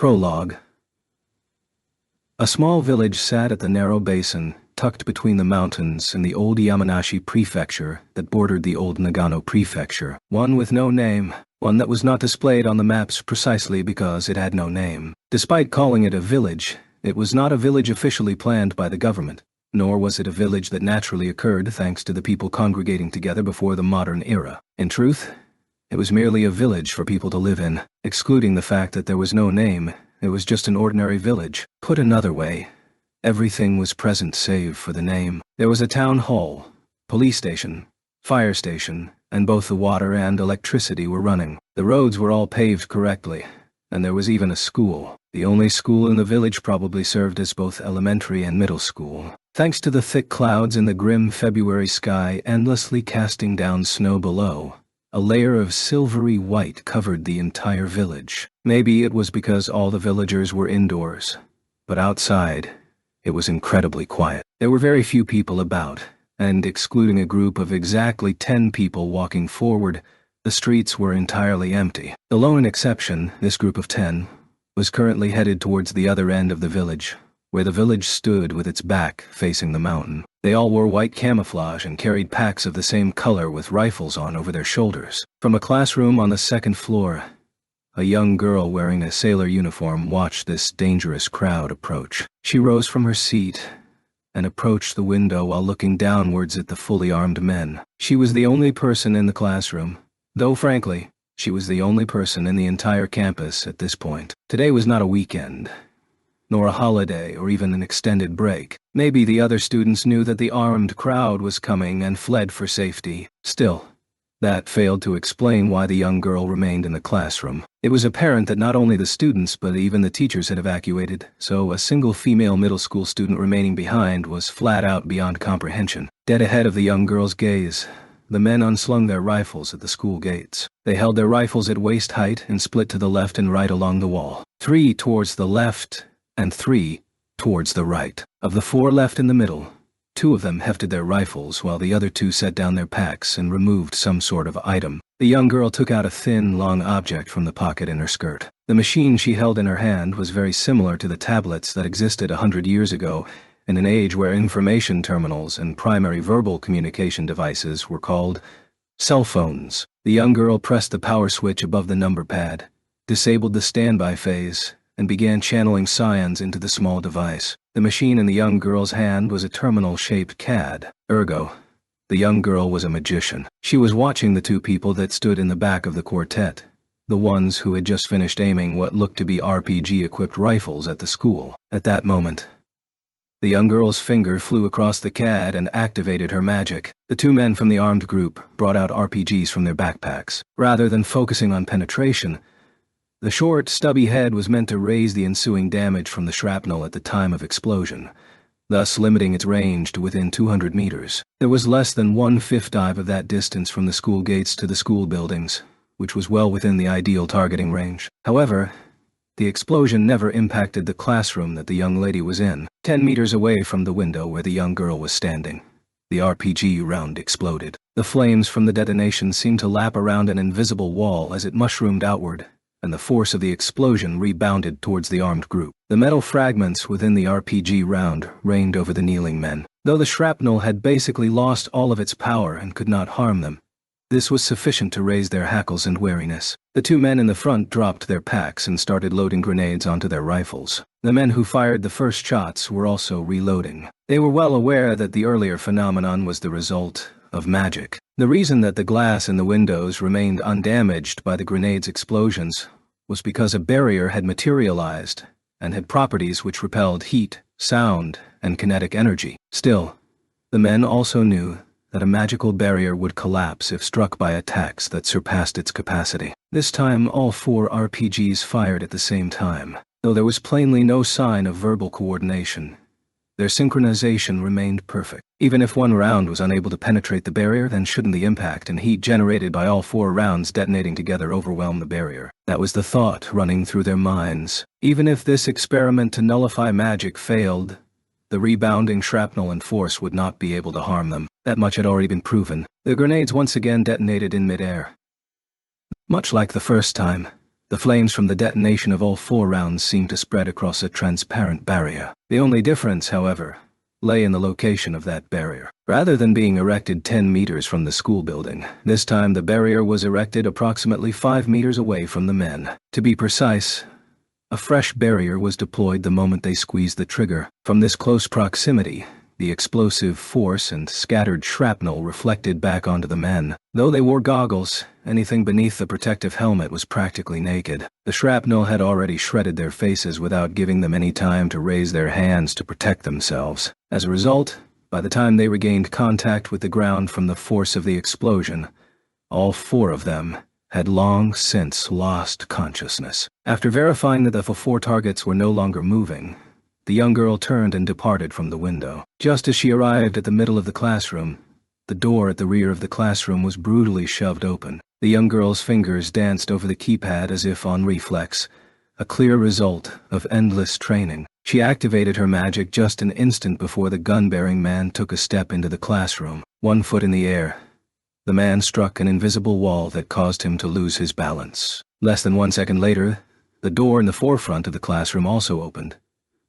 Prologue. A small village sat at the narrow basin, tucked between the mountains and the old Yamanashi prefecture that bordered the old Nagano prefecture. One with no name, one that was not displayed on the maps precisely because it had no name. Despite calling it a village, it was not a village officially planned by the government, nor was it a village that naturally occurred thanks to the people congregating together before the modern era. In truth, it was merely a village for people to live in. Excluding the fact that there was no name, it was just an ordinary village. Put another way, everything was present save for the name. There was a town hall, police station, fire station, and both the water and electricity were running. The roads were all paved correctly, and there was even a school. The only school in the village probably served as both elementary and middle school. Thanks to the thick clouds in the grim February sky endlessly casting down snow below, a layer of silvery white covered the entire village. Maybe it was because all the villagers were indoors, but outside, it was incredibly quiet. There were very few people about, and excluding a group of exactly 10 people walking forward, the streets were entirely empty. The lone exception, this group of 10, was currently headed towards the other end of the village, where the village stood with its back facing the mountain. They all wore white camouflage and carried packs of the same color with rifles on over their shoulders. From a classroom on the second floor, a young girl wearing a sailor uniform watched this dangerous crowd approach. She rose from her seat and approached the window while looking downwards at the fully armed men. She was the only person in the classroom, though frankly, she was the only person in the entire campus at this point. Today was not a weekend, nor a holiday or even an extended break. Maybe the other students knew that the armed crowd was coming and fled for safety. Still, that failed to explain why the young girl remained in the classroom. It was apparent that not only the students but even the teachers had evacuated, so a single female middle school student remaining behind was flat out beyond comprehension. Dead ahead of the young girl's gaze, the men unslung their rifles at the school gates. They held their rifles at waist height and split to the left and right along the wall. 3 towards the left, and 3 towards the right. Of the 4 left in the middle, 2 of them hefted their rifles while the other 2 set down their packs and removed some sort of item. The young girl took out a thin, long object from the pocket in her skirt. The machine she held in her hand was very similar to the tablets that existed 100 years ago in an age where information terminals and primary verbal communication devices were called cell phones. The young girl pressed the power switch above the number pad, disabled the standby phase, and began channeling scions into the small device. The machine in the young girl's hand was a terminal-shaped CAD. Ergo, the young girl was a magician. She was watching the 2 people that stood in the back of the quartet, the ones who had just finished aiming what looked to be RPG-equipped rifles at the school. At that moment, the young girl's finger flew across the CAD and activated her magic. The 2 men from the armed group brought out RPGs from their backpacks. Rather than focusing on penetration, the short, stubby head was meant to raise the ensuing damage from the shrapnel at the time of explosion, thus limiting its range to within 200 meters. There was less than 1/5 dive of that distance from the school gates to the school buildings, which was well within the ideal targeting range. However, the explosion never impacted the classroom that the young lady was in. 10 meters away from the window where the young girl was standing, the RPG round exploded. The flames from the detonation seemed to lap around an invisible wall as it mushroomed outward, and the force of the explosion rebounded towards the armed group. The metal fragments within the RPG round rained over the kneeling men. Though the shrapnel had basically lost all of its power and could not harm them, this was sufficient to raise their hackles and wariness. The 2 men in the front dropped their packs and started loading grenades onto their rifles. The men who fired the first shots were also reloading. They were well aware that the earlier phenomenon was the result of magic. The reason that the glass in the windows remained undamaged by the grenade's explosions was because a barrier had materialized and had properties which repelled heat, sound, and kinetic energy. Still, the men also knew that a magical barrier would collapse if struck by attacks that surpassed its capacity. This time, all 4 RPGs fired at the same time. Though there was plainly no sign of verbal coordination, their synchronization remained perfect. Even if one round was unable to penetrate the barrier, then shouldn't the impact and heat generated by all 4 rounds detonating together overwhelm the barrier? That was the thought running through their minds. Even if this experiment to nullify magic failed, the rebounding shrapnel and force would not be able to harm them. That much had already been proven. The grenades once again detonated in midair. Much like the first time, The flames from the detonation of all 4 rounds seemed to spread across a transparent barrier. The only difference, however, lay in the location of that barrier. Rather than being erected 10 meters from the school building, this time the barrier was erected approximately 5 meters away from the men. To be precise, a fresh barrier was deployed the moment they squeezed the trigger. From this close proximity, the explosive force and scattered shrapnel reflected back onto the men. Though they wore goggles, anything beneath the protective helmet was practically naked. The shrapnel had already shredded their faces without giving them any time to raise their hands to protect themselves. As a result, by the time they regained contact with the ground from the force of the explosion, all 4 of them had long since lost consciousness. After verifying that the 4 targets were no longer moving, the young girl turned and departed from the window. Just as she arrived at the middle of the classroom, the door at the rear of the classroom was brutally shoved open. The young girl's fingers danced over the keypad as if on reflex, a clear result of endless training. She activated her magic just an instant before the gun-bearing man took a step into the classroom. 1 foot in the air, the man struck an invisible wall that caused him to lose his balance. Less than 1 second later, the door in the forefront of the classroom also opened,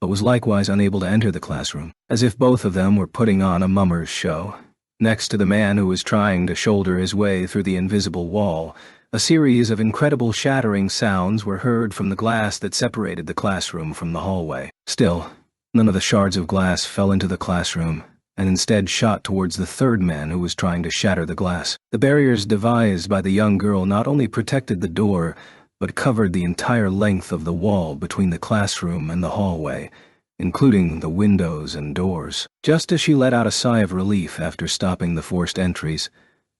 but was likewise unable to enter the classroom, as if both of them were putting on a mummer's show. Next to the man who was trying to shoulder his way through the invisible wall, a series of incredible shattering sounds were heard from the glass that separated the classroom from the hallway. Still, none of the shards of glass fell into the classroom, and instead shot towards the 3rd man who was trying to shatter the glass. The barriers devised by the young girl not only protected the door, but covered the entire length of the wall between the classroom and the hallway, including the windows and doors. Just as she let out a sigh of relief after stopping the forced entries,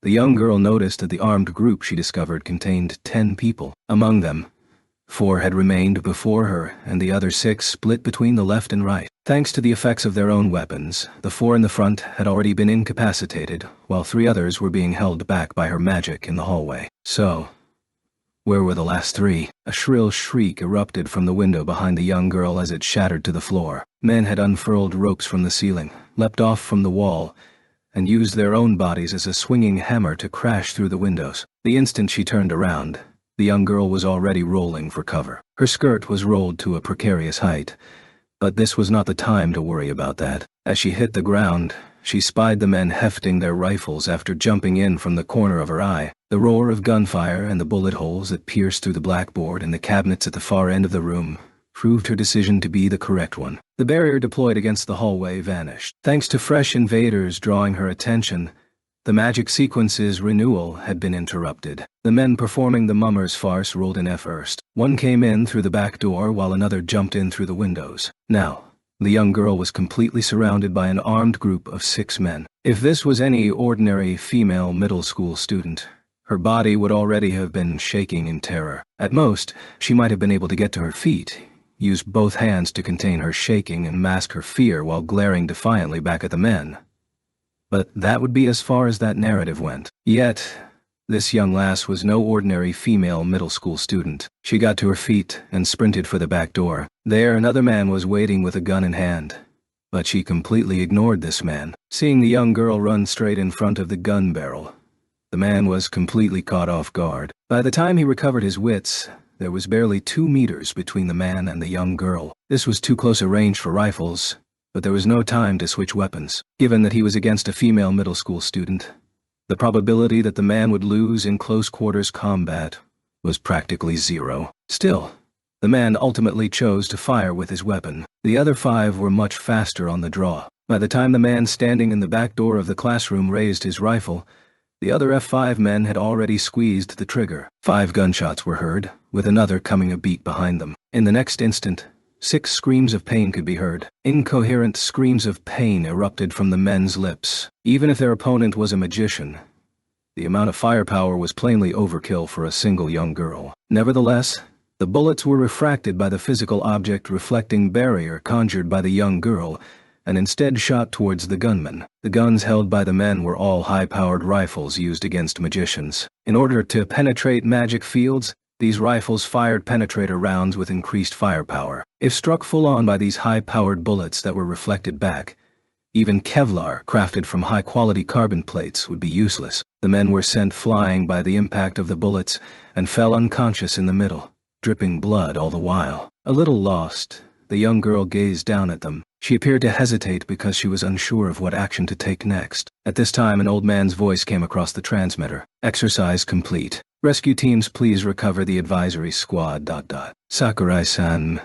the young girl noticed that the armed group she discovered contained 10 people. Among them, 4 had remained before her, and the other 6 split between the left and right. Thanks to the effects of their own weapons, the 4 in the front had already been incapacitated, while 3 others were being held back by her magic in the hallway. So, where were the last 3? A shrill shriek erupted from the window behind the young girl as it shattered to the floor. Men had unfurled ropes from the ceiling, leapt off from the wall, and used their own bodies as a swinging hammer to crash through the windows. The instant she turned around, the young girl was already rolling for cover. Her skirt was rolled to a precarious height, but this was not the time to worry about that. As she hit the ground, she spied the men hefting their rifles after jumping in from the corner of her eye. The roar of gunfire and the bullet holes that pierced through the blackboard and the cabinets at the far end of the room proved her decision to be the correct one. The barrier deployed against the hallway vanished. Thanks to fresh invaders drawing her attention, the magic sequence's renewal had been interrupted. The men performing the mummer's farce rolled in first. One came in through the back door while another jumped in through the windows. Now, the young girl was completely surrounded by an armed group of 6 men. If this was any ordinary female middle school student, her body would already have been shaking in terror. At most, she might have been able to get to her feet, use both hands to contain her shaking and mask her fear while glaring defiantly back at the men. But that would be as far as that narrative went. Yet, this young lass was no ordinary female middle school student. She got to her feet and sprinted for the back door. There, another man was waiting with a gun in hand, but she completely ignored this man. Seeing the young girl run straight in front of the gun barrel, the man was completely caught off guard. By the time he recovered his wits, there was barely 2 meters between the man and the young girl. This was too close a range for rifles, but there was no time to switch weapons. Given that he was against a female middle school student, the probability that the man would lose in close quarters combat was practically 0. Still, the man ultimately chose to fire with his weapon. The other 5 were much faster on the draw. By the time the man standing in the back door of the classroom raised his rifle, the other F5 men had already squeezed the trigger. 5 gunshots were heard, with another coming a beat behind them. In the next instant, 6 screams of pain could be heard. Incoherent screams of pain erupted from the men's lips. Even if their opponent was a magician, the amount of firepower was plainly overkill for a single young girl. Nevertheless, the bullets were refracted by the physical object reflecting barrier conjured by the young girl, and instead shot towards the gunmen. The guns held by the men were all high-powered rifles used against magicians. In order to penetrate magic fields, these rifles fired penetrator rounds with increased firepower. If struck full-on by these high-powered bullets that were reflected back, even Kevlar, crafted from high-quality carbon plates, would be useless. The men were sent flying by the impact of the bullets and fell unconscious in the middle. dripping blood all the while. A little lost, the young girl gazed down at them. She appeared to hesitate because she was unsure of what action to take next. At this time, an old man's voice came across the transmitter. Exercise complete. Rescue teams, please recover the advisory squad. Sakurai-san,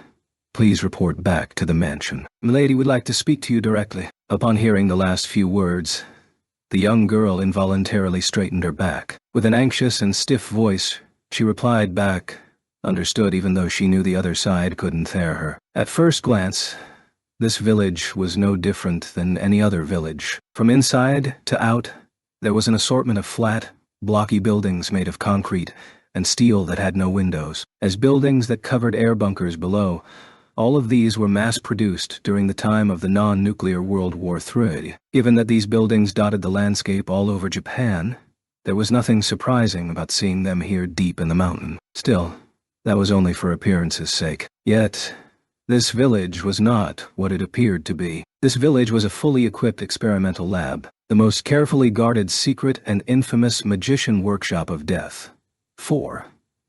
please report back to the mansion. Milady would like to speak to you directly. Upon hearing the last few words, the young girl involuntarily straightened her back. With an anxious and stiff voice, she replied back, understood even though she knew the other side couldn't hear her. At first glance, this village was no different than any other village. From inside to out, there was an assortment of flat, blocky buildings made of concrete and steel that had no windows. As buildings that covered air bunkers below, all of these were mass-produced during the time of the non-nuclear World War III. Given that these buildings dotted the landscape all over Japan, there was nothing surprising about seeing them here deep in the mountain. Still, that was only for appearance's sake. Yet, this village was not what it appeared to be. This village was a fully equipped experimental lab, the most carefully guarded secret and infamous magician workshop of death. 4.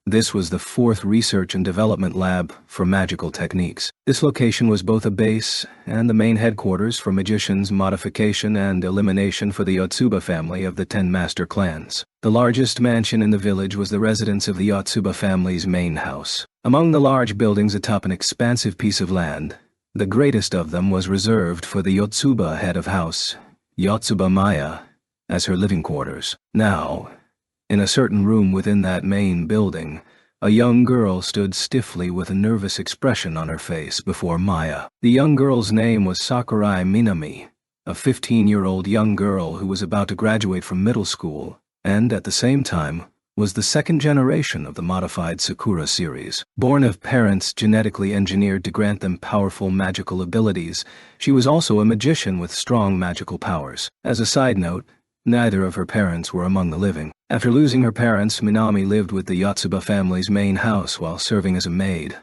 This was the 4th research and development lab for magical techniques. This location was both a base and the main headquarters for magicians' modification and elimination for the Yotsuba family of the 10 master clans. The largest mansion in the village was the residence of the Yotsuba family's main house. Among the large buildings atop an expansive piece of land, the greatest of them was reserved for the Yotsuba head of house, Yotsuba Maya, as her living quarters. Now, in a certain room within that main building, a young girl stood stiffly with a nervous expression on her face before Maya. The young girl's name was Sakurai Minami, a 15-year-old young girl who was about to graduate from middle school, and at the same time, was the second generation of the modified Sakura series. Born of parents genetically engineered to grant them powerful magical abilities, she was also a magician with strong magical powers. As a side note, neither of her parents were among the living. After losing her parents, Minami lived with the Yotsuba family's main house while serving as a maid,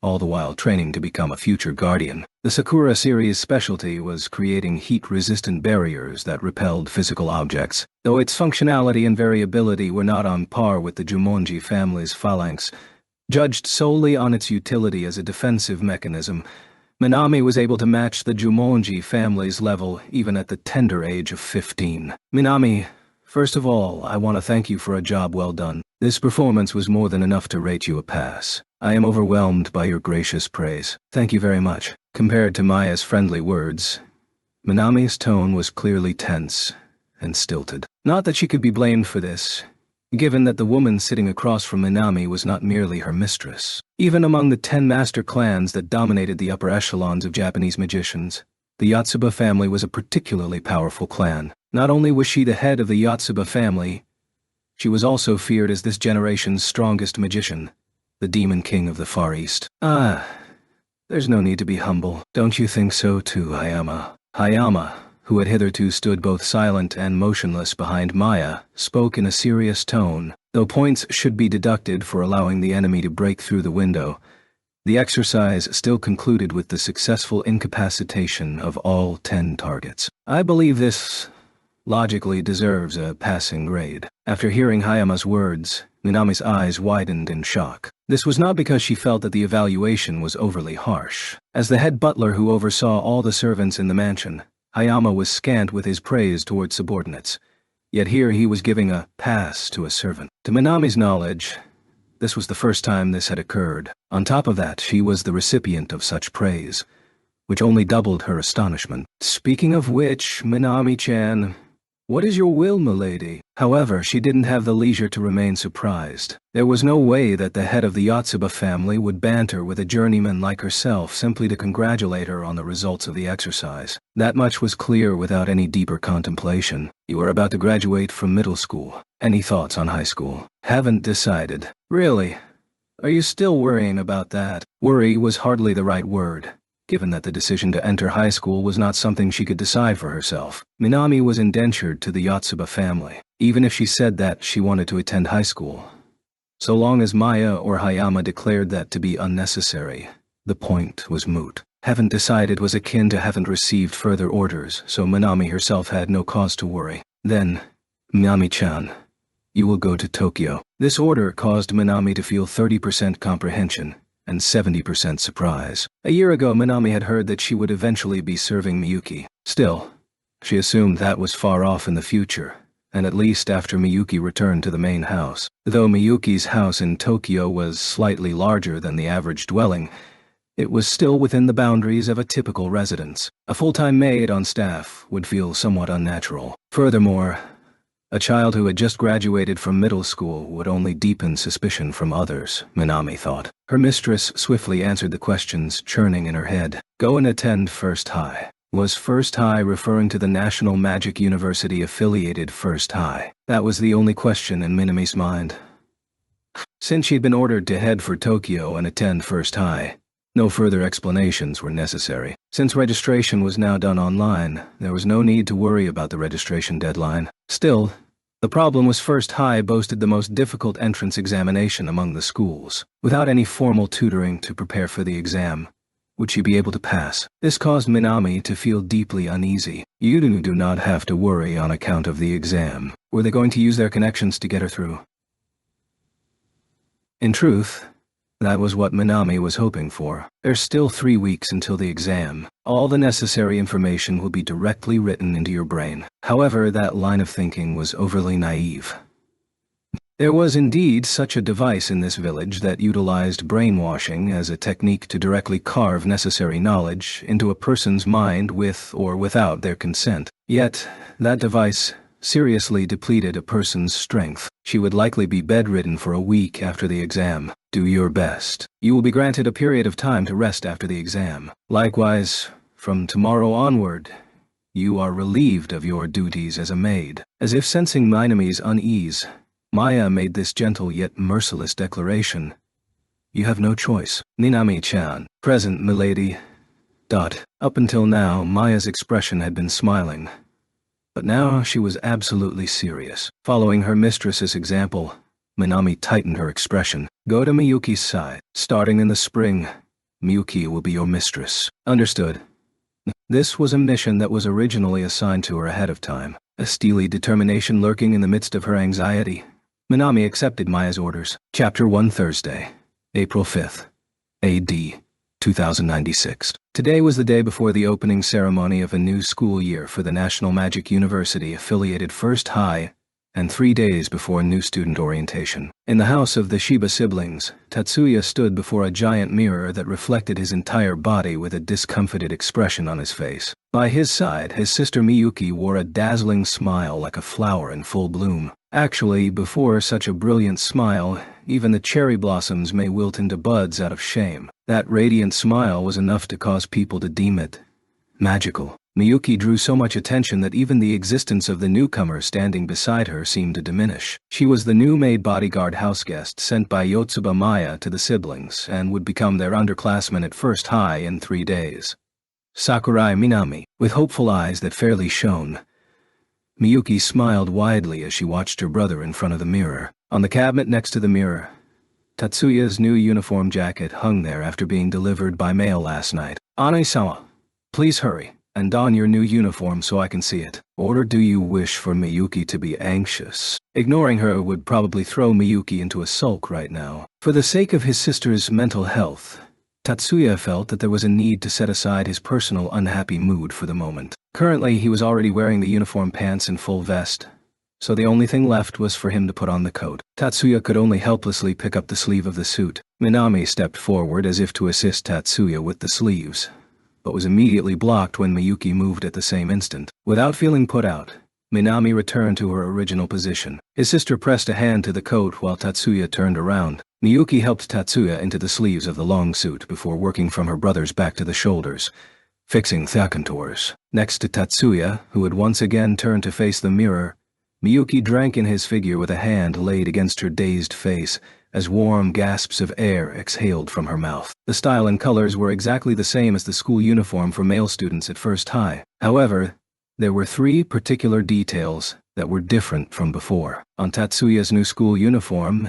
all the while training to become a future guardian. The Sakura series' specialty was creating heat-resistant barriers that repelled physical objects. Though its functionality and variability were not on par with the Jumonji family's phalanx, judged solely on its utility as a defensive mechanism, Minami was able to match the Jumonji family's level even at the tender age of 15. Minami, first of all, I want to thank you for a job well done. This performance was more than enough to rate you a pass. I am overwhelmed by your gracious praise. Thank you very much. Compared to Maya's friendly words, Minami's tone was clearly tense and stilted. Not that she could be blamed for this, given that the woman sitting across from Minami was not merely her mistress. Even among the 10 master clans that dominated the upper echelons of Japanese magicians, the Yotsuba family was a particularly powerful clan. Not only was she the head of the Yotsuba family, she was also feared as this generation's strongest magician, the Demon King of the Far East. There's no need to be humble. Don't you think so too, Hayama? Hayama, who had hitherto stood both silent and motionless behind Maya, spoke in a serious tone. Though points should be deducted for allowing the enemy to break through the window, the exercise still concluded with the successful incapacitation of all 10 targets. I believe this logically deserves a passing grade. After hearing Hayama's words, Minami's eyes widened in shock. This was not because she felt that the evaluation was overly harsh. As the head butler who oversaw all the servants in the mansion, Hayama was scant with his praise toward subordinates. Yet here he was giving a pass to a servant. To Minami's knowledge, this was the first time this had occurred. On top of that, she was the recipient of such praise, which only doubled her astonishment. Speaking of which, Minami-chan, what is your will, milady? However, she didn't have the leisure to remain surprised. There was no way that the head of the Yotsuba family would banter with a journeyman like herself simply to congratulate her on the results of the exercise. That much was clear without any deeper contemplation. You are about to graduate from middle school. Any thoughts on high school? Haven't decided. Really? Are you still worrying about that? Worry was hardly the right word, given that the decision to enter high school was not something she could decide for herself. Minami was indentured to the Yotsuba family, even if she said that she wanted to attend high school. So long as Maya or Hayama declared that to be unnecessary, the point was moot. Haven't decided was akin to haven't received further orders, so Minami herself had no cause to worry. Then, Minami-chan, You will go to Tokyo. This order caused Minami to feel 30% comprehension and 70% surprise. A year ago, Minami had heard that she would eventually be serving Miyuki. Still, she assumed that was far off in the future, and at least after Miyuki returned to the main house. Though Miyuki's house in Tokyo was slightly larger than the average dwelling, it was still within the boundaries of a typical residence. A full-time maid on staff would feel somewhat unnatural. Furthermore, a child who had just graduated from middle school would only deepen suspicion from others, Minami thought. Her mistress swiftly answered the questions churning in her head. Go and attend First High. Was First High referring to the National Magic University affiliated First High? That was the only question in Minami's mind. Since she'd been ordered to head for Tokyo and attend First High, no further explanations were necessary. Since registration was now done online, there was no need to worry about the registration deadline. Still, the problem was First High boasted the most difficult entrance examination among the schools. Without any formal tutoring to prepare for the exam, would she be able to pass? This caused Minami to feel deeply uneasy. You do not have to worry on account of the exam. Were they going to use their connections to get her through? In truth, that was what Minami was hoping for. There's still 3 weeks until the exam. All the necessary information will be directly written into your brain. However, that line of thinking was overly naive. There was indeed such a device in this village that utilized brainwashing as a technique to directly carve necessary knowledge into a person's mind with or without their consent. Yet, that device seriously depleted a person's strength. She would likely be bedridden for a week after the exam. Do your best. You will be granted a period of time to rest after the exam. Likewise, from tomorrow onward, you are relieved of your duties as a maid. As if sensing Minami's unease, Maya made this gentle yet merciless declaration. You have no choice. Minami-chan. Present, milady. Up until now, Maya's expression had been smiling. But now she was absolutely serious. Following her mistress's example, Minami tightened her expression. Go to Miyuki's side. Starting in the spring, Miyuki will be your mistress. Understood. This was a mission that was originally assigned to her ahead of time. A steely determination lurking in the midst of her anxiety, Minami accepted Maya's orders. Chapter 1 Thursday, April 5th, A.D. 2096. Today was the day before the opening ceremony of a new school year for the National Magic University affiliated First High, and 3 days before new student orientation. In the house of the Shiba siblings, Tatsuya stood before a giant mirror that reflected his entire body with a discomfited expression on his face. By his side, his sister Miyuki wore a dazzling smile like a flower in full bloom. Actually, before such a brilliant smile, even the cherry blossoms may wilt into buds out of shame. That radiant smile was enough to cause people to deem it magical. Miyuki drew so much attention that even the existence of the newcomer standing beside her seemed to diminish. She was the new maid bodyguard houseguest sent by Yotsuba Maya to the siblings and would become their underclassman at First High in 3 days. Sakurai Minami, with hopeful eyes that fairly shone. Miyuki smiled widely as she watched her brother in front of the mirror. On the cabinet next to the mirror, Tatsuya's new uniform jacket hung there after being delivered by mail last night. Ane-sama, please hurry and don your new uniform so I can see it. Or do you wish for Miyuki to be anxious? Ignoring her would probably throw Miyuki into a sulk right now. For the sake of his sister's mental health, Tatsuya felt that there was a need to set aside his personal unhappy mood for the moment. Currently, he was already wearing the uniform pants and full vest, so the only thing left was for him to put on the coat. Tatsuya could only helplessly pick up the sleeve of the suit. Minami stepped forward as if to assist Tatsuya with the sleeves, but was immediately blocked when Miyuki moved at the same instant. Without feeling put out, Minami returned to her original position. His sister pressed a hand to the coat while Tatsuya turned around. Miyuki helped Tatsuya into the sleeves of the long suit before working from her brother's back to the shoulders, fixing the contours. Next to Tatsuya, who had once again turned to face the mirror, Miyuki drank in his figure with a hand laid against her dazed face as warm gasps of air exhaled from her mouth. The style and colors were exactly the same as the school uniform for male students at First High. However, there were 3 particular details that were different from before. On Tatsuya's new school uniform,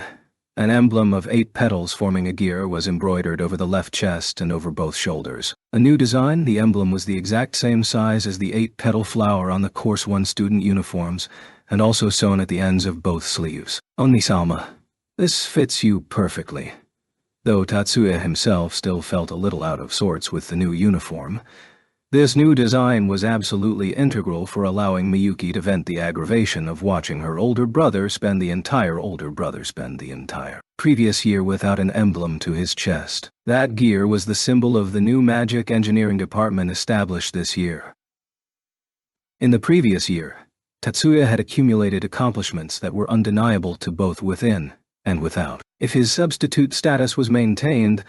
An emblem of 8 petals forming a gear was embroidered over the left chest and over both shoulders. A new design, the emblem was the exact same size as the 8-petal flower on the Course 1 student uniforms, and also sewn at the ends of both sleeves. Oni-sama, this fits you perfectly. Though Tatsuya himself still felt a little out of sorts with the new uniform, this new design was absolutely integral for allowing Miyuki to vent the aggravation of watching her older brother spend the entire previous year without an emblem to his chest. That gear was the symbol of the new magic engineering department established this year. In the previous year, Tatsuya had accumulated accomplishments that were undeniable to both within and without. If his substitute status was maintained,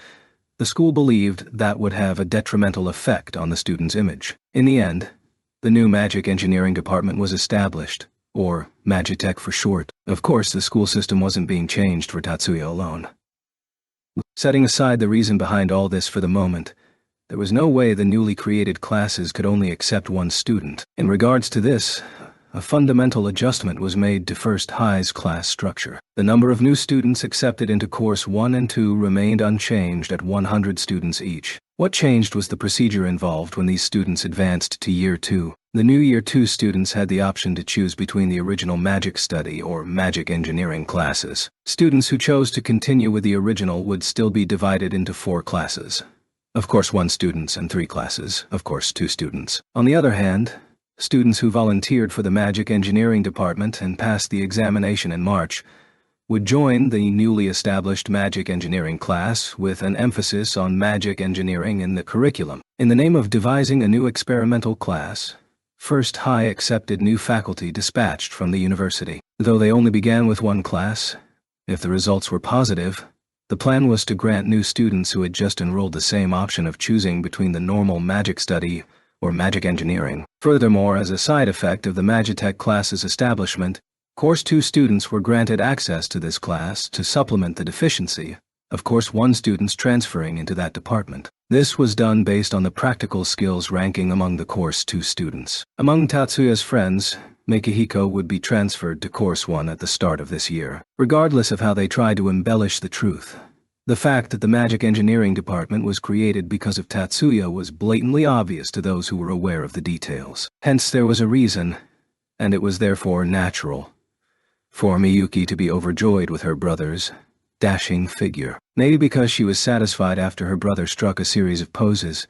the school believed that would have a detrimental effect on the student's image. In the end, the new magic engineering department was established, or Magitech for short. Of course, the school system wasn't being changed for Tatsuya alone. Setting aside the reason behind all this for the moment, there was no way the newly created classes could only accept one student. In regards to this, a fundamental adjustment was made to First High's class structure. The number of new students accepted into Course 1 and 2 remained unchanged at 100 students each. What changed was the procedure involved when these students advanced to Year 2. The new Year 2 students had the option to choose between the original Magic Study or Magic Engineering classes. Students who chose to continue with the original would still be divided into 4 classes. Of course 1 students, and 3 classes, of course 2 students. On the other hand, students who volunteered for the Magic Engineering department and passed the examination in March would join the newly established Magic Engineering class with an emphasis on Magic Engineering in the curriculum. In the name of devising a new experimental class, First High accepted new faculty dispatched from the university. Though they only began with 1 class, if the results were positive, the plan was to grant new students who had just enrolled the same option of choosing between the normal Magic Study or Magic Engineering. Furthermore, as a side effect of the Magitech class's establishment, Course 2 students were granted access to this class to supplement the deficiency of Course 1 students transferring into that department. This was done based on the practical skills ranking among the Course 2 students. Among Tatsuya's friends, Mikihiko would be transferred to Course 1 at the start of this year. Regardless of how they tried to embellish the truth, the fact that the Magic Engineering department was created because of Tatsuya was blatantly obvious to those who were aware of the details. Hence there was a reason, and it was therefore natural, for Miyuki to be overjoyed with her brother's dashing figure. Maybe because she was satisfied after her brother struck a series of poses,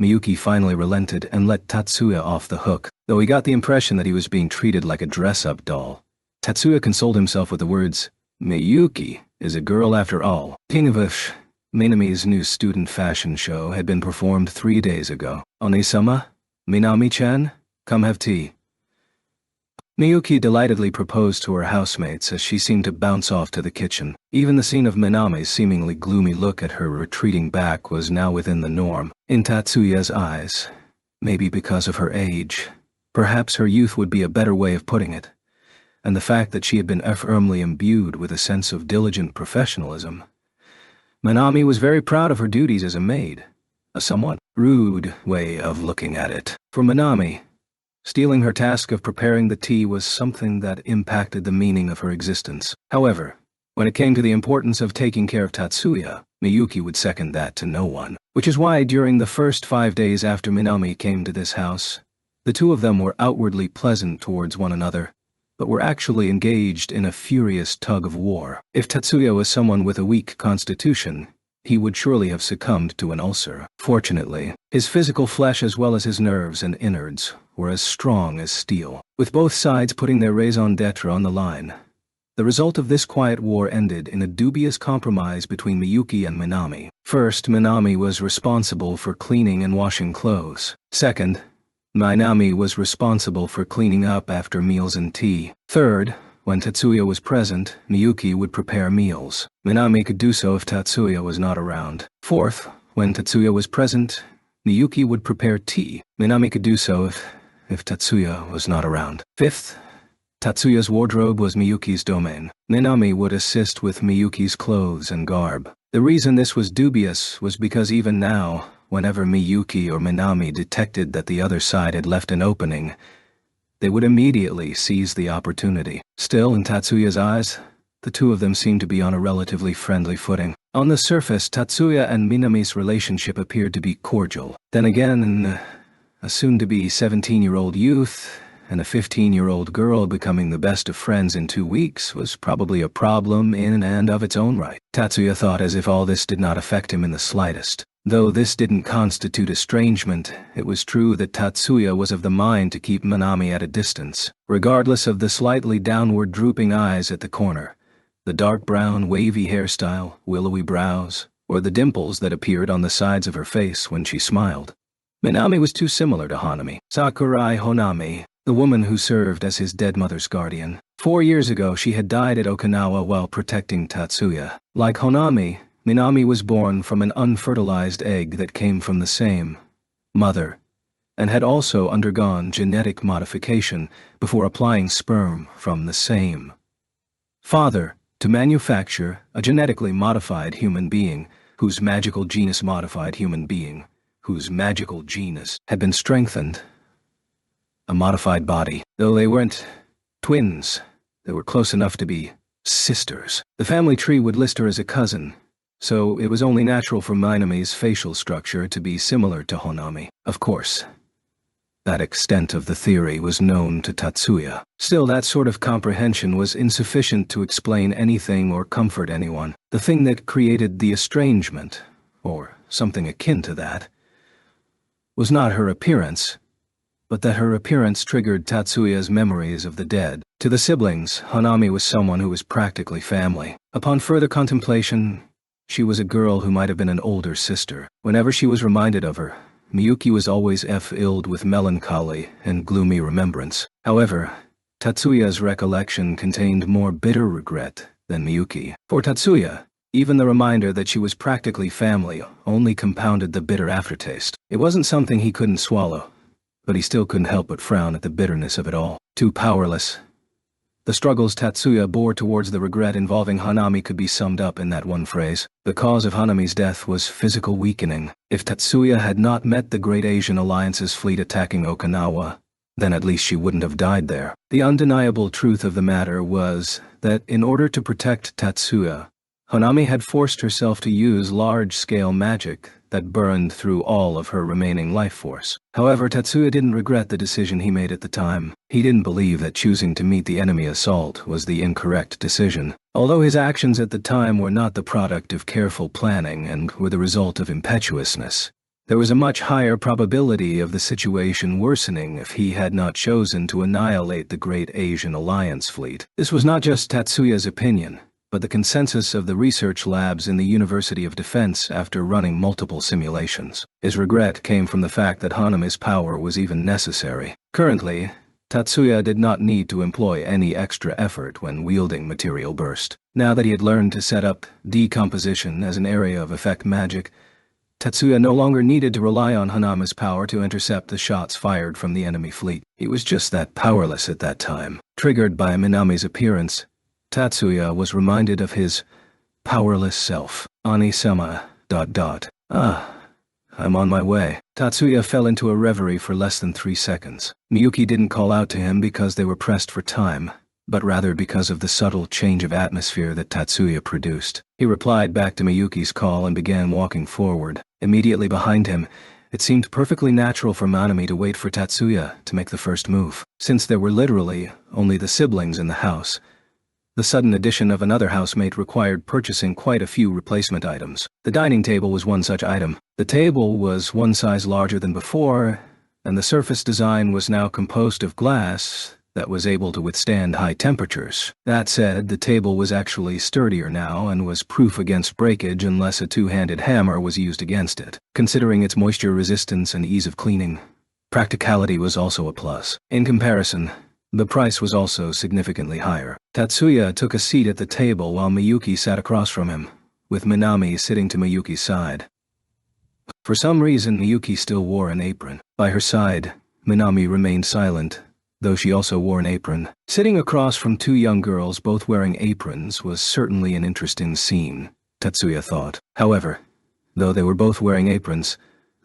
Miyuki finally relented and let Tatsuya off the hook. Though he got the impression that he was being treated like a dress-up doll, Tatsuya consoled himself with the words, "Miyuki is a girl after all." King of Ush, Minami's new student fashion show had been performed 3 days ago. "Oni-sama, Minami-chan, come have tea." Miyuki delightedly proposed to her housemates as she seemed to bounce off to the kitchen. Even the scene of Minami's seemingly gloomy look at her retreating back was now within the norm. In Tatsuya's eyes, maybe because of her age, perhaps her youth would be a better way of putting it, and the fact that she had been firmly imbued with a sense of diligent professionalism. Minami was very proud of her duties as a maid, a somewhat rude way of looking at it. For Minami, stealing her task of preparing the tea was something that impacted the meaning of her existence. However, when it came to the importance of taking care of Tatsuya, Miyuki would second that to no one. Which is why during the first 5 days after Minami came to this house, the two of them were outwardly pleasant towards one another, but were actually engaged in a furious tug of war. If Tatsuya was someone with a weak constitution, he would surely have succumbed to an ulcer. Fortunately, his physical flesh as well as his nerves and innards were as strong as steel. With both sides putting their raison d'etre on the line, the result of this quiet war ended in a dubious compromise between Miyuki and Minami. First, Minami was responsible for cleaning and washing clothes. Second, Minami was responsible for cleaning up after meals and tea. Third, when Tatsuya was present, Miyuki would prepare meals. Minami could do so if Tatsuya was not around. Fourth, when Tatsuya was present, Miyuki would prepare tea. Minami could do so if Tatsuya was not around. Fifth, Tatsuya's wardrobe was Miyuki's domain. Minami would assist with Miyuki's clothes and garb. The reason this was dubious was because even now, whenever Miyuki or Minami detected that the other side had left an opening, they would immediately seize the opportunity. Still, in Tatsuya's eyes, the two of them seemed to be on a relatively friendly footing. On the surface, Tatsuya and Minami's relationship appeared to be cordial. Then again, a soon-to-be 17-year-old youth and a 15-year-old girl becoming the best of friends in 2 weeks was probably a problem in and of its own right. Tatsuya thought as if all this did not affect him in the slightest. Though this didn't constitute estrangement, it was true that Tatsuya was of the mind to keep Minami at a distance, regardless of the slightly downward drooping eyes at the corner, the dark brown wavy hairstyle, willowy brows, or the dimples that appeared on the sides of her face when she smiled. Minami was too similar to Hanami. Sakurai Honami, the woman who served as his dead mother's guardian. 4 years ago, she had died at Okinawa while protecting Tatsuya. Like Honami, Minami was born from an unfertilized egg that came from the same mother, and had also undergone genetic modification before applying sperm from the same father to manufacture a genetically modified human being whose magical genus had been strengthened. A modified body. Though they weren't twins, they were close enough to be sisters. The family tree would list her as a cousin, so it was only natural for Minami's facial structure to be similar to Honami. Of course, that extent of the theory was known to Tatsuya. Still, that sort of comprehension was insufficient to explain anything or comfort anyone. The thing that created the estrangement, or something akin to that, was not her appearance, but that her appearance triggered Tatsuya's memories of the dead. To the siblings, Hanami was someone who was practically family. Upon further contemplation, she was a girl who might have been an older sister. Whenever she was reminded of her, Miyuki was always filled with melancholy and gloomy remembrance. However, Tatsuya's recollection contained more bitter regret than Miyuki. For Tatsuya, even the reminder that she was practically family only compounded the bitter aftertaste. It wasn't something he couldn't swallow, but he still couldn't help but frown at the bitterness of it all. Too powerless. The struggles Tatsuya bore towards the regret involving Hanami could be summed up in that one phrase. The cause of Hanami's death was physical weakening. If Tatsuya had not met the Great Asian Alliance's fleet attacking Okinawa, then at least she wouldn't have died there. The undeniable truth of the matter was that in order to protect Tatsuya, Hanami had forced herself to use large-scale magic that burned through all of her remaining life force. However, Tatsuya didn't regret the decision he made at the time. He didn't believe that choosing to meet the enemy assault was the incorrect decision. Although his actions at the time were not the product of careful planning and were the result of impetuousness, there was a much higher probability of the situation worsening if he had not chosen to annihilate the Great Asian Alliance fleet. This was not just Tatsuya's opinion, but the consensus of the research labs in the University of Defense after running multiple simulations. His regret came from the fact that Hanami's power was even necessary. Currently, Tatsuya did not need to employ any extra effort when wielding Material Burst. Now that he had learned to set up decomposition as an area of effect magic, Tatsuya no longer needed to rely on Hanami's power to intercept the shots fired from the enemy fleet. He was just that powerless at that time. Triggered by Minami's appearance, Tatsuya was reminded of his powerless self. Ani-sama, ... I'm on my way. Tatsuya fell into a reverie for less than 3 seconds. Miyuki didn't call out to him because they were pressed for time, but rather because of the subtle change of atmosphere that Tatsuya produced. He replied back to Miyuki's call and began walking forward. Immediately behind him, it seemed perfectly natural for Minami to wait for Tatsuya to make the first move. Since there were literally only the siblings in the house, the sudden addition of another housemate required purchasing quite a few replacement items. The dining table was one such item. The table was one size larger than before, and the surface design was now composed of glass that was able to withstand high temperatures. That said, the table was actually sturdier now and was proof against breakage unless a two-handed hammer was used against it. Considering its moisture resistance and ease of cleaning, practicality was also a plus. In comparison, the price was also significantly higher. Tatsuya took a seat at the table while Miyuki sat across from him, with Minami sitting to Miyuki's side. For some reason, Miyuki still wore an apron. By her side, Minami remained silent, though she also wore an apron. Sitting across from two young girls both wearing aprons was certainly an interesting scene, Tatsuya thought. However, though they were both wearing aprons,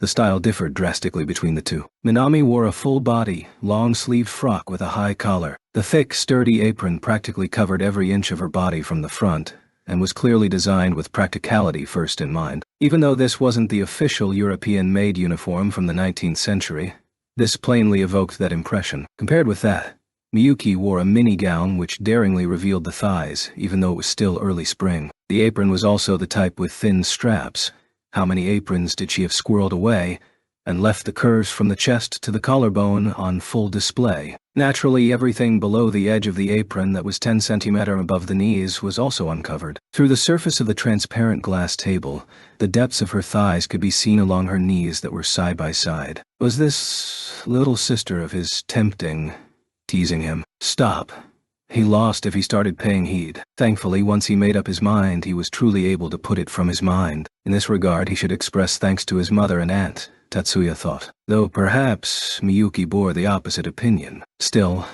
The style differed drastically between the two. Minami wore a full-body, long-sleeved frock with a high collar. The thick, sturdy apron practically covered every inch of her body from the front, and was clearly designed with practicality first in mind. Even though this wasn't the official European-made uniform from the 19th century, this plainly evoked that impression. Compared with that, Miyuki wore a mini-gown which daringly revealed the thighs, even though it was still early spring. The apron was also the type with thin straps. How many aprons did she have squirreled away, and left the curves from the chest to the collarbone on full display? Naturally, everything below the edge of the apron that was 10 centimeters above the knees was also uncovered. Through the surface of the transparent glass table, the depths of her thighs could be seen along her knees that were side by side. Was this little sister of his tempting, teasing him? Stop. He lost if he started paying heed. Thankfully, once he made up his mind, he was truly able to put it from his mind. In this regard, he should express thanks to his mother and aunt, Tatsuya thought, though perhaps Miyuki bore the opposite opinion. Still,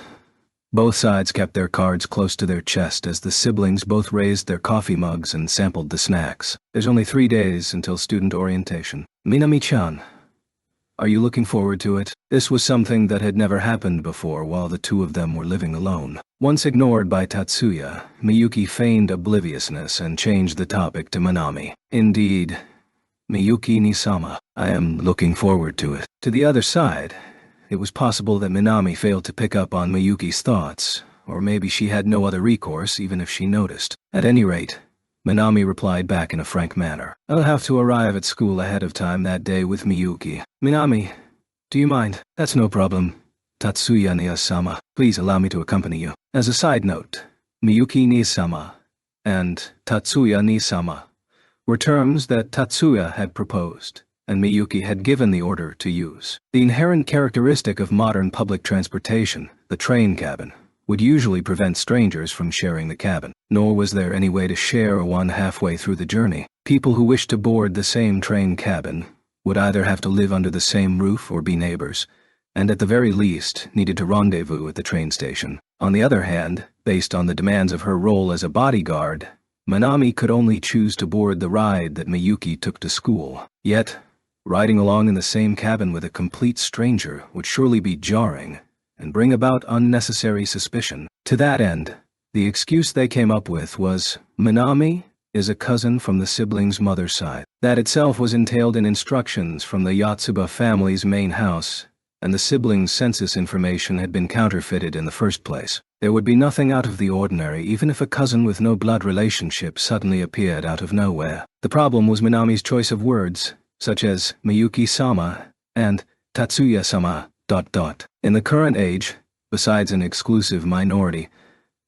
both sides kept their cards close to their chest as the siblings both raised their coffee mugs and sampled the snacks. There's only 3 days until student orientation. Minami-chan, are you looking forward to it? This was something that had never happened before while the two of them were living alone. Once ignored by Tatsuya, Miyuki feigned obliviousness and changed the topic to Minami. Indeed, Miyuki-ni-sama, I am looking forward to it. To the other side, it was possible that Minami failed to pick up on Miyuki's thoughts, or maybe she had no other recourse even if she noticed. At any rate, Minami replied back in a frank manner. I'll have to arrive at school ahead of time that day with Miyuki. Minami, do you mind? That's no problem. Tatsuya-ni-sama, please allow me to accompany you. As a side note, Miyuki-ni-sama and Tatsuya-ni-sama were terms that Tatsuya had proposed, and Miyuki had given the order to use. The inherent characteristic of modern public transportation, the train cabin, would usually prevent strangers from sharing the cabin, nor was there any way to share one halfway through the journey. People who wished to board the same train cabin would either have to live under the same roof or be neighbors, and at the very least needed to rendezvous at the train station. On the other hand, based on the demands of her role as a bodyguard, Minami could only choose to board the ride that Miyuki took to school. Yet, riding along in the same cabin with a complete stranger would surely be jarring and bring about unnecessary suspicion. To that end, the excuse they came up with was, Minami is a cousin from the siblings' mother's side. That itself was entailed in instructions from the Yotsuba family's main house, and the siblings' census information had been counterfeited in the first place. There would be nothing out of the ordinary even if a cousin with no blood relationship suddenly appeared out of nowhere. The problem was Minami's choice of words, such as Miyuki-sama and Tatsuya-sama. In the current age, besides an exclusive minority,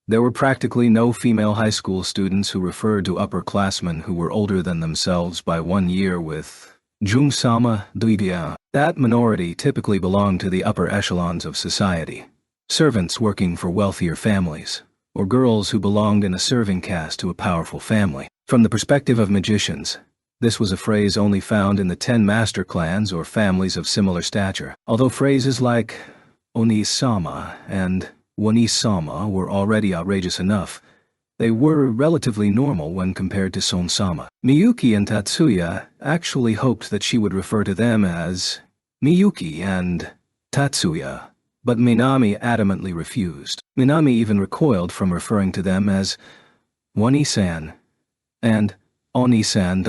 there were practically no female high school students who referred to upperclassmen who were older than themselves by 1 year with Jung-sama Duigia. That minority typically belonged to the upper echelons of society, servants working for wealthier families, or girls who belonged in a serving caste to a powerful family. From the perspective of magicians, this was a phrase only found in the 10 master clans or families of similar stature. Although phrases like Oni-sama and Wani-sama were already outrageous enough, they were relatively normal when compared to Son-sama. Miyuki and Tatsuya actually hoped that she would refer to them as Miyuki and Tatsuya, but Minami adamantly refused. Minami even recoiled from referring to them as Wani-san and Oni-san.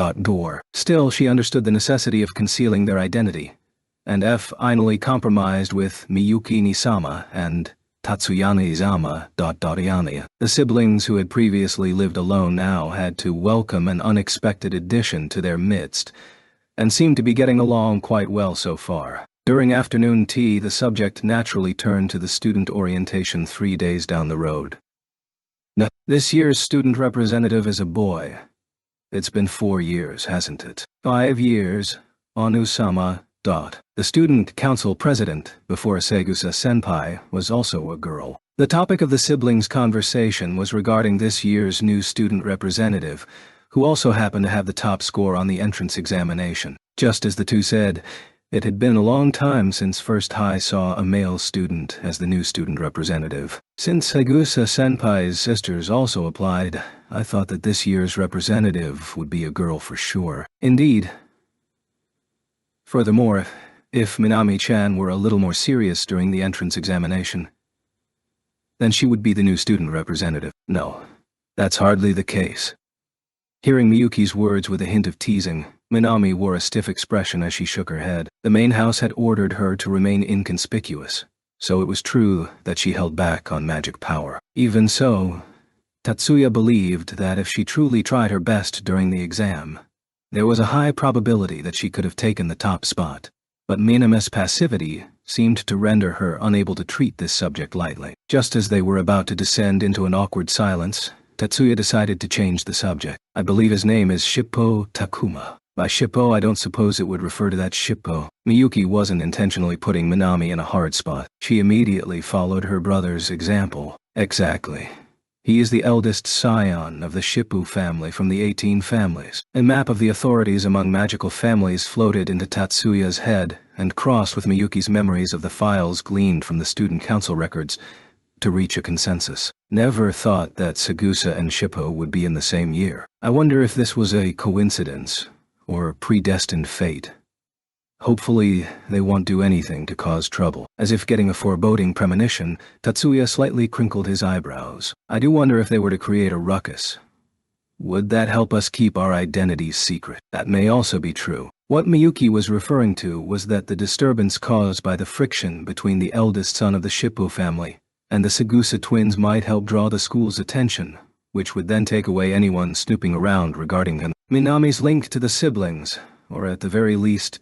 Still, she understood the necessity of concealing their identity, and finally compromised with Miyuki-ni-sama and Tatsuya-ni-sama. The siblings who had previously lived alone now had to welcome an unexpected addition to their midst, and seemed to be getting along quite well so far. During afternoon tea, the subject naturally turned to the student orientation 3 days down the road. This year's student representative is a boy. It's been 4 years, hasn't it? 5 years, Onu-sama. The student council president, before Segusa-senpai, was also a girl. The topic of the siblings' conversation was regarding this year's new student representative, who also happened to have the top score on the entrance examination. Just as the two said, it had been a long time since First High saw a male student as the new student representative. Since Segusa-senpai's sisters also applied, I thought that this year's representative would be a girl for sure. Indeed, Furthermore, if Minami-chan were a little more serious during the entrance examination, then she would be the new student representative. No, that's hardly the case. Hearing Miyuki's words with a hint of teasing, Minami wore a stiff expression as she shook her head. The main house had ordered her to remain inconspicuous, so it was true that she held back on magic power. Even so, Tatsuya believed that if she truly tried her best during the exam, there was a high probability that she could have taken the top spot. But Minami's passivity seemed to render her unable to treat this subject lightly. Just as they were about to descend into an awkward silence, Tatsuya decided to change the subject. I believe his name is Shippo Takuma. By Shippo, I don't suppose it would refer to that Shippo. Miyuki wasn't intentionally putting Minami in a hard spot. She immediately followed her brother's example. Exactly. He is the eldest scion of the Shippo family from the 18 families. A map of the authorities among magical families floated into Tatsuya's head and crossed with Miyuki's memories of the files gleaned from the student council records to reach a consensus. Never thought that Sagusa and Shippo would be in the same year. I wonder if this was a coincidence or predestined fate. Hopefully, they won't do anything to cause trouble. As if getting a foreboding premonition, Tatsuya slightly crinkled his eyebrows. I do wonder if they were to create a ruckus. Would that help us keep our identities secret? That may also be true. What Miyuki was referring to was that the disturbance caused by the friction between the eldest son of the Shippo family and the Sagusa twins might help draw the school's attention, which would then take away anyone snooping around regarding him. Minami's link to the siblings, or at the very least,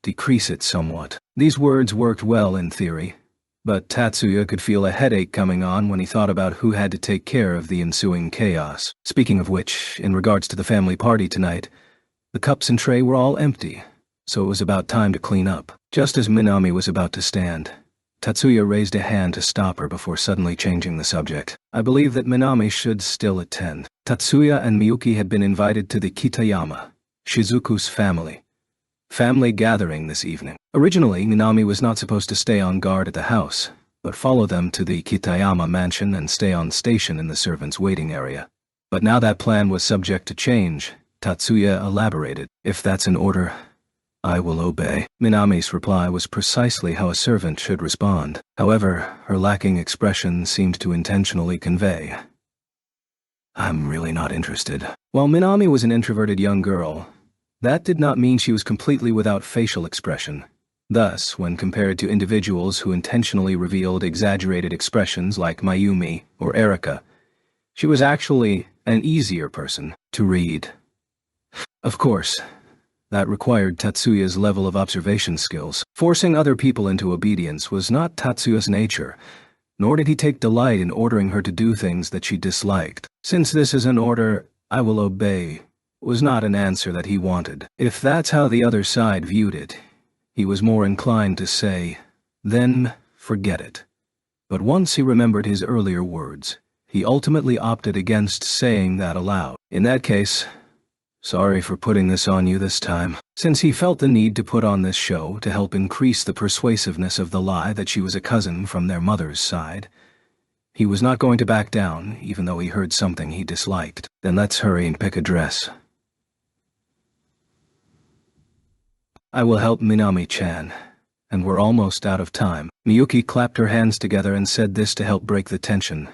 decrease it somewhat. These words worked well in theory, but Tatsuya could feel a headache coming on when he thought about who had to take care of the ensuing chaos. Speaking of which, in regards to the family party tonight, the cups and tray were all empty, so it was about time to clean up. Just as Minami was about to stand, Tatsuya raised a hand to stop her before suddenly changing the subject. I believe that Minami should still attend. Tatsuya and Miyuki had been invited to the Kitayama, Shizuku's family gathering this evening. Originally, Minami was not supposed to stay on guard at the house, but follow them to the Kitayama mansion and stay on station in the servants' waiting area. But now that plan was subject to change. Tatsuya elaborated. If that's an order, I will obey. Minami's reply was precisely how a servant should respond. However, her lacking expression seemed to intentionally convey, I'm really not interested. While Minami was an introverted young girl, that did not mean she was completely without facial expression. Thus, when compared to individuals who intentionally revealed exaggerated expressions like Mayumi or Erika, she was actually an easier person to read. Of course, that required Tatsuya's level of observation skills. Forcing other people into obedience was not Tatsuya's nature, nor did he take delight in ordering her to do things that she disliked. Since this is an order, I will obey, was not an answer that he wanted. If that's how the other side viewed it, he was more inclined to say, then forget it. But once he remembered his earlier words, he ultimately opted against saying that aloud. In that case, sorry for putting this on you this time. Since he felt the need to put on this show to help increase the persuasiveness of the lie that she was a cousin from their mother's side, he was not going to back down, even though he heard something he disliked. Then let's hurry and pick a dress. I will help Minami-chan, and we're almost out of time. Miyuki clapped her hands together and said this to help break the tension,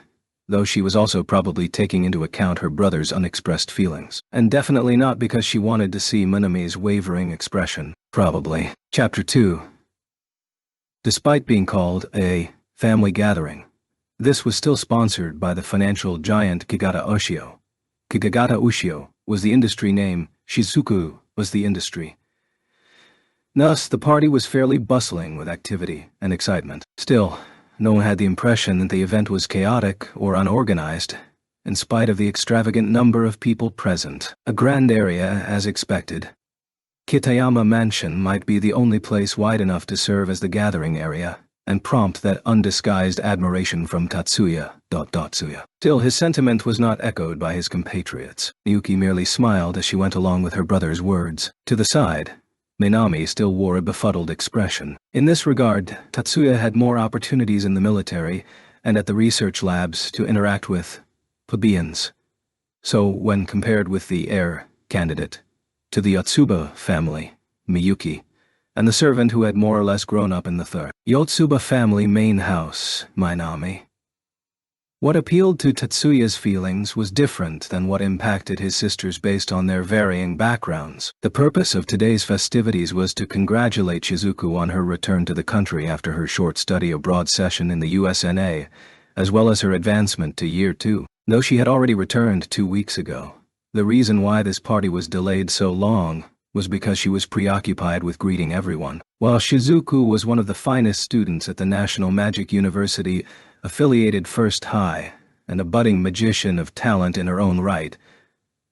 though she was also probably taking into account her brother's unexpressed feelings, and definitely not because she wanted to see Minami's wavering expression. Probably. Chapter 2. Despite being called a family gathering, this was still sponsored by the financial giant Kigata Ushio. Kigata Ushio was the industry name, Shizuku was the industry. Thus, the party was fairly bustling with activity and excitement. Still, no one had the impression that the event was chaotic or unorganized, in spite of the extravagant number of people present. A grand area, as expected. Kitayama Mansion might be the only place wide enough to serve as the gathering area, and prompt that undisguised admiration from Tatsuya. Still, his sentiment was not echoed by his compatriots. Miyuki merely smiled as she went along with her brother's words. To the side, Minami still wore a befuddled expression. In this regard, Tatsuya had more opportunities in the military and at the research labs to interact with plebeians. So, when compared with the heir candidate to the Yotsuba family, Miyuki, and the servant who had more or less grown up in the third Yotsuba family main house, Minami. What appealed to Tatsuya's feelings was different than what impacted his sisters based on their varying backgrounds. The purpose of today's festivities was to congratulate Shizuku on her return to the country after her short study abroad session in the USNA, as well as her advancement to Year 2. Though she had already returned 2 weeks ago, the reason why this party was delayed so long was because she was preoccupied with greeting everyone. While Shizuku was one of the finest students at the National Magic University affiliated First High, and a budding magician of talent in her own right,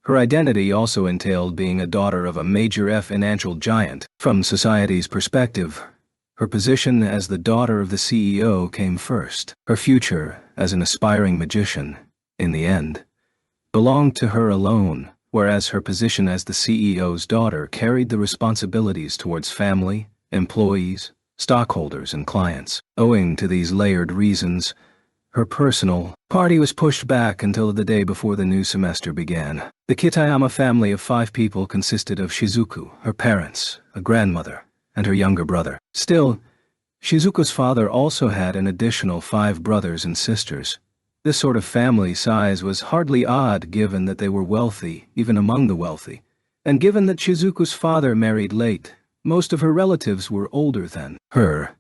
her identity also entailed being a daughter of a major financial giant. From society's perspective, her position as the daughter of the CEO came first. Her future as an aspiring magician, in the end, belonged to her alone, whereas her position as the CEO's daughter carried the responsibilities towards family, employees, stockholders, and clients. Owing to these layered reasons, her personal party was pushed back until the day before the new semester began. The Kitayama family of 5 people consisted of Shizuku, her parents, a grandmother, and her younger brother. Still, Shizuku's father also had an additional 5 brothers and sisters. This sort of family size was hardly odd given that they were wealthy, even among the wealthy, and given that Shizuku's father married late. Most of her relatives were older than her.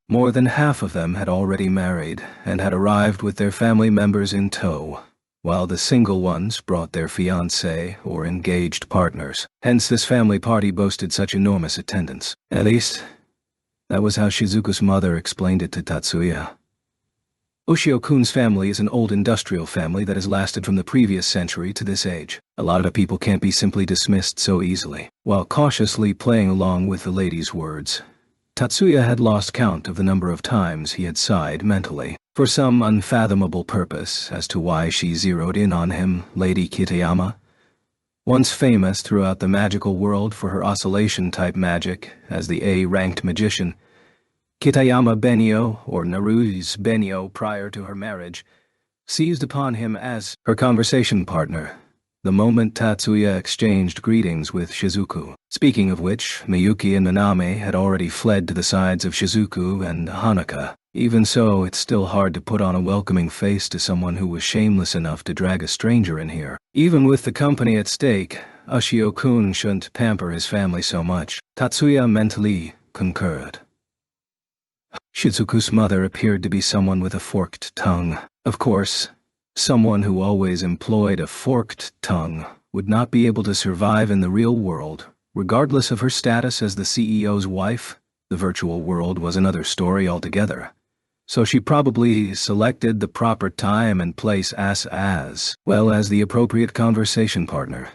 More than half of them had already married and had arrived with their family members in tow, while the single ones brought their fiancé or engaged partners. Hence this family party boasted such enormous attendance. At least, that was how Shizuku's mother explained it to Tatsuya. Ushio-kun's family is an old industrial family that has lasted from the previous century to this age. A lot of people can't be simply dismissed so easily. While cautiously playing along with the lady's words, Tatsuya had lost count of the number of times he had sighed mentally, for some unfathomable purpose as to why she zeroed in on him, Lady Kitayama. Once famous throughout the magical world for her oscillation-type magic as the A-ranked magician, Kitayama Benyo, or Naru's Benyo prior to her marriage, seized upon him as her conversation partner the moment Tatsuya exchanged greetings with Shizuku. Speaking of which, Miyuki and Minami had already fled to the sides of Shizuku and Hanaka. Even so, it's still hard to put on a welcoming face to someone who was shameless enough to drag a stranger in here. Even with the company at stake, Ushio-kun shouldn't pamper his family so much. Tatsuya mentally concurred. Shizuku's mother appeared to be someone with a forked tongue. Of course, someone who always employed a forked tongue would not be able to survive in the real world, regardless of her status as the CEO's wife. The virtual world was another story altogether. So she probably selected the proper time and place as well as the appropriate conversation partner.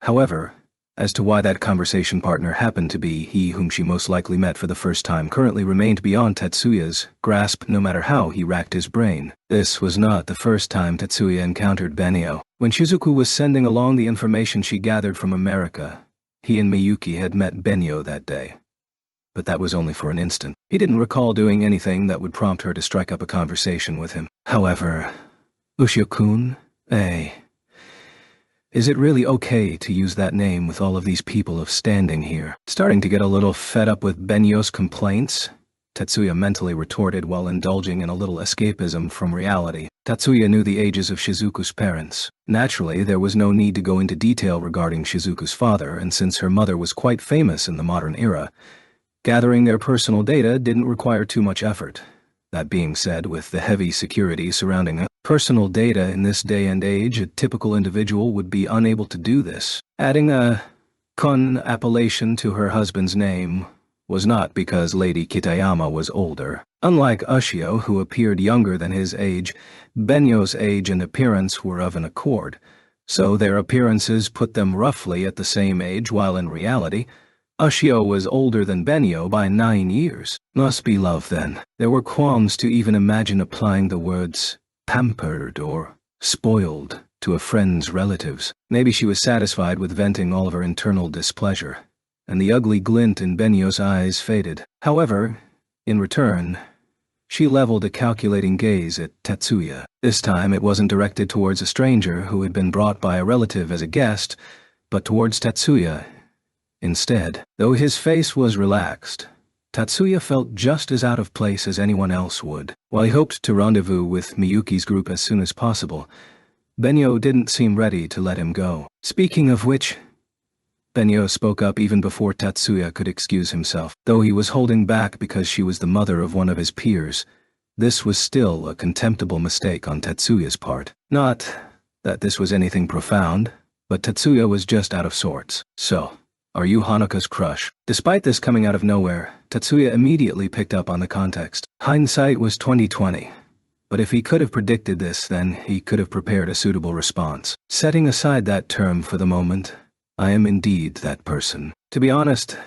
However, as to why that conversation partner happened to be he whom she most likely met for the first time currently remained beyond Tatsuya's grasp no matter how he racked his brain. This was not the first time Tatsuya encountered Benio. When Shizuku was sending along the information she gathered from America, he and Miyuki had met Benio that day. But that was only for an instant. He didn't recall doing anything that would prompt her to strike up a conversation with him. However, Ushio-kun, is it really okay to use that name with all of these people of standing here? Starting to get a little fed up with Benyo's complaints, Tatsuya mentally retorted while indulging in a little escapism from reality. Tatsuya knew the ages of Shizuku's parents. Naturally, there was no need to go into detail regarding Shizuku's father, and since her mother was quite famous in the modern era, gathering their personal data didn't require too much effort. That being said, with the heavy security surrounding personal data in this day and age, a typical individual would be unable to do this. Adding a kun appellation to her husband's name was not because Lady Kitayama was older. Unlike Ushio, who appeared younger than his age, Benyo's age and appearance were of an accord, so their appearances put them roughly at the same age, while in reality, Ushio was older than Benyo by 9 years. Must be love then. There were qualms to even imagine applying the words pampered or spoiled to a friend's relatives. Maybe she was satisfied with venting all of her internal displeasure, and the ugly glint in Benyo's eyes faded. However, in return, she leveled a calculating gaze at Tatsuya. This time it wasn't directed towards a stranger who had been brought by a relative as a guest, but towards Tatsuya, Instead, though his face was relaxed, Tatsuya felt just as out of place as anyone else would. While he hoped to rendezvous with Miyuki's group as soon as possible, Benyo didn't seem ready to let him go. Speaking of which, Benyo spoke up even before Tatsuya could excuse himself. Though he was holding back because she was the mother of one of his peers, this was still a contemptible mistake on Tatsuya's part. Not that this was anything profound, but Tatsuya was just out of sorts. So, are you Hanuka's crush? Despite this coming out of nowhere, Tatsuya immediately picked up on the context. Hindsight was 20/20. But if he could have predicted this, then he could have prepared a suitable response. Setting aside that term for the moment, I am indeed that person. To be honest,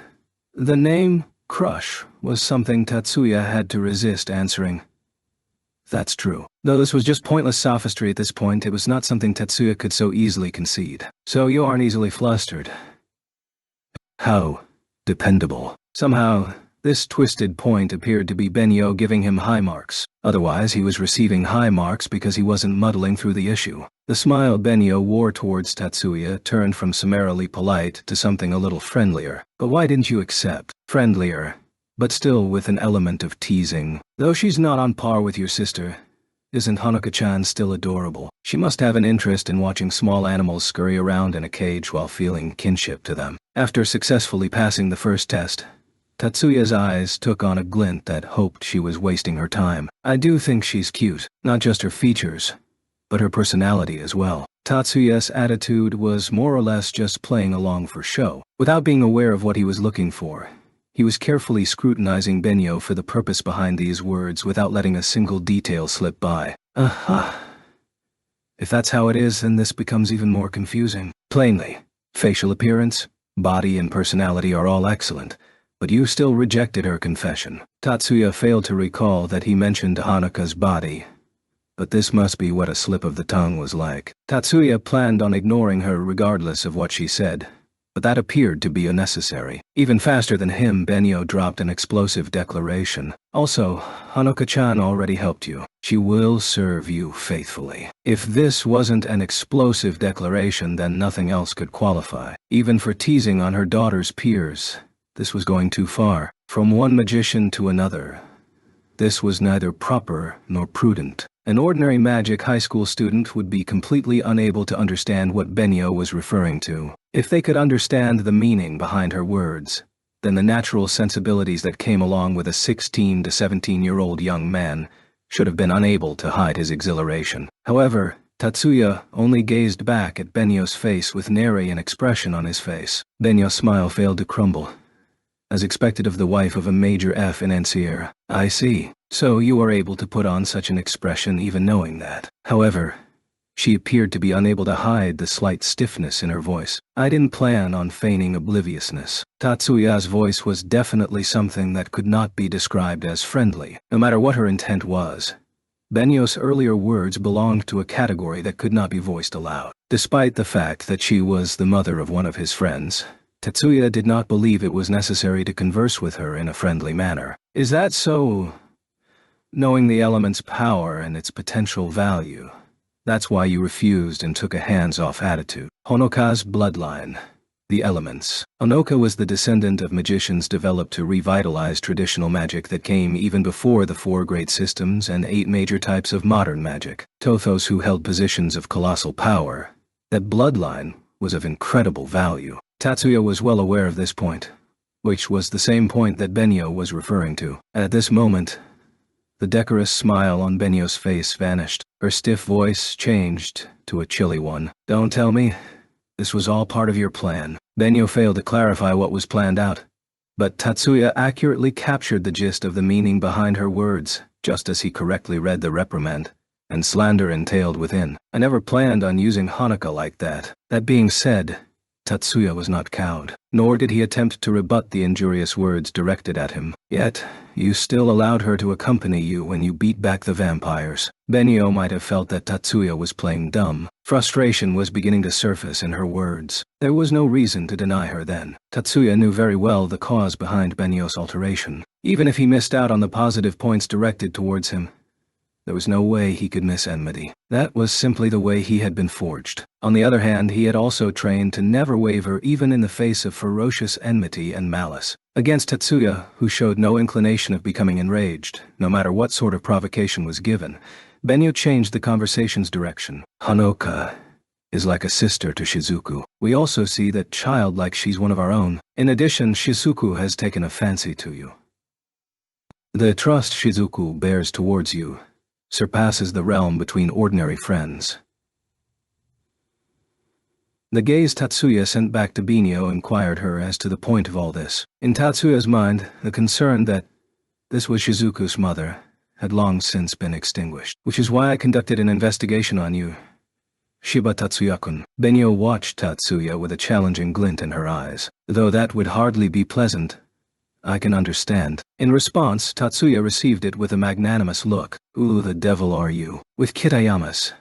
the name crush was something Tatsuya had to resist answering. That's true. Though this was just pointless sophistry at this point, it was not something Tatsuya could so easily concede. So you aren't easily flustered. How dependable. Somehow, this twisted point appeared to be Benyo giving him high marks. Otherwise, he was receiving high marks because he wasn't muddling through the issue. The smile Benyo wore towards Tatsuya turned from summarily polite to something a little friendlier. But why didn't you accept? Friendlier, but still with an element of teasing. Though she's not on par with your sister, isn't Hanuka-chan still adorable? She must have an interest in watching small animals scurry around in a cage while feeling kinship to them. After successfully passing the first test, Tatsuya's eyes took on a glint that hoped she was wasting her time. I do think she's cute, not just her features, but her personality as well. Tatsuya's attitude was more or less just playing along for show. Without being aware of what he was looking for, he was carefully scrutinizing Benyo for the purpose behind these words without letting a single detail slip by. Aha. If that's how it is, then this becomes even more confusing. Plainly, facial appearance, body and personality are all excellent, but you still rejected her confession. Tatsuya failed to recall that he mentioned Hanuka's body, but this must be what a slip of the tongue was like. Tatsuya planned on ignoring her regardless of what she said, but that appeared to be unnecessary. Even faster than him, Benyo dropped an explosive declaration. Also, Hanuka-chan already helped you. She will serve you faithfully. If this wasn't an explosive declaration, then nothing else could qualify. Even for teasing on her daughter's peers, this was going too far. From one magician to another, this was neither proper nor prudent. An ordinary magic high school student would be completely unable to understand what Benyo was referring to. If they could understand the meaning behind her words, then the natural sensibilities that came along with a 16 to 17-year-old young man should have been unable to hide his exhilaration. However, Tatsuya only gazed back at Benyo's face with nary an expression on his face. Benyo's smile failed to crumble, as expected of the wife of a major financier. I see. So you are able to put on such an expression even knowing that. However, she appeared to be unable to hide the slight stiffness in her voice. I didn't plan on feigning obliviousness. Tatsuya's voice was definitely something that could not be described as friendly. No matter what her intent was, Benyo's earlier words belonged to a category that could not be voiced aloud. Despite the fact that she was the mother of one of his friends, Tatsuya did not believe it was necessary to converse with her in a friendly manner. Is that so? Knowing the element's power and its potential value, that's why you refused and took a hands-off attitude. Honoka's bloodline. The elements. Honoka was the descendant of magicians developed to revitalize traditional magic that came even before the 4 great systems and 8 major types of modern magic. Tothos who held positions of colossal power. That bloodline was of incredible value. Tatsuya was well aware of this point, which was the same point that Benyo was referring to. At this moment, the decorous smile on Benyo's face vanished. Her stiff voice changed to a chilly one. Don't tell me this was all part of your plan. Benyo failed to clarify what was planned out, but Tatsuya accurately captured the gist of the meaning behind her words, just as he correctly read the reprimand and slander entailed within. I never planned on using Hanuka like that. That being said, Tatsuya was not cowed, nor did he attempt to rebut the injurious words directed at him. Yet, you still allowed her to accompany you when you beat back the vampires. Benyo might have felt that Tatsuya was playing dumb. Frustration was beginning to surface in her words. There was no reason to deny her then. Tatsuya knew very well the cause behind Benyo's alteration. Even if he missed out on the positive points directed towards him, There was no way he could miss enmity. That was simply the way he had been forged. On the other hand, he had also trained to never waver even in the face of ferocious enmity and malice. Against Tatsuya, who showed no inclination of becoming enraged, no matter what sort of provocation was given, Benyo changed the conversation's direction. Hanoka is like a sister to Shizuku. We also see that child like she's one of our own. In addition, Shizuku has taken a fancy to you. The trust Shizuku bears towards you surpasses the realm between ordinary friends. The gaze Tatsuya sent back to Benyo inquired her as to the point of all this. In Tatsuya's mind, the concern that this was Shizuku's mother had long since been extinguished, which is why I conducted an investigation on you, Shiba Tatsuya-kun. Benyo watched Tatsuya with a challenging glint in her eyes. Though that would hardly be pleasant, I can understand. In response, Tatsuya received it with a magnanimous look. Who the devil are you? With Kitayamas,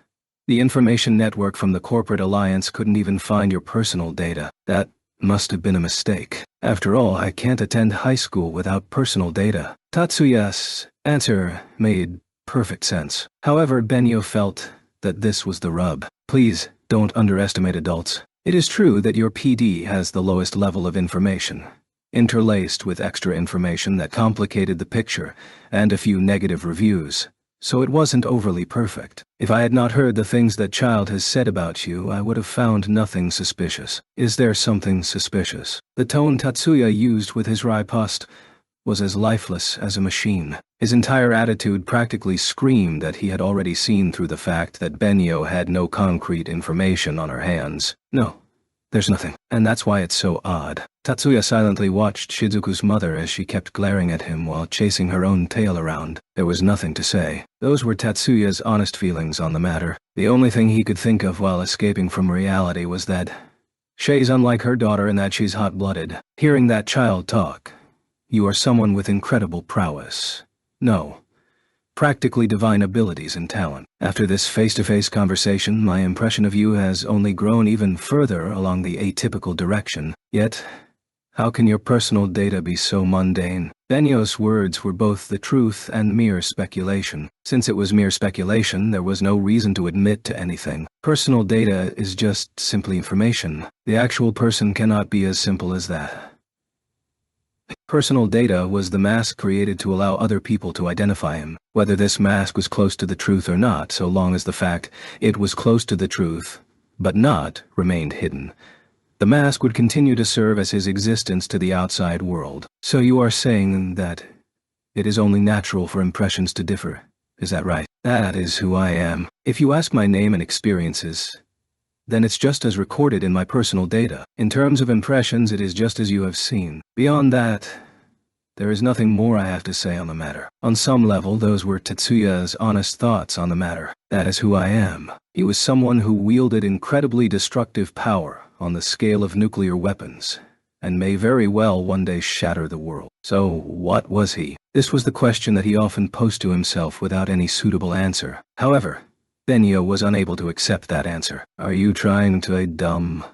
the information network from the corporate alliance couldn't even find your personal data. That must have been a mistake. After all, I can't attend high school without personal data. Tatsuya's answer made perfect sense. However, Benyo felt that this was the rub. Please, don't underestimate adults. It is true that your PD has the lowest level of information, interlaced with extra information that complicated the picture, and a few negative reviews, so it wasn't overly perfect. If I had not heard the things that child has said about you, I would have found nothing suspicious. Is there something suspicious? The tone Tatsuya used with his riposte was as lifeless as a machine. His entire attitude practically screamed that he had already seen through the fact that Benyo had no concrete information on her hands. No, there's nothing. And that's why it's so odd. Tatsuya silently watched Shizuku's mother as she kept glaring at him while chasing her own tail around. There was nothing to say. Those were Tatsuya's honest feelings on the matter. The only thing he could think of while escaping from reality was that Shay's unlike her daughter in that she's hot-blooded. Hearing that child talk, you are someone with incredible prowess. No, practically divine abilities and talent. After this face-to-face conversation, my impression of you has only grown even further along the atypical direction. Yet, how can your personal data be so mundane? Benyo's words were both the truth and mere speculation. Since it was mere speculation, there was no reason to admit to anything. Personal data is just simply information. The actual person cannot be as simple as that. Personal data was the mask created to allow other people to identify him, whether this mask was close to the truth or not, so long as the fact it was close to the truth, but not, remained hidden. The mask would continue to serve as his existence to the outside world. So you are saying that it is only natural for impressions to differ, is that right? That is who I am. If you ask my name and experiences, then it's just as recorded in my personal data. In terms of impressions, it is just as you have seen. Beyond that, there is nothing more I have to say on the matter. On some level, those were Tatsuya's honest thoughts on the matter. That is who I am. He was someone who wielded incredibly destructive power on the scale of nuclear weapons, and may very well one day shatter the world. So, what was he? This was the question that he often posed to himself without any suitable answer. However, Benyo was unable to accept that answer. Are you trying to dumb?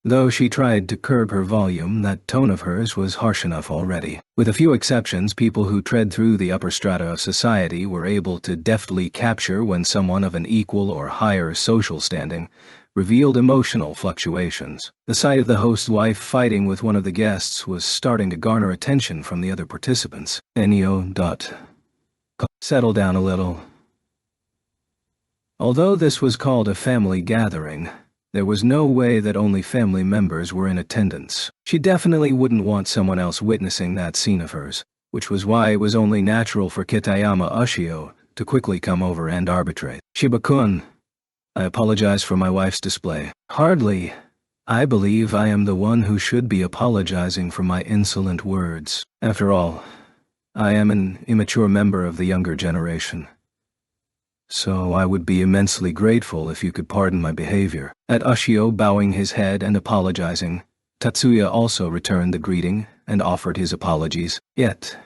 Though she tried to curb her volume, that tone of hers was harsh enough already. With a few exceptions, people who tread through the upper strata of society were able to deftly capture when someone of an equal or higher social standing revealed emotional fluctuations. The sight of the host's wife fighting with one of the guests was starting to garner attention from the other participants. Settle down a little. Although this was called a family gathering, there was no way that only family members were in attendance. She definitely wouldn't want someone else witnessing that scene of hers, which was why it was only natural for Kitayama Ushio to quickly come over and arbitrate. Shiba-kun, I apologize for my wife's display. Hardly. I believe I am the one who should be apologizing for my insolent words. After all, I am an immature member of the younger generation. So I would be immensely grateful if you could pardon my behavior. At Ushio bowing his head and apologizing, Tatsuya also returned the greeting and offered his apologies. Yet,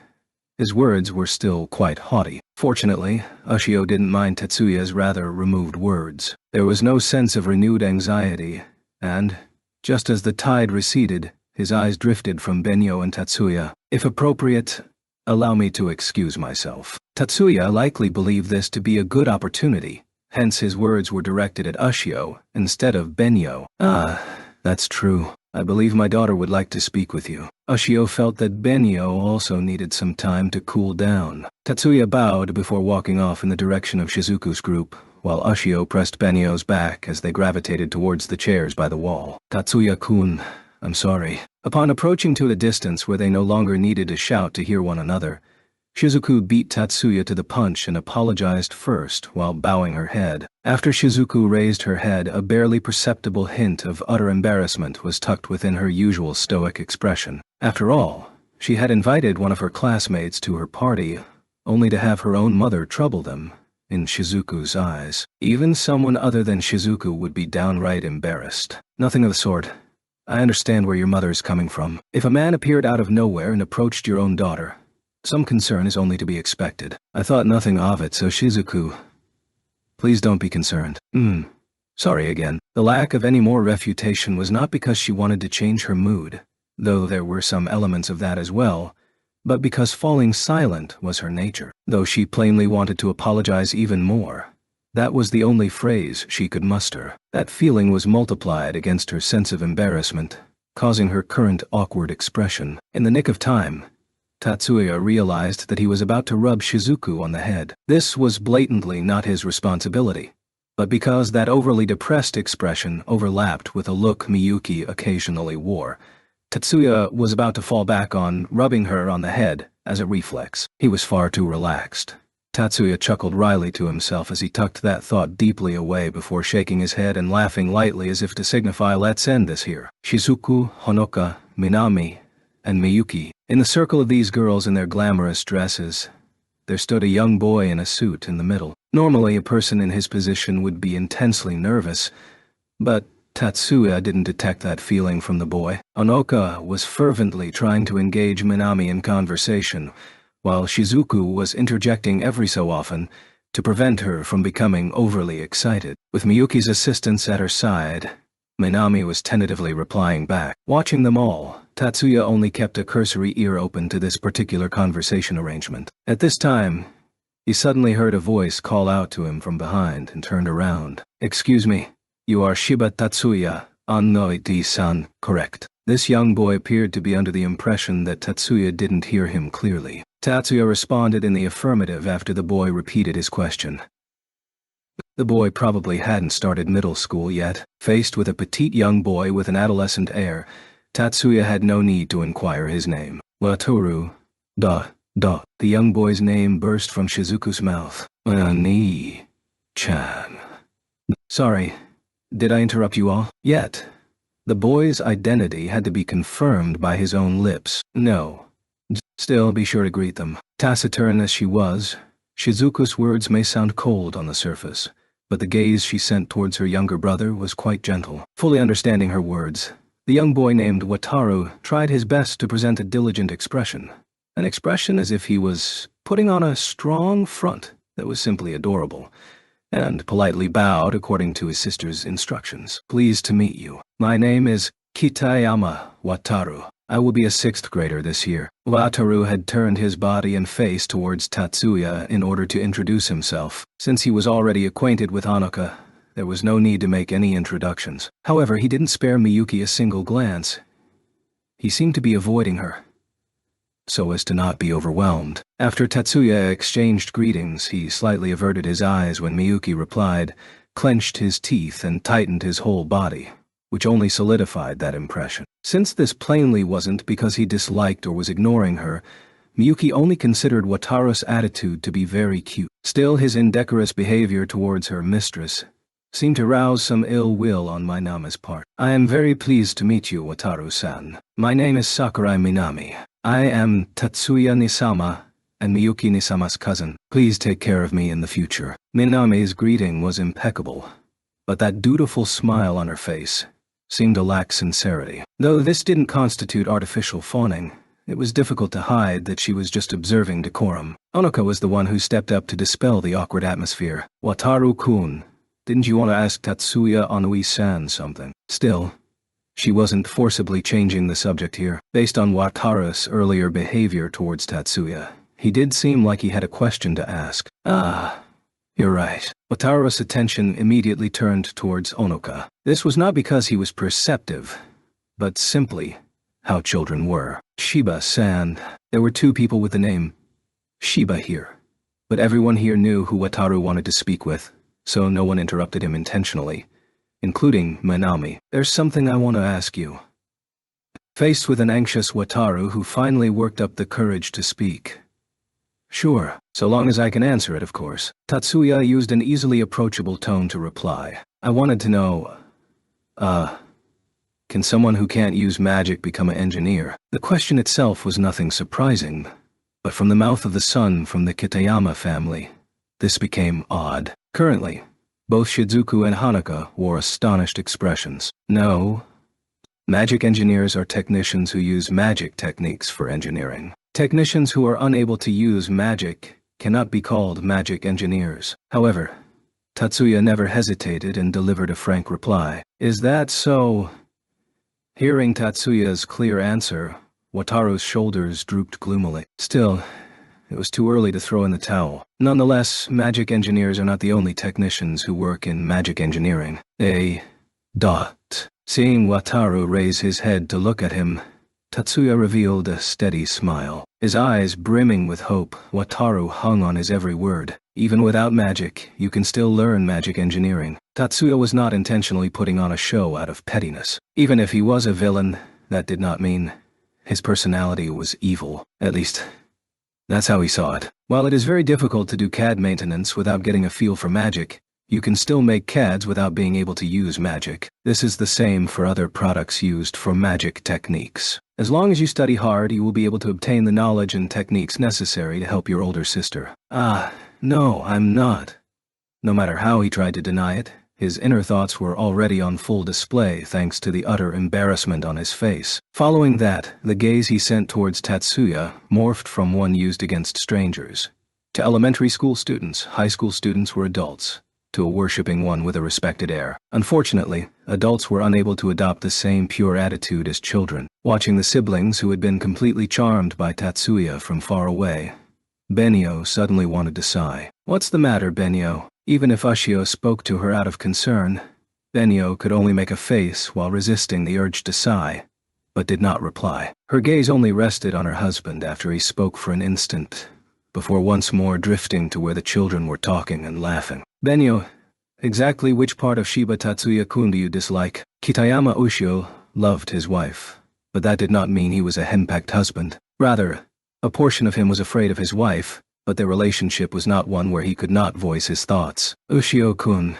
his words were still quite haughty. Fortunately, Ushio didn't mind Tatsuya's rather removed words. There was no sense of renewed anxiety, and, just as the tide receded, his eyes drifted from Benyo and Tatsuya. If appropriate, Allow me to excuse myself. Tatsuya likely believed this to be a good opportunity, hence his words were directed at Ushio instead of Benyo. Ah, that's true. I believe my daughter would like to speak with you. Ushio felt that Benyo also needed some time to cool down. Tatsuya bowed before walking off in the direction of Shizuku's group, while Ushio pressed Benyo's back as they gravitated towards the chairs by the wall. Tatsuya-kun, I'm sorry. Upon approaching to a distance where they no longer needed to shout to hear one another, Shizuku beat Tatsuya to the punch and apologized first while bowing her head. After Shizuku raised her head, a barely perceptible hint of utter embarrassment was tucked within her usual stoic expression. After all, she had invited one of her classmates to her party, only to have her own mother trouble them. In Shizuku's eyes, even someone other than Shizuku would be downright embarrassed. Nothing of the sort. I understand where your mother is coming from. If a man appeared out of nowhere and approached your own daughter, some concern is only to be expected. I thought nothing of it, so Shizuku, please don't be concerned. Sorry again. The lack of any more refutation was not because she wanted to change her mood, though there were some elements of that as well, but because falling silent was her nature. Though she plainly wanted to apologize even more, that was the only phrase she could muster. That feeling was multiplied against her sense of embarrassment, causing her current awkward expression. In the nick of time, Tatsuya realized that he was about to rub Shizuku on the head. This was blatantly not his responsibility, but because that overly depressed expression overlapped with a look Miyuki occasionally wore, Tatsuya was about to fall back on rubbing her on the head as a reflex. He was far too relaxed. Tatsuya chuckled wryly to himself as he tucked that thought deeply away before shaking his head and laughing lightly as if to signify, let's end this here. Shizuku, Honoka, Minami, and Miyuki. In the circle of these girls in their glamorous dresses, there stood a young boy in a suit in the middle. Normally, a person in his position would be intensely nervous, but Tatsuya didn't detect that feeling from the boy. Honoka was fervently trying to engage Minami in conversation, while Shizuku was interjecting every so often to prevent her from becoming overly excited. With Miyuki's assistance at her side, Minami was tentatively replying back. Watching them all, Tatsuya only kept a cursory ear open to this particular conversation arrangement. At this time, he suddenly heard a voice call out to him from behind and turned around. Excuse me, you are Shiba Tatsuya, Annoiti-san, correct? This young boy appeared to be under the impression that Tatsuya didn't hear him clearly. Tatsuya responded in the affirmative after the boy repeated his question. The boy probably hadn't started middle school yet. Faced with a petite young boy with an adolescent air, Tatsuya had no need to inquire his name. Wataru. Da. The young boy's name burst from Shizuku's mouth. Ani-chan. Sorry, did I interrupt you all? Yet, the boy's identity had to be confirmed by his own lips. No. Still, be sure to greet them. Taciturn as she was, Shizuku's words may sound cold on the surface, but the gaze she sent towards her younger brother was quite gentle. Fully understanding her words, the young boy named Wataru tried his best to present a diligent expression. An expression as if he was putting on a strong front that was simply adorable, and politely bowed according to his sister's instructions. Pleased to meet you. My name is Kitayama Wataru. I will be a 6th grader this year. Wataru had turned his body and face towards Tatsuya in order to introduce himself. Since he was already acquainted with Honoka, there was no need to make any introductions. However, he didn't spare Miyuki a single glance. He seemed to be avoiding her, so as to not be overwhelmed. After Tatsuya exchanged greetings, he slightly averted his eyes when Miyuki replied, clenched his teeth and tightened his whole body, which only solidified that impression. Since this plainly wasn't because he disliked or was ignoring her, Miyuki only considered Wataru's attitude to be very cute. Still, his indecorous behavior towards her mistress seemed to rouse some ill will on Minami's part. I am very pleased to meet you, Wataru-san. My name is Sakurai Minami. I am Tatsuya Nisama and Miyuki Nisama's cousin. Please take care of me in the future. Minami's greeting was impeccable, but that dutiful smile on her face seemed to lack sincerity. Though this didn't constitute artificial fawning, it was difficult to hide that she was just observing decorum. Honoka was the one who stepped up to dispel the awkward atmosphere. Wataru-kun, didn't you want to ask Tatsuya Anui-san something? Still, She wasn't forcibly changing the subject here. Based on Wataru's earlier behavior towards Tatsuya, he did seem like he had a question to ask. Ah, you're right. Wataru's attention immediately turned towards Onoka. This was not because he was perceptive, but simply how children were. Shiba-san. There were two people with the name Shiba here, but everyone here knew who Wataru wanted to speak with, so no one interrupted him intentionally, including Minami. There's something I want to ask you. Faced with an anxious Wataru who finally worked up the courage to speak. Sure, so long as I can answer it, of course. Tatsuya used an easily approachable tone to reply. I wanted to know, can someone who can't use magic become an engineer? The question itself was nothing surprising, but from the mouth of the son from the Kitayama family, this became odd. Currently, both Shizuku and Hanaka wore astonished expressions. No. Magic engineers are technicians who use magic techniques for engineering. Technicians who are unable to use magic cannot be called magic engineers. However, Tatsuya never hesitated and delivered a frank reply. Is that so? Hearing Tatsuya's clear answer, Wataru's shoulders drooped gloomily. Still, it was too early to throw in the towel. Nonetheless, magic engineers are not the only technicians who work in magic engineering. Seeing Wataru raise his head to look at him, Tatsuya revealed a steady smile. His eyes brimming with hope, Wataru hung on his every word. Even without magic, you can still learn magic engineering. Tatsuya was not intentionally putting on a show out of pettiness. Even if he was a villain, that did not mean his personality was evil. At least, that's how he saw it. While it is very difficult to do CAD maintenance without getting a feel for magic, you can still make CADs without being able to use magic. This is the same for other products used for magic techniques. As long as you study hard, you will be able to obtain the knowledge and techniques necessary to help your older sister. No, I'm not. No matter how he tried to deny it, his inner thoughts were already on full display thanks to the utter embarrassment on his face. Following that, the gaze he sent towards Tatsuya morphed from one used against strangers. To elementary school students, high school students were adults, to a worshipping one with a respected air. Unfortunately, adults were unable to adopt the same pure attitude as children. Watching the siblings who had been completely charmed by Tatsuya from far away, Benio suddenly wanted to sigh. What's the matter, Benio? Even if Ushio spoke to her out of concern, Benio could only make a face while resisting the urge to sigh, but did not reply. Her gaze only rested on her husband after he spoke for an instant, before once more drifting to where the children were talking and laughing. Benio, exactly which part of Shiba Tatsuya-kun do you dislike? Kitayama Ushio loved his wife, but that did not mean he was a henpecked husband. Rather, a portion of him was afraid of his wife, but their relationship was not one where he could not voice his thoughts. Ushio-kun,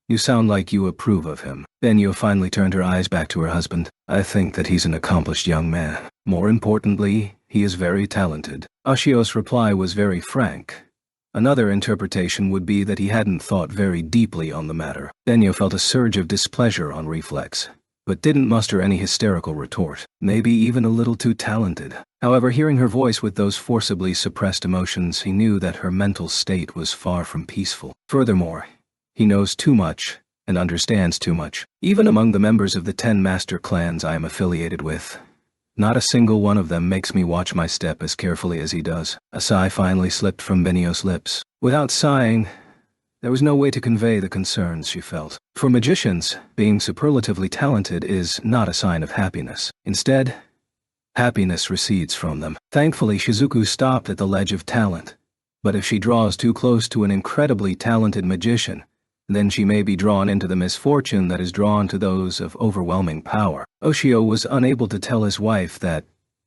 you sound like you approve of him. Benio finally turned her eyes back to her husband. I think that he's an accomplished young man. More importantly, he is very talented. Ushio's reply was very frank. Another interpretation would be that he hadn't thought very deeply on the matter. Benio felt a surge of displeasure on reflex, but didn't muster any hysterical retort. Maybe even a little too talented. However, hearing her voice with those forcibly suppressed emotions, he knew that her mental state was far from peaceful. Furthermore, he knows too much and understands too much. Even among the members of the 10 master clans I am affiliated with, not a single one of them makes me watch my step as carefully as he does. A sigh finally slipped from Benio's lips. Without sighing, there was no way to convey the concerns she felt. For magicians, being superlatively talented is not a sign of happiness. Instead, happiness recedes from them. Thankfully, Shizuku stopped at the ledge of talent. But if she draws too close to an incredibly talented magician, then she may be drawn into the misfortune that is drawn to those of overwhelming power. Ushio was unable to tell his wife that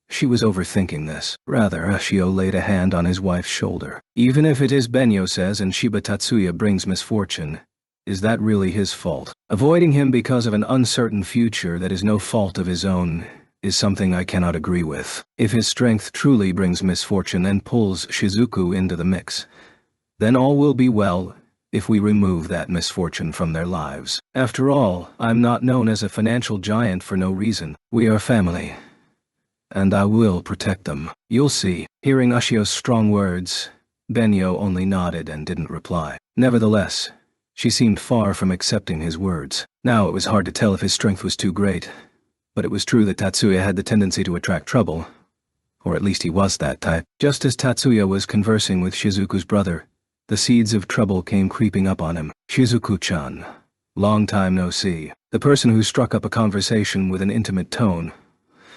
she was overthinking this. Rather, Ushio laid a hand on his wife's shoulder. Even if it is Benio says and Shiba Tatsuya brings misfortune, is that really his fault? Avoiding him because of an uncertain future that is no fault of his own is something I cannot agree with. If his strength truly brings misfortune and pulls Shizuku into the mix, then all will be well if we remove that misfortune from their lives. After all, I'm not known as a financial giant for no reason. We are family, and I will protect them. You'll see. Hearing Ushio's strong words, Benio only nodded and didn't reply. Nevertheless, she seemed far from accepting his words. Now it was hard to tell if his strength was too great, But it was true that Tatsuya had the tendency to attract trouble, or at least he was that type. Just as Tatsuya was conversing with Shizuku's brother, the seeds of trouble came creeping up on him. Shizuku-chan. Long time no see. The person who struck up a conversation with an intimate tone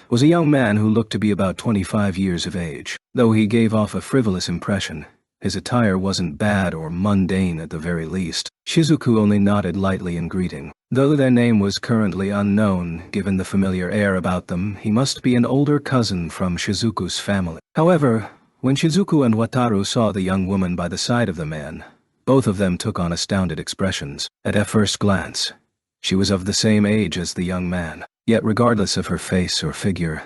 was a young man who looked to be about 25 years of age. Though he gave off a frivolous impression, his attire wasn't bad or mundane at the very least. Shizuku only nodded lightly in greeting. Though their name was currently unknown, given the familiar air about them, he must be an older cousin from Shizuku's family. However, when Shizuku and Wataru saw the young woman by the side of the man, both of them took on astounded expressions. At a first glance, she was of the same age as the young man. Yet regardless of her face or figure,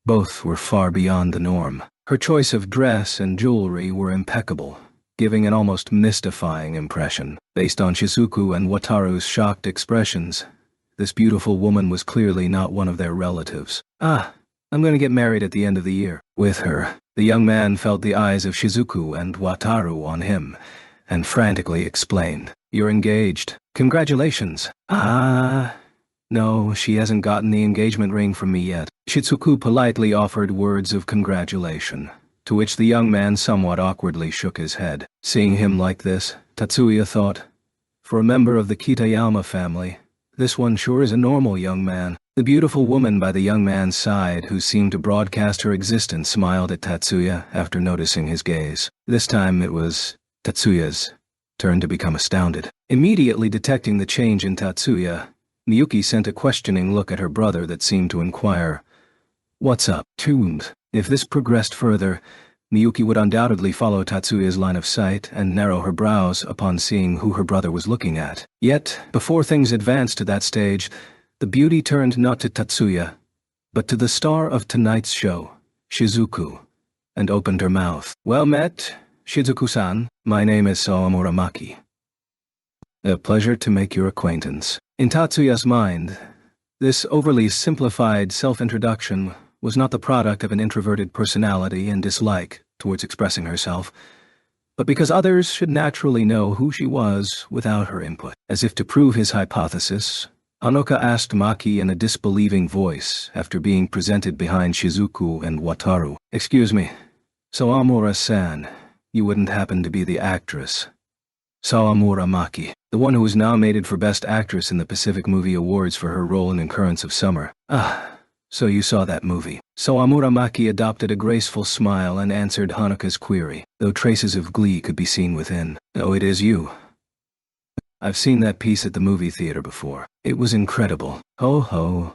both were far beyond the norm. Her choice of dress and jewelry were impeccable, giving an almost mystifying impression. Based on Shizuku and Wataru's shocked expressions, this beautiful woman was clearly not one of their relatives. "Ah, I'm going to get married at the end of the year." With her, the young man felt the eyes of Shizuku and Wataru on him, and frantically explained, "You're engaged. Congratulations." "Ah, no, she hasn't gotten the engagement ring from me yet." Shizuku politely offered words of congratulation, to which the young man somewhat awkwardly shook his head. Seeing him like this, Tatsuya thought, for a member of the Kitayama family, this one sure is a normal young man. The beautiful woman by the young man's side, who seemed to broadcast her existence, smiled at Tatsuya after noticing his gaze. This time it was Tatsuya's turn to become astounded. Immediately detecting the change in Tatsuya, Miyuki sent a questioning look at her brother that seemed to inquire, "What's up?" Tuned. If this progressed further, Miyuki would undoubtedly follow Tatsuya's line of sight and narrow her brows upon seeing who her brother was looking at. Yet, before things advanced to that stage, the beauty turned not to Tatsuya, but to the star of tonight's show, Shizuku, and opened her mouth. "Well met, Shizuku-san. My name is Sawamura Maki. A pleasure to make your acquaintance." In Tatsuya's mind, this overly simplified self-introduction was not the product of an introverted personality and dislike towards expressing herself, but because others should naturally know who she was without her input. As if to prove his hypothesis, Hanoka asked Maki in a disbelieving voice after being presented behind Shizuku and Wataru, "Excuse me, Sawamura-san, you wouldn't happen to be the actress?" Sawamura Maki, the one who was nominated for Best Actress in the Pacific Movie Awards for her role in Currents of Summer. "Ah, so you saw that movie." Sawamura Maki adopted a graceful smile and answered Hanoka's query, though traces of glee could be seen within. "Oh, it is you. I've seen that piece at the movie theater before. It was incredible." "Ho ho.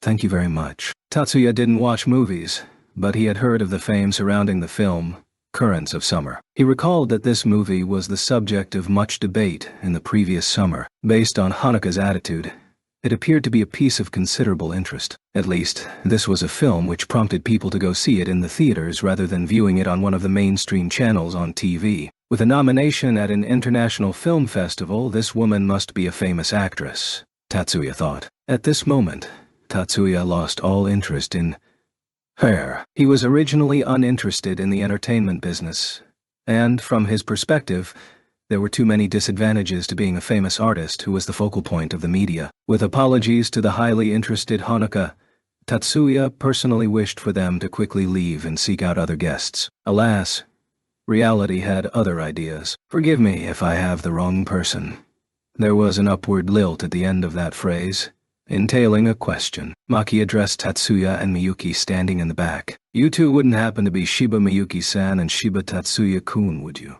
Thank you very much." Tatsuya didn't watch movies, but he had heard of the fame surrounding the film Currents of Summer. He recalled that this movie was the subject of much debate in the previous summer. Based on Hanoka's attitude, it appeared to be a piece of considerable interest. At least, this was a film which prompted people to go see it in the theaters rather than viewing it on one of the mainstream channels on TV. With a nomination at an international film festival, this woman must be a famous actress, Tatsuya thought. At this moment, Tatsuya lost all interest in her. He was originally uninterested in the entertainment business, and from his perspective, there were too many disadvantages to being a famous artist who was the focal point of the media. With apologies to the highly interested Hanoka, Tatsuya personally wished for them to quickly leave and seek out other guests. Alas, reality had other ideas. "Forgive me if I have the wrong person." There was an upward lilt at the end of that phrase, entailing a question. Maki addressed Tatsuya and Miyuki standing in the back. "You two wouldn't happen to be Shiba Miyuki-san and Shiba Tatsuya-kun, would you?"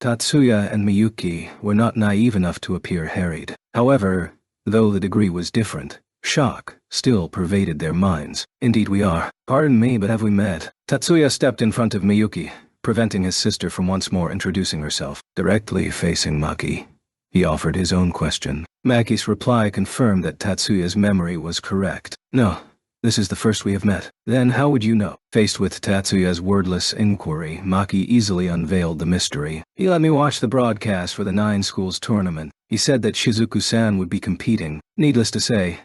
Tatsuya and Miyuki were not naive enough to appear harried. However, though the degree was different, shock still pervaded their minds. "Indeed we are. Pardon me, but have we met?" Tatsuya stepped in front of Miyuki, preventing his sister from once more introducing herself. Directly facing Maki, he offered his own question. Maki's reply confirmed that Tatsuya's memory was correct. "No, this is the first we have met." "Then how would you know?" Faced with Tatsuya's wordless inquiry, Maki easily unveiled the mystery. "He let me watch the broadcast for the 9 schools tournament. He said that Shizuku-san would be competing. Needless to say,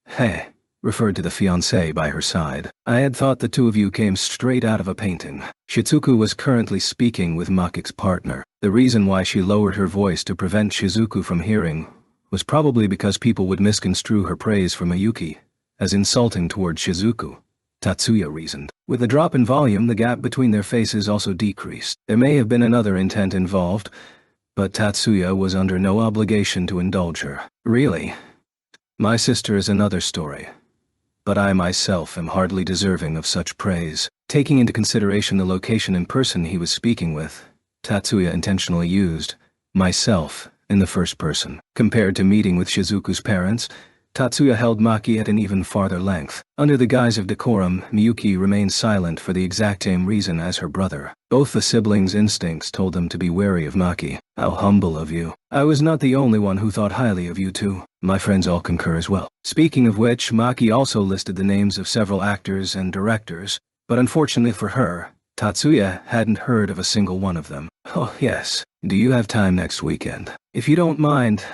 hey," referred to the fiancé by her side. "I had thought the two of you came straight out of a painting." Shizuku was currently speaking with Maki's partner. The reason why she lowered her voice to prevent Shizuku from hearing was probably because people would misconstrue her praise for Miyuki as insulting toward Shizuku, Tatsuya reasoned. With the drop in volume, the gap between their faces also decreased. There may have been another intent involved, but Tatsuya was under no obligation to indulge her. Really? My sister is another story. But I myself am hardly deserving of such praise. Taking into consideration the location and person he was speaking with, Tatsuya intentionally used myself in the first person. Compared to meeting with Shizuku's parents, Tatsuya held Maki at an even farther length. Under the guise of decorum, Miyuki remained silent for the exact same reason as her brother. Both the siblings' instincts told them to be wary of Maki. How humble of you. I was not the only one who thought highly of you two. My friends all concur as well. Speaking of which, Maki also listed the names of several actors and directors, but unfortunately for her, Tatsuya hadn't heard of a single one of them. Oh yes. Do you have time next weekend? If you don't mind,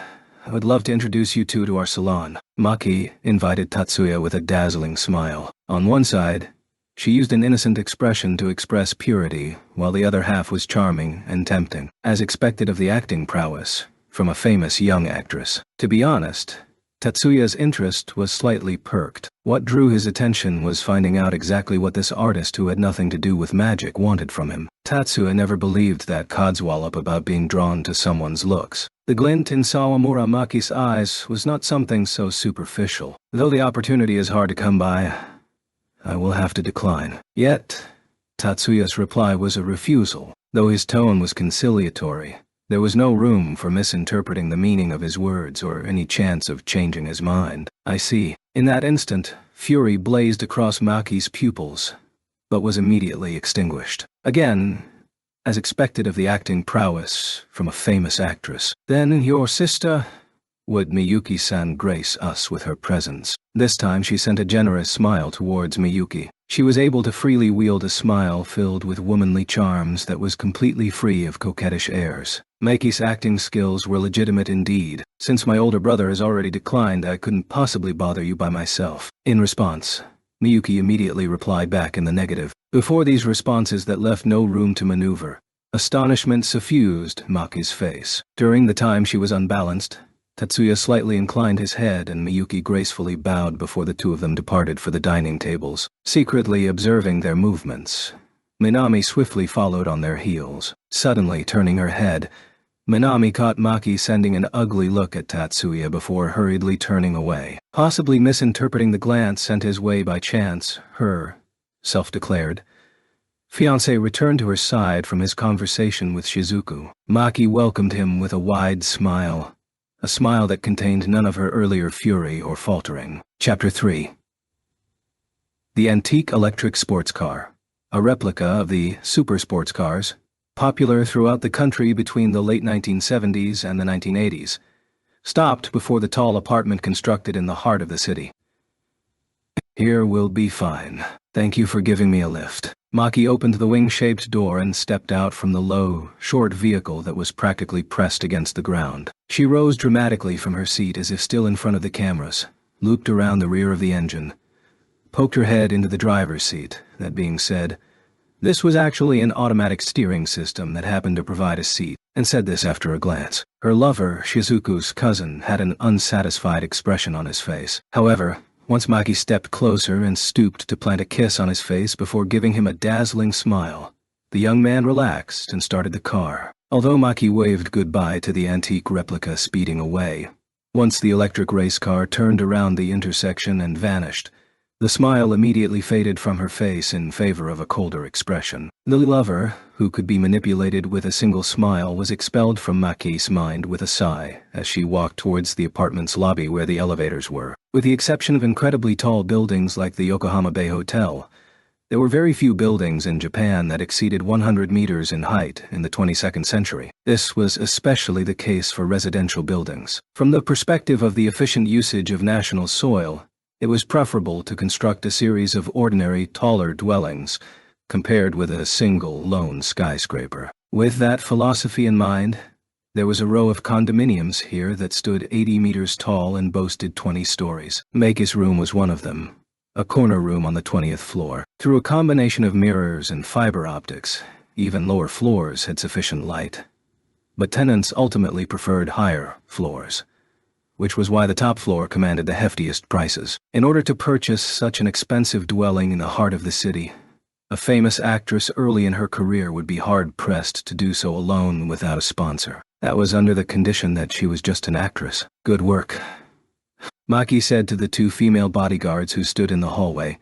I would love to introduce you two to our salon. Maki invited Tatsuya with a dazzling smile. On one side, she used an innocent expression to express purity, while the other half was charming and tempting, as expected of the acting prowess from a famous young actress. To be honest, Tatsuya's interest was slightly perked. What drew his attention was finding out exactly what this artist who had nothing to do with magic wanted from him. Tatsuya never believed that codswallop about being drawn to someone's looks. The glint in Sawamura Maki's eyes was not something so superficial. Though the opportunity is hard to come by, I will have to decline. Yet, Tatsuya's reply was a refusal. Though his tone was conciliatory, there was no room for misinterpreting the meaning of his words or any chance of changing his mind. I see. In that instant, fury blazed across Maki's pupils, but was immediately extinguished. Again, as expected of the acting prowess from a famous actress. Then your sister? Would Miyuki-san grace us with her presence? This time she sent a generous smile towards Miyuki. She was able to freely wield a smile filled with womanly charms that was completely free of coquettish airs. Maki's acting skills were legitimate indeed. Since my older brother has already declined, I couldn't possibly bother you by myself. In response, Miyuki immediately replied back in the negative. Before these responses that left no room to maneuver, astonishment suffused Maki's face. During the time she was unbalanced, Tatsuya slightly inclined his head and Miyuki gracefully bowed before the two of them departed for the dining tables. Secretly observing their movements, Minami swiftly followed on their heels. Suddenly turning her head, Minami caught Maki sending an ugly look at Tatsuya before hurriedly turning away. Possibly misinterpreting the glance sent his way by chance, her self-declared fiancé returned to her side from his conversation with Shizuku. Maki welcomed him with a wide smile. A smile that contained none of her earlier fury or faltering. Chapter 3. The antique electric sports car, a replica of the super sports cars, popular throughout the country between the late 1970s and the 1980s, stopped before the tall apartment constructed in the heart of the city. Here will be fine. Thank you for giving me a lift. Maki opened the wing-shaped door and stepped out from the low, short vehicle that was practically pressed against the ground. She rose dramatically from her seat as if still in front of the cameras, looped around the rear of the engine, poked her head into the driver's seat. That being said, this was actually an automatic steering system that happened to provide a seat, and said this after a glance. Her lover, Shizuku's cousin, had an unsatisfied expression on his face. However, once Maki stepped closer and stooped to plant a kiss on his face before giving him a dazzling smile, the young man relaxed and started the car. Although Maki waved goodbye to the antique replica speeding away, once the electric race car turned around the intersection and vanished, the smile immediately faded from her face in favor of a colder expression. The lover, who could be manipulated with a single smile, was expelled from Maki's mind with a sigh as she walked towards the apartment's lobby where the elevators were. With the exception of incredibly tall buildings like the Yokohama Bay Hotel, there were very few buildings in Japan that exceeded 100 meters in height in the 22nd century. This was especially the case for residential buildings. From the perspective of the efficient usage of national soil, it was preferable to construct a series of ordinary, taller dwellings, compared with a single, lone skyscraper. With that philosophy in mind, there was a row of condominiums here that stood 80 meters tall and boasted 20 stories. Maki's room was one of them, a corner room on the 20th floor. Through a combination of mirrors and fiber optics, even lower floors had sufficient light. But tenants ultimately preferred higher floors. which was why the top floor commanded the heftiest prices. In order to purchase such an expensive dwelling in the heart of the city, a famous actress early in her career would be hard-pressed to do so alone without a sponsor. That was under the condition that she was just an actress. Good work, Maki said to the two female bodyguards who stood in the hallway,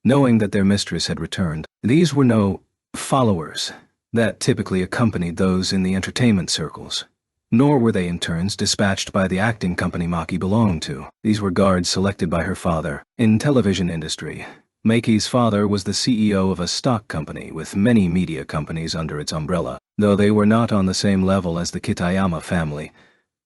knowing that their mistress had returned. These were no followers that typically accompanied those in the entertainment circles, nor were they in turns dispatched by the acting company Maki belonged to. These were guards selected by her father. In television industry, Maki's father was the CEO of a stock company with many media companies under its umbrella. Though they were not on the same level as the Kitayama family,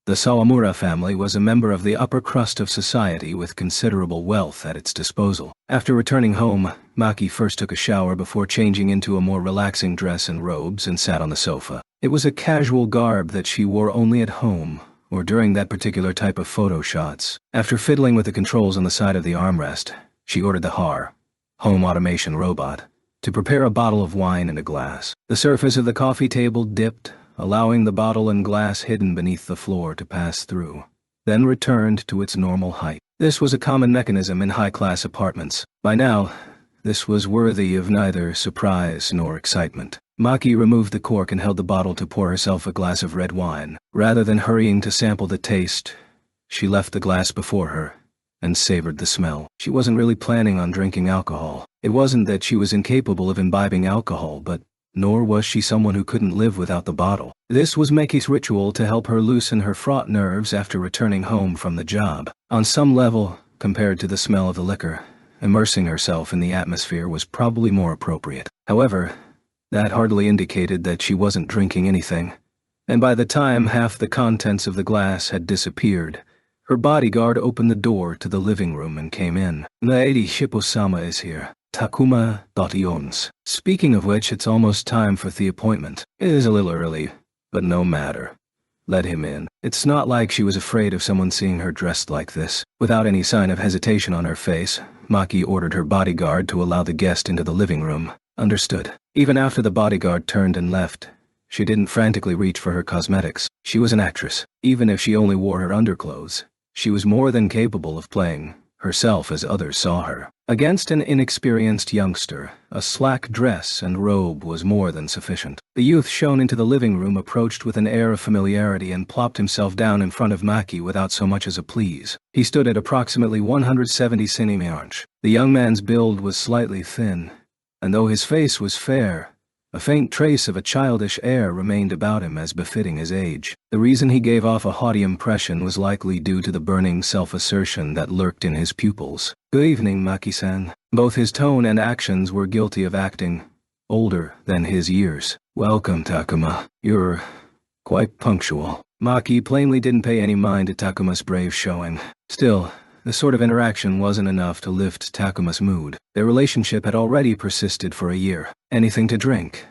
the Sawamura family was a member of the upper crust of society with considerable wealth at its disposal. After returning home, Maki first took a shower before changing into a more relaxing dress and robes and sat on the sofa. It was a casual garb that she wore only at home or during that particular type of photo shots. After fiddling with the controls on the side of the armrest, she ordered the home automation robot, to prepare a bottle of wine and a glass. The surface of the coffee table dipped, allowing the bottle and glass hidden beneath the floor to pass through, then returned to its normal height. This was a common mechanism in high-class apartments. By now, this was worthy of neither surprise nor excitement. Maki removed the cork and held the bottle to pour herself a glass of red wine. Rather than hurrying to sample the taste, she left the glass before her and savored the smell. She wasn't really planning on drinking alcohol. It wasn't that she was incapable of imbibing alcohol, but nor was she someone who couldn't live without the bottle. This was Maki's ritual to help her loosen her fraught nerves after returning home from the job. On some level, compared to the smell of the liquor, immersing herself in the atmosphere was probably more appropriate. However, that hardly indicated that she wasn't drinking anything, and by the time half the contents of the glass had disappeared, her bodyguard opened the door to the living room and came in. Lady Shippo-sama is here. Takuma Iones. Speaking of which, it's almost time for the appointment. It is a little early, but no matter. Let him in. It's not like she was afraid of someone seeing her dressed like this. Without any sign of hesitation on her face, Maki ordered her bodyguard to allow the guest into the living room. Understood. Even after the bodyguard turned and left, she didn't frantically reach for her cosmetics. She was an actress. Even if she only wore her underclothes, she was more than capable of playing herself as others saw her. Against an inexperienced youngster, a slack dress and robe was more than sufficient. The youth shown into the living room approached with an air of familiarity and plopped himself down in front of Maki without so much as a please. He stood at approximately 170 cm. The young man's build was slightly thin, and though his face was fair, a faint trace of a childish air remained about him as befitting his age. The reason he gave off a haughty impression was likely due to the burning self-assertion that lurked in his pupils. Good evening, Maki-san. Both his tone and actions were guilty of acting older than his years. Welcome, Takuma. You're quite punctual. Maki plainly didn't pay any mind to Takuma's brave showing. Still, this sort of interaction wasn't enough to lift Takuma's mood. Their relationship had already persisted for a year. Anything to drink?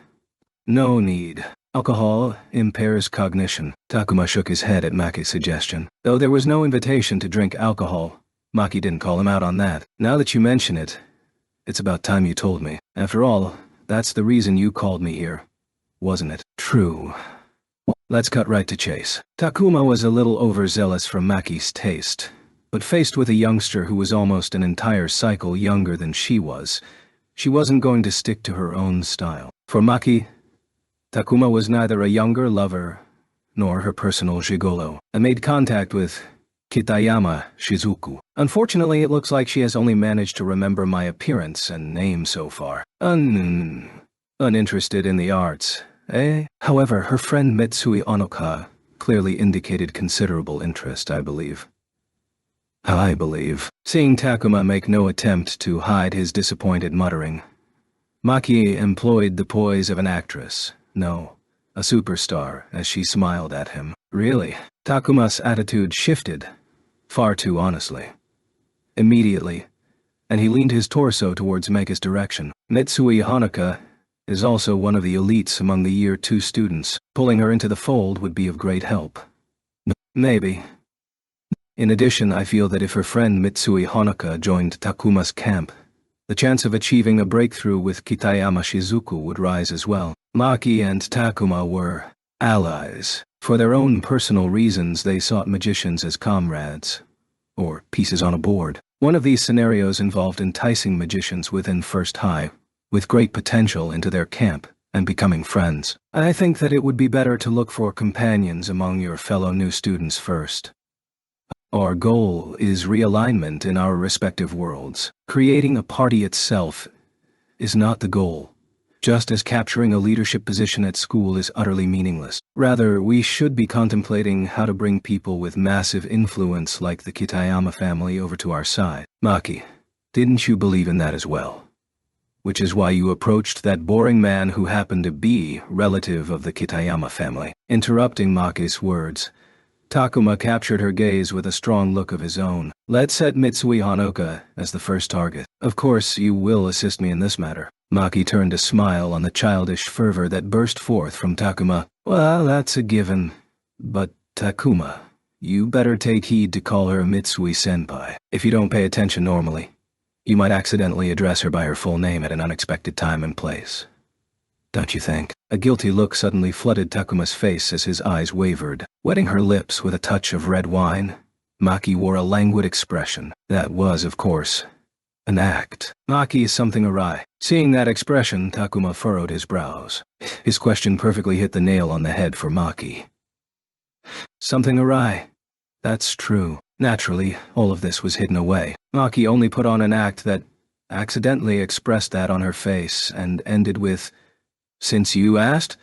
No need. Alcohol impairs cognition. Takuma shook his head at Maki's suggestion. Though there was no invitation to drink alcohol, Maki didn't call him out on that. Now that you mention it, it's about time you told me. After all, that's the reason you called me here, wasn't it? True. Let's cut right to chase. Takuma was a little overzealous for Maki's taste, but faced with a youngster who was almost an entire cycle younger than she wasn't going to stick to her own style. For Maki, Takuma was neither a younger lover nor her personal gigolo. I made contact with Kitayama Shizuku. Unfortunately, it looks like she has only managed to remember my appearance and name so far. Uninterested in the arts, eh? However, her friend Mitsui Onoka clearly indicated considerable interest, I believe. Seeing Takuma make no attempt to hide his disappointed muttering, Maki employed the poise of an actress, no, a superstar, as she smiled at him. Really? Takuma's attitude shifted, far too honestly. Immediately, and he leaned his torso towards Meika's direction. Mitsui Honoka is also one of the elites among the Year 2 students. Pulling her into the fold would be of great help. Maybe. In addition, I feel that if her friend Mitsui Honoka joined Takuma's camp, the chance of achieving a breakthrough with Kitayama Shizuku would rise as well. Maki and Takuma were allies. For their own personal reasons, they sought magicians as comrades, or pieces on a board. One of these scenarios involved enticing magicians within First High, with great potential, into their camp and becoming friends. I think that it would be better to look for companions among your fellow new students first. Our goal is realignment in our respective worlds. Creating a party itself is not the goal, just as capturing a leadership position at school is utterly meaningless. Rather, we should be contemplating how to bring people with massive influence like the Kitayama family over to our side. Maki, didn't you believe in that as well? Which is why you approached that boring man who happened to be relative of the Kitayama family. Interrupting Maki's words, Takuma captured her gaze with a strong look of his own. Let's set Mitsui Hanoka as the first target. Of course, you will assist me in this matter. Maki turned a smile on the childish fervor that burst forth from Takuma. Well, that's a given. But Takuma, you better take heed to call her Mitsui-senpai. If you don't pay attention normally, you might accidentally address her by her full name at an unexpected time and place. Don't you think? A guilty look suddenly flooded Takuma's face as his eyes wavered. Wetting her lips with a touch of red wine, Maki wore a languid expression. That was, of course, an act. Maki, is something awry? Seeing that expression, Takuma furrowed his brows. His question perfectly hit the nail on the head for Maki. Something awry. That's true. Naturally, all of this was hidden away. Maki only put on an act that accidentally expressed that on her face and ended with, "Since you asked,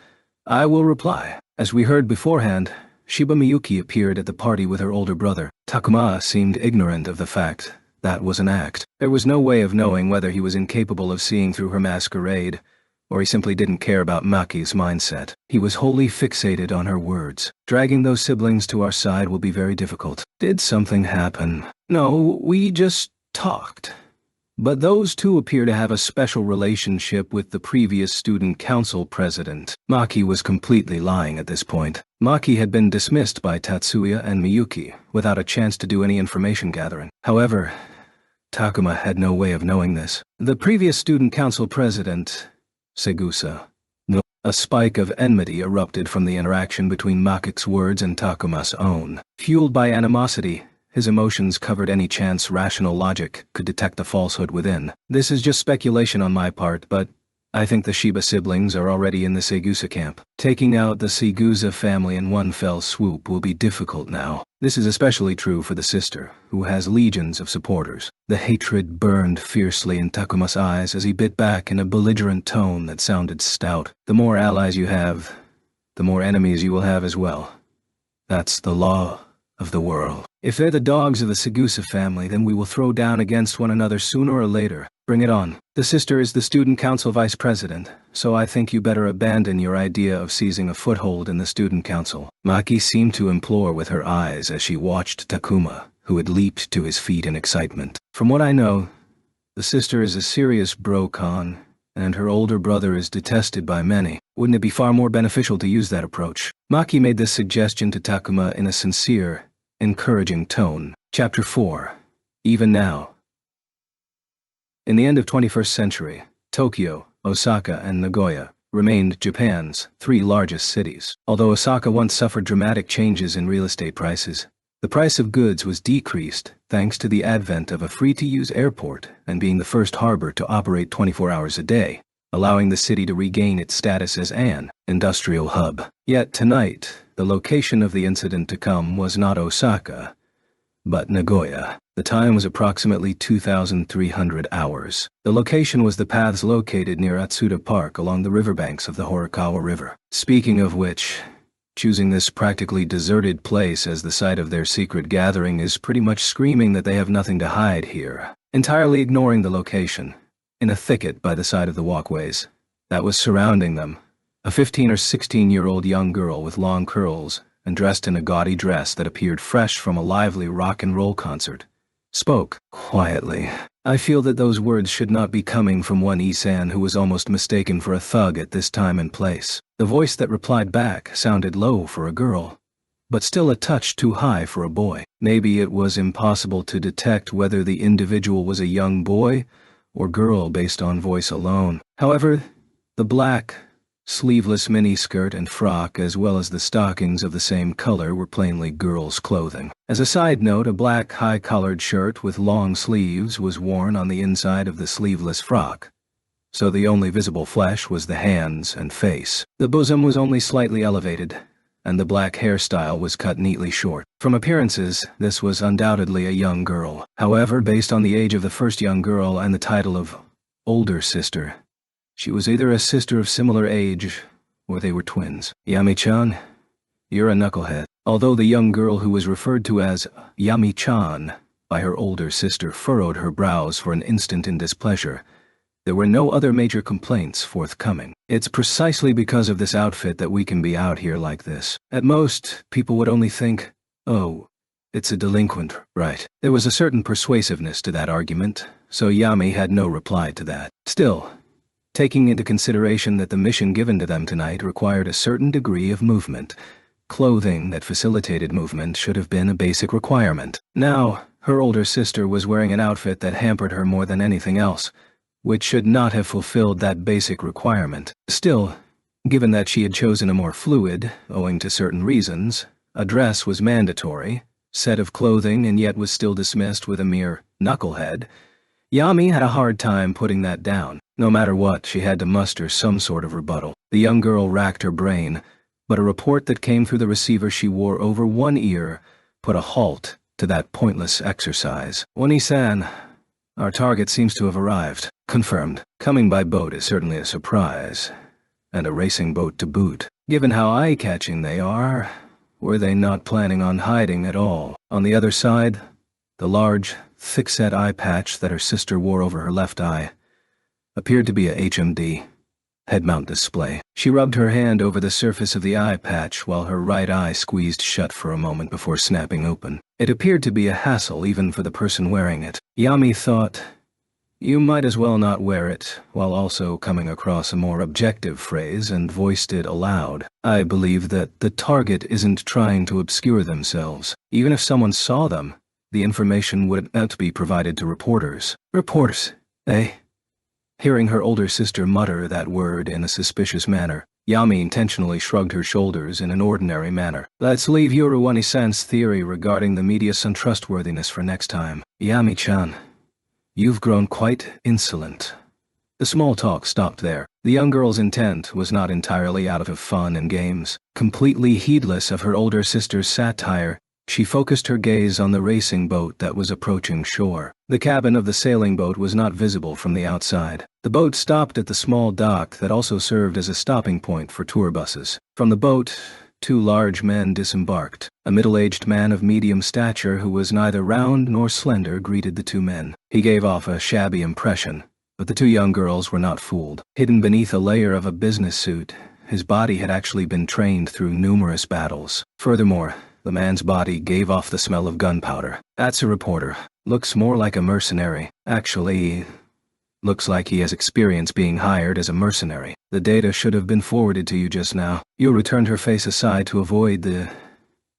I will reply." As we heard beforehand, Shiba Miyuki appeared at the party with her older brother. Takuma seemed ignorant of the fact that was an act. There was no way of knowing whether he was incapable of seeing through her masquerade, or he simply didn't care about Maki's mindset. He was wholly fixated on her words. Dragging those siblings to our side will be very difficult. Did something happen? No, we just talked. But those two appear to have a special relationship with the previous student council president. Maki was completely lying at this point. Maki had been dismissed by Tatsuya and Miyuki without a chance to do any information gathering. However, Takuma had no way of knowing this. The previous student council president, Segusa. No. A spike of enmity erupted from the interaction between Maki's words and Takuma's own. Fueled by animosity, his emotions covered any chance rational logic could detect the falsehood within. This is just speculation on my part, but I think the Shiba siblings are already in the Segusa camp. Taking out the Segusa family in one fell swoop will be difficult now. This is especially true for the sister, who has legions of supporters. The hatred burned fiercely in Takuma's eyes as he bit back in a belligerent tone that sounded stout. The more allies you have, the more enemies you will have as well. That's the law of the world. If they're the dogs of the Segusa family, then we will throw down against one another sooner or later. Bring it on. The sister is the student council vice president, so I think you better abandon your idea of seizing a foothold in the student council. Maki seemed to implore with her eyes as she watched Takuma, who had leaped to his feet in excitement. From what I know, the sister is a serious bro-con, and her older brother is detested by many. Wouldn't it be far more beneficial to use that approach? Maki made this suggestion to Takuma in a sincere, encouraging tone. Chapter 4. Even now. In the end of 21st century, Tokyo, Osaka, and Nagoya remained Japan's three largest cities. Although Osaka once suffered dramatic changes in real estate prices, the price of goods was decreased thanks to the advent of a free-to-use airport and being the first harbor to operate 24 hours a day, allowing the city to regain its status as an industrial hub. Yet tonight, the location of the incident to come was not Osaka, but Nagoya. The time was approximately 2,300 hours. The location was the paths located near Atsuta Park along the riverbanks of the Horikawa River. Speaking of which, choosing this practically deserted place as the site of their secret gathering is pretty much screaming that they have nothing to hide here. Entirely ignoring the location, in a thicket by the side of the walkways that was surrounding them, a 15 or 16-year-old young girl with long curls and dressed in a gaudy dress that appeared fresh from a lively rock and roll concert, spoke quietly. I feel that those words should not be coming from one Isan who was almost mistaken for a thug at this time and place. The voice that replied back sounded low for a girl, but still a touch too high for a boy. Maybe it was impossible to detect whether the individual was a young boy or girl based on voice alone. However, the black, Sleeveless miniskirt and frock, as well as the stockings of the same color, were plainly girls' clothing. As a side note, a black high-collared shirt with long sleeves was worn on the inside of the sleeveless frock, so the only visible flesh was the hands and face. The bosom was only slightly elevated, and the black hairstyle was cut neatly short. From appearances, this was undoubtedly a young girl. However, based on the age of the first young girl and the title of older sister, she was either a sister of similar age, or they were twins. Yami-chan, you're a knucklehead. Although the young girl who was referred to as Yami-chan by her older sister furrowed her brows for an instant in displeasure, there were no other major complaints forthcoming. It's precisely because of this outfit that we can be out here like this. At most, people would only think, oh, it's a delinquent, right? There was a certain persuasiveness to that argument, so Yami had no reply to that. Still, taking into consideration that the mission given to them tonight required a certain degree of movement, clothing that facilitated movement should have been a basic requirement. Now, her older sister was wearing an outfit that hampered her more than anything else, which should not have fulfilled that basic requirement. Still, given that she had chosen a more fluid, owing to certain reasons, a dress was mandatory, set of clothing, and yet was still dismissed with a mere knucklehead, Yami had a hard time putting that down. No matter what, she had to muster some sort of rebuttal. The young girl racked her brain, but a report that came through the receiver she wore over one ear put a halt to that pointless exercise. Oni-san, our target seems to have arrived. Confirmed. Coming by boat is certainly a surprise, and a racing boat to boot. Given how eye-catching they are, were they not planning on hiding at all? On the other side, the large, thick-set eye patch that her sister wore over her left eye appeared to be a HMD, head-mount display. She rubbed her hand over the surface of the eye patch while her right eye squeezed shut for a moment before snapping open. It appeared to be a hassle even for the person wearing it. Yami thought, you might as well not wear it, while also coming across a more objective phrase and voiced it aloud. I believe that the target isn't trying to obscure themselves. Even if someone saw them, the information would not be provided to reporters. Reporters, eh? Hearing her older sister mutter that word in a suspicious manner, Yami intentionally shrugged her shoulders in an ordinary manner. Let's leave Yoru Oni-san's theory regarding the media's untrustworthiness for next time. Yami-chan, you've grown quite insolent. The small talk stopped there. The young girl's intent was not entirely out of fun and games. Completely heedless of her older sister's satire, she focused her gaze on the racing boat that was approaching shore. The cabin of the sailing boat was not visible from the outside. The boat stopped at the small dock that also served as a stopping point for tour buses. From the boat, two large men disembarked. A middle-aged man of medium stature who was neither round nor slender greeted the two men. He gave off a shabby impression, but the two young girls were not fooled. Hidden beneath a layer of a business suit, his body had actually been trained through numerous battles. Furthermore, the man's body gave off the smell of gunpowder. That's a reporter. Looks more like a mercenary. Actually, looks like he has experience being hired as a mercenary. The data should have been forwarded to you just now. Yoru turned her face aside to avoid the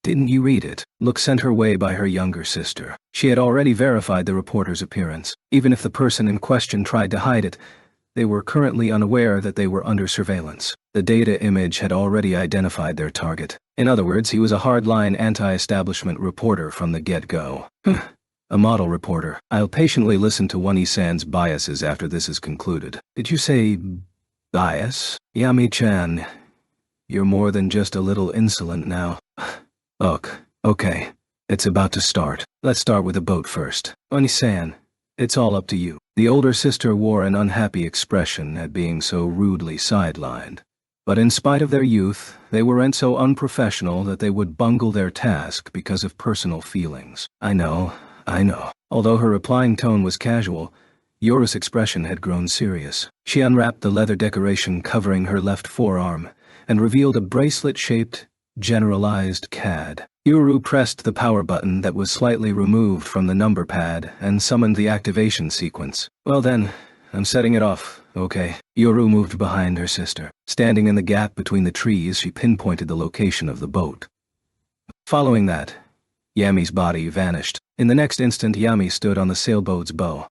"Didn't you read it?" look sent her way by her younger sister. She had already verified the reporter's appearance. Even if the person in question tried to hide it, they were currently unaware that they were under surveillance. The data image had already identified their target. In other words, he was a hardline anti-establishment reporter from the get-go. A model reporter. I'll patiently listen to Oni-san's biases after this is concluded. Did you say bias? Yami-chan, you're more than just a little insolent now. Ugh, okay. It's about to start. Let's start with the boat first. Oni-san, it's all up to you. The older sister wore an unhappy expression at being so rudely sidelined. But in spite of their youth, they weren't so unprofessional that they would bungle their task because of personal feelings. I know. Although her replying tone was casual, Yoru's expression had grown serious. She unwrapped the leather decoration covering her left forearm and revealed a bracelet-shaped, generalized CAD. Yoru pressed the power button that was slightly removed from the number pad and summoned the activation sequence. Well then, I'm setting it off, okay? Yoru moved behind her sister. Standing in the gap between the trees, she pinpointed the location of the boat. Following that, Yami's body vanished. In the next instant, Yami stood on the sailboat's bow.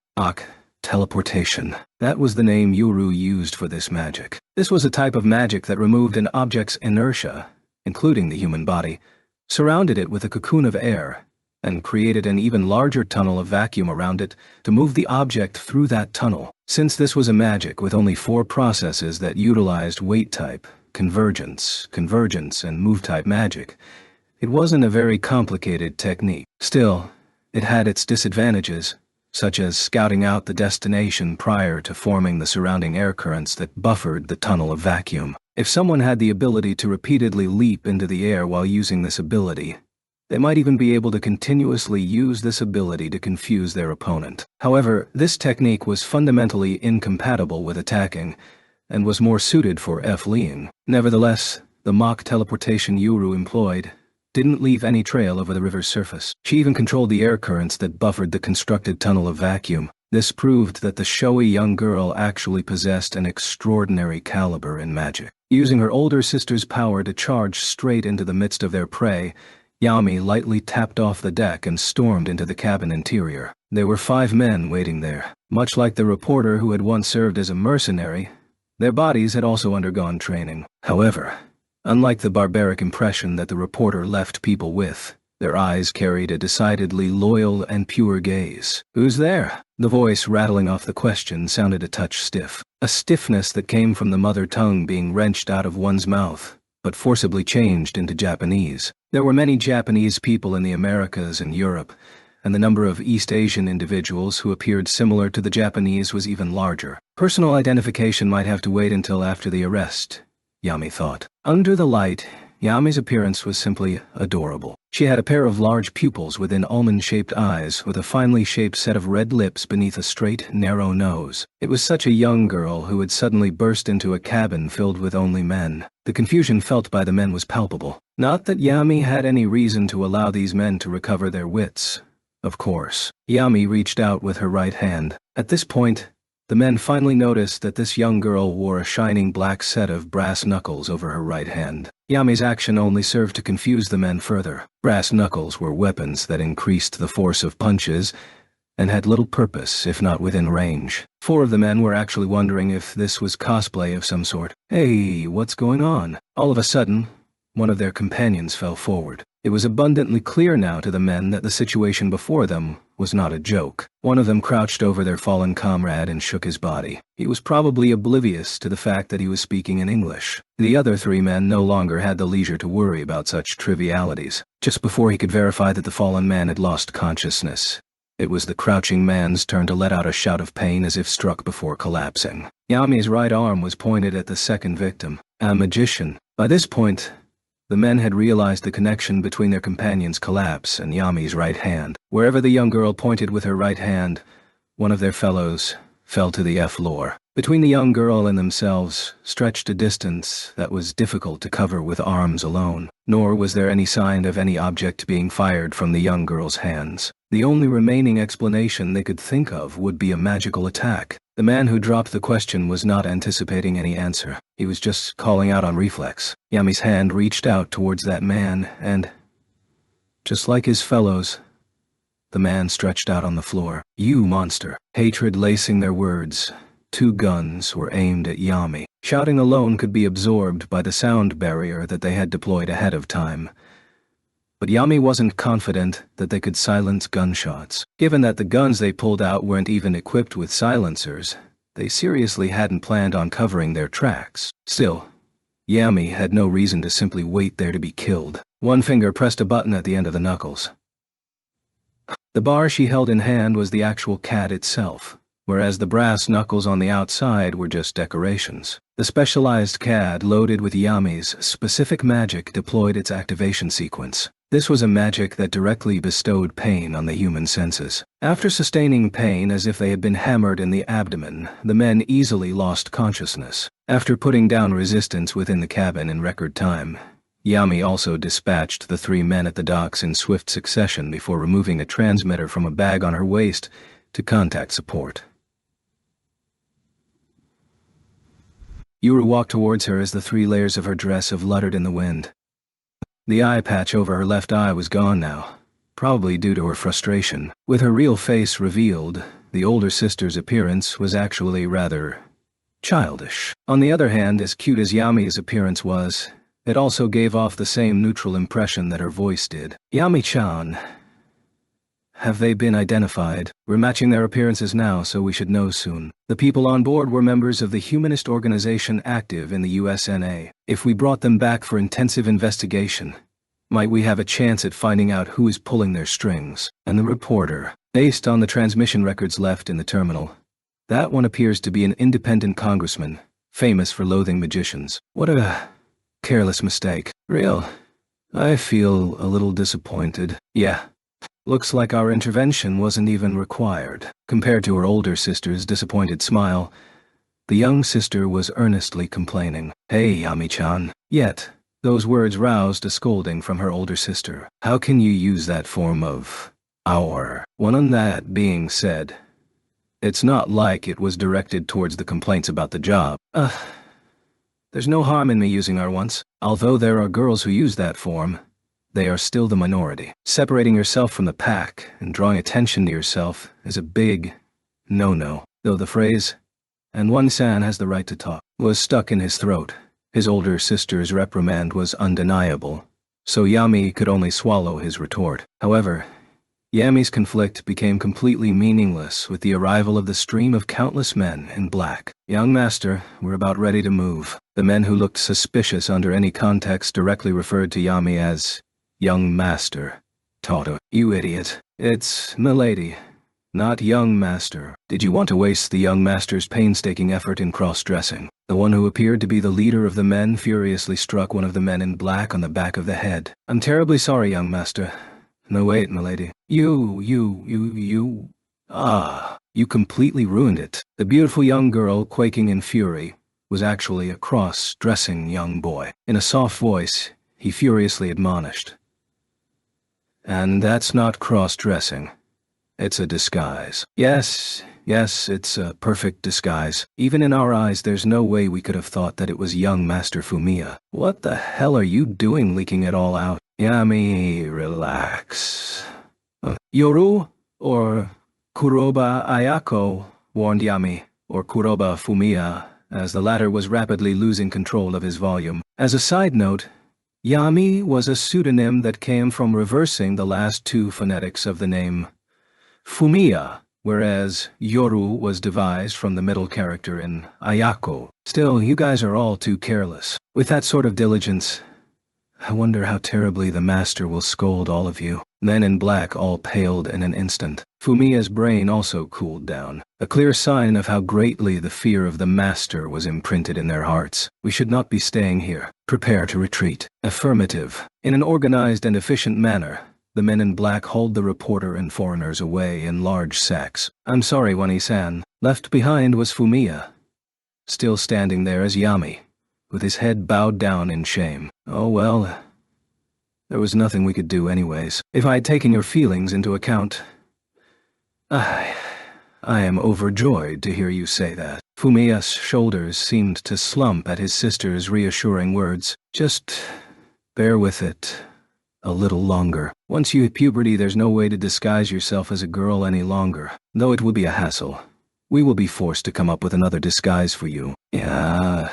teleportation. That was the name Yuru used for this magic. This was a type of magic that removed an object's inertia, including the human body, surrounded it with a cocoon of air, and created an even larger tunnel of vacuum around it to move the object through that tunnel. Since this was a magic with only 4 processes that utilized weight type, convergence, and move type magic, it wasn't a very complicated technique. Still, it had its disadvantages, such as scouting out the destination prior to forming the surrounding air currents that buffered the tunnel of vacuum. If someone had the ability to repeatedly leap into the air while using this ability, they might even be able to continuously use this ability to confuse their opponent. However, this technique was fundamentally incompatible with attacking, and was more suited for fleeing. Nevertheless, the mock teleportation Yuru employed didn't leave any trail over the river's surface. She even controlled the air currents that buffered the constructed tunnel of vacuum. This proved that the showy young girl actually possessed an extraordinary caliber in magic. Using her older sister's power to charge straight into the midst of their prey, Yami lightly tapped off the deck and stormed into the cabin interior. There were 5 men waiting there. Much like the reporter who had once served as a mercenary, their bodies had also undergone training. However, unlike the barbaric impression that the reporter left people with, their eyes carried a decidedly loyal and pure gaze. "Who's there?" The voice rattling off the question sounded a touch stiff. A stiffness that came from the mother tongue being wrenched out of one's mouth, but forcibly changed into Japanese. There were many Japanese people in the Americas and Europe, and the number of East Asian individuals who appeared similar to the Japanese was even larger. Personal identification might have to wait until after the arrest, Yami thought. Under the light, Yami's appearance was simply adorable. She had a pair of large pupils within almond-shaped eyes with a finely shaped set of red lips beneath a straight, narrow nose. It was such a young girl who had suddenly burst into a cabin filled with only men. The confusion felt by the men was palpable. Not that Yami had any reason to allow these men to recover their wits. Of course. Yami reached out with her right hand. At this point, the men finally noticed that this young girl wore a shining black set of brass knuckles over her right hand. Yami's action only served to confuse the men further. Brass knuckles were weapons that increased the force of punches and had little purpose if not within range. 4 of the men were actually wondering if this was cosplay of some sort. "Hey, what's going on?" All of a sudden, one of their companions fell forward. It was abundantly clear now to the men that the situation before them was not a joke. One of them crouched over their fallen comrade and shook his body. He was probably oblivious to the fact that he was speaking in English. The other 3 men no longer had the leisure to worry about such trivialities. Just before he could verify that the fallen man had lost consciousness, it was the crouching man's turn to let out a shout of pain as if struck before collapsing. Yami's right arm was pointed at the second victim, a magician. By this point, the men had realized the connection between their companion's collapse and Yami's right hand. Wherever the young girl pointed with her right hand, one of their fellows fell to the floor. Between the young girl and themselves stretched a distance that was difficult to cover with arms alone, nor was there any sign of any object being fired from the young girl's hands. The only remaining explanation they could think of would be a magical attack. The man who dropped the question was not anticipating any answer. He was just calling out on reflex. Yami's hand reached out towards that man and, just like his fellows, the man stretched out on the floor. "You monster!" Hatred lacing their words, 2 guns were aimed at Yami. Shouting alone could be absorbed by the sound barrier that they had deployed ahead of time. But Yami wasn't confident that they could silence gunshots. Given that the guns they pulled out weren't even equipped with silencers, they seriously hadn't planned on covering their tracks. Still, Yami had no reason to simply wait there to be killed. One finger pressed a button at the end of the knuckles. The bar she held in hand was the actual CAD itself, whereas the brass knuckles on the outside were just decorations. The specialized CAD loaded with Yami's specific magic deployed its activation sequence. This was a magic that directly bestowed pain on the human senses. After sustaining pain as if they had been hammered in the abdomen, the men easily lost consciousness. After putting down resistance within the cabin in record time, Yami also dispatched the 3 men at the docks in swift succession before removing a transmitter from a bag on her waist to contact support. Yuru walked towards her as the 3 layers of her dress fluttered in the wind. The eye patch over her left eye was gone now, probably due to her frustration. With her real face revealed, The older sister's appearance was actually rather childish. On the other hand, as cute as Yami's appearance was, it also gave off the same neutral impression that her voice did. Yami-chan. Have they been identified? We're matching their appearances now, so we should know soon. The people on board were members of the humanist organization active in the USNA. If we brought them back for intensive investigation, might we have a chance at finding out who is pulling their strings? And the reporter, based on the transmission records left in the terminal, that one appears to be an independent congressman, famous for loathing magicians. What a careless mistake. Real. I feel a little disappointed. Yeah. Looks like our intervention wasn't even required. Compared to her older sister's disappointed smile, the young sister was earnestly complaining. Hey, Yami-chan. Yet, those words roused a scolding from her older sister. How can you use that form of our? One on that being said, it's not like it was directed towards the complaints about the job. There's no harm in me using our once. Although there are girls who use that form, they are still the minority. Separating yourself from the pack and drawing attention to yourself is a big no-no. Though the phrase, "and one san has the right to talk," was stuck in his throat. His older sister's reprimand was undeniable, so Yami could only swallow his retort. However, Yami's conflict became completely meaningless with the arrival of the stream of countless men in black. Young master, we're about ready to move. The men who looked suspicious under any context directly referred to Yami as young master. Toto, you idiot. It's milady, not young master. Did you want to waste the young master's painstaking effort in cross-dressing? The one who appeared to be the leader of the men furiously struck one of the men in black on the back of the head. I'm terribly sorry, young master. No, wait, milady. You completely ruined it. The beautiful young girl, quaking in fury, was actually a cross-dressing young boy. In a soft voice, he furiously admonished. And that's not cross-dressing. It's a disguise. Yes, it's a perfect disguise. Even in our eyes, there's no way we could have thought that it was young Master Fumiya. What the hell are you doing leaking it all out? Yami, relax. Yoru, or Kuroba Ayako, warned Yami, or Kuroba Fumiya, as the latter was rapidly losing control of his volume. As a side note, Yami was a pseudonym that came from reversing the last two phonetics of the name Fumiya, whereas Yoru was devised from the middle character in Ayako. Still, you guys are all too careless. With that sort of diligence, I wonder how terribly the master will scold all of you. Men in black all paled in an instant. Fumiya's brain also cooled down, a clear sign of how greatly the fear of the master was imprinted in their hearts. We should not be staying here. Prepare to retreat. Affirmative. In an organized and efficient manner, the men in black hauled the reporter and foreigners away in large sacks. I'm sorry, Wani-san. Left behind was Fumiya, still standing there as Yami, with his head bowed down in shame. Oh well, there was nothing we could do anyways. If I had taken your feelings into account, I am overjoyed to hear you say that. Fumiya's shoulders seemed to slump at his sister's reassuring words. Just bear with it a little longer. Once you hit puberty, there's no way to disguise yourself as a girl any longer. Though it would be a hassle, we will be forced to come up with another disguise for you. Yeah,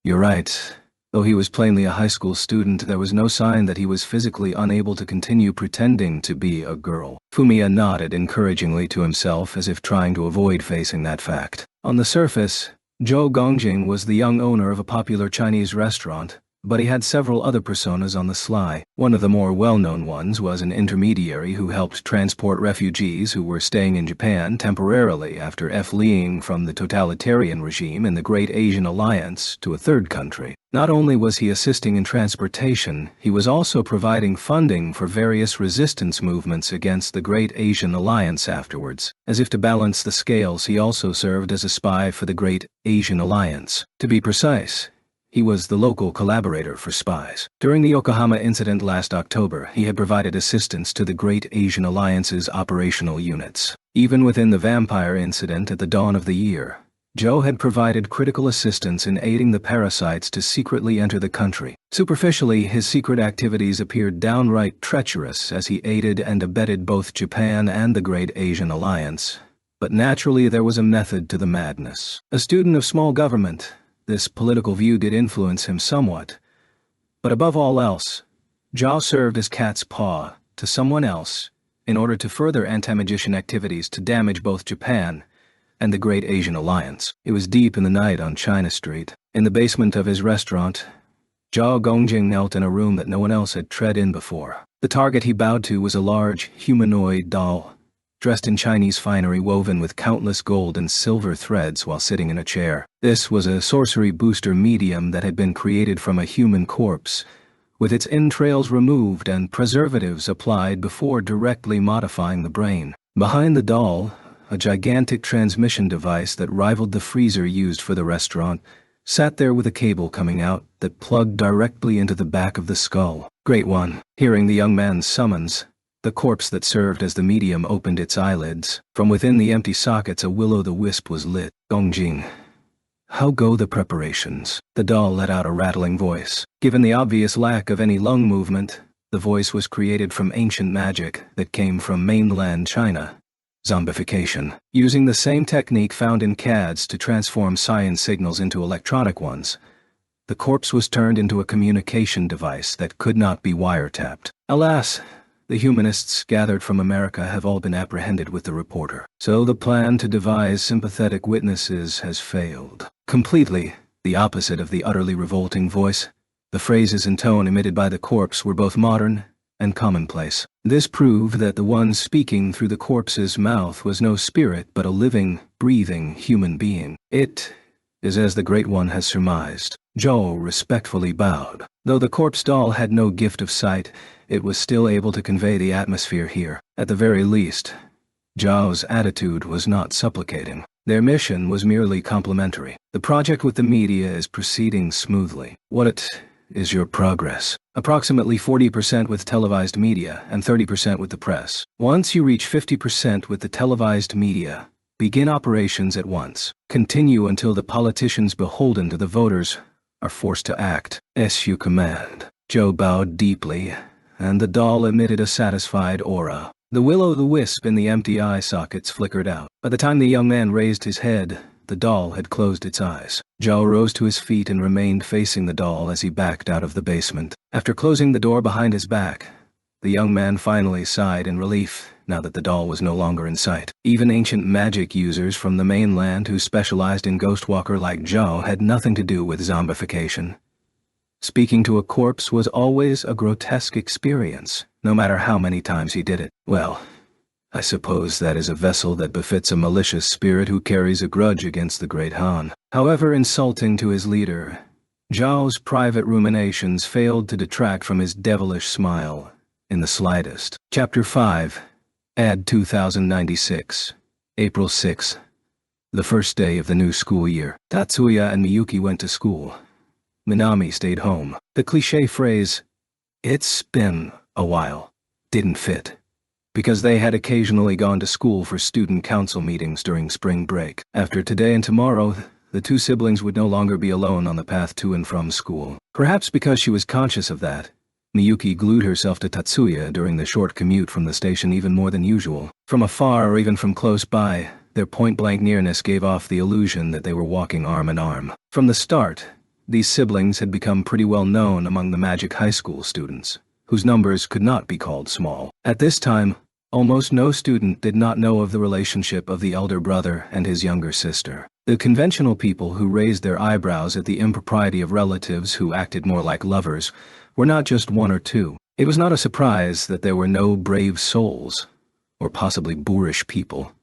you're right. Though he was plainly a high school student, there was no sign that he was physically unable to continue pretending to be a girl. Fumiya nodded encouragingly to himself as if trying to avoid facing that fact. On the surface, Zhou Gongjing was the young owner of a popular Chinese restaurant, but he had several other personas on the sly. One of the more well-known ones was an intermediary who helped transport refugees who were staying in Japan temporarily after fleeing from the totalitarian regime in the Great Asian Alliance to a third country. Not only was he assisting in transportation, he was also providing funding for various resistance movements against the Great Asian Alliance afterwards. As if to balance the scales, he also served as a spy for the Great Asian Alliance. To be precise, he was the local collaborator for spies. During the Yokohama incident last October, he had provided assistance to the Great Asian Alliance's operational units. Even within the vampire incident at the dawn of the year, Joe had provided critical assistance in aiding the parasites to secretly enter the country. Superficially, his secret activities appeared downright treacherous as he aided and abetted both Japan and the Great Asian Alliance, But naturally there was a method to the madness. A student of small government, this political view did influence him somewhat. But above all else, Zhao served as cat's paw to someone else in order to further anti-magician activities to damage both Japan and the Great Asian Alliance. It was deep in the night on China Street. In the basement of his restaurant, Zhao Gongjing knelt in a room that no one else had tread in before. The target he bowed to was a large, humanoid doll, dressed in Chinese finery woven with countless gold and silver threads while sitting in a chair. This was a sorcery booster medium that had been created from a human corpse, with its entrails removed and preservatives applied before directly modifying the brain. Behind the doll, a gigantic transmission device that rivaled the freezer used for the restaurant sat there with a cable coming out that plugged directly into the back of the skull. Great One. Hearing the young man's summons, the corpse that served as the medium opened its eyelids. From within the empty sockets a will-o'-the-wisp was lit. Gongjing. How go the preparations? The doll let out a rattling voice. Given the obvious lack of any lung movement, the voice was created from ancient magic that came from mainland China. Zombification. Using the same technique found in CADs to transform science signals into electronic ones, the corpse was turned into a communication device that could not be wiretapped. Alas, the humanists gathered from America have all been apprehended with the reporter. So the plan to devise sympathetic witnesses has failed. Completely the opposite of the utterly revolting voice, the phrases and tone emitted by the corpse were both modern and commonplace. This proved that the one speaking through the corpse's mouth was no spirit but a living, breathing human being. It is as the Great One has surmised. Zhao respectfully bowed. Though the corpse doll had no gift of sight, it was still able to convey the atmosphere here. At the very least, Zhao's attitude was not supplicating. Their mission was merely complimentary. The project with the media is proceeding smoothly. What is your progress? Approximately 40% with televised media and 30% with the press. Once you reach 50% with the televised media, begin operations at once. Continue until the politicians beholden to the voters are forced to act. As you command. Zhao bowed deeply, and the doll emitted a satisfied aura. The will-o'-the-wisp in the empty eye sockets flickered out. By the time the young man raised his head, the doll had closed its eyes. Zhao rose to his feet and remained facing the doll as he backed out of the basement. After closing the door behind his back, the young man finally sighed in relief now that the doll was no longer in sight. Even ancient magic users from the mainland who specialized in ghostwalker like Zhao had nothing to do with zombification. Speaking to a corpse was always a grotesque experience, no matter how many times he did it. Well, I suppose that is a vessel that befits a malicious spirit who carries a grudge against the Great Han. However insulting to his leader, Zhao's private ruminations failed to detract from his devilish smile in the slightest. Chapter 5, Ad 2096, April 6th, the first day of the new school year. Tatsuya and Miyuki went to school. Minami stayed home. The cliché phrase, "It's been a while," didn't fit, because they had occasionally gone to school for student council meetings during spring break. After today and tomorrow, the two siblings would no longer be alone on the path to and from school. Perhaps because she was conscious of that, Miyuki glued herself to Tatsuya during the short commute from the station even more than usual. From afar or even from close by, their point-blank nearness gave off the illusion that they were walking arm in arm. From the start, these siblings had become pretty well known among the Magic High School students, whose numbers could not be called small. At this time, almost no student did not know of the relationship of the elder brother and his younger sister. The conventional people who raised their eyebrows at the impropriety of relatives who acted more like lovers were not just one or two. It was not a surprise that there were no brave souls, or possibly boorish people,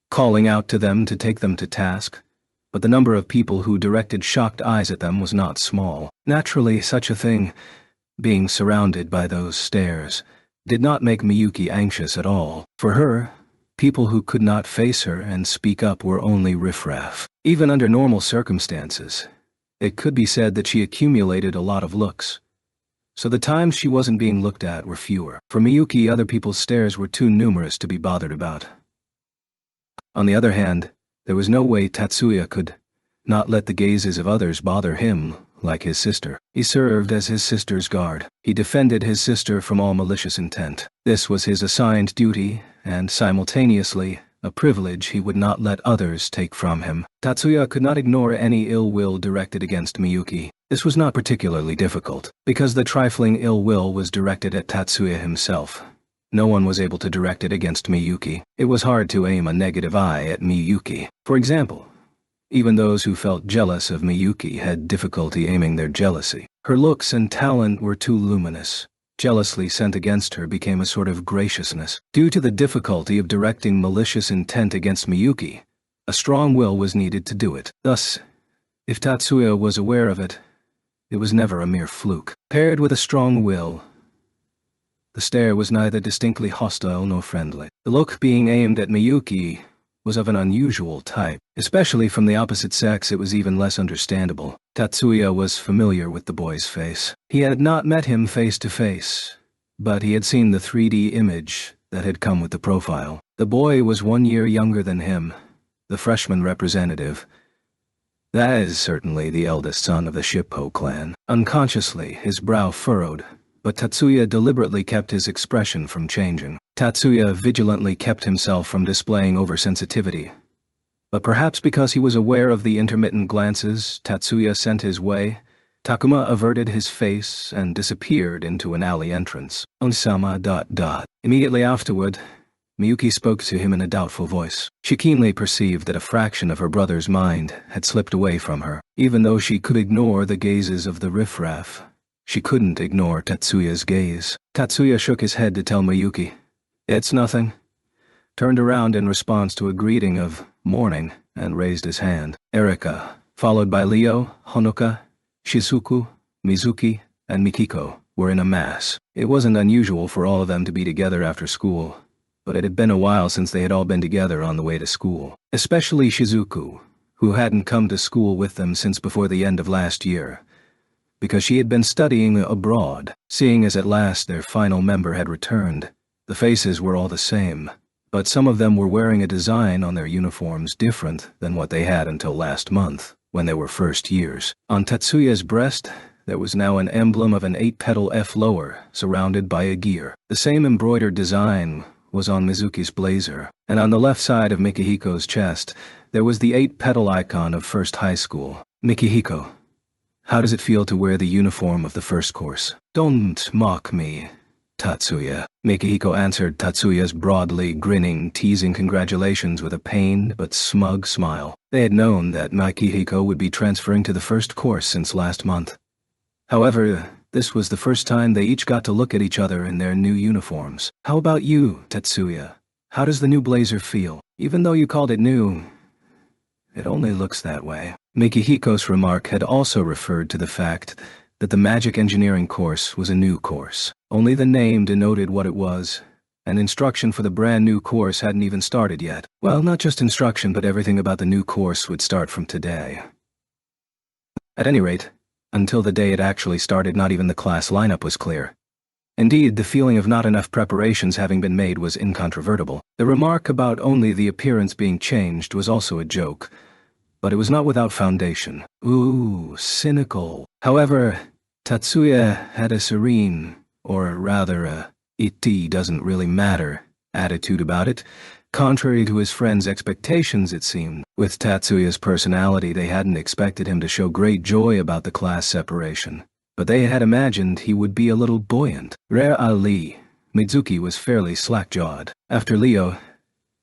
calling out to them to take them to task, but the number of people who directed shocked eyes at them was not small. Naturally, such a thing, being surrounded by those stares, did not make Miyuki anxious at all. For her, people who could not face her and speak up were only riffraff. Even under normal circumstances, it could be said that she accumulated a lot of looks, so the times she wasn't being looked at were fewer. For Miyuki, other people's stares were too numerous to be bothered about. On the other hand, there was no way Tatsuya could not let the gazes of others bother him like his sister. He served as his sister's guard. He defended his sister from all malicious intent. This was his assigned duty, and simultaneously, a privilege he would not let others take from him. Tatsuya could not ignore any ill will directed against Miyuki. This was not particularly difficult, because the trifling ill will was directed at Tatsuya himself. No one was able to direct it against Miyuki. It was hard to aim a negative eye at Miyuki. For example, even those who felt jealous of Miyuki had difficulty aiming their jealousy. Her looks and talent were too luminous. Jealously sent against her became a sort of graciousness. Due to the difficulty of directing malicious intent against Miyuki, a strong will was needed to do it. Thus, if Tatsuya was aware of it, it was never a mere fluke. Paired with a strong will, the stare was neither distinctly hostile nor friendly. The look being aimed at Miyuki was of an unusual type. Especially from the opposite sex, it was even less understandable. Tatsuya was familiar with the boy's face. He had not met him face to face, but he had seen the 3D image that had come with the profile. The boy was 1 year younger than him, the freshman representative. That is certainly the eldest son of the Shippo clan. Unconsciously, his brow furrowed, but Tatsuya deliberately kept his expression from changing. Tatsuya vigilantly kept himself from displaying oversensitivity. But perhaps because he was aware of the intermittent glances Tatsuya sent his way, Takuma averted his face and disappeared into an alley entrance. Onsama ... Immediately afterward, Miyuki spoke to him in a doubtful voice. She keenly perceived that a fraction of her brother's mind had slipped away from her. Even though she could ignore the gazes of the riffraff, she couldn't ignore Tatsuya's gaze. Tatsuya shook his head to tell Miyuki, "It's nothing," turned around in response to a greeting of morning, and raised his hand. Erika, followed by Leo, Honoka, Shizuku, Mizuki, and Mikiko, were in a mass. It wasn't unusual for all of them to be together after school, but it had been a while since they had all been together on the way to school. Especially Shizuku, who hadn't come to school with them since before the end of last year, because she had been studying abroad. Seeing as at last their final member had returned, the faces were all the same, but some of them were wearing a design on their uniforms different than what they had until last month, when they were first years. On Tatsuya's breast, there was now an emblem of an 8-petal F lower, surrounded by a gear. The same embroidered design was on Mizuki's blazer, and on the left side of Mikihiko's chest, there was the 8-petal icon of First High School. "Mikihiko, how does it feel to wear the uniform of the first course?" "Don't mock me, Tatsuya," Mikihiko answered Tatsuya's broadly grinning, teasing congratulations with a pained but smug smile. They had known that Mikihiko would be transferring to the first course since last month. However, this was the first time they each got to look at each other in their new uniforms. "How about you, Tatsuya? How does the new blazer feel? Even though you called it new, it only looks that way." Mikihiko's remark had also referred to the fact that the magic engineering course was a new course. Only the name denoted what it was, and instruction for the brand new course hadn't even started yet. Well, not just instruction, but everything about the new course would start from today. At any rate, until the day it actually started, not even the class lineup was clear. Indeed, the feeling of not enough preparations having been made was incontrovertible. The remark about only the appearance being changed was also a joke, but it was not without foundation. Ooh, cynical. However, Tatsuya had a serene, or rather it doesn't really matter, attitude about it, contrary to his friend's expectations it seemed. With Tatsuya's personality, they hadn't expected him to show great joy about the class separation, but they had imagined he would be a little buoyant. Rare Ali, Mizuki was fairly slack-jawed. After Leo,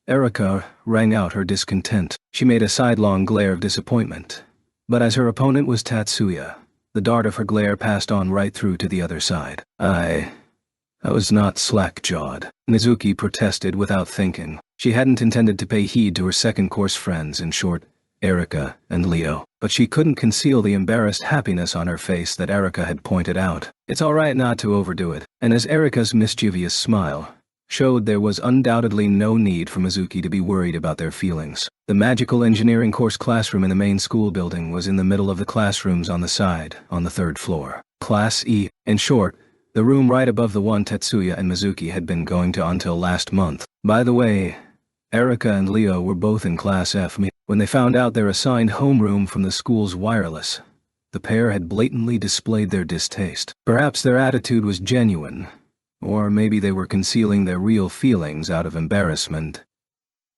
Erika rang out her discontent. She made a sidelong glare of disappointment, but as her opponent was Tatsuya, the dart of her glare passed on right through to the other side. I was not slack-jawed," Mizuki protested without thinking. She hadn't intended to pay heed to her second-course friends, in short, Erika and Leo, but she couldn't conceal the embarrassed happiness on her face that Erika had pointed out. It's all right not to overdo it. And as Erika's mischievous smile showed, there was undoubtedly no need for Mizuki to be worried about their feelings. The magical engineering course classroom in the main school building was in the middle of the classrooms on the side, on the 3rd floor. Class E. In short, the room right above the one Tetsuya and Mizuki had been going to until last month. By the way, Erika and Leo were both in Class F. When they found out their assigned homeroom from the school's wireless, the pair had blatantly displayed their distaste. Perhaps their attitude was genuine, or maybe they were concealing their real feelings out of embarrassment.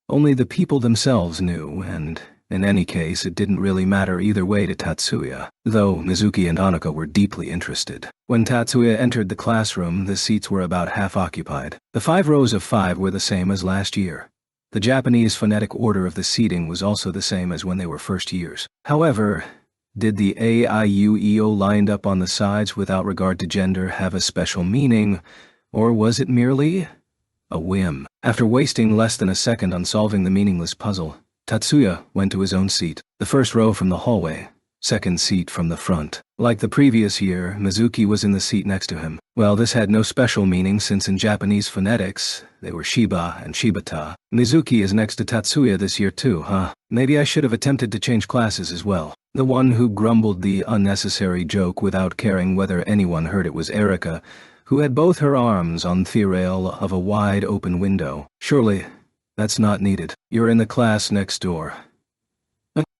Only the people themselves knew, and in any case it didn't really matter either way to Tatsuya, though Mizuki and Hanako were deeply interested. When Tatsuya entered the classroom, the seats were about half occupied. The 5 rows of 5 were the same as last year. The Japanese phonetic order of the seating was also the same as when they were first years. However, did the A-I-U-E-O lined up on the sides without regard to gender have a special meaning, or was it merely a whim? After wasting less than a second on solving the meaningless puzzle, Tatsuya went to his own seat, the first row from the hallway, second seat from the front. Like the previous year, Mizuki was in the seat next to him. Well, this had no special meaning since in Japanese phonetics, they were Shiba and Shibata. Mizuki is next to Tatsuya this year too, huh? Maybe I should have attempted to change classes as well. The one who grumbled the unnecessary joke without caring whether anyone heard it was Erika, who had both her arms on the rail of a wide-open window. Surely, that's not needed. You're in the class next door.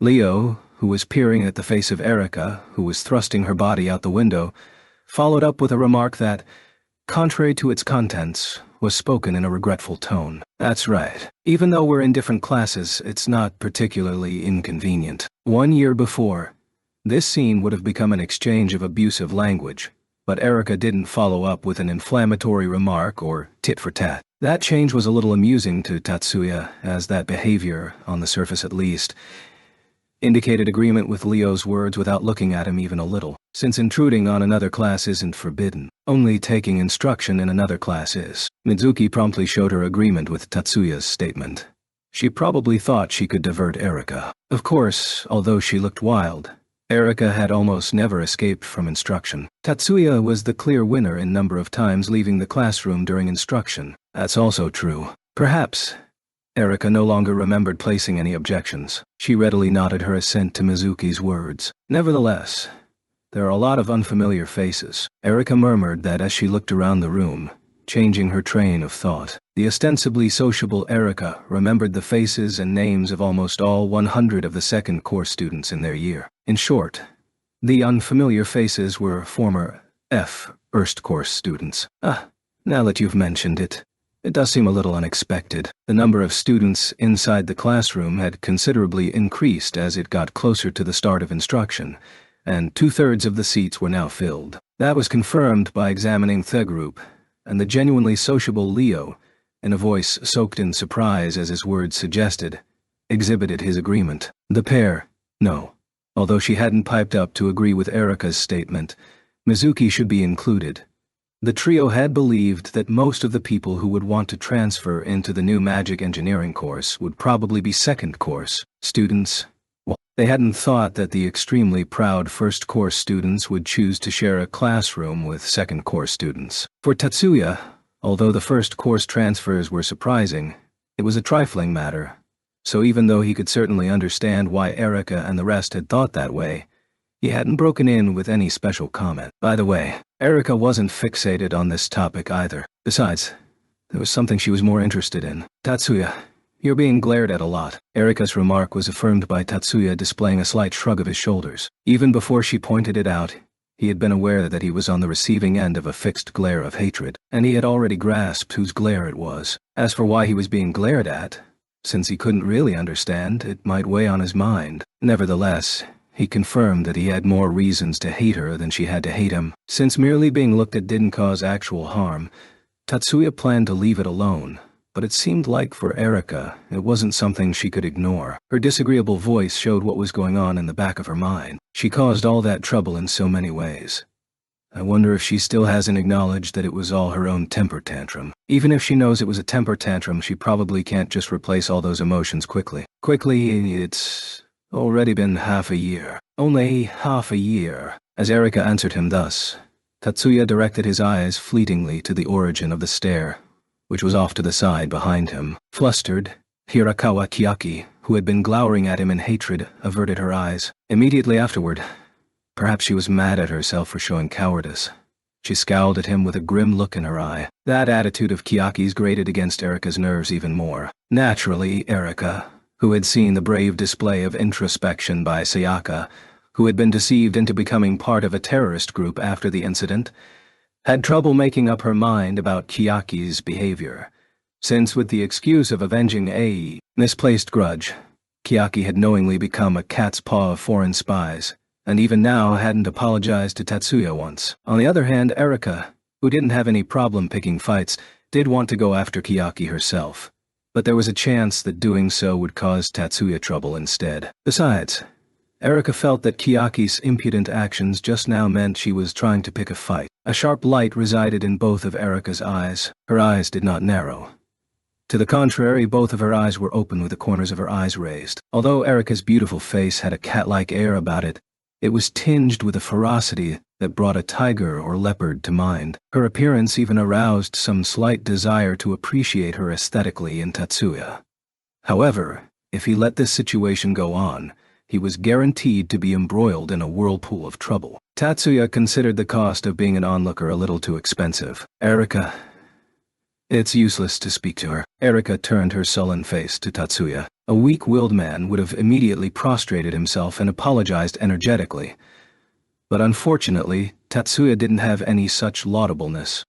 Leo, who was peering at the face of Erika, who was thrusting her body out the window, followed up with a remark that, contrary to its contents, was spoken in a regretful tone. That's right. Even though we're in different classes, it's not particularly inconvenient. 1 year before, this scene would have become an exchange of abusive language, but Erika didn't follow up with an inflammatory remark or tit for tat. That change was a little amusing to Tatsuya, as that behavior, on the surface at least, indicated agreement with Leo's words without looking at him even a little, since intruding on another class isn't forbidden. Only taking instruction in another class is. Mizuki promptly showed her agreement with Tatsuya's statement. She probably thought she could divert Erika. Of course, although she looked wild, Erika had almost never escaped from instruction. Tatsuya was the clear winner in number of times leaving the classroom during instruction. That's also true. Perhaps Erika no longer remembered placing any objections. She readily nodded her assent to Mizuki's words. Nevertheless, there are a lot of unfamiliar faces. Erika murmured that as she looked around the room, changing her train of thought. The ostensibly sociable Erika remembered the faces and names of almost all 100 of the second course students in their year. In short, the unfamiliar faces were former first course students. Now that you've mentioned it, it does seem a little unexpected. The number of students inside the classroom had considerably increased as it got closer to the start of instruction, and 2/3 of the seats were now filled. That was confirmed by examining the group, and the genuinely sociable Leo, in a voice soaked in surprise as his words suggested, exhibited his agreement. The pair, no. Although she hadn't piped up to agree with Erika's statement, Mizuki should be included. The trio had believed that most of the people who would want to transfer into the new magic engineering course would probably be second course students. Well, they hadn't thought that the extremely proud first course students would choose to share a classroom with second course students. For Tatsuya, although the first course transfers were surprising, it was a trifling matter. So even though he could certainly understand why Erika and the rest had thought that way, he hadn't broken in with any special comment. By the way, Erika wasn't fixated on this topic either. Besides, there was something she was more interested in. Tatsuya, you're being glared at a lot. Erika's remark was affirmed by Tatsuya displaying a slight shrug of his shoulders. Even before she pointed it out, he had been aware that he was on the receiving end of a fixed glare of hatred, and he had already grasped whose glare it was. As for why he was being glared at, since he couldn't really understand, it might weigh on his mind. Nevertheless, he confirmed that he had more reasons to hate her than she had to hate him. Since merely being looked at didn't cause actual harm, Tatsuya planned to leave it alone, but it seemed like for Erika, it wasn't something she could ignore. Her disagreeable voice showed what was going on in the back of her mind. She caused all that trouble in so many ways. I wonder if she still hasn't acknowledged that it was all her own temper tantrum. Even if she knows it was a temper tantrum, she probably can't just replace all those emotions quickly. It's already been half a year. Only half a year. As Erika answered him thus, Tatsuya directed his eyes fleetingly to the origin of the stair, which was off to the side behind him. Flustered, Hirakawa Kiyaki, who had been glowering at him in hatred, averted her eyes. Immediately afterward, perhaps she was mad at herself for showing cowardice, she scowled at him with a grim look in her eye. That attitude of Kiyaki's grated against Erika's nerves even more. Naturally, Erika, who had seen the brave display of introspection by Sayaka, who had been deceived into becoming part of a terrorist group after the incident, had trouble making up her mind about Kiyaki's behavior. since with the excuse of avenging a misplaced grudge, Chiaki had knowingly become a cat's paw of foreign spies, and even now hadn't apologized to Tatsuya once. On the other hand, Erika, who didn't have any problem picking fights, did want to go after Chiaki herself, but there was a chance that doing so would cause Tatsuya trouble instead. Besides, Erika felt that Chiaki's impudent actions just now meant she was trying to pick a fight. A sharp light resided in both of Erika's eyes. Her eyes did not narrow. To the contrary, both of her eyes were open with the corners of her eyes raised. Although Erika's beautiful face had a cat-like air about it, it was tinged with a ferocity that brought a tiger or leopard to mind. Her appearance even aroused some slight desire to appreciate her aesthetically in Tatsuya. However, if he let this situation go on, he was guaranteed to be embroiled in a whirlpool of trouble. Tatsuya considered the cost of being an onlooker a little too expensive. Erika. It's useless to speak to her. Erika turned her sullen face to Tatsuya. A weak-willed man would have immediately prostrated himself and apologized energetically. But unfortunately, Tatsuya didn't have any such laudableness.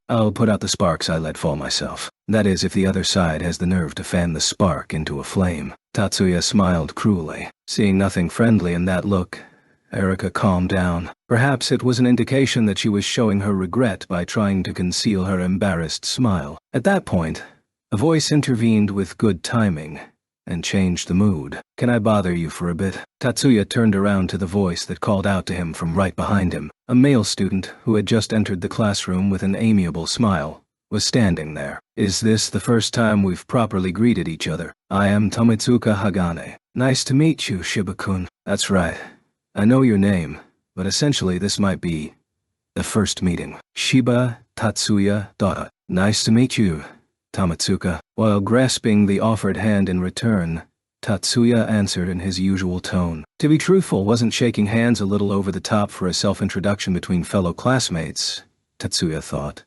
I'll put out the sparks I let fall myself. That is, if the other side has the nerve to fan the spark into a flame. Tatsuya smiled cruelly. Seeing nothing friendly in that look, Erika calmed down. Perhaps it was an indication that she was showing her regret by trying to conceal her embarrassed smile. At that point, a voice intervened with good timing and changed the mood. Can I bother you for a bit? Tatsuya turned around to the voice that called out to him from right behind him. A male student, who had just entered the classroom with an amiable smile, was standing there. Is this the first time we've properly greeted each other? I am Tomitsuka Hagane. Nice to meet you, Shiba-kun. That's right. I know your name, but essentially this might be the first meeting. Shiba Tatsuya Dada. Nice to meet you, Tomitsuka. While grasping the offered hand in return, Tatsuya answered in his usual tone. To be truthful, wasn't shaking hands a little over the top for a self-introduction between fellow classmates, Tatsuya thought.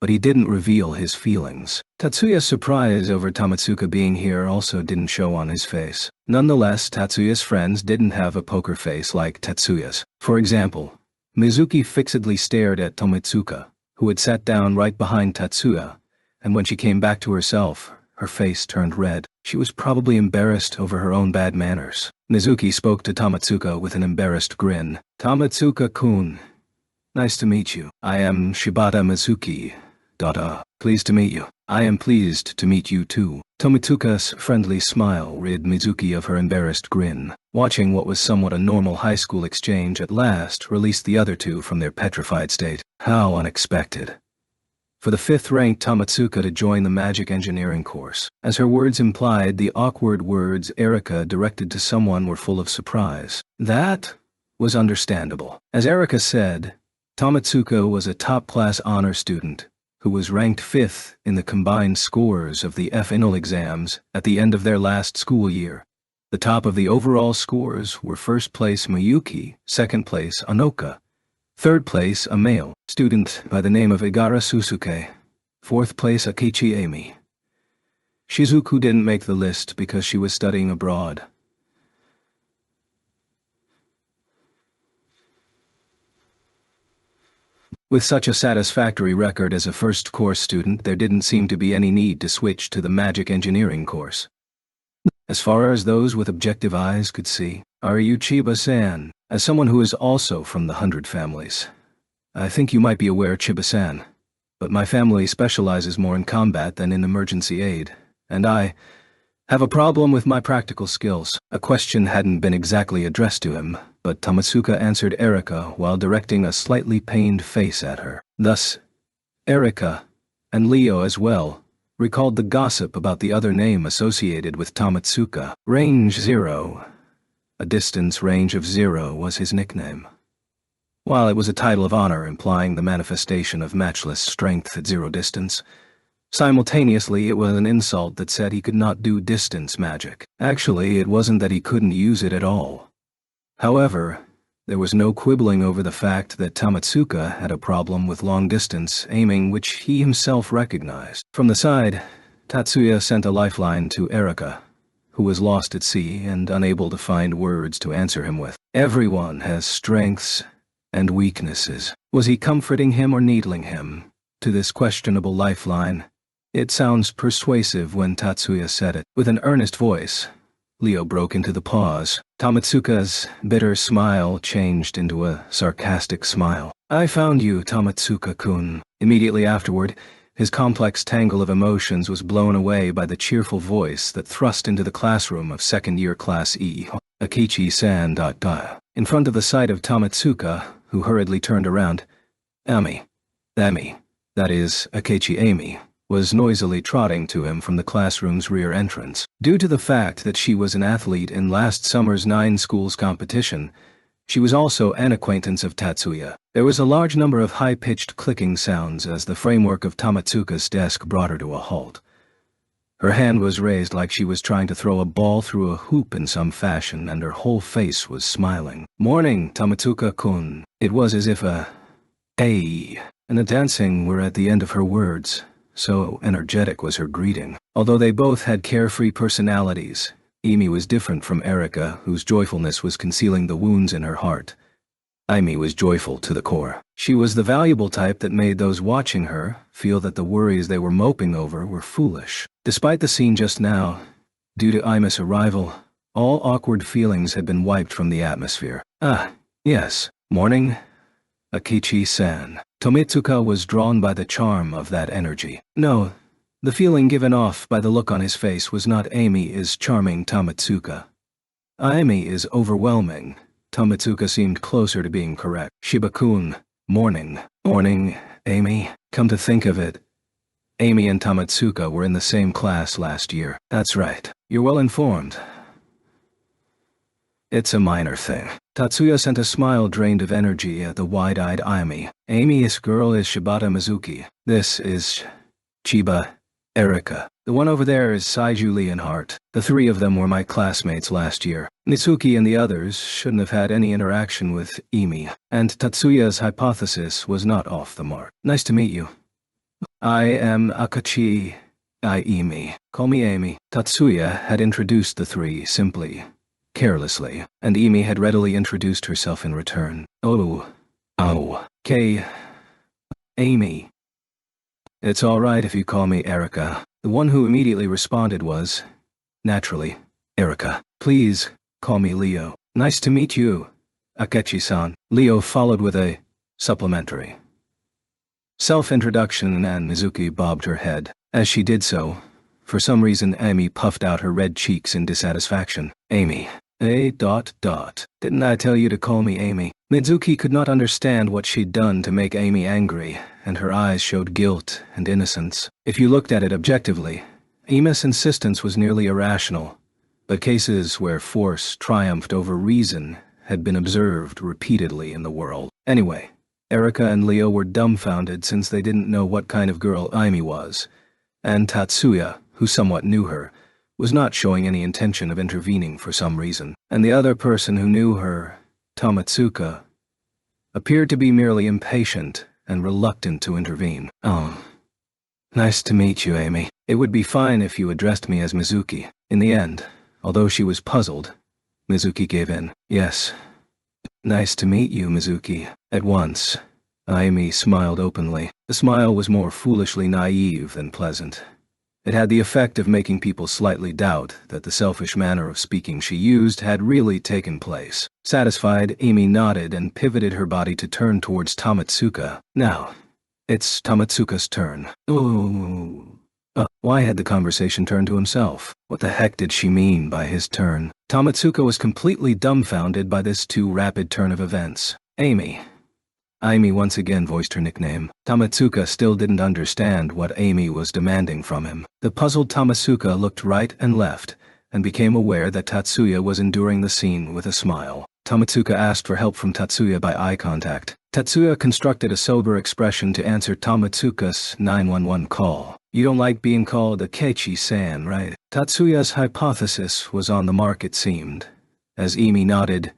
But he didn't reveal his feelings. Tatsuya's surprise over Tomitsuka being here also didn't show on his face. Nonetheless, Tatsuya's friends didn't have a poker face like Tatsuya's. For example, Mizuki fixedly stared at Tomitsuka, who had sat down right behind Tatsuya, and when she came back to herself, her face turned red. She was probably embarrassed over her own bad manners. Mizuki spoke to Tomitsuka with an embarrassed grin. Tomitsuka-kun, nice to meet you. I am Shibata Mizuki. Dada. Pleased to meet you. I am pleased to meet you too. Tomitsuka's friendly smile rid Mizuki of her embarrassed grin. Watching what was somewhat a normal high school exchange at last released the other two from their petrified state. How unexpected. For the fifth-ranked Tomitsuka to join the magic engineering course. As her words implied, the awkward words Erika directed to someone were full of surprise. That was understandable. As Erika said, Tomitsuka was a top-class honor student who was ranked 5th in the combined scores of the final exams at the end of their last school year. The top of the overall scores were first place Miyuki, second place Anoka, third place a male student by the name of Igara Susuke, fourth place Akichi Amy. Shizuku didn't make the list because she was studying abroad. With such a satisfactory record as a first-course student, there didn't seem to be any need to switch to the magic engineering course. As far as those with objective eyes could see, are you Chiba-san? As someone who is also from the 100 families, I think you might be aware, Chiba-san, but my family specializes more in combat than in emergency aid, and I have a problem with my practical skills. A question hadn't been exactly addressed to him, but Tomitsuka answered Erika while directing a slightly pained face at her. Thus, Erika, and Leo as well, recalled the gossip about the other name associated with Tomitsuka. Range 0. A distance range of 0 was his nickname. While it was a title of honor implying the manifestation of matchless strength at 0 distance, simultaneously it was an insult that said he could not do distance magic. Actually, it wasn't that he couldn't use it at all. However, there was no quibbling over the fact that Tomitsuka had a problem with long-distance aiming, which he himself recognized. From the side, Tatsuya sent a lifeline to Erika, who was lost at sea and unable to find words to answer him with. Everyone has strengths and weaknesses. Was he comforting him or needling him? To this questionable lifeline, It sounds persuasive when Tatsuya said it. With an earnest voice, Leo broke into the pause. Tamatsuka's bitter smile changed into a sarcastic smile. I found you, Tamatsuka-kun. Immediately afterward, his complex tangle of emotions was blown away by the cheerful voice that thrust into the classroom of second-year Class E. Akechi-san. In front of the sight of Tamatsuka, who hurriedly turned around, Amy, that is, Akechi Amy, was noisily trotting to him from the classroom's rear entrance. Due to the fact that she was an athlete in last summer's 9-schools competition, she was also an acquaintance of Tatsuya. There was a large number of high-pitched clicking sounds as the framework of Tamatsuka's desk brought her to a halt. Her hand was raised like she was trying to throw a ball through a hoop in some fashion, and her whole face was smiling. Morning, Tamatsuka-kun. It was as if and the dancing were at the end of her words. So energetic was her greeting. Although they both had carefree personalities, Amy was different from Erika, whose joyfulness was concealing the wounds in her heart. Amy was joyful to the core. She was the valuable type that made those watching her feel that the worries they were moping over were foolish. Despite the scene just now, due to Aime's arrival, all awkward feelings had been wiped from the atmosphere. Ah, yes. Morning, Akechi-san. Tomitsuka was drawn by the charm of that energy. No, the feeling given off by the look on his face was not Amy is charming Tamatsuka. Amy is overwhelming. Tamatsuka seemed closer to being correct. Shiba-kun. Morning. Morning, Amy. Come to think of it, Amy and Tamatsuka were in the same class last year. That's right. You're well informed. It's a minor thing. Tatsuya sent a smile drained of energy at the wide-eyed Amy. This girl is Shibata Mizuki. This is Chiba Erika. The one over there is Saiju Leonhardt. The three of them were my classmates last year. Nitsuki and the others shouldn't have had any interaction with Amy, and Tatsuya's hypothesis was not off the mark. Nice to meet you. I am Akachi Amy. Call me Amy. Tatsuya had introduced the three simply, carelessly, and Amy had readily introduced herself in return. Amy. It's all right if you call me Erika. The one who immediately responded was, naturally, Erika. Please, call me Leo. Nice to meet you, Akechi-san. Leo followed with a supplementary self-introduction, and Mizuki bobbed her head. As she did so, for some reason Amy puffed out her red cheeks in dissatisfaction. Amy. Didn't I tell you to call me Amy? Mizuki could not understand what she'd done to make Amy angry, and her eyes showed guilt and innocence. If you looked at it objectively, Amy's insistence was nearly irrational, but cases where force triumphed over reason had been observed repeatedly in the world. Anyway, Erika and Leo were dumbfounded since they didn't know what kind of girl Amy was, and Tatsuya, who somewhat knew her, was not showing any intention of intervening for some reason, and the other person who knew her, Tamatsuka, appeared to be merely impatient and reluctant to intervene. Nice to meet you, Amy. It would be fine if you addressed me as Mizuki. In the end, although she was puzzled, Mizuki gave in. Yes. Nice to meet you, Mizuki. At once, Amy smiled openly. The smile was more foolishly naive than pleasant. It had the effect of making people slightly doubt that the selfish manner of speaking she used had really taken place. Satisfied, Amy nodded and pivoted her body to turn towards Tamatsuka. Now, it's Tamatsuka's turn. Why had the conversation turned to himself? What the heck did she mean by his turn? Tamatsuka was completely dumbfounded by this too rapid turn of events. Amy once again voiced her nickname. Tamatsuka still didn't understand what Amy was demanding from him. The puzzled Tamatsuka looked right and left, and became aware that Tatsuya was enduring the scene with a smile. Tamatsuka asked for help from Tatsuya by eye contact. Tatsuya constructed a sober expression to answer Tamatsuka's 911 call. You don't like being called Akechi-san, right? Tatsuya's hypothesis was on the mark, it seemed. As Amy nodded,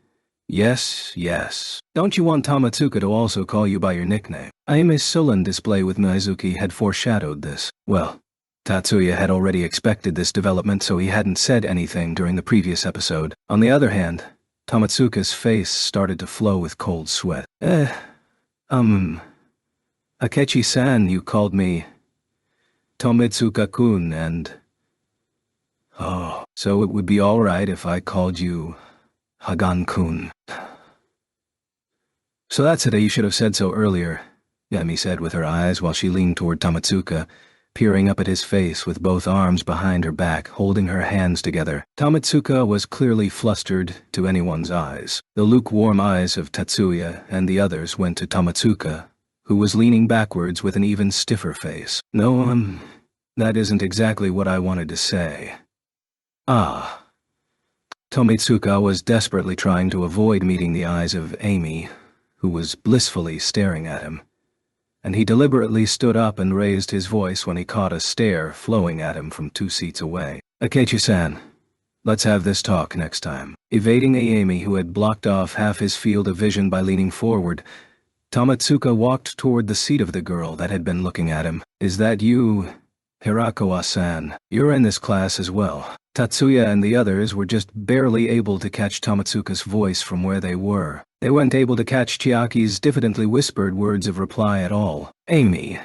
Yes. Don't you want Tamatsuka to also call you by your nickname? Aime's sullen display with Mizuki had foreshadowed this. Well, Tatsuya had already expected this development, so he hadn't said anything during the previous episode. On the other hand, Tamatsuka's face started to flow with cold sweat. Akechi-san, you called me Tomitsuka-kun and... Oh, so it would be all right if I called you Hagan-kun. So that's it, you should have said so earlier, Yami said with her eyes while she leaned toward Tamatsuka, peering up at his face with both arms behind her back, holding her hands together. Tamatsuka was clearly flustered to anyone's eyes. The lukewarm eyes of Tatsuya and the others went to Tamatsuka, who was leaning backwards with an even stiffer face. No, that isn't exactly what I wanted to say. Ah. Tomitsuka was desperately trying to avoid meeting the eyes of Amy, who was blissfully staring at him, and he deliberately stood up and raised his voice when he caught a stare flowing at him from 2 seats away. Akechi-san, let's have this talk next time. Evading Amy, who had blocked off half his field of vision by leaning forward, Tamatsuka walked toward the seat of the girl that had been looking at him. Is that you, Hirakawa-san? You're in this class as well. Tatsuya and the others were just barely able to catch Tamatsuka's voice from where they were. They weren't able to catch Chiaki's diffidently whispered words of reply at all. Amy,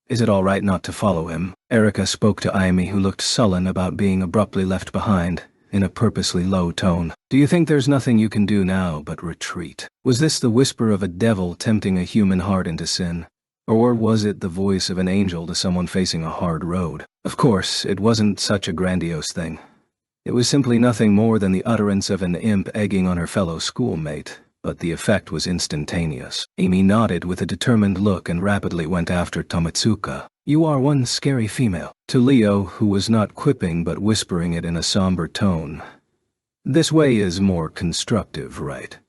is it all right not to follow him? Erika spoke to Amy, who looked sullen about being abruptly left behind, in a purposely low tone. Do you think there's nothing you can do now but retreat? Was this the whisper of a devil tempting a human heart into sin? Or was it the voice of an angel to someone facing a hard road? Of course, it wasn't such a grandiose thing. It was simply nothing more than the utterance of an imp egging on her fellow schoolmate, but the effect was instantaneous. Amy nodded with a determined look and rapidly went after Tamatsuka. You are one scary female. To Leo, who was not quipping but whispering it in a somber tone. This way is more constructive, right?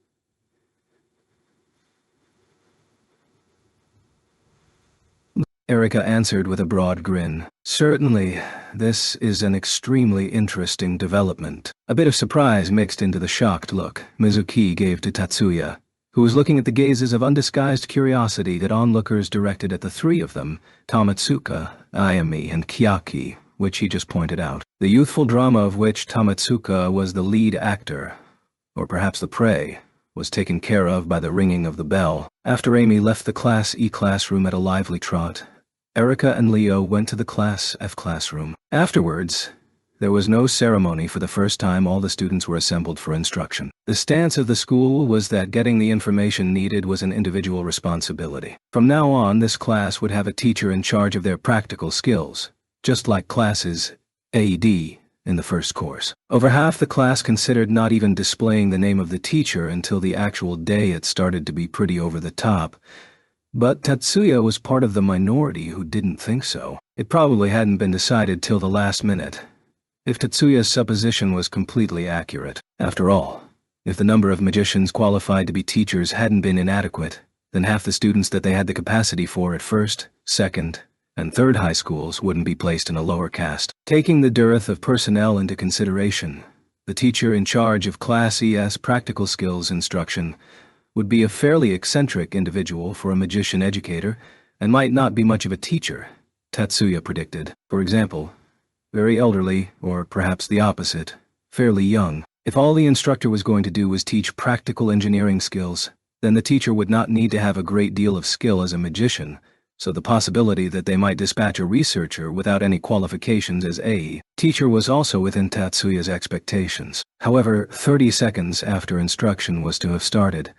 Erika answered with a broad grin. Certainly, this is an extremely interesting development. A bit of surprise mixed into the shocked look Mizuki gave to Tatsuya, who was looking at the gazes of undisguised curiosity that onlookers directed at the 3 of them, Tamatsuka, Ayami, and Chiaki, which he just pointed out. The youthful drama of which Tamatsuka was the lead actor, or perhaps the prey, was taken care of by the ringing of the bell. After Amy left the Class E classroom at a lively trot, Erika and Leo went to the Class F classroom. Afterwards, there was no ceremony. For the first time, all the students were assembled for instruction. The stance of the school was that getting the information needed was an individual responsibility. From now on, this class would have a teacher in charge of their practical skills, just like classes A, D in the first course. Over half the class considered not even displaying the name of the teacher until the actual day. It started to be pretty over the top. But Tatsuya was part of the minority who didn't think so. It probably hadn't been decided till the last minute, if Tatsuya's supposition was completely accurate. After all, if the number of magicians qualified to be teachers hadn't been inadequate, then half the students that they had the capacity for at first, second, and third high schools wouldn't be placed in a lower caste. Taking the dearth of personnel into consideration, the teacher in charge of Class ES practical skills instruction would be a fairly eccentric individual for a magician educator, and might not be much of a teacher, Tatsuya predicted. For example, very elderly, or perhaps the opposite, fairly young. If all the instructor was going to do was teach practical engineering skills, then the teacher would not need to have a great deal of skill as a magician, so the possibility that they might dispatch a researcher without any qualifications as a teacher was also within Tatsuya's expectations. However, 30 seconds after instruction was to have started,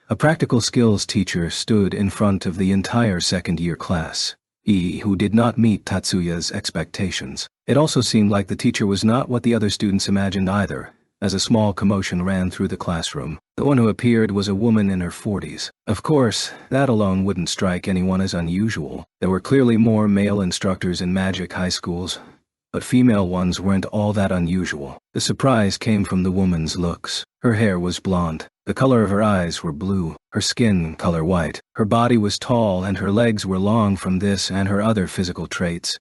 a practical skills teacher stood in front of the entire second-year class, who did not meet Tatsuya's expectations. It also seemed like the teacher was not what the other students imagined either, as a small commotion ran through the classroom. The one who appeared was a woman in her 40s. Of course, that alone wouldn't strike anyone as unusual. There were clearly more male instructors in magic high schools, but female ones weren't all that unusual. The surprise came from the woman's looks. Her hair was blonde. The color of her eyes were blue, her skin color white. Her body was tall and her legs were long. From this and her other physical traits,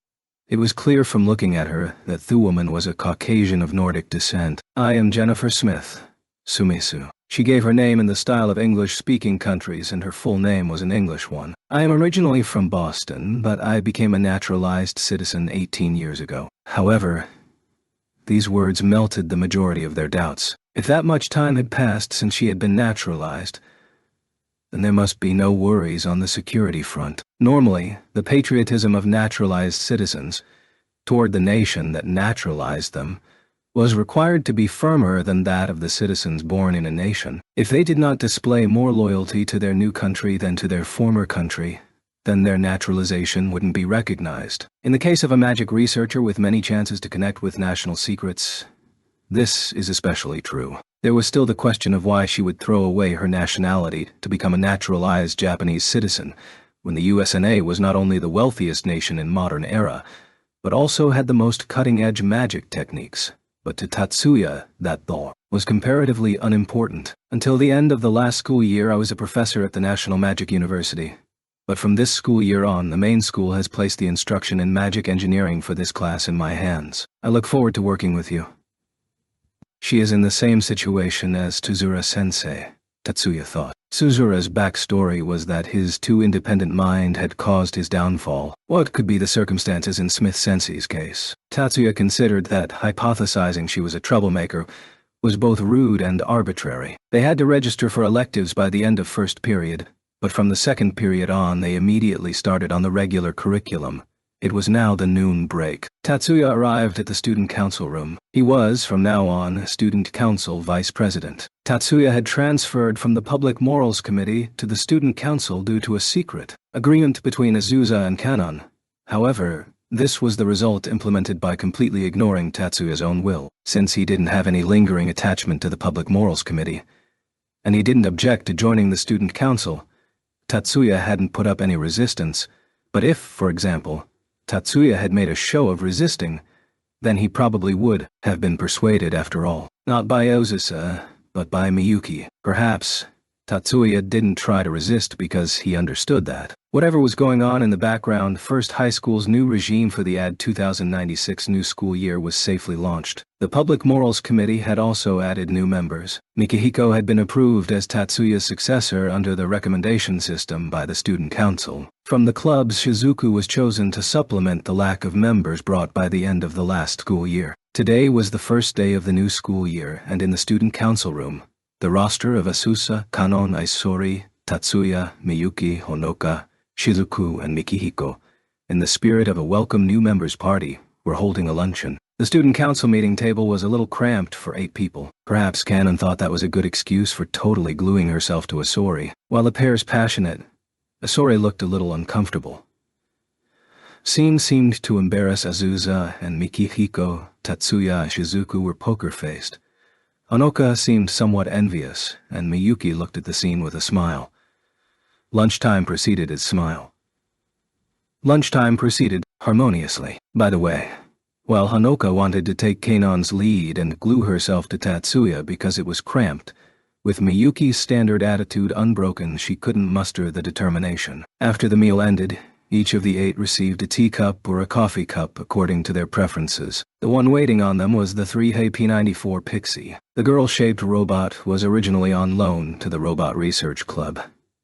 it was clear from looking at her that the woman was a Caucasian of Nordic descent. I am Jennifer Smith, Sumisu. She gave her name in the style of English-speaking countries, and her full name was an English one. I am originally from Boston, but I became a naturalized citizen 18 years ago. However, these words melted the majority of their doubts. If that much time had passed since she had been naturalized, then there must be no worries on the security front. Normally, the patriotism of naturalized citizens toward the nation that naturalized them was required to be firmer than that of the citizens born in a nation. If they did not display more loyalty to their new country than to their former country, then their naturalization wouldn't be recognized. In the case of a magic researcher with many chances to connect with national secrets, this is especially true. There was still the question of why she would throw away her nationality to become a naturalized Japanese citizen, when the USNA was not only the wealthiest nation in modern era, but also had the most cutting-edge magic techniques. But to Tatsuya, that thought was comparatively unimportant. Until the end of the last school year, I was a professor at the National Magic University. But from this school year on, the main school has placed the instruction in magic engineering for this class in my hands. I look forward to working with you. She is in the same situation as Tsuzura-sensei, Tatsuya thought. Tsuzura's backstory was that his too independent mind had caused his downfall. What could be the circumstances in Smith-sensei's case? Tatsuya considered that hypothesizing she was a troublemaker was both rude and arbitrary. They had to register for electives by the end of first period, but from the second period on they immediately started on the regular curriculum. It was now the noon break. Tatsuya arrived at the student council room. He was, from now on, student council vice president. Tatsuya had transferred from the Public Morals Committee to the student council due to a secret agreement between Azusa and Kanon. However, this was the result implemented by completely ignoring Tatsuya's own will, since he didn't have any lingering attachment to the Public Morals Committee, and he didn't object to joining the student council. Tatsuya hadn't put up any resistance, but if, for example, Tatsuya had made a show of resisting, then he probably would have been persuaded after all. Not by Azusa, but by Miyuki. Perhaps Tatsuya didn't try to resist because he understood that whatever was going on in the background, First High School's new regime for the AD 2096 new school year was safely launched. The Public Morals Committee had also added new members. Mikihiko had been approved as Tatsuya's successor under the recommendation system by the Student Council. From the clubs, Shizuku was chosen to supplement the lack of members brought by the end of the last school year. Today was the first day of the new school year, and in the Student Council room, the roster of Asusa, Kanon, Aisori, Tatsuya, Miyuki, Honoka, Shizuku, and Mikihiko, in the spirit of a welcome new members party, were holding a luncheon. The student council meeting table was a little cramped for 8 people. Perhaps Kanon thought that was a good excuse for totally gluing herself to Asori. While the pair's passionate, Asori looked a little uncomfortable. Scene seemed to embarrass Azusa, and Mikihiko, Tatsuya, and Shizuku were poker-faced. Honoka seemed somewhat envious, and Miyuki looked at the scene with a smile. Lunchtime preceded its smile. Lunchtime proceeded harmoniously. By the way, while Honoka wanted to take Kanon's lead and glue herself to Tatsuya because it was cramped, with Miyuki's standard attitude unbroken, she couldn't muster the determination. After the meal ended, each of the 8 received a teacup or a coffee cup according to their preferences. The one waiting on them was the 3Hey P94 Pixie. The girl-shaped robot was originally on loan to the Robot Research Club.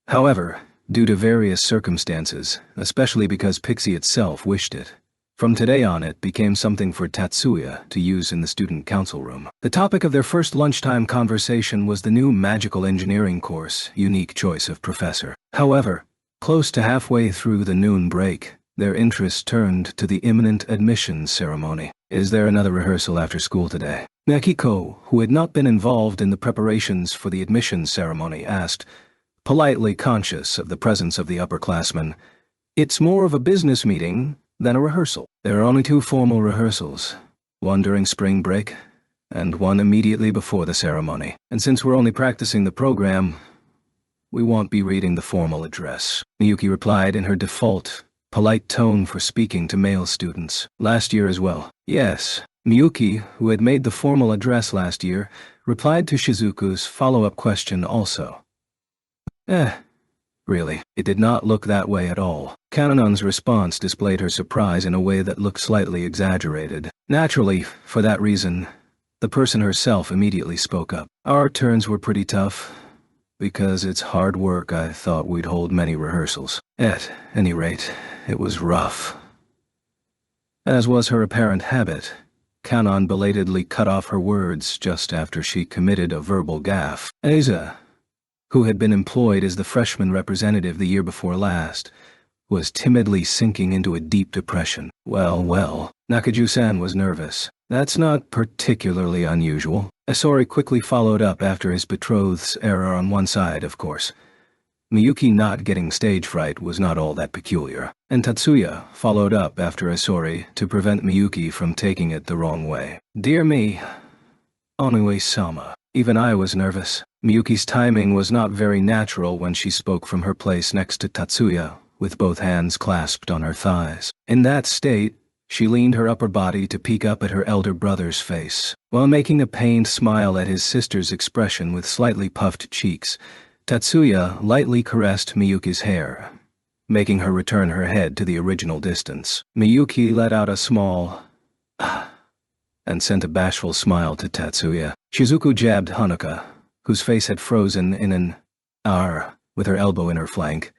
However, due to various circumstances, especially because Pixie itself wished it, from today on it became something for Tatsuya to use in the student council room. The topic of their first lunchtime conversation was the new magical engineering course, Unique Choice of Professor. However, close to halfway through the noon break, their interest turned to the imminent admissions ceremony. Is there another rehearsal after school today? Makiko, who had not been involved in the preparations for the admissions ceremony, asked, politely conscious of the presence of the upperclassmen. It's more of a business meeting than a rehearsal. There are only 2 formal rehearsals, one during spring break, and one immediately before the ceremony. And since we're only practicing the program, we won't be reading the formal address. Miyuki replied in her default, polite tone for speaking to male students. Last year as well. Yes. Miyuki, who had made the formal address last year, replied to Shizuku's follow-up question also. Really, it did not look that way at all. Kanon's response displayed her surprise in a way that looked slightly exaggerated. Naturally, for that reason, the person herself immediately spoke up. Our turns were pretty tough. Because it's hard work, I thought we'd hold many rehearsals. At any rate, it was rough. As was her apparent habit, Kanon belatedly cut off her words just after she committed a verbal gaffe. Asa, who had been employed as the freshman representative the year before last, was timidly sinking into a deep depression. Well, Nakaju-san was nervous. That's not particularly unusual. Isori quickly followed up after his betrothed's error on one side, of course. Miyuki not getting stage fright was not all that peculiar, and Tatsuya followed up after Isori to prevent Miyuki from taking it the wrong way. Dear me, Onue-sama. Even I was nervous. Miyuki's timing was not very natural when she spoke from her place next to Tatsuya, with both hands clasped on her thighs. In that state, she leaned her upper body to peek up at her elder brother's face. While making a pained smile at his sister's expression with slightly puffed cheeks, Tatsuya lightly caressed Miyuki's hair, making her return her head to the original distance. Miyuki let out a small and sent a bashful smile to Tatsuya. Shizuku jabbed Hanuka, whose face had frozen in an R, with her elbow in her flank,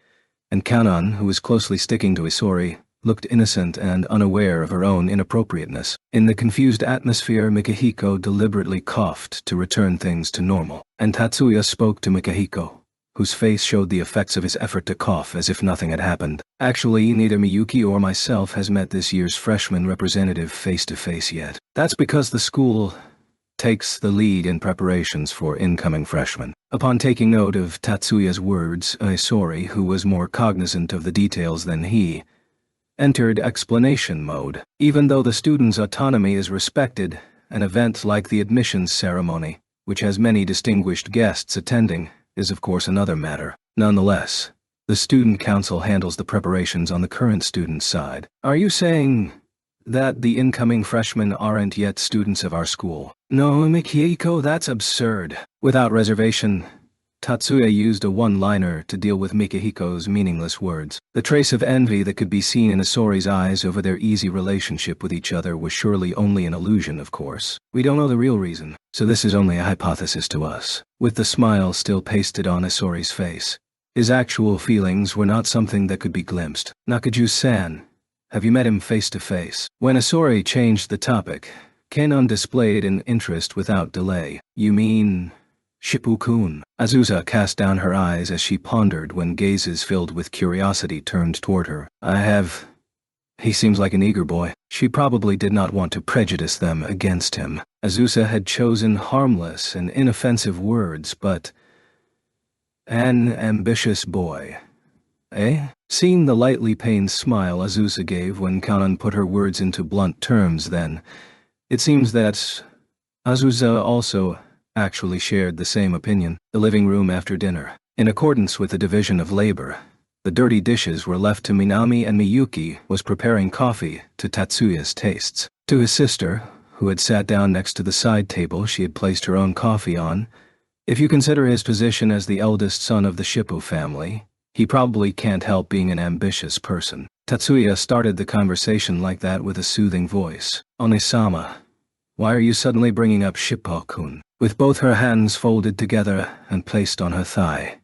and Kanon, who was closely sticking to Isori, looked innocent and unaware of her own inappropriateness. In the confused atmosphere, Mikahiko deliberately coughed to return things to normal, and Tatsuya spoke to Mikahiko, whose face showed the effects of his effort to cough as if nothing had happened. Actually, neither Miyuki or myself has met this year's freshman representative face-to-face yet. That's because the school takes the lead in preparations for incoming freshmen. Upon taking note of Tatsuya's words, Isori, who was more cognizant of the details than he, entered explanation mode. Even though the student's autonomy is respected, an event like the admissions ceremony, which has many distinguished guests attending, is of course another matter. Nonetheless, the student council handles the preparations on the current student's side. Are you saying that the incoming freshmen aren't yet students of our school? No, Mikihiko, that's absurd. Without reservation, Tatsuya used a one-liner to deal with Mikihiko's meaningless words. The trace of envy that could be seen in Isori's eyes over their easy relationship with each other was surely only an illusion, of course. We don't know the real reason, so this is only a hypothesis to us. With the smile still pasted on Isori's face, his actual feelings were not something that could be glimpsed. Nakaju-san, have you met him face to face? When Isori changed the topic, Kanon displayed an interest without delay. You mean Shippo-kun? Azusa cast down her eyes as she pondered when gazes filled with curiosity turned toward her. I have. He seems like an eager boy. She probably did not want to prejudice them against him. Azusa had chosen harmless and inoffensive words, but an ambitious boy. Eh? Seeing the lightly pained smile Azusa gave when Kanon put her words into blunt terms then, it seems that Azusa also actually shared the same opinion. The living room after dinner. In accordance with the division of labor, the dirty dishes were left to Minami, and Miyuki was preparing coffee to Tatsuya's tastes. To his sister, who had sat down next to the side table she had placed her own coffee on, if you consider his position as the eldest son of the Shippo family, he probably can't help being an ambitious person. Tatsuya started the conversation like that with a soothing voice. Onisama, why are you suddenly bringing up Shippo-kun? With both her hands folded together and placed on her thigh,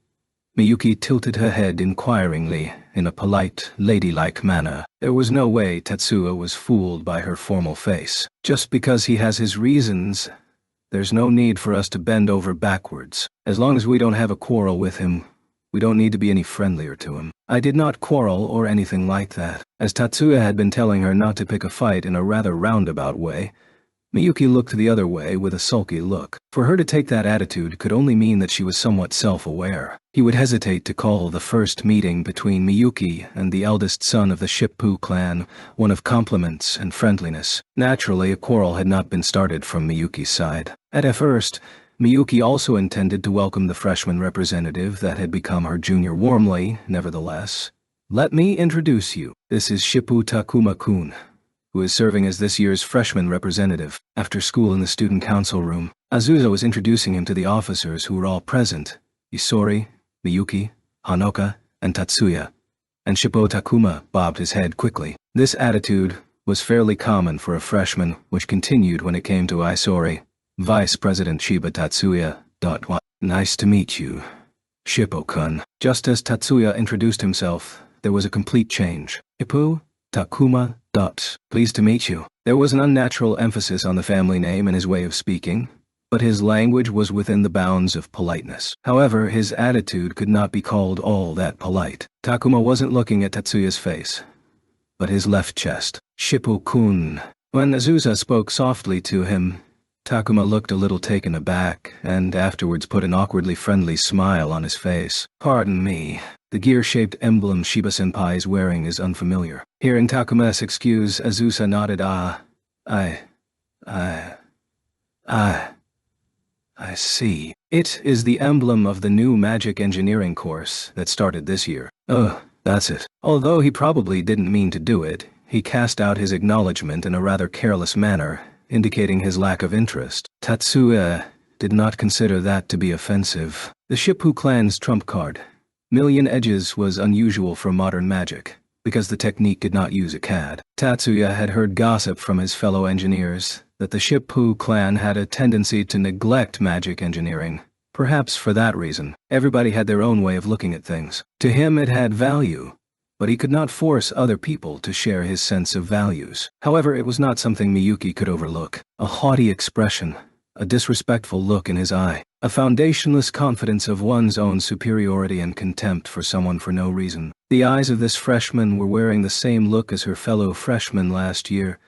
Miyuki tilted her head inquiringly in a polite, ladylike manner. There was no way Tatsuya was fooled by her formal face. Just because he has his reasons, there's no need for us to bend over backwards. As long as we don't have a quarrel with him, we don't need to be any friendlier to him. I did not quarrel or anything like that. As Tatsuya had been telling her not to pick a fight in a rather roundabout way, Miyuki looked the other way with a sulky look. For her to take that attitude could only mean that she was somewhat self-aware. He would hesitate to call the first meeting between Miyuki and the eldest son of the Shippo clan one of compliments and friendliness. Naturally, a quarrel had not been started from Miyuki's side. At first, Miyuki also intended to welcome the freshman representative that had become her junior warmly, nevertheless. Let me introduce you. This is Shippo Takuma-kun, who is serving as this year's freshman representative. After school in the student council room, Azusa was introducing him to the officers who were all present: Isori, Miyuki, Hanoka, and Tatsuya. And Shippo Takuma bobbed his head quickly. This attitude was fairly common for a freshman, which continued when it came to Isori. Vice President Shiba Tatsuya. Nice to meet you, Shippo-kun. Just as Tatsuya introduced himself, there was a complete change. Shippo Takuma. Pleased to meet you. There was an unnatural emphasis on the family name in his way of speaking, but his language was within the bounds of politeness. However, his attitude could not be called all that polite. Takuma wasn't looking at Tatsuya's face, but his left chest. "Shippo-kun." When Azusa spoke softly to him, Takuma looked a little taken aback and afterwards put an awkwardly friendly smile on his face. "Pardon me. The gear-shaped emblem Shiba-senpai is wearing is unfamiliar." Hearing Takuma's excuse, Azusa nodded. I see. It is the emblem of the new magic engineering course that started this year." "Oh, that's it." Although he probably didn't mean to do it, he cast out his acknowledgement in a rather careless manner, indicating his lack of interest. Tatsuya did not consider that to be offensive. The Shippu clan's trump card, Million Edges, was unusual for modern magic, because the technique did not use a CAD. Tatsuya had heard gossip from his fellow engineers that the Shippu clan had a tendency to neglect magic engineering. Perhaps for that reason, everybody had their own way of looking at things. To him it had value, but he could not force other people to share his sense of values. However, it was not something Miyuki could overlook. A haughty expression, a disrespectful look in his eye, a foundationless confidence of one's own superiority and contempt for someone for no reason. The eyes of this freshman were wearing the same look as her fellow freshman last year,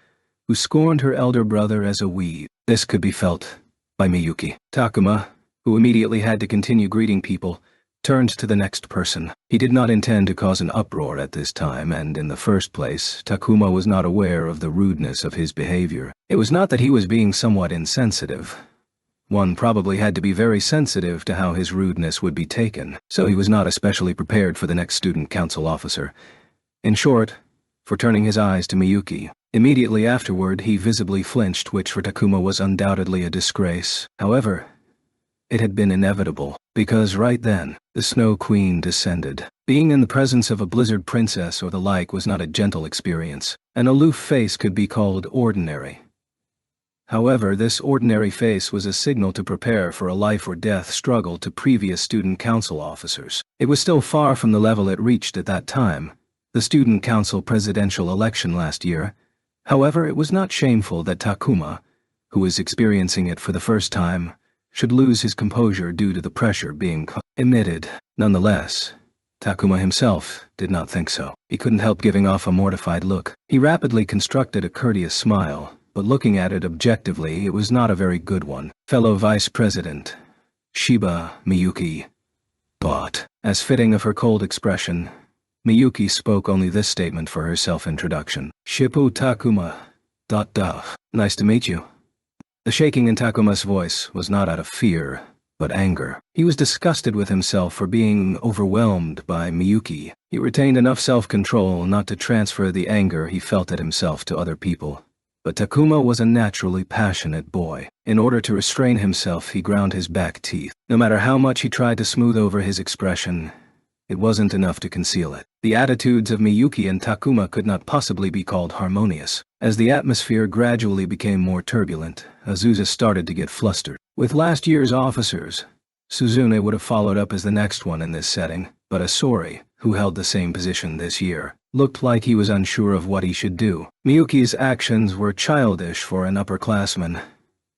who scorned her elder brother as a weed. This could be felt by Miyuki. Takuma, who immediately had to continue greeting people, turned to the next person. He did not intend to cause an uproar at this time, and in the first place, Takuma was not aware of the rudeness of his behavior. It was not that he was being somewhat insensitive. One probably had to be very sensitive to how his rudeness would be taken, so he was not especially prepared for the next student council officer. In short, for turning his eyes to Miyuki. Immediately afterward, he visibly flinched, which for Takuma was undoubtedly a disgrace. However, it had been inevitable, because right then, the Snow Queen descended. Being in the presence of a blizzard princess or the like was not a gentle experience. An aloof face could be called ordinary. However, this ordinary face was a signal to prepare for a life-or-death struggle to previous student council officers. It was still far from the level it reached at that time, the student council presidential election last year. However, it was not shameful that Takuma, who was experiencing it for the first time, should lose his composure due to the pressure being emitted. Nonetheless, Takuma himself did not think so. He couldn't help giving off a mortified look. He rapidly constructed a courteous smile, but looking at it objectively, it was not a very good one. "Fellow Vice President, Shiba Miyuki," thought. As fitting of her cold expression, Miyuki spoke only this statement for her self-introduction. "Shippu Takuma, ... Nice to meet you." The shaking in Takuma's voice was not out of fear, but anger. He was disgusted with himself for being overwhelmed by Miyuki. He retained enough self-control not to transfer the anger he felt at himself to other people. But Takuma was a naturally passionate boy. In order to restrain himself, he ground his back teeth. No matter how much he tried to smooth over his expression, it wasn't enough to conceal it. The attitudes of Miyuki and Takuma could not possibly be called harmonious. As the atmosphere gradually became more turbulent, Azusa started to get flustered. With last year's officers, Suzune would have followed up as the next one in this setting, but Asori, who held the same position this year, looked like he was unsure of what he should do. Miyuki's actions were childish for an upperclassman.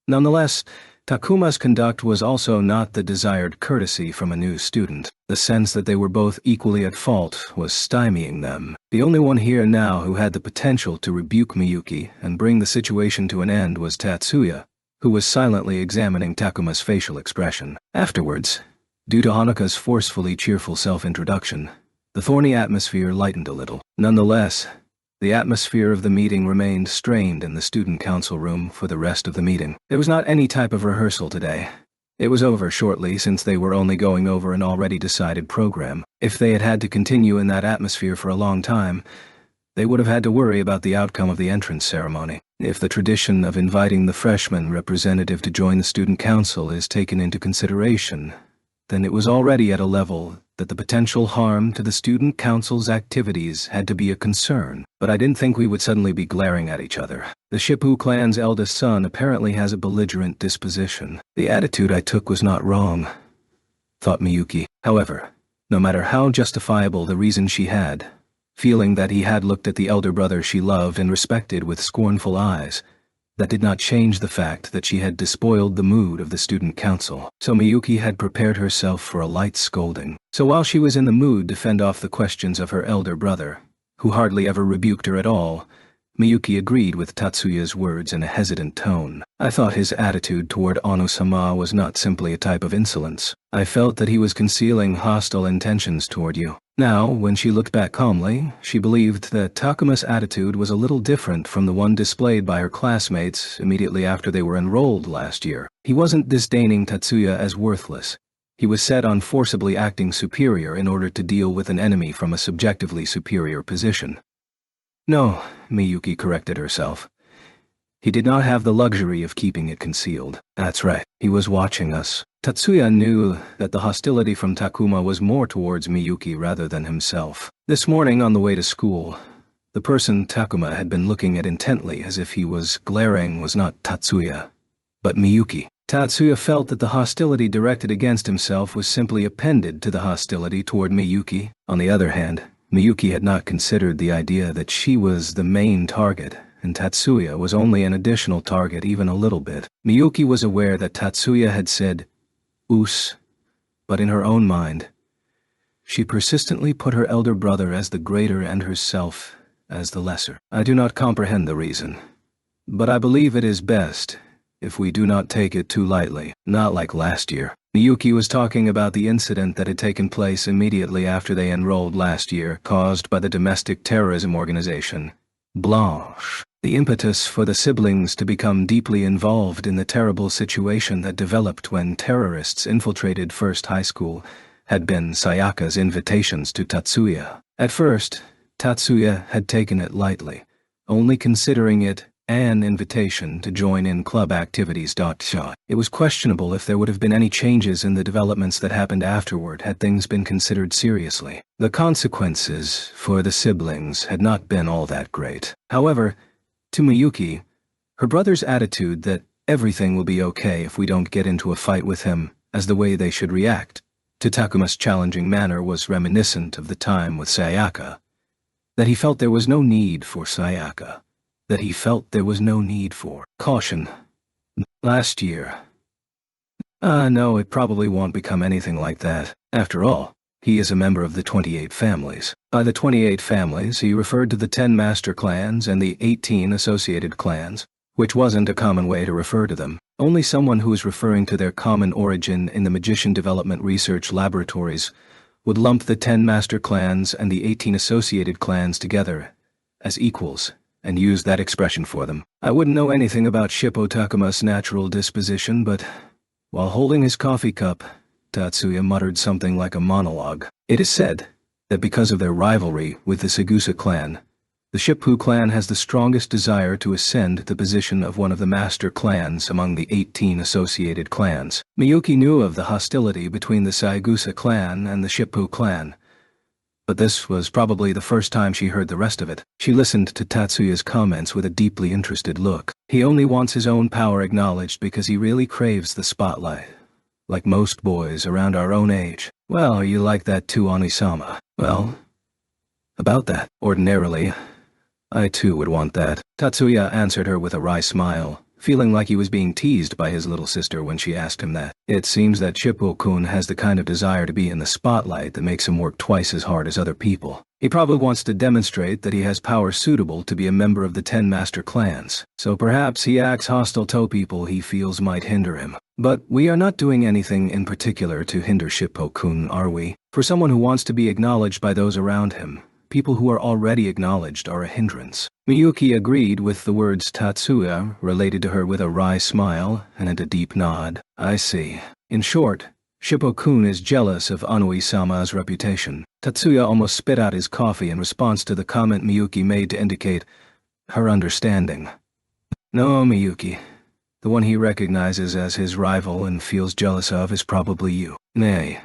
Nonetheless, Takuma's conduct was also not the desired courtesy from a new student. The sense that they were both equally at fault was stymieing them. The only one here now who had the potential to rebuke Miyuki and bring the situation to an end was Tatsuya, who was silently examining Takuma's facial expression. Afterwards, due to Hanaka's forcefully cheerful self-introduction, the thorny atmosphere lightened a little. Nonetheless, the atmosphere of the meeting remained strained in the student council room for the rest of the meeting. There was not any type of rehearsal today. It was over shortly since they were only going over an already decided program. If they had had to continue in that atmosphere for a long time, they would have had to worry about the outcome of the entrance ceremony. If the tradition of inviting the freshman representative to join the student council is taken into consideration, then it was already at a level that the potential harm to the student council's activities had to be a concern. But I didn't think we would suddenly be glaring at each other. The Shippu clan's eldest son apparently has a belligerent disposition. The attitude I took was not wrong, thought Miyuki. However, no matter how justifiable the reason she had, feeling that he had looked at the elder brother she loved and respected with scornful eyes, that did not change the fact that she had despoiled the mood of the student council. So Miyuki had prepared herself for a light scolding. So while she was in the mood to fend off the questions of her elder brother, who hardly ever rebuked her at all, Miyuki agreed with Tatsuya's words in a hesitant tone. I thought his attitude toward Ono-sama was not simply a type of insolence. I felt that he was concealing hostile intentions toward you. Now, when she looked back calmly, she believed that Takuma's attitude was a little different from the one displayed by her classmates immediately after they were enrolled last year. He wasn't disdaining Tatsuya as worthless. He was set on forcibly acting superior in order to deal with an enemy from a subjectively superior position. No, Miyuki corrected herself. He did not have the luxury of keeping it concealed. That's right, he was watching us. Tatsuya knew that the hostility from Takuma was more towards Miyuki rather than himself. This morning on the way to school, the person Takuma had been looking at intently as if he was glaring was not Tatsuya, but Miyuki. Tatsuya felt that the hostility directed against himself was simply appended to the hostility toward Miyuki. On the other hand, Miyuki had not considered the idea that she was the main target, and Tatsuya was only an additional target even a little bit. Miyuki was aware that Tatsuya had said, "Oos," but in her own mind, she persistently put her elder brother as the greater and herself as the lesser. I do not comprehend the reason, but I believe it is best if we do not take it too lightly. Not like last year. Miyuki was talking about the incident that had taken place immediately after they enrolled last year, caused by the domestic terrorism organization, Blanche. The impetus for the siblings to become deeply involved in the terrible situation that developed when terrorists infiltrated First High School had been Sayaka's invitations to Tatsuya. At first, Tatsuya had taken it lightly, only considering it an invitation to join in club activities. It was questionable if there would have been any changes in the developments that happened afterward had things been considered seriously. The consequences for the siblings had not been all that great. However, to Miyuki, her brother's attitude that everything will be okay if we don't get into a fight with him as the way they should react to Takuma's challenging manner was reminiscent of the time with Sayaka. That he felt there was no need for Sayaka. That he felt there was no need for caution. Last year. No, it probably won't become anything like that. After all, he is a member of the 28 families. By the 28 families, he referred to the 10 master clans and the 18 associated clans, which wasn't a common way to refer to them. Only someone who is referring to their common origin in the magician development research laboratories would lump the 10 master clans and the 18 associated clans together as equals and use that expression for them. I wouldn't know anything about Shippo Takuma's natural disposition, but while holding his coffee cup, Tatsuya muttered something like a monologue. It is said that because of their rivalry with the Segusa clan, the Shippo clan has the strongest desire to ascend the position of one of the master clans among the 18 associated clans. Miyuki knew of the hostility between the Segusa clan and the Shippo clan, but this was probably the first time she heard the rest of it. She listened to Tatsuya's comments with a deeply interested look. He only wants his own power acknowledged because he really craves the spotlight, like most boys around our own age. Well, you like that too, Oni-sama. Well, about that. Ordinarily, I too would want that. Tatsuya answered her with a wry smile, feeling like he was being teased by his little sister when she asked him that. It seems that Shippo-kun has the kind of desire to be in the spotlight that makes him work twice as hard as other people. He probably wants to demonstrate that he has power suitable to be a member of the 10 master clans, so perhaps he acts hostile to people he feels might hinder him. But we are not doing anything in particular to hinder Shippo-kun, are we? For someone who wants to be acknowledged by those around him, people who are already acknowledged are a hindrance. Miyuki agreed with the words Tatsuya related to her with a wry smile and a deep nod. I see. In short, Shippo-kun is jealous of Anui-sama's reputation. Tatsuya almost spit out his coffee in response to the comment Miyuki made to indicate her understanding. No, Miyuki. The one he recognizes as his rival and feels jealous of is probably you. Nay.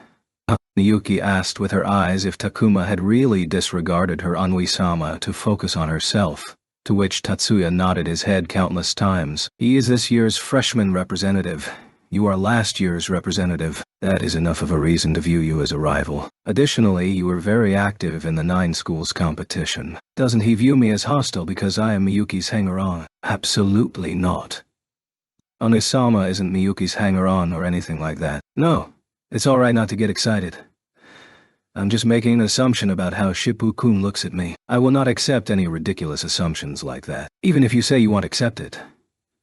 Miyuki asked with her eyes if Takuma had really disregarded her Anui-sama to focus on herself, to which Tatsuya nodded his head countless times. He is this year's freshman representative. you are last year's representative. That is enough of a reason to view you as a rival. Additionally, you were very active in the 9 schools competition. Doesn't he view me as hostile because I am Miyuki's hanger-on? Absolutely not. Onisama isn't Miyuki's hanger-on or anything like that. No, it's alright not to get excited. I'm just making an assumption about how Shippu-kun looks at me. I will not accept any ridiculous assumptions like that, even if you say you won't accept it.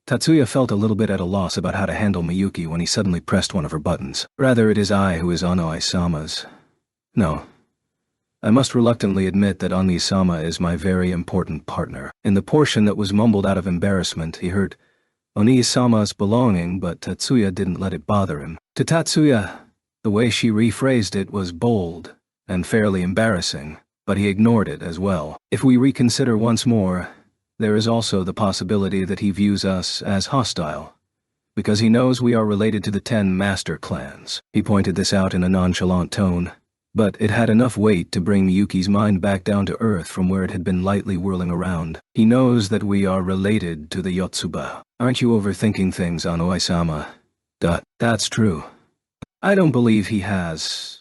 Tatsuya felt a little bit at a loss about how to handle Miyuki when he suddenly pressed one of her buttons. Rather, it is I who is Ono-isama's. No. I must reluctantly admit that Oni-sama is my very important partner. In the portion that was mumbled out of embarrassment, he heard Oni-sama's belonging, but Tatsuya didn't let it bother him. To Tatsuya, the way she rephrased it was bold and fairly embarrassing, but he ignored it as well. If we reconsider once more, there is also the possibility that he views us as hostile, because he knows we are related to the 10 master clans. He pointed this out in a nonchalant tone, but it had enough weight to bring Miyuki's mind back down to earth from where it had been lightly whirling around. He knows that we are related to the Yotsuba. Aren't you overthinking things, Ono-isama? That's true. I don't believe he has.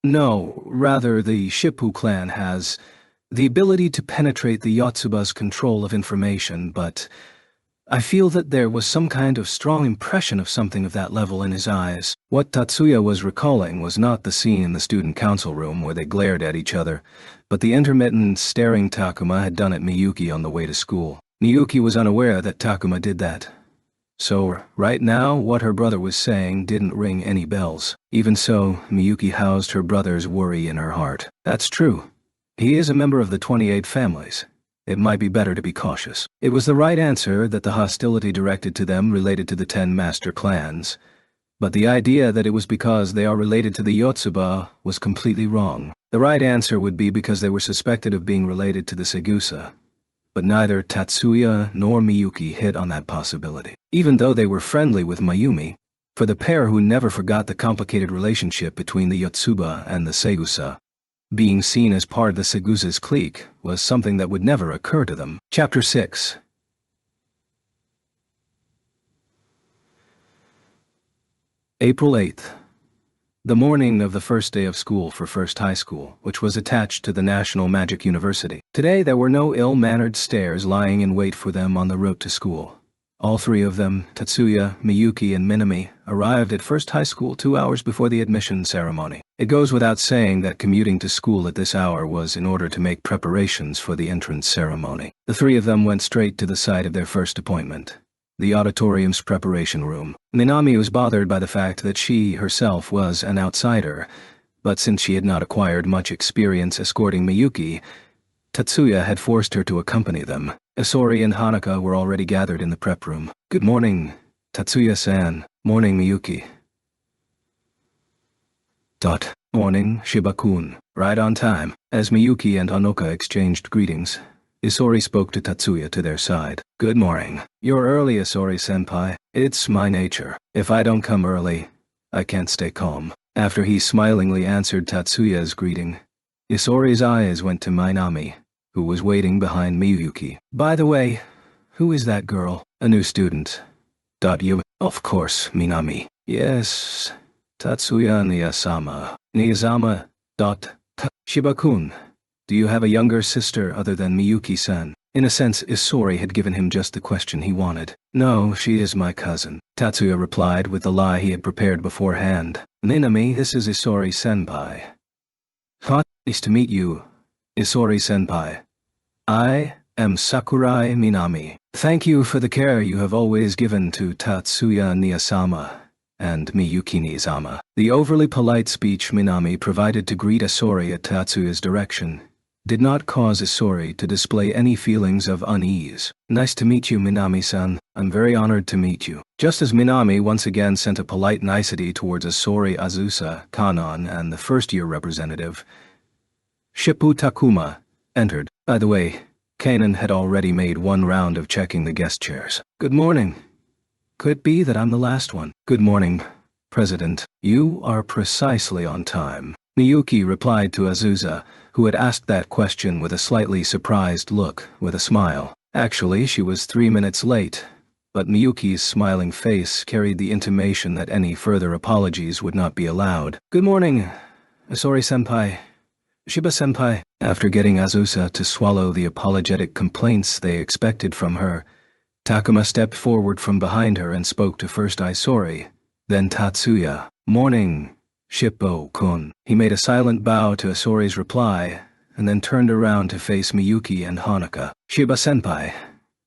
No, rather the Shippu clan has the ability to penetrate the Yotsuba's control of information, but I feel that there was some kind of strong impression of something of that level in his eyes. What Tatsuya was recalling was not the scene in the student council room where they glared at each other, but the intermittent staring Takuma had done at Miyuki on the way to school. Miyuki was unaware that Takuma did that. So, right now, what her brother was saying didn't ring any bells. Even so, Miyuki housed her brother's worry in her heart. That's true. He is a member of the 28 families. It might be better to be cautious. It was the right answer that the hostility directed to them related to the 10 master clans, but the idea that it was because they are related to the Yotsuba was completely wrong. The right answer would be because they were suspected of being related to the Segusa. But neither Tatsuya nor Miyuki hit on that possibility. Even though they were friendly with Mayumi, for the pair who never forgot the complicated relationship between the Yotsuba and the Segusa, being seen as part of the Segusa's clique was something that would never occur to them. Chapter 6. April 8th. The morning of the first day of school for First High School, which was attached to the National Magic University. Today there were no ill-mannered stares lying in wait for them on the route to school. All 3 of them, Tatsuya, Miyuki, and Minami, arrived at First High School 2 hours before the admission ceremony. It goes without saying that commuting to school at this hour was in order to make preparations for the entrance ceremony. The 3 of them went straight to the site of their first appointment, the auditorium's preparation room. Minami was bothered by the fact that she herself was an outsider, but since she had not acquired much experience escorting Miyuki, Tatsuya had forced her to accompany them. Isori and Hanaka were already gathered in the prep room. Good morning, Tatsuya-san. Morning, Miyuki. Morning, Shiba-kun. Right on time. As Miyuki and Hanoka exchanged greetings, Isori spoke to Tatsuya to their side. Good morning. You're early, Isori-senpai. It's my nature. If I don't come early, I can't stay calm. After he smilingly answered Tatsuya's greeting, Isori's eyes went to Minami, who was waiting behind Miyuki. By the way, who is that girl? A new student. You? Of course, Minami. Yes, Tatsuya Niyasama. Niyazama. Shiba-kun. Do you have a younger sister other than Miyuki-san? In a sense, Isori had given him just the question he wanted. No, she is my cousin, Tatsuya replied with the lie he had prepared beforehand. Minami, this is Isori-senpai. Nice to meet you, Isori-senpai. I am Sakurai Minami. Thank you for the care you have always given to Tatsuya Niyasama and Miyuki Nizama. The overly polite speech Minami provided to greet Isori at Tatsuya's direction did not cause Isori to display any feelings of unease. Nice to meet you, Minami-san. I'm very honored to meet you. Just as Minami once again sent a polite nicety towards Isori Azusa, Kanon, and the first-year representative, Shippu Takuma entered. By the way, Kanon had already made 1 round of checking the guest chairs. Good morning. Could it be that I'm the last one? Good morning, President. You are precisely on time. Miyuki replied to Azusa, who had asked that question with a slightly surprised look, with a smile. Actually, she was 3 minutes late, but Miyuki's smiling face carried the intimation that any further apologies would not be allowed. "Good morning, Asori-senpai. Shiba-senpai." After getting Azusa to swallow the apologetic complaints they expected from her, Takuma stepped forward from behind her and spoke to first Isori, then Tatsuya. "Morning, Shippo-kun." He made a silent bow to Asori's reply, and then turned around to face Miyuki and Hanuka. "Shiba-senpai,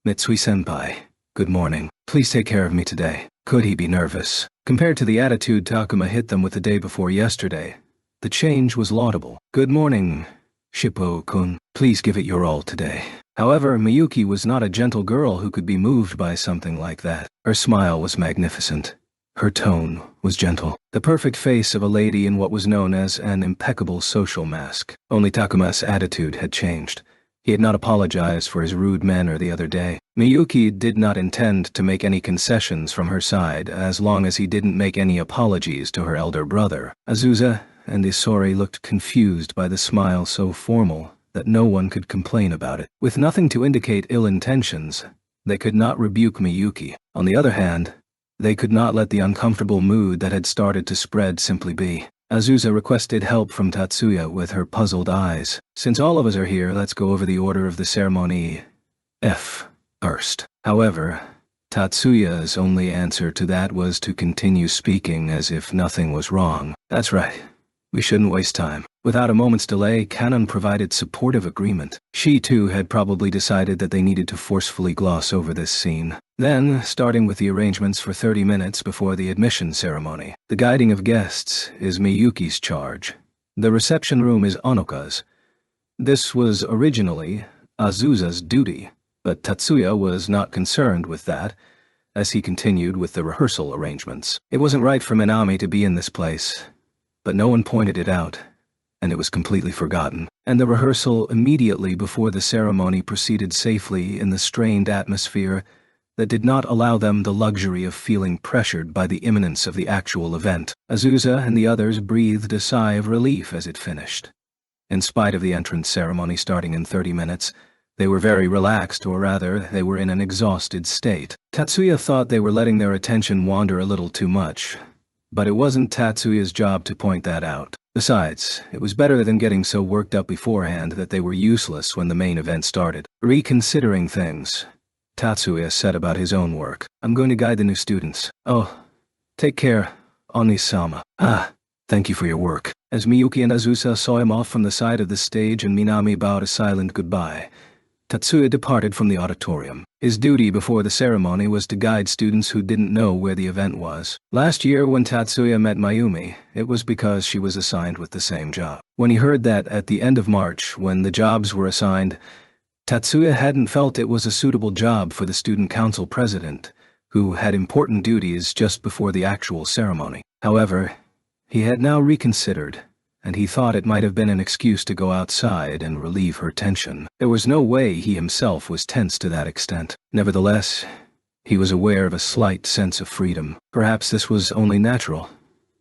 Mitsui-senpai, good morning. Please take care of me today." Could he be nervous? Compared to the attitude Takuma hit them with the day before yesterday, the change was laudable. "Good morning, Shippo-kun. Please give it your all today." However, Miyuki was not a gentle girl who could be moved by something like that. Her smile was magnificent. Her tone was gentle. The perfect face of a lady in what was known as an impeccable social mask. Only Takuma's attitude had changed. He had not apologized for his rude manner the other day. Miyuki did not intend to make any concessions from her side as long as he didn't make any apologies to her elder brother. Azusa and Isori looked confused by the smile so formal that no one could complain about it. With nothing to indicate ill intentions, they could not rebuke Miyuki. On the other hand, they could not let the uncomfortable mood that had started to spread simply be. Azusa requested help from Tatsuya with her puzzled eyes. "Since all of us are here, let's go over the order of the ceremony first." However, Tatsuya's only answer to that was to continue speaking as if nothing was wrong. "That's right. We shouldn't waste time." Without a moment's delay, Kanon provided supportive agreement. She too had probably decided that they needed to forcefully gloss over this scene. Then, starting with the arrangements for 30 minutes before the admission ceremony, the guiding of guests is Miyuki's charge. The reception room is Onoka's. This was originally Azusa's duty, but Tatsuya was not concerned with that, as he continued with the rehearsal arrangements. It wasn't right for Minami to be in this place, but no one pointed it out, and it was completely forgotten. And the rehearsal immediately before the ceremony proceeded safely in the strained atmosphere that did not allow them the luxury of feeling pressured by the imminence of the actual event. Azusa and the others breathed a sigh of relief as it finished. In spite of the entrance ceremony starting in 30 minutes, they were very relaxed, or rather, they were in an exhausted state. Tatsuya thought they were letting their attention wander a little too much, but it wasn't Tatsuya's job to point that out. Besides, it was better than getting so worked up beforehand that they were useless when the main event started. Reconsidering things, Tatsuya said about his own work. "I'm going to guide the new students." "Oh, take care, Oni-sama." "Ah, thank you for your work." As Miyuki and Azusa saw him off from the side of the stage and Minami bowed a silent goodbye, Tatsuya departed from the auditorium. His duty before the ceremony was to guide students who didn't know where the event was. Last year when Tatsuya met Mayumi, it was because she was assigned with the same job. When he heard that at the end of March, when the jobs were assigned, Tatsuya hadn't felt it was a suitable job for the student council president, who had important duties just before the actual ceremony. However, he had now reconsidered, and he thought it might have been an excuse to go outside and relieve her tension. There was no way he himself was tense to that extent. Nevertheless, he was aware of a slight sense of freedom. Perhaps this was only natural,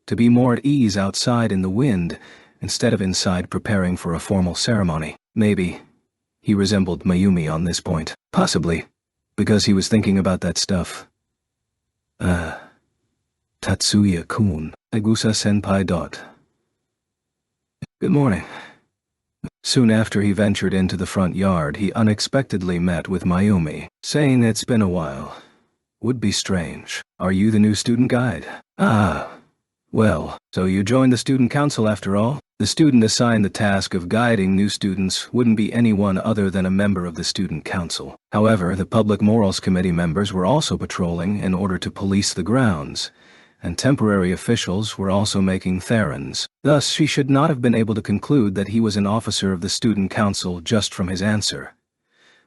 to be more at ease outside in the wind instead of inside preparing for a formal ceremony. Maybe he resembled Mayumi on this point. Possibly, because he was thinking about that stuff. Tatsuya-kun. Agusa-senpai. Good morning. Soon after he ventured into the front yard, he unexpectedly met with Mayumi, saying it's been a while. Would be strange. Are you the new student guide? Ah, well, so you joined the student council after all? The student assigned the task of guiding new students wouldn't be anyone other than a member of the student council. However, the Public Morals Committee members were also patrolling in order to police the grounds, and temporary officials were also making therans. Thus, she should not have been able to conclude that he was an officer of the student council just from his answer.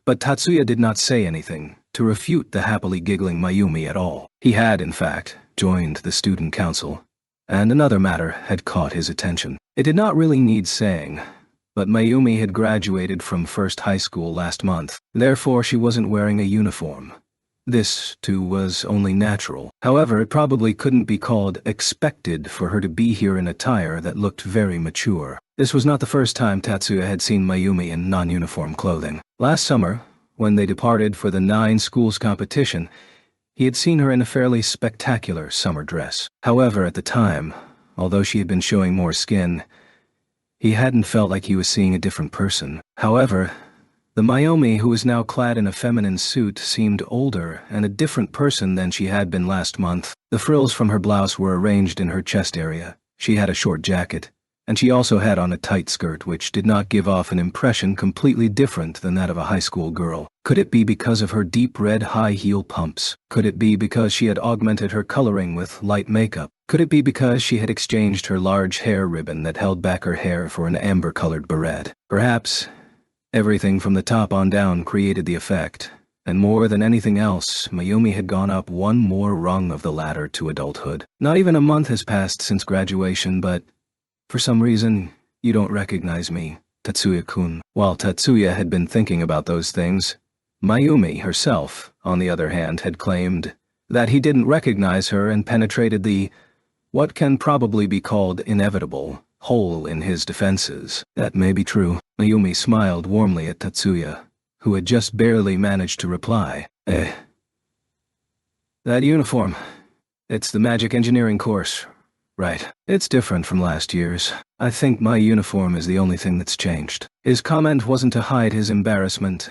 But Tatsuya did not say anything to refute the happily giggling Mayumi at all. He had, in fact, joined the student council, and another matter had caught his attention. It did not really need saying, but Mayumi had graduated from first high school last month. Therefore, she wasn't wearing a uniform. This, too, was only natural. However, it probably couldn't be called expected for her to be here in attire that looked very mature. This was not the first time Tatsuya had seen Mayumi in non-uniform clothing. Last summer, when they departed for the 9 schools competition, He had seen her in a fairly spectacular summer dress. However, at the time, although she had been showing more skin, he hadn't felt like he was seeing a different person. However, the Mayumi who was now clad in a feminine suit seemed older and a different person than she had been last month. The frills from her blouse were arranged in her chest area. She had a short jacket, and she also had on a tight skirt which did not give off an impression completely different than that of a high school girl. Could it be because of her deep red high-heel pumps? Could it be because she had augmented her coloring with light makeup? Could it be because she had exchanged her large hair ribbon that held back her hair for an amber-colored beret? Perhaps everything from the top on down created the effect, and more than anything else, Mayumi had gone up one more rung of the ladder to adulthood. Not even a month has passed since graduation, but for some reason, you don't recognize me, Tatsuya-kun. While Tatsuya had been thinking about those things, Mayumi herself, on the other hand, had claimed that he didn't recognize her and penetrated the, what can probably be called inevitable, hole in his defenses. That may be true. Mayumi smiled warmly at Tatsuya, who had just barely managed to reply. That uniform. It's the magic engineering course. Right. It's different from last year's. I think my uniform is the only thing that's changed. His comment wasn't to hide his embarrassment.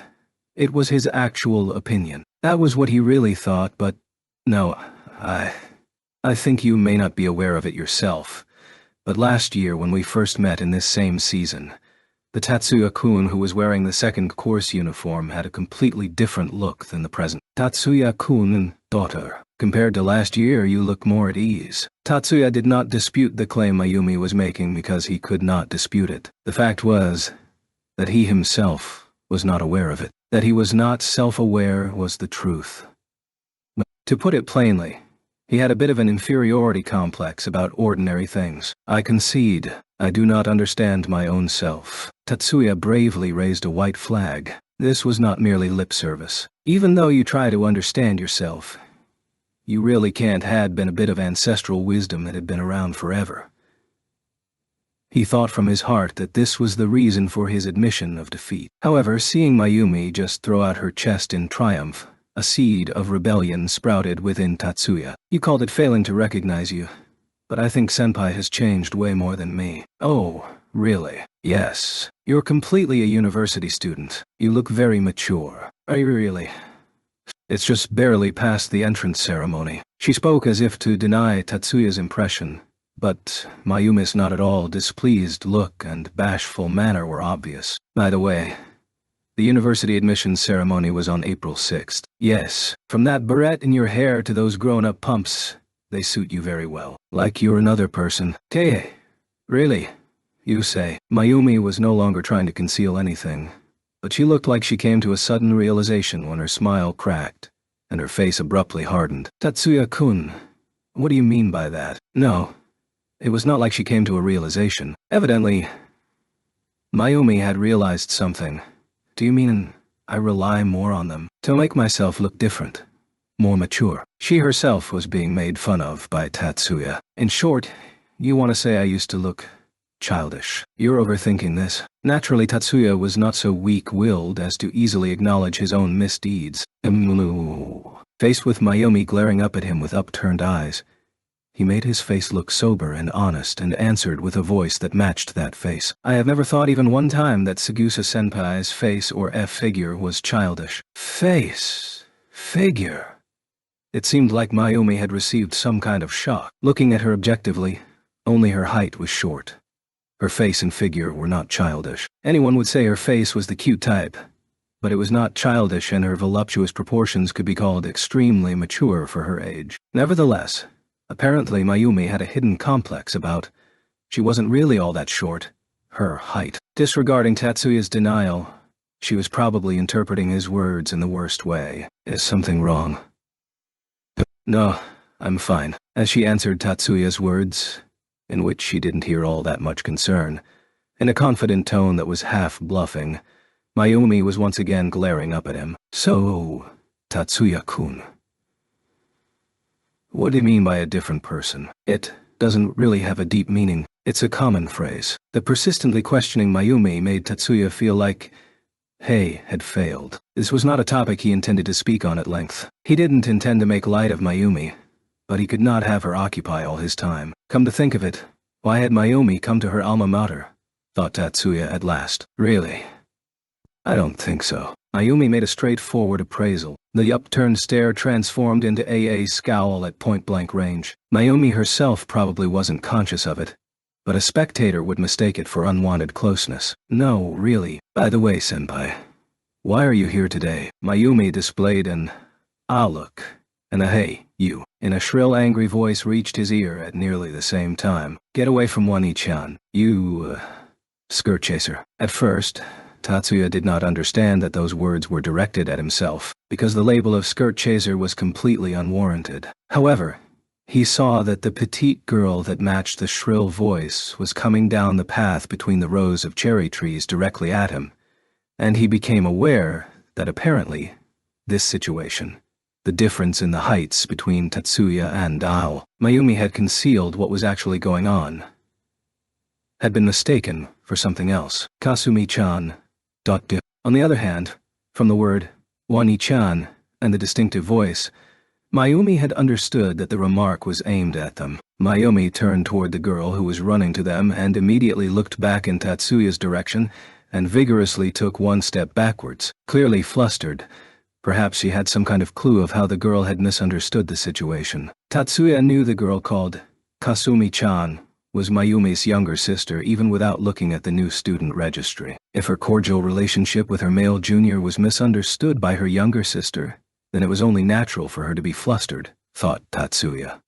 It was his actual opinion. That was what he really thought, but no, I think you may not be aware of it yourself. But last year when we first met in this same season, the Tatsuya-kun who was wearing the second course uniform had a completely different look than the present. Tatsuya-kun, daughter. Compared to last year, you look more at ease. Tatsuya did not dispute the claim Mayumi was making because he could not dispute it. The fact was that he himself was not aware of it. That he was not self-aware was the truth. But to put it plainly, he had a bit of an inferiority complex about ordinary things. I concede, I do not understand my own self. Tatsuya bravely raised a white flag. This was not merely lip service. Even though you try to understand yourself, you really can't had been a bit of ancestral wisdom that had been around forever. He thought from his heart that this was the reason for his admission of defeat. However, seeing Mayumi just throw out her chest in triumph, a seed of rebellion sprouted within Tatsuya. You called it failing to recognize you, but I think Senpai has changed way more than me. Oh, really? Yes. You're completely a university student. You look very mature. Are you really? It's just barely past the entrance ceremony. She spoke as if to deny Tatsuya's impression, but Mayumi's not at all displeased look and bashful manner were obvious. By the way, the university admissions ceremony was on April 6th. Yes, from that beret in your hair to those grown-up pumps, they suit you very well. Like you're another person. Tei, really? You say. Mayumi was no longer trying to conceal anything, but she looked like she came to a sudden realization when her smile cracked, and her face abruptly hardened. Tatsuya-kun, what do you mean by that? No, it was not like she came to a realization. Evidently, Mayumi had realized something. Do you mean I rely more on them to make myself look different, more mature? She herself was being made fun of by Tatsuya. In short, you want to say I used to look childish. You're overthinking this. Naturally, Tatsuya was not so weak-willed as to easily acknowledge his own misdeeds. Faced with Mayumi glaring up at him with upturned eyes, he made his face look sober and honest and answered with a voice that matched that face. I have never thought even one time that Sagusa-senpai's face or figure was childish. Figure. It seemed like Mayumi had received some kind of shock. Looking at her objectively, only her height was short. Her face and figure were not childish. Anyone would say her face was the cute type, but it was not childish and her voluptuous proportions could be called extremely mature for her age. Nevertheless, apparently Mayumi had a hidden complex about she wasn't really all that short, her height. Disregarding Tatsuya's denial, she was probably interpreting his words in the worst way. Is something wrong? No, I'm fine. As she answered Tatsuya's words, in which she didn't hear all that much concern, in a confident tone that was half bluffing, Mayumi was once again glaring up at him. So, Tatsuya-kun, what do you mean by a different person? It doesn't really have a deep meaning. It's a common phrase. The persistently questioning Mayumi made Tatsuya feel like Hey had failed. This was not a topic he intended to speak on at length. He didn't intend to make light of Mayumi, but he could not have her occupy all his time. Come to think of it, why had Mayumi come to her alma mater? Thought Tatsuya at last. Really? I don't think so. Mayumi made a straightforward appraisal. The upturned stare transformed into AA's scowl at point-blank range. Mayumi herself probably wasn't conscious of it, but a spectator would mistake it for unwanted closeness. No, really. By the way, senpai, why are you here today? Mayumi displayed an "ah look" and a "hey, you" in a shrill angry voice reached his ear at nearly the same time. Get away from Wani-chan, you, skirt chaser. At first, Tatsuya did not understand that those words were directed at himself, because the label of skirt chaser was completely unwarranted. However, he saw that the petite girl that matched the shrill voice was coming down the path between the rows of cherry trees directly at him, and he became aware that apparently, this situation, the difference in the heights between Tatsuya and Mayumi had concealed what was actually going on, had been mistaken for something else. Kasumi-chan. On the other hand, from the word Wani-chan and the distinctive voice, Mayumi had understood that the remark was aimed at them. Mayumi turned toward the girl who was running to them and immediately looked back in Tatsuya's direction and vigorously took one step backwards, clearly flustered. Perhaps she had some kind of clue of how the girl had misunderstood the situation. Tatsuya knew the girl called Kasumi-chan was Mayumi's younger sister even without looking at the new student registry. If her cordial relationship with her male junior was misunderstood by her younger sister, then it was only natural for her to be flustered, thought Tatsuya.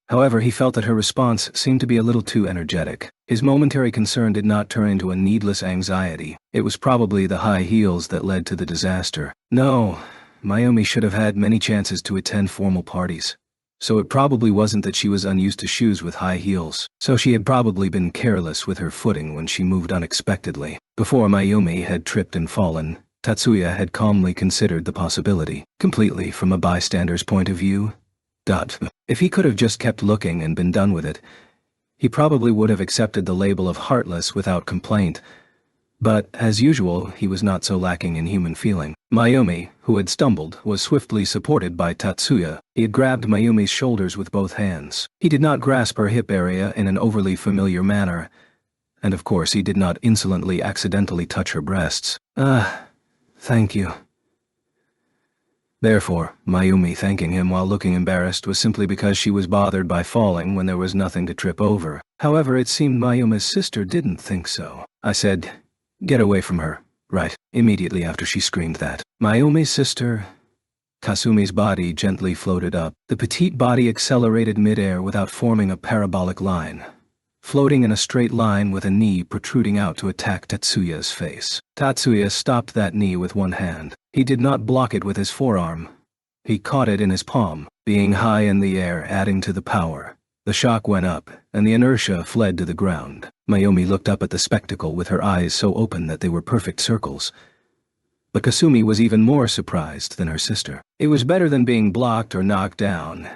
However, he felt that her response seemed to be a little too energetic. His momentary concern did not turn into a needless anxiety. It was probably the high heels that led to the disaster. No, Mayumi should have had many chances to attend formal parties. So it probably wasn't that she was unused to shoes with high heels. So she had probably been careless with her footing when she moved unexpectedly. Before Mayumi had tripped and fallen, Tatsuya had calmly considered the possibility, completely from a bystander's point of view. If he could have just kept looking and been done with it, he probably would have accepted the label of heartless without complaint. But, as usual, he was not so lacking in human feeling. Mayumi, who had stumbled, was swiftly supported by Tatsuya. He had grabbed Mayumi's shoulders with both hands. He did not grasp her hip area in an overly familiar manner, and of course he did not insolently accidentally touch her breasts. Thank you. Therefore, Mayumi thanking him while looking embarrassed was simply because she was bothered by falling when there was nothing to trip over. However, it seemed Mayumi's sister didn't think so. I said, "Get away from her," right, immediately after she screamed that. Mayumi's sister. Kasumi's body gently floated up. The petite body accelerated midair without forming a parabolic line, floating in a straight line with a knee protruding out to attack Tatsuya's face. Tatsuya stopped that knee with one hand. He did not block it with his forearm. He caught it in his palm, being high in the air, adding to the power. The shock went up, and the inertia fled to the ground. Mayumi looked up at the spectacle with her eyes so open that they were perfect circles. But Kasumi was even more surprised than her sister. It was better than being blocked or knocked down,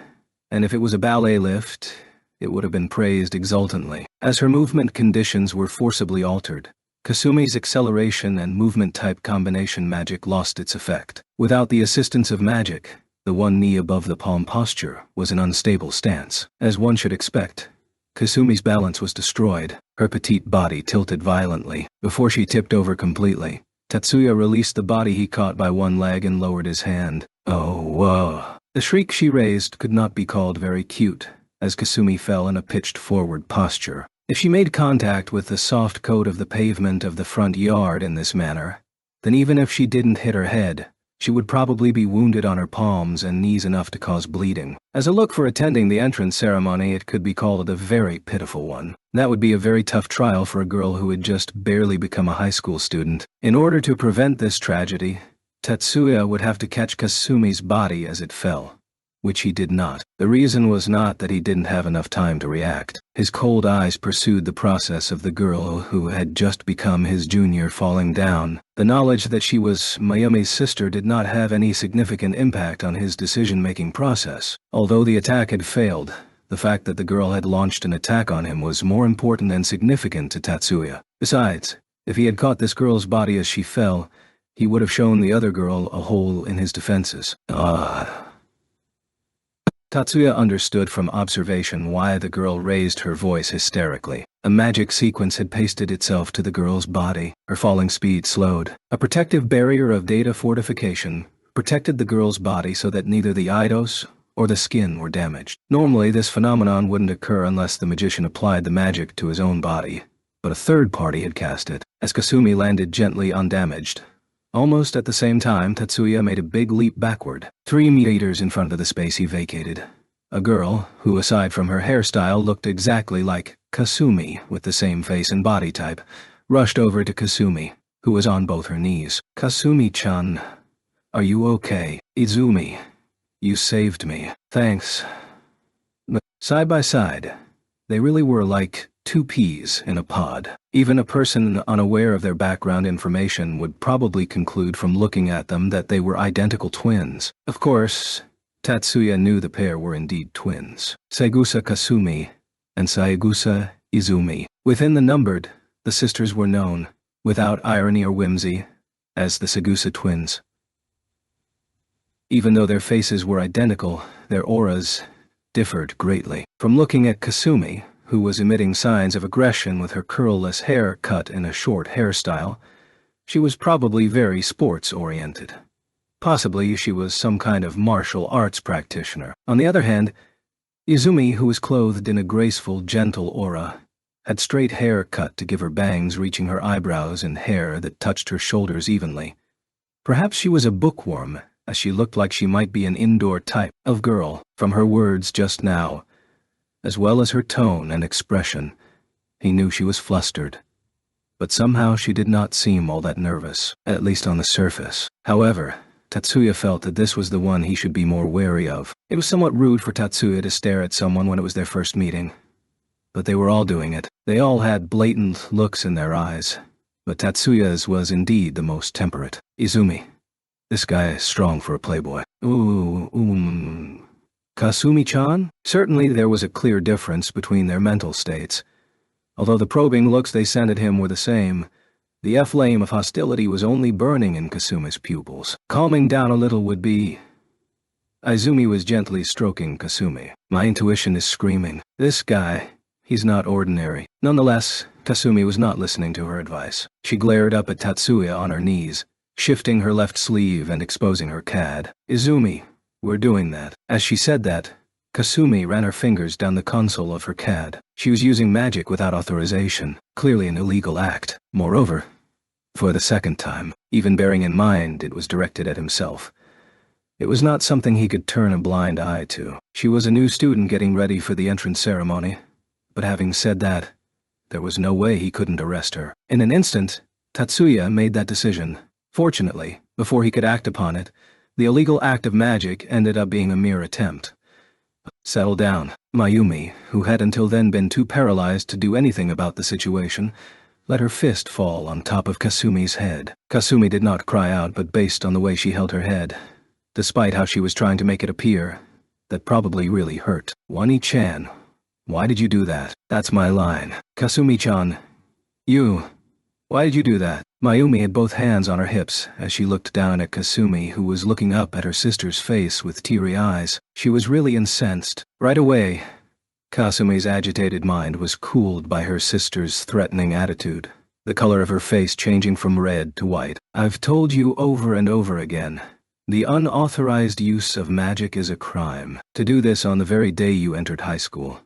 and if it was a ballet lift, it would have been praised exultantly. As her movement conditions were forcibly altered, Kasumi's acceleration and movement-type combination magic lost its effect. Without the assistance of magic, the one knee above the palm posture was an unstable stance. As one should expect, Kasumi's balance was destroyed. Her petite body tilted violently. Before she tipped over completely, Tatsuya released the body he caught by one leg and lowered his hand. Oh, whoa. The shriek she raised could not be called very cute, as Kasumi fell in a pitched forward posture. If she made contact with the soft coat of the pavement of the front yard in this manner, then even if she didn't hit her head, she would probably be wounded on her palms and knees enough to cause bleeding. As a look for attending the entrance ceremony, it could be called a very pitiful one. That would be a very tough trial for a girl who had just barely become a high school student. In order to prevent this tragedy, Tatsuya would have to catch Kasumi's body as it fell, which he did not. The reason was not that he didn't have enough time to react. His cold eyes pursued the process of the girl who had just become his junior falling down. The knowledge that she was Mayumi's sister did not have any significant impact on his decision-making process. Although the attack had failed, the fact that the girl had launched an attack on him was more important and significant to Tatsuya. Besides, If he had caught this girl's body as she fell, he would have shown the other girl a hole in his defenses. Tatsuya understood from observation why the girl raised her voice hysterically. A magic sequence had pasted itself to the girl's body. Her falling speed slowed. A protective barrier of data fortification protected the girl's body so that neither the eidos or the skin were damaged. Normally, this phenomenon wouldn't occur unless the magician applied the magic to his own body, but a third party had cast it. As Kasumi landed gently undamaged, almost at the same time, Tatsuya made a big leap backward, 3 meters in front of the space he vacated. A girl, who aside from her hairstyle looked exactly like Kasumi with the same face and body type, rushed over to Kasumi, who was on both her knees. "Kasumi-chan, are you okay? Izumi, you saved me. Thanks." But side by side, they really were like 2 peas in a pod. Even a person unaware of their background information would probably conclude from looking at them that they were identical twins. Of course, Tatsuya knew the pair were indeed twins. Saegusa Kasumi and Saegusa Izumi. Within the numbered, the sisters were known, without irony or whimsy, as the Saegusa twins. Even though their faces were identical, their auras differed greatly. From looking at Kasumi, who was emitting signs of aggression with her curl-less hair cut in a short hairstyle, she was probably very sports-oriented. Possibly she was some kind of martial arts practitioner. On the other hand, Izumi, who was clothed in a graceful, gentle aura, had straight hair cut to give her bangs reaching her eyebrows and hair that touched her shoulders evenly. Perhaps she was a bookworm, as she looked like she might be an indoor type of girl. From her words just now, as well as her tone and expression, he knew she was flustered. But somehow she did not seem all that nervous, at least on the surface. However, Tatsuya felt that this was the one he should be more wary of. It was somewhat rude for Tatsuya to stare at someone when it was their first meeting. But they were all doing it. They all had blatant looks in their eyes. But Tatsuya's was indeed the most temperate. "Izumi, this guy is strong for a playboy." Kasumi-chan? Certainly there was a clear difference between their mental states. Although the probing looks they sent at him were the same, the flame of hostility was only burning in Kasumi's pupils. Calming down a little would be... Izumi was gently stroking Kasumi. "My intuition is screaming. This guy, he's not ordinary." Nonetheless, Kasumi was not listening to her advice. She glared up at Tatsuya on her knees, shifting her left sleeve and exposing her cad. "Izumi, we're doing that." As she said that, Kasumi ran her fingers down the console of her cad. She was using magic without authorization, clearly an illegal act. Moreover, for the second time, even bearing in mind it was directed at himself, it was not something he could turn a blind eye to. She was a new student getting ready for the entrance ceremony, but having said that, there was no way he couldn't arrest her. In an instant, Tatsuya made that decision. Fortunately, before he could act upon it, the illegal act of magic ended up being a mere attempt. "Settle down." Mayumi, who had until then been too paralyzed to do anything about the situation, let her fist fall on top of Kasumi's head. Kasumi did not cry out, but based on the way she held her head, despite how she was trying to make it appear, that probably really hurt. "Wani-chan, why did you do that?" "That's my line." "Kasumi-chan, why did you do that?" Mayumi had both hands on her hips as she looked down at Kasumi, who was looking up at her sister's face with teary eyes. She was really incensed. Right away, Kasumi's agitated mind was cooled by her sister's threatening attitude, the color of her face changing from red to white. "I've told you over and over again, the unauthorized use of magic is a crime. To do this on the very day you entered high school.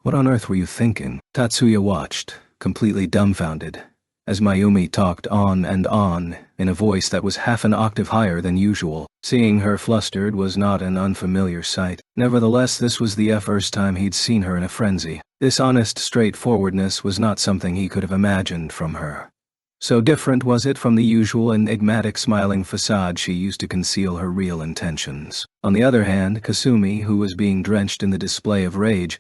What on earth were you thinking?" Tatsuya watched, completely dumbfounded, as Mayumi talked on and on in a voice that was half an octave higher than usual. Seeing her flustered was not an unfamiliar sight. Nevertheless, this was the first time he'd seen her in a frenzy. This honest straightforwardness was not something he could have imagined from her. So different was it from the usual enigmatic smiling facade she used to conceal her real intentions. On the other hand, Kasumi, who was being drenched in the display of rage,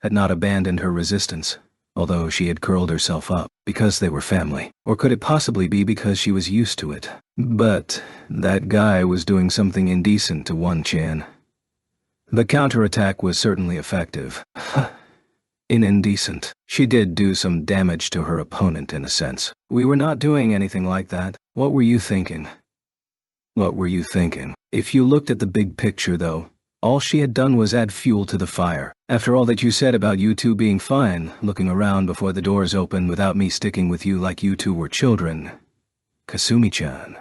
had not abandoned her resistance, although she had curled herself up. Because they were family. Or could it possibly be because she was used to it? But that guy was doing something indecent to One-chan. The counterattack was certainly effective. indecent. She did do some damage to her opponent in a sense. We were not doing anything like that. What were you thinking? What were you thinking? If you looked at the big picture though, all she had done was add fuel to the fire. After all that you said about you two being fine, looking around before the doors opened without me sticking with you like you two were children. Kasumi-chan,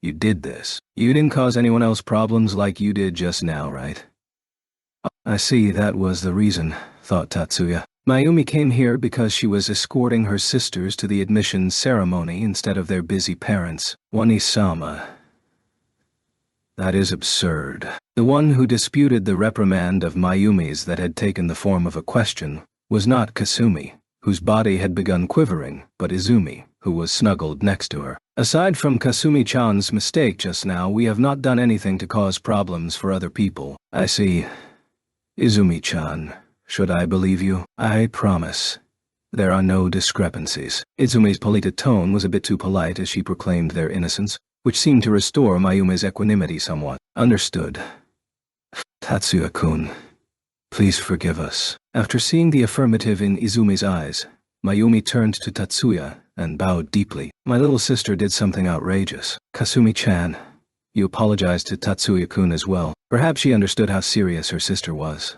you did this. You didn't cause anyone else problems like you did just now, right? I see that was the reason, thought Tatsuya. Mayumi came here because she was escorting her sisters to the admission ceremony instead of their busy parents. Wani-sama. That is absurd. The one who disputed the reprimand of Mayumi's that had taken the form of a question was not Kasumi, whose body had begun quivering, but Izumi, who was snuggled next to her. Aside from Kasumi-chan's mistake just now, we have not done anything to cause problems for other people. I see. Izumi-chan, should I believe you? I promise. There are no discrepancies. Izumi's polite tone was a bit too polite as she proclaimed their innocence, which seemed to restore Mayumi's equanimity somewhat. Understood. Tatsuya-kun, please forgive us. After seeing the affirmative in Izumi's eyes, Mayumi turned to Tatsuya and bowed deeply. My little sister did something outrageous. Kasumi-chan, you apologized to Tatsuya-kun as well. Perhaps she understood how serious her sister was.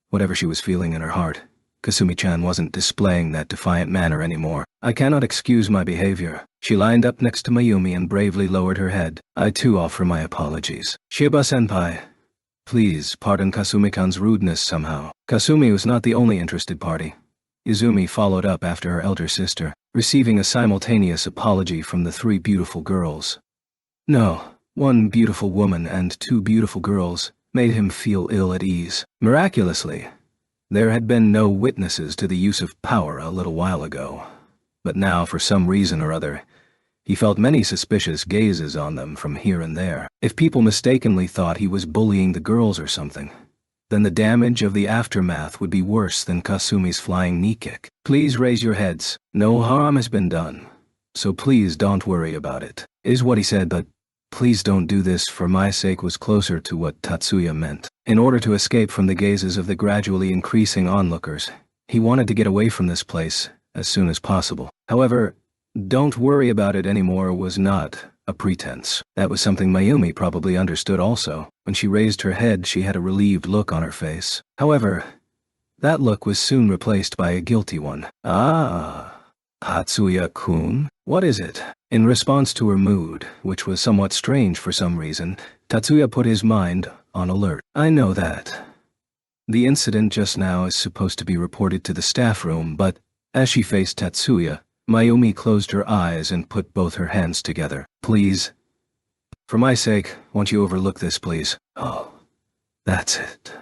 Whatever she was feeling in her heart, Kasumi-chan wasn't displaying that defiant manner anymore. I cannot excuse my behavior. She lined up next to Mayumi and bravely lowered her head. I too offer my apologies. Shiba-senpai, please pardon Kasumi-kan's rudeness somehow. Kasumi was not the only interested party. Izumi followed up after her elder sister, receiving a simultaneous apology from the three beautiful girls. No, one beautiful woman and two beautiful girls made him feel ill at ease. Miraculously, there had been no witnesses to the use of power a little while ago. But now, for some reason or other, he felt many suspicious gazes on them from here and there. If people mistakenly thought he was bullying the girls or something, then the damage of the aftermath would be worse than Kasumi's flying knee kick. Please raise your heads. No harm has been done, so please don't worry about it, is what he said, but please don't do this for my sake was closer to what Tatsuya meant. In order to escape from the gazes of the gradually increasing onlookers, he wanted to get away from this place as soon as possible. However, don't worry about it anymore was not a pretense. That was something Mayumi probably understood also. When she raised her head, she had a relieved look on her face. However, that look was soon replaced by a guilty one. Ah, Tatsuya-kun, what is it? In response to her mood, which was somewhat strange for some reason, Tatsuya put his mind on alert. I know that. The incident just now is supposed to be reported to the staff room, but as she faced Tatsuya, Mayumi closed her eyes and put both her hands together. Please. For my sake, won't you overlook this, please? Oh, that's it.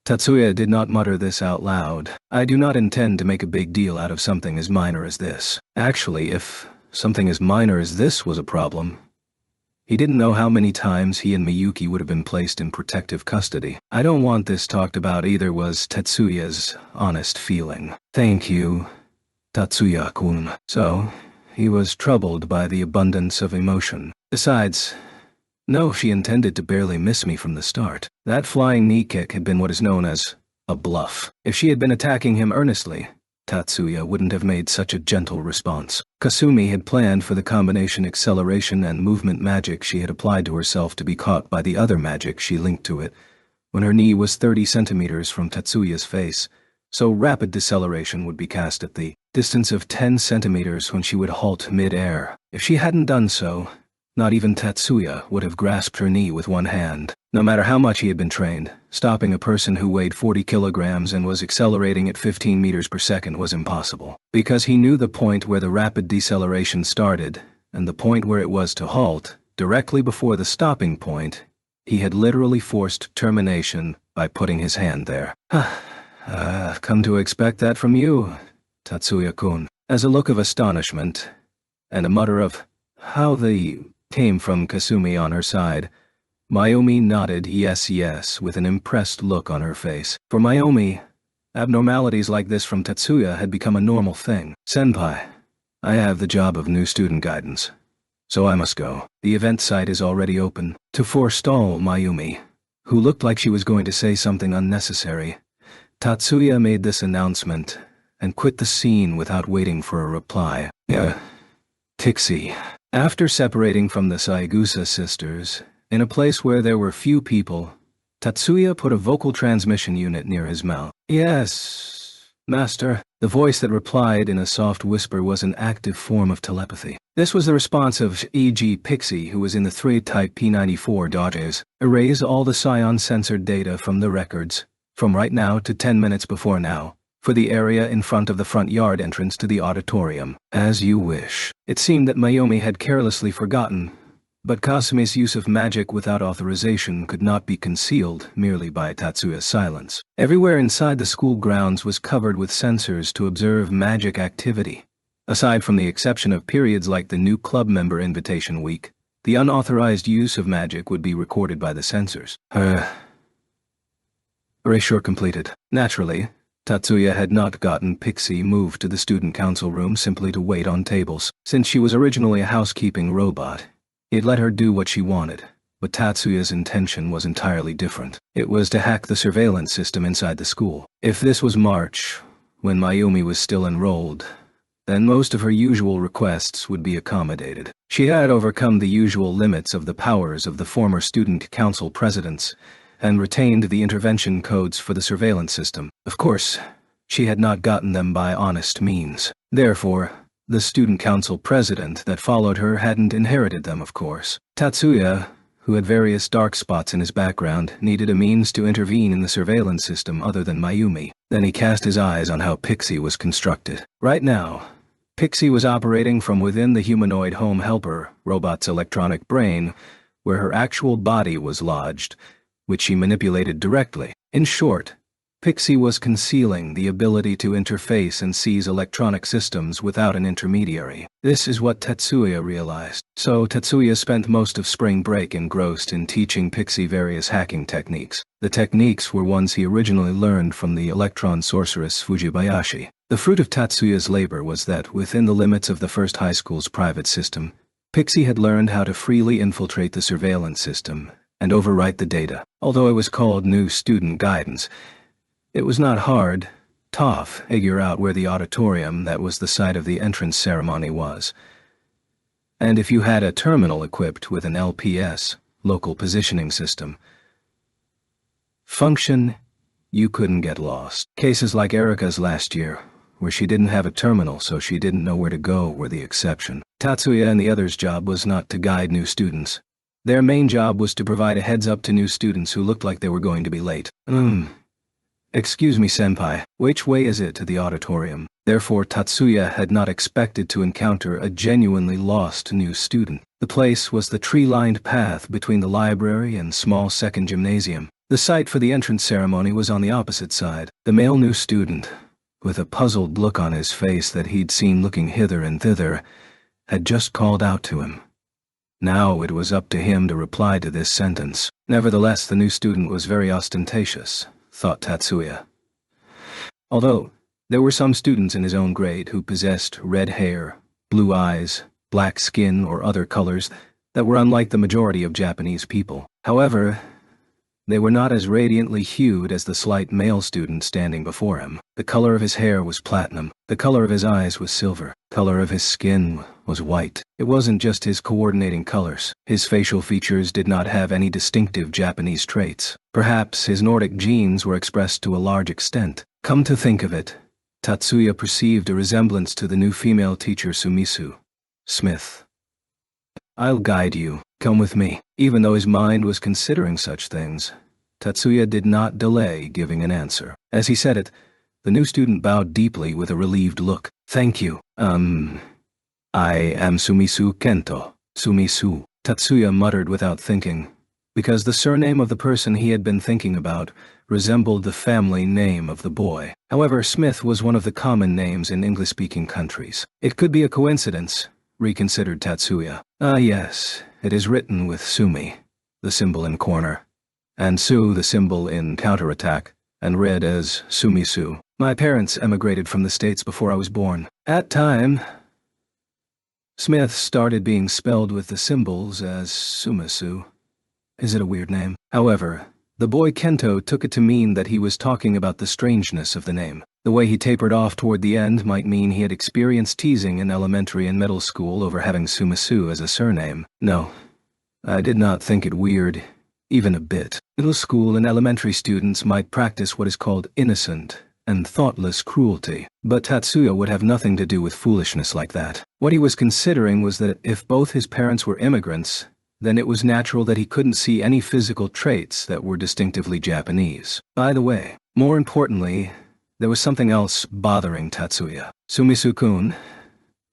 Tatsuya did not mutter this out loud. I do not intend to make a big deal out of something as minor as this. Actually, if something as minor as this was a problem, he didn't know how many times he and Miyuki would have been placed in protective custody. I don't want this talked about either was Tatsuya's honest feeling. Thank you, Tatsuya-kun. So, he was troubled by the abundance of emotion. Besides, no, she intended to barely miss me from the start. That flying knee kick had been what is known as a bluff. If she had been attacking him earnestly, Tatsuya wouldn't have made such a gentle response. Kasumi had planned for the combination acceleration and movement magic she had applied to herself to be caught by the other magic she linked to it, when her knee was 30 centimeters from Tatsuya's face, so rapid deceleration would be cast at the distance of 10 centimeters when she would halt mid-air. If she hadn't done so, not even Tatsuya would have grasped her knee with one hand. No matter how much he had been trained, stopping a person who weighed 40 kilograms and was accelerating at 15 meters per second was impossible. Because he knew the point where the rapid deceleration started, and the point where it was to halt, directly before the stopping point, he had literally forced termination by putting his hand there. I've come to expect that from you, Tatsuya-kun. As a look of astonishment, and a mutter of, how the came from Kasumi on her side, Mayumi nodded yes with an impressed look on her face. For Mayumi, abnormalities like this from Tatsuya had become a normal thing. Senpai, I have the job of new student guidance, so I must go. The event site is already open. To forestall Mayumi, who looked like she was going to say something unnecessary, Tatsuya made this announcement and quit the scene without waiting for a reply. Tixie. After separating from the Saigusa sisters, in a place where there were few people, Tatsuya put a vocal transmission unit near his mouth. Yes, master. The voice that replied in a soft whisper was an active form of telepathy. This was the response of E.G. Pixie, who was in the 3-type P94 Dodges. Erase all the Scion-censored data from the records, from right now to 10 minutes before now, for the area in front of the front yard entrance to the auditorium. As you wish. It seemed that Mayumi had carelessly forgotten, but Kasumi's use of magic without authorization could not be concealed merely by Tatsuya's silence. Everywhere inside the school grounds was covered with sensors to observe magic activity. Aside from the exception of periods like the new club member invitation week, the unauthorized use of magic would be recorded by the sensors. Erasure completed. Naturally, Tatsuya had not gotten Pixie moved to the student council room simply to wait on tables. Since she was originally a housekeeping robot, it let her do what she wanted, but Tatsuya's intention was entirely different. It was to hack the surveillance system inside the school. If this was March, when Mayumi was still enrolled, then most of her usual requests would be accommodated. She had overcome the usual limits of the powers of the former student council presidents, and retained the intervention codes for the surveillance system. Of course, she had not gotten them by honest means. Therefore, the student council president that followed her hadn't inherited them, of course. Tatsuya, who had various dark spots in his background, needed a means to intervene in the surveillance system other than Mayumi. Then he cast his eyes on how Pixie was constructed. Right now, Pixie was operating from within the humanoid home helper robot's electronic brain, where her actual body was lodged, which she manipulated directly. In short, Pixie was concealing the ability to interface and seize electronic systems without an intermediary. This is what Tatsuya realized. So Tatsuya spent most of spring break engrossed in teaching Pixie various hacking techniques. The techniques were ones he originally learned from the electron sorceress Fujibayashi. The fruit of Tatsuya's labor was that, within the limits of the first high school's private system, Pixie had learned how to freely infiltrate the surveillance system and overwrite the data. Although it was called New Student Guidance, it was not hard to figure out where the auditorium that was the site of the entrance ceremony was. And if you had a terminal equipped with an LPS, local positioning system, function, you couldn't get lost. Cases like Erica's last year, where she didn't have a terminal so she didn't know where to go, were the exception. Tatsuya and the others' job was not to guide new students. Their main job was to provide a heads-up to new students who looked like they were going to be late. Excuse me, senpai, which way is it to the auditorium? Therefore, Tatsuya had not expected to encounter a genuinely lost new student. The place was the tree-lined path between the library and small second gymnasium. The site for the entrance ceremony was on the opposite side. The male new student, with a puzzled look on his face that he'd seen looking hither and thither, had just called out to him. Now it was up to him to reply to this sentence. Nevertheless, the new student was very ostentatious, thought Tatsuya. Although there were some students in his own grade who possessed red hair, blue eyes, black skin, or other colors that were unlike the majority of Japanese people. However, they were not as radiantly hued as the slight male student standing before him. The color of his hair was platinum. The color of his eyes was silver. The color of his skin was white. It wasn't just his coordinating colors. His facial features did not have any distinctive Japanese traits. Perhaps his Nordic genes were expressed to a large extent. Come to think of it, Tatsuya perceived a resemblance to the new female teacher Sumisu, Smith. I'll guide you. Come with me. Even though his mind was considering such things, Tatsuya did not delay giving an answer. As he said it, the new student bowed deeply with a relieved look. Thank you. I am Sumisu Kento. Sumisu, Tatsuya muttered without thinking, because the surname of the person he had been thinking about resembled the family name of the boy. However, Smith was one of the common names in English-speaking countries. It could be a coincidence, reconsidered Tatsuya. Ah yes, it is written with Sumi, the symbol in corner, and Su, the symbol in counterattack, and read as Sumisu. My parents emigrated from the States before I was born. At time, Smith started being spelled with the symbols as Sumisu. Is it a weird name? However, The boy Kento took it to mean that he was talking about the strangeness of the name. The way he tapered off toward the end might mean he had experienced teasing in elementary and middle school over having Sumisu as a surname. No, I did not think it weird, even a bit. Middle school and elementary students might practice what is called innocent and thoughtless cruelty, but Tatsuya would have nothing to do with foolishness like that. What he was considering was that if both his parents were immigrants, then it was natural that he couldn't see any physical traits that were distinctively Japanese. By the way, more importantly, there was something else bothering Tatsuya. Sumisu-kun,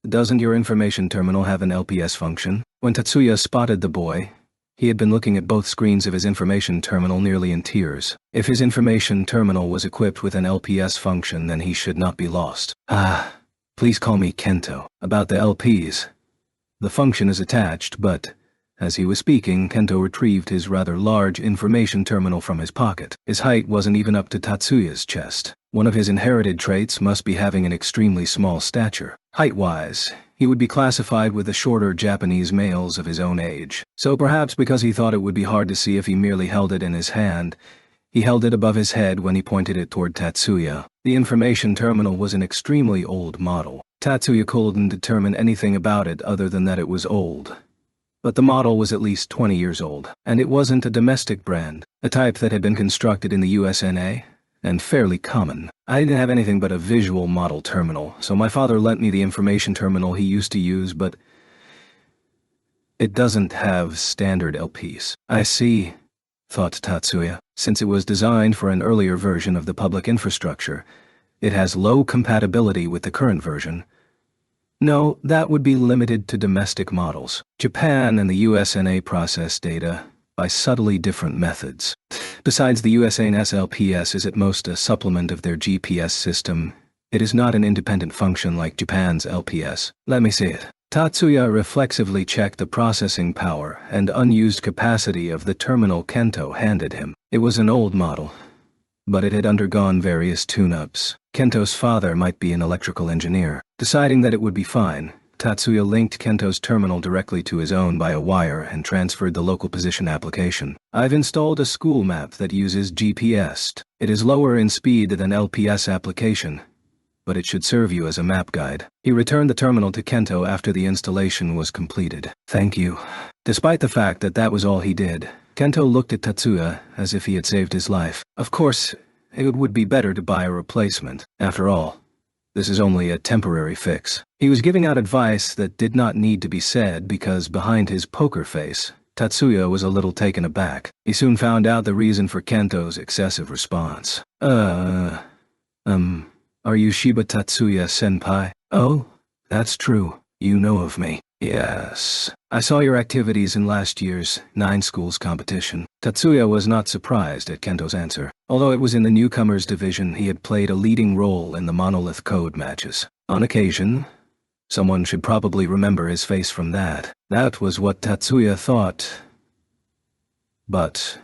doesn't your information terminal have an LPS function? When Tatsuya spotted the boy, he had been looking at both screens of his information terminal nearly in tears. If his information terminal was equipped with an LPS function, then he should not be lost. Please call me Kento. About the LPs. The function is attached, but as he was speaking, Kento retrieved his rather large information terminal from his pocket. His height wasn't even up to Tatsuya's chest. One of his inherited traits must be having an extremely small stature. Height-wise, he would be classified with the shorter Japanese males of his own age. So perhaps because he thought it would be hard to see if he merely held it in his hand, he held it above his head when he pointed it toward Tatsuya. The information terminal was an extremely old model. Tatsuya couldn't determine anything about it other than that it was old. But the model was at least 20 years old, and it wasn't a domestic brand, a type that had been constructed in the USNA, and fairly common. I didn't have anything but a visual model terminal, so my father lent me the information terminal he used to use, but it doesn't have standard LPs. I see, thought Tatsuya. Since it was designed for an earlier version of the public infrastructure, it has low compatibility with the current version. No, that would be limited to domestic models. Japan and the USNA process data by subtly different methods. Besides, the USNA's LPS is at most a supplement of their GPS system. It is not an independent function like Japan's LPS. Let me see it. Tatsuya reflexively checked the processing power and unused capacity of the terminal Kento handed him. It was an old model, but it had undergone various tune-ups. Kento's father might be an electrical engineer. Deciding that it would be fine, Tatsuya linked Kento's terminal directly to his own by a wire and transferred the local position application. I've installed a school map that uses GPS. It is lower in speed than LPS application, but it should serve you as a map guide. He returned the terminal to Kento after the installation was completed. Thank you. Despite the fact that that was all he did, Kento looked at Tatsuya as if he had saved his life. Of course, it would be better to buy a replacement. After all, this is only a temporary fix. He was giving out advice that did not need to be said because behind his poker face, Tatsuya was a little taken aback. He soon found out the reason for Kento's excessive response. Are you Shiba Tatsuya senpai? Oh, that's true. You know of me. Yes. I saw your activities in last year's 9 schools competition. Tatsuya was not surprised at Kento's answer. Although it was in the newcomers division, he had played a leading role in the Monolith Code matches. On occasion, someone should probably remember his face from that. That was what Tatsuya thought. But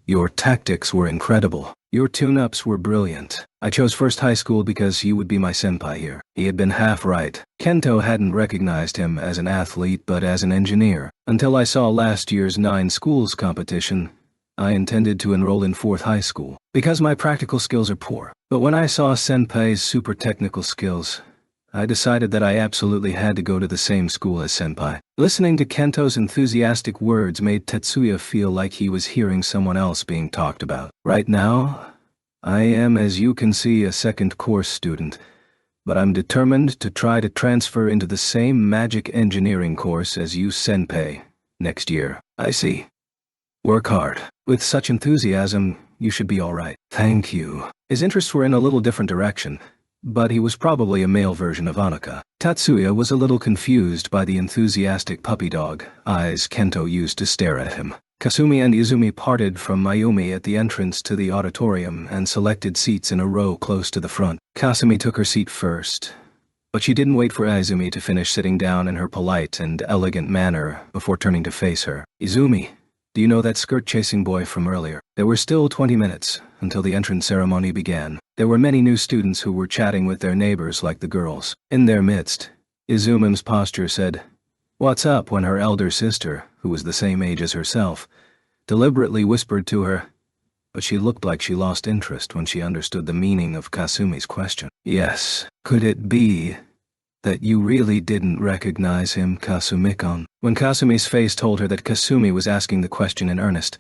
your tactics were incredible. Your tune-ups were brilliant. I chose First High School because you would be my senpai here. He had been half right. Kento hadn't recognized him as an athlete but as an engineer. Until I saw last year's 9 schools competition, I intended to enroll in 4th High School, because my practical skills are poor. But when I saw Senpai's super technical skills, I decided that I absolutely had to go to the same school as Senpai. Listening to Kento's enthusiastic words made Tatsuya feel like he was hearing someone else being talked about. Right now, I am, as you can see, a second course student, but I'm determined to try to transfer into the same magic engineering course as you Senpai next year. I see. Work hard. With such enthusiasm, you should be all right. Thank you. His interests were in a little different direction, but he was probably a male version of Anaka. Tatsuya was a little confused by the enthusiastic puppy dog eyes Kento used to stare at him. Kasumi and Izumi parted from Mayumi at the entrance to the auditorium and selected seats in a row close to the front. Kasumi took her seat first, but she didn't wait for Izumi to finish sitting down in her polite and elegant manner before turning to face her. Izumi, do you know that skirt-chasing boy from earlier? There were still 20 minutes until the entrance ceremony began. There were many new students who were chatting with their neighbors like the girls. In their midst, Izumi's posture said, "What's up?" when her elder sister, who was the same age as herself, deliberately whispered to her, but she looked like she lost interest when she understood the meaning of Kasumi's question. Yes, could it be that you really didn't recognize him, Kasumi-kun? When Kasumi's face told her that Kasumi was asking the question in earnest,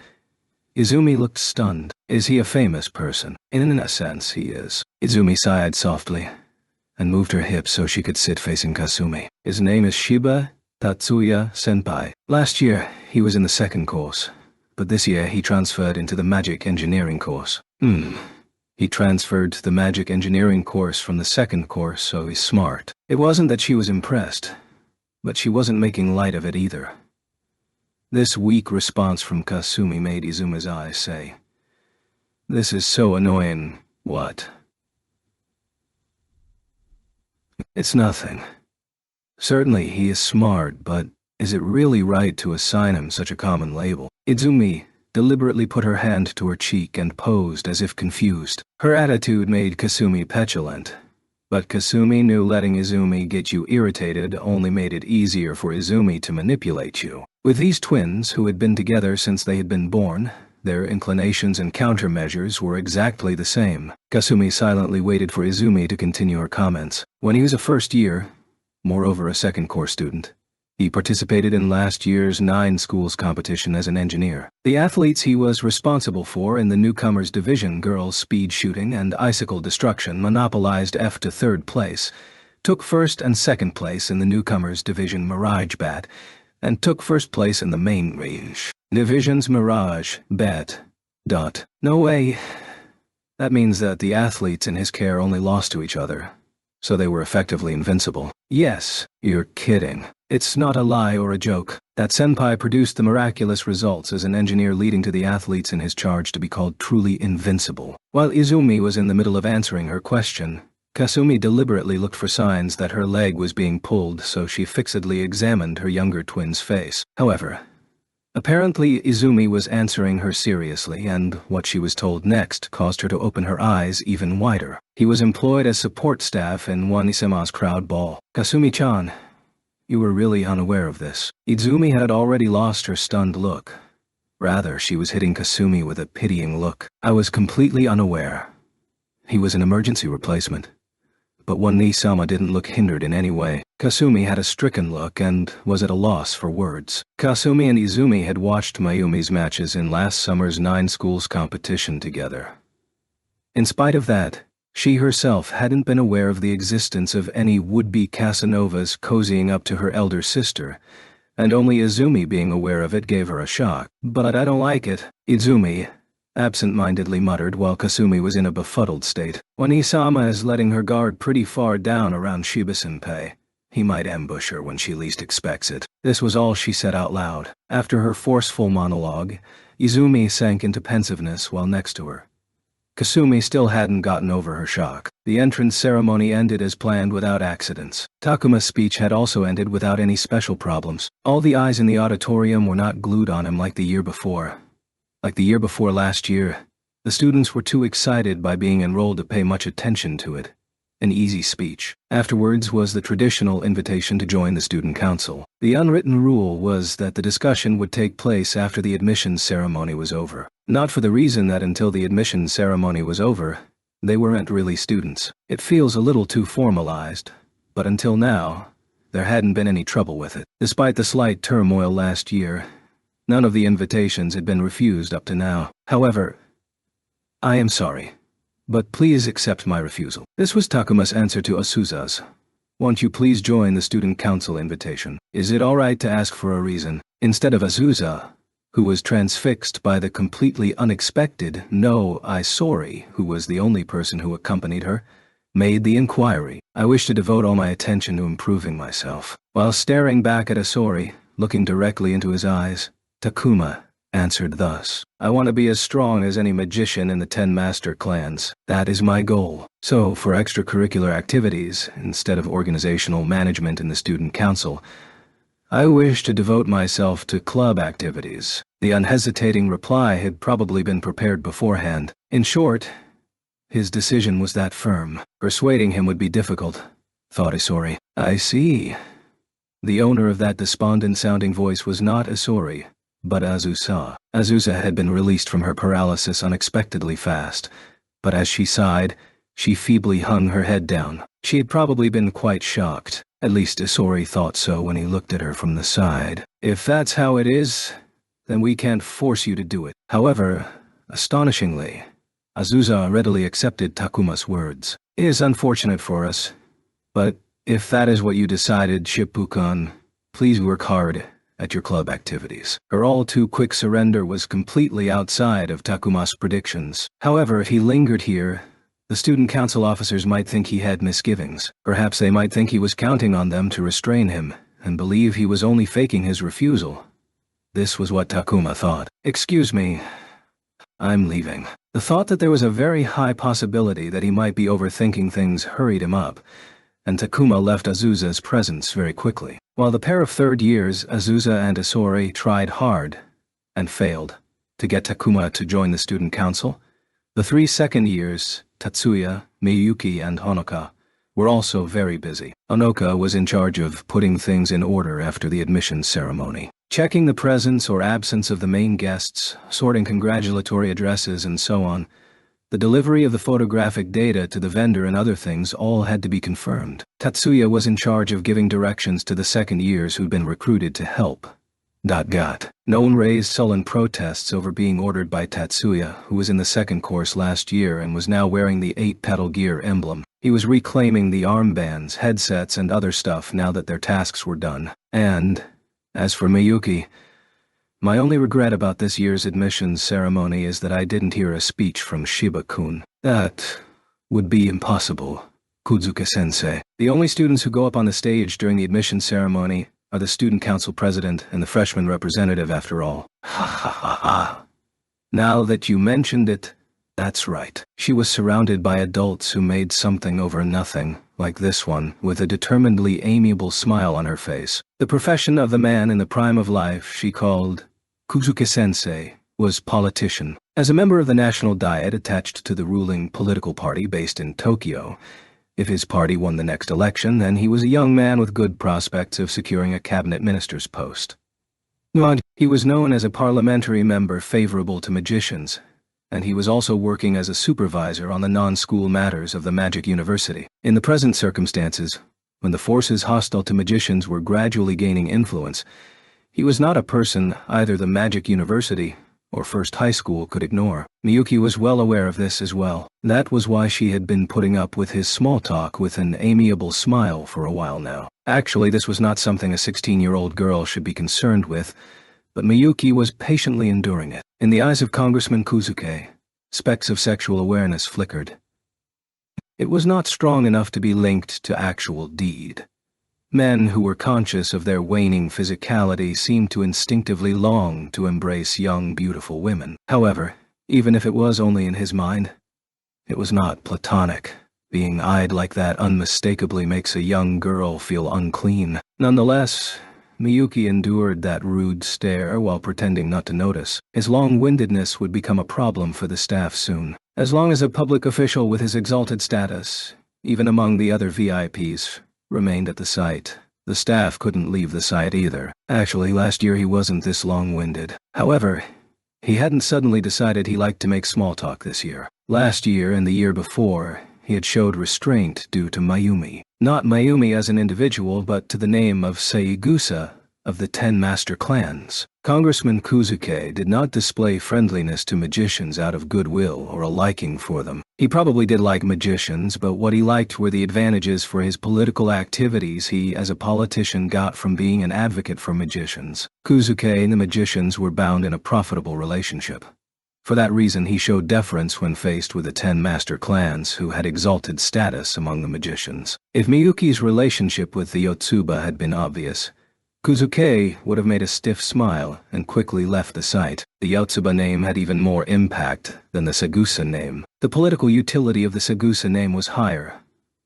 Izumi looked stunned. Is he a famous person? In a sense, he is. Izumi sighed softly and moved her hips so she could sit facing Kasumi. His name is Shiba Tatsuya Senpai. Last year, he was in the second course, but this year he transferred into the magic engineering course. He transferred to the magic engineering course from the second course, so he's smart. It wasn't that she was impressed, but she wasn't making light of it either. This weak response from Kasumi made Izumi's eyes say, "This is so annoying." What? It's nothing. Certainly he is smart, but is it really right to assign him such a common label? Izumi deliberately put her hand to her cheek and posed as if confused. Her attitude made Kasumi petulant, but Kasumi knew letting Izumi get you irritated only made it easier for Izumi to manipulate you. With these twins, who had been together since they had been born, their inclinations and countermeasures were exactly the same. Kasumi silently waited for Izumi to continue her comments. When he was a first year, moreover a second course student, he participated in last year's 9 schools competition as an engineer. The athletes he was responsible for in the newcomers division, girls speed shooting and icicle destruction, monopolized F to 3rd place, took 1st and 2nd place in the newcomers division Mirage Bat, and took 1st place in the main range divisions Mirage Bet. No way. That means that the athletes in his care only lost to each other, so they were effectively invincible. Yes, you're kidding. It's not a lie or a joke. That senpai produced the miraculous results as an engineer, leading to the athletes in his charge to be called truly invincible. While Izumi was in the middle of answering her question, Kasumi deliberately looked for signs that her leg was being pulled, so she fixedly examined her younger twin's face. However, apparently Izumi was answering her seriously, and what she was told next caused her to open her eyes even wider. He was employed as support staff in one Isema's crowd ball. Kasumi-chan, you were really unaware of this. Izumi had already lost her stunned look. Rather, she was hitting Kasumi with a pitying look. I was completely unaware. He was an emergency replacement. But one Nisama didn't look hindered in any way. Kasumi had a stricken look and was at a loss for words. Kasumi and Izumi had watched Mayumi's matches in last summer's 9 schools competition together. In spite of that, she herself hadn't been aware of the existence of any would-be Casanovas cozying up to her elder sister, and only Izumi being aware of it gave her a shock. But I don't like it, Izumi absent-mindedly muttered while Kasumi was in a befuddled state. When Isama is letting her guard pretty far down around Shiba-senpai, he might ambush her when she least expects it. This was all she said out loud. After her forceful monologue, Izumi sank into pensiveness while next to her. Kasumi still hadn't gotten over her shock. The entrance ceremony ended as planned without accidents. Takuma's speech had also ended without any special problems. All the eyes in the auditorium were not glued on him like the year before. Like the year before last year, the students were too excited by being enrolled to pay much attention to it. An easy speech. Afterwards was the traditional invitation to join the student council. The unwritten rule was that the discussion would take place after the admissions ceremony was over. Not for the reason that until the admissions ceremony was over, they weren't really students. It feels a little too formalized, but until now, there hadn't been any trouble with it. Despite the slight turmoil last year, none of the invitations had been refused up to now. However, I am sorry, but please accept my refusal. This was Takuma's answer to Asuza's. Won't you please join the student council invitation? Is it alright to ask for a reason? Instead of Asuza, who was transfixed by the completely unexpected "No, I sorry," who was the only person who accompanied her, made the inquiry. I wish to devote all my attention to improving myself. While staring back at Asori, looking directly into his eyes, Takuma answered thus. I want to be as strong as any magician in the 10 master clans. That is my goal. So, for extracurricular activities, instead of organizational management in the student council, I wish to devote myself to club activities. The unhesitating reply had probably been prepared beforehand. In short, his decision was that firm. Persuading him would be difficult, thought Isori. I see. The owner of that despondent-sounding voice was not Isori, but Azusa. Azusa had been released from her paralysis unexpectedly fast, but as she sighed, she feebly hung her head down. She had probably been quite shocked. At least Isori thought so when he looked at her from the side. If that's how it is, then we can't force you to do it. However, astonishingly, Azusa readily accepted Takuma's words. It is unfortunate for us, but if that is what you decided, Shippukan, please work hard at your club activities. Her all-too-quick surrender was completely outside of Takuma's predictions. However, if he lingered here, the student council officers might think he had misgivings. Perhaps they might think he was counting on them to restrain him, and believe he was only faking his refusal. This was what Takuma thought. Excuse me, I'm leaving. The thought that there was a very high possibility that he might be overthinking things hurried him up, and Takuma left Azusa's presence very quickly. While the pair of third years, Azusa and Isori, tried hard, and failed, to get Takuma to join the student council, the 3 second years, Tatsuya, Miyuki, and Honoka, were also very busy. Honoka was in charge of putting things in order after the admissions ceremony, checking the presence or absence of the main guests, sorting congratulatory addresses, and so on. The delivery of the photographic data to the vendor and other things all had to be confirmed. Tatsuya was in charge of giving directions to the second years who'd been recruited to help. No one raised sullen protests over being ordered by Tatsuya, who was in the second course last year and was now wearing the 8-pedal gear emblem. He was reclaiming the armbands, headsets, and other stuff now that their tasks were done. And, as for Miyuki, my only regret about this year's admissions ceremony is that I didn't hear a speech from Shiba-kun. That would be impossible, Kuzuka-sensei. The only students who go up on the stage during the admissions ceremony are the student council president and the freshman representative, after all. Ha ha ha ha. Now that you mentioned it, that's right. She was surrounded by adults who made something over nothing, like this one, with a determinedly amiable smile on her face. The profession of the man in the prime of life she called Kuzuka-sensei was politician. As a member of the National Diet attached to the ruling political party based in Tokyo, if his party won the next election, then he was a young man with good prospects of securing a cabinet minister's post. He was known as a parliamentary member favorable to magicians, and he was also working as a supervisor on the non-school matters of the Magic University. In the present circumstances, when the forces hostile to magicians were gradually gaining influence, he was not a person either the Magic University or First High School could ignore. Miyuki was well aware of this as well. That was why she had been putting up with his small talk with an amiable smile for a while now. Actually, this was not something a 16-year-old girl should be concerned with, but Miyuki was patiently enduring it. In the eyes of Congressman Kuzuke, specks of sexual awareness flickered. It was not strong enough to be linked to actual deed. Men who were conscious of their waning physicality seemed to instinctively long to embrace young, beautiful women. However, even if it was only in his mind, it was not platonic. Being eyed like that unmistakably makes a young girl feel unclean. Nonetheless, Miyuki endured that rude stare while pretending not to notice. His long-windedness would become a problem for the staff soon. As long as a public official with his exalted status, even among the other VIPs, remained at the site, the staff couldn't leave the site either. Actually, last year he wasn't this long-winded. However, he hadn't suddenly decided he liked to make small talk this year. Last year and the year before, he had showed restraint due to Mayumi. Not Mayumi as an individual, but to the name of Saigusa of the 10 master clans. Congressman Kuzuke did not display friendliness to magicians out of goodwill or a liking for them. He probably did like magicians, but what he liked were the advantages for his political activities he, as a politician, got from being an advocate for magicians. Kuzuke and the magicians were bound in a profitable relationship. For that reason, he showed deference when faced with the 10 master clans who had exalted status among the magicians. If Miyuki's relationship with the Yotsuba had been obvious, Kuzuke would have made a stiff smile and quickly left the site. The Yotsuba name had even more impact than the Sagusa name. The political utility of the Sagusa name was higher,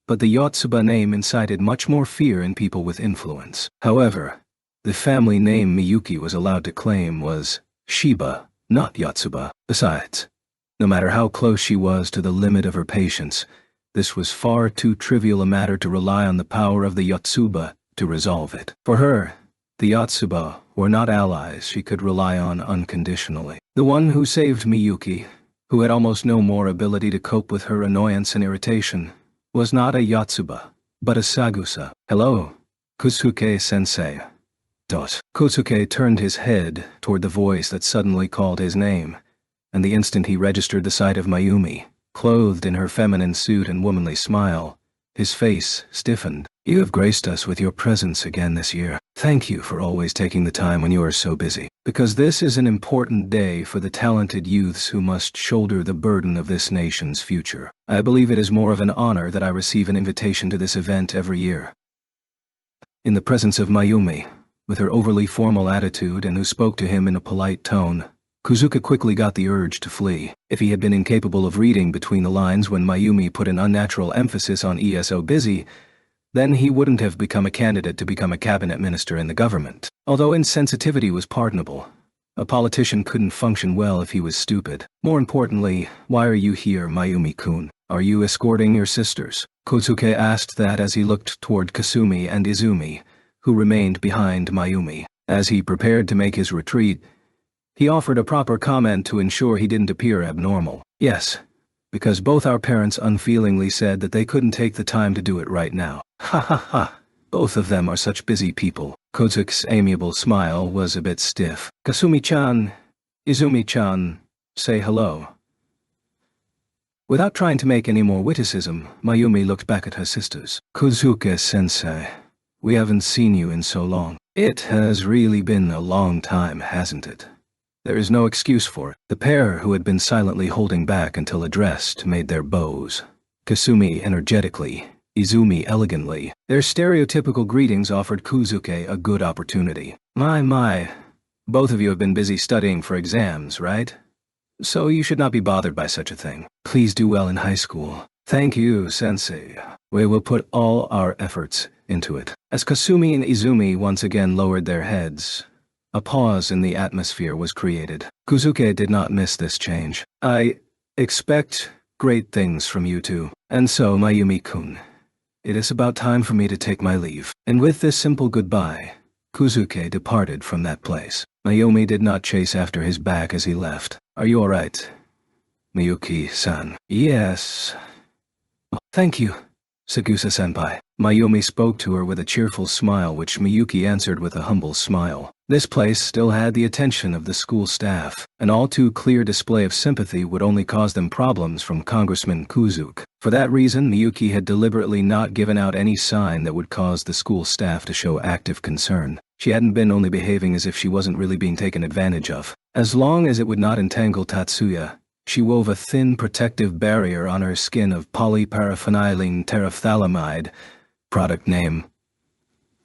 but the Yotsuba name incited much more fear in people with influence. However, the family name Miyuki was allowed to claim was Shiba, not Yotsuba. Besides, no matter how close she was to the limit of her patience, this was far too trivial a matter to rely on the power of the Yotsuba to resolve it. For her, The Yotsuba were not allies she could rely on unconditionally. The one who saved Miyuki, who had almost no more ability to cope with her annoyance and irritation, was not a Yotsuba, but a Sagusa. "Hello, Kosuke-sensei." Kosuke turned his head toward the voice that suddenly called his name, and the instant he registered the sight of Mayumi, clothed in her feminine suit and womanly smile, his face stiffened. "You have graced us with your presence again this year. Thank you for always taking the time when you are so busy. Because this is an important day for the talented youths who must shoulder the burden of this nation's future. I believe it is more of an honor that I receive an invitation to this event every year." In the presence of Mayumi, with her overly formal attitude and who spoke to him in a polite tone, Kuzuka quickly got the urge to flee. If he had been incapable of reading between the lines when Mayumi put an unnatural emphasis on "so busy," then he wouldn't have become a candidate to become a cabinet minister in the government. Although insensitivity was pardonable, a politician couldn't function well if he was stupid. More importantly, why are you here, Mayumi-kun? Are you escorting your sisters? Kosuke asked that as he looked toward Kasumi and Izumi, who remained behind Mayumi. As he prepared to make his retreat, he offered a proper comment to ensure he didn't appear abnormal. "Yes, because both our parents unfeelingly said that they couldn't take the time to do it right now." "Ha ha ha, both of them are such busy people." Kozuke's amiable smile was a bit stiff. "Kasumi-chan, Izumi-chan, say hello." Without trying to make any more witticism, Mayumi looked back at her sisters. "Kozuke-sensei, we haven't seen you in so long. It has really been a long time, hasn't it?" There is no excuse for it. The pair who had been silently holding back until addressed made their bows. Kasumi energetically, Izumi elegantly. Their stereotypical greetings offered Kozuke a good opportunity. My, both of you have been busy studying for exams, right? So you should not be bothered by such a thing. Please do well in high school." "Thank you, sensei. We will put all our efforts into it." As Kasumi and Izumi once again lowered their heads, a pause in the atmosphere was created. Kozuke did not miss this change. "I expect great things from you two. And so, Mayumi-kun, it is about time for me to take my leave." And with this simple goodbye, Kozuke departed from that place. Mayumi did not chase after his back as he left. "Are you all right, Miyuki-san?" "Yes." "Thank you, Sagusa-senpai." Mayumi spoke to her with a cheerful smile which Miyuki answered with a humble smile. This place still had the attention of the school staff. An all too clear display of sympathy would only cause them problems from Congressman Kuzuke. For that reason, Miyuki had deliberately not given out any sign that would cause the school staff to show active concern. She hadn't been only behaving as if she wasn't really being taken advantage of. As long as it would not entangle Tatsuya, she wove a thin protective barrier on her skin of polyparaphenylene terephthalamide, product name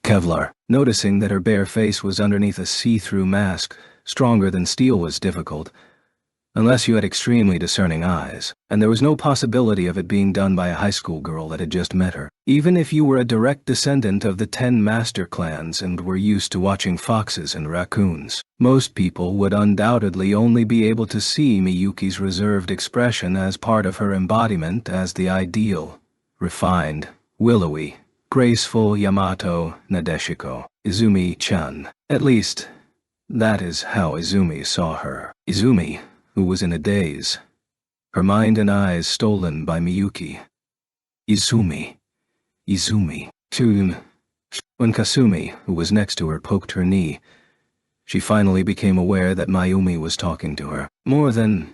Kevlar. Noticing that her bare face was underneath a see-through mask, stronger than steel was difficult, unless you had extremely discerning eyes, and there was no possibility of it being done by a high school girl that had just met her. Even if you were a direct descendant of the 10 master clans and were used to watching foxes and raccoons, most people would undoubtedly only be able to see Miyuki's reserved expression as part of her embodiment as the ideal, refined, willowy, graceful Yamato Nadeshiko, Izumi-chan. At least, that is how Izumi saw her. Izumi, who was in a daze, her mind and eyes stolen by Miyuki. Izumi. When Kasumi, who was next to her, poked her knee, she finally became aware that Mayumi was talking to her. More than,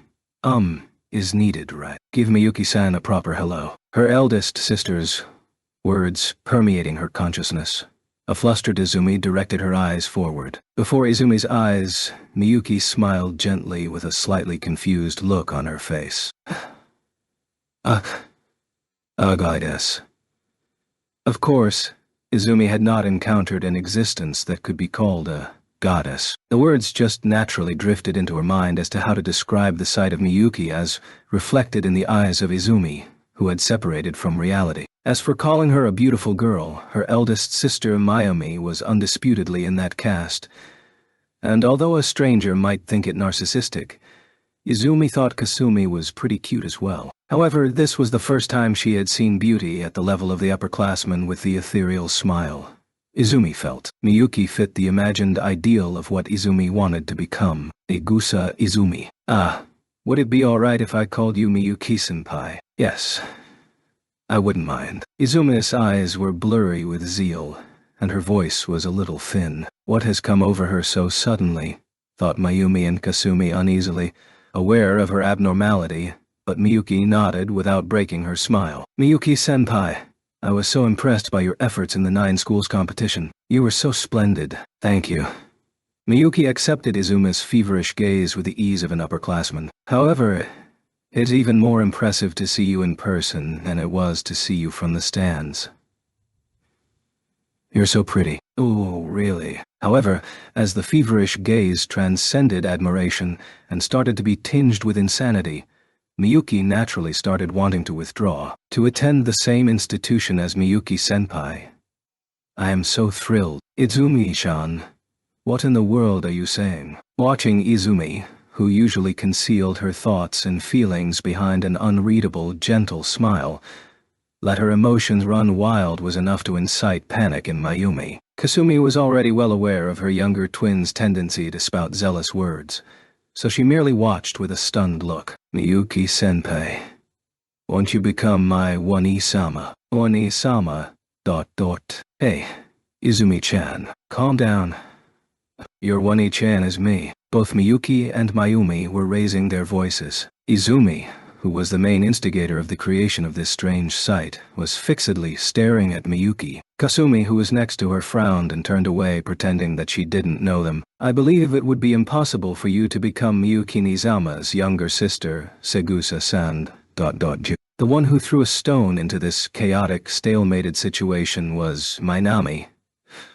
is needed, right? Give Miyuki-san a proper hello. Her eldest sister's words permeating her consciousness. A flustered Izumi directed her eyes forward. Before Izumi's eyes, Miyuki smiled gently with a slightly confused look on her face. A goddess. Of course, Izumi had not encountered an existence that could be called a goddess. The words just naturally drifted into her mind as to how to describe the sight of Miyuki as reflected in the eyes of Izumi, who had separated from reality. As for calling her a beautiful girl, her eldest sister Mayumi was undisputedly in that caste, and although a stranger might think it narcissistic, Izumi thought Kasumi was pretty cute as well. However, this was the first time she had seen beauty at the level of the upperclassman with the ethereal smile. Izumi felt. Miyuki fit the imagined ideal of what Izumi wanted to become. Igusa Izumi. Ah, would it be alright if I called you Miyuki-senpai? Yes. I wouldn't mind. Izumi's eyes were blurry with zeal, and her voice was a little thin. What has come over her so suddenly? Thought Mayumi and Kasumi uneasily, aware of her abnormality, but Miyuki nodded without breaking her smile. Miyuki-senpai, I was so impressed by your efforts in the 9 schools competition. You were so splendid. Thank you. Miyuki accepted Izumi's feverish gaze with the ease of an upperclassman. However, it's even more impressive to see you in person than it was to see you from the stands. You're so pretty. Oh, really? However, as the feverish gaze transcended admiration and started to be tinged with insanity, Miyuki naturally started wanting to withdraw, to attend the same institution as Miyuki-senpai. I am so thrilled. Izumi-chan, what in the world are you saying? Watching Izumi, who usually concealed her thoughts and feelings behind an unreadable, gentle smile, let her emotions run wild was enough to incite panic in Mayumi. Kasumi was already well aware of her younger twin's tendency to spout zealous words, so she merely watched with a stunned look. Miyuki-senpai, won't you become my Oni-sama? Oni-sama, ... Hey, Izumi-chan, calm down. Your Oni-chan is me. Both Miyuki and Mayumi were raising their voices. Izumi, who was the main instigator of the creation of this strange sight, was fixedly staring at Miyuki. Kasumi, who was next to her, frowned and turned away, pretending that she didn't know them. I believe it would be impossible for you to become Miyuki Nizama's younger sister, Segusa-san, ... The one who threw a stone into this chaotic, stalemated situation was Minami,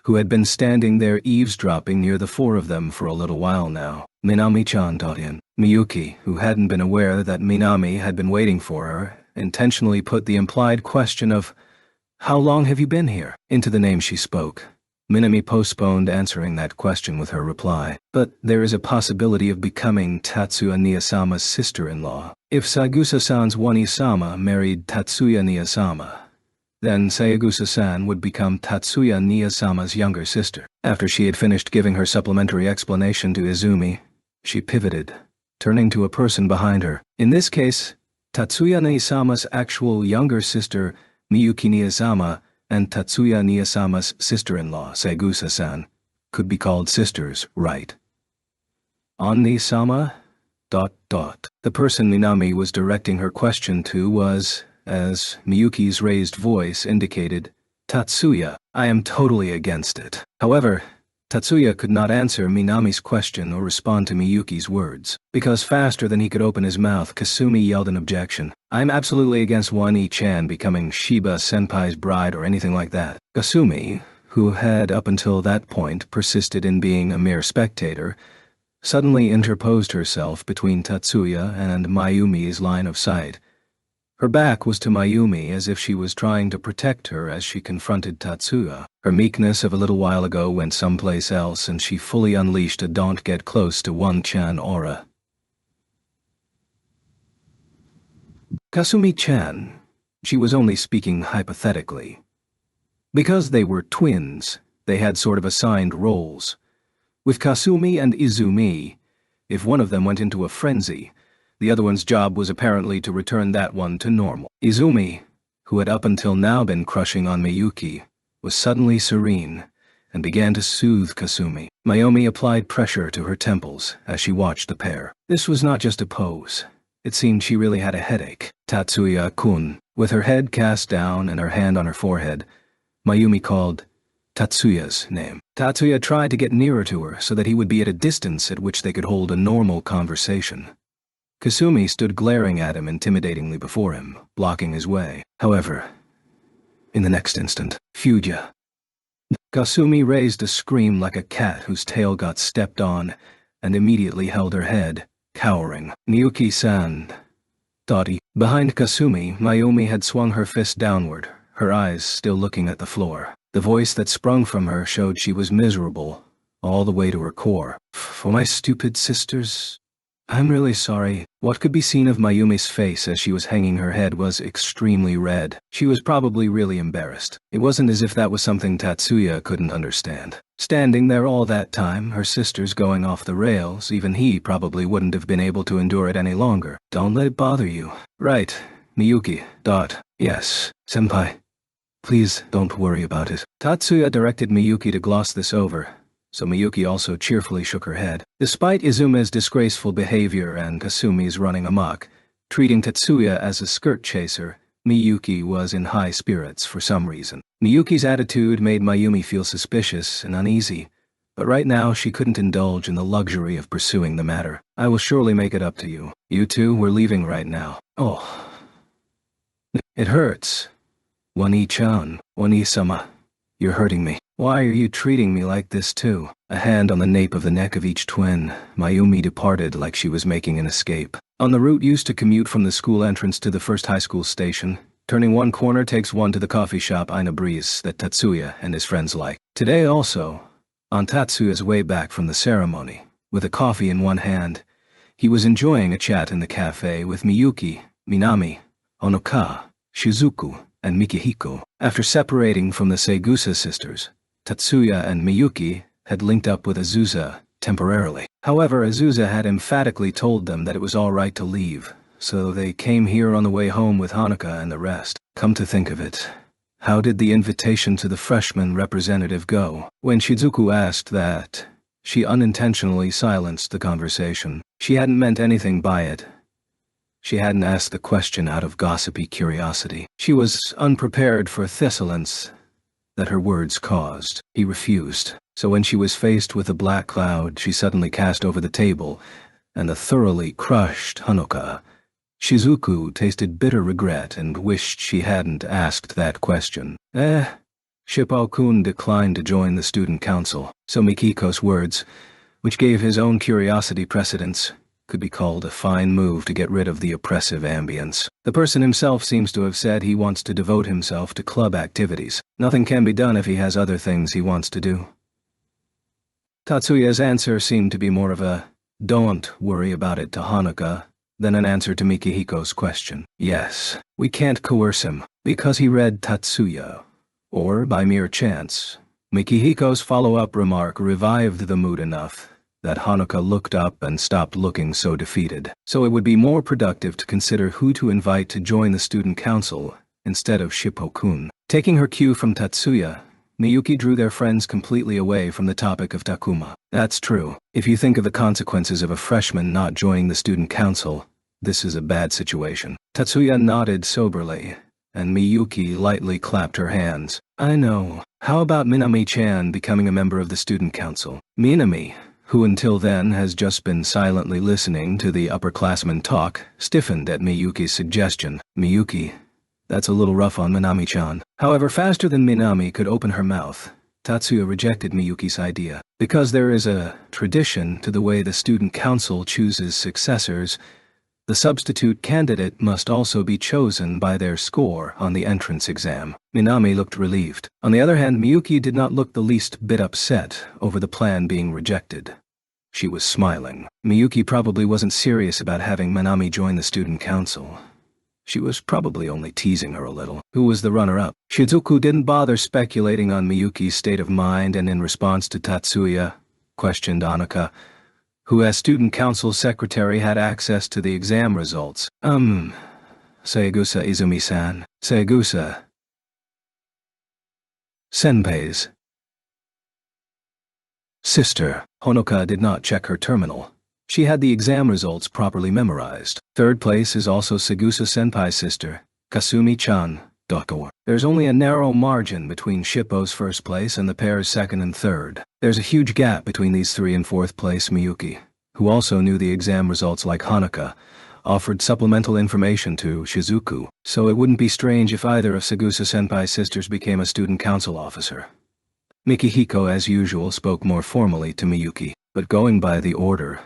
who had been standing there eavesdropping near the 4 of them for a little while now. Minami-chan taught in. Miyuki, who hadn't been aware that Minami had been waiting for her, intentionally put the implied question of, "How long have you been here?" into the name she spoke. Minami postponed answering that question with her reply. But there is a possibility of becoming Tatsuya Niyasama's sister-in-law. If Saigusa-san's Wani-sama married Tatsuya Niyasama, then Saigusa-san would become Tatsuya Niyasama's younger sister. After she had finished giving her supplementary explanation to Izumi, she pivoted, turning to a person behind her. In this case, Tatsuya Niyasama's actual younger sister, Miyuki Niyasama, and Tatsuya Niyasama's sister-in-law, Saigusa-san, could be called sisters, right? Oni-sama? ... The person Minami was directing her question to was, as Miyuki's raised voice indicated, Tatsuya. I am totally against it. However, Tatsuya could not answer Minami's question or respond to Miyuki's words, because faster than he could open his mouth, Kasumi yelled an objection. I'm absolutely against Wani-chan becoming Shiba-senpai's bride or anything like that. Kasumi, who had up until that point persisted in being a mere spectator, suddenly interposed herself between Tatsuya and Mayumi's line of sight. Her back was to Mayumi as if she was trying to protect her as she confronted Tatsuya. Her meekness of a little while ago went someplace else, and she fully unleashed a "don't get close to one-chan" aura. Kasumi-chan, she was only speaking hypothetically. Because they were twins, they had sort of assigned roles. With Kasumi and Izumi, if one of them went into a frenzy, the other one's job was apparently to return that one to normal. Izumi, who had up until now been crushing on Miyuki, was suddenly serene and began to soothe Kasumi. Mayumi applied pressure to her temples as she watched the pair. This was not just a pose. It seemed she really had a headache. Tatsuya-kun, with her head cast down and her hand on her forehead, Mayumi called Tatsuya's name. Tatsuya tried to get nearer to her so that he would be at a distance at which they could hold a normal conversation. Kasumi stood glaring at him intimidatingly before him, blocking his way. However, in the next instant, Fuja. Kasumi raised a scream like a cat whose tail got stepped on, and immediately held her head, cowering. Miyuki-san. Dottie. Behind Kasumi, Mayumi had swung her fist downward, her eyes still looking at the floor. The voice that sprung from her showed she was miserable, all the way to her core. For my stupid sisters? I'm really sorry. What could be seen of Mayumi's face as she was hanging her head was extremely red. She was probably really embarrassed. It wasn't as if that was something Tatsuya couldn't understand. Standing there all that time, her sister's going off the rails, even he probably wouldn't have been able to endure it any longer. Don't let it bother you. Right, Miyuki. Yes, senpai. Please don't worry about it. Tatsuya directed Miyuki to gloss this over, so Miyuki also cheerfully shook her head. Despite Izume's disgraceful behavior and Kasumi's running amok, treating Tatsuya as a skirt chaser, Miyuki was in high spirits for some reason. Miyuki's attitude made Mayumi feel suspicious and uneasy, but right now she couldn't indulge in the luxury of pursuing the matter. I will surely make it up to you. You two, we're leaving right now. Oh. It hurts. Wani-chan, Wani-sama. You're hurting me. Why are you treating me like this too? A hand on the nape of the neck of each twin, Mayumi departed like she was making an escape. On the route used to commute from the school entrance to the first high school station, turning one corner takes one to the coffee shop Ina Breeze that Tatsuya and his friends like. Today also, on Tatsuya's way back from the ceremony, with a coffee in one hand, he was enjoying a chat in the cafe with Miyuki, Minami, Honoka, Shizuku, and Mikihiko. After separating from the Segusa sisters, Tatsuya and Miyuki had linked up with Azusa temporarily. However, Azusa had emphatically told them that it was all right to leave, so they came here on the way home with Hanukkah and the rest. Come to think of it, how did the invitation to the freshman representative go? When Shizuku asked that, she unintentionally silenced the conversation. She hadn't meant anything by it. She hadn't asked the question out of gossipy curiosity. She was unprepared for thessalence that her words caused. He refused. So when she was faced with a black cloud she suddenly cast over the table, and the thoroughly crushed Hanukkah, Shizuku tasted bitter regret and wished she hadn't asked that question. Shippo-kun declined to join the student council, so Mikiko's words, which gave his own curiosity precedence, could be called a fine move to get rid of the oppressive ambience. The person himself seems to have said he wants to devote himself to club activities. Nothing can be done if he has other things he wants to do. Tatsuya's answer seemed to be more of a "don't worry about it" to Hanukkah than an answer to Mikihiko's question. Yes, we can't coerce him, because he read Tatsuya. Or, by mere chance, Mikihiko's follow-up remark revived the mood enough that Hanukkah looked up and stopped looking so defeated. So it would be more productive to consider who to invite to join the student council instead of Shippo-kun. Taking her cue from Tatsuya, Miyuki drew their friends completely away from the topic of Takuma. That's true. If you think of the consequences of a freshman not joining the student council, this is a bad situation. Tatsuya nodded soberly, and Miyuki lightly clapped her hands. I know. How about Minami-chan becoming a member of the student council? Minami, who until then has just been silently listening to the upperclassmen talk, stiffened at Miyuki's suggestion. Miyuki, that's a little rough on Minami-chan. However, faster than Minami could open her mouth, Tatsuya rejected Miyuki's idea. Because there is a tradition to the way the student council chooses successors, the substitute candidate must also be chosen by their score on the entrance exam. Minami looked relieved. On the other hand, Miyuki did not look the least bit upset over the plan being rejected. She was smiling. Miyuki probably wasn't serious about having Minami join the student council. She was probably only teasing her a little. Who was the runner-up? Shizuku didn't bother speculating on Miyuki's state of mind, and in response to Tatsuya, questioned Hanukkah, who as student council secretary had access to the exam results. Segusa Izumi-san. Segusa. Senpai's sister. Honoka did not check her terminal. She had the exam results properly memorized. Third place is also Segusa Senpai's sister, Kasumi-chan. There's only a narrow margin between Shippo's first place and the pair's second and third. There's a huge gap between these three and fourth place. Miyuki, who also knew the exam results like Hanukkah, offered supplemental information to Shizuku, so it wouldn't be strange if either of Segusa Senpai's sisters became a student council officer. Mikihiko, as usual, spoke more formally to Miyuki, but going by the order,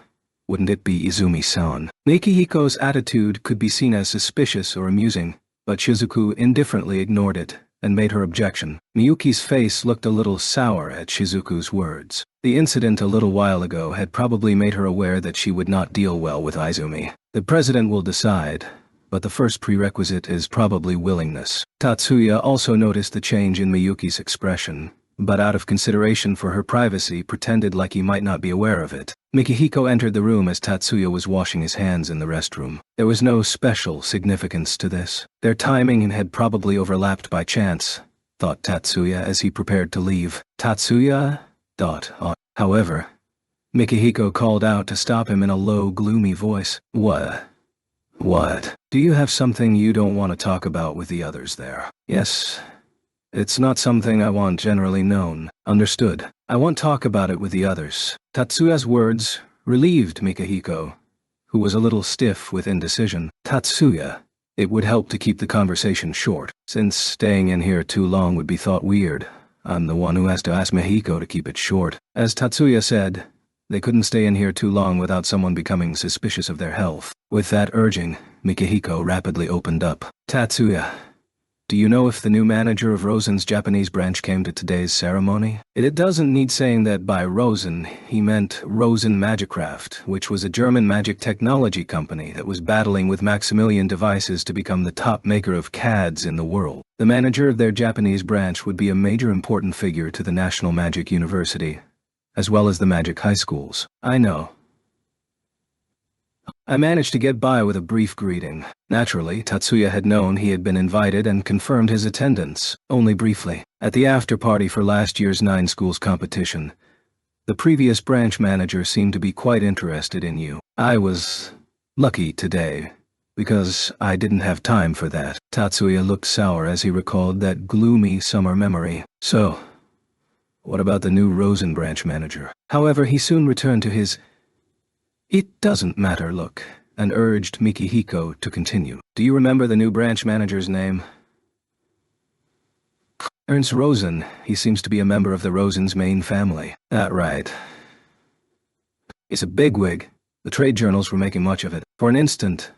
wouldn't it be Izumi-san? Mikihiko's attitude could be seen as suspicious or amusing, but Shizuku indifferently ignored it, and made her objection. Miyuki's face looked a little sour at Shizuku's words. The incident a little while ago had probably made her aware that she would not deal well with Izumi. The president will decide, but the first prerequisite is probably willingness. Tatsuya also noticed the change in Miyuki's expression, but out of consideration for her privacy pretended like he might not be aware of it. Mikihiko entered the room as Tatsuya was washing his hands in the restroom. There was no special significance to this. Their timing had probably overlapped by chance, thought Tatsuya as he prepared to leave. Tatsuya? However, Mikihiko called out to stop him in a low, gloomy voice. What? Do you have something you don't want to talk about with the others there? Yes. It's not something I want generally known. Understood. I won't talk about it with the others. Tatsuya's words relieved Mikihiko, who was a little stiff with indecision. Tatsuya. It would help to keep the conversation short. Since staying in here too long would be thought weird, I'm the one who has to ask Mikihiko to keep it short. As Tatsuya said, they couldn't stay in here too long without someone becoming suspicious of their health. With that urging, Mikihiko rapidly opened up. Tatsuya. Do you know if the new manager of Rosen's Japanese branch came to today's ceremony? It doesn't need saying that by Rosen, he meant Rosen Magicraft, which was a German magic technology company that was battling with Maximilian Devices to become the top maker of CADs in the world. The manager of their Japanese branch would be a major important figure to the National Magic University, as well as the magic high schools. I know. I managed to get by with a brief greeting. Naturally, Tatsuya had known he had been invited and confirmed his attendance, only briefly. At the after-party for last year's 9 schools competition, the previous branch manager seemed to be quite interested in you. I was lucky today, because I didn't have time for that. Tatsuya looked sour as he recalled that gloomy summer memory. So, what about the new Rosen branch manager? However, he soon returned to his "It doesn't matter" look, and urged Mikihiko to continue. Do you remember the new branch manager's name? Ernst Rosen. He seems to be a member of the Rosen's main family. Right. He's a bigwig. The trade journals were making much of it. For an instant,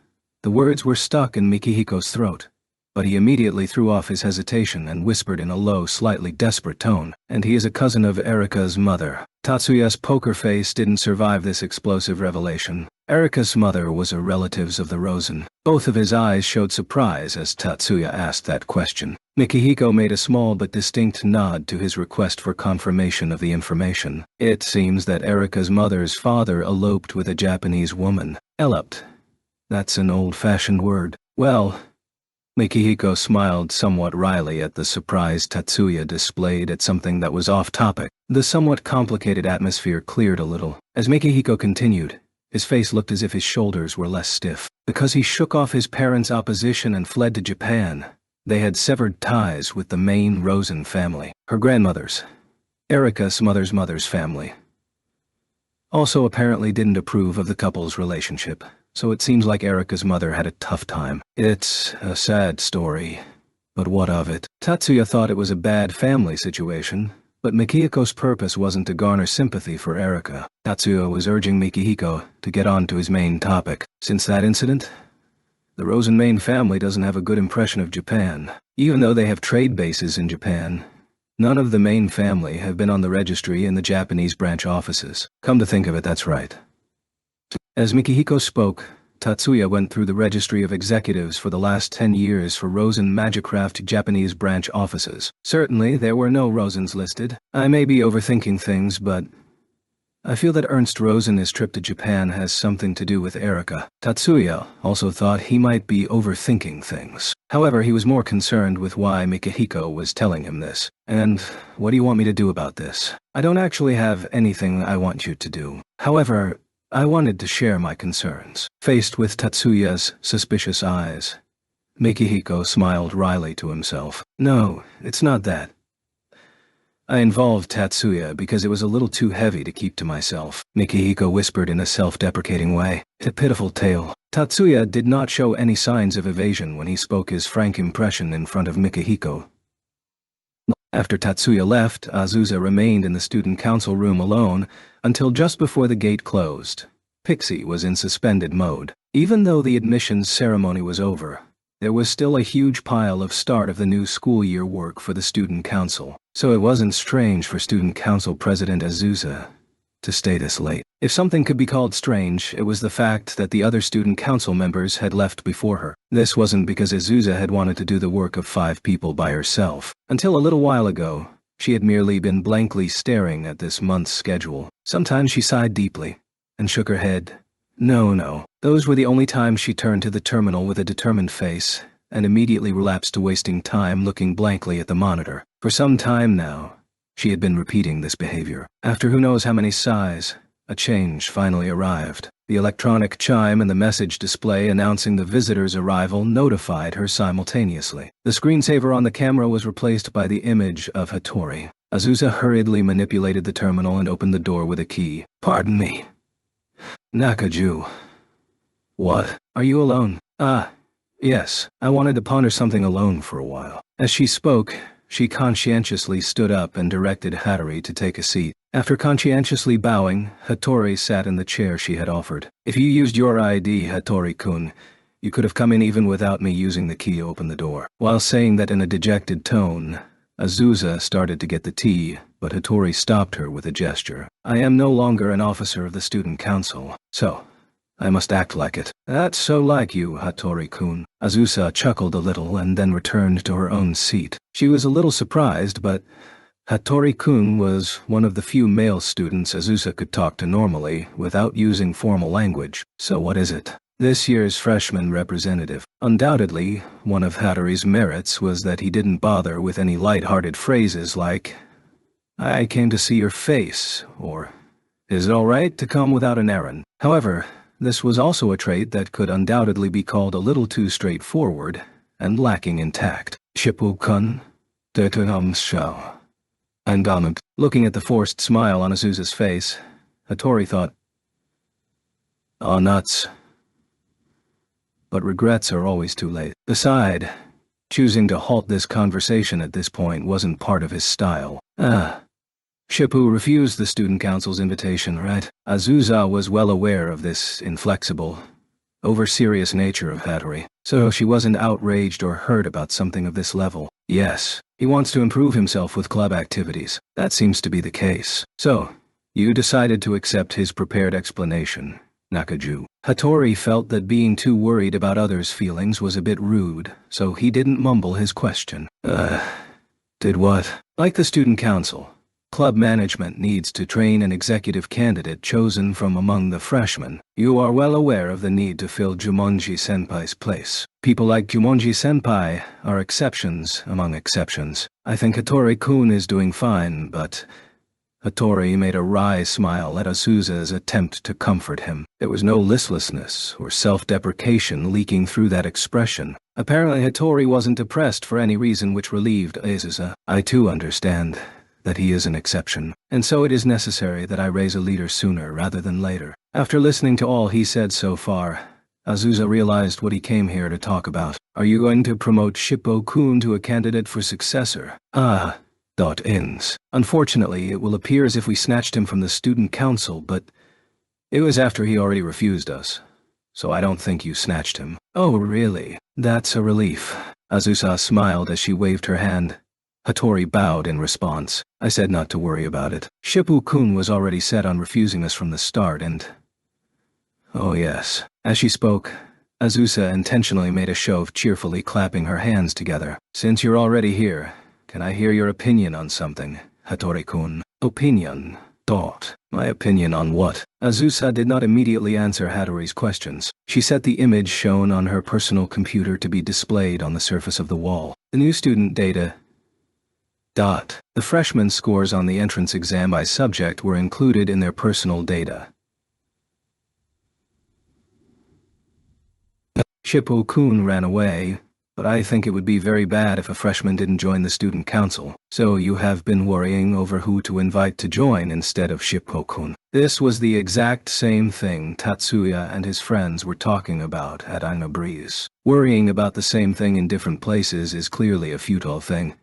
the words were stuck in Mikihiko's throat, but he immediately threw off his hesitation and whispered in a low, slightly desperate tone. And he is a cousin of Erika's mother. Tatsuya's poker face didn't survive this explosive revelation. Erika's mother was a relative of the Rosen. Both of his eyes showed surprise as Tatsuya asked that question. Mikihiko made a small but distinct nod to his request for confirmation of the information. It seems that Erika's mother's father eloped with a Japanese woman. Eloped. That's an old-fashioned word. Well, Mikihiko smiled somewhat wryly at the surprise Tatsuya displayed at something that was off-topic. The somewhat complicated atmosphere cleared a little. As Mikihiko continued, his face looked as if his shoulders were less stiff. Because he shook off his parents' opposition and fled to Japan, they had severed ties with the main Rosen family. Her grandmother's, Erika's mother's family, also apparently didn't approve of the couple's relationship. So it seems like Erika's mother had a tough time. It's a sad story, but what of it? Tatsuya thought it was a bad family situation, but Mikihiko's purpose wasn't to garner sympathy for Erika. Tatsuya was urging Mikihiko to get on to his main topic. Since that incident, the Rosen main family doesn't have a good impression of Japan. Even though they have trade bases in Japan, none of the main family have been on the registry in the Japanese branch offices. Come to think of it, that's right. As Mikihiko spoke, Tatsuya went through the registry of executives for the last 10 years for Rosen Magicraft Japanese branch offices. Certainly, there were no Rosens listed. I may be overthinking things, but I feel that Ernst Rosen's trip to Japan has something to do with Erika. Tatsuya also thought he might be overthinking things. However, he was more concerned with why Mikihiko was telling him this. And what do you want me to do about this? I don't actually have anything I want you to do. However, I wanted to share my concerns. Faced with Tatsuya's suspicious eyes, Mikihiko smiled wryly to himself. No, it's not that. I involved Tatsuya because it was a little too heavy to keep to myself. Mikihiko whispered in a self-deprecating way. A pitiful tale. Tatsuya did not show any signs of evasion when he spoke his frank impression in front of Mikihiko. After Tatsuya left, Azusa remained in the student council room alone until just before the gate closed. Pixie was in suspended mode. Even though the admissions ceremony was over, There was still a huge pile of start of the new school year work for the student council, so it wasn't strange for student council president Azusa to stay this late. If something could be called strange, it was the fact that the other student council members had left before her. This wasn't because Azusa had wanted to do the work of 5 people by herself. Until a little while ago, she had merely been blankly staring at this month's schedule. Sometimes she sighed deeply and shook her head. No. Those were the only times she turned to the terminal with a determined face and immediately relapsed to wasting time looking blankly at the monitor. For some time now, she had been repeating this behavior. After who knows how many sighs, a change finally arrived. The electronic chime and the message display announcing the visitor's arrival notified her simultaneously. The screensaver on the camera was replaced by the image of Hattori. Azusa hurriedly manipulated the terminal and opened the door with a key. "Pardon me. Nakaju." "What? Are you alone?" "Ah, yes. I wanted to ponder something alone for a while." As she spoke, she conscientiously stood up and directed Hattori to take a seat. After conscientiously bowing, Hattori sat in the chair she had offered. "If you used your ID, Hattori-kun, you could have come in even without me using the key to open the door." While saying that in a dejected tone, Azusa started to get the tea, but Hattori stopped her with a gesture. "I am no longer an officer of the student council, so I must act like it." "That's so like you, Hattori-kun." Azusa chuckled a little and then returned to her own seat. She was a little surprised, but Hattori-kun was one of the few male students Azusa could talk to normally without using formal language. "So what is it?" This year's freshman representative. Undoubtedly, one of Hattori's merits was that he didn't bother with any light-hearted phrases like, "I came to see your face," or, "Is it all right to come without an errand?" However, this was also a trait that could undoubtedly be called a little too straightforward and lacking in tact. "Shippo-kun, shao." And looking at the forced smile on Azusa's face, Hattori thought, "Oh, nuts." But regrets are always too late. Besides, choosing to halt this conversation at this point wasn't part of his style. Shippo refused the student council's invitation, right? Azusa was well aware of this inflexible, over-serious nature of Hattori, so she wasn't outraged or hurt about something of this level. Yes, he wants to improve himself with club activities. That seems to be the case. So, you decided to accept his prepared explanation, Nakaju. Hattori felt that being too worried about others' feelings was a bit rude, so he didn't mumble his question. Did what? Like the student council, club management needs to train an executive candidate chosen from among the freshmen. You are well aware of the need to fill Jumonji-senpai's place. People like Jumonji-senpai are exceptions among exceptions. I think Hattori-kun is doing fine, but..." Hattori made a wry smile at Azusa's attempt to comfort him. There was no listlessness or self-deprecation leaking through that expression. Apparently Hattori wasn't depressed for any reason which relieved Azusa. "I too understand that he is an exception, and so it is necessary that I raise a leader sooner rather than later." After listening to all he said so far, Azusa realized what he came here to talk about. "Are you going to promote Shippo-kun to a candidate for successor?" Ends. "Unfortunately, it will appear as if we snatched him from the student council, but it was after he already refused us, so I don't think you snatched him." "Oh, really? That's a relief." Azusa smiled as she waved her hand. Hattori bowed in response. "I said not to worry about it. Shippo-kun was already set on refusing us from the start and..." "Oh yes." As she spoke, Azusa intentionally made a show of cheerfully clapping her hands together. "Since you're already here, can I hear your opinion on something, Hattori-kun?" "Opinion? Thought. My opinion on what?" Azusa did not immediately answer Hattori's questions. She set the image shown on her personal computer to be displayed on the surface of the wall. The new student data. The freshman scores on the entrance exam by subject were included in their personal data. Shippo-kun ran away, but I think it would be very bad if a freshman didn't join the student council. So you have been worrying over who to invite to join instead of Shippo-kun. This was the exact same thing Tatsuya and his friends were talking about at Aina Breeze. Worrying about the same thing in different places is clearly a futile thing.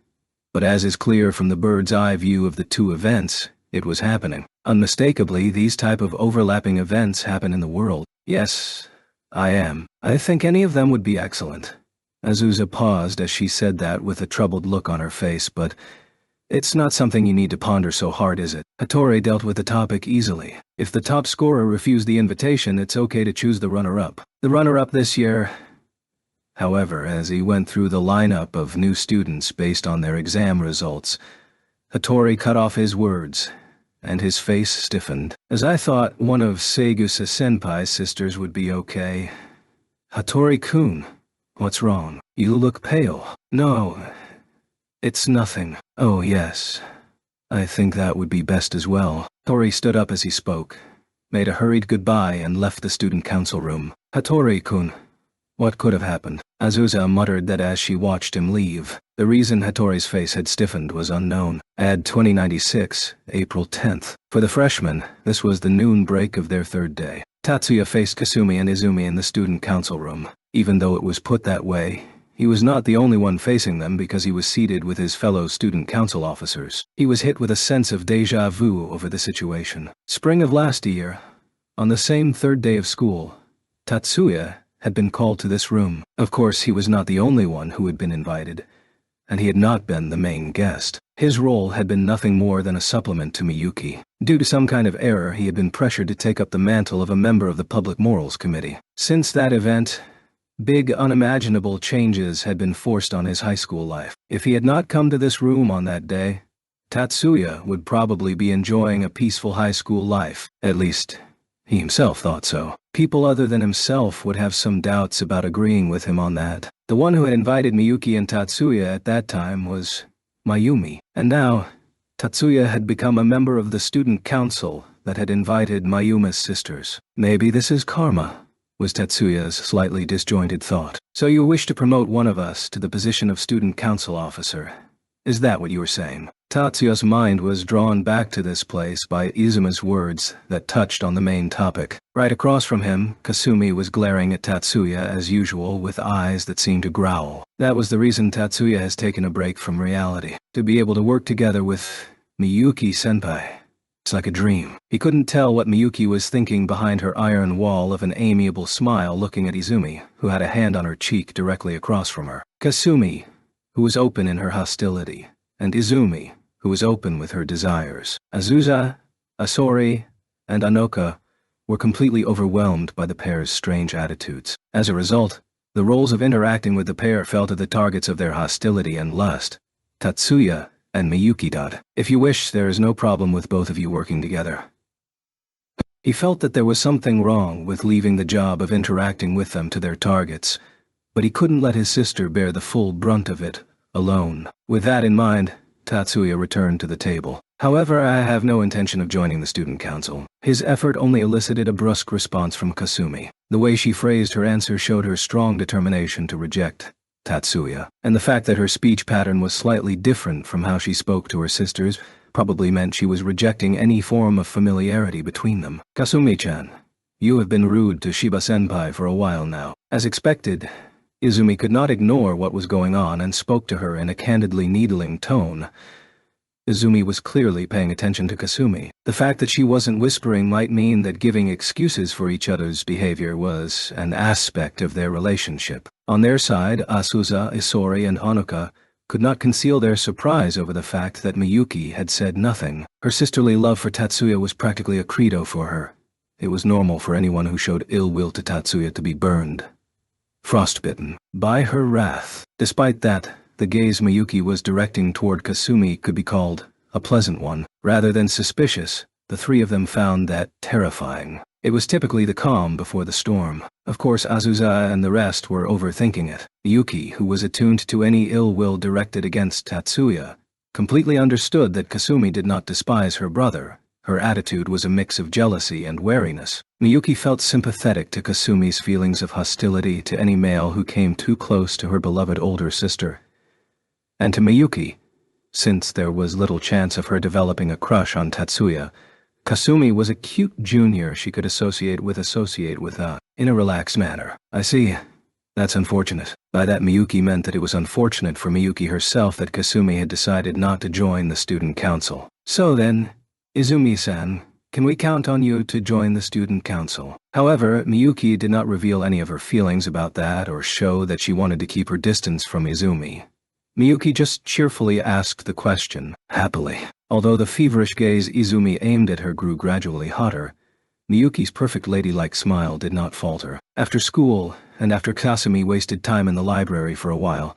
But as is clear from the bird's eye view of the two events, it was happening. Unmistakably, these type of overlapping events happen in the world. Yes, I think any of them would be excellent. Azusa paused as she said that with a troubled look on her face, but it's not something you need to ponder so hard, is it? Hattori dealt with the topic easily. If the top scorer refused the invitation, it's okay to choose the runner-up. The runner-up this year... However, as he went through the lineup of new students based on their exam results, Hattori cut off his words, and his face stiffened. As I thought one of Segusa-senpai's sisters would be okay. Hattori-kun, what's wrong? You look pale. No, it's nothing. Oh yes, I think that would be best as well. Hattori stood up as he spoke, made a hurried goodbye and left the student council room. Hattori-kun, what could have happened? Azusa muttered that as she watched him leave. The reason Hattori's face had stiffened was unknown. Add 2096, April 10th. For the freshmen, this was the noon break of their third day. Tatsuya faced Kasumi and Izumi in the student council room. Even though it was put that way, he was not the only one facing them because he was seated with his fellow student council officers. He was hit with a sense of déjà vu over the situation. Spring of last year, on the same third day of school, Tatsuya had been called to this room. Of course, he was not the only one who had been invited, and he had not been the main guest. His role had been nothing more than a supplement to Miyuki. Due to some kind of error, he had been pressured to take up the mantle of a member of the Public Morals Committee. Since that event, big unimaginable changes had been forced on his high school life. If he had not come to this room on that day, Tatsuya would probably be enjoying a peaceful high school life. At least, he himself thought so. People other than himself would have some doubts about agreeing with him on that. The one who had invited Miyuki and Tatsuya at that time was Mayumi. And now, Tatsuya had become a member of the student council that had invited Mayuma's sisters. Maybe this is karma, was Tatsuya's slightly disjointed thought. So you wish to promote one of us to the position of student council officer. Is that what you were saying? Tatsuya's mind was drawn back to this place by Izuma's words that touched on the main topic. Right across from him, Kasumi was glaring at Tatsuya as usual with eyes that seemed to growl. That was the reason Tatsuya has taken a break from reality. To be able to work together with Miyuki-senpai. It's like a dream. He couldn't tell what Miyuki was thinking behind her iron wall of an amiable smile looking at Izumi, who had a hand on her cheek directly across from her. Kasumi, who was open in her hostility, and Izumi, who was open with her desires. Azusa, Asori, and Anoka were completely overwhelmed by the pair's strange attitudes. As a result, the roles of interacting with the pair fell to the targets of their hostility and lust, Tatsuya and Miyuki. If you wish, there is no problem with both of you working together. He felt that there was something wrong with leaving the job of interacting with them to their targets, but he couldn't let his sister bear the full brunt of it alone. With that in mind, Tatsuya returned to the table. However, I have no intention of joining the student council. His effort only elicited a brusque response from Kasumi. The way she phrased her answer showed her strong determination to reject Tatsuya, and the fact that her speech pattern was slightly different from how she spoke to her sisters probably meant she was rejecting any form of familiarity between them. Kasumi-chan, you have been rude to Shiba-senpai for a while now. As expected, Izumi could not ignore what was going on and spoke to her in a candidly needling tone. Izumi was clearly paying attention to Kasumi. The fact that she wasn't whispering might mean that giving excuses for each other's behavior was an aspect of their relationship. On their side, Asusa, Isori, and Hanuka could not conceal their surprise over the fact that Miyuki had said nothing. Her sisterly love for Tatsuya was practically a credo for her. It was normal for anyone who showed ill will to Tatsuya to be burned, frostbitten, by her wrath. Despite that, the gaze Miyuki was directing toward Kasumi could be called a pleasant one. Rather than suspicious, the three of them found that terrifying. It was typically the calm before the storm. Of course, Azusa and the rest were overthinking it. Miyuki, who was attuned to any ill will directed against Tatsuya, completely understood that Kasumi did not despise her brother. Her attitude was a mix of jealousy and wariness. Miyuki felt sympathetic to Kasumi's feelings of hostility to any male who came too close to her beloved older sister. And to Miyuki, since there was little chance of her developing a crush on Tatsuya, Kasumi was a cute junior she could associate with in a relaxed manner. I see. That's unfortunate. By that, Miyuki meant that it was unfortunate for Miyuki herself that Kasumi had decided not to join the student council. So then, Izumi-san, Can we count on you to join the student council? However, Miyuki did not reveal any of her feelings about that or show that she wanted to keep her distance from Izumi. Miyuki just cheerfully asked the question, happily. Although the feverish gaze Izumi aimed at her grew gradually hotter, Miyuki's perfect ladylike smile did not falter. After school, and after Kasumi wasted time in the library for a while,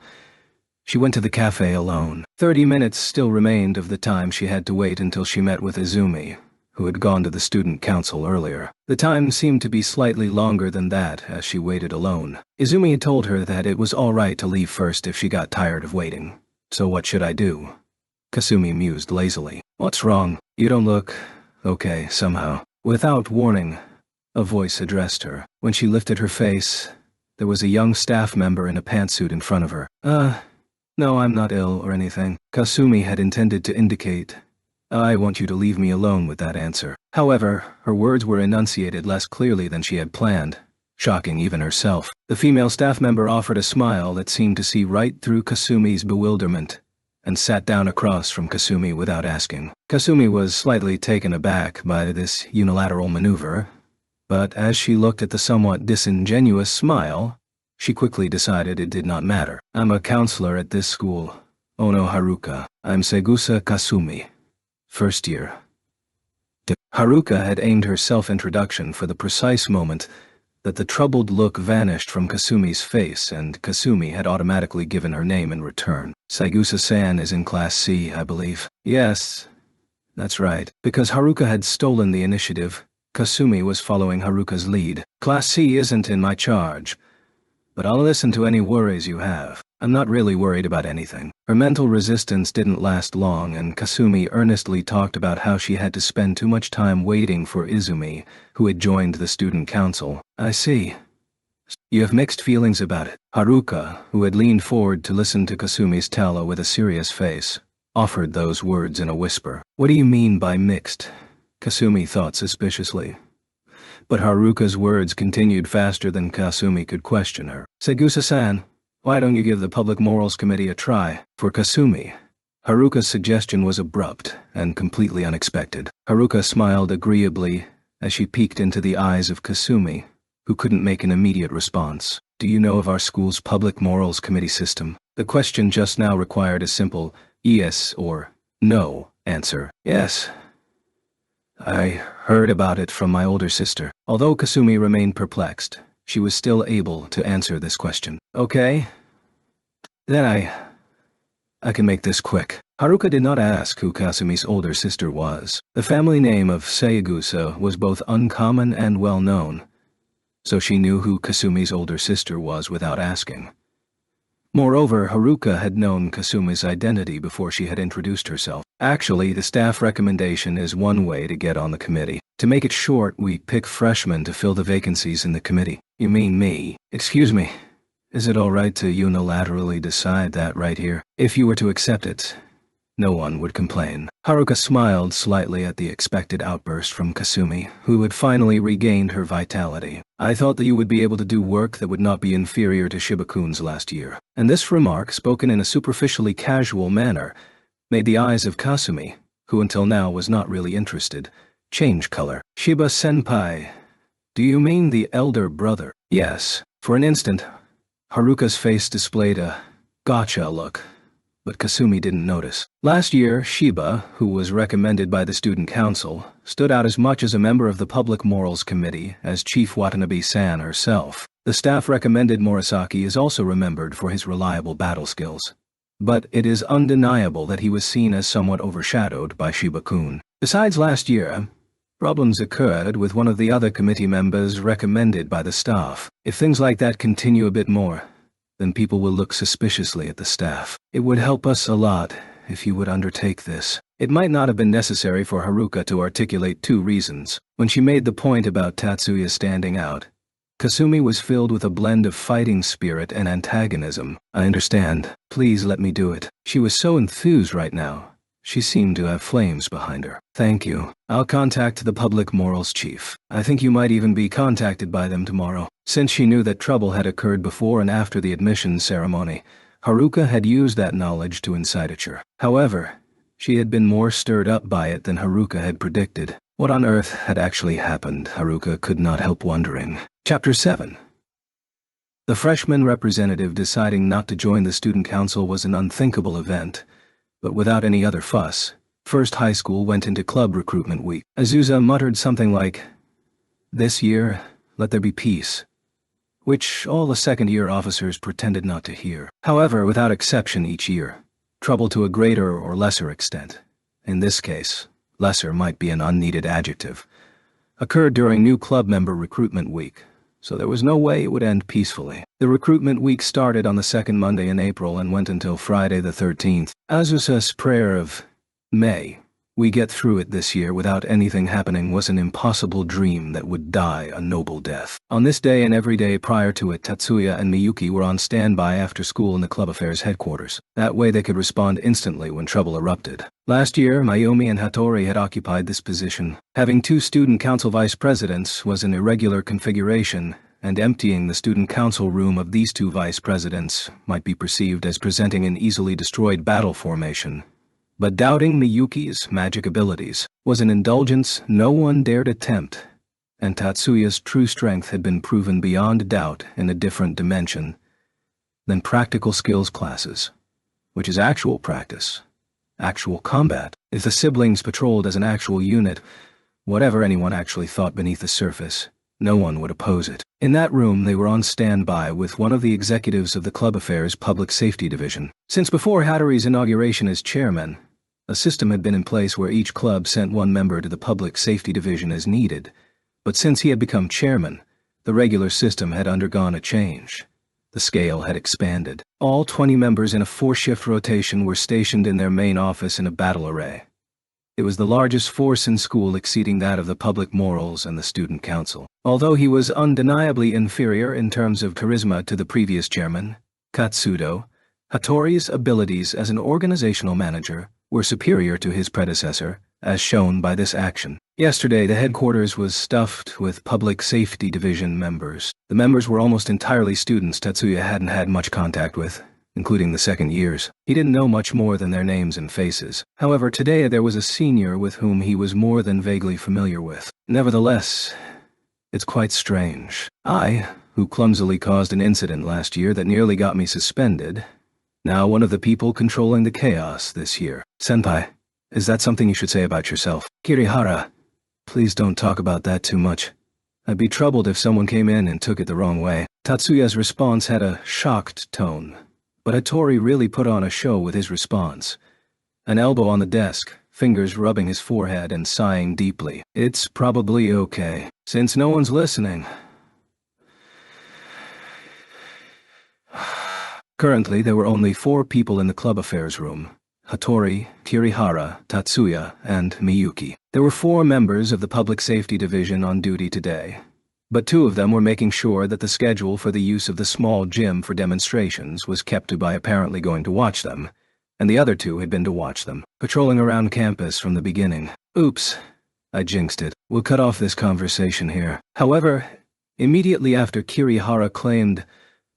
she went to the cafe alone. 30 minutes still remained of the time she had to wait until she met with Izumi, who had gone to the student council earlier. The time seemed to be slightly longer than that as she waited alone. Izumi had told her that it was all right to leave first if she got tired of waiting. So what should I do? Kasumi mused lazily. What's wrong? You don't look okay somehow. Without warning, a voice addressed her. When she lifted her face, there was a young staff member in a pantsuit in front of her. No, I'm not ill or anything. Kasumi had intended to indicate, I want you to leave me alone with that answer. However, her words were enunciated less clearly than she had planned, shocking even herself. The female staff member offered a smile that seemed to see right through Kasumi's bewilderment, and sat down across from Kasumi without asking. Kasumi was slightly taken aback by this unilateral maneuver, but as she looked at the somewhat disingenuous smile, she quickly decided it did not matter. I'm a counselor at this school, Ono Haruka. I'm Segusa Kasumi. First year. Haruka had aimed her self-introduction for the precise moment that the troubled look vanished from Kasumi's face, and Kasumi had automatically given her name in return. Segusa-san is in Class C, I believe. Yes, that's right. Because Haruka had stolen the initiative, Kasumi was following Haruka's lead. Class C isn't in my charge, but I'll listen to any worries you have. I'm not really worried about anything. Her mental resistance didn't last long, and Kasumi earnestly talked about how she had to spend too much time waiting for Izumi, who had joined the student council. I see. You have mixed feelings about it. Haruka, who had leaned forward to listen to Kasumi's tale with a serious face, offered those words in a whisper. What do you mean by mixed? Kasumi thought suspiciously. But Haruka's words continued faster than Kasumi could question her. Segusa-san, why don't you give the Public Morals Committee a try? For Kasumi, Haruka's suggestion was abrupt and completely unexpected. Haruka smiled agreeably as she peeked into the eyes of Kasumi, who couldn't make an immediate response. Do you know of our school's Public Morals Committee system? The question just now required a simple yes or no answer. Yes. I heard about it from my older sister. Although Kasumi remained perplexed, she was still able to answer this question. Okay. Then I can make this quick. Haruka did not ask who Kasumi's older sister was. The family name of Segusa was both uncommon and well known, so she knew who Kasumi's older sister was without asking. Moreover, Haruka had known Kasumi's identity before she had introduced herself. Actually, the staff recommendation is one way to get on the committee. To make it short, we pick freshmen to fill the vacancies in the committee. You mean me? Excuse me. Is it all right to unilaterally decide that right here? If you were to accept it, no one would complain. Haruka smiled slightly at the expected outburst from Kasumi, who had finally regained her vitality. I thought that you would be able to do work that would not be inferior to Shibakun's last year. And this remark, spoken in a superficially casual manner, made the eyes of Kasumi, who until now was not really interested, change color. Shiba-senpai, do you mean the elder brother? Yes. For an instant, Haruka's face displayed a gotcha look, but Kasumi didn't notice. Last year, Shiba, who was recommended by the student council, stood out as much as a member of the Public Morals Committee as Chief Watanabe-san herself. The staff recommended Morisaki is also remembered for his reliable battle skills. But it is undeniable that he was seen as somewhat overshadowed by Shiba-kun. Besides last year, problems occurred with one of the other committee members recommended by the staff. If things like that continue a bit more, then people will look suspiciously at the staff. It would help us a lot if you would undertake this. It might not have been necessary for Haruka to articulate two reasons. When she made the point about Tatsuya standing out, Kasumi was filled with a blend of fighting spirit and antagonism. I understand. Please let me do it. She was so enthused right now. She seemed to have flames behind her. Thank you. I'll contact the public morals chief. I think you might even be contacted by them tomorrow. Since she knew that trouble had occurred before and after the admission ceremony, Haruka had used that knowledge to incite her. However, she had been more stirred up by it than Haruka had predicted. What on earth had actually happened, Haruka could not help wondering. Chapter 7. The freshman representative deciding not to join the student council was an unthinkable event, but without any other fuss, First High School went into club recruitment week. Azusa muttered something like, "This year, let there be peace," which all the second-year officers pretended not to hear. However, without exception each year, trouble to a greater or lesser extent, in this case, lesser might be an unneeded adjective, occurred during new club member recruitment week, so there was no way it would end peacefully. The recruitment week started on the second Monday in April and went until Friday the 13th. Azusa's prayer of, "May we get through it this year without anything happening," was an impossible dream that would die a noble death. On this day and every day prior to it, Tatsuya and Miyuki were on standby after school in the club affairs headquarters. That way they could respond instantly when trouble erupted. Last year, Mayumi and Hattori had occupied this position. Having two student council vice presidents was an irregular configuration, and emptying the student council room of these two vice presidents might be perceived as presenting an easily destroyed battle formation. But doubting Miyuki's magic abilities was an indulgence no one dared attempt, and Tatsuya's true strength had been proven beyond doubt in a different dimension than practical skills classes, which is actual practice, actual combat. If the siblings patrolled as an actual unit, whatever anyone actually thought beneath the surface, no one would oppose it. In that room they were on standby with one of the executives of the Club Affairs Public Safety Division. Since before Hattori's inauguration as chairman, a system had been in place where each club sent one member to the Public Safety Division as needed, but since he had become chairman, the regular system had undergone a change. The scale had expanded. All 20 members in a 4-shift rotation were stationed in their main office in a battle array. It was the largest force in school, exceeding that of the Public Morals and the Student Council. Although he was undeniably inferior in terms of charisma to the previous chairman, Katsudo, Hattori's abilities as an organizational manager were superior to his predecessor, as shown by this action. Yesterday, the headquarters was stuffed with Public Safety Division members. The members were almost entirely students Tatsuya hadn't had much contact with, including the second years. He didn't know much more than their names and faces. However, today there was a senior with whom he was more than vaguely familiar with. Nevertheless, it's quite strange. I, who clumsily caused an incident last year that nearly got me suspended, now one of the people controlling the chaos this year. Senpai, is that something you should say about yourself? Kirihara, please don't talk about that too much. I'd be troubled if someone came in and took it the wrong way. Tatsuya's response had a shocked tone, but Hattori really put on a show with his response. An elbow on the desk, fingers rubbing his forehead and sighing deeply. It's probably okay, since no one's listening. Currently, there were only 4 people in the club affairs room: Hattori, Kirihara, Tatsuya, and Miyuki. There were 4 members of the Public Safety Division on duty today, but 2 of them were making sure that the schedule for the use of the small gym for demonstrations was kept to by apparently going to watch them, and the other 2 had been to watch them, patrolling around campus from the beginning. Oops, I jinxed it. We'll cut off this conversation here. However, immediately after Kirihara claimed,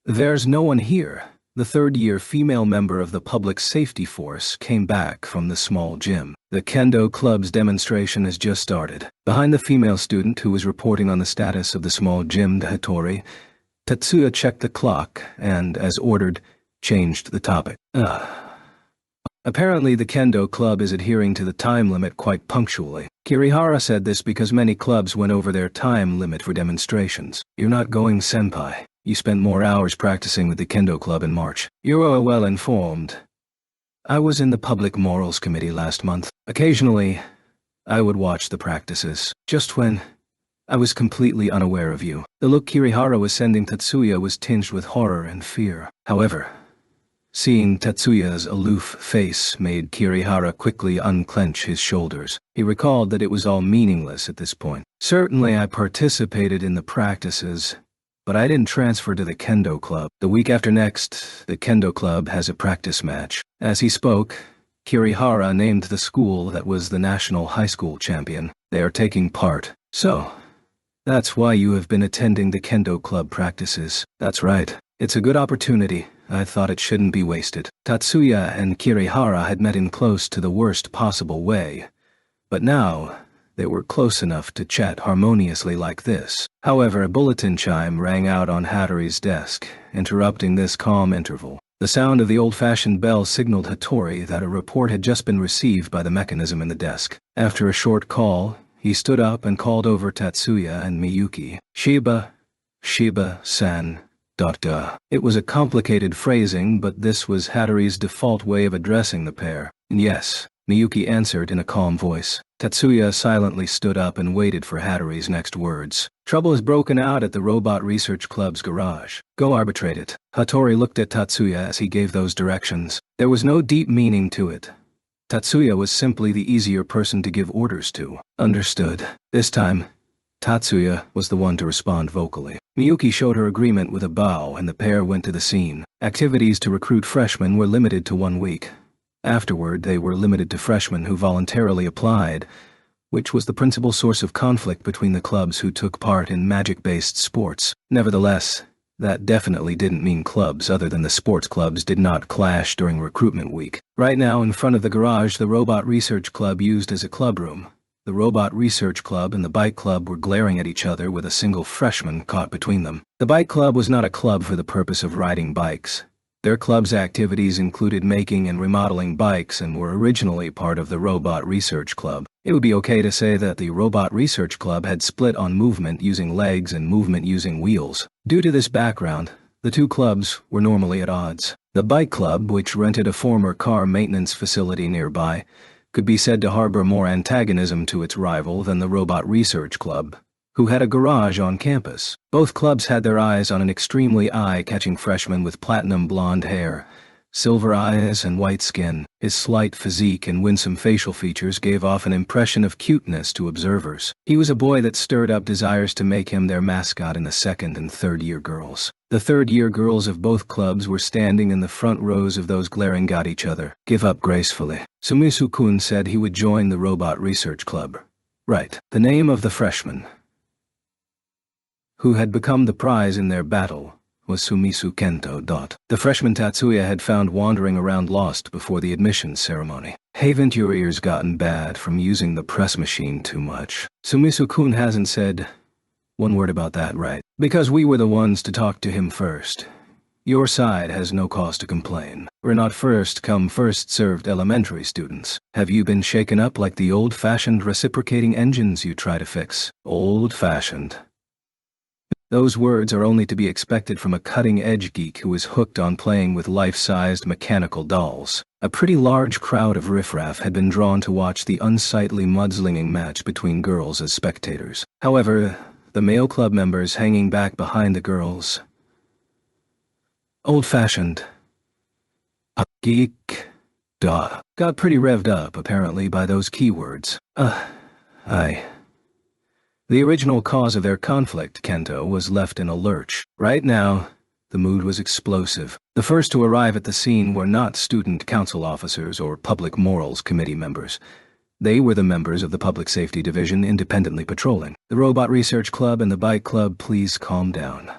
"There's no one here," the third-year female member of the Public Safety Force came back from the small gym. The Kendo Club's demonstration has just started. Behind the female student who was reporting on the status of the small gym to Hattori, Tatsuya checked the clock and, as ordered, changed the topic. Apparently the Kendo Club is adhering to the time limit quite punctually. Kirihara said this because many clubs went over their time limit for demonstrations. You're not going, senpai. You spent more hours practicing with the Kendo Club in March. You're well informed. I was in the Public Morals Committee last month. Occasionally, I would watch the practices. Just when I was completely unaware of you. The look Kirihara was sending Tatsuya was tinged with horror and fear. However, seeing Tatsuya's aloof face made Kirihara quickly unclench his shoulders. He recalled that it was all meaningless at this point. Certainly I participated in the practices, but I didn't transfer to the Kendo Club. The week after next, the Kendo Club has a practice match. As he spoke, Kirihara named the school that was the national high school champion. They are taking part. So, that's why you have been attending the Kendo Club practices. That's right. It's a good opportunity. I thought it shouldn't be wasted. Tatsuya and Kirihara had met in close to the worst possible way, but now They were close enough to chat harmoniously like this. However, a bulletin chime rang out on Hattori's desk, interrupting this calm interval. The sound of the old-fashioned bell signaled Hattori that a report had just been received by the mechanism in the desk. After a short call, he stood up and called over Tatsuya and Miyuki. Shiba-san. It was a complicated phrasing, but this was Hattori's default way of addressing the pair. Yes, Miyuki answered in a calm voice. Tatsuya silently stood up and waited for Hattori's next words. Trouble has broken out at the Robot Research Club's garage. Go arbitrate it. Hattori looked at Tatsuya as he gave those directions. There was no deep meaning to it. Tatsuya was simply the easier person to give orders to. Understood. This time, Tatsuya was the one to respond vocally. Miyuki showed her agreement with a bow and the pair went to the scene. Activities to recruit freshmen were limited to 1 week. Afterward, they were limited to freshmen who voluntarily applied, which was the principal source of conflict between the clubs who took part in magic-based sports. Nevertheless, that definitely didn't mean clubs other than the sports clubs did not clash during recruitment week. Right now, in front of the garage, the Robot Research Club used as a clubroom. The Robot Research Club and the Bike Club were glaring at each other with a single freshman caught between them. The Bike Club was not a club for the purpose of riding bikes. Their club's activities included making and remodeling bikes and were originally part of the Robot Research Club. It would be okay to say that the Robot Research Club had split on movement using legs and movement using wheels. Due to this background, the two clubs were normally at odds. The Bike Club, which rented a former car maintenance facility nearby, could be said to harbor more antagonism to its rival than the Robot Research Club, who had a garage on campus. Both clubs had their eyes on an extremely eye-catching freshman with platinum blonde hair, silver eyes, and white skin. His slight physique and winsome facial features gave off an impression of cuteness to observers. He was a boy that stirred up desires to make him their mascot in the second and third-year girls. The third-year girls of both clubs were standing in the front rows of those glaring at each other. Give up gracefully. Sumisu-kun said he would join the Robot Research Club. Right. The name of the freshman, who had become the prize in their battle, was Sumisu Kento. The freshman Tatsuya had found wandering around lost before the admissions ceremony. Haven't your ears gotten bad from using the press machine too much? Sumisu-kun hasn't said one word about that, right? Because we were the ones to talk to him first. Your side has no cause to complain. We're not first-come, first-served elementary students. Have you been shaken up like the old-fashioned reciprocating engines you try to fix? Old-fashioned. Those words are only to be expected from a cutting-edge geek who is hooked on playing with life-sized mechanical dolls. A pretty large crowd of riffraff had been drawn to watch the unsightly mudslinging match between girls as spectators. However, the male club members hanging back behind the girls, old-fashioned, a geek, got pretty revved up, apparently, by those keywords. The original cause of their conflict, Kento, was left in a lurch. Right now, the mood was explosive. The first to arrive at the scene were not student council officers or public morals committee members. They were the members of the Public Safety Division independently patrolling. The Robot Research Club and the Bike Club, please calm down.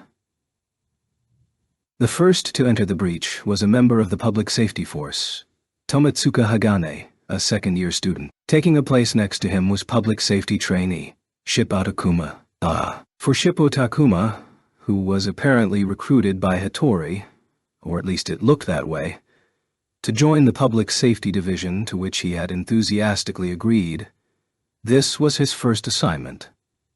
The first to enter the breach was a member of the Public Safety Force, Tomitsuka Hagane, a second-year student. Taking a place next to him was Public Safety Trainee Shippo Takuma. For Shippo Takuma, who was apparently recruited by Hattori, or at least it looked that way, to join the Public Safety Division to which he had enthusiastically agreed, this was his first assignment,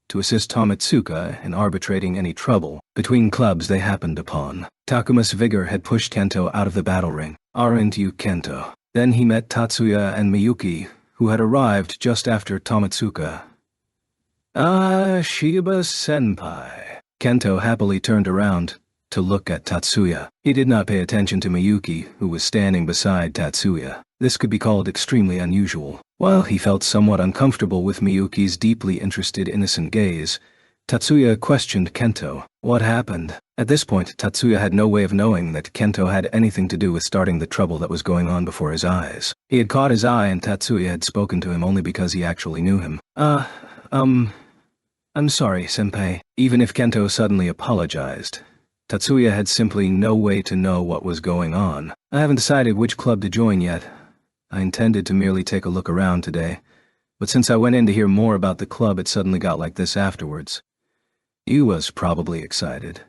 to assist Tomitsuka in arbitrating any trouble between clubs they happened upon. Takuma's vigor had pushed Kento out of the battle ring. Aren't you, Kento? Then he met Tatsuya and Miyuki, who had arrived just after Tomitsuka. Shiba-senpai. Kento happily turned around to look at Tatsuya. He did not pay attention to Miyuki, who was standing beside Tatsuya. This could be called extremely unusual. While he felt somewhat uncomfortable with Miyuki's deeply interested, innocent gaze, Tatsuya questioned Kento. What happened? At this point, Tatsuya had no way of knowing that Kento had anything to do with starting the trouble that was going on before his eyes. He had caught his eye and Tatsuya had spoken to him only because he actually knew him. I'm sorry, senpai. Even if Kento suddenly apologized, Tatsuya had simply no way to know what was going on. I haven't decided which club to join yet. I intended to merely take a look around today. but since I went in to hear more about the club, it suddenly got like this afterwards. You was probably excited,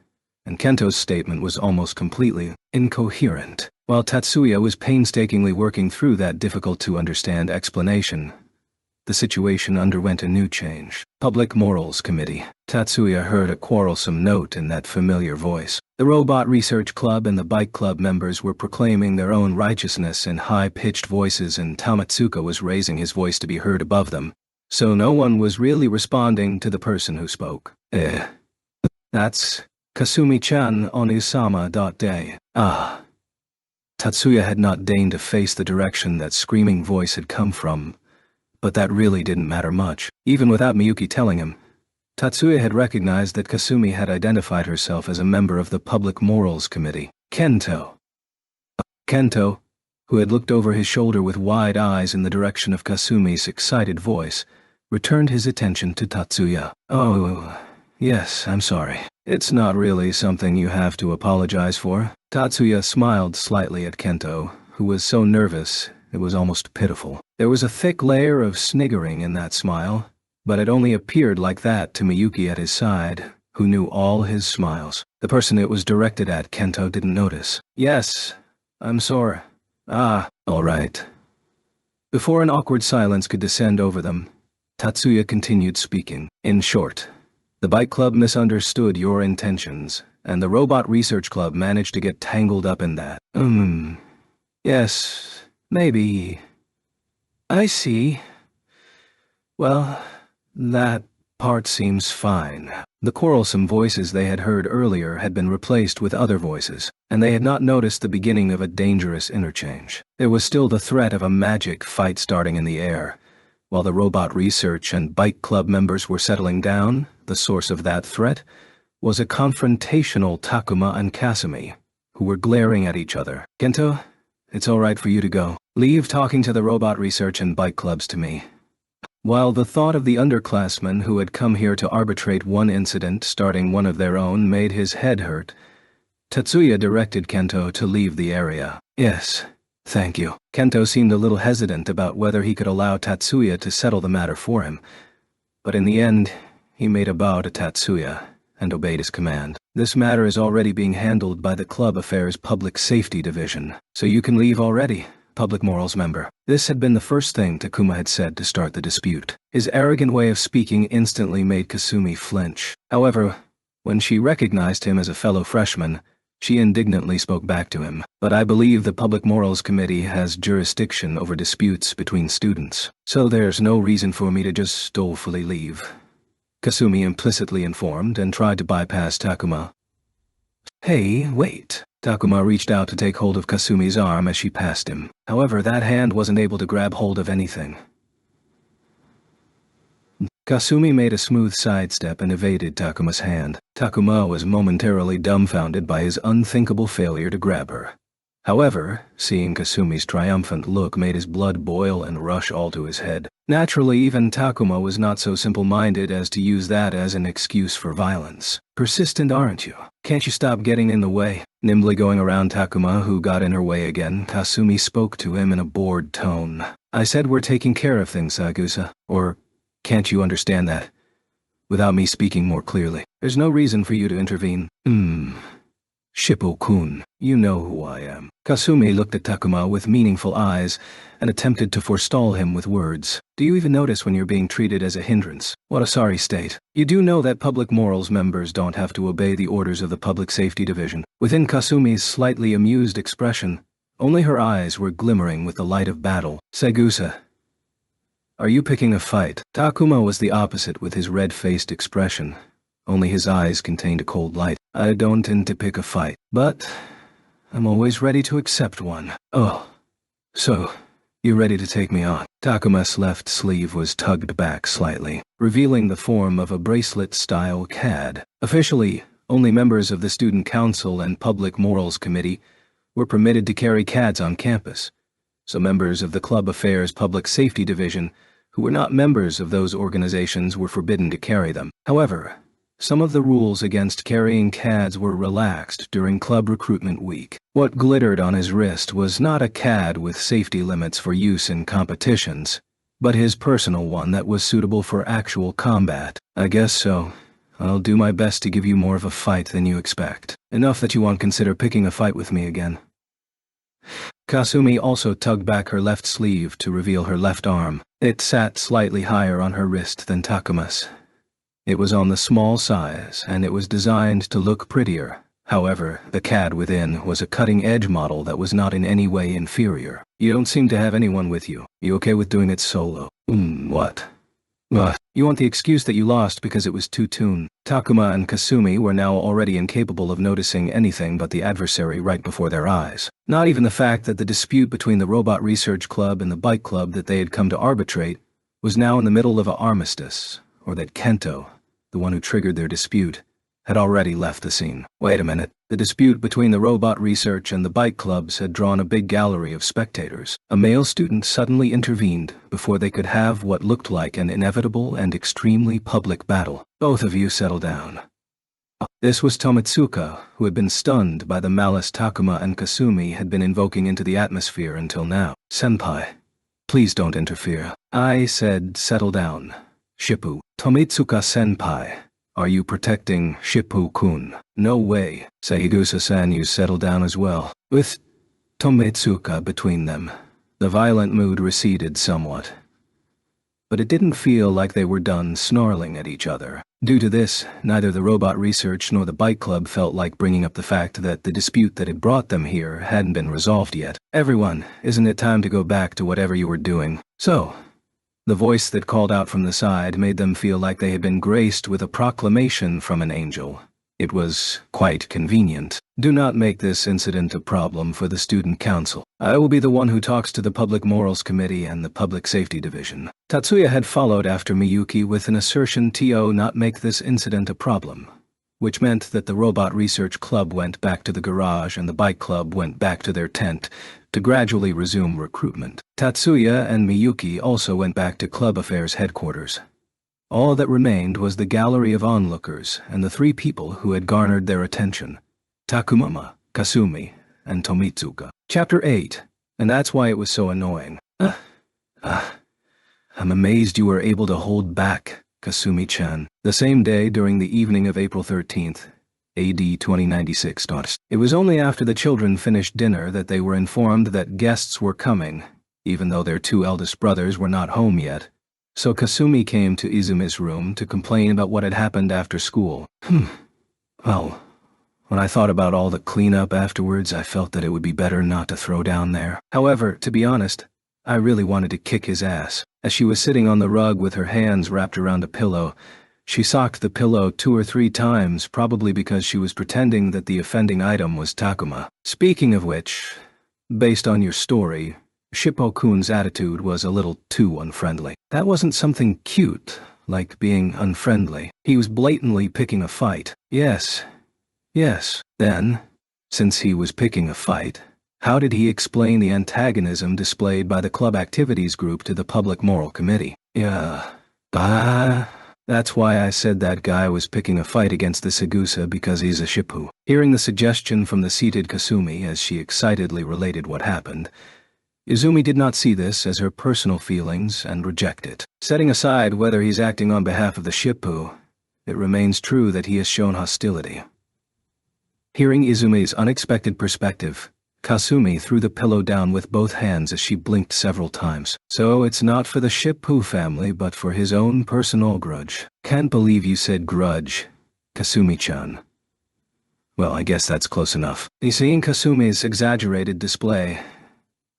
and Kento's statement was almost completely incoherent. While Tatsuya was painstakingly working through that difficult-to-understand explanation, the situation underwent a new change. Public Morals Committee. Tatsuya heard a quarrelsome note in that familiar voice. The Robot Research Club and the Bike Club members were proclaiming their own righteousness in high-pitched voices, and Tamatsuka was raising his voice to be heard above them, so no one was really responding to the person who spoke. That's Kasumi-chan Onisama. Day. Ah. Tatsuya had not deigned to face the direction that screaming voice had come from, but that really didn't matter much. Even without Miyuki telling him, Tatsuya had recognized that Kasumi had identified herself as a member of the Public Morals Committee. Kento, who had looked over his shoulder with wide eyes in the direction of Kasumi's excited voice, returned his attention to Tatsuya. Oh, yes, I'm sorry. It's not really something you have to apologize for. Tatsuya smiled slightly at Kento, who was so nervous it was almost pitiful. There was a thick layer of sniggering in that smile, but it only appeared like that to Miyuki at his side, who knew all his smiles. The person it was directed at, Kento, didn't notice. Yes, I'm sorry. Ah, all right. Before an awkward silence could descend over them, Tatsuya continued speaking. In short, the Bike Club misunderstood your intentions, and the Robot Research Club managed to get tangled up in that. Yes, maybe. I see. Well, that part seems fine. The quarrelsome voices they had heard earlier had been replaced with other voices, and they had not noticed the beginning of a dangerous interchange. There was still the threat of a magic fight starting in the air. While the Robot Research and Bike Club members were settling down, the source of that threat was a confrontational Takuma and Kasumi, who were glaring at each other. Kento, it's all right for you to go. Leave talking to the Robot Research and Bike Clubs to me. While the thought of the underclassmen who had come here to arbitrate one incident starting one of their own made his head hurt, Tatsuya directed Kento to leave the area. Yes, thank you. Kento seemed a little hesitant about whether he could allow Tatsuya to settle the matter for him, but in the end, he made a bow to Tatsuya and obeyed his command. This matter is already being handled by the Club Affairs Public Safety Division, so you can leave already, Public Morals member. This had been the first thing Takuma had said to start the dispute. His arrogant way of speaking instantly made Kasumi flinch. However, when she recognized him as a fellow freshman, she indignantly spoke back to him. But I believe the Public Morals Committee has jurisdiction over disputes between students, so there's no reason for me to just dolefully leave. Kasumi implicitly informed and tried to bypass Takuma. Hey, wait. Takuma reached out to take hold of Kasumi's arm as she passed him. However, that hand wasn't able to grab hold of anything. Kasumi made a smooth sidestep and evaded Takuma's hand. Takuma was momentarily dumbfounded by his unthinkable failure to grab her. However, seeing Kasumi's triumphant look made his blood boil and rush all to his head. Naturally, even Takuma was not so simple-minded as to use that as an excuse for violence. Persistent, aren't you? Can't you stop getting in the way? Nimbly going around Takuma, who got in her way again, Kasumi spoke to him in a bored tone. I said we're taking care of things, Sagusa. Or, can't you understand that? Without me speaking more clearly. There's no reason for you to intervene. Shippo-kun, you know who I am. Kasumi looked at Takuma with meaningful eyes and attempted to forestall him with words. Do you even notice when you're being treated as a hindrance? What a sorry state. You do know that Public Morals members don't have to obey the orders of the Public Safety Division. Within Kasumi's slightly amused expression, only her eyes were glimmering with the light of battle. Sagusa, are you picking a fight? Takuma was the opposite with his red-faced expression. Only his eyes contained a cold light. I don't intend to pick a fight, but I'm always ready to accept one. Oh, so you're ready to take me on? Takuma's left sleeve was tugged back slightly, revealing the form of a bracelet-style CAD. Officially, only members of the Student Council and Public Morals Committee were permitted to carry CADs on campus, so members of the Club Affairs Public Safety Division who were not members of those organizations were forbidden to carry them. However, some of the rules against carrying CADs were relaxed during club recruitment week. What glittered on his wrist was not a CAD with safety limits for use in competitions. but his personal one that was suitable for actual combat. I guess so. I'll do my best to give you more of a fight than you expect. Enough that you won't consider picking a fight with me again. Kasumi also tugged back her left sleeve to reveal her left arm. It sat slightly higher on her wrist than Takuma's. It was on the small size, and it was designed to look prettier. However, the CAD within was a cutting-edge model that was not in any way inferior. You don't seem to have anyone with you. You okay with doing it solo? What? You want the excuse that you lost because it was too toon. Takuma and Kasumi were now already incapable of noticing anything but the adversary right before their eyes. Not even the fact that the dispute between the Robot Research Club and the Bike Club that they had come to arbitrate was now in the middle of an armistice, or that Kento, the one who triggered their dispute, had already left the scene. Wait a minute. The dispute between the Robot Research and the Bike Clubs had drawn a big gallery of spectators. A male student suddenly intervened before they could have what looked like an inevitable and extremely public battle. Both of you settle down. This was Tomitsuka, who had been stunned by the malice Takuma and Kasumi had been invoking into the atmosphere until now. Senpai, please don't interfere. I said settle down. Shippu. Tomitsuka senpai. Are you protecting Shippu-kun? No way. Saigusa-san, you settle down as well. With Tomitsuka between them, the violent mood receded somewhat. But it didn't feel like they were done snarling at each other. Due to this, neither the Robot Research nor the Bike Club felt like bringing up the fact that the dispute that had brought them here hadn't been resolved yet. Everyone, isn't it time to go back to whatever you were doing? So, the voice that called out from the side made them feel like they had been graced with a proclamation from an angel. It was quite convenient. Do not make this incident a problem for the student council. I will be the one who talks to the Public Morals Committee and the Public Safety Division. Tatsuya had followed after Miyuki with an assertion to not make this incident a problem, which meant that the Robot Research Club went back to the garage and the Bike Club went back to their tent to gradually resume recruitment. Tatsuya and Miyuki also went back to Club Affairs headquarters. All that remained was the gallery of onlookers and the three people who had garnered their attention: Takuma, Kasumi, and Tomitsuka. Chapter 8. And that's why it was so annoying. I'm amazed you were able to hold back, Kasumi-chan. The same day, during the evening of April 13th, AD 2096. It was only after the children finished dinner that they were informed that guests were coming, even though their two eldest brothers were not home yet. So Kasumi came to Izumi's room to complain about what had happened after school. Well, when I thought about all the cleanup afterwards, I felt that it would be better not to throw down there. However, to be honest, I really wanted to kick his ass. As she was sitting on the rug with her hands wrapped around a pillow, she socked the pillow 2 or 3 times, probably because she was pretending that the offending item was Takuma. Speaking of which, based on your story, Shippo-kun's attitude was a little too unfriendly. That wasn't something cute, like being unfriendly. He was blatantly picking a fight. Yes. Then, since he was picking a fight, how did he explain the antagonism displayed by the club activities group to the Public Moral Committee? That's why I said that guy was picking a fight against the Saigusa because he's a Shippu. Hearing the suggestion from the seated Kasumi as she excitedly related what happened, Izumi did not see this as her personal feelings and reject it. Setting aside whether he's acting on behalf of the Shippu, it remains true that he has shown hostility. Hearing Izumi's unexpected perspective, Kasumi threw the pillow down with both hands as she blinked several times. So it's not for the Shippu family, but for his own personal grudge. Can't believe you said grudge, Kasumi-chan. Well, I guess that's close enough. Seeing Kasumi's exaggerated display,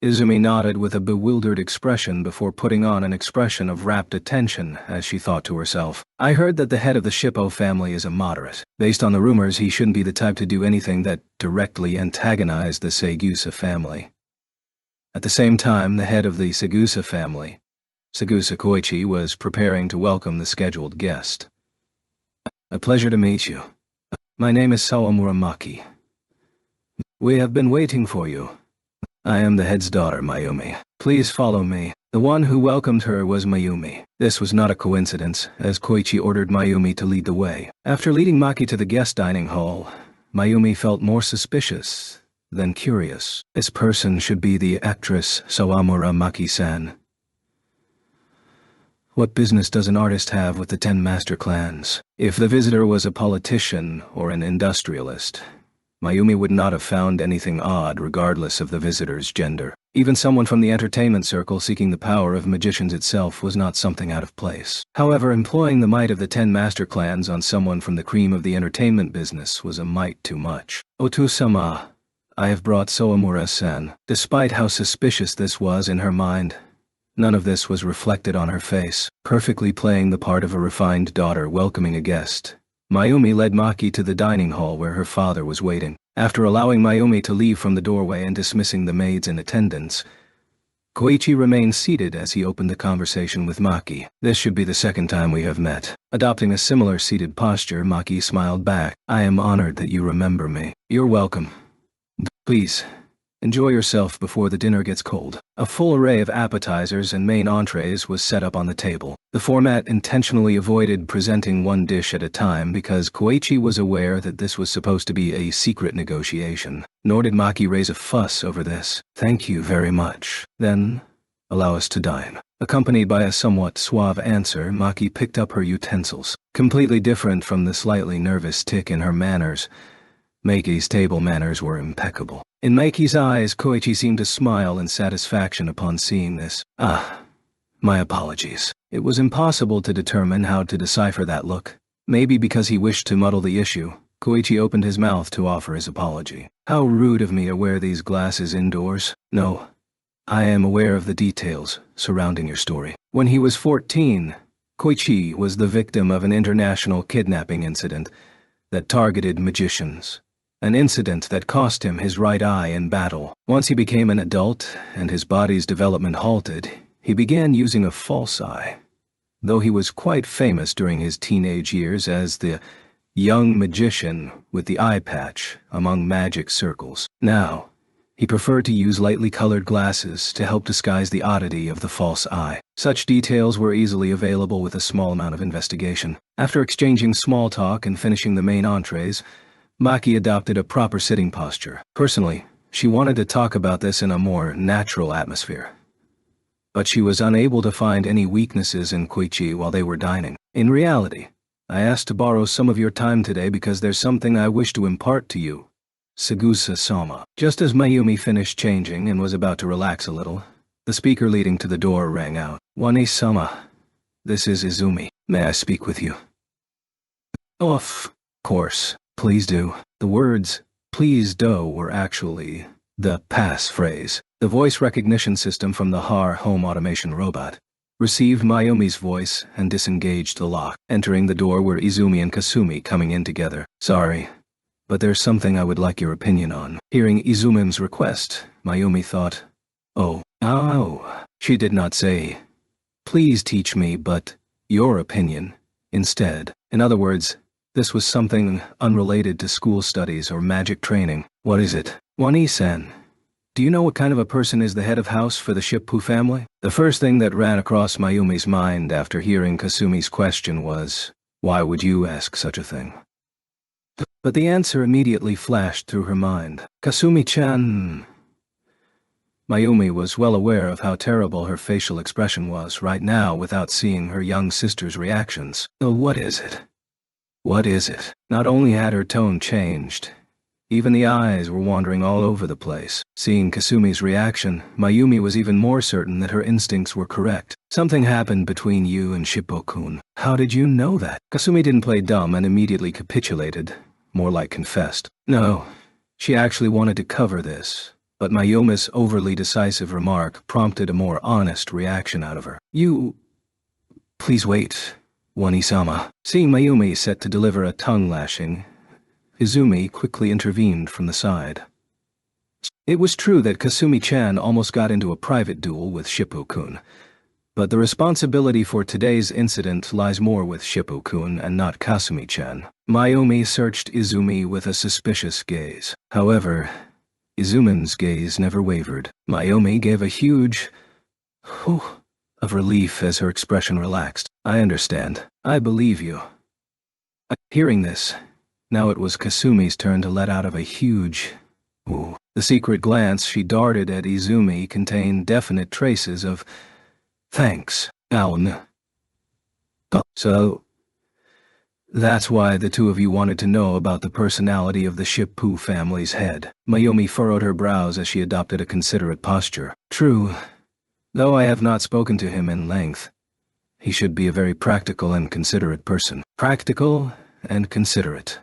Izumi nodded with a bewildered expression before putting on an expression of rapt attention as she thought to herself. I heard that the head of the Shippo family is a moderate. Based on the rumors, he shouldn't be the type to do anything that directly antagonized the Saigusa family. At the same time, the head of the Saigusa family, Saigusa Koichi, was preparing to welcome the scheduled guest. A pleasure to meet you. My name is Sawamura Maki. We have been waiting for you. I am the head's daughter, Mayumi. Please follow me. The one who welcomed her was Mayumi. This was not a coincidence, as Koichi ordered Mayumi to lead the way. After leading Maki to the guest dining hall, Mayumi felt more suspicious than curious. This person should be the actress Sawamura Maki-san. What business does an artist have with the 10 master clans? If the visitor was a politician or an industrialist, Mayumi would not have found anything odd regardless of the visitor's gender. Even someone from the entertainment circle seeking the power of magicians itself was not something out of place. However, employing the might of the 10 master clans on someone from the cream of the entertainment business was a mite too much. Otu-sama, I have brought Soamura-san. Despite how suspicious this was in her mind, none of this was reflected on her face, perfectly playing the part of a refined daughter welcoming a guest. Mayumi led Maki to the dining hall where her father was waiting. After allowing Mayumi to leave from the doorway and dismissing the maids in attendance, Koichi remained seated as he opened the conversation with Maki. This should be the second time we have met. Adopting a similar seated posture, Maki smiled back. I am honored that you remember me. You're welcome. Please, enjoy yourself before the dinner gets cold. A full array of appetizers and main entrees was set up on the table. The format intentionally avoided presenting one dish at a time because Koichi was aware that this was supposed to be a secret negotiation. Nor did Maki raise a fuss over this. Thank you very much. Then, allow us to dine. Accompanied by a somewhat suave answer, Maki picked up her utensils. Completely different from the slightly nervous tick in her manners, Maki's table manners were impeccable. In Maki's eyes, Koichi seemed to smile in satisfaction upon seeing this. My apologies. It was impossible to determine how to decipher that look. Maybe because he wished to muddle the issue, Koichi opened his mouth to offer his apology. How rude of me to wear these glasses indoors. No, I am aware of the details surrounding your story. When he was 14, Koichi was the victim of an international kidnapping incident that targeted magicians. An incident that cost him his right eye in battle. Once he became an adult and his body's development halted, he began using a false eye. Though he was quite famous during his teenage years as the young magician with the eye patch among magic circles. Now, he preferred to use lightly colored glasses to help disguise the oddity of the false eye. Such details were easily available with a small amount of investigation. After exchanging small talk and finishing the main entrees, Maki adopted a proper sitting posture. Personally, she wanted to talk about this in a more natural atmosphere. But she was unable to find any weaknesses in Koichi while they were dining. In reality, I asked to borrow some of your time today because there's something I wish to impart to you. Sagusa-sama. Just as Mayumi finished changing and was about to relax a little, the speaker leading to the door rang out. Wani-sama, this is Izumi. May I speak with you? Of course. Please do. The words, please do, were actually the pass phrase. The voice recognition system from the HAR home automation robot received Mayumi's voice and disengaged the lock. Entering the door were Izumi and Kasumi coming in together. Sorry, but there's something I would like your opinion on. Hearing Izumi's request, Mayumi thought, oh. She did not say, please teach me, but your opinion instead. In other words, this was something unrelated to school studies or magic training. What is it? Wani-san, do you know what kind of a person is the head of house for the Shippu family? The first thing that ran across Mayumi's mind after hearing Kasumi's question was, why would you ask such a thing? But the answer immediately flashed through her mind. Kasumi-chan. Mayumi was well aware of how terrible her facial expression was right now without seeing her young sister's reactions. Oh, what is it? What is it? Not only had her tone changed, even the eyes were wandering all over the place. Seeing Kasumi's reaction, Mayumi was even more certain that her instincts were correct. Something happened between you and Shippo-kun. How did you know that? Kasumi didn't play dumb and immediately capitulated, more like confessed. No, she actually wanted to cover this, but Mayumi's overly decisive remark prompted a more honest reaction out of her. Please wait. Wani-sama. Seeing Mayumi set to deliver a tongue lashing, Izumi quickly intervened from the side. It was true that Kasumi-chan almost got into a private duel with Shippo-kun, but the responsibility for today's incident lies more with Shippo-kun and not Kasumi-chan. Mayumi searched Izumi with a suspicious gaze. However, Izumi's gaze never wavered. Mayumi gave a huge whew of relief as her expression relaxed. I understand. I believe you. Hearing this, now it was Kasumi's turn to let out of a huge ooh. The secret glance she darted at Izumi contained definite traces of thanks. Aun. So, that's why the two of you wanted to know about the personality of the Shippu family's head. Mayumi furrowed her brows as she adopted a considerate posture. True, though I have not spoken to him in length. He should be a very practical and considerate person. Practical and considerate.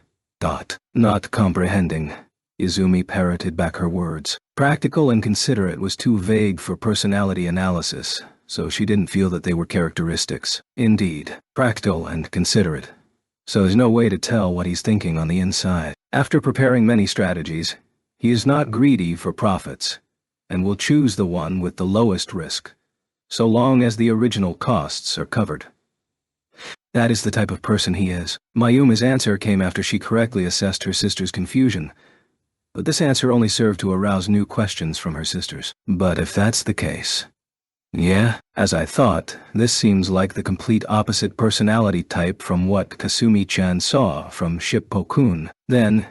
Not comprehending. Izumi parroted back her words. Practical and considerate was too vague for personality analysis, so she didn't feel that they were characteristics. Indeed, practical and considerate. So there's no way to tell what he's thinking on the inside. After preparing many strategies, he is not greedy for profits, and will choose the one with the lowest risk, so long as the original costs are covered. That is the type of person he is. Mayumi's answer came after she correctly assessed her sister's confusion, but this answer only served to arouse new questions from her sisters. But if that's the case... Yeah, as I thought, this seems like the complete opposite personality type from what Kasumi-chan saw from Shippo-kun. Then,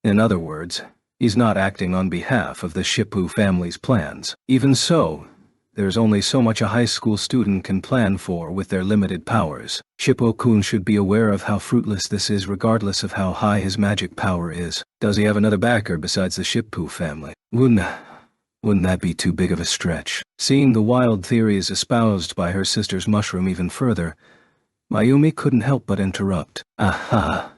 in other words, he's not acting on behalf of the Shippu family's plans. Even so, there's only so much a high school student can plan for with their limited powers. Shippo-kun should be aware of how fruitless this is regardless of how high his magic power is. Does he have another backer besides the Shippu family? Wouldn't that be too big of a stretch? Seeing the wild theories espoused by her sister's mushroom even further, Mayumi couldn't help but interrupt. Aha.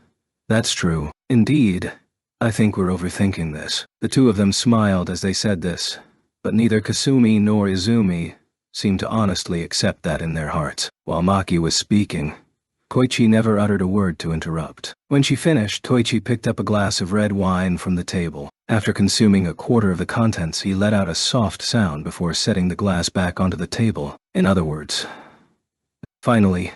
That's true. Indeed. I think we're overthinking this. The two of them smiled as they said this, but neither Kasumi nor Izumi seemed to honestly accept that in their hearts. While Maki was speaking, Koichi never uttered a word to interrupt. When she finished, Toichi picked up a glass of red wine from the table. After consuming a quarter of the contents, he let out a soft sound before setting the glass back onto the table. In other words... Finally,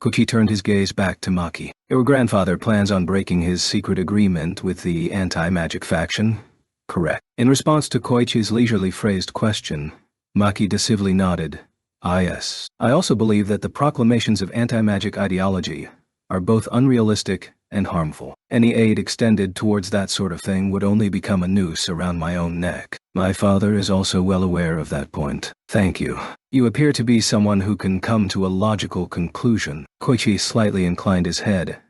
Koichi turned his gaze back to Maki. Your grandfather plans on breaking his secret agreement with the anti-magic faction? Correct. In response to Koichi's leisurely phrased question, Maki decisively nodded. Ah yes. I also believe that the proclamations of anti-magic ideology are both unrealistic and harmful. Any aid extended towards that sort of thing would only become a noose around my own neck. My father is also well aware of that point. Thank you. You appear to be someone who can come to a logical conclusion. Koichi slightly inclined his head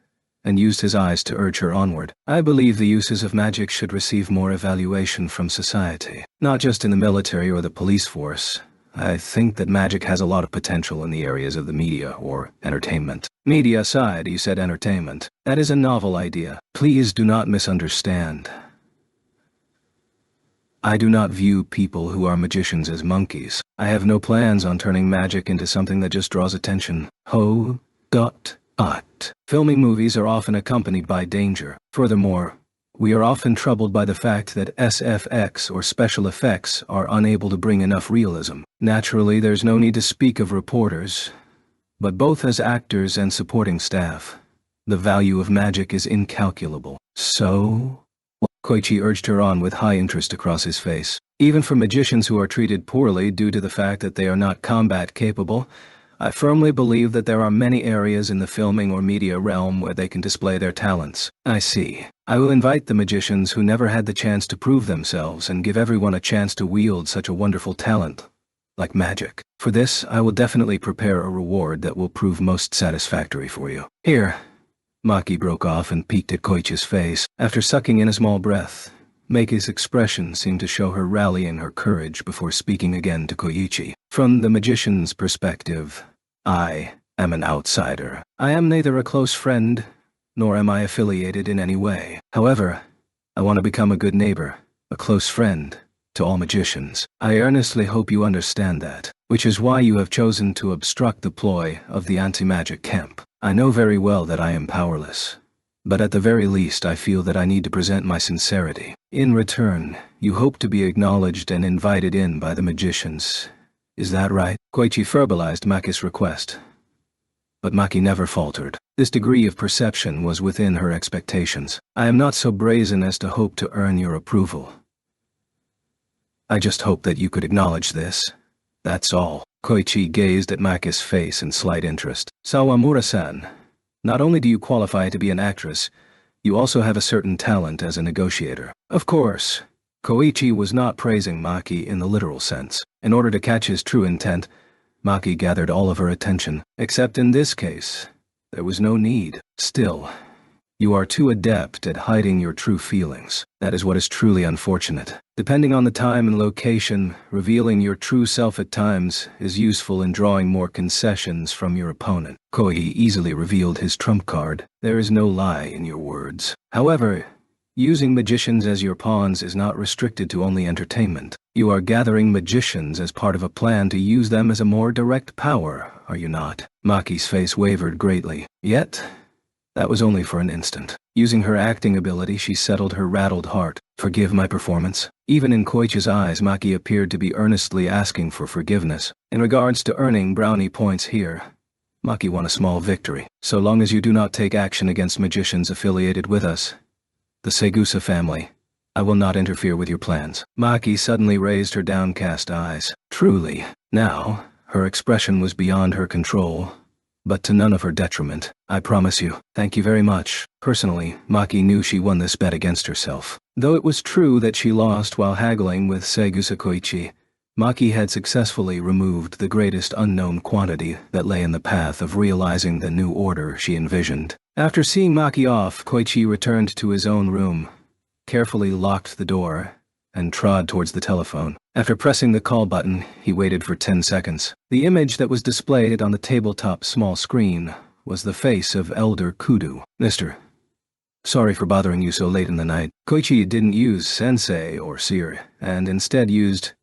and used his eyes to urge her onward. I believe the uses of magic should receive more evaluation from society. Not just in the military or the police force. I think that magic has a lot of potential in the areas of the media or entertainment. Media aside, you said entertainment. That is a novel idea. Please do not misunderstand. I do not view people who are magicians as monkeys. I have no plans on turning magic into something that just draws attention. Filming movies are often accompanied by danger. Furthermore, we are often troubled by the fact that SFX or special effects are unable to bring enough realism. Naturally, there's no need to speak of reporters, but both as actors and supporting staff, the value of magic is incalculable. So? Koichi urged her on with high interest across his face. Even for magicians who are treated poorly due to the fact that they are not combat capable, I firmly believe that there are many areas in the filming or media realm where they can display their talents. I see. I will invite the magicians who never had the chance to prove themselves and give everyone a chance to wield such a wonderful talent, like magic. For this, I will definitely prepare a reward that will prove most satisfactory for you. Here. Maki broke off and peeked at Koichi's face. After sucking in a small breath, Maki's expression seemed to show her rallying her courage before speaking again to Koichi. From the magician's perspective, I am an outsider. I am neither a close friend, nor am I affiliated in any way. However, I want to become a good neighbor, a close friend, to all magicians. I earnestly hope you understand that, which is why you have chosen to obstruct the ploy of the anti-magic camp. I know very well that I am powerless, but at the very least I feel that I need to present my sincerity. In return, you hope to be acknowledged and invited in by the magicians. Is that right? Koichi verbalized Maki's request. But Maki never faltered. This degree of perception was within her expectations. I am not so brazen as to hope to earn your approval. I just hope that you could acknowledge this. That's all. Koichi gazed at Maki's face in slight interest. Sawamura-san, not only do you qualify to be an actress, you also have a certain talent as a negotiator. Of course, Koichi was not praising Maki in the literal sense. In order to catch his true intent, Maki gathered all of her attention. Except in this case, there was no need. Still, you are too adept at hiding your true feelings. That is what is truly unfortunate. Depending on the time and location, revealing your true self at times is useful in drawing more concessions from your opponent. Koi easily revealed his trump card. There is no lie in your words. However, using magicians as your pawns is not restricted to only entertainment. You are gathering magicians as part of a plan to use them as a more direct power, are you not? Maki's face wavered greatly. Yet, that was only for an instant. Using her acting ability, she settled her rattled heart. Forgive my performance. Even in Koichi's eyes, Maki appeared to be earnestly asking for forgiveness. In regards to earning brownie points here, Maki won a small victory. So long as you do not take action against magicians affiliated with us, the Segusa family, I will not interfere with your plans. Maki suddenly raised her downcast eyes. Truly, now, her expression was beyond her control, but to none of her detriment. I promise you. Thank you very much. Personally, Maki knew she won this bet against herself. Though it was true that she lost while haggling with Segusa Koichi, Maki had successfully removed the greatest unknown quantity that lay in the path of realizing the new order she envisioned. After seeing Maki off, Koichi returned to his own room, carefully locked the door, and trod towards the telephone. After pressing the call button, he waited for 10 seconds. The image that was displayed on the tabletop small screen was the face of Elder Kudu. Mr. Sorry for bothering you so late in the night. Koichi didn't use sensei or sir, and instead used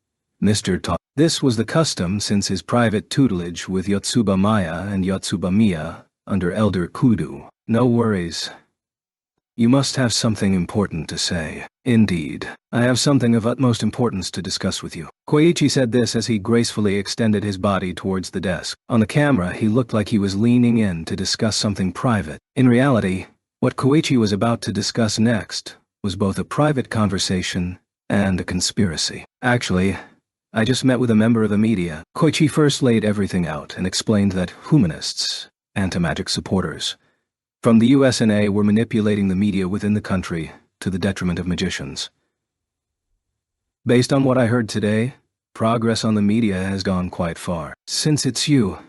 Mr. Ta. This was the custom since his private tutelage with Yotsuba Maya and Yotsuba Miya under Elder Kudu. No worries. You must have something important to say. Indeed, I have something of utmost importance to discuss with you. Koichi said this as he gracefully extended his body towards the desk. On the camera, he looked like he was leaning in to discuss something private. In reality, what Koichi was about to discuss next was both a private conversation and a conspiracy. Actually, I just met with a member of the media. Koichi first laid everything out and explained that humanists, anti-magic supporters, from the USNA were manipulating the media within the country to the detriment of magicians. Based on what I heard today, progress on the media has gone quite far. Since it's you,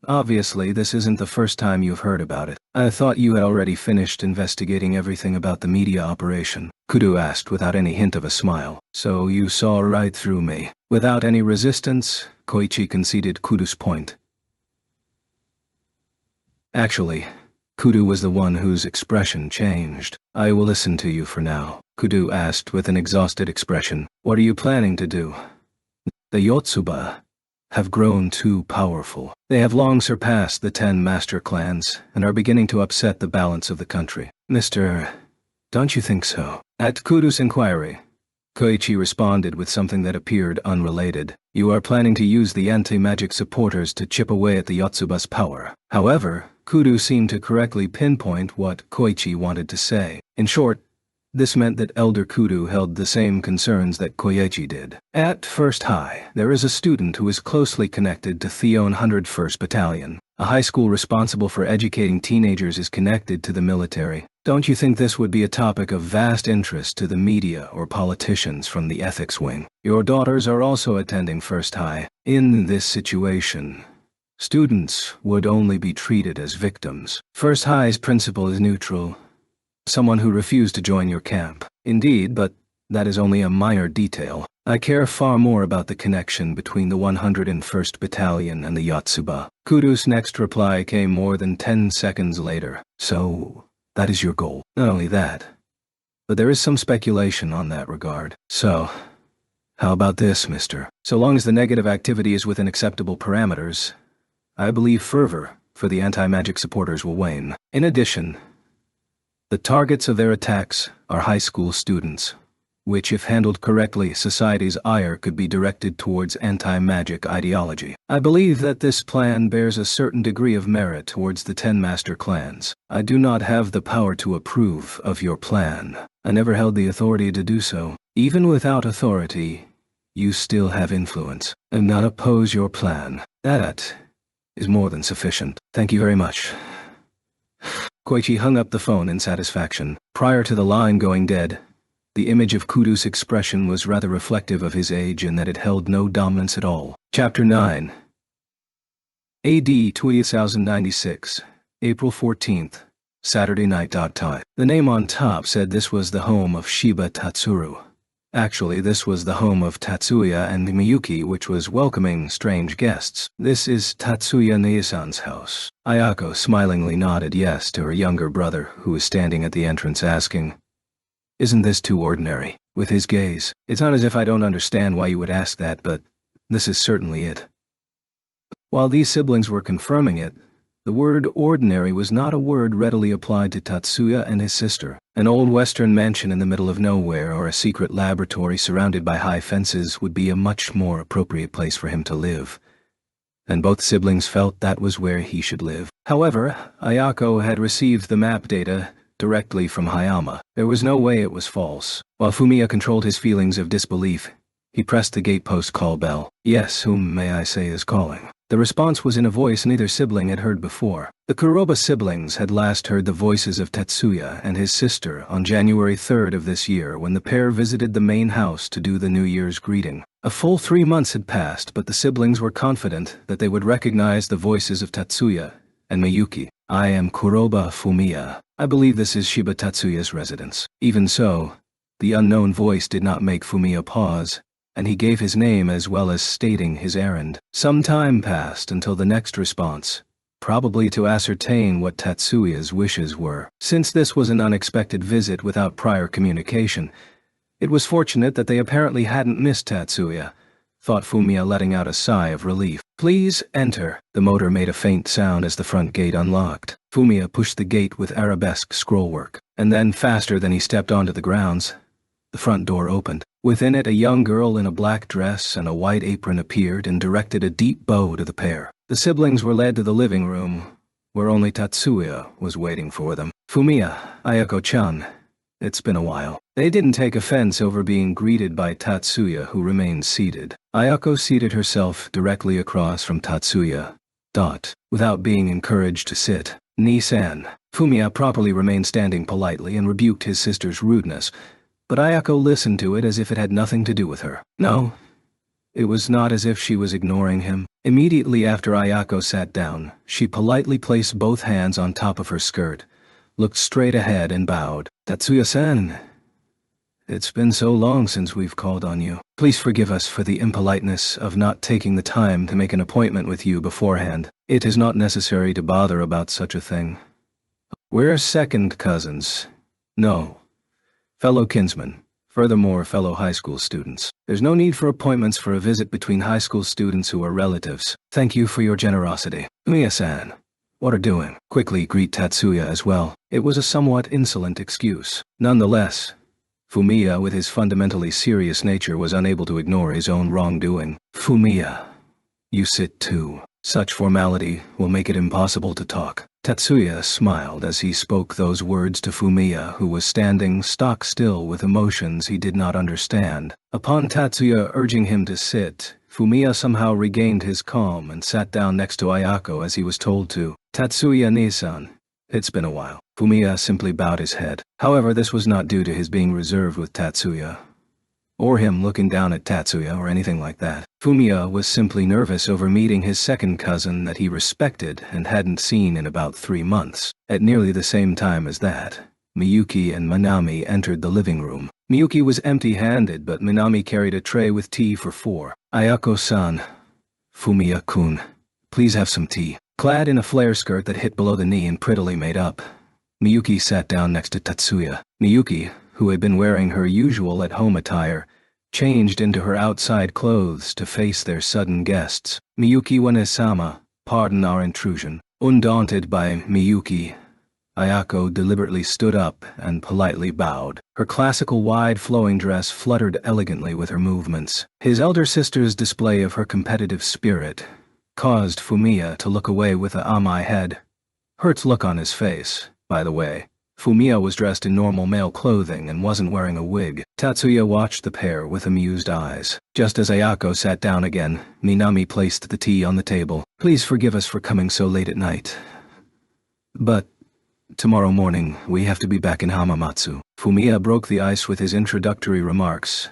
obviously this isn't the first time you've heard about it. I thought you had already finished investigating everything about the media operation, Kudu asked without any hint of a smile. So you saw right through me. Without any resistance, Koichi conceded Kudu's point. Actually, Kudu was the one whose expression changed. I will listen to you for now, Kudu asked with an exhausted expression. What are you planning to do? The Yotsuba have grown too powerful. They have long surpassed the 10 master clans and are beginning to upset the balance of the country. Mr. Don't you think so? At Kudu's inquiry, Koichi responded with something that appeared unrelated. You are planning to use the anti-magic supporters to chip away at the Yotsuba's power. However, Kudu seemed to correctly pinpoint what Koichi wanted to say. In short, this meant that Elder Kudu held the same concerns that Koichi did. At First High, there is a student who is closely connected to Theon 101st Battalion. A high school responsible for educating teenagers is connected to the military. Don't you think this would be a topic of vast interest to the media or politicians from the ethics wing? Your daughters are also attending First High. In this situation, students would only be treated as victims. First High's principal is neutral, someone who refused to join your camp. Indeed, but that is only a minor detail. I care far more about the connection between the 101st Battalion and the Yotsuba. Kudu's next reply came more than 10 seconds later. So, that is your goal. Not only that, but there is some speculation on that regard. So, how about this, mister? So long as the negative activity is within acceptable parameters, I believe fervor for the anti-magic supporters will wane. In addition, the targets of their attacks are high school students, which if handled correctly, society's ire could be directed towards anti-magic ideology. I believe that this plan bears a certain degree of merit towards the 10 master clans. I do not have the power to approve of your plan. I never held the authority to do so. Even without authority, you still have influence. I do not oppose your plan. That is more than sufficient. Thank you very much. Koichi hung up the phone in satisfaction. Prior to the line going dead, the image of Kudu's expression was rather reflective of his age in that it held no dominance at all. Chapter 9. AD 2096, April 14th, Saturday night. Time. The name on top said this was the home of Shiba Tatsuru. Actually, this was the home of Tatsuya and Miyuki, which was welcoming strange guests. This is Tatsuya Niisan's house. Ayako smilingly nodded yes to her younger brother, who was standing at the entrance asking, "Isn't this too ordinary?" With his gaze, "It's not as if I don't understand why you would ask that, but this is certainly it." While these siblings were confirming it, the word ordinary was not a word readily applied to Tatsuya and his sister. An old western mansion in the middle of nowhere or a secret laboratory surrounded by high fences would be a much more appropriate place for him to live. And both siblings felt that was where he should live. However, Ayako had received the map data directly from Hayama. There was no way it was false. While Fumiya controlled his feelings of disbelief, he pressed the gatepost call bell. "Yes, whom may I say is calling?" The response was in a voice neither sibling had heard before. The Kuroba siblings had last heard the voices of Tetsuya and his sister on January 3rd of this year when the pair visited the main house to do the New Year's greeting. A full 3 months had passed, but the siblings were confident that they would recognize the voices of Tatsuya and Miyuki. "I am Kuroba Fumiya. I believe this is Shiba Tatsuya's residence." Even so, the unknown voice did not make Fumiya pause, and he gave his name as well as stating his errand. Some time passed until the next response, probably to ascertain what Tatsuya's wishes were. Since this was an unexpected visit without prior communication, it was fortunate that they apparently hadn't missed Tatsuya, thought Fumiya, letting out a sigh of relief. "Please enter." The motor made a faint sound as the front gate unlocked. Fumiya pushed the gate with arabesque scrollwork, and then, faster than he stepped onto the grounds, the front door opened. Within it, a young girl in a black dress and a white apron appeared and directed a deep bow to the pair. The siblings were led to the living room, where only Tatsuya was waiting for them. "Fumiya, Ayako-chan, it's been a while." They didn't take offense over being greeted by Tatsuya, who remained seated. Ayako seated herself directly across from Tatsuya, without being encouraged to sit. "Ni-san." Fumiya properly remained standing politely and rebuked his sister's rudeness, but Ayako listened to it as if it had nothing to do with her. No, it was not as if she was ignoring him. Immediately after Ayako sat down, she politely placed both hands on top of her skirt, looked straight ahead and bowed. "Tatsuya-san, it's been so long since we've called on you. Please forgive us for the impoliteness of not taking the time to make an appointment with you beforehand. It is not necessary to bother about such a thing. We're second cousins. No, fellow kinsmen. Furthermore, fellow high school students. There's no need for appointments for a visit between high school students who are relatives. Thank you for your generosity. Fumiya-san, what are doing? Quickly greet Tatsuya as well." It was a somewhat insolent excuse. Nonetheless, Fumiya, with his fundamentally serious nature, was unable to ignore his own wrongdoing. "Fumiya, you sit too. Such formality will make it impossible to talk." Tatsuya smiled as he spoke those words to Fumiya, who was standing stock still with emotions he did not understand. Upon Tatsuya urging him to sit, Fumiya somehow regained his calm and sat down next to Ayako as he was told to. "Tatsuya-ni-san, it's been a while." Fumiya simply bowed his head. However, this was not due to his being reserved with Tatsuya, or him looking down at Tatsuya or anything like that. Fumiya was simply nervous over meeting his second cousin that he respected and hadn't seen in about 3 months. At nearly the same time as that, Miyuki and Minami entered the living room. Miyuki was empty-handed, but Minami carried a tray with tea for 4. "Ayako-san, Fumiya-kun, please have some tea." Clad in a flare skirt that hit below the knee and prettily made up, Miyuki sat down next to Tatsuya. Miyuki, who had been wearing her usual at-home attire, changed into her outside clothes to face their sudden guests. "Miyuki Wane-sama, pardon our intrusion." Undaunted by Miyuki, Ayako deliberately stood up and politely bowed. Her classical wide flowing dress fluttered elegantly with her movements. His elder sister's display of her competitive spirit caused Fumiya to look away with a "my head" hurt look on his face. By the way, Fumiya was dressed in normal male clothing and wasn't wearing a wig. Tatsuya watched the pair with amused eyes. Just as Ayako sat down again, Minami placed the tea on the table. "Please forgive us for coming so late at night, but tomorrow morning we have to be back in Hamamatsu." Fumiya broke the ice with his introductory remarks,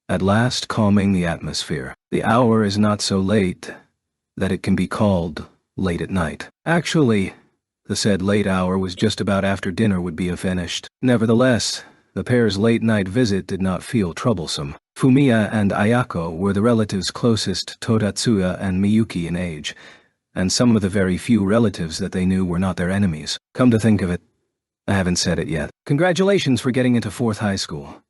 at last calming the atmosphere. "The hour is not so late that it can be called late at night. Actually, the said late hour was just about after dinner would be finished. Nevertheless, the pair's late-night visit did not feel troublesome. Fumiya and Ayako were the relatives closest to Tatsuya and Miyuki in age, and some of the very few relatives that they knew were not their enemies. Come to think of it, I haven't said it yet. Congratulations for getting into 4th high school.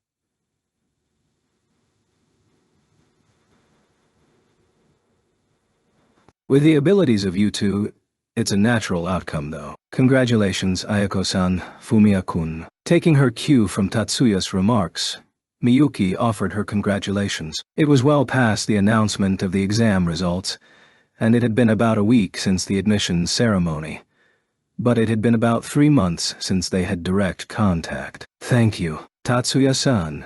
With the abilities of you two, it's a natural outcome though. Congratulations, Ayako-san, Fumiya-kun. Taking her cue from Tatsuya's remarks, Miyuki offered her congratulations. It was well past the announcement of the exam results, and it had been about a week since the admissions ceremony. But it had been about 3 months since they had direct contact. Thank you, Tatsuya-san.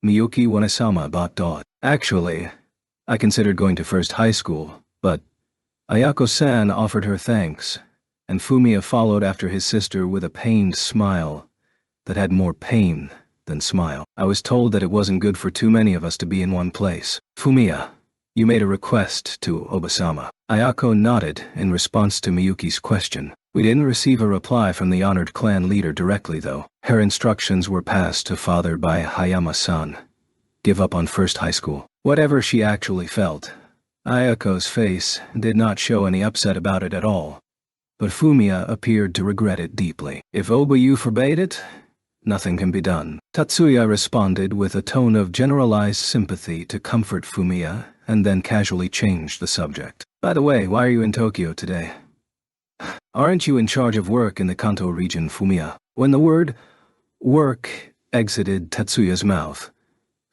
Miyuki Wanisama bot. Actually, I considered going to first high school, but Ayako-san offered her thanks, and Fumiya followed after his sister with a pained smile that had more pain than smile. I was told that it wasn't good for too many of us to be in one place. Fumiya, you made a request to Obasama. Ayako nodded in response to Miyuki's question. We didn't receive a reply from the honored clan leader directly though. Her instructions were passed to father by Hayama-san. Give up on first high school. Whatever she actually felt, Ayako's face did not show any upset about it at all, but Fumiya appeared to regret it deeply. If Obayu forbade it, nothing can be done. Tatsuya responded with a tone of generalized sympathy to comfort Fumiya and then casually changed the subject. By the way, why are you in Tokyo today? Aren't you in charge of work in the Kanto region, Fumiya? When the word work exited Tatsuya's mouth,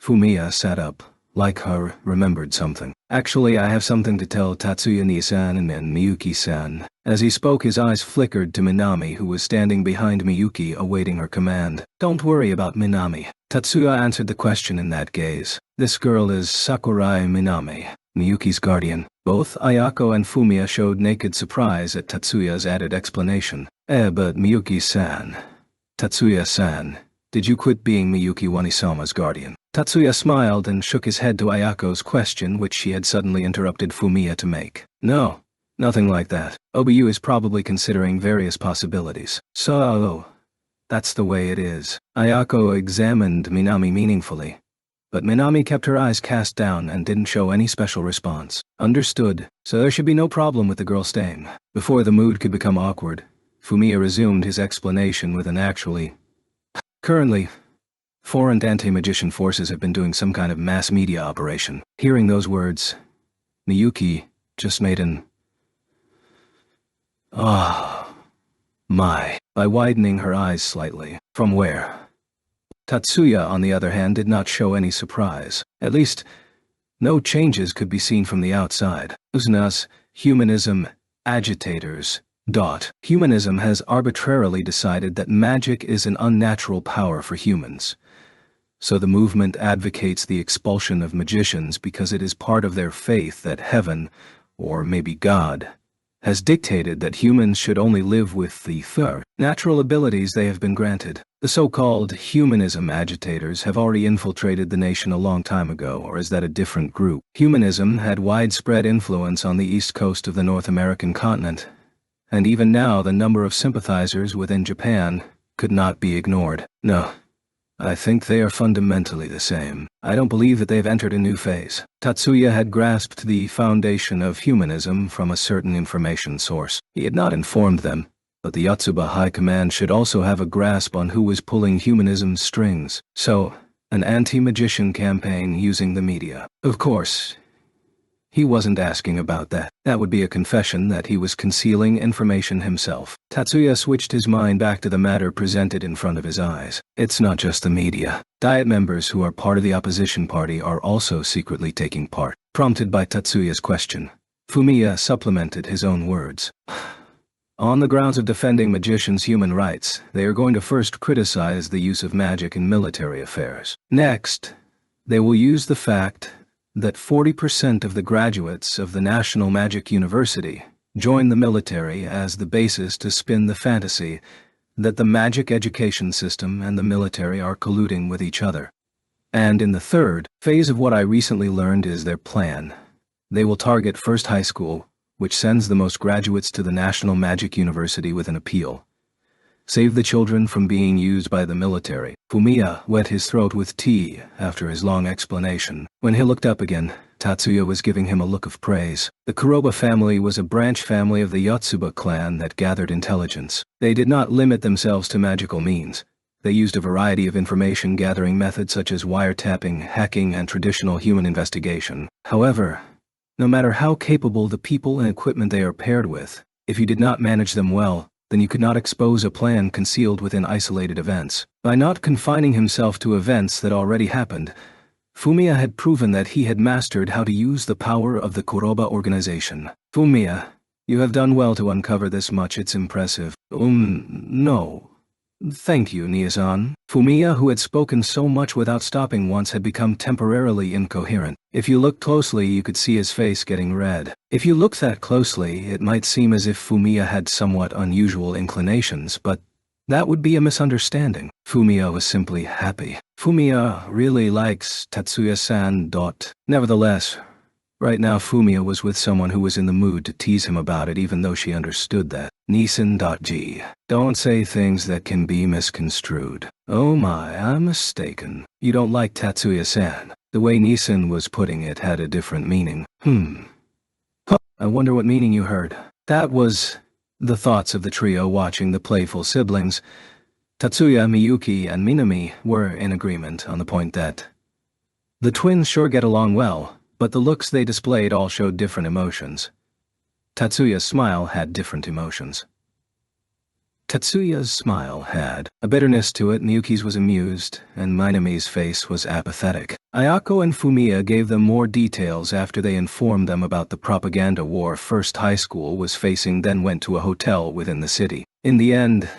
Fumiya sat up, like her remembered something. Actually, I have something to tell Tatsuya-ni-san and Miyuki-san. As he spoke, his eyes flickered to Minami, who was standing behind Miyuki awaiting her command. Don't worry about Minami. Tatsuya answered the question in that gaze. This girl is Sakurai Minami, Miyuki's guardian. Both Ayako and Fumiya showed naked surprise at Tatsuya's added explanation. But Miyuki-san, Tatsuya-san, did you quit being Miyuki Wanisama's guardian? Tatsuya smiled and shook his head to Ayako's question, which she had suddenly interrupted Fumiya to make. No, nothing like that. Obayu is probably considering various possibilities. So, that's the way it is. Ayako examined Minami meaningfully, but Minami kept her eyes cast down and didn't show any special response. Understood, so there should be no problem with the girl staying. Before the mood could become awkward, Fumiya resumed his explanation with an actually. Currently, foreign anti-magician forces have been doing some kind of mass media operation. Hearing those words, Miyuki just made an my by widening her eyes slightly. From where? Tatsuya, on the other hand, did not show any surprise. At least, no changes could be seen from the outside. Usnas, humanism, agitators. Humanism has arbitrarily decided that magic is an unnatural power for humans. So the movement advocates the expulsion of magicians because it is part of their faith that heaven, or maybe God, has dictated that humans should only live with the natural abilities they have been granted. The so-called humanism agitators have already infiltrated the nation a long time ago, or is that a different group? Humanism had widespread influence on the east coast of the North American continent, and even now the number of sympathizers within Japan could not be ignored. No, I think they are fundamentally the same. I don't believe that they've entered a new phase. Tatsuya had grasped the foundation of humanism from a certain information source. He had not informed them, but the Yotsuba High Command should also have a grasp on who was pulling humanism's strings. So, an anti-magician campaign using the media. Of course, he wasn't asking about that. That would be a confession that he was concealing information himself. Tatsuya switched his mind back to the matter presented in front of his eyes. It's not just the media. Diet members who are part of the opposition party are also secretly taking part. Prompted by Tatsuya's question, Fumiya supplemented his own words. On the grounds of defending magicians' human rights, they are going to first criticize the use of magic in military affairs. Next, they will use the fact that 40% of the graduates of the National Magic University join the military as the basis to spin the fantasy that the magic education system and the military are colluding with each other. And in the third phase of what I recently learned is their plan. They will target first high school, which sends the most graduates to the National Magic University with an appeal. Save the children from being used by the military. Fumiya wet his throat with tea after his long explanation. When he looked up again, Tatsuya was giving him a look of praise. The Kuroba family was a branch family of the Yotsuba clan that gathered intelligence. They did not limit themselves to magical means. They used a variety of information-gathering methods such as wiretapping, hacking, and traditional human investigation. However, no matter how capable the people and equipment they are paired with, if you did not manage them well, then you could not expose a plan concealed within isolated events. By not confining himself to events that already happened, Fumiya had proven that he had mastered how to use the power of the Kuroba organization. Fumiya, you have done well to uncover this much, it's impressive. No. Thank you, Nia-san. Fumiya, who had spoken so much without stopping once, had become temporarily incoherent. If you looked closely, you could see his face getting red. If you looked that closely, it might seem as if Fumiya had somewhat unusual inclinations, but that would be a misunderstanding. Fumiya was simply happy. Fumiya really likes Tatsuya-san. Nevertheless, right now Fumiya was with someone who was in the mood to tease him about it, even though she understood that. Nisan.g. Don't say things that can be misconstrued. Oh my, I'm mistaken. You don't like Tatsuya-san. The way Nisan was putting it had a different meaning. I wonder what meaning you heard. That was the thoughts of the trio watching the playful siblings. Tatsuya, Miyuki, and Minami were in agreement on the point that the twins sure get along well, but the looks they displayed all showed different emotions. Tatsuya's smile had different emotions. Tatsuya's smile had a bitterness to it, Miyuki's was amused, and Minami's face was apathetic. Ayako and Fumiya gave them more details after they informed them about the propaganda war First High School was facing, then went to a hotel within the city. In the end,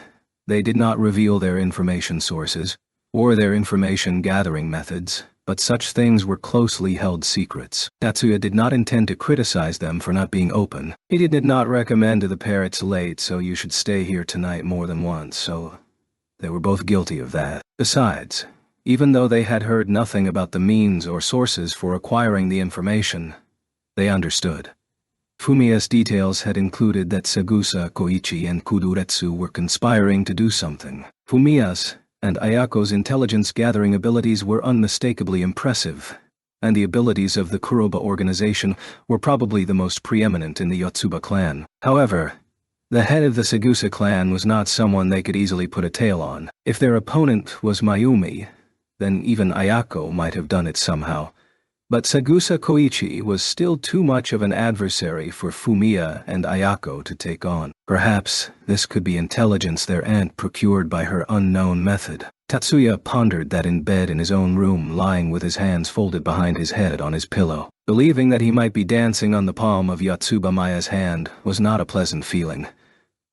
they did not reveal their information sources, or their information gathering methods, but such things were closely held secrets. Tatsuya did not intend to criticize them for not being open. He did not recommend to the pair it's late, so you should stay here tonight more than once, so they were both guilty of that. Besides, even though they had heard nothing about the means or sources for acquiring the information, they understood. Fumiya's details had included that Sagusa, Koichi, and Kuduretsu were conspiring to do something. Fumiya's and Ayako's intelligence-gathering abilities were unmistakably impressive, and the abilities of the Kuroba organization were probably the most preeminent in the Yotsuba clan. However, the head of the Sagusa clan was not someone they could easily put a tail on. If their opponent was Mayumi, then even Ayako might have done it somehow. But Sagusa Koichi was still too much of an adversary for Fumiya and Ayako to take on. Perhaps this could be intelligence their aunt procured by her unknown method. Tatsuya pondered that in bed in his own room, lying with his hands folded behind his head on his pillow. Believing that he might be dancing on the palm of Yotsuba Maya's hand was not a pleasant feeling.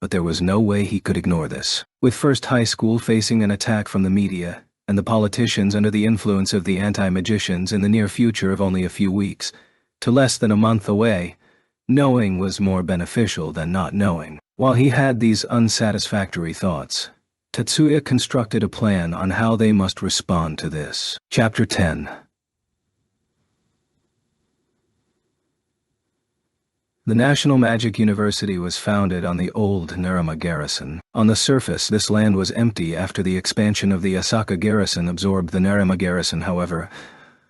But there was no way he could ignore this. With First High School facing an attack from the media, and the politicians under the influence of the anti-magicians in the near future of only a few weeks, to less than a month away, knowing was more beneficial than not knowing. While he had these unsatisfactory thoughts, Tatsuya constructed a plan on how they must respond to this. Chapter 10. The National Magic University was founded on the old Nerima garrison. On the surface, this land was empty after the expansion of the Asaka garrison absorbed the Nerima garrison. However,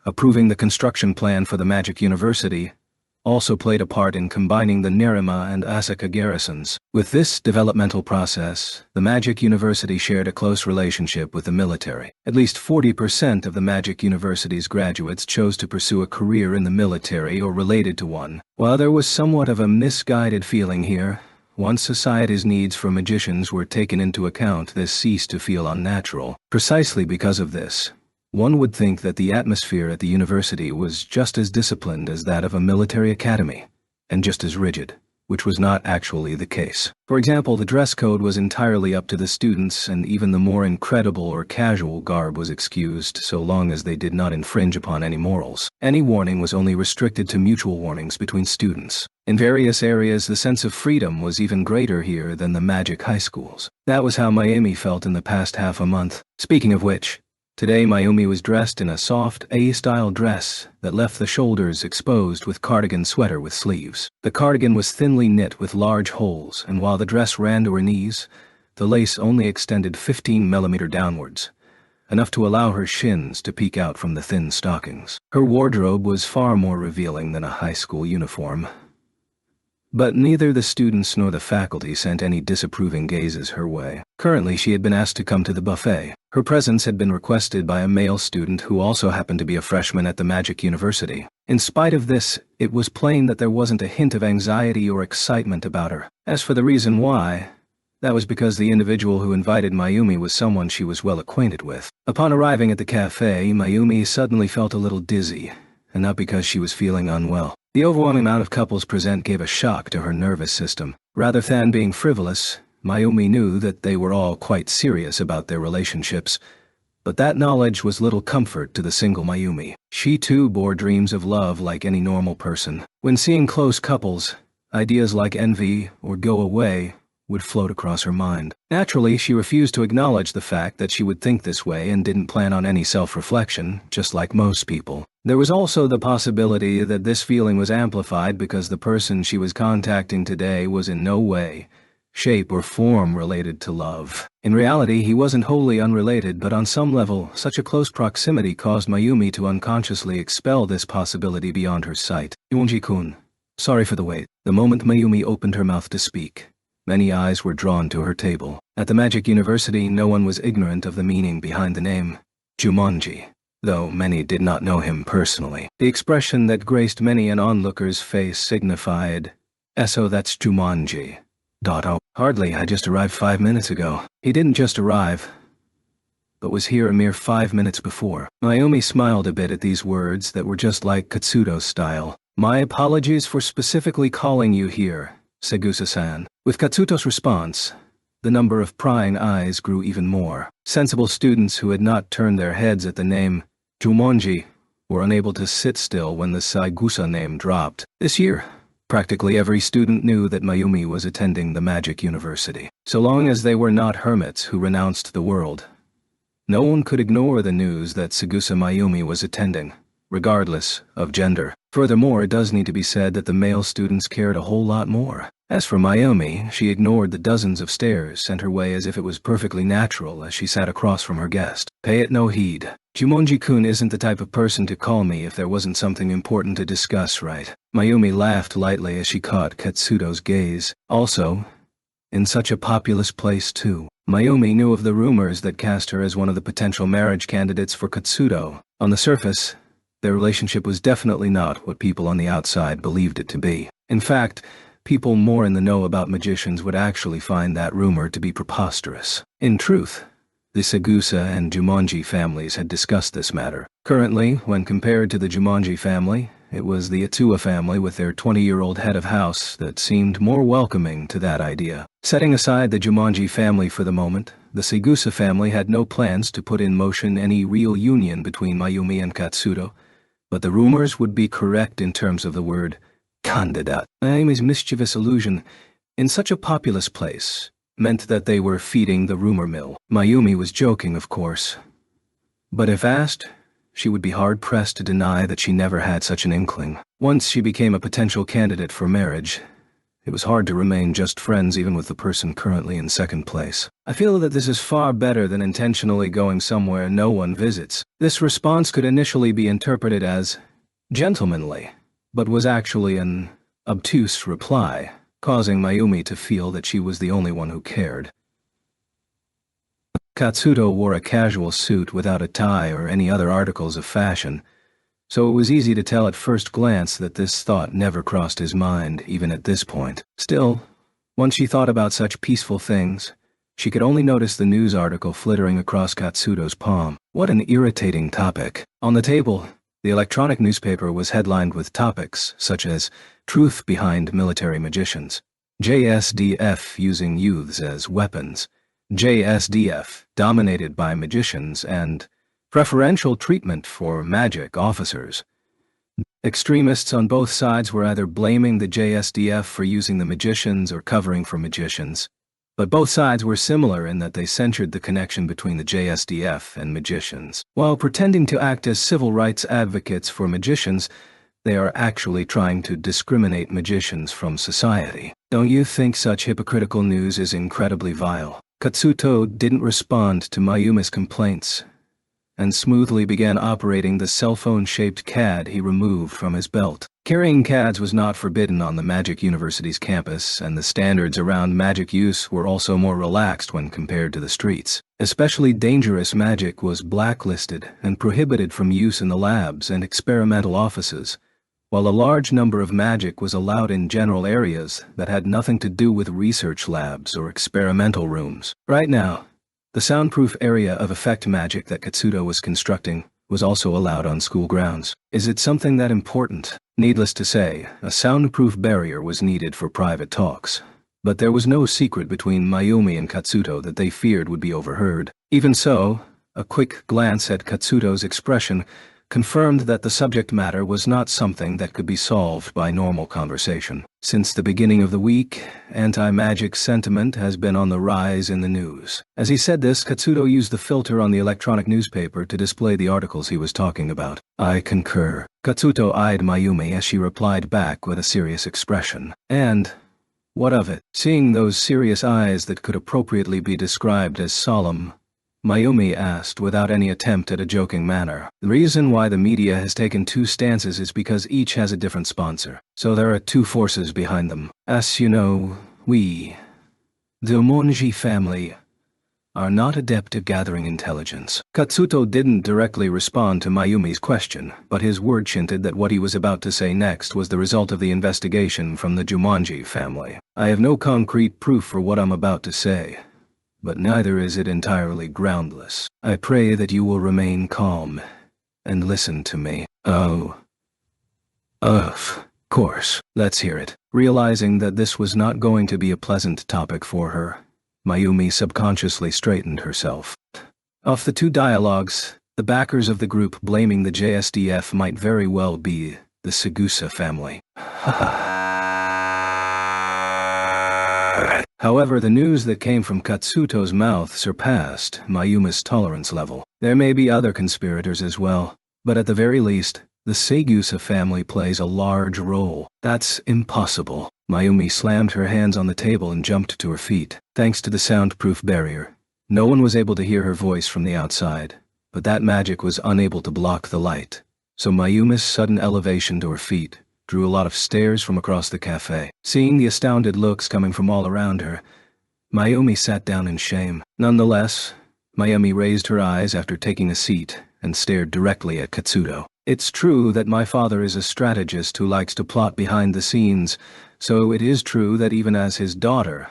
approving the construction plan for the Magic University also played a part in combining the Nerima and Asaka garrisons. With this developmental process, the Magic University shared a close relationship with the military. At least 40% of the Magic University's graduates chose to pursue a career in the military or related to one. While there was somewhat of a misguided feeling here, once society's needs for magicians were taken into account, this ceased to feel unnatural. Precisely because of this, one would think that the atmosphere at the university was just as disciplined as that of a military academy, and just as rigid, which was not actually the case. For example, the dress code was entirely up to the students, and even the more incredible or casual garb was excused so long as they did not infringe upon any morals. Any warning was only restricted to mutual warnings between students. In various areas, the sense of freedom was even greater here than the magic high schools. That was how Miami felt in the past half a month. Speaking of which, Today Mayumi was dressed in a soft A-style dress that left the shoulders exposed with cardigan sweater with sleeves. The cardigan was thinly knit with large holes, and while the dress ran to her knees, the lace only extended 15 millimeters downwards, enough to allow her shins to peek out from the thin stockings. Her wardrobe was far more revealing than a high school uniform. But neither the students nor the faculty sent any disapproving gazes her way. Currently, she had been asked to come to the buffet. Her presence had been requested by a male student who also happened to be a freshman at the Magic University. In spite of this, it was plain that there wasn't a hint of anxiety or excitement about her. As for the reason why, that was because the individual who invited Mayumi was someone she was well acquainted with. Upon arriving at the cafe, Mayumi suddenly felt a little dizzy, and not because she was feeling unwell. The overwhelming amount of couples present gave a shock to her nervous system. Rather than being frivolous, Mayumi knew that they were all quite serious about their relationships, but that knowledge was little comfort to the single Mayumi. She too bore dreams of love like any normal person. When seeing close couples, ideas like envy or go away would float across her mind. Naturally, she refused to acknowledge the fact that she would think this way and didn't plan on any self-reflection, just like most people. There was also the possibility that this feeling was amplified because the person she was contacting today was in no way, shape, or form related to love. In reality, he wasn't wholly unrelated, but on some level, such a close proximity caused Mayumi to unconsciously expel this possibility beyond her sight. Yonji-kun, sorry for the wait. The moment Mayumi opened her mouth to speak, many eyes were drawn to her table. At the Magic University, no one was ignorant of the meaning behind the name Jumonji, though many did not know him personally. The expression that graced many an onlooker's face signified, "So that's Jumonji. Oh, hardly, I just arrived 5 minutes ago." He didn't just arrive, but was here a mere 5 minutes before. Mayumi smiled a bit at these words that were just like Katsudo's style. "My apologies for specifically calling you here, Segusa-san." With Katsuto's response, the number of prying eyes grew even more. Sensible students who had not turned their heads at the name Jumonji were unable to sit still when the Segusa name dropped. This year, practically every student knew that Mayumi was attending the Magic University. So long as they were not hermits who renounced the world, no one could ignore the news that Segusa Mayumi was attending, regardless of gender. Furthermore, it does need to be said that the male students cared a whole lot more. As for Mayumi, she ignored the dozens of stares sent her way as if it was perfectly natural as she sat across from her guest. "Pay it no heed. Jumonji-kun isn't the type of person to call me if there wasn't something important to discuss, right?" Mayumi laughed lightly as she caught Katsudo's gaze. Also, in such a populous place too. Mayumi knew of the rumors that cast her as one of the potential marriage candidates for Katsudo. On the surface, their relationship was definitely not what people on the outside believed it to be. In fact, people more in the know about magicians would actually find that rumor to be preposterous. In truth, the Segusa and Jumonji families had discussed this matter. Currently, when compared to the Jumonji family, it was the Atua family with their 20-year-old head of house that seemed more welcoming to that idea. Setting aside the Jumonji family for the moment, the Segusa family had no plans to put in motion any real union between Mayumi and Katsudo, but the rumors would be correct in terms of the word candidate. Mayumi's mischievous allusion, in such a populous place, meant that they were feeding the rumor mill. Mayumi was joking, of course, but if asked, she would be hard-pressed to deny that she never had such an inkling. Once she became a potential candidate for marriage, it was hard to remain just friends even with the person currently in second place. "I feel that this is far better than intentionally going somewhere no one visits." This response could initially be interpreted as gentlemanly, but was actually an obtuse reply, causing Mayumi to feel that she was the only one who cared. Katsudo wore a casual suit without a tie or any other articles of fashion, so it was easy to tell at first glance that this thought never crossed his mind, even at this point. Still, once she thought about such peaceful things, she could only notice the news article flittering across Katsudo's palm. What an irritating topic. On the table, the electronic newspaper was headlined with topics such as "Truth Behind Military Magicians," JSDF using youths as weapons, JSDF dominated by magicians, and preferential treatment for magic officers. Extremists on both sides were either blaming the JSDF for using the magicians or covering for magicians. But both sides were similar in that they censured the connection between the JSDF and magicians. While pretending to act as civil rights advocates for magicians, they are actually trying to discriminate magicians from society. Don't you think such hypocritical news is incredibly vile? Katsuto didn't respond to Mayumi's complaints, and smoothly began operating the cell phone-shaped CAD he removed from his belt. Carrying CADs was not forbidden on the Magic University's campus, and the standards around magic use were also more relaxed when compared to the streets. Especially dangerous magic was blacklisted and prohibited from use in the labs and experimental offices, while a large number of magic was allowed in general areas that had nothing to do with research labs or experimental rooms. Right now, the soundproof area of effect magic that Katsuto was constructing was also allowed on school grounds. Is it something that important? Needless to say, a soundproof barrier was needed for private talks. But there was no secret between Mayumi and Katsuto that they feared would be overheard. Even so, a quick glance at Katsuto's expression confirmed that the subject matter was not something that could be solved by normal conversation. Since the beginning of the week, anti-magic sentiment has been on the rise in the news. As he said this, Katsuto used the filter on the electronic newspaper to display the articles he was talking about. I concur. Katsuto eyed Mayumi as she replied back with a serious expression. And what of it? Seeing those serious eyes that could appropriately be described as solemn, Mayumi asked without any attempt at a joking manner. The reason why the media has taken two stances is because each has a different sponsor. So there are two forces behind them. As you know, we, the Monji family, are not adept at gathering intelligence. Katsuto didn't directly respond to Mayumi's question, but his word hinted that what he was about to say next was the result of the investigation from the Jumanji family. I have no concrete proof for what I'm about to say, but neither is it entirely groundless. I pray that you will remain calm and listen to me. Oh. Of course. Let's hear it. Realizing that this was not going to be a pleasant topic for her, Mayumi subconsciously straightened herself. Of the two dialogues, the backers of the group blaming the JSDF might very well be the Segusa family. However, the news that came from Katsuto's mouth surpassed Mayumi's tolerance level. There may be other conspirators as well, but at the very least, the Segusa family plays a large role. That's impossible. Mayumi slammed her hands on the table and jumped to her feet. Thanks to the soundproof barrier, no one was able to hear her voice from the outside, but that magic was unable to block the light. So Mayumi's sudden elevation to her feet drew a lot of stares from across the cafe. Seeing the astounded looks coming from all around her, Mayumi sat down in shame. Nonetheless, Mayumi raised her eyes after taking a seat and stared directly at Katsuto. It's true that my father is a strategist who likes to plot behind the scenes, so it is true that even as his daughter,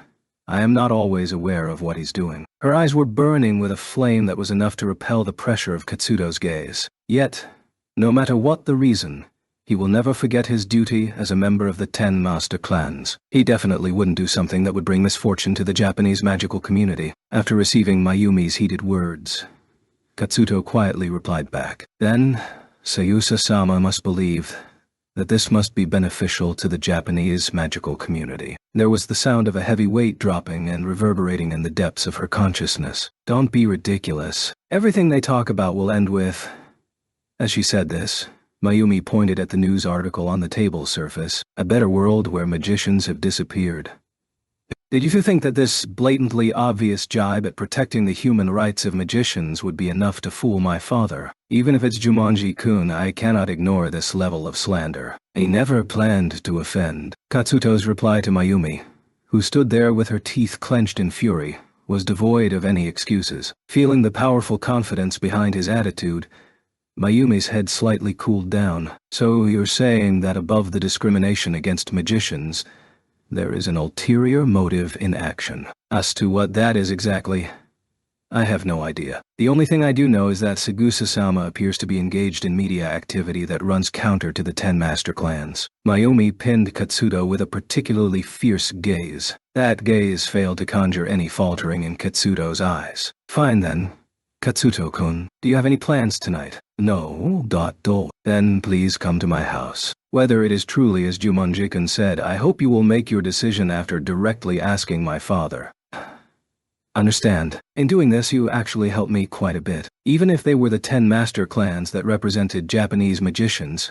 I am not always aware of what he's doing. Her eyes were burning with a flame that was enough to repel the pressure of Katsuto's gaze. Yet, no matter what the reason, he will never forget his duty as a member of the 10 master clans. He definitely wouldn't do something that would bring misfortune to the Japanese magical community. After receiving Mayumi's heated words, Katsuto quietly replied back. Then, Sayusa-sama must believe that this must be beneficial to the Japanese magical community. There was the sound of a heavy weight dropping and reverberating in the depths of her consciousness. Don't be ridiculous. Everything they talk about will end with... As she said this, Mayumi pointed at the news article on the table surface. A better world where magicians have disappeared. Did you think that this blatantly obvious jibe at protecting the human rights of magicians would be enough to fool my father? Even if it's Jumanji-kun, I cannot ignore this level of slander. He never planned to offend. Katsuto's reply to Mayumi, who stood there with her teeth clenched in fury, was devoid of any excuses. Feeling the powerful confidence behind his attitude, Mayumi's head slightly cooled down. So you're saying that above the discrimination against magicians, there is an ulterior motive in action. As to what that is exactly, I have no idea. The only thing I do know is that Segusa-sama appears to be engaged in media activity that runs counter to the 10 master clans. Mayumi pinned Katsuto with a particularly fierce gaze. That gaze failed to conjure any faltering in Katsuto's eyes. Fine then. Katsuto-kun, do you have any plans tonight? No. Then please come to my house. Whether it is truly as Jumanji-kun said, I hope you will make your decision after directly asking my father. Understand. In doing this you actually helped me quite a bit. Even if they were the 10 master clans that represented Japanese magicians,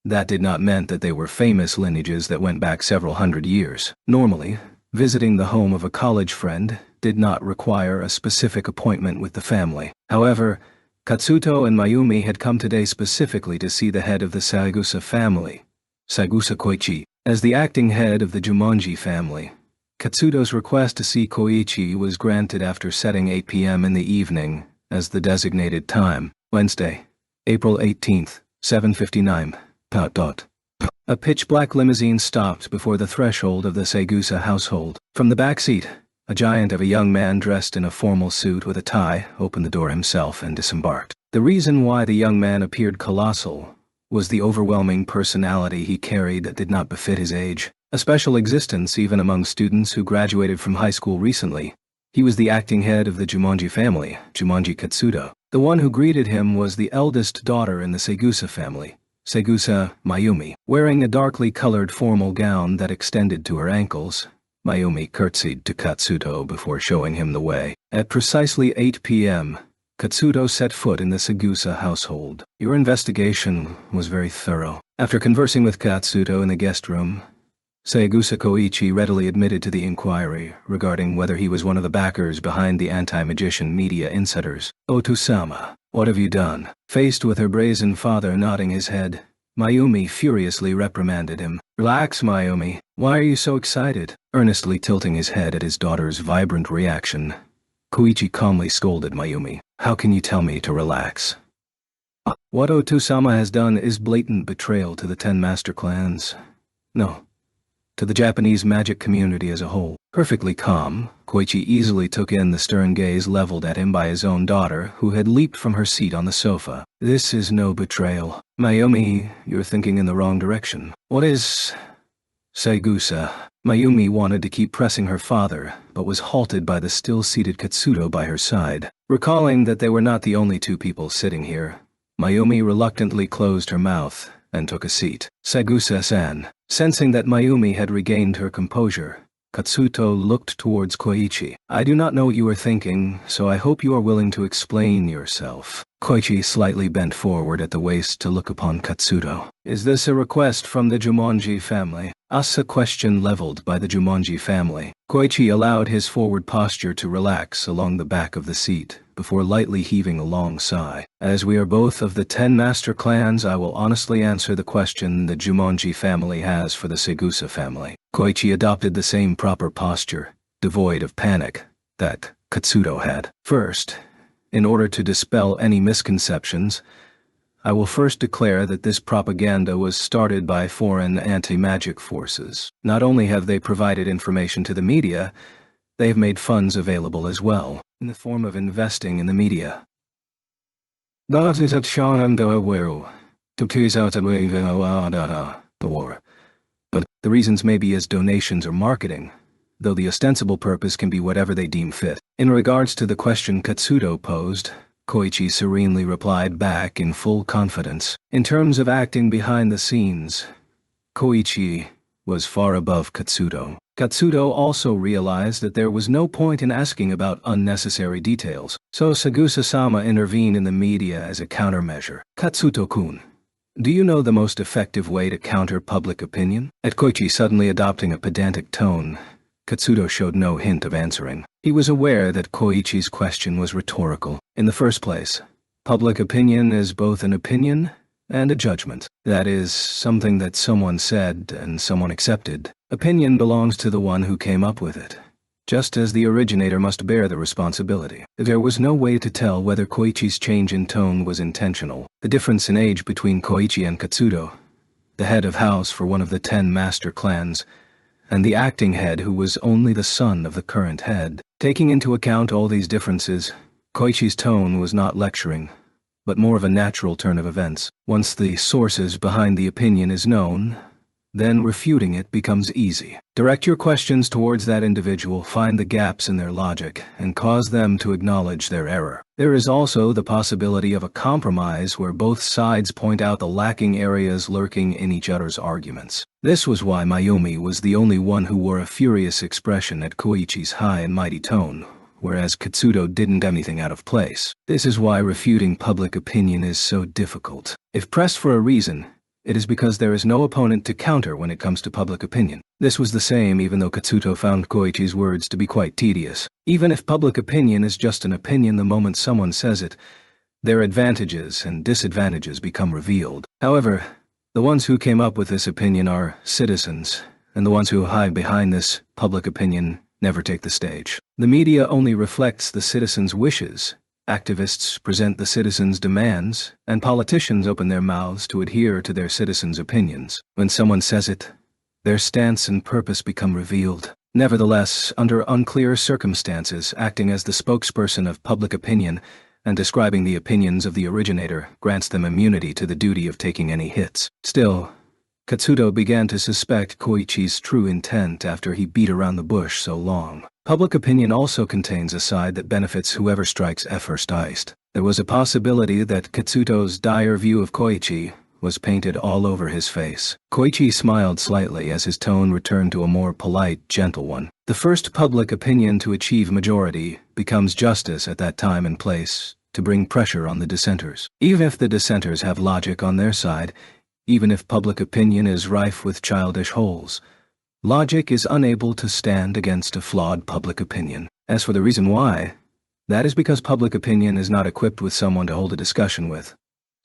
that did not mean that they were famous lineages that went back several hundred years. Normally, visiting the home of a college friend did not require a specific appointment with the family. However, Katsuto and Mayumi had come today specifically to see the head of the Saigusa family, Saigusa Koichi. As the acting head of the Jumonji family, Katsuto's request to see Koichi was granted after setting 8 p.m. in the evening as the designated time, Wednesday, April 18th, 7:59. A pitch-black limousine stopped before the threshold of the Saigusa household. From the back seat, a giant of a young man dressed in a formal suit with a tie opened the door himself and disembarked. The reason why the young man appeared colossal was the overwhelming personality he carried that did not befit his age, a special existence even among students who graduated from high school recently. He was the acting head of the Jumonji family, Jumonji Katsuto. The one who greeted him was the eldest daughter in the Saigusa family, Saigusa Mayumi. Wearing a darkly colored formal gown that extended to her ankles, Mayumi curtsied to Katsuto before showing him the way. At precisely 8 p.m., Katsuto set foot in the Saigusa household. Your investigation was very thorough. After conversing with Katsuto in the guest room, Saigusa Koichi readily admitted to the inquiry regarding whether he was one of the backers behind the anti-magician media insiders. Otusama, what have you done? Faced with her brazen father nodding his head, Mayumi furiously reprimanded him. Relax, Mayumi. Why are you so excited? Earnestly tilting his head at his daughter's vibrant reaction, Koichi calmly scolded Mayumi. How can you tell me to relax? What Otusama has done is blatant betrayal to the 10 master clans. No, to the Japanese magic community as a whole. Perfectly calm, Koichi easily took in the stern gaze leveled at him by his own daughter, who had leaped from her seat on the sofa. This is no betrayal. Mayumi, you're thinking in the wrong direction. What is... Saigusa? Mayumi wanted to keep pressing her father, but was halted by the still-seated Katsuto by her side. Recalling that they were not the only two people sitting here, Mayumi reluctantly closed her mouth and took a seat. Saigusa-san. Sensing that Mayumi had regained her composure, Katsuto looked towards Koichi. I do not know what you are thinking, so I hope you are willing to explain yourself. Koichi slightly bent forward at the waist to look upon Katsuto. Is this a request from the Jumonji family? Asked a question leveled by the Jumonji family. Koichi allowed his forward posture to relax along the back of the seat, before lightly heaving a long sigh. As we are both of the 10 master clans, I will honestly answer the question the Jumonji family has for the Saigusa family. Koichi adopted the same proper posture, devoid of panic, that Katsuto had. First, in order to dispel any misconceptions, I will first declare that this propaganda was started by foreign anti-magic forces. Not only have they provided information to the media, they have made funds available as well, in the form of investing in the media. But the reasons may be as donations or marketing, though the ostensible purpose can be whatever they deem fit. In regards to the question Katsuto posed, Koichi serenely replied back in full confidence. In terms of acting behind the scenes, Koichi was far above Katsuto. Katsuto also realized that there was no point in asking about unnecessary details, so Saigusa-sama intervened in the media as a countermeasure. Katsuto-kun, do you know the most effective way to counter public opinion? At Koichi suddenly adopting a pedantic tone, Katsuto showed no hint of answering. He was aware that Koichi's question was rhetorical. In the first place, public opinion is both an opinion and a judgment. That is, something that someone said and someone accepted. Opinion belongs to the one who came up with it, just as the originator must bear the responsibility. There was no way to tell whether Koichi's change in tone was intentional. The difference in age between Koichi and Katsuto, the head of house for one of the 10 master clans, and the acting head who was only the son of the current head. Taking into account all these differences, Koichi's tone was not lecturing, but more of a natural turn of events. Once the sources behind the opinion is known, then refuting it becomes easy. Direct your questions towards that individual, find the gaps in their logic, and cause them to acknowledge their error. There is also the possibility of a compromise where both sides point out the lacking areas lurking in each other's arguments. This was why Mayumi was the only one who wore a furious expression at Koichi's high and mighty tone, whereas Katsuto didn't do anything out of place. This is why refuting public opinion is so difficult. If pressed for a reason, it is because there is no opponent to counter when it comes to public opinion. This was the same even though Katsuto found Koichi's words to be quite tedious. Even if public opinion is just an opinion the moment someone says it, their advantages and disadvantages become revealed. However, the ones who came up with this opinion are citizens, and the ones who hide behind this public opinion never take the stage. The media only reflects the citizens' wishes. Activists present the citizens' demands, and politicians open their mouths to adhere to their citizens' opinions. When someone says it, their stance and purpose become revealed. Nevertheless, under unclear circumstances, acting as the spokesperson of public opinion and describing the opinions of the originator grants them immunity to the duty of taking any hits. Still, Katsuto began to suspect Koichi's true intent after he beat around the bush so long. Public opinion also contains a side that benefits whoever strikes first. There was a possibility that Katsuto's dire view of Koichi was painted all over his face. Koichi smiled slightly as his tone returned to a more polite, gentle one. The first public opinion to achieve majority becomes justice at that time and place to bring pressure on the dissenters. Even if the dissenters have logic on their side, even if public opinion is rife with childish holes, logic is unable to stand against a flawed public opinion. As for the reason why, that is because public opinion is not equipped with someone to hold a discussion with.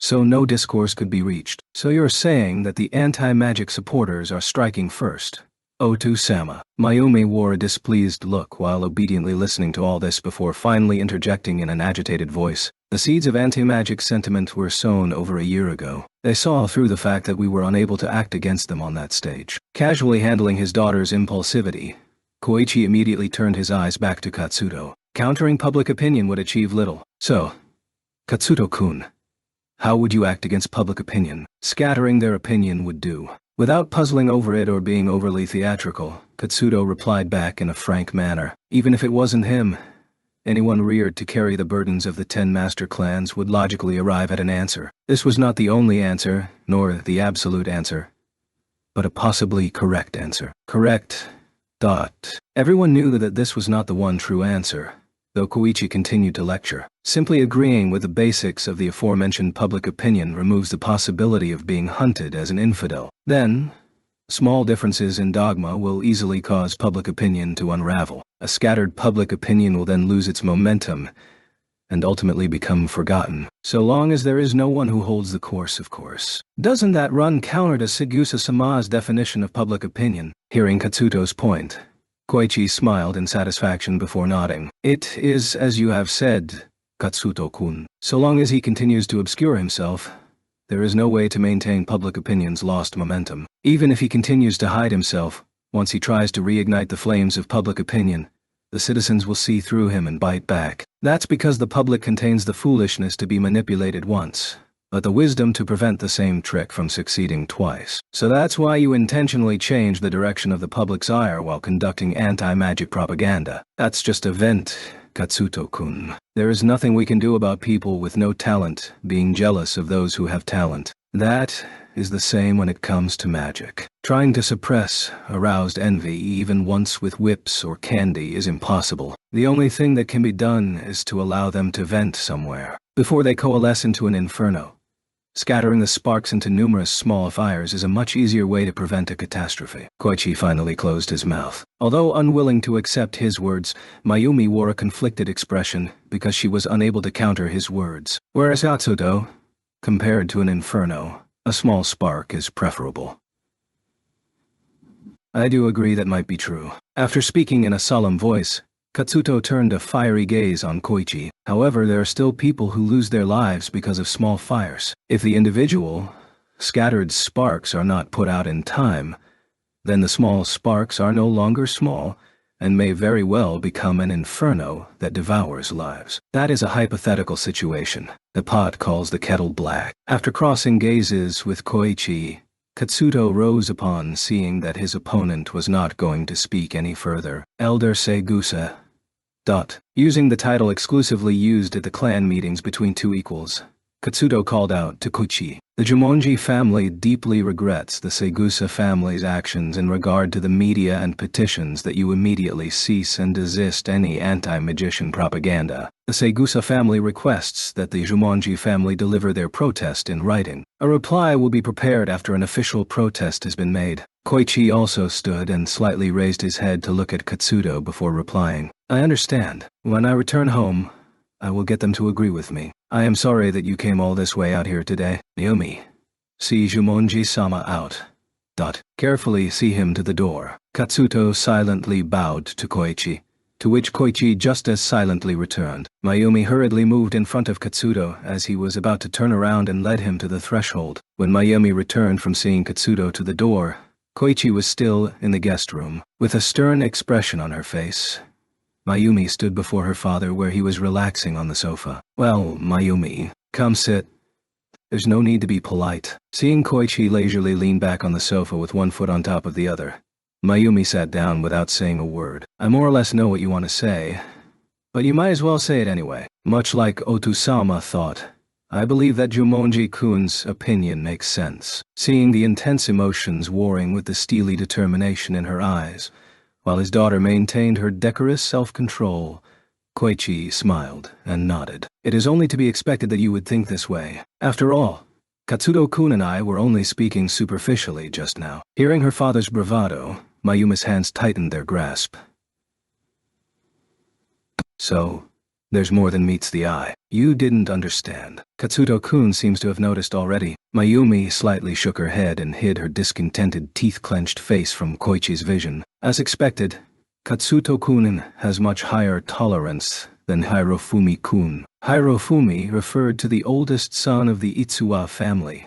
So no discourse could be reached. So you're saying that the anti-magic supporters are striking first? Otu-sama. Mayumi wore a displeased look while obediently listening to all this before finally interjecting in an agitated voice. The seeds of anti-magic sentiment were sown over a year ago. They saw through the fact that we were unable to act against them on that stage. Casually handling his daughter's impulsivity, Koichi immediately turned his eyes back to Katsuto. Countering public opinion would achieve little. So, Katsuto-kun, how would you act against public opinion? Scattering their opinion would do. Without puzzling over it or being overly theatrical, Katsuto replied back in a frank manner. Even if it wasn't him, anyone reared to carry the burdens of the 10 master clans would logically arrive at an answer. This was not the only answer, nor the absolute answer, but a possibly correct answer. Correct. Everyone knew that this was not the one true answer, though Koichi continued to lecture. Simply agreeing with the basics of the aforementioned public opinion removes the possibility of being hunted as an infidel. Then, small differences in dogma will easily cause public opinion to unravel. A scattered public opinion will then lose its momentum and ultimately become forgotten. So long as there is no one who holds the course, of course. Doesn't that run counter to Sigusa-sama's definition of public opinion? Hearing Katsuto's point, Koichi smiled in satisfaction before nodding. It is as you have said, Katsuto-kun. So long as he continues to obscure himself, there is no way to maintain public opinion's lost momentum. Even if he continues to hide himself, once he tries to reignite the flames of public opinion, the citizens will see through him and bite back. That's because the public contains the foolishness to be manipulated once, but the wisdom to prevent the same trick from succeeding twice. So that's why you intentionally change the direction of the public's ire while conducting anti-magic propaganda. That's just a vent, Katsuto-kun. There is nothing we can do about people with no talent being jealous of those who have talent. That is the same when it comes to magic. Trying to suppress aroused envy even once with whips or candy is impossible. The only thing that can be done is to allow them to vent somewhere, before they coalesce into an inferno. Scattering the sparks into numerous small fires is a much easier way to prevent a catastrophe. Koichi finally closed his mouth. Although unwilling to accept his words, Mayumi wore a conflicted expression because she was unable to counter his words. Whereas Katsuto, compared to an inferno, a small spark is preferable. I do agree that might be true. After speaking in a solemn voice, Katsuto turned a fiery gaze on Koichi. However, there are still people who lose their lives because of small fires. If the individual, scattered sparks are not put out in time, then the small sparks are no longer small and may very well become an inferno that devours lives. That is a hypothetical situation. The pot calls the kettle black. After crossing gazes with Koichi, Katsuto rose upon seeing that his opponent was not going to speak any further. Elder Segusa. Using the title exclusively used at the clan meetings between two equals, Katsuto called out to Koichi. The Jumonji family deeply regrets the Segusa family's actions in regard to the media and petitions that you immediately cease and desist any anti-magician propaganda. The Segusa family requests that the Jumonji family deliver their protest in writing. A reply will be prepared after an official protest has been made. Koichi also stood and slightly raised his head to look at Katsuto before replying. I understand. When I return home, I will get them to agree with me. I am sorry that you came all this way out here today. Mayumi. See Jumonji-sama out. Carefully see him to the door. Katsuto silently bowed to Koichi, to which Koichi just as silently returned. Mayumi hurriedly moved in front of Katsuto as he was about to turn around and led him to the threshold. When Mayumi returned from seeing Katsuto to the door, Koichi was still in the guest room. With a stern expression on her face, Mayumi stood before her father where he was relaxing on the sofa. Well, Mayumi, come sit. There's no need to be polite. Seeing Koichi leisurely lean back on the sofa with one foot on top of the other, Mayumi sat down without saying a word. I more or less know what you want to say, but you might as well say it anyway. Much like Otusama thought, I believe that Jumonji-kun's opinion makes sense. Seeing the intense emotions warring with the steely determination in her eyes, while his daughter maintained her decorous self-control, Koichi smiled and nodded. It is only to be expected that you would think this way. After all, Katsuto-kun and I were only speaking superficially just now. Hearing her father's bravado, Mayumi's hands tightened their grasp. So, there's more than meets the eye. You didn't understand. Katsuto-kun seems to have noticed already. Mayumi slightly shook her head and hid her discontented, teeth-clenched face from Koichi's vision. As expected, Katsuto-kun has much higher tolerance than Hirofumi-kun. Hirofumi referred to the oldest son of the Itsuwa family.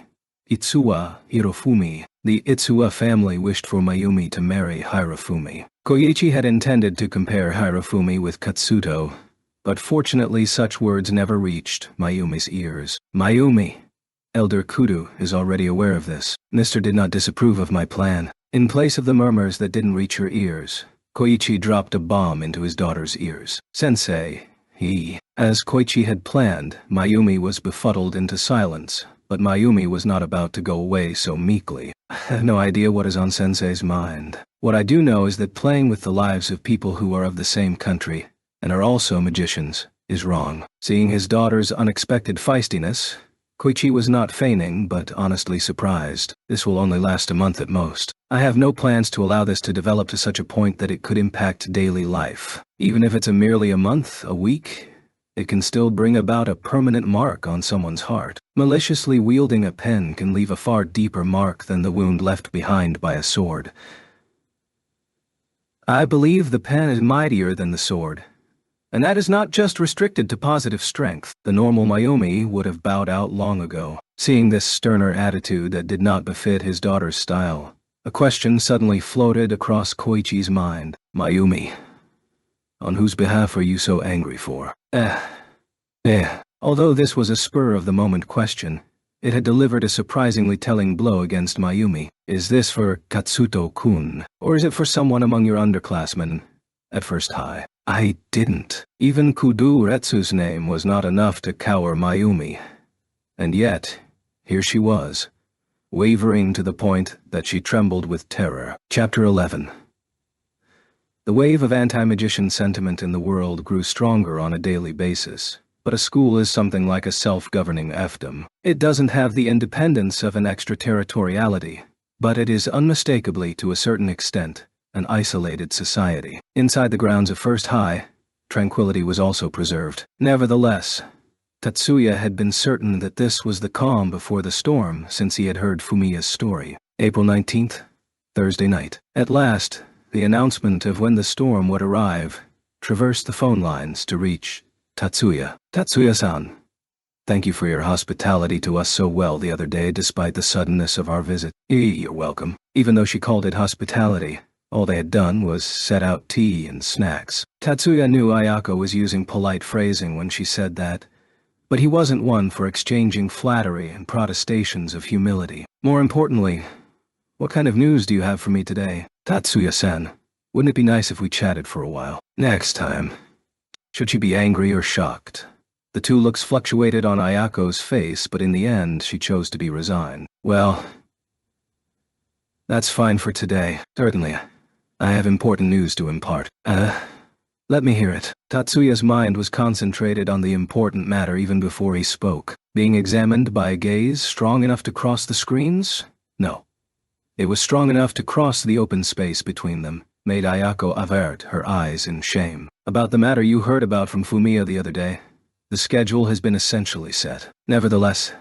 Itsuwa Hirofumi. The Itsuwa family wished for Mayumi to marry Hirofumi. Koichi had intended to compare Hirofumi with Katsuto, but fortunately such words never reached Mayumi's ears. Mayumi. Elder Kudo is already aware of this. Mr. did not disapprove of my plan. In place of the murmurs that didn't reach her ears, Koichi dropped a bomb into his daughter's ears. Sensei, As Koichi had planned, Mayumi was befuddled into silence, but Mayumi was not about to go away so meekly. I have no idea what is on Sensei's mind. What I do know is that playing with the lives of people who are of the same country, and are also magicians, is wrong. Seeing his daughter's unexpected feistiness, Koichi was not feigning but honestly surprised. This will only last a month at most. I have no plans to allow this to develop to such a point that it could impact daily life. Even if it's merely a month, a week, it can still bring about a permanent mark on someone's heart. Maliciously wielding a pen can leave a far deeper mark than the wound left behind by a sword. I believe the pen is mightier than the sword. And that is not just restricted to positive strength. The normal Mayumi would have bowed out long ago. Seeing this sterner attitude that did not befit his daughter's style, a question suddenly floated across Koichi's mind. Mayumi, on whose behalf are you so angry for? Although this was a spur-of-the-moment question, it had delivered a surprisingly telling blow against Mayumi. Is this for Katsuto-kun, or is it for someone among your underclassmen? At first high. I didn't. Even Kudo-retsu's name was not enough to cower Mayumi. And yet, here she was, wavering to the point that she trembled with terror. Chapter 11. The wave of anti-magician sentiment in the world grew stronger on a daily basis, but a school is something like a self-governing fiefdom. It doesn't have the independence of an extraterritoriality, but it is unmistakably, to a certain extent, an isolated society. Inside the grounds of First High, tranquility was also preserved. Nevertheless, Tatsuya had been certain that this was the calm before the storm since he had heard Fumiya's story. April 19th, Thursday night. At last, the announcement of when the storm would arrive traversed the phone lines to reach Tatsuya. Tatsuya-san, thank you for your hospitality to us so well the other day despite the suddenness of our visit. You're welcome. Even though she called it hospitality, all they had done was set out tea and snacks. Tatsuya knew Ayako was using polite phrasing when she said that, but he wasn't one for exchanging flattery and protestations of humility. More importantly, what kind of news do you have for me today? Tatsuya-san, wouldn't it be nice if we chatted for a while? Next time. Should she be angry or shocked? The two looks fluctuated on Ayako's face, but in the end she chose to be resigned. Well, that's fine for today. Certainly. I have important news to impart. Let me hear it. Tatsuya's mind was concentrated on the important matter even before he spoke. Being examined by a gaze strong enough to cross the screens? No. It was strong enough to cross the open space between them, made Ayako avert her eyes in shame. About the matter you heard about from Fumiya the other day, the schedule has been essentially set. Nevertheless,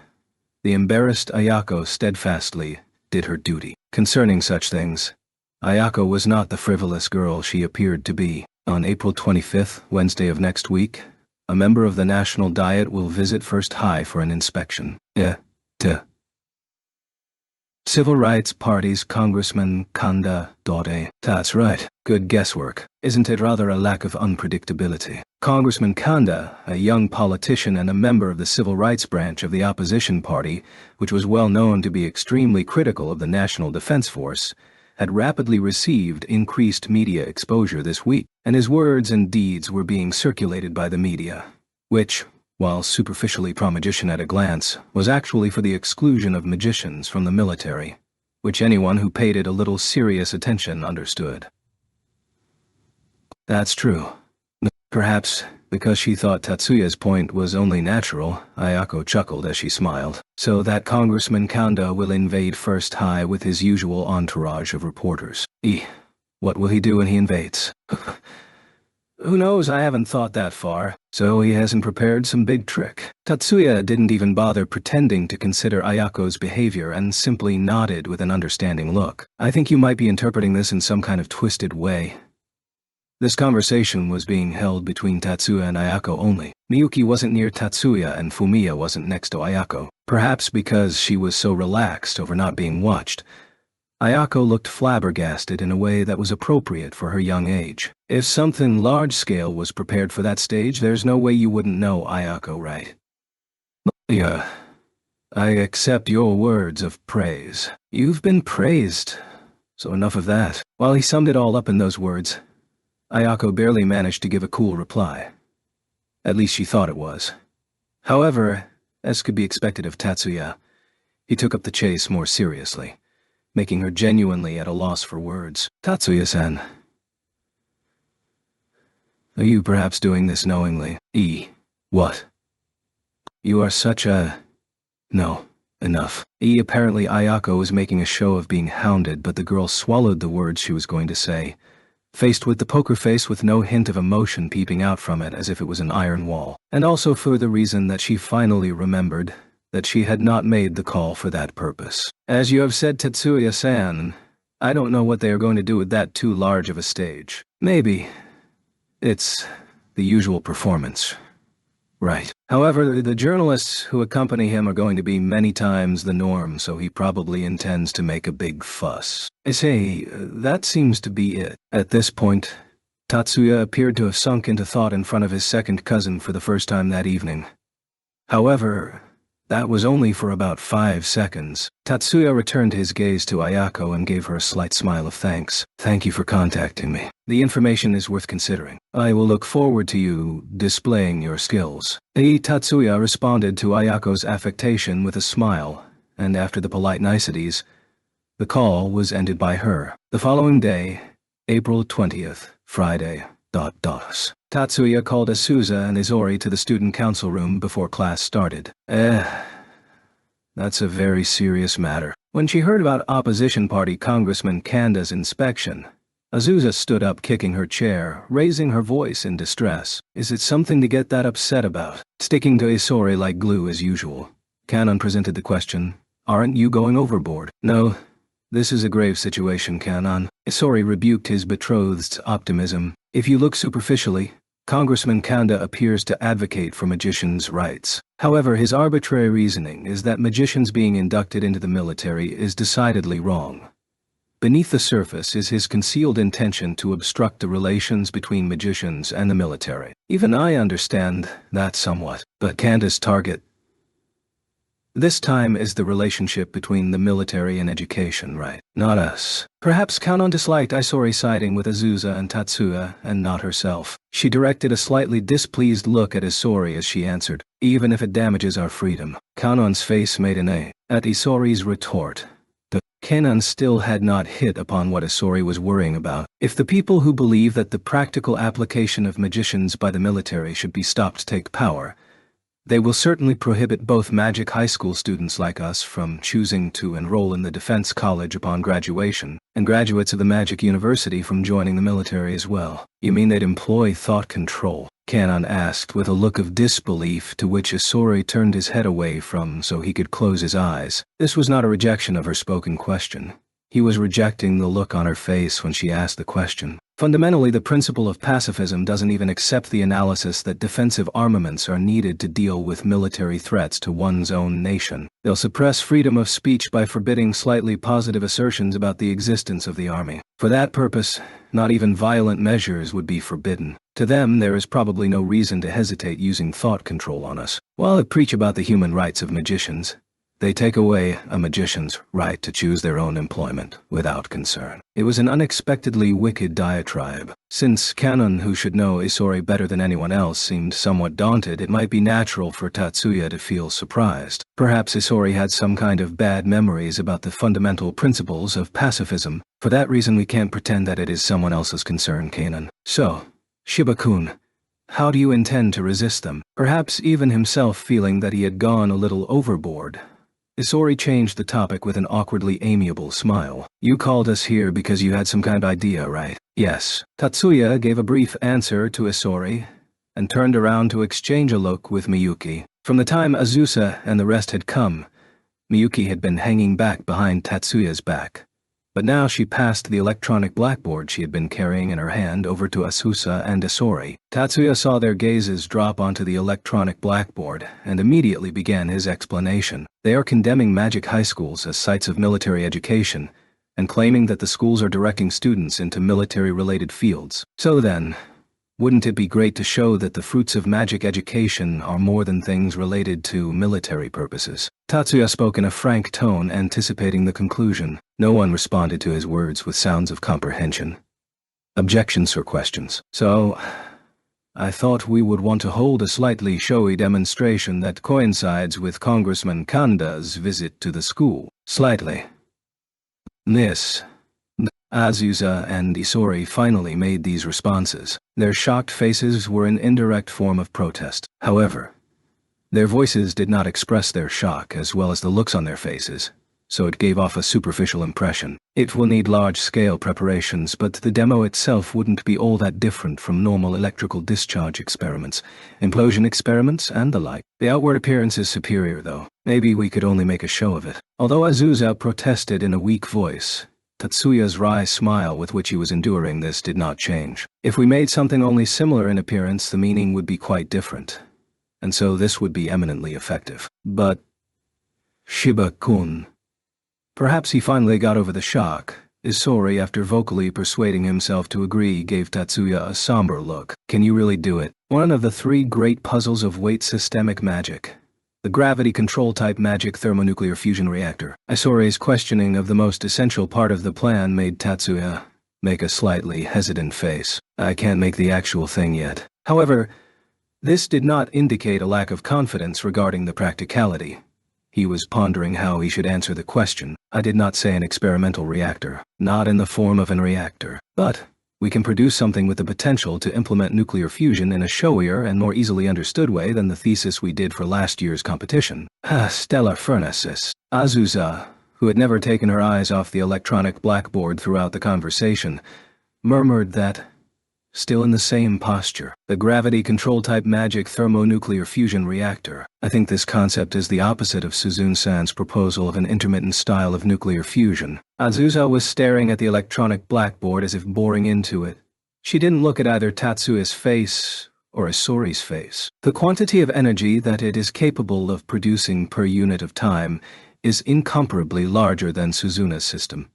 the embarrassed Ayako steadfastly did her duty. Concerning such things, Ayako was not the frivolous girl she appeared to be. On April 25th, Wednesday of next week, a member of the National Diet will visit First High for an inspection. Civil Rights Party's Congressman Kanda Dode. That's right. Good guesswork. Isn't it rather a lack of unpredictability? Congressman Kanda, a young politician and a member of the Civil Rights branch of the opposition party, which was well known to be extremely critical of the National Defense Force, had rapidly received increased media exposure this week, and his words and deeds were being circulated by the media, which, while superficially pro-magician at a glance, was actually for the exclusion of magicians from the military, which anyone who paid it a little serious attention understood. That's true. Perhaps because she thought Tatsuya's point was only natural, Ayako chuckled as she smiled. So that Congressman Kanda will invade First High with his usual entourage of reporters. What will he do when he invades? Who knows, I haven't thought that far. So he hasn't prepared some big trick. Tatsuya didn't even bother pretending to consider Ayako's behavior and simply nodded with an understanding look. I think you might be interpreting this in some kind of twisted way. This conversation was being held between Tatsuya and Ayako only. Miyuki wasn't near Tatsuya and Fumiya wasn't next to Ayako. Perhaps because she was so relaxed over not being watched, Ayako looked flabbergasted in a way that was appropriate for her young age. If something large-scale was prepared for that stage, there's no way you wouldn't know Ayako, right? Yeah, I accept your words of praise. You've been praised, so enough of that. While he summed it all up in those words, Ayako barely managed to give a cool reply. At least she thought it was. However, as could be expected of Tatsuya, he took up the chase more seriously, making her genuinely at a loss for words. Tatsuya-san, are you perhaps doing this knowingly? What? You are such a... No, enough. Apparently Ayako was making a show of being hounded, but the girl swallowed the words she was going to say, faced with the poker face with no hint of emotion peeping out from it as if it was an iron wall. And also for the reason that she finally remembered that she had not made the call for that purpose. As you have said, Tetsuya-san, I don't know what they are going to do with that too large of a stage. Maybe it's the usual performance. Right. However, the journalists who accompany him are going to be many times the norm, so he probably intends to make a big fuss. I say, that seems to be it. At this point, Tatsuya appeared to have sunk into thought in front of his second cousin for the first time that evening. However, that was only for about 5 seconds. Tatsuya returned his gaze to Ayako and gave her a slight smile of thanks. Thank you for contacting me. The information is worth considering. I will look forward to you displaying your skills. Tatsuya responded to Ayako's affectation with a smile, and after the polite niceties, the call was ended by her. The following day, April 20th, Friday, ... Tatsuya called Asuza and Izori to the student council room before class started. That's a very serious matter. When she heard about opposition party Congressman Kanda's inspection, Azusa stood up, kicking her chair, raising her voice in distress. Is it something to get that upset about? Sticking to Izori like glue as usual, Kanon presented the question. Aren't you going overboard? No. This is a grave situation, Kanon. Izori rebuked his betrothed's optimism. If you look superficially, Congressman Kanda appears to advocate for magicians' rights. However, his arbitrary reasoning is that magicians being inducted into the military is decidedly wrong. Beneath the surface is his concealed intention to obstruct the relations between magicians and the military. Even I understand that somewhat, but Kanda's target... This time is the relationship between the military and education, right? Not us. Perhaps Kanon disliked Isori siding with Azusa and Tatsuya, and not herself. She directed a slightly displeased look at Isori as she answered, even if it damages our freedom. Kanon's face made an A at Isori's retort. Kanon still had not hit upon what Isori was worrying about. If the people who believe that the practical application of magicians by the military should be stopped take power, they will certainly prohibit both magic high school students like us from choosing to enroll in the defense college upon graduation, and graduates of the magic university from joining the military as well. You mean they'd employ thought control? Kanon asked with a look of disbelief to which Isori turned his head away from so he could close his eyes. This was not a rejection of her spoken question. He was rejecting the look on her face when she asked the question. Fundamentally, the principle of pacifism doesn't even accept the analysis that defensive armaments are needed to deal with military threats to one's own nation. They'll suppress freedom of speech by forbidding slightly positive assertions about the existence of the army. For that purpose, not even violent measures would be forbidden. To them, there is probably no reason to hesitate using thought control on us. While they preach about the human rights of magicians, they take away a magician's right to choose their own employment without concern. It was an unexpectedly wicked diatribe. Since Kanon, who should know Isori better than anyone else, seemed somewhat daunted, it might be natural for Tatsuya to feel surprised. Perhaps Isori had some kind of bad memories about the fundamental principles of pacifism. For that reason, we can't pretend that it is someone else's concern, Kanon. So, Shiba-kun, how do you intend to resist them? Perhaps even himself feeling that he had gone a little overboard, Isori changed the topic with an awkwardly amiable smile. You called us here because you had some kind of idea, right? Yes. Tatsuya gave a brief answer to Isori, and turned around to exchange a look with Miyuki. From the time Azusa and the rest had come, Miyuki had been hanging back behind Tatsuya's back. But now she passed the electronic blackboard she had been carrying in her hand over to Azusa and Isori. Tatsuya saw their gazes drop onto the electronic blackboard and immediately began his explanation. They are condemning magic high schools as sites of military education and claiming that the schools are directing students into military-related fields. So then, wouldn't it be great to show that the fruits of magic education are more than things related to military purposes? Tatsuya spoke in a frank tone, anticipating the conclusion. No one responded to his words with sounds of comprehension. Objections or questions? So, I thought we would want to hold a slightly showy demonstration that coincides with Congressman Kanda's visit to the school. Slightly. Azusa and Isori finally made these responses. Their shocked faces were an indirect form of protest. However, their voices did not express their shock as well as the looks on their faces, so it gave off a superficial impression. It will need large-scale preparations, but the demo itself wouldn't be all that different from normal electrical discharge experiments, implosion experiments, and the like. The outward appearance is superior, though. Maybe we could only make a show of it. Although Azusa protested in a weak voice, Tatsuya's wry smile with which he was enduring this did not change. If we made something only similar in appearance, the meaning would be quite different, and so this would be eminently effective. But Shiba-kun. Perhaps he finally got over the shock. Isori, after vocally persuading himself to agree, gave Tatsuya a somber look. Can you really do it? One of the three great puzzles of weight systemic magic. The gravity control type magic thermonuclear fusion reactor. Isori's questioning of the most essential part of the plan made Tatsuya make a slightly hesitant face. I can't make the actual thing yet. However, this did not indicate a lack of confidence regarding the practicality. He was pondering how he should answer the question. I did not say an experimental reactor, not in the form of an reactor, but we can produce something with the potential to implement nuclear fusion in a showier and more easily understood way than the thesis we did for last year's competition. Stellar furnaces. Azusa, who had never taken her eyes off the electronic blackboard throughout the conversation, murmured that, still in the same posture, the gravity control type magic thermonuclear fusion reactor. I think this concept is the opposite of Suzune-san's proposal of an intermittent style of nuclear fusion. Azusa was staring at the electronic blackboard as if boring into it. She didn't look at either Tatsuya's face or Isori's face. The quantity of energy that it is capable of producing per unit of time is incomparably larger than Suzuna's system.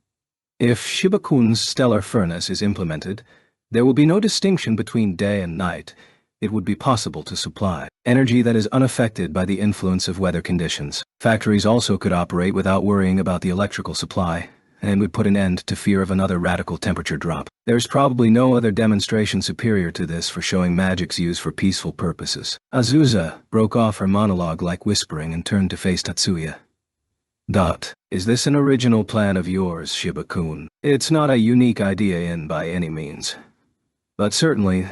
If Shiba-kun's stellar furnace is implemented, there will be no distinction between day and night, it would be possible to supply energy that is unaffected by the influence of weather conditions. Factories also could operate without worrying about the electrical supply, and would put an end to fear of another radical temperature drop. There's probably no other demonstration superior to this for showing magic's use for peaceful purposes. Azusa broke off her monologue like whispering and turned to face Tatsuya. Is this an original plan of yours, Shiba-kun? It's not a unique idea by any means. But certainly,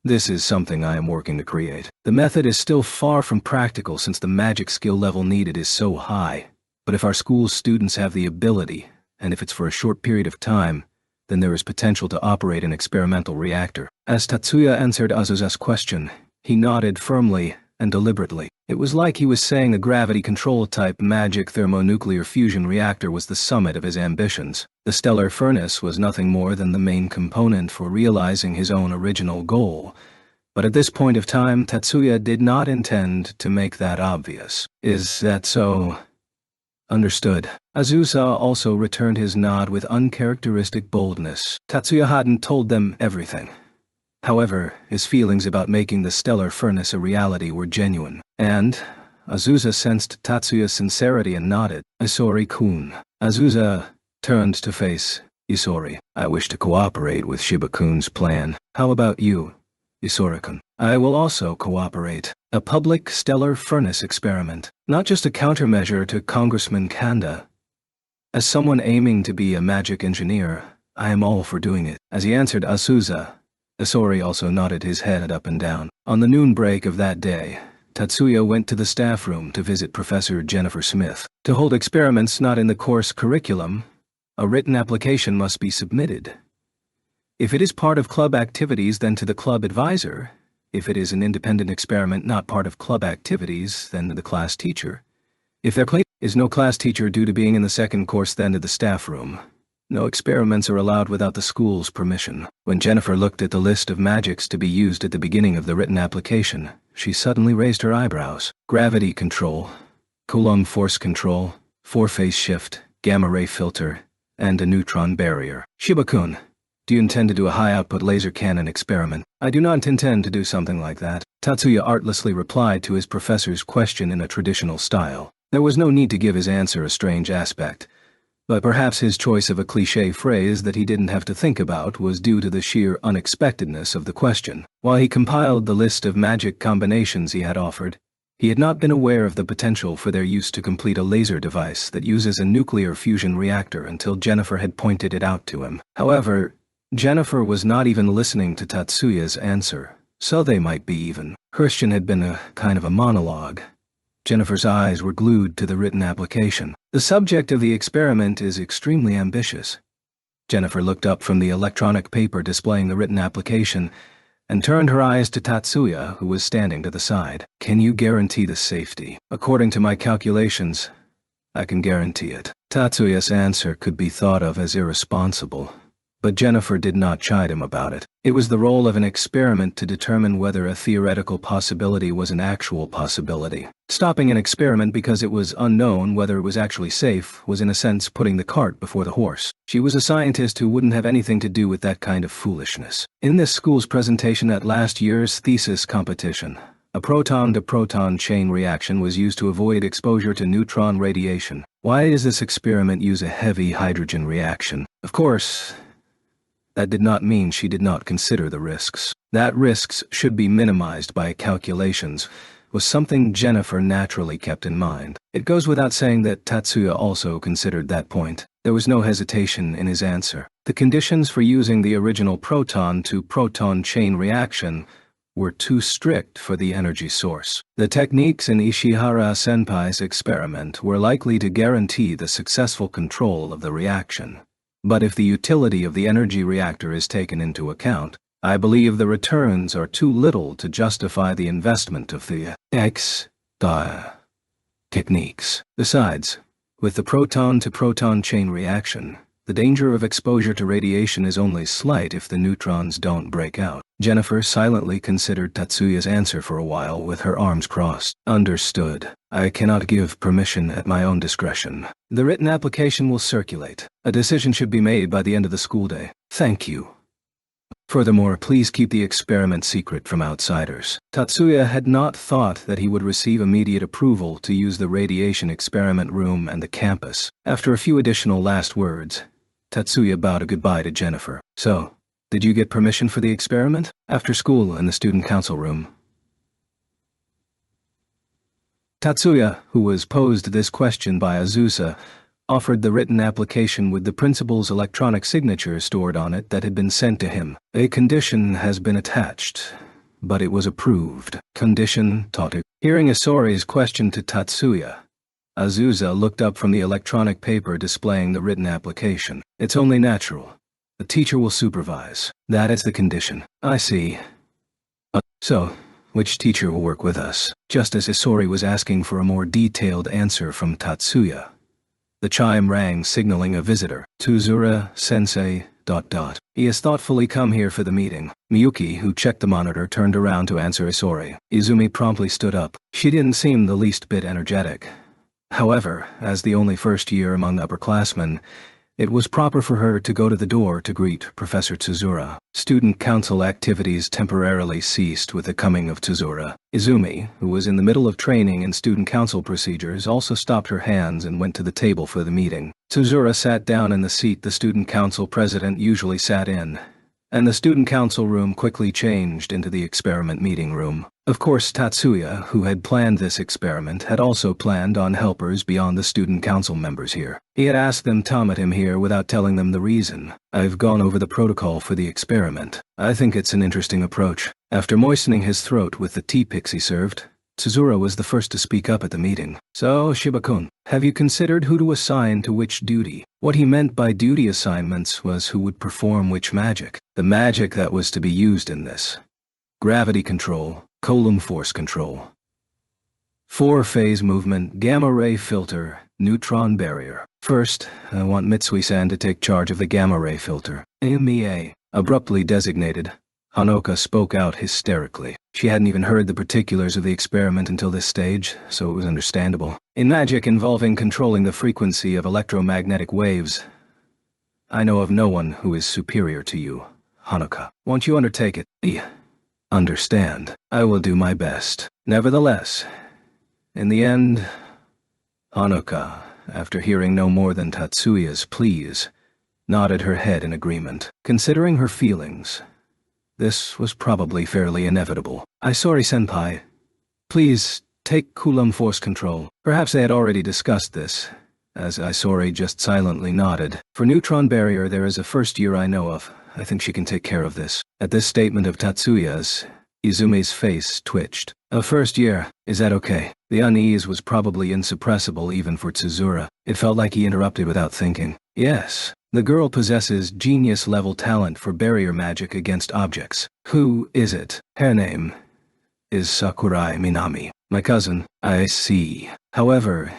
this is something I am working to create. The method is still far from practical since the magic skill level needed is so high. But if our school's students have the ability, and if it's for a short period of time, then there is potential to operate an experimental reactor. As Tatsuya answered Azusa's question, he nodded firmly and deliberately. It was like he was saying a gravity control-type magic thermonuclear fusion reactor was the summit of his ambitions. The stellar furnace was nothing more than the main component for realizing his own original goal. But at this point of time, Tatsuya did not intend to make that obvious. Is that so? Understood. Azusa also returned his nod with uncharacteristic boldness. Tatsuya hadn't told them everything. However, his feelings about making the stellar furnace a reality were genuine, and Azusa sensed Tatsuya's sincerity and nodded. Isori-kun. Azusa turned to face Isori. I wish to cooperate with Shiba-kun's plan. How about you, Isori-kun? I will also cooperate. A public stellar furnace experiment, not just a countermeasure to Congressman Kanda. As someone aiming to be a magic engineer, I am all for doing it. As he answered Azusa, Isori also nodded his head up and down. On the noon break of that day, Tatsuya went to the staff room to visit Professor Jennifer Smith. To hold experiments not in the course curriculum, a written application must be submitted. If it is part of club activities, then to the club advisor. If it is an independent experiment not part of club activities, then to the class teacher. If there is no class teacher due to being in the second course, then to the staff room. No experiments are allowed without the school's permission. When Jennifer looked at the list of magics to be used at the beginning of the written application, she suddenly raised her eyebrows. Gravity control, Coulomb force control, four-phase shift, gamma-ray filter, and a neutron barrier. Shiba-kun, do you intend to do a high-output laser cannon experiment? I do not intend to do something like that. Tatsuya artlessly replied to his professor's question in a traditional style. There was no need to give his answer a strange aspect. But perhaps his choice of a cliché phrase that he didn't have to think about was due to the sheer unexpectedness of the question. While he compiled the list of magic combinations he had offered, he had not been aware of the potential for their use to complete a laser device that uses a nuclear fusion reactor until Jennifer had pointed it out to him. However, Jennifer was not even listening to Tatsuya's answer, so they might be even. Christian had been a kind of a monologue. Jennifer's eyes were glued to the written application. The subject of the experiment is extremely ambitious. Jennifer looked up from the electronic paper displaying the written application and turned her eyes to Tatsuya, who was standing to the side. Can you guarantee the safety? According to my calculations, I can guarantee it. Tatsuya's answer could be thought of as irresponsible, but Jennifer did not chide him about it. It was the role of an experiment to determine whether a theoretical possibility was an actual possibility. Stopping an experiment because it was unknown whether it was actually safe was in a sense putting the cart before the horse. She was a scientist who wouldn't have anything to do with that kind of foolishness. In this school's presentation at last year's thesis competition, a proton-to-proton chain reaction was used to avoid exposure to neutron radiation. Why does this experiment use a heavy hydrogen reaction? Of course, that did not mean she did not consider the risks. That risks should be minimized by calculations was something Jennifer naturally kept in mind. It goes without saying that Tatsuya also considered that point. There was no hesitation in his answer. The conditions for using the original proton-to-proton chain reaction were too strict for the energy source. The techniques in Ishihara Senpai's experiment were likely to guarantee the successful control of the reaction. But if the utility of the energy reactor is taken into account, I believe the returns are too little to justify the investment of the techniques. Besides, with the proton-to-proton chain reaction, the danger of exposure to radiation is only slight if the neutrons don't break out. Jennifer silently considered Tatsuya's answer for a while with her arms crossed. Understood. I cannot give permission at my own discretion. The written application will circulate. A decision should be made by the end of the school day. Thank you. Furthermore, please keep the experiment secret from outsiders. Tatsuya had not thought that he would receive immediate approval to use the radiation experiment room and the campus. After a few additional last words, Tatsuya bowed a goodbye to Jennifer. So, did you get permission for the experiment? After school in the student council room. Tatsuya, who was posed this question by Azusa, offered the written application with the principal's electronic signature stored on it that had been sent to him. A condition has been attached, but it was approved. Condition, Tatu. Hearing Isori's question to Tatsuya, Azusa looked up from the electronic paper displaying the written application. It's only natural. The teacher will supervise. That is the condition. I see. So, which teacher will work with us? Just as Isori was asking for a more detailed answer from Tatsuya, the chime rang, signaling a visitor. Tsuzura, sensei, ... He has thoughtfully come here for the meeting. Miyuki, who checked the monitor, turned around to answer Isori. Izumi promptly stood up. She didn't seem the least bit energetic. However, as the only first year among upperclassmen, it was proper for her to go to the door to greet Professor Tsuzura. Student council activities temporarily ceased with the coming of Tsuzura. Izumi, who was in the middle of training in student council procedures, also stopped her hands and went to the table for the meeting. Tsuzura sat down in the seat the student council president usually sat in, and the student council room quickly changed into the experiment meeting room. Of course, Tatsuya, who had planned this experiment, had also planned on helpers beyond the student council members here. He had asked them to come at him here without telling them the reason. I've gone over the protocol for the experiment. I think it's an interesting approach. After moistening his throat with the tea picks he served, Tsuzura was the first to speak up at the meeting. So, Shiba-kun, have you considered who to assign to which duty? What he meant by duty assignments was who would perform which magic. The magic that was to be used in this. Gravity control, Coulomb force control. 4-phase movement, gamma-ray filter, neutron barrier. First, I want Mitsui-san to take charge of the gamma-ray filter. MEA, abruptly designated. Hanoka spoke out hysterically. She hadn't even heard the particulars of the experiment until this stage, so it was understandable. In magic involving controlling the frequency of electromagnetic waves, I know of no one who is superior to you, Hanoka. Won't you undertake it? Understand. I will do my best. Nevertheless, in the end, Hanoka, after hearing no more than Tatsuya's pleas, nodded her head in agreement. Considering her feelings, this was probably fairly inevitable. Isori-senpai, please take Coulomb force control. Perhaps they had already discussed this, as Isori just silently nodded. For neutron barrier, there is a first year I know of. I think she can take care of this. At this statement of Tatsuya's, Izumi's face twitched. A first year, is that okay? The unease was probably insuppressible even for Tsuzura. It felt like he interrupted without thinking. Yes, the girl possesses genius-level talent for barrier magic against objects. Who is it? Her name is Sakurai Minami. My cousin. I see. However,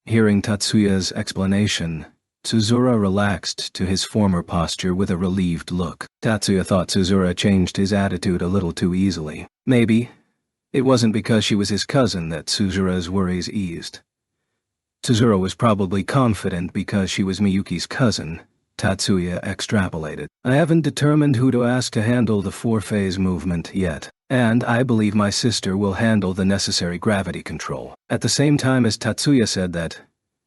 hearing Tatsuya's explanation, Tsuzura relaxed to his former posture with a relieved look. Tatsuya thought Tsuzura changed his attitude a little too easily. Maybe it wasn't because she was his cousin that Tsuzura's worries eased. Tsuzura was probably confident because she was Miyuki's cousin, Tatsuya extrapolated. I haven't determined who to ask to handle the 4-phase movement yet, and I believe my sister will handle the necessary gravity control. At the same time as Tatsuya said that,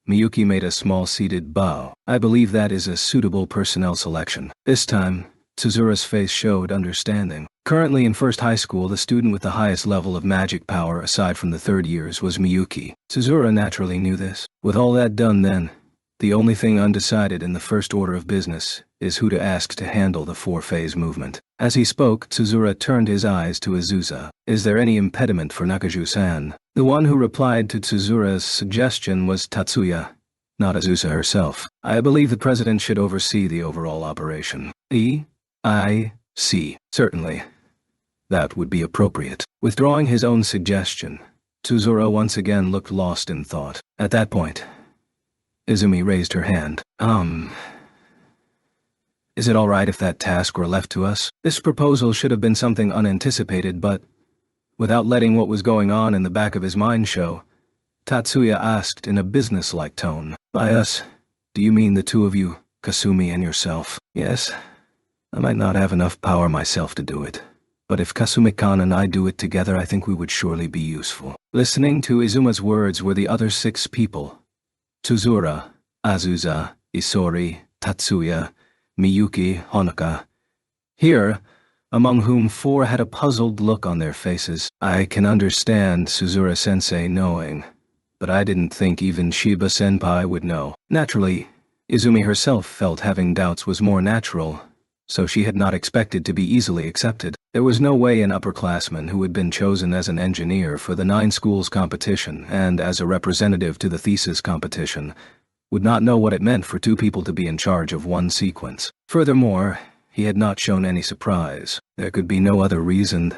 Miyuki made a small seated bow. I believe that is a suitable personnel selection. This time, Tsuzura's face showed understanding. Currently in first high school, the student with the highest level of magic power aside from the third years was Miyuki. Tsuzura naturally knew this. With all that done then, the only thing undecided in the first order of business is who to ask to handle the 4-phase movement. As he spoke, Tsuzura turned his eyes to Azusa. Is there any impediment for Nakaju-san? The one who replied to Tsuzura's suggestion was Tatsuya, not Azusa herself. I believe the president should oversee the overall operation. I see. Certainly. That would be appropriate. Withdrawing his own suggestion, Tsuzura once again looked lost in thought. At that point, Izumi raised her hand. Is it all right if that task were left to us? This proposal should have been something unanticipated, but without letting what was going on in the back of his mind show, Tatsuya asked in a businesslike tone. By us, do you mean the two of you, Kasumi and yourself? Yes. I might not have enough power myself to do it, but if Kasumi-kan and I do it together, I think we would surely be useful." Listening to Izuma's words were the other 6 people: Tsuzura, Azusa, Isori, Tatsuya, Miyuki, Honoka. Here, among whom 4 had a puzzled look on their faces. I can understand Tsuzura-sensei knowing, but I didn't think even Shiba-senpai would know. Naturally, Izumi herself felt having doubts was more natural, so she had not expected to be easily accepted. There was no way an upperclassman who had been chosen as an engineer for the 9 schools competition and as a representative to the thesis competition would not know what it meant for 2 people to be in charge of one sequence. Furthermore, he had not shown any surprise. There could be no other reason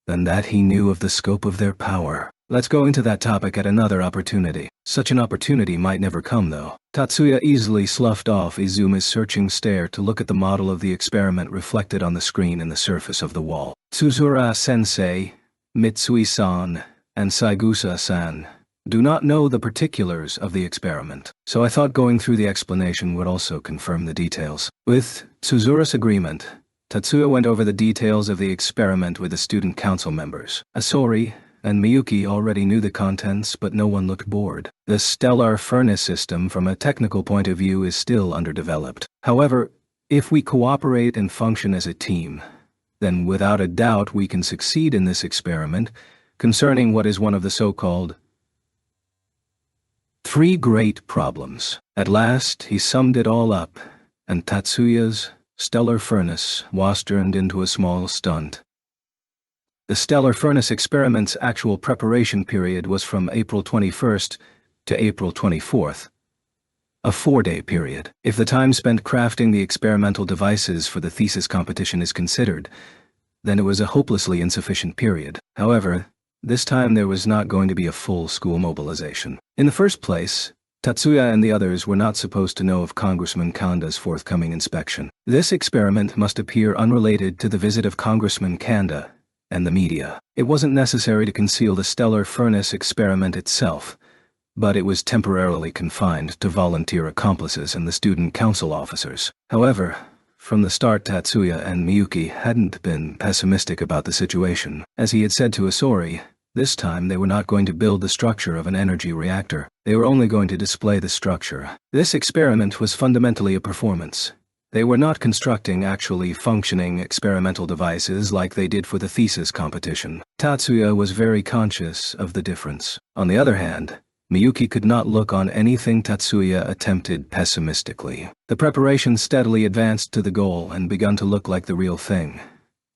than that he knew of the scope of their power. Let's go into that topic at another opportunity. Such an opportunity might never come, though. Tatsuya easily sloughed off Izumi's searching stare to look at the model of the experiment reflected on the screen in the surface of the wall. Tsuzura-sensei, Mitsui-san, and Saigusa-san do not know the particulars of the experiment, so I thought going through the explanation would also confirm the details. With Tsuzura's agreement, Tatsuya went over the details of the experiment with the student council members. Asori and Miyuki already knew the contents, but no one looked bored. The stellar furnace system from a technical point of view is still underdeveloped. However, if we cooperate and function as a team, then without a doubt we can succeed in this experiment concerning what is one of the so-called 3 great problems. At last, he summed it all up, and Tatsuya's stellar furnace was turned into a small stunt. The stellar furnace experiment's actual preparation period was from April 21st to April 24th, a 4-day period. If the time spent crafting the experimental devices for the thesis competition is considered, then it was a hopelessly insufficient period. However, this time there was not going to be a full school mobilization. In the first place, Tatsuya and the others were not supposed to know of Congressman Kanda's forthcoming inspection. This experiment must appear unrelated to the visit of Congressman Kanda and the media. It wasn't necessary to conceal the stellar furnace experiment itself, but it was temporarily confined to volunteer accomplices and the student council officers. However, from the start, Tatsuya and Miyuki hadn't been pessimistic about the situation. As he had said to Asori, this time they were not going to build the structure of an energy reactor. They were only going to display the structure. This experiment was fundamentally a performance. They were not constructing actually functioning experimental devices like they did for the thesis competition. Tatsuya was very conscious of the difference. On the other hand, Miyuki could not look on anything Tatsuya attempted pessimistically. The preparation steadily advanced to the goal and begun to look like the real thing,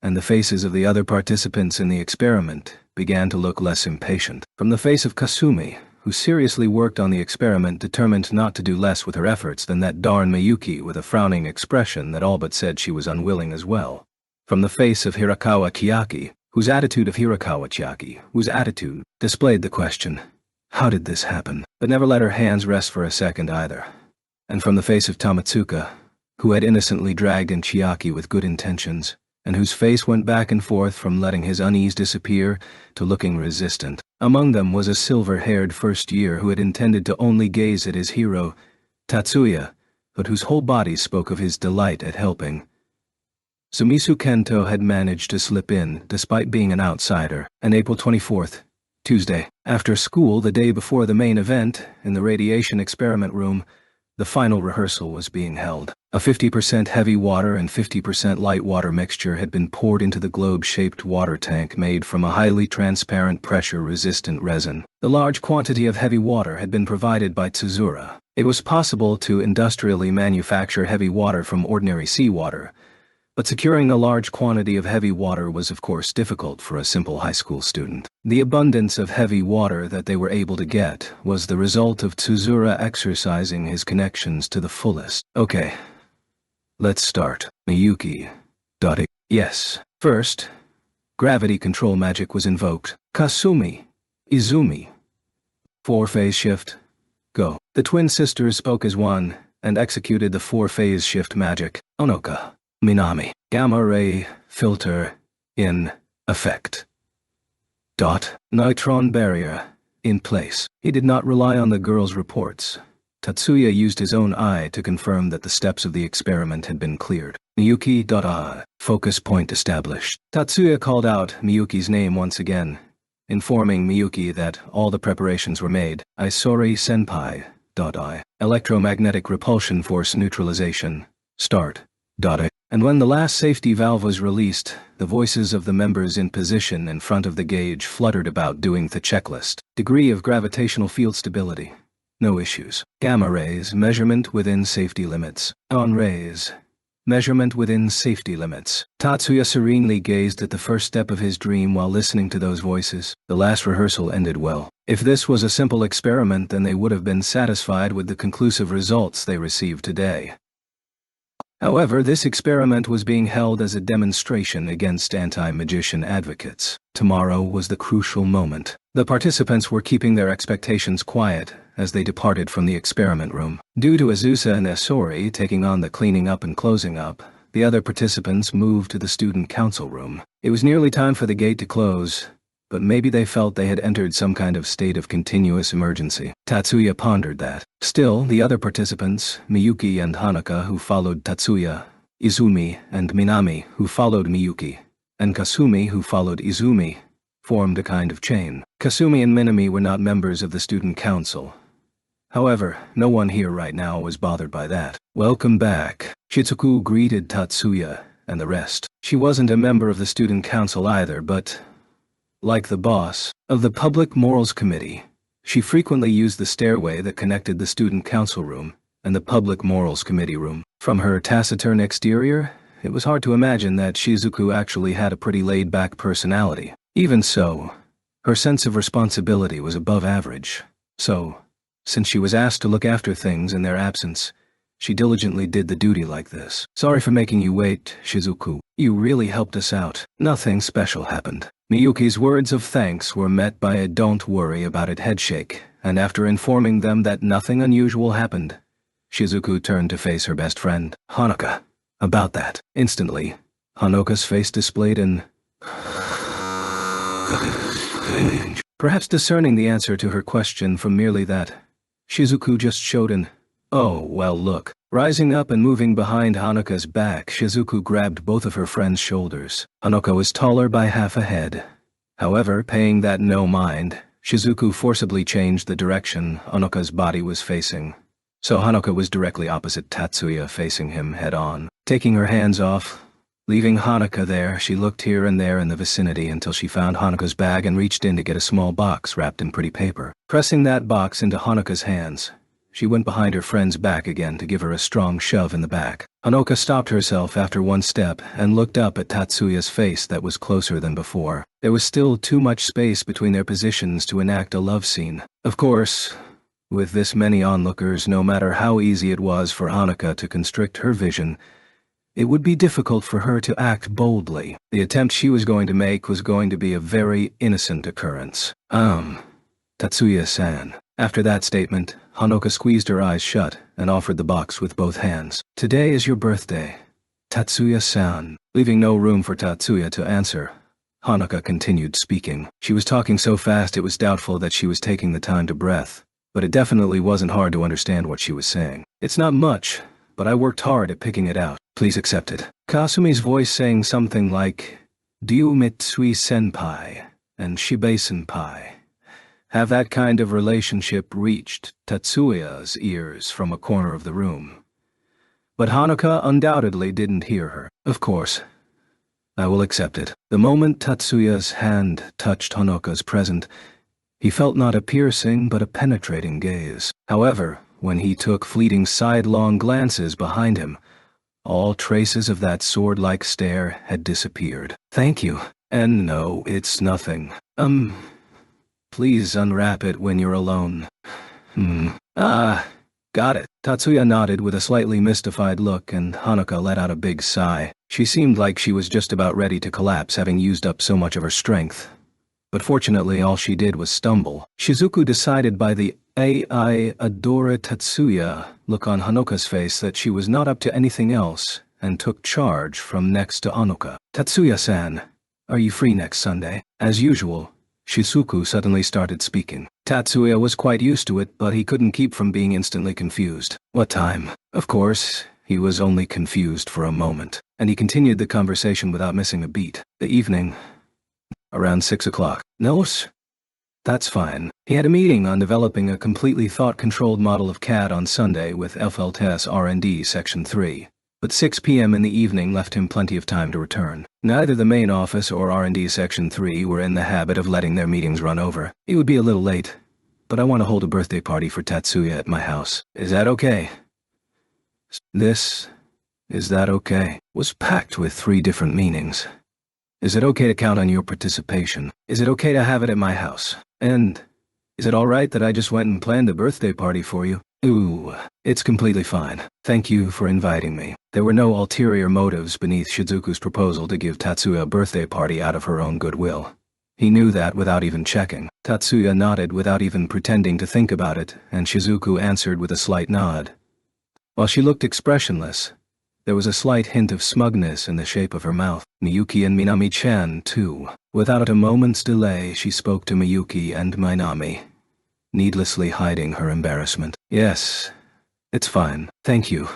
and the faces of the other participants in the experiment began to look less impatient. From the face of Kasumi, who seriously worked on the experiment, determined not to do less with her efforts than that darn Miyuki with a frowning expression that all but said she was unwilling as well. From the face of Hirakawa Chiaki, whose attitude displayed the question, how did this happen? But never let her hands rest for a second either. And from the face of Tamatsuka, who had innocently dragged in Chiaki with good intentions, and whose face went back and forth from letting his unease disappear to looking resistant. Among them was a silver-haired first year who had intended to only gaze at his hero, Tatsuya, but whose whole body spoke of his delight at helping. Sumisu Kento had managed to slip in, despite being an outsider. On April 24th, Tuesday, after school the day before the main event, in the radiation experiment room, the final rehearsal was being held. A 50% heavy water and 50% light water mixture had been poured into the globe-shaped water tank made from a highly transparent pressure-resistant resin. The large quantity of heavy water had been provided by Tsuzura. It was possible to industrially manufacture heavy water from ordinary seawater, but securing a large quantity of heavy water was of course difficult for a simple high school student. The abundance of heavy water that they were able to get was the result of Tsuzura exercising his connections to the fullest. Okay, let's start. Miyuki. Yes. First, gravity control magic was invoked. Kasumi. Izumi. 4-phase shift. Go. The twin sisters spoke as one and executed the 4-phase shift magic. Onoka. Minami. Gamma ray filter in effect. Neutron barrier in place. He did not rely on the girls' reports Tatsuya used his own eye to confirm that the steps of the experiment had been cleared. Miyuki. Focus point established. Tatsuya called out Miyuki's name once again, informing Miyuki that all the preparations were made. Isori senpai. Electromagnetic repulsion force neutralization. Start. And when the last safety valve was released, the voices of the members in position in front of the gauge fluttered about doing the checklist. Degree of gravitational field stability. No issues. Gamma rays, measurement within safety limits. On rays. Measurement within safety limits. Tatsuya serenely gazed at the first step of his dream while listening to those voices. The last rehearsal ended well. If this was a simple experiment, then they would have been satisfied with the conclusive results they received today. However, this experiment was being held as a demonstration against anti-magician advocates. Tomorrow was the crucial moment. The participants were keeping their expectations quiet as they departed from the experiment room. Due to Azusa and Isori taking on the cleaning up and closing up, the other participants moved to the student council room. It was nearly time for the gate to close, but maybe they felt they had entered some kind of state of continuous emergency. Tatsuya pondered that. Still, the other participants, Miyuki and Hanuka, who followed Tatsuya, Izumi and Minami, who followed Miyuki, and Kasumi, who followed Izumi, formed a kind of chain. Kasumi and Minami were not members of the student council. However, no one here right now was bothered by that. Welcome back. Shizuku greeted Tatsuya and the rest. She wasn't a member of the student council either, but like the boss of the Public Morals Committee, she frequently used the stairway that connected the student council room and the Public Morals Committee room. From her taciturn exterior, it was hard to imagine that Shizuku actually had a pretty laid-back personality. Even so, her sense of responsibility was above average. So, since she was asked to look after things in their absence, she diligently did the duty like this. Sorry for making you wait, Shizuku. You really helped us out. Nothing special happened. Miyuki's words of thanks were met by a don't worry about it headshake, and after informing them that nothing unusual happened, Shizuku turned to face her best friend, Hanuka. About that. Instantly, Hanuka's face displayed an perhaps discerning the answer to her question from merely that, Shizuku just showed an oh, well look. Rising up and moving behind Hanuka's back, Shizuku grabbed both of her friend's shoulders. Hanuka was taller by half a head. However, paying that no mind, Shizuku forcibly changed the direction Hanuka's body was facing. So Hanuka was directly opposite Tatsuya, facing him head-on. Taking her hands off, leaving Hanuka there, she looked here and there in the vicinity until she found Hanuka's bag and reached in to get a small box wrapped in pretty paper. Pressing that box into Hanuka's hands, she went behind her friend's back again to give her a strong shove in the back. Hanuka stopped herself after one step and looked up at Tatsuya's face that was closer than before. There was still too much space between their positions to enact a love scene. Of course, with this many onlookers, no matter how easy it was for Hanuka to constrict her vision, it would be difficult for her to act boldly. The attempt she was going to make was going to be a very innocent occurrence. Tatsuya-san. After that statement, Hanuka squeezed her eyes shut and offered the box with both hands. Today is your birthday, Tatsuya-san. Leaving no room for Tatsuya to answer, Hanuka continued speaking. She was talking so fast it was doubtful that she was taking the time to breath, but it definitely wasn't hard to understand what she was saying. It's not much, but I worked hard at picking it out. Please accept it. Kasumi's voice saying something like, "Do you Mitsui-senpai and Shibe-senpai have that kind of relationship?" reached Tatsuya's ears from a corner of the room. But Hanuka undoubtedly didn't hear her. Of course, I will accept it. The moment Tatsuya's hand touched Hanuka's present, he felt not a piercing but a penetrating gaze. However, when he took fleeting sidelong glances behind him, all traces of that sword-like stare had disappeared. Thank you. And no, it's nothing. Please unwrap it when you're alone. Got it. Tatsuya nodded with a slightly mystified look, and Hanuka let out a big sigh. She seemed like she was just about ready to collapse, having used up so much of her strength. But fortunately, all she did was stumble. Shizuku decided by the "I adore Tatsuya" look on Hanuka's face that she was not up to anything else, and took charge from next to Hanuka. Tatsuya-san, are you free next Sunday? As usual, Shizuku suddenly started speaking. Tatsuya was quite used to it, but he couldn't keep from being instantly confused. What time? Of course, he was only confused for a moment, and he continued the conversation without missing a beat. The evening. Around 6 o'clock. Nos? That's fine. He had a meeting on developing a completely thought-controlled model of CAD on Sunday with FLTS R&D Section 3. But 6 p.m. in the evening left him plenty of time to return. Neither the main office or R&D Section 3 were in the habit of letting their meetings run over. He would be a little late, but I want to hold a birthday party for Tatsuya at my house. Is that okay? Is that okay? Was packed with 3 different meanings. Is it okay to count on your participation? Is it okay to have it at my house? And is it alright that I just went and planned a birthday party for you? Ooh, it's completely fine. Thank you for inviting me. There were no ulterior motives beneath Shizuku's proposal to give Tatsuya a birthday party out of her own goodwill. He knew that without even checking. Tatsuya nodded without even pretending to think about it, and Shizuku answered with a slight nod. While she looked expressionless, there was a slight hint of smugness in the shape of her mouth. Miyuki and Minami-chan, too. Without a moment's delay, she spoke to Miyuki and Minami, needlessly hiding her embarrassment. Yes, it's fine. Thank you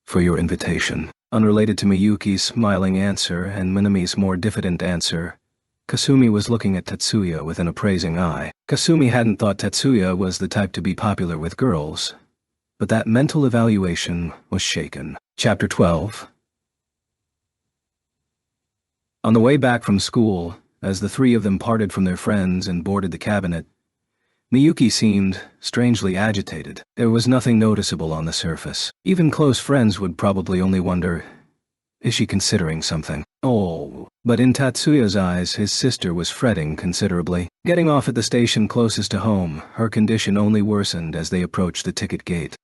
for your invitation. Unrelated to Miyuki's smiling answer and Minami's more diffident answer, Kasumi was looking at Tatsuya with an appraising eye. Kasumi hadn't thought Tatsuya was the type to be popular with girls, but that mental evaluation was shaken. Chapter 12. On the way back from school, as the 3 of them parted from their friends and boarded the cabinet, Miyuki seemed strangely agitated. There was nothing noticeable on the surface. Even close friends would probably only wonder, is she considering something? Oh, but in Tatsuya's eyes, his sister was fretting considerably. Getting off at the station closest to home, her condition only worsened as they approached the ticket gate.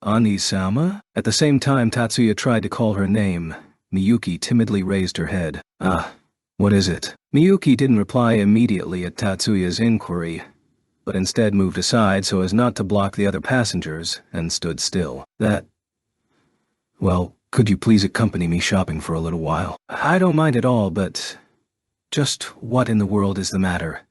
Ani-sama? At the same time Tatsuya tried to call her name, Miyuki timidly raised her head. What is it? Miyuki didn't reply immediately at Tatsuya's inquiry, but instead moved aside so as not to block the other passengers and stood still. Well, could you please accompany me shopping for a little while? I don't mind at all, but just what in the world is the matter?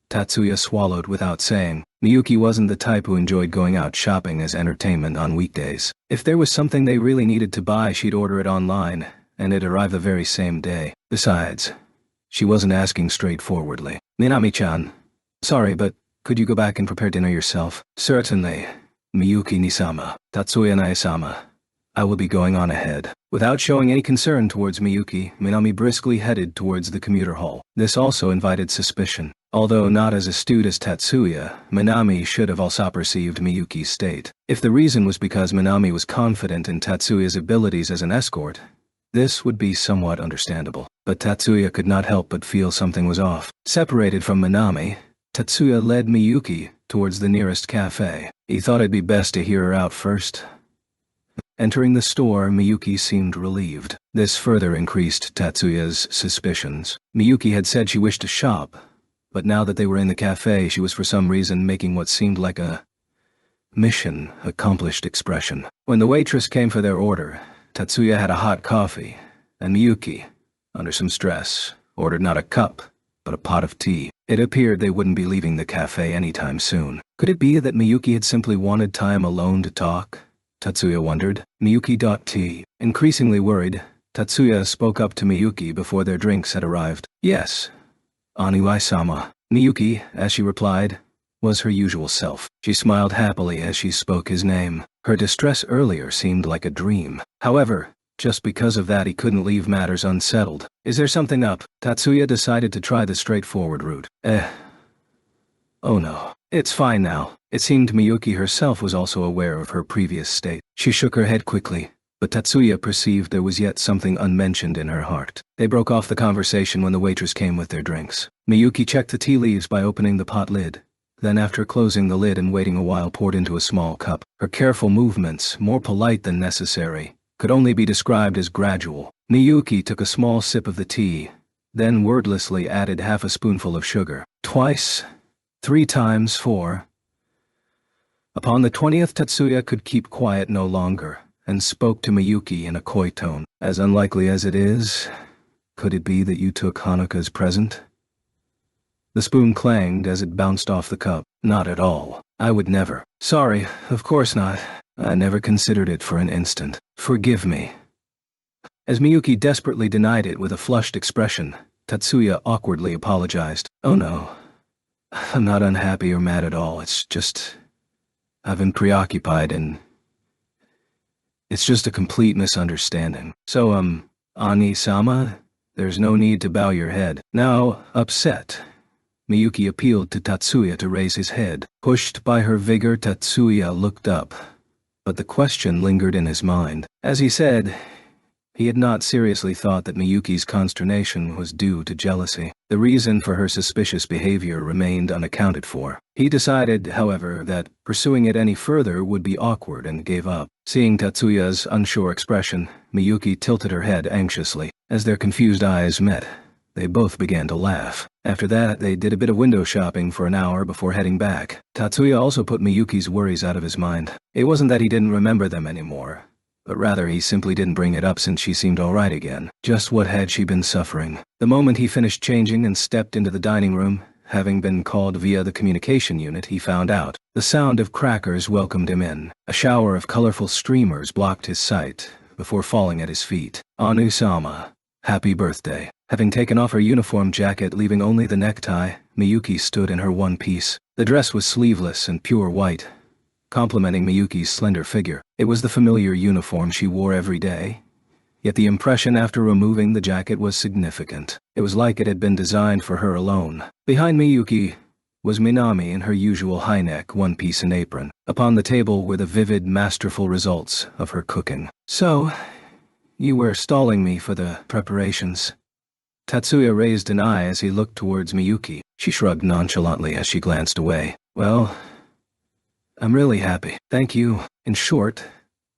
Tatsuya swallowed without saying. Miyuki wasn't the type who enjoyed going out shopping as entertainment on weekdays. If there was something they really needed to buy, she'd order it online, and it'd arrive the very same day. Besides, she wasn't asking straightforwardly. Minami-chan, sorry, but could you go back and prepare dinner yourself? Certainly. Miyuki-ni-sama, Tatsuya-ni-sama. I will be going on ahead. Without showing any concern towards Miyuki, Minami briskly headed towards the commuter hall. This also invited suspicion. Although not as astute as Tatsuya, Minami should have also perceived Miyuki's state. If the reason was because Minami was confident in Tatsuya's abilities as an escort, this would be somewhat understandable. But Tatsuya could not help but feel something was off. Separated from Minami, Tatsuya led Miyuki towards the nearest cafe. He thought it'd be best to hear her out first. Entering the store, Miyuki seemed relieved. This further increased Tatsuya's suspicions. Miyuki had said she wished to shop, but now that they were in the cafe, she was for some reason making what seemed like a mission accomplished expression. When the waitress came for their order, Tatsuya had a hot coffee, and Miyuki, under some stress, ordered not a cup, but a pot of tea. It appeared they wouldn't be leaving the cafe anytime soon. Could it be that Miyuki had simply wanted time alone to talk? Tatsuya wondered. Miyuki.T. Increasingly worried, Tatsuya spoke up to Miyuki before their drinks had arrived. Yes. Aniwai-sama. Miyuki, as she replied, was her usual self. She smiled happily as she spoke his name. Her distress earlier seemed like a dream. However, just because of that he couldn't leave matters unsettled. Is there something up? Tatsuya decided to try the straightforward route. Oh no. It's fine now. It seemed Miyuki herself was also aware of her previous state. She shook her head quickly, but Tatsuya perceived there was yet something unmentioned in her heart. They broke off the conversation when the waitress came with their drinks. Miyuki checked the tea leaves by opening the pot lid. Then after closing the lid and waiting a while poured into a small cup. Her careful movements, more polite than necessary, could only be described as gradual. Miyuki took a small sip of the tea, then wordlessly added half a spoonful of sugar. Twice, 3 times, 4. Upon the 20th, Tatsuya could keep quiet no longer, and spoke to Miyuki in a coy tone. As unlikely as it is, could it be that you took Hanukkah's present? The spoon clanged as it bounced off the cup. Not at all. I would never. Sorry, of course not. I never considered it for an instant. Forgive me. As Miyuki desperately denied it with a flushed expression, Tatsuya awkwardly apologized. Oh no. I'm not unhappy or mad at all. It's just... I've been preoccupied and... It's just a complete misunderstanding. So, Ani-sama, there's no need to bow your head. Now, upset. Miyuki appealed to Tatsuya to raise his head. Pushed by her vigor, Tatsuya looked up. But the question lingered in his mind. As he said, he had not seriously thought that Miyuki's consternation was due to jealousy. The reason for her suspicious behavior remained unaccounted for. He decided, however, that pursuing it any further would be awkward and gave up. Seeing Tatsuya's unsure expression, Miyuki tilted her head anxiously. As their confused eyes met, they both began to laugh. After that, they did a bit of window shopping for an hour before heading back. Tatsuya also put Miyuki's worries out of his mind. It wasn't that he didn't remember them anymore, but rather he simply didn't bring it up since she seemed alright again. Just what had she been suffering? The moment he finished changing and stepped into the dining room, having been called via the communication unit, he found out. The sound of crackers welcomed him in. A shower of colorful streamers blocked his sight, before falling at his feet. Anu-sama, happy birthday. Having taken off her uniform jacket, leaving only the necktie, Miyuki stood in her one piece. The dress was sleeveless and pure white, complementing Miyuki's slender figure. It was the familiar uniform she wore every day, yet the impression after removing the jacket was significant. It was like it had been designed for her alone. Behind Miyuki was Minami in her usual high-neck one-piece and apron. Upon the table were the vivid, masterful results of her cooking. So, you were stalling me for the preparations. Tatsuya raised an eye as he looked towards Miyuki. She shrugged nonchalantly as she glanced away. Well, I'm really happy. Thank you. In short,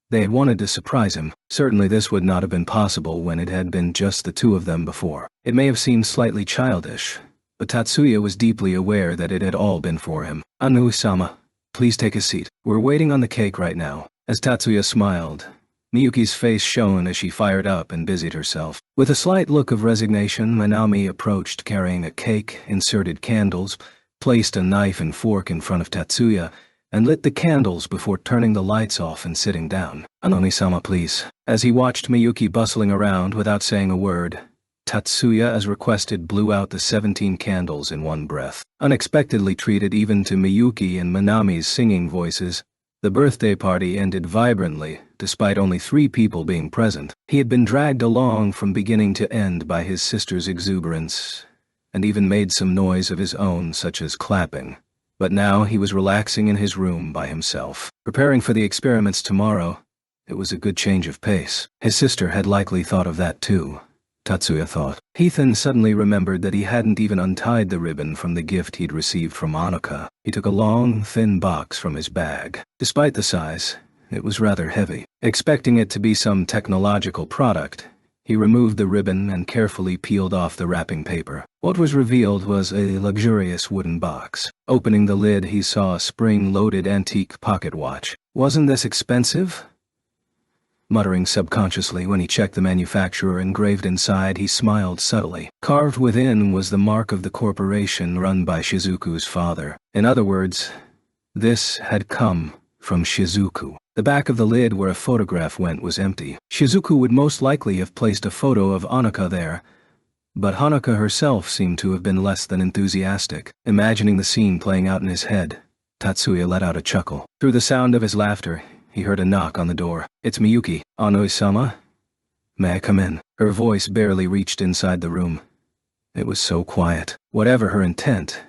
they had wanted to surprise him. Certainly this would not have been possible when it had been just the two of them before. It may have seemed slightly childish, but Tatsuya was deeply aware that it had all been for him. Anu-sama, please take a seat. We're waiting on the cake right now. As Tatsuya smiled, Miyuki's face shone as she fired up and busied herself. With a slight look of resignation, Minami approached carrying a cake, inserted candles, placed a knife and fork in front of Tatsuya, and lit the candles before turning the lights off and sitting down. Anoni-sama, please. As he watched Miyuki bustling around without saying a word, Tatsuya, as requested, blew out the 17 candles in one breath. Unexpectedly treated even to Miyuki and Minami's singing voices, the birthday party ended vibrantly, despite only 3 people being present. He had been dragged along from beginning to end by his sister's exuberance, and even made some noise of his own, such as clapping. But now he was relaxing in his room by himself. Preparing for the experiments tomorrow, it was a good change of pace. His sister had likely thought of that too, Tatsuya thought. Ethan suddenly remembered that he hadn't even untied the ribbon from the gift he'd received from Annika. He took a long, thin box from his bag. Despite the size, it was rather heavy. Expecting it to be some technological product, he removed the ribbon and carefully peeled off the wrapping paper. What was revealed was a luxurious wooden box. Opening the lid, he saw a spring-loaded antique pocket watch. Wasn't this expensive? Muttering subconsciously when he checked the manufacturer engraved inside, he smiled subtly. Carved within was the mark of the corporation run by Shizuku's father. In other words, this had come from Shizuku. The back of the lid where a photograph went was empty. Shizuku would most likely have placed a photo of Annika there, but Hanukkah herself seemed to have been less than enthusiastic. Imagining the scene playing out in his head, Tatsuya let out a chuckle. Through the sound of his laughter, he heard a knock on the door. It's Miyuki. Anu-sama? May I come in? Her voice barely reached inside the room. It was so quiet. Whatever her intent,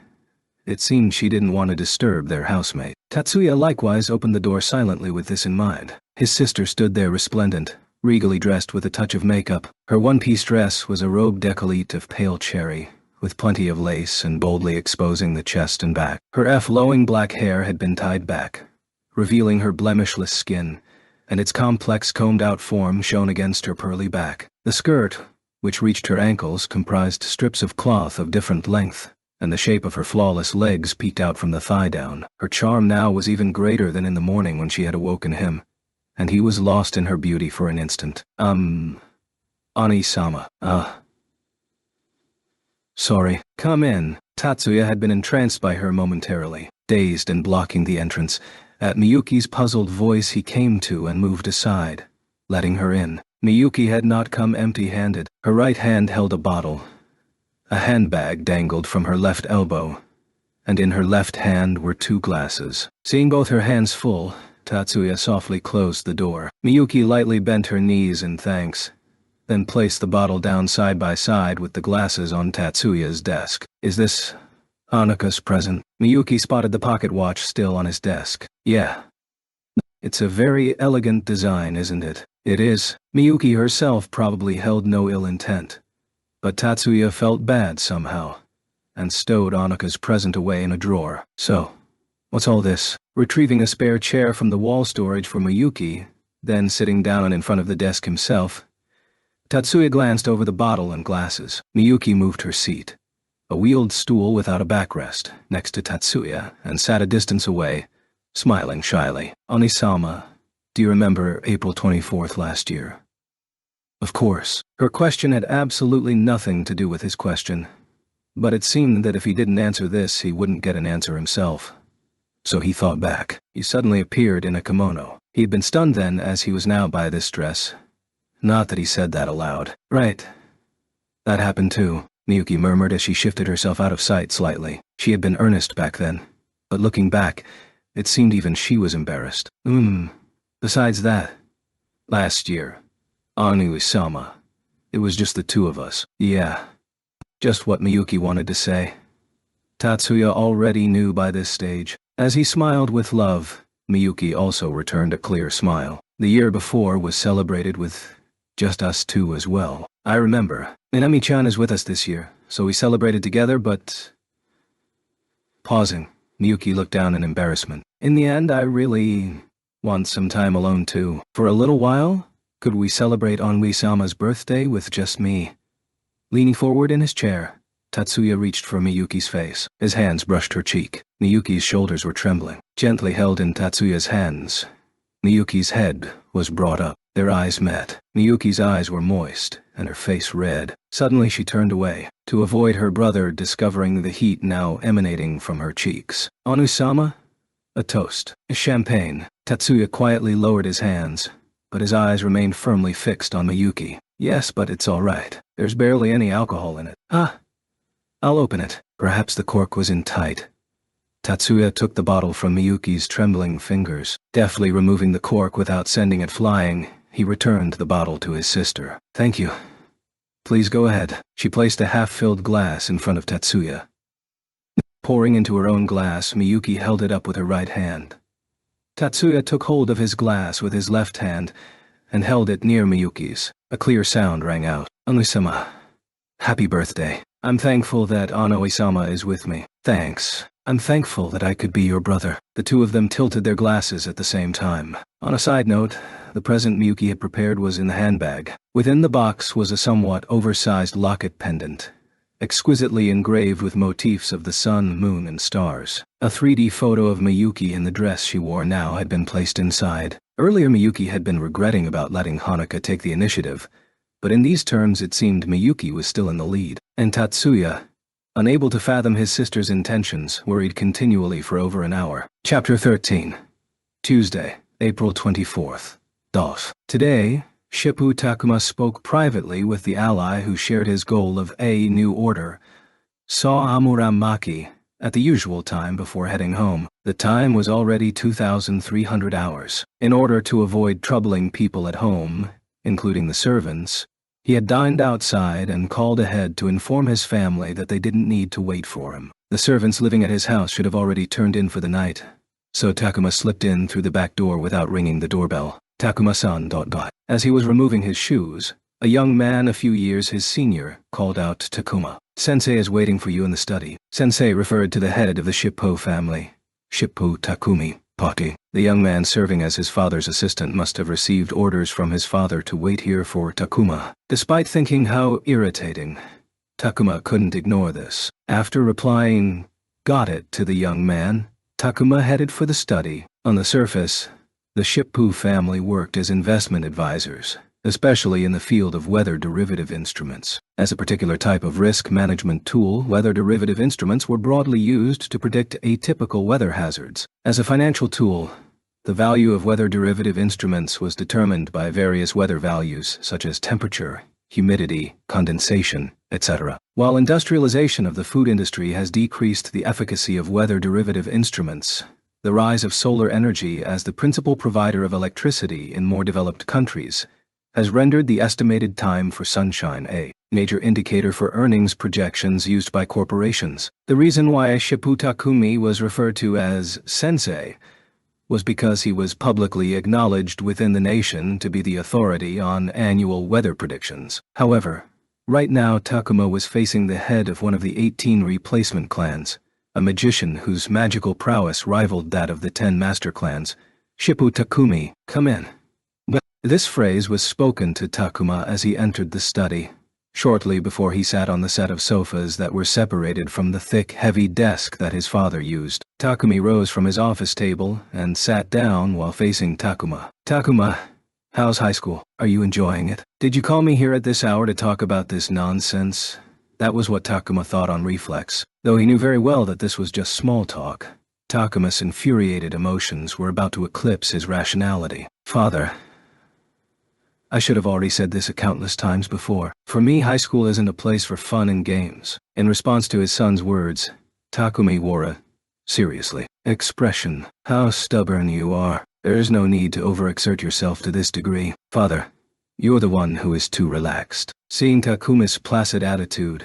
it seemed she didn't want to disturb their housemate. Tatsuya likewise opened the door silently with this in mind. His sister stood there resplendent, regally dressed with a touch of makeup. Her one-piece dress was a robe décolleté of pale cherry, with plenty of lace and boldly exposing the chest and back. Her flowing black hair had been tied back, revealing her blemishless skin, and its complex combed-out form shone against her pearly back. The skirt, which reached her ankles, comprised strips of cloth of different length, and the shape of her flawless legs peeked out from the thigh down. Her charm now was even greater than in the morning when she had awoken him, and he was lost in her beauty for an instant. Ani-sama. Sorry. Come in. Tatsuya had been entranced by her momentarily, dazed and blocking the entrance. At Miyuki's puzzled voice he came to and moved aside, letting her in. Miyuki had not come empty-handed. Her right hand held a bottle. A handbag dangled from her left elbow, and in her left hand were 2 glasses. Seeing both her hands full, Tatsuya softly closed the door. Miyuki lightly bent her knees in thanks, then placed the bottle down side by side with the glasses on Tatsuya's desk. Is this Hanuka's present? Miyuki spotted the pocket watch still on his desk. Yeah. It's a very elegant design, isn't it? It is. Miyuki herself probably held no ill intent, but Tatsuya felt bad somehow, and stowed Hanuka's present away in a drawer. So, what's all this? Retrieving a spare chair from the wall storage for Miyuki, then sitting down in front of the desk himself, Tatsuya glanced over the bottle and glasses. Miyuki moved her seat, a wheeled stool without a backrest, next to Tatsuya, and sat a distance away, smiling shyly. Onisama, do you remember April 24th last year? Of course. Her question had absolutely nothing to do with his question, but it seemed that if he didn't answer this, he wouldn't get an answer himself. So he thought back. He suddenly appeared in a kimono. He had been stunned then, as he was now, by this dress. Not that he said that aloud. Right. That happened too, Miyuki murmured as she shifted herself out of sight slightly. She had been earnest back then, but looking back, it seemed even she was embarrassed. Besides that, last year, Anu-sama, it was just the 2 of us. Yeah. Just what Miyuki wanted to say. Tatsuya already knew by this stage. As he smiled with love, Miyuki also returned a clear smile. The year before was celebrated with just us 2 as well. I remember. Minami-chan is with us this year, so we celebrated together, but... Pausing, Miyuki looked down in embarrassment. In the end, I really want some time alone too. For a little while, could we celebrate Ennui-sama's birthday with just me? Leaning forward in his chair, Tatsuya reached for Miyuki's face. His hands brushed her cheek. Miyuki's shoulders were trembling. Gently held in Tatsuya's hands, Miyuki's head was brought up. Their eyes met. Miyuki's eyes were moist, and her face red. Suddenly she turned away, to avoid her brother discovering the heat now emanating from her cheeks. Anu-sama? A toast. A champagne. Tatsuya quietly lowered his hands, but his eyes remained firmly fixed on Miyuki. Yes, but it's all right. There's barely any alcohol in it. I'll open it. Perhaps the cork was in tight. Tatsuya took the bottle from Miyuki's trembling fingers. Deftly removing the cork without sending it flying, he returned the bottle to his sister. Thank you. Please go ahead. She placed a half-filled glass in front of Tatsuya. Pouring into her own glass, Miyuki held it up with her right hand. Tatsuya took hold of his glass with his left hand and held it near Miyuki's. A clear sound rang out. Anu-sama. Happy birthday. I'm thankful that Anu-sama is with me. Thanks. I'm thankful that I could be your brother. The 2 of them tilted their glasses at the same time. On a side note, the present Miyuki had prepared was in the handbag. Within the box was a somewhat oversized locket pendant, exquisitely engraved with motifs of the sun, moon, and stars. A 3D photo of Miyuki in the dress she wore now had been placed inside. Earlier Miyuki had been regretting about letting Hanuka take the initiative, but in these terms it seemed Miyuki was still in the lead. And Tatsuya, unable to fathom his sister's intentions, worried continually for over an hour. Chapter 13. Tuesday, April 24th. DOS. Today, Shippu Takuma spoke privately with the ally who shared his goal of a new order. Saw Amuramaki at the usual time before heading home. The time was already 2,300 hours. In order to avoid troubling people at home, including the servants, he had dined outside and called ahead to inform his family that they didn't need to wait for him. The servants living at his house should have already turned in for the night, so Takuma slipped in through the back door without ringing the doorbell. Takuma-san. As he was removing his shoes, a young man a few years his senior called out to Takuma. Sensei is waiting for you in the study. Sensei referred to the head of the Shippo family, Shippo Takumi. Paki. The young man serving as his father's assistant must have received orders from his father to wait here for Takuma. Despite thinking how irritating, Takuma couldn't ignore this. After replying, "Got it," to the young man, Takuma headed for the study. On the surface, the Shippu family worked as investment advisors, especially in the field of weather derivative instruments. As a particular type of risk management tool, weather derivative instruments were broadly used to predict atypical weather hazards. As a financial tool, the value of weather derivative instruments was determined by various weather values such as temperature, humidity, condensation, etc. While industrialization of the food industry has decreased the efficacy of weather derivative instruments, the rise of solar energy as the principal provider of electricity in more developed countries has rendered the estimated time for sunshine a major indicator for earnings projections used by corporations. The reason why Shippo Takumi was referred to as sensei was because he was publicly acknowledged within the nation to be the authority on annual weather predictions. However, right now Takuma was facing the head of one of the 18 replacement clans, a magician whose magical prowess rivaled that of the 10 master clans. Shippo Takumi, come in. But this phrase was spoken to Takuma as he entered the study, shortly before he sat on the set of sofas that were separated from the thick, heavy desk that his father used. Takumi rose from his office table and sat down while facing Takuma. Takuma, how's high school? Are you enjoying it? Did you call me here at this hour to talk about this nonsense? That was what Takuma thought on reflex. Though he knew very well that this was just small talk, Takuma's infuriated emotions were about to eclipse his rationality. Father, I should have already said this countless times before. For me, high school isn't a place for fun and games. In response to his son's words, Takumi wore a seriously expression. How stubborn you are. There is no need to overexert yourself to this degree. Father, you're the one who is too relaxed. Seeing Takuma's placid attitude,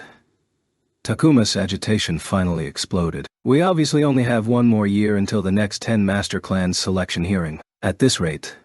Takuma's agitation finally exploded. We obviously only have one more year until the next 10 Master Clans selection hearing. At this rate,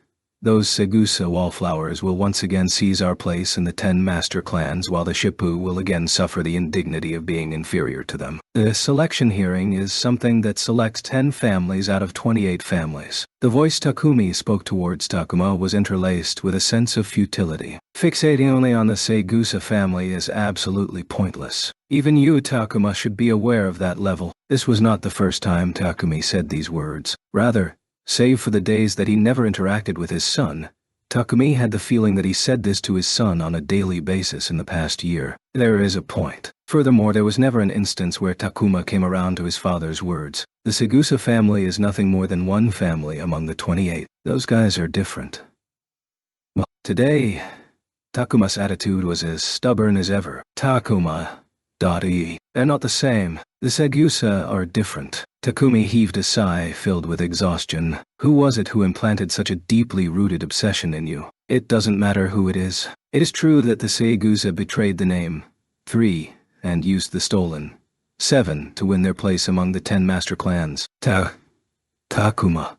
those Segusa wallflowers will once again seize our place in the 10 master clans while the Shippu will again suffer the indignity of being inferior to them. The selection hearing is something that selects 10 families out of 28 families. The voice Takumi spoke towards Takuma was interlaced with a sense of futility. Fixating only on the Segusa family is absolutely pointless. Even you, Takuma, should be aware of that level. This was not the first time Takumi said these words. Rather, save for the days that he never interacted with his son, Takumi had the feeling that he said this to his son on a daily basis in the past year. There is a point. Furthermore, there was never an instance where Takuma came around to his father's words. The Segusa family is nothing more than one family among the 28. Those guys are different. Well, today, Takuma's attitude was as stubborn as ever. They're not the same. The Segusa are different. Takumi heaved a sigh filled with exhaustion. Who was it who implanted such a deeply rooted obsession in you? It doesn't matter who it is. It is true that the Segusa betrayed the name 3 and used the stolen 7 to win their place among the 10 master clans. Takuma.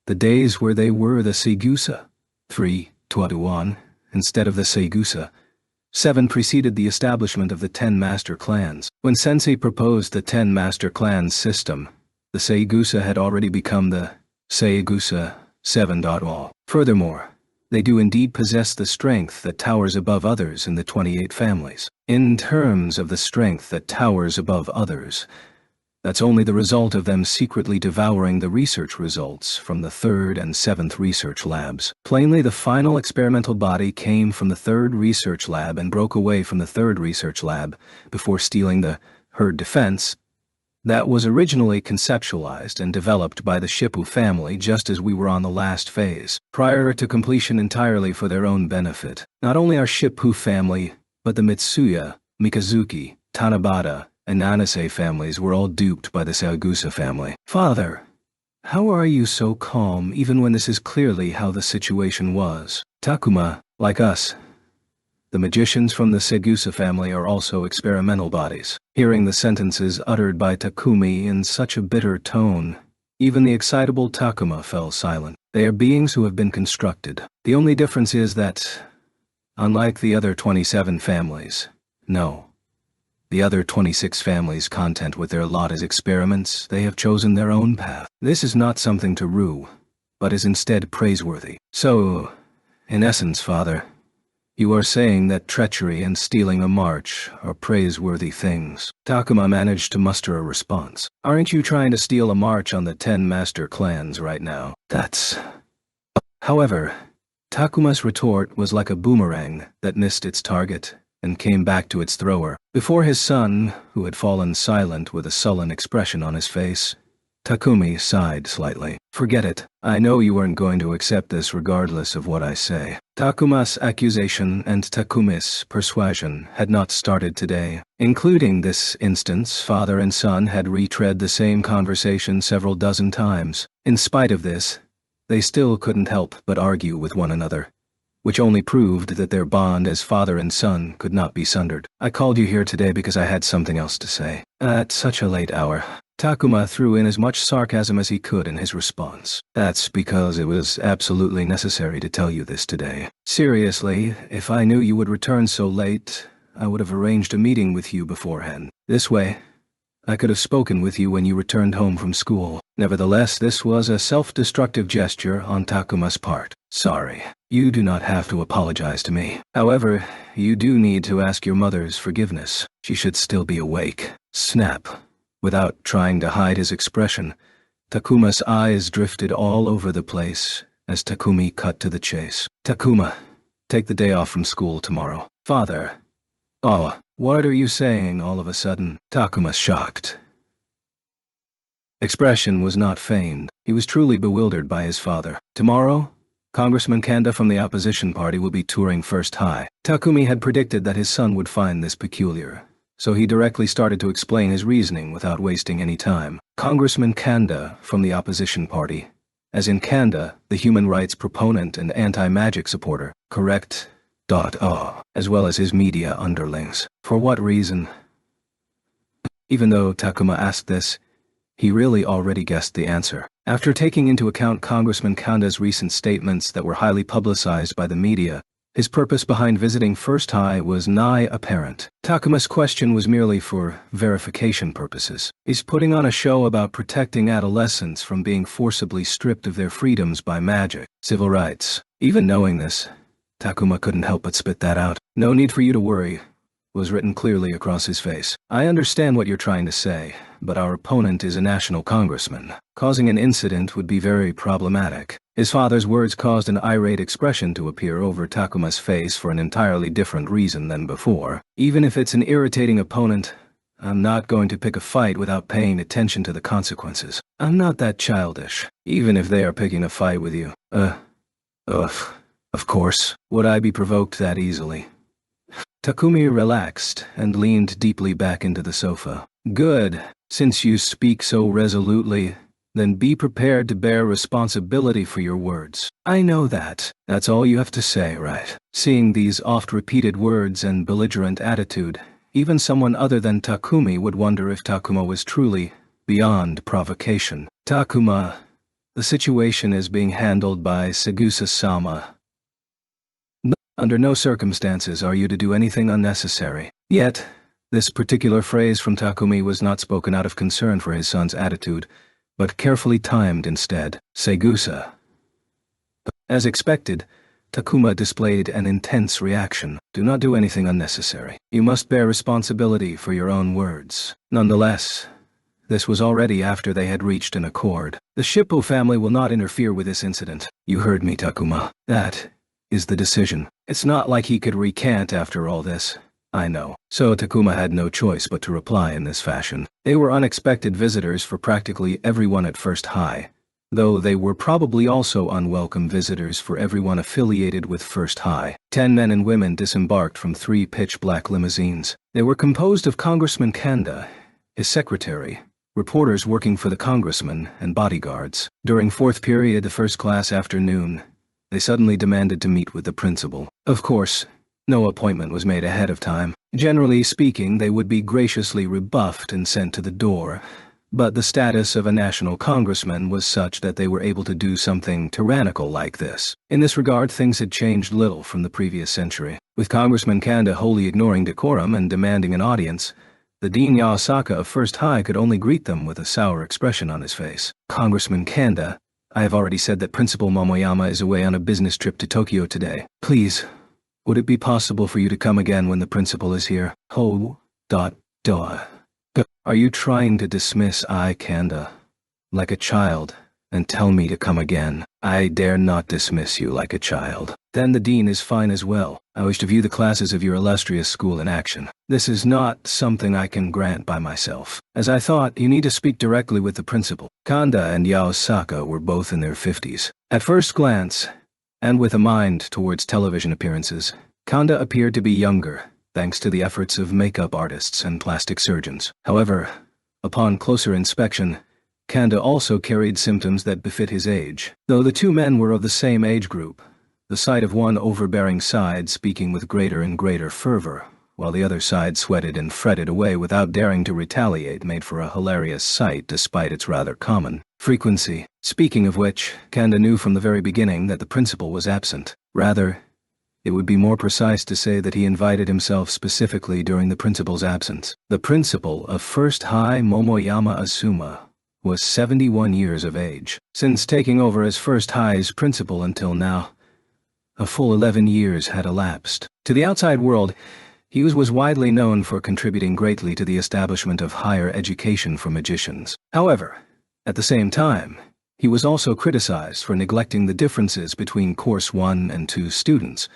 The days where they were the Segusa 3 to instead of the Segusa 7 preceded the establishment of the 10 master clans. When Sensei proposed the 10 master clans system, the Segusa had already become the Segusa 7. Furthermore, they do indeed possess the strength that towers above others in the 28 families. In terms of the strength that towers above others, that's only the result of them secretly devouring the research results from the 3rd and 7th research labs. Plainly, the final experimental body came from the 3rd research lab and broke away from the 3rd research lab before stealing the herd defense that was originally conceptualized and developed by the Shippu family just as we were on the last phase, prior to completion entirely for their own benefit. Not only our Shippu family, but the Mitsuya, Mikazuki, Tanabata, and Nanase families were all duped by the Segusa family. Father, how are you so calm even when this is clearly how the situation was? Takuma, like us, the magicians from the Segusa family are also experimental bodies. Hearing the sentences uttered by Takumi in such a bitter tone, even the excitable Takuma fell silent. They are beings who have been constructed. The only difference is that, unlike the other 27 families, the other 26 families content with their lot as experiments, they have chosen their own path. This is not something to rue, but is instead praiseworthy. So, in essence, Father, you are saying that treachery and stealing a march are praiseworthy things. Takuma managed to muster a response. Aren't you trying to steal a march on the 10 master clans right now? However, Takuma's retort was like a boomerang that missed its target and came back to its thrower. Before his son, who had fallen silent with a sullen expression on his face, Takumi sighed slightly. Forget it. I know you aren't going to accept this regardless of what I say. Takuma's accusation and Takumi's persuasion had not started today. Including this instance, father and son had retread the same conversation several dozen times. In spite of this, they still couldn't help but argue with one another, which only proved that their bond as father and son could not be sundered. I called you here today because I had something else to say. At such a late hour. Takuma threw in as much sarcasm as he could in his response. That's because it was absolutely necessary to tell you this today. Seriously, if I knew you would return so late, I would have arranged a meeting with you beforehand. This way, I could have spoken with you when you returned home from school. Nevertheless, this was a self-destructive gesture on Takuma's part. Sorry. You do not have to apologize to me. However, you do need to ask your mother's forgiveness. She should still be awake. Snap. Without trying to hide his expression, Takuma's eyes drifted all over the place as Takumi cut to the chase. Takuma, take the day off from school tomorrow. Father. Oh, what are you saying all of a sudden? Takuma's shocked expression was not feigned. He was truly bewildered by his father. Tomorrow, Congressman Kanda from the opposition party will be touring First High. Takumi had predicted that his son would find this peculiar, so he directly started to explain his reasoning without wasting any time. Congressman Kanda from the opposition party, as in Kanda, the human rights proponent and anti-magic supporter, correct? As well as his media underlings. For what reason? Even though Takuma asked this, he really already guessed the answer. After taking into account Congressman Kanda's recent statements that were highly publicized by the media, his purpose behind visiting First High was nigh apparent. Takuma's question was merely for verification purposes. He's putting on a show about protecting adolescents from being forcibly stripped of their freedoms by magic, civil rights. Even knowing this, Takuma couldn't help but spit that out. No need for you to worry, was written clearly across his face. I understand what you're trying to say, but our opponent is a national congressman. Causing an incident would be very problematic. His father's words caused an irate expression to appear over Takuma's face for an entirely different reason than before. Even if it's an irritating opponent, I'm not going to pick a fight without paying attention to the consequences. I'm not that childish, even if they are picking a fight with you. Of course. Would I be provoked that easily? Takumi relaxed and leaned deeply back into the sofa. Good. Since you speak so resolutely, then be prepared to bear responsibility for your words. I know that. That's all you have to say, right? Seeing these oft-repeated words and belligerent attitude, even someone other than Takumi would wonder if Takuma was truly beyond provocation. Takuma, the situation is being handled by Segusa-sama. Under no circumstances are you to do anything unnecessary. Yet, this particular phrase from Takumi was not spoken out of concern for his son's attitude, but carefully timed instead. Segusa. As expected, Takuma displayed an intense reaction. Do not do anything unnecessary. You must bear responsibility for your own words. Nonetheless, this was already after they had reached an accord. The Shippo family will not interfere with this incident. You heard me, Takuma. That is the decision. It's not like he could recant after all this. I know. So Takuma had no choice but to reply in this fashion. They were unexpected visitors for practically everyone at First High, though they were probably also unwelcome visitors for everyone affiliated with First High. 10 men and women disembarked from 3 pitch-black limousines. They were composed of Congressman Kanda, his secretary, reporters working for the congressman, and bodyguards. During 4th period the first-class afternoon, they suddenly demanded to meet with the principal. Of course, no appointment was made ahead of time. Generally speaking, they would be graciously rebuffed and sent to the door, but the status of a national congressman was such that they were able to do something tyrannical like this. In this regard, things had changed little from the previous century. With Congressman Kanda wholly ignoring decorum and demanding an audience, the Dean Yasaka of First High could only greet them with a sour expression on his face. Congressman Kanda, I have already said that Principal Momoyama is away on a business trip to Tokyo today. Please, would it be possible for you to come again when the principal is here? Are you trying to dismiss I, Kanda, like a child, and tell me to come again? I dare not dismiss you like a child. Then the dean is fine as well. I wish to view the classes of your illustrious school in action. This is not something I can grant by myself. As I thought, you need to speak directly with the principal. Kanda and Yaosaka were both in their 50s. At first glance, and with a mind towards television appearances, Kanda appeared to be younger, thanks to the efforts of makeup artists and plastic surgeons. However, upon closer inspection, Kanda also carried symptoms that befit his age. Though the two men were of the same age group, the sight of one overbearing side speaking with greater and greater fervor, while the other side sweated and fretted away without daring to retaliate, made for a hilarious sight despite its rather common frequency. Speaking of which, Kanda knew from the very beginning that the principal was absent. Rather, it would be more precise to say that he invited himself specifically during the principal's absence. The principal of First High, Momoyama Asuma, was 71 years of age. Since taking over as First High's principal until now, a full 11 years had elapsed. To the outside world, he was widely known for contributing greatly to the establishment of higher education for magicians. However, at the same time, he was also criticized for neglecting the differences between Course 1 and 2 students,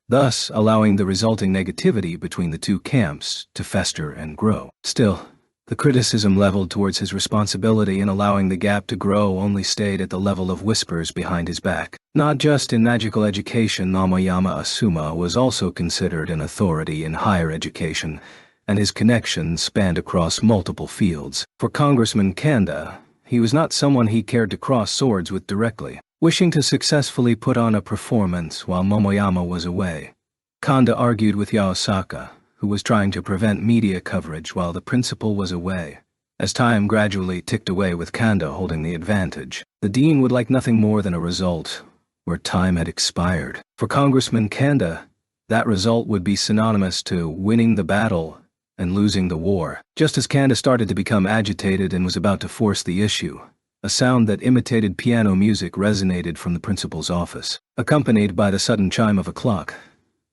thus allowing the resulting negativity between the two camps to fester and grow. Still, the criticism leveled towards his responsibility in allowing the gap to grow only stayed at the level of whispers behind his back. Not just in magical education, Momoyama Asuma was also considered an authority in higher education, and his connections spanned across multiple fields. For Congressman Kanda, he was not someone he cared to cross swords with directly. Wishing to successfully put on a performance while Momoyama was away, Kanda argued with Yaosaka, who was trying to prevent media coverage while the principal was away. As time gradually ticked away with Kanda holding the advantage, the dean would like nothing more than a result where time had expired. For Congressman Kanda, that result would be synonymous to winning the battle and losing the war. Just as Kanda started to become agitated and was about to force the issue, a sound that imitated piano music resonated from the principal's office. Accompanied by the sudden chime of a clock,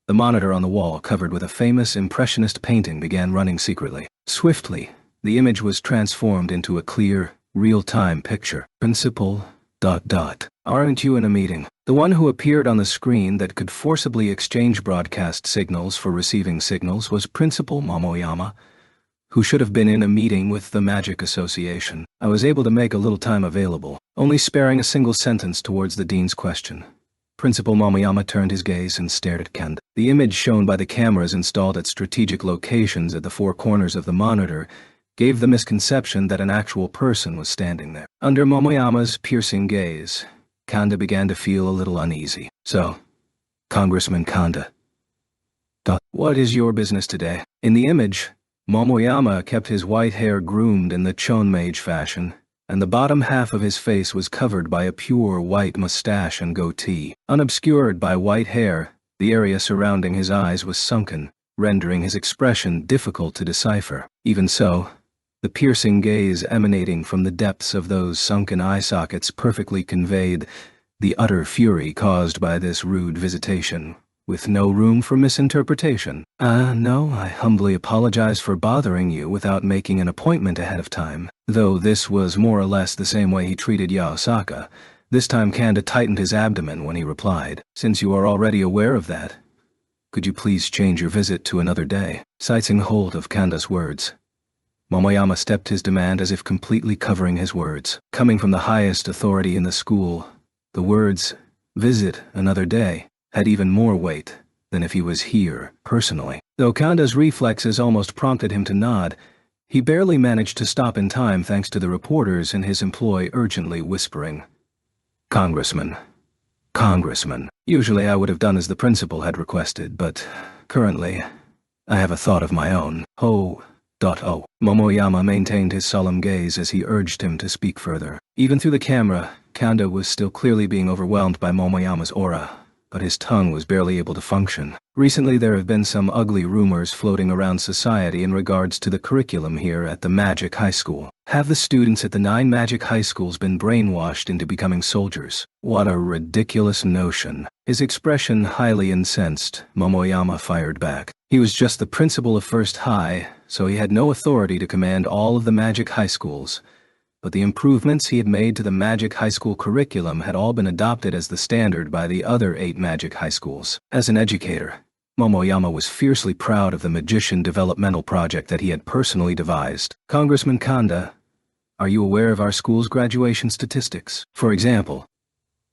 the monitor on the wall covered with a famous impressionist painting began running secretly. Swiftly, the image was transformed into a clear, real-time picture. Principal... Aren't you in a meeting? The one who appeared on the screen that could forcibly exchange broadcast signals for receiving signals was Principal Momoyama, who should have been in a meeting with the Magic Association. I was able to make a little time available, only sparing a single sentence towards the dean's question. Principal Momoyama turned his gaze and stared at Kanda. The image shown by the cameras installed at strategic locations at the four corners of the monitor gave the misconception that an actual person was standing there. Under Momoyama's piercing gaze, Kanda began to feel a little uneasy. So, Congressman Kanda, what is your business today? In the image, Momoyama kept his white hair groomed in the chonmage fashion, and the bottom half of his face was covered by a pure white mustache and goatee. Unobscured by white hair, the area surrounding his eyes was sunken, rendering his expression difficult to decipher. Even so, the piercing gaze emanating from the depths of those sunken eye sockets perfectly conveyed the utter fury caused by this rude visitation, with no room for misinterpretation. No, I humbly apologize for bothering you without making an appointment ahead of time. Though this was more or less the same way he treated Yaosaka, this time Kanda tightened his abdomen when he replied, "Since you are already aware of that, could you please change your visit to another day?" Seizing hold of Kanda's words, Momoyama stepped his demand as if completely covering his words. Coming from the highest authority in the school, the words, "visit another day," had even more weight than if he was here personally. Though Kanda's reflexes almost prompted him to nod, he barely managed to stop in time thanks to the reporters in his employ urgently whispering, Congressman. Usually I would have done as the principal had requested, but currently I have a thought of my own. Momoyama maintained his solemn gaze as he urged him to speak further. Even through the camera, Kanda was still clearly being overwhelmed by Momoyama's aura, but his tongue was barely able to function. Recently there have been some ugly rumors floating around society in regards to the curriculum here at the Magic High School. Have the students at the 9 Magic High Schools been brainwashed into becoming soldiers? What a ridiculous notion. His expression highly incensed, Momoyama fired back. He was just the principal of First High, so he had no authority to command all of the Magic High Schools. but the improvements he had made to the Magic High School curriculum had all been adopted as the standard by the other 8 Magic High Schools. As an educator, Momoyama was fiercely proud of the magician developmental project that he had personally devised. Congressman Kanda, are you aware of our school's graduation statistics? For example,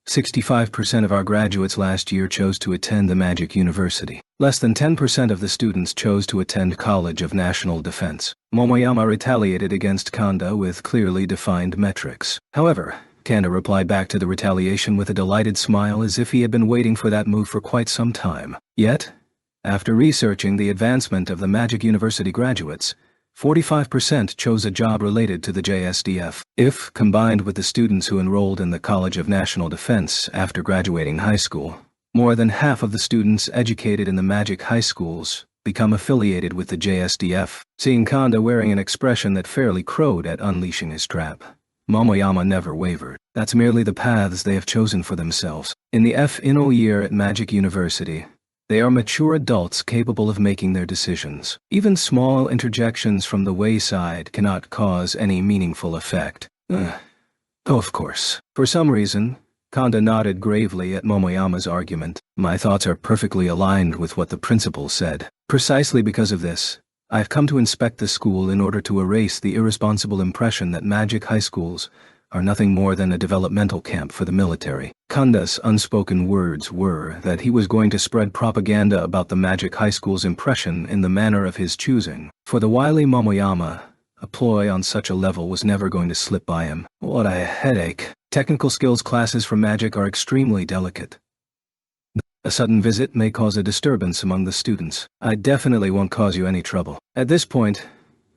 65% of our graduates last year chose to attend the Magic University. Less than 10% of the students chose to attend College of National Defense. Momoyama retaliated against Kanda with clearly defined metrics. However, Kanda replied back to the retaliation with a delighted smile as if he had been waiting for that move for quite some time. Yet, after researching the advancement of the Magic University graduates, 45% chose a job related to the JSDF. If combined with the students who enrolled in the College of National Defense after graduating high school, more than half of the students educated in the Magic High Schools become affiliated with the JSDF. Seeing Kanda wearing an expression that fairly crowed at unleashing his trap, Momoyama never wavered. That's merely the paths they have chosen for themselves. In the final year at Magic University, they are mature adults capable of making their decisions. Even small interjections from the wayside cannot cause any meaningful effect. Oh, of course. For some reason, Kanda nodded gravely at Momoyama's argument. My thoughts are perfectly aligned with what the principal said. Precisely because of this, I've come to inspect the school in order to erase the irresponsible impression that Magic High Schools are nothing more than a developmental camp for the military. Kanda's unspoken words were that he was going to spread propaganda about the Magic High School's impression in the manner of his choosing. For the wily Momoyama, a ploy on such a level was never going to slip by him. What a headache. Technical skills classes for Magic are extremely delicate. A sudden visit may cause a disturbance among the students. I definitely won't cause you any trouble. At this point,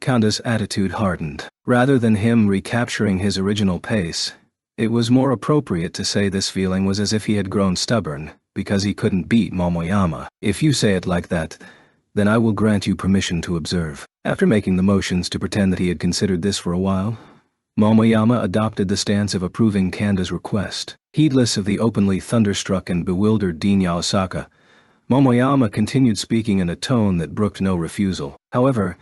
Kanda's attitude hardened. Rather than him recapturing his original pace, it was more appropriate to say this feeling was as if he had grown stubborn because he couldn't beat Momoyama. If you say it like that, then I will grant you permission to observe. After making the motions to pretend that he had considered this for a while, Momoyama adopted the stance of approving Kanda's request. Heedless of the openly thunderstruck and bewildered Dean Yaosaka, Momoyama continued speaking in a tone that brooked no refusal. However,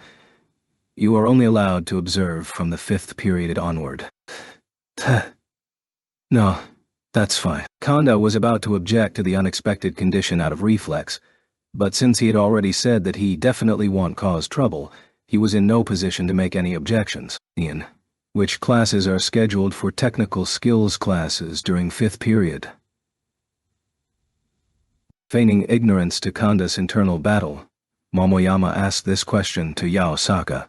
you are only allowed to observe from the 5th period onward. No, that's fine. Kanda was about to object to the unexpected condition out of reflex, but since he had already said that he definitely won't cause trouble, he was in no position to make any objections. Ian, which classes are scheduled for technical skills classes during 5th period? Feigning ignorance to Kanda's internal battle, Momoyama asked this question to Yaosaka.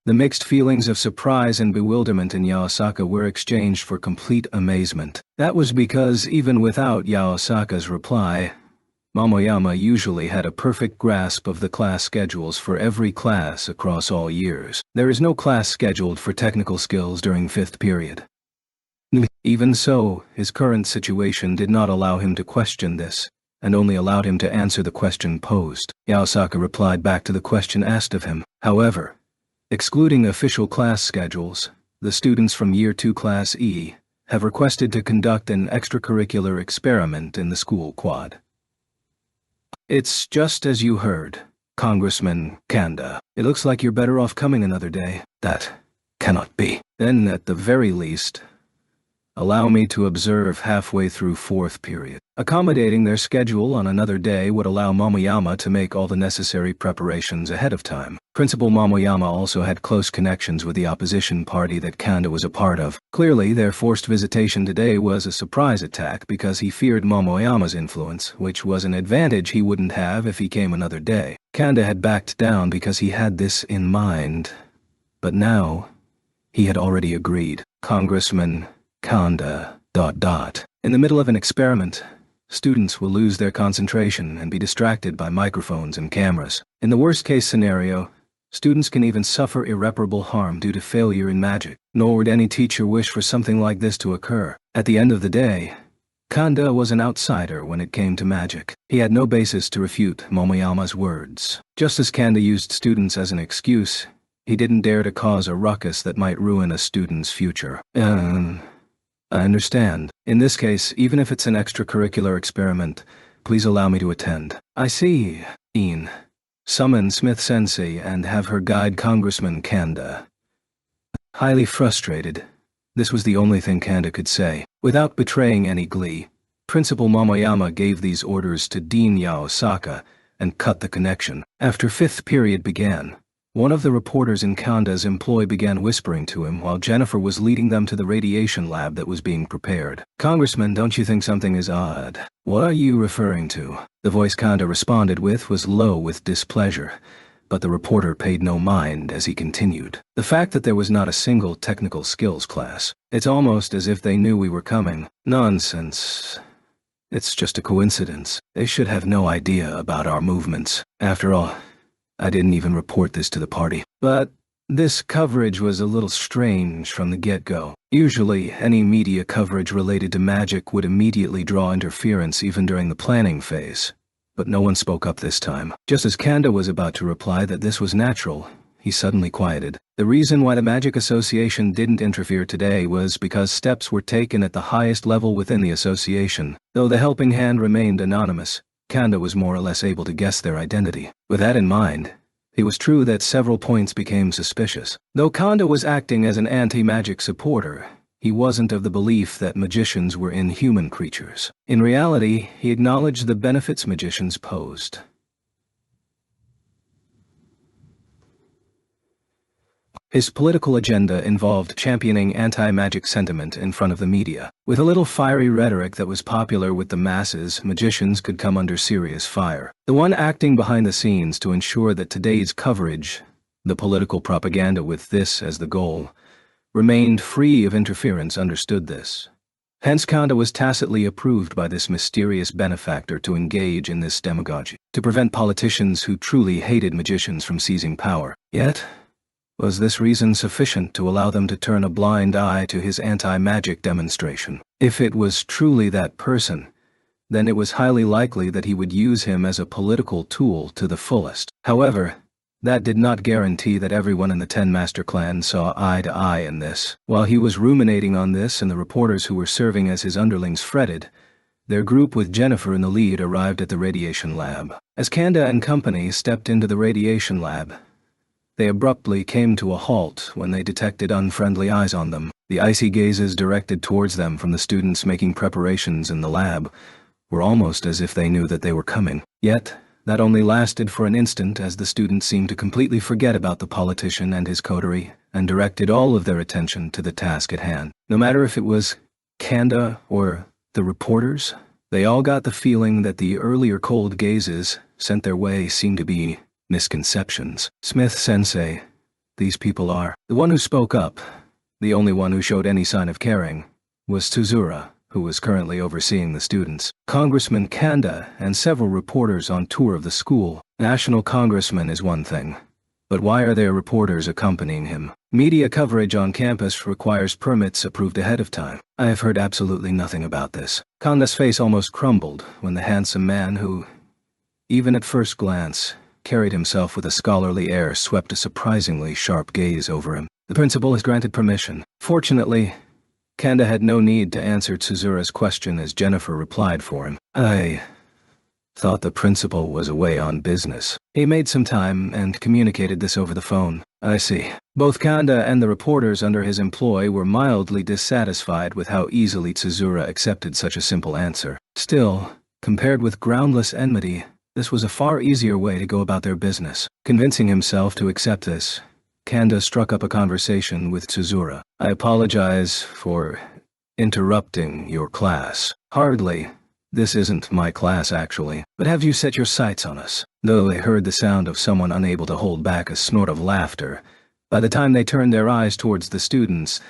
The mixed feelings of surprise and bewilderment in Yaosaka were exchanged for complete amazement. That was because even without Yaosaka's reply, Momoyama usually had a perfect grasp of the class schedules for every class across all years. There is no class scheduled for technical skills during 5th period. Even so, his current situation did not allow him to question this, and only allowed him to answer the question posed. Yaosaka replied back to the question asked of him. However, excluding official class schedules, the students from Year 2 Class E have requested to conduct an extracurricular experiment in the school quad. It's just as you heard, Congressman Kanda. It looks like you're better off coming another day. That cannot be. Then, at the very least, allow me to observe halfway through 4th period. Accommodating their schedule on another day would allow Momoyama to make all the necessary preparations ahead of time. Principal Momoyama also had close connections with the opposition party that Kanda was a part of. Clearly, their forced visitation today was a surprise attack because he feared Momoyama's influence, which was an advantage he wouldn't have if he came another day. Kanda had backed down because he had this in mind. But now, he had already agreed. Congressman Kanda... In the middle of an experiment, students will lose their concentration and be distracted by microphones and cameras. In the worst-case scenario, students can even suffer irreparable harm due to failure in magic. Nor would any teacher wish for something like this to occur. At the end of the day, Kanda was an outsider when it came to magic. He had no basis to refute Momoyama's words. Just as Kanda used students as an excuse, he didn't dare to cause a ruckus that might ruin a student's future. I understand. In this case, even if it's an extracurricular experiment, please allow me to attend. I see, Ian. Summon Smith-sensei and have her guide Congressman Kanda. Highly frustrated, this was the only thing Kanda could say. Without betraying any glee, Principal Momoyama gave these orders to Dean Yaosaka and cut the connection. After fifth period began, one of the reporters in Kanda's employ began whispering to him while Jennifer was leading them to the radiation lab that was being prepared. "Congressman, don't you think something is odd?" "What are you referring to?" The voice Kanda responded with was low with displeasure, but the reporter paid no mind as he continued. "The fact that there was not a single technical skills class. It's almost as if they knew we were coming." "Nonsense. It's just a coincidence. They should have no idea about our movements. After all, I didn't even report this to the party." But this coverage was a little strange from the get-go. Usually, any media coverage related to magic would immediately draw interference even during the planning phase. But no one spoke up this time. Just as Kanda was about to reply that this was natural, he suddenly quieted. The reason why the Magic Association didn't interfere today was because steps were taken at the highest level within the association. Though the helping hand remained anonymous, Kanda was more or less able to guess their identity. With that in mind, it was true that several points became suspicious. Though Kanda was acting as an anti-magic supporter, he wasn't of the belief that magicians were inhuman creatures. In reality, he acknowledged the benefits magicians posed. His political agenda involved championing anti-magic sentiment in front of the media. With a little fiery rhetoric that was popular with the masses, magicians could come under serious fire. The one acting behind the scenes to ensure that today's coverage, the political propaganda with this as the goal, remained free of interference understood this. Hence Kanda was tacitly approved by this mysterious benefactor to engage in this demagogy, to prevent politicians who truly hated magicians from seizing power. Yet, was this reason sufficient to allow them to turn a blind eye to his anti-magic demonstration? If it was truly that person, then it was highly likely that he would use him as a political tool to the fullest. However, that did not guarantee that everyone in the Ten Master Clan saw eye to eye in this. While he was ruminating on this and the reporters who were serving as his underlings fretted, their group with Jennifer in the lead arrived at the radiation lab. As Kanda and company stepped into the radiation lab, they abruptly came to a halt when they detected unfriendly eyes on them. The icy gazes directed towards them from the students making preparations in the lab were almost as if they knew that they were coming. Yet, that only lasted for an instant as the students seemed to completely forget about the politician and his coterie and directed all of their attention to the task at hand. No matter if it was Kanda or the reporters, they all got the feeling that the earlier cold gazes sent their way seemed to be misconceptions. Smith-sensei, these people are. The one who spoke up, the only one who showed any sign of caring, was Tsuzura, who was currently overseeing the students. Congressman Kanda and several reporters on tour of the school. National congressman is one thing, but why are there reporters accompanying him? Media coverage on campus requires permits approved ahead of time. I have heard absolutely nothing about this. Kanda's face almost crumbled when the handsome man who, even at first glance, carried himself with a scholarly air swept a surprisingly sharp gaze over him. The principal has granted permission. Fortunately, Kanda had no need to answer Tsuzura's question as Jennifer replied for him. "I thought the principal was away on business." He made some time and communicated this over the phone. "I see." Both Kanda and the reporters under his employ were mildly dissatisfied with how easily Tsuzura accepted such a simple answer. Still, compared with groundless enmity, this was a far easier way to go about their business. Convincing himself to accept this, Kanda struck up a conversation with Tsuzura. "I apologize for interrupting your class." "Hardly. This isn't my class actually. But have you set your sights on us?" Though they heard the sound of someone unable to hold back a snort of laughter, by the time they turned their eyes towards the students,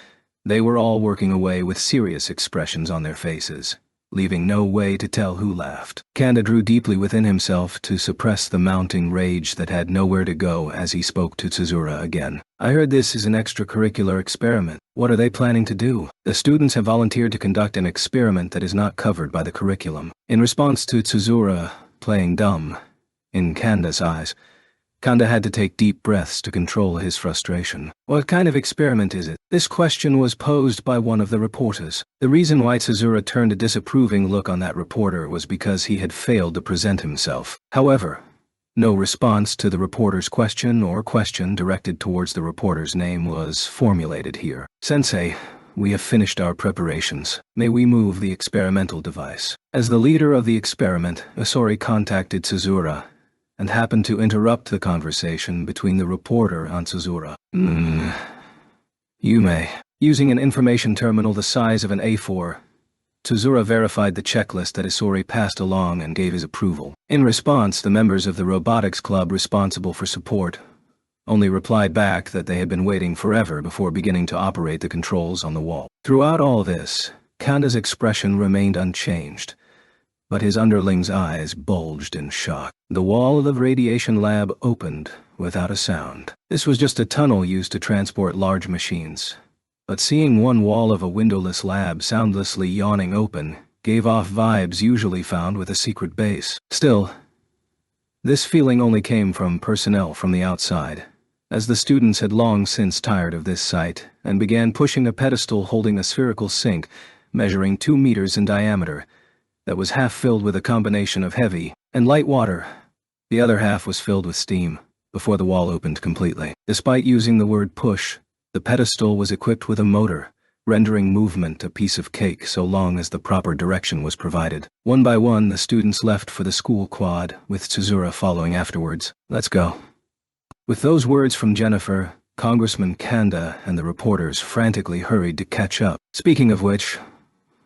they were all working away with serious expressions on their faces, leaving no way to tell who laughed. Kanda drew deeply within himself to suppress the mounting rage that had nowhere to go as he spoke to Tsuzura again. "I heard this is an extracurricular experiment. What are they planning to do?" "The students have volunteered to conduct an experiment that is not covered by the curriculum." In response to Tsuzura playing dumb, in Kanda's eyes, Kanda had to take deep breaths to control his frustration. "What kind of experiment is it?" This question was posed by one of the reporters. The reason why Tsuzura turned a disapproving look on that reporter was because he had failed to present himself. However, No response to the reporter's question or question directed towards the reporter's name was formulated here. "Sensei, we have finished our preparations. May we move the experimental device?" As the leader of the experiment, Isori contacted Tsuzura and happened to interrupt the conversation between the reporter and Tsuzura. You may. Using an information terminal the size of an A4, Tsuzura verified the checklist that Isori passed along and gave his approval. In response, the members of the robotics club responsible for support only replied back that they had been waiting forever before beginning to operate the controls on the wall. Throughout all this, Kanda's expression remained unchanged, but his underling's eyes bulged in shock. The wall of the radiation lab opened without a sound. This was just a tunnel used to transport large machines. But seeing one wall of a windowless lab soundlessly yawning open gave off vibes usually found with a secret base. Still, this feeling only came from personnel from the outside, as the students had long since tired of this sight and began pushing a pedestal holding a spherical sink measuring 2 meters in diameter that was half filled with a combination of heavy and light water. The other half was filled with steam before the wall opened completely. Despite using the word push, the pedestal was equipped with a motor, rendering movement a piece of cake so long as the proper direction was provided. One by one, the students left for the school quad, with Tsuzura following afterwards. "Let's go." With those words from Jennifer, Congressman Kanda and the reporters frantically hurried to catch up. Speaking of which,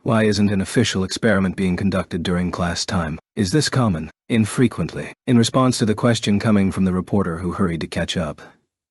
why isn't an official experiment being conducted during class time? Is this common? Infrequently. In response to the question coming from the reporter who hurried to catch up,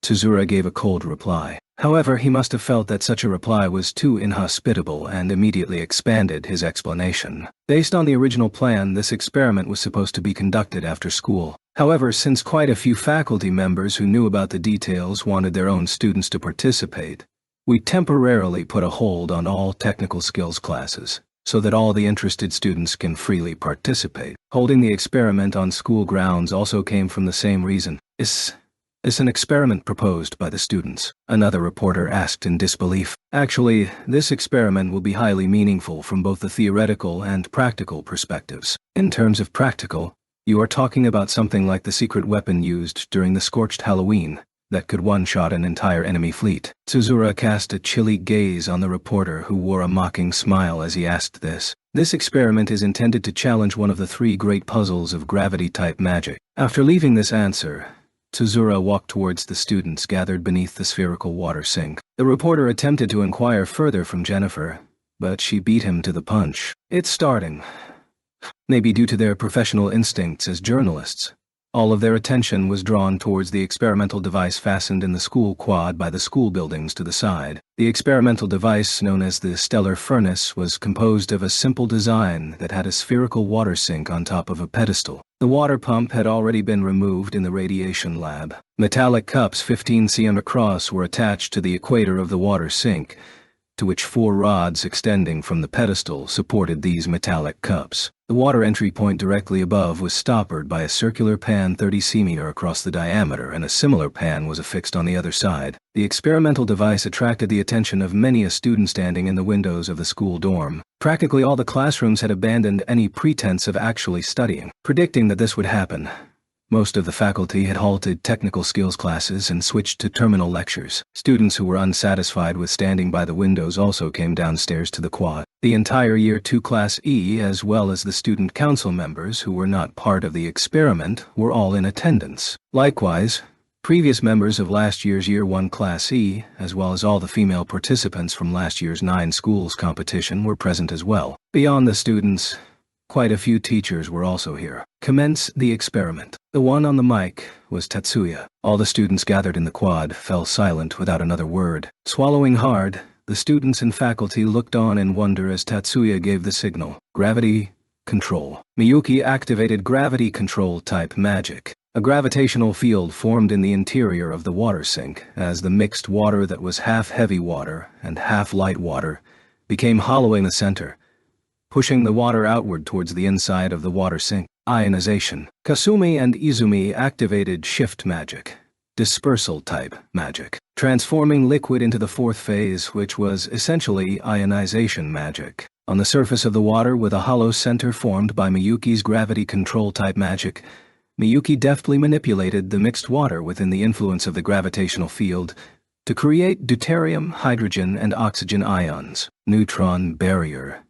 Tsuzura gave a cold reply. However, he must have felt that such a reply was too inhospitable and immediately expanded his explanation. Based on the original plan, this experiment was supposed to be conducted after school. However, since quite a few faculty members who knew about the details wanted their own students to participate, we temporarily put a hold on all technical skills classes, so that all the interested students can freely participate. Holding the experiment on school grounds also came from the same reason. Is an experiment proposed by the students? Another reporter asked in disbelief. Actually, this experiment will be highly meaningful from both the theoretical and practical perspectives. In terms of practical, you are talking about something like the secret weapon used during the Scorched Halloween that could one-shot an entire enemy fleet. Tsuzura cast a chilly gaze on the reporter who wore a mocking smile as he asked this. This experiment is intended to challenge one of the 3 great puzzles of gravity-type magic. After leaving this answer, Tsuzura walked towards the students gathered beneath the spherical water sink. The reporter attempted to inquire further from Jennifer, but she beat him to the punch. It's starting. Maybe due to their professional instincts as journalists, all of their attention was drawn towards the experimental device fastened in the school quad by the school buildings to the side. The experimental device, known as the Stellar Furnace, was composed of a simple design that had a spherical water sink on top of a pedestal. The water pump had already been removed in the radiation lab. Metallic cups 15 cm across were attached to the equator of the water sink, to which 4 rods extending from the pedestal supported these metallic cups. The water entry point directly above was stoppered by a circular pan 30 cm across the diameter, and a similar pan was affixed on the other side. The experimental device attracted the attention of many a student standing in the windows of the school dorm. Practically all the classrooms had abandoned any pretense of actually studying. Predicting that this would happen, most of the faculty had halted technical skills classes and switched to terminal lectures. Students who were unsatisfied with standing by the windows also came downstairs to the quad. The entire Year 2 Class E, as well as the student council members who were not part of the experiment, were all in attendance. Likewise, previous members of last year's Year 1 Class E, as well as all the female participants from last year's 9 schools competition, were present as well. Beyond the students, quite a few teachers were also here. Commence the experiment. The one on the mic was Tatsuya. All the students gathered in the quad fell silent without another word. Swallowing hard, the students and faculty looked on in wonder as Tatsuya gave the signal. Gravity control. Miyuki activated gravity control type magic. A gravitational field formed in the interior of the water sink as the mixed water that was half heavy water and half light water became hollow in the center, pushing the water outward towards the inside of the water sink. Ionization. Kasumi and Izumi activated shift magic, dispersal type magic, transforming liquid into the 4th phase, which was essentially ionization magic. On the surface of the water with a hollow center formed by Miyuki's gravity control type magic, Miyuki deftly manipulated the mixed water within the influence of the gravitational field to create deuterium, hydrogen, and oxygen ions. Neutron barrier.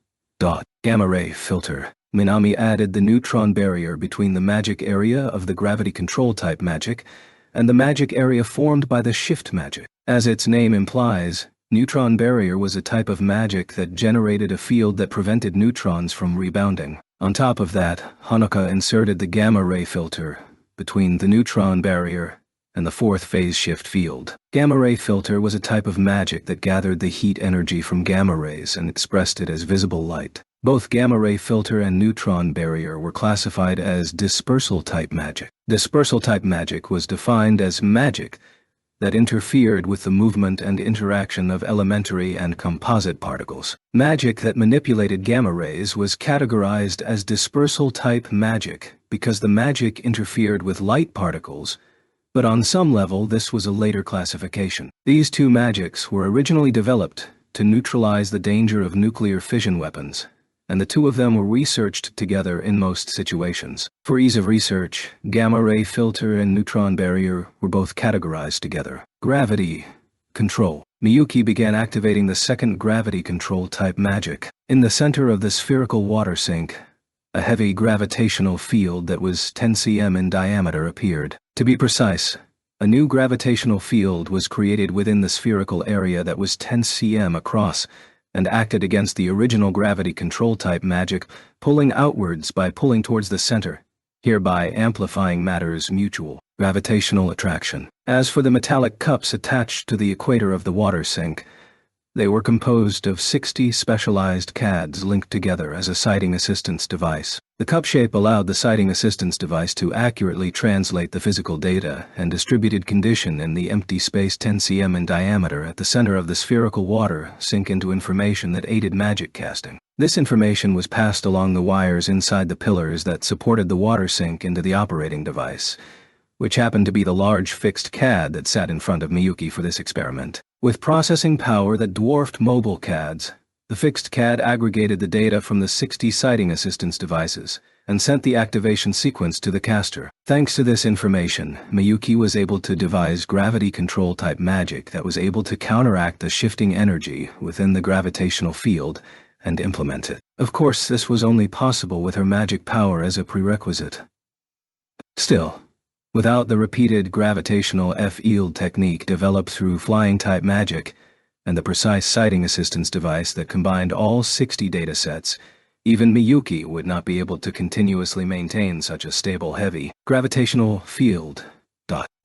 Gamma ray filter. Minami added the neutron barrier between the magic area of the gravity control type magic and the magic area formed by the shift magic. As its name implies, neutron barrier was a type of magic that generated a field that prevented neutrons from rebounding. On top of that, Hanukkah inserted the gamma ray filter between the neutron barrier and the fourth phase shift field. Gamma ray filter was a type of magic that gathered the heat energy from gamma rays and expressed it as visible light. Both gamma ray filter and neutron barrier were classified as dispersal type magic. Dispersal type magic was defined as magic that interfered with the movement and interaction of elementary and composite particles. Magic that manipulated gamma rays was categorized as dispersal type magic because the magic interfered with light particles, but on some level this was a later classification. These two magics were originally developed to neutralize the danger of nuclear fission weapons, and the two of them were researched together in most situations. For ease of research, gamma ray filter and neutron barrier were both categorized together. Gravity control. Miyuki began activating the second gravity control type magic. In the center of the spherical water sink, a heavy gravitational field that was 10 cm in diameter appeared. To be precise, a new gravitational field was created within the spherical area that was 10 cm across and acted against the original gravity control type magic, pulling outwards by pulling towards the center, hereby amplifying matter's mutual gravitational attraction. As for the metallic cups attached to the equator of the water sink, they were composed of 60 specialized CADs linked together as a sighting assistance device. The cup shape allowed the sighting assistance device to accurately translate the physical data and distributed condition in the empty space 10 cm in diameter at the center of the spherical water sink into information that aided magic casting. This information was passed along the wires inside the pillars that supported the water sink into the operating device, which happened to be the large fixed CAD that sat in front of Miyuki for this experiment. With processing power that dwarfed mobile CADs, the fixed CAD aggregated the data from the 60 sighting assistance devices and sent the activation sequence to the caster. Thanks to this information, Miyuki was able to devise gravity control type magic that was able to counteract the shifting energy within the gravitational field and implement it. Of course, this was only possible with her magic power as a prerequisite. Still, without the repeated gravitational F-yield technique developed through flying-type magic and the precise sighting assistance device that combined all 60 datasets, even Miyuki would not be able to continuously maintain such a stable heavy gravitational field.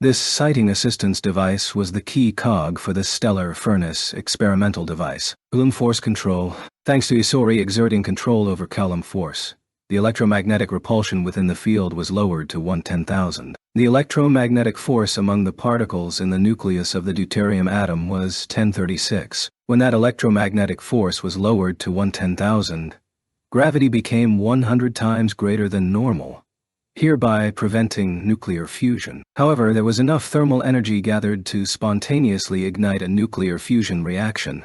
This sighting assistance device was the key cog for the stellar furnace experimental device. Coulomb force control. Thanks to Isori exerting control over Coulomb force, the electromagnetic repulsion within the field was lowered to 1/10,000. The electromagnetic force among the particles in the nucleus of the deuterium atom was 1036. When that electromagnetic force was lowered to 1/10,000, gravity became 100 times greater than normal, hereby preventing nuclear fusion. However, there was enough thermal energy gathered to spontaneously ignite a nuclear fusion reaction,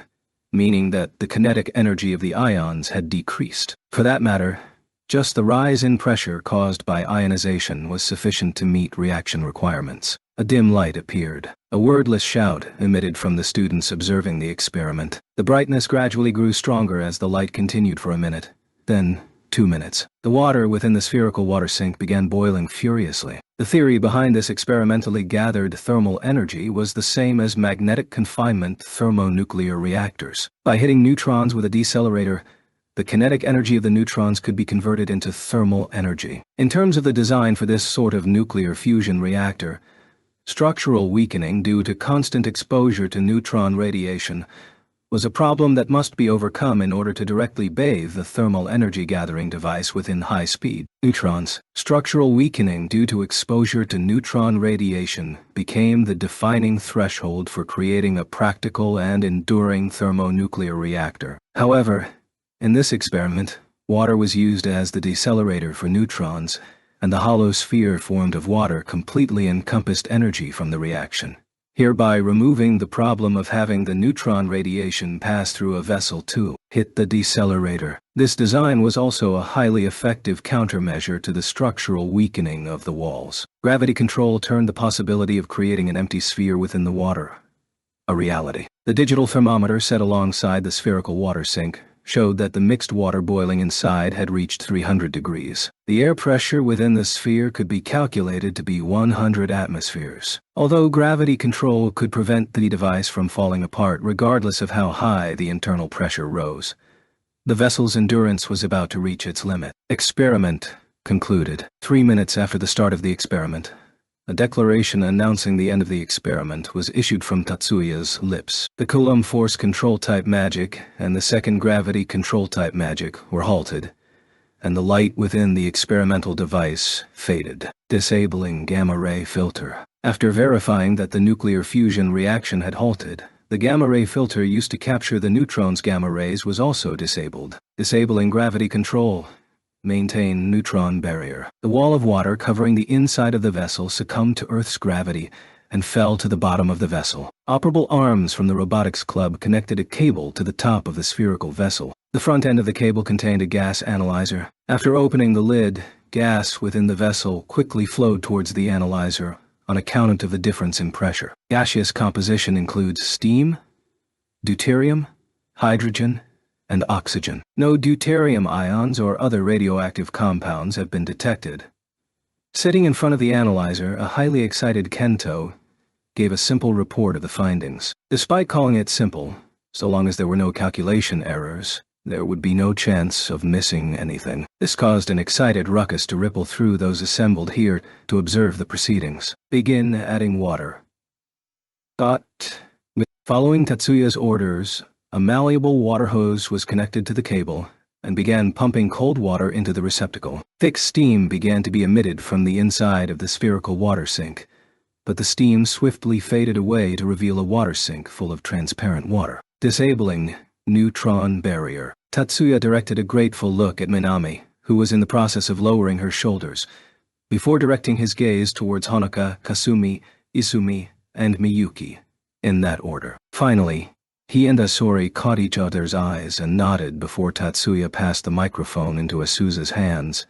meaning that the kinetic energy of the ions had decreased. For that matter, just the rise in pressure caused by ionization was sufficient to meet reaction requirements. A dim light appeared. A wordless shout emitted from the students observing the experiment. The brightness gradually grew stronger as the light continued for a minute, then 2 minutes. The water within the spherical water sink began boiling furiously. The theory behind this experimentally gathered thermal energy was the same as magnetic confinement thermonuclear reactors. By hitting neutrons with a decelerator, the kinetic energy of the neutrons could be converted into thermal energy. In terms of the design for this sort of nuclear fusion reactor, structural weakening due to constant exposure to neutron radiation was a problem that must be overcome in order to directly bathe the thermal energy gathering device within high-speed neutrons. Structural weakening due to exposure to neutron radiation became the defining threshold for creating a practical and enduring thermonuclear reactor. However, in this experiment, water was used as the decelerator for neutrons, and the hollow sphere formed of water completely encompassed energy from the reaction. hereby removing the problem of having the neutron radiation pass through a vessel to hit the decelerator. This design was also a highly effective countermeasure to the structural weakening of the walls. Gravity control turned the possibility of creating an empty sphere within the water a reality. The digital thermometer set alongside the spherical water sink showed that the mixed water boiling inside had reached 300 degrees. The air pressure within the sphere could be calculated to be 100 atmospheres. Although gravity control could prevent the device from falling apart regardless of how high the internal pressure rose, the vessel's endurance was about to reach its limit. Experiment concluded. 3 minutes after the start of the experiment, a declaration announcing the end of the experiment was issued from Tatsuya's lips. The Coulomb force control type magic and the second gravity control type magic were halted, and the light within the experimental device faded. Disabling gamma ray filter. After verifying that the nuclear fusion reaction had halted, the gamma ray filter used to capture the neutron's gamma rays was also disabled. Disabling gravity control. Maintain neutron barrier. The wall of water covering the inside of the vessel succumbed to Earth's gravity and fell to the bottom of the vessel. Operable arms from the robotics club connected a cable to the top of the spherical vessel. The front end of the cable contained a gas analyzer. After opening the lid, gas within the vessel quickly flowed towards the analyzer on account of the difference in pressure. Gaseous composition includes steam, deuterium, hydrogen, and oxygen. No deuterium ions or other radioactive compounds have been detected. Sitting in front of the analyzer, a highly excited Kento gave a simple report of the findings. Despite calling it simple, so long as there were no calculation errors, there would be no chance of missing anything. This caused an excited ruckus to ripple through those assembled here to observe the proceedings. Begin adding water. Following Tatsuya's orders, a malleable water hose was connected to the cable and began pumping cold water into the receptacle. Thick steam began to be emitted from the inside of the spherical water sink, but the steam swiftly faded away to reveal a water sink full of transparent water. Disabling neutron barrier. Tatsuya directed a grateful look at Minami, who was in the process of lowering her shoulders, before directing his gaze towards Honoka, Kasumi, Izumi, and Miyuki, in that order. Finally, he and Asori caught each other's eyes and nodded before Tatsuya passed the microphone into Asuza's hands,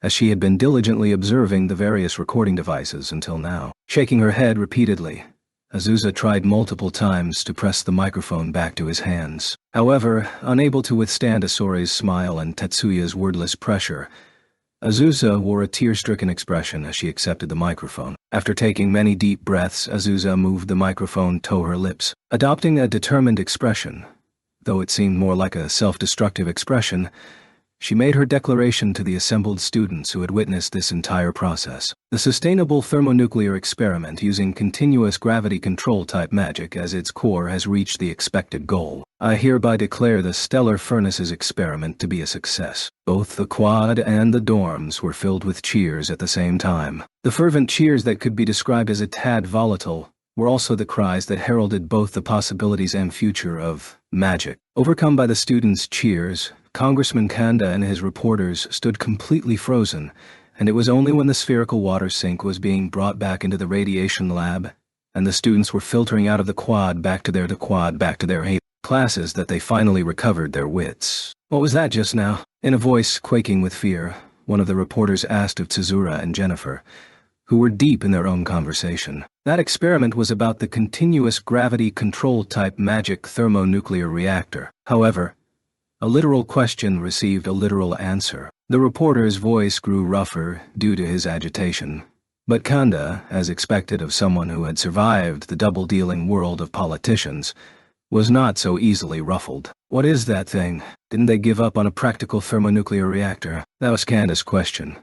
as she had been diligently observing the various recording devices until now. Shaking her head repeatedly, Asuza tried multiple times to press the microphone back to his hands. However, unable to withstand Asori's smile and Tatsuya's wordless pressure, Asuza wore a tear-stricken expression as she accepted the microphone. After taking many deep breaths, Asuza moved the microphone to her lips. Adopting a determined expression, though it seemed more like a self-destructive expression, she made her declaration to the assembled students who had witnessed this entire process. The sustainable thermonuclear experiment using continuous gravity control type magic as its core has reached the expected goal. I hereby declare the Stellar Furnaces experiment to be a success. Both the quad and the dorms were filled with cheers at the same time. The fervent cheers that could be described as a tad volatile were also the cries that heralded both the possibilities and future of magic. Overcome by the students' cheers, Congressman Kanda and his reporters stood completely frozen, and it was only when the spherical water sink was being brought back into the radiation lab and the students were filtering out of the quad back to their classes that they finally recovered their wits. What was that just now? In a voice quaking with fear, one of the reporters asked of Tsuzura and Jennifer, who were deep in their own conversation. That experiment was about the continuous gravity control type magic thermonuclear reactor. However, a literal question received a literal answer. The reporter's voice grew rougher due to his agitation, but Kanda, as expected of someone who had survived the double-dealing world of politicians, was not so easily ruffled. What is that thing? Didn't they give up on a practical thermonuclear reactor? That was Kanda's question.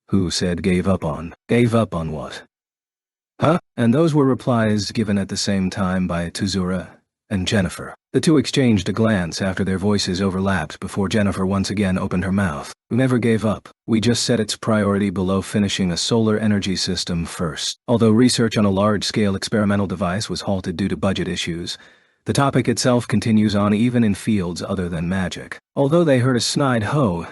Who said gave up on? Gave up on what? Huh? And those were replies given at the same time by Tsuzura and Jennifer. The two exchanged a glance after their voices overlapped before Jennifer once again opened her mouth. We never gave up. We just set its priority below finishing a solar energy system first. Although research on a large-scale experimental device was halted due to budget issues, the topic itself continues on even in fields other than magic. Although they heard a snide "Ho,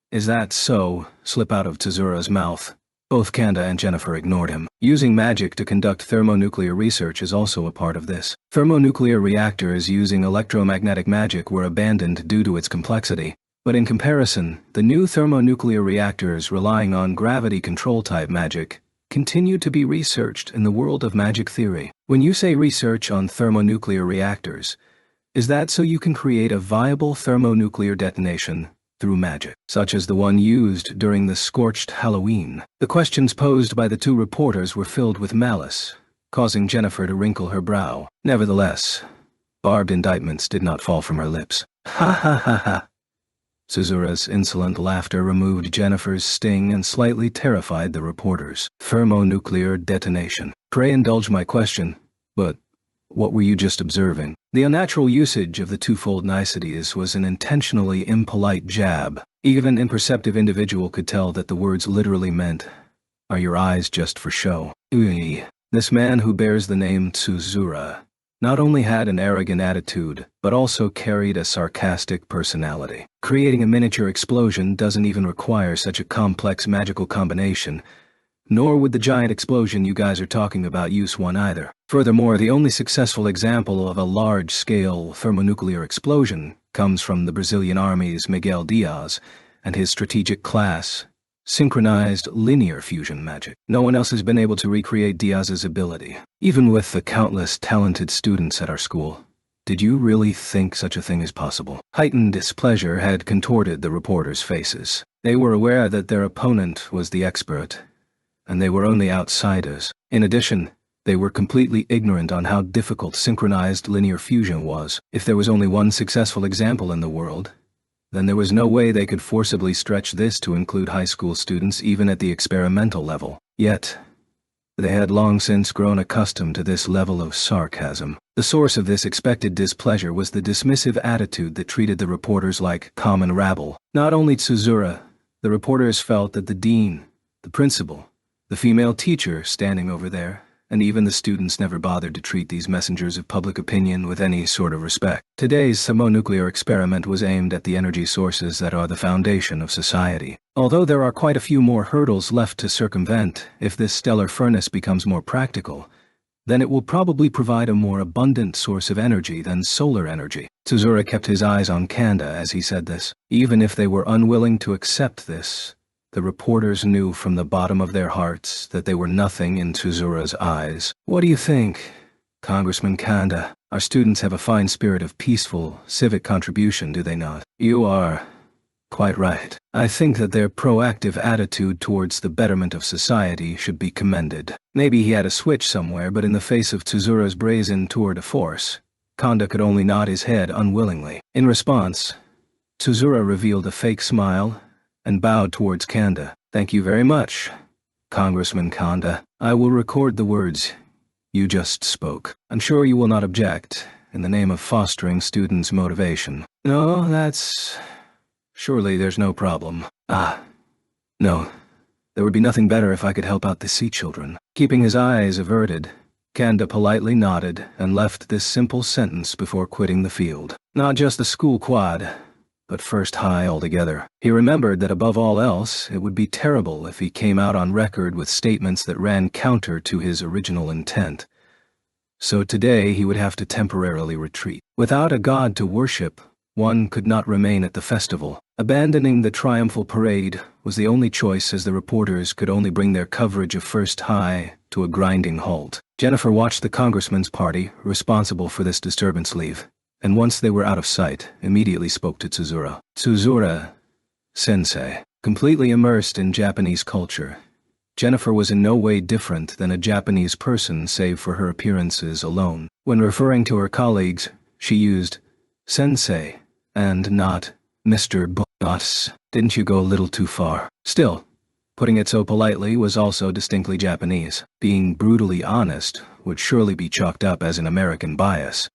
is that so?" slip out of Tsuzura's mouth, Both Kanda and Jennifer ignored him. Using magic to conduct thermonuclear research is also a part of this. Thermonuclear reactors using electromagnetic magic were abandoned due to its complexity. But in comparison, the new thermonuclear reactors relying on gravity control type magic continue to be researched in the world of magic theory. When you say research on thermonuclear reactors, is that so you can create a viable thermonuclear detonation through magic, such as the one used during the scorched Halloween? The questions posed by the two reporters were filled with malice, causing Jennifer to wrinkle her brow. Nevertheless, barbed indictments did not fall from her lips. Ha ha ha ha. Tsuzura's insolent laughter removed Jennifer's sting and slightly terrified the reporters. Thermonuclear detonation. Pray indulge my question, but what were you just observing? The unnatural usage of the twofold niceties was an intentionally impolite jab. Even an imperceptive individual could tell that the words literally meant, "Are your eyes just for show?" This man who bears the name Tsuzura not only had an arrogant attitude, but also carried a sarcastic personality. Creating a miniature explosion doesn't even require such a complex magical combination, nor would the giant explosion you guys are talking about use one either. Furthermore, the only successful example of a large-scale thermonuclear explosion comes from the Brazilian Army's Miguel Diaz and his strategic class, synchronized linear fusion magic. No one else has been able to recreate Diaz's ability. Even with the countless talented students at our school, did you really think such a thing is possible? Heightened displeasure had contorted the reporters' faces. They were aware that their opponent was the expert, and they were only outsiders. In addition, they were completely ignorant on how difficult synchronized linear fusion was. If there was only one successful example in the world, then there was no way they could forcibly stretch this to include high school students even at the experimental level. Yet, they had long since grown accustomed to this level of sarcasm. The source of this expected displeasure was the dismissive attitude that treated the reporters like common rabble. Not only Tsuzura, the reporters felt that the dean, the principal, the female teacher standing over there, and even the students never bothered to treat these messengers of public opinion with any sort of respect. Today's thermonuclear experiment was aimed at the energy sources that are the foundation of society. Although there are quite a few more hurdles left to circumvent, if this stellar furnace becomes more practical, then it will probably provide a more abundant source of energy than solar energy. Tsuzura kept his eyes on Kanda as he said this. Even if they were unwilling to accept this, the reporters knew from the bottom of their hearts that they were nothing in Tsuzura's eyes. What do you think, Congressman Kanda? Our students have a fine spirit of peaceful, civic contribution, do they not? You are quite right. I think that their proactive attitude towards the betterment of society should be commended. Maybe he had a switch somewhere, but in the face of Tsuzura's brazen tour de force, Kanda could only nod his head unwillingly. In response, Tsuzura revealed a fake smile and bowed towards Kanda. Thank you very much, Congressman Kanda. I will record the words you just spoke. I'm sure you will not object, in the name of fostering students' motivation. No, surely there's no problem. No. There would be nothing better if I could help out the sea children. Keeping his eyes averted, Kanda politely nodded and left this simple sentence before quitting the field. Not just the school quad, but first high altogether. He remembered that above all else, it would be terrible if he came out on record with statements that ran counter to his original intent. So today he would have to temporarily retreat. Without a god to worship, one could not remain at the festival. Abandoning the triumphal parade was the only choice, as the reporters could only bring their coverage of First High to a grinding halt. Jennifer watched the congressman's party, responsible for this disturbance, leave, and once they were out of sight, immediately spoke to Tsuzura. Tsuzura, sensei. Completely immersed in Japanese culture, Jennifer was in no way different than a Japanese person save for her appearances alone. When referring to her colleagues, she used sensei and not Mr. Boss. Didn't you go a little too far? Still, putting it so politely was also distinctly Japanese. Being brutally honest would surely be chalked up as an American bias.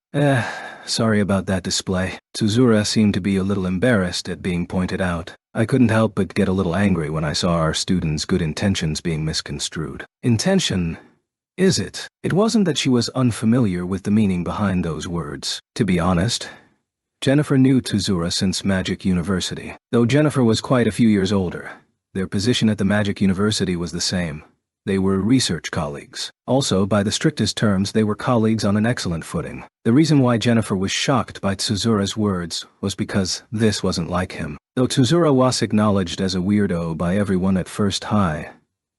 Sorry about that display. Tsuzura seemed to be a little embarrassed at being pointed out. I couldn't help but get a little angry when I saw our students' good intentions being misconstrued. Intention, is it? It wasn't that she was unfamiliar with the meaning behind those words. To be honest, Jennifer knew Tsuzura since Magic University. Though Jennifer was quite a few years older, Their position at the Magic University was the same. They were research colleagues. Also, by the strictest terms, they were colleagues on an excellent footing. The reason why Jennifer was shocked by Tsuzura's words was because this wasn't like him. Though Tsuzura was acknowledged as a weirdo by everyone at first high,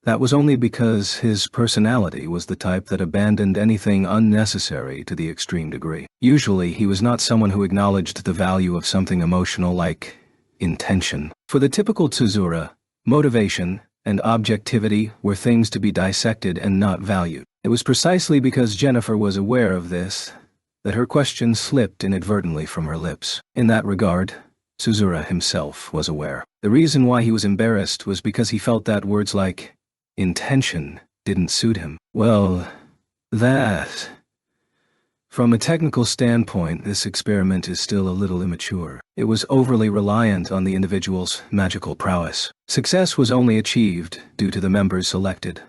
that was only because his personality was the type that abandoned anything unnecessary to the extreme degree. Usually, he was not someone who acknowledged the value of something emotional like intention. For the typical Tsuzura, motivation and objectivity were things to be dissected and not valued. It was precisely because Jennifer was aware of this that her question slipped inadvertently from her lips. In that regard, Tsuzura himself was aware. The reason why he was embarrassed was because he felt that words like intention didn't suit him. Well, that... From a technical standpoint, this experiment is still a little immature. It was overly reliant on the individual's magical prowess. Success was only achieved due to the members selected,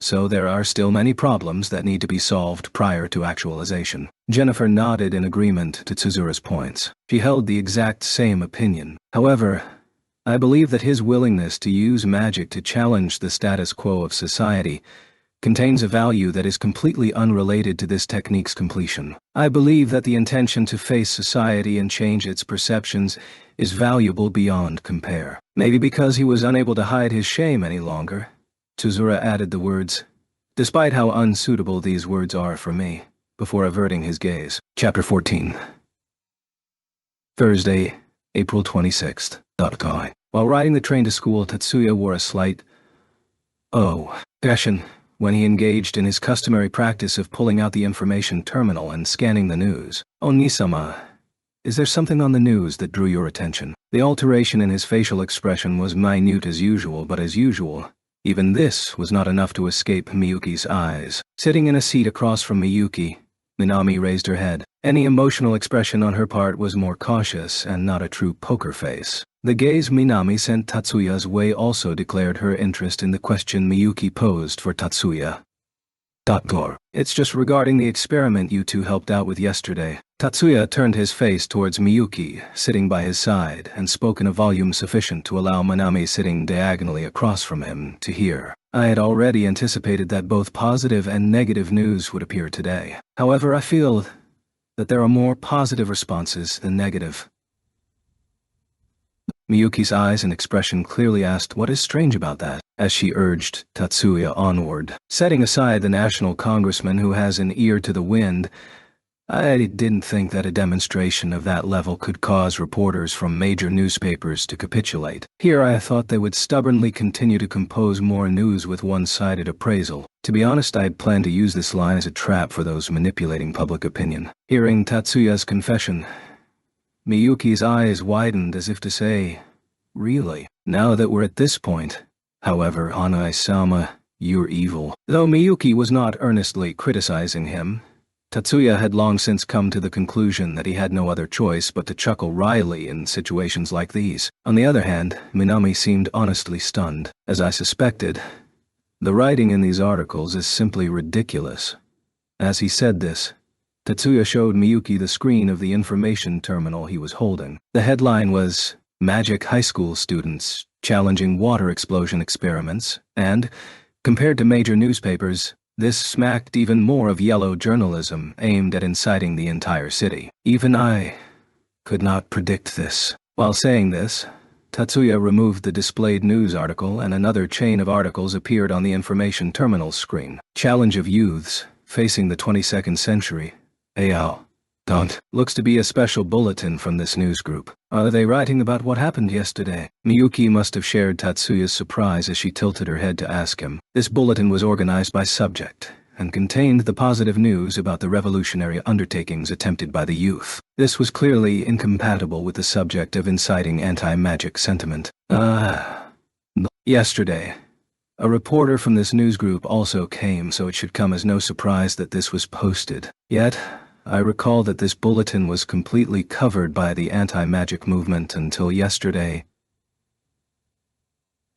so there are still many problems that need to be solved prior to actualization. Jennifer nodded in agreement to Tsuzura's points. She held the exact same opinion. However, I believe that his willingness to use magic to challenge the status quo of society contains a value that is completely unrelated to this technique's completion. I believe that the intention to face society and change its perceptions is valuable beyond compare. Maybe because he was unable to hide his shame any longer, Tsuzura added the words, despite how unsuitable these words are for me, before averting his gaze. Chapter 14. Thursday, April 26th. While riding the train to school, Tatsuya wore a slight expression when he engaged in his customary practice of pulling out the information terminal and scanning the news. Oni-sama, is there something on the news that drew your attention? The alteration in his facial expression was minute as usual, but as usual, even this was not enough to escape Miyuki's eyes. Sitting in a seat across from Miyuki, Minami raised her head. Any emotional expression on her part was more cautious and not a true poker face. The gaze Minami sent Tatsuya's way also declared her interest in the question Miyuki posed for Tatsuya. It's just regarding the experiment you two helped out with yesterday. Tatsuya turned his face towards Miyuki, sitting by his side, and spoke in a volume sufficient to allow Minami sitting diagonally across from him to hear. I had already anticipated that both positive and negative news would appear today. However, I feel that there are more positive responses than negative. Miyuki's eyes and expression clearly asked what is strange about that, as she urged Tatsuya onward. Setting aside the national congressman who has an ear to the wind, I didn't think that a demonstration of that level could cause reporters from major newspapers to capitulate. Here I thought they would stubbornly continue to compose more news with one-sided appraisal. To be honest, I had planned to use this line as a trap for those manipulating public opinion. Hearing Tatsuya's confession, Miyuki's eyes widened as if to say, really? Now that we're at this point, however, Anai-sama, you're evil. Though Miyuki was not earnestly criticizing him, Tatsuya had long since come to the conclusion that he had no other choice but to chuckle wryly in situations like these. On the other hand, Minami seemed honestly stunned. As I suspected, the writing in these articles is simply ridiculous. As he said this, Tatsuya showed Miyuki the screen of the information terminal he was holding. The headline was, Magic High School Students Challenging Water Explosion Experiments, and, compared to major newspapers, this smacked even more of yellow journalism aimed at inciting the entire city. Even I could not predict this. While saying this, Tatsuya removed the displayed news article and another chain of articles appeared on the information terminal screen. Challenge of Youths Facing the 22nd Century. Looks to be a special bulletin from this news group. Are they writing about what happened yesterday? Miyuki must have shared Tatsuya's surprise as she tilted her head to ask him. This bulletin was organized by subject and contained the positive news about the revolutionary undertakings attempted by the youth. This was clearly incompatible with the subject of inciting anti-magic sentiment. Yesterday, a reporter from this news group also came, so it should come as no surprise that this was posted. Yet, I recall that this bulletin was completely covered by the anti-magic movement until yesterday.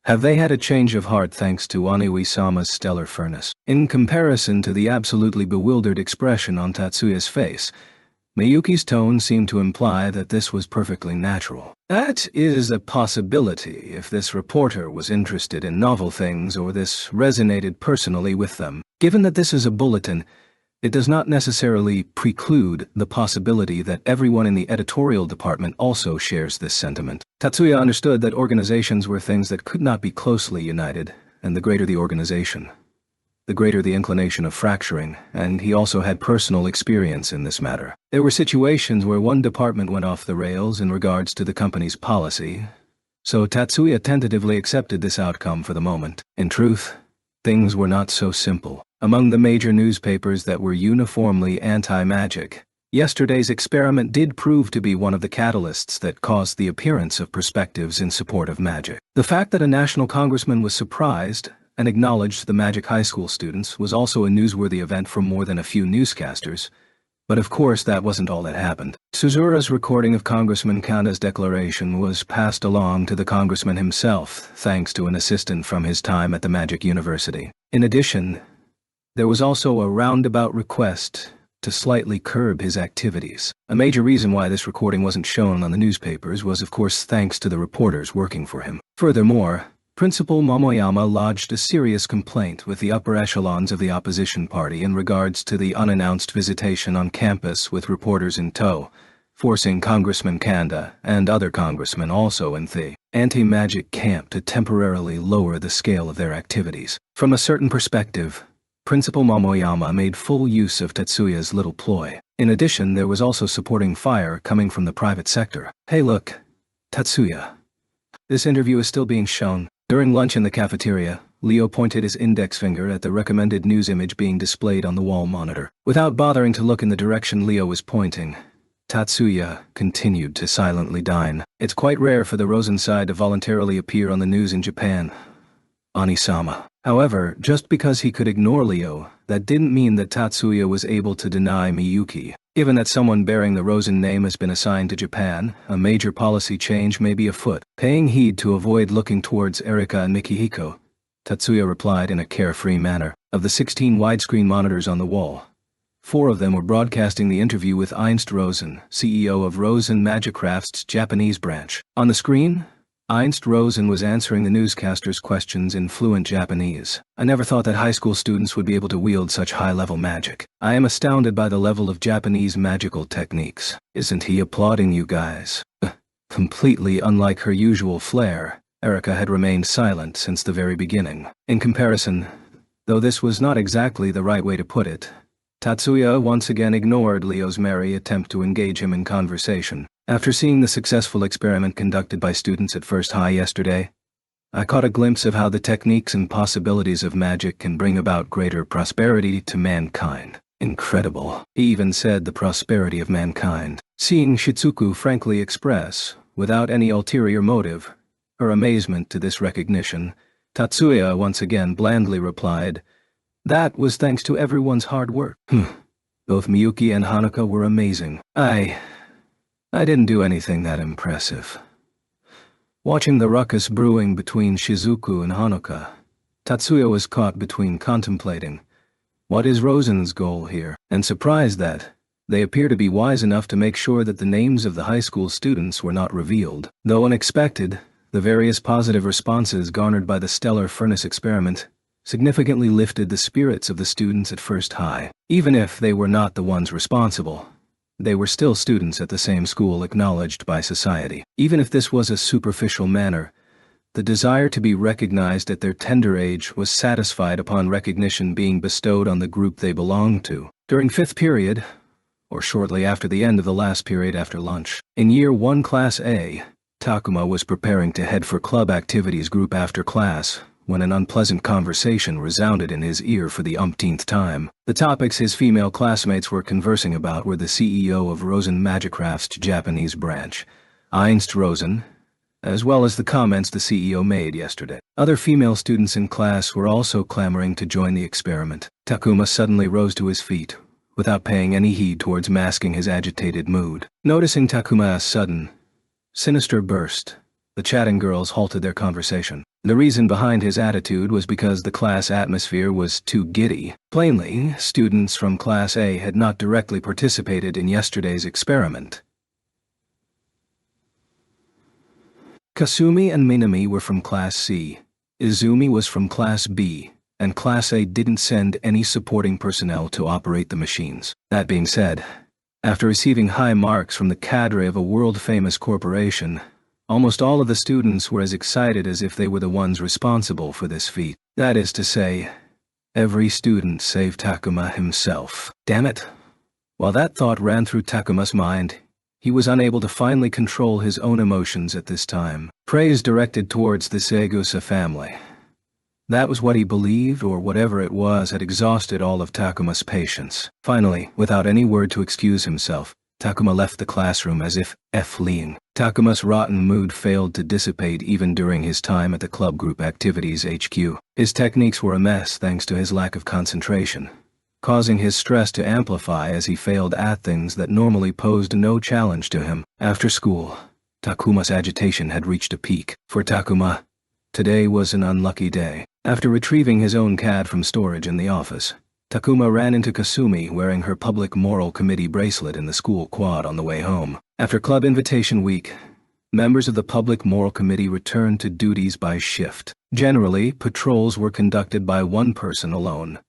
Have they had a change of heart thanks to Aniwi-sama's stellar furnace? In comparison to the absolutely bewildered expression on Tatsuya's face, Miyuki's tone seemed to imply that this was perfectly natural. That is a possibility if this reporter was interested in novel things or this resonated personally with them. Given that this is a bulletin, it does not necessarily preclude the possibility that everyone in the editorial department also shares this sentiment. Tatsuya understood that organizations were things that could not be closely united, and the greater the organization, the greater the inclination of fracturing, and he also had personal experience in this matter. There were situations where one department went off the rails in regards to the company's policy, so Tatsuya tentatively accepted this outcome for the moment. In truth, things were not so simple. Among the major newspapers that were uniformly anti-magic, yesterday's experiment did prove to be one of the catalysts that caused the appearance of perspectives in support of magic. The fact that a national congressman was surprised and acknowledged the magic high school students was also a newsworthy event for more than a few newscasters, but of course that wasn't all that happened. Suzura's recording of Congressman Kanda's declaration was passed along to the congressman himself thanks to an assistant from his time at the Magic University. In addition, there was also a roundabout request to slightly curb his activities. A major reason why this recording wasn't shown on the newspapers was of course thanks to the reporters working for him. Furthermore, Principal Momoyama lodged a serious complaint with the upper echelons of the opposition party in regards to the unannounced visitation on campus with reporters in tow, forcing Congressman Kanda and other congressmen also in the anti-magic camp to temporarily lower the scale of their activities. From a certain perspective, Principal Momoyama made full use of Tetsuya's little ploy. In addition, there was also supporting fire coming from the private sector. Hey look, Tetsuya. This interview is still being shown. During lunch in the cafeteria, Leo pointed his index finger at the recommended news image being displayed on the wall monitor. Without bothering to look in the direction Leo was pointing, Tatsuya continued to silently dine. It's quite rare for the Rosen side to voluntarily appear on the news in Japan. Anisama. However, just because he could ignore Leo, that didn't mean that Tatsuya was able to deny Miyuki. Given that someone bearing the Rosen name has been assigned to Japan, a major policy change may be afoot. Paying heed to avoid looking towards Erika and Mikihiko, Tatsuya replied in a carefree manner. Of the 16 widescreen monitors on the wall, 4 of them were broadcasting the interview with Ernst Rosen, CEO of Rosen Magicraft's Japanese branch. On the screen, Ernst Rosen was answering the newscaster's questions in fluent Japanese. I never thought that high school students would be able to wield such high-level magic. I am astounded by the level of Japanese magical techniques. Isn't he applauding you guys? Completely unlike her usual flair, Erika had remained silent since the very beginning. In comparison, though this was not exactly the right way to put it, Tatsuya once again ignored Leo's merry attempt to engage him in conversation. After seeing the successful experiment conducted by students at First High yesterday, I caught a glimpse of how the techniques and possibilities of magic can bring about greater prosperity to mankind. Incredible. He even said the prosperity of mankind. Seeing Shitsuku frankly express, without any ulterior motive, her amazement to this recognition, Tatsuya once again blandly replied, "That was thanks to everyone's hard work." Both Miyuki and Hanuka were amazing. I didn't do anything that impressive. Watching the ruckus brewing between Shizuku and Hanuka, Tatsuya was caught between contemplating, what is Rosen's goal here, and surprised that they appear to be wise enough to make sure that the names of the high school students were not revealed. Though unexpected, the various positive responses garnered by the stellar furnace experiment significantly lifted the spirits of the students at First High. Even if they were not the ones responsible, they were still students at the same school acknowledged by society. Even if this was a superficial manner, the desire to be recognized at their tender age was satisfied upon recognition being bestowed on the group they belonged to. During 5th period, or shortly after the end of the last period after lunch, in Year 1 Class A, Takuma was preparing to head for club activities group after class, when an unpleasant conversation resounded in his ear for the umpteenth time. The topics his female classmates were conversing about were the CEO of Rosen Magicraft's Japanese branch, Ernst Rosen, as well as the comments the CEO made yesterday. Other female students in class were also clamoring to join the experiment. Takuma suddenly rose to his feet, without paying any heed towards masking his agitated mood. Noticing Takuma's sudden, sinister burst, the chatting girls halted their conversation. The reason behind his attitude was because the class atmosphere was too giddy. Plainly, students from Class A had not directly participated in yesterday's experiment. Kasumi and Minami were from Class C, Izumi was from Class B, and Class A didn't send any supporting personnel to operate the machines. That being said, after receiving high marks from the cadre of a world-famous corporation, almost all of the students were as excited as if they were the ones responsible for this feat. That is to say, every student save Takuma himself. Damn it! While that thought ran through Takuma's mind, he was unable to finally control his own emotions at this time. Praise directed towards the Segusa family. That was what he believed, or whatever it was had exhausted all of Takuma's patience. Finally, without any word to excuse himself, Takuma left the classroom as if fleeing. Takuma's rotten mood failed to dissipate even during his time at the club group activities HQ. His techniques were a mess thanks to his lack of concentration, causing his stress to amplify as he failed at things that normally posed no challenge to him. After school, Takuma's agitation had reached a peak. For Takuma, today was an unlucky day. After retrieving his own CAD from storage in the office, Takuma ran into Kasumi wearing her Public Moral Committee bracelet in the school quad on the way home. After Club Invitation Week, members of the Public Moral Committee returned to duties by shift. Generally, patrols were conducted by one person alone,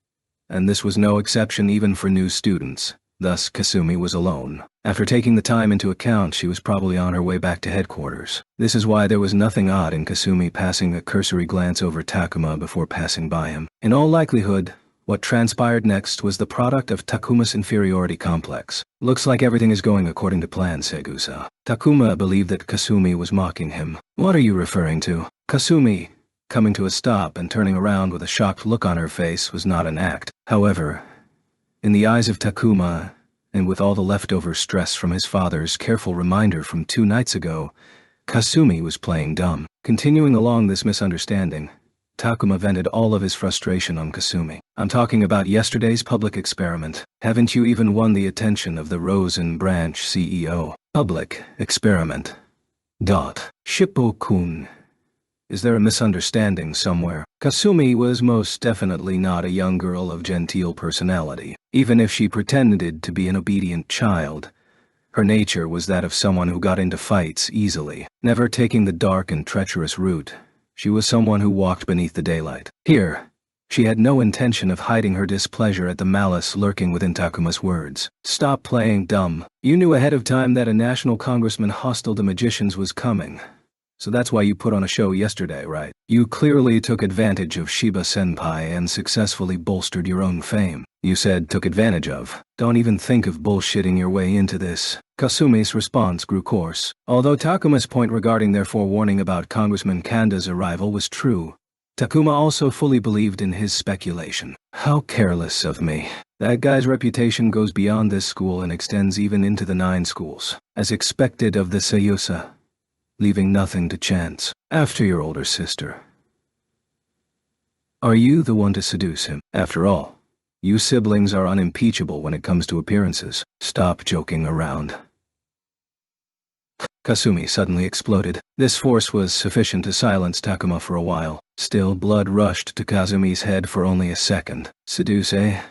and this was no exception even for new students. Thus, Kasumi was alone. After taking the time into account, she was probably on her way back to headquarters. This is why there was nothing odd in Kasumi passing a cursory glance over Takuma before passing by him. In all likelihood, what transpired next was the product of Takuma's inferiority complex. Looks like everything is going according to plan, Segusa. Takuma believed that Kasumi was mocking him. What are you referring to? Kasumi, coming to a stop and turning around with a shocked look on her face, was not an act. However, in the eyes of Takuma, and with all the leftover stress from his father's careful reminder from 2 nights ago, Kasumi was playing dumb. Continuing along this misunderstanding, Takuma vented all of his frustration on Kasumi. I'm talking about yesterday's public experiment. Haven't you even won the attention of the Rosen Branch CEO? Public experiment. Shippo-kun. Is there a misunderstanding somewhere? Kasumi was most definitely not a young girl of genteel personality. Even if she pretended to be an obedient child, her nature was that of someone who got into fights easily. Never taking the dark and treacherous route, she was someone who walked beneath the daylight. Here, she had no intention of hiding her displeasure at the malice lurking within Takuma's words. Stop playing dumb. You knew ahead of time that a national congressman hostile to magicians was coming. So that's why you put on a show yesterday, right? You clearly took advantage of Shiba-senpai and successfully bolstered your own fame. You said took advantage of. Don't even think of bullshitting your way into this. Kasumi's response grew coarse. Although Takuma's point regarding their forewarning about Congressman Kanda's arrival was true, Takuma also fully believed in his speculation. How careless of me. That guy's reputation goes beyond this school and extends even into the 9 schools. As expected of the Seiusa, leaving nothing to chance. After your older sister. Are you the one to seduce him? After all, you siblings are unimpeachable when it comes to appearances. Stop joking around. Kasumi suddenly exploded. This force was sufficient to silence Takuma for a while. Still, blood rushed to Kasumi's head for only a second. Seduce, eh?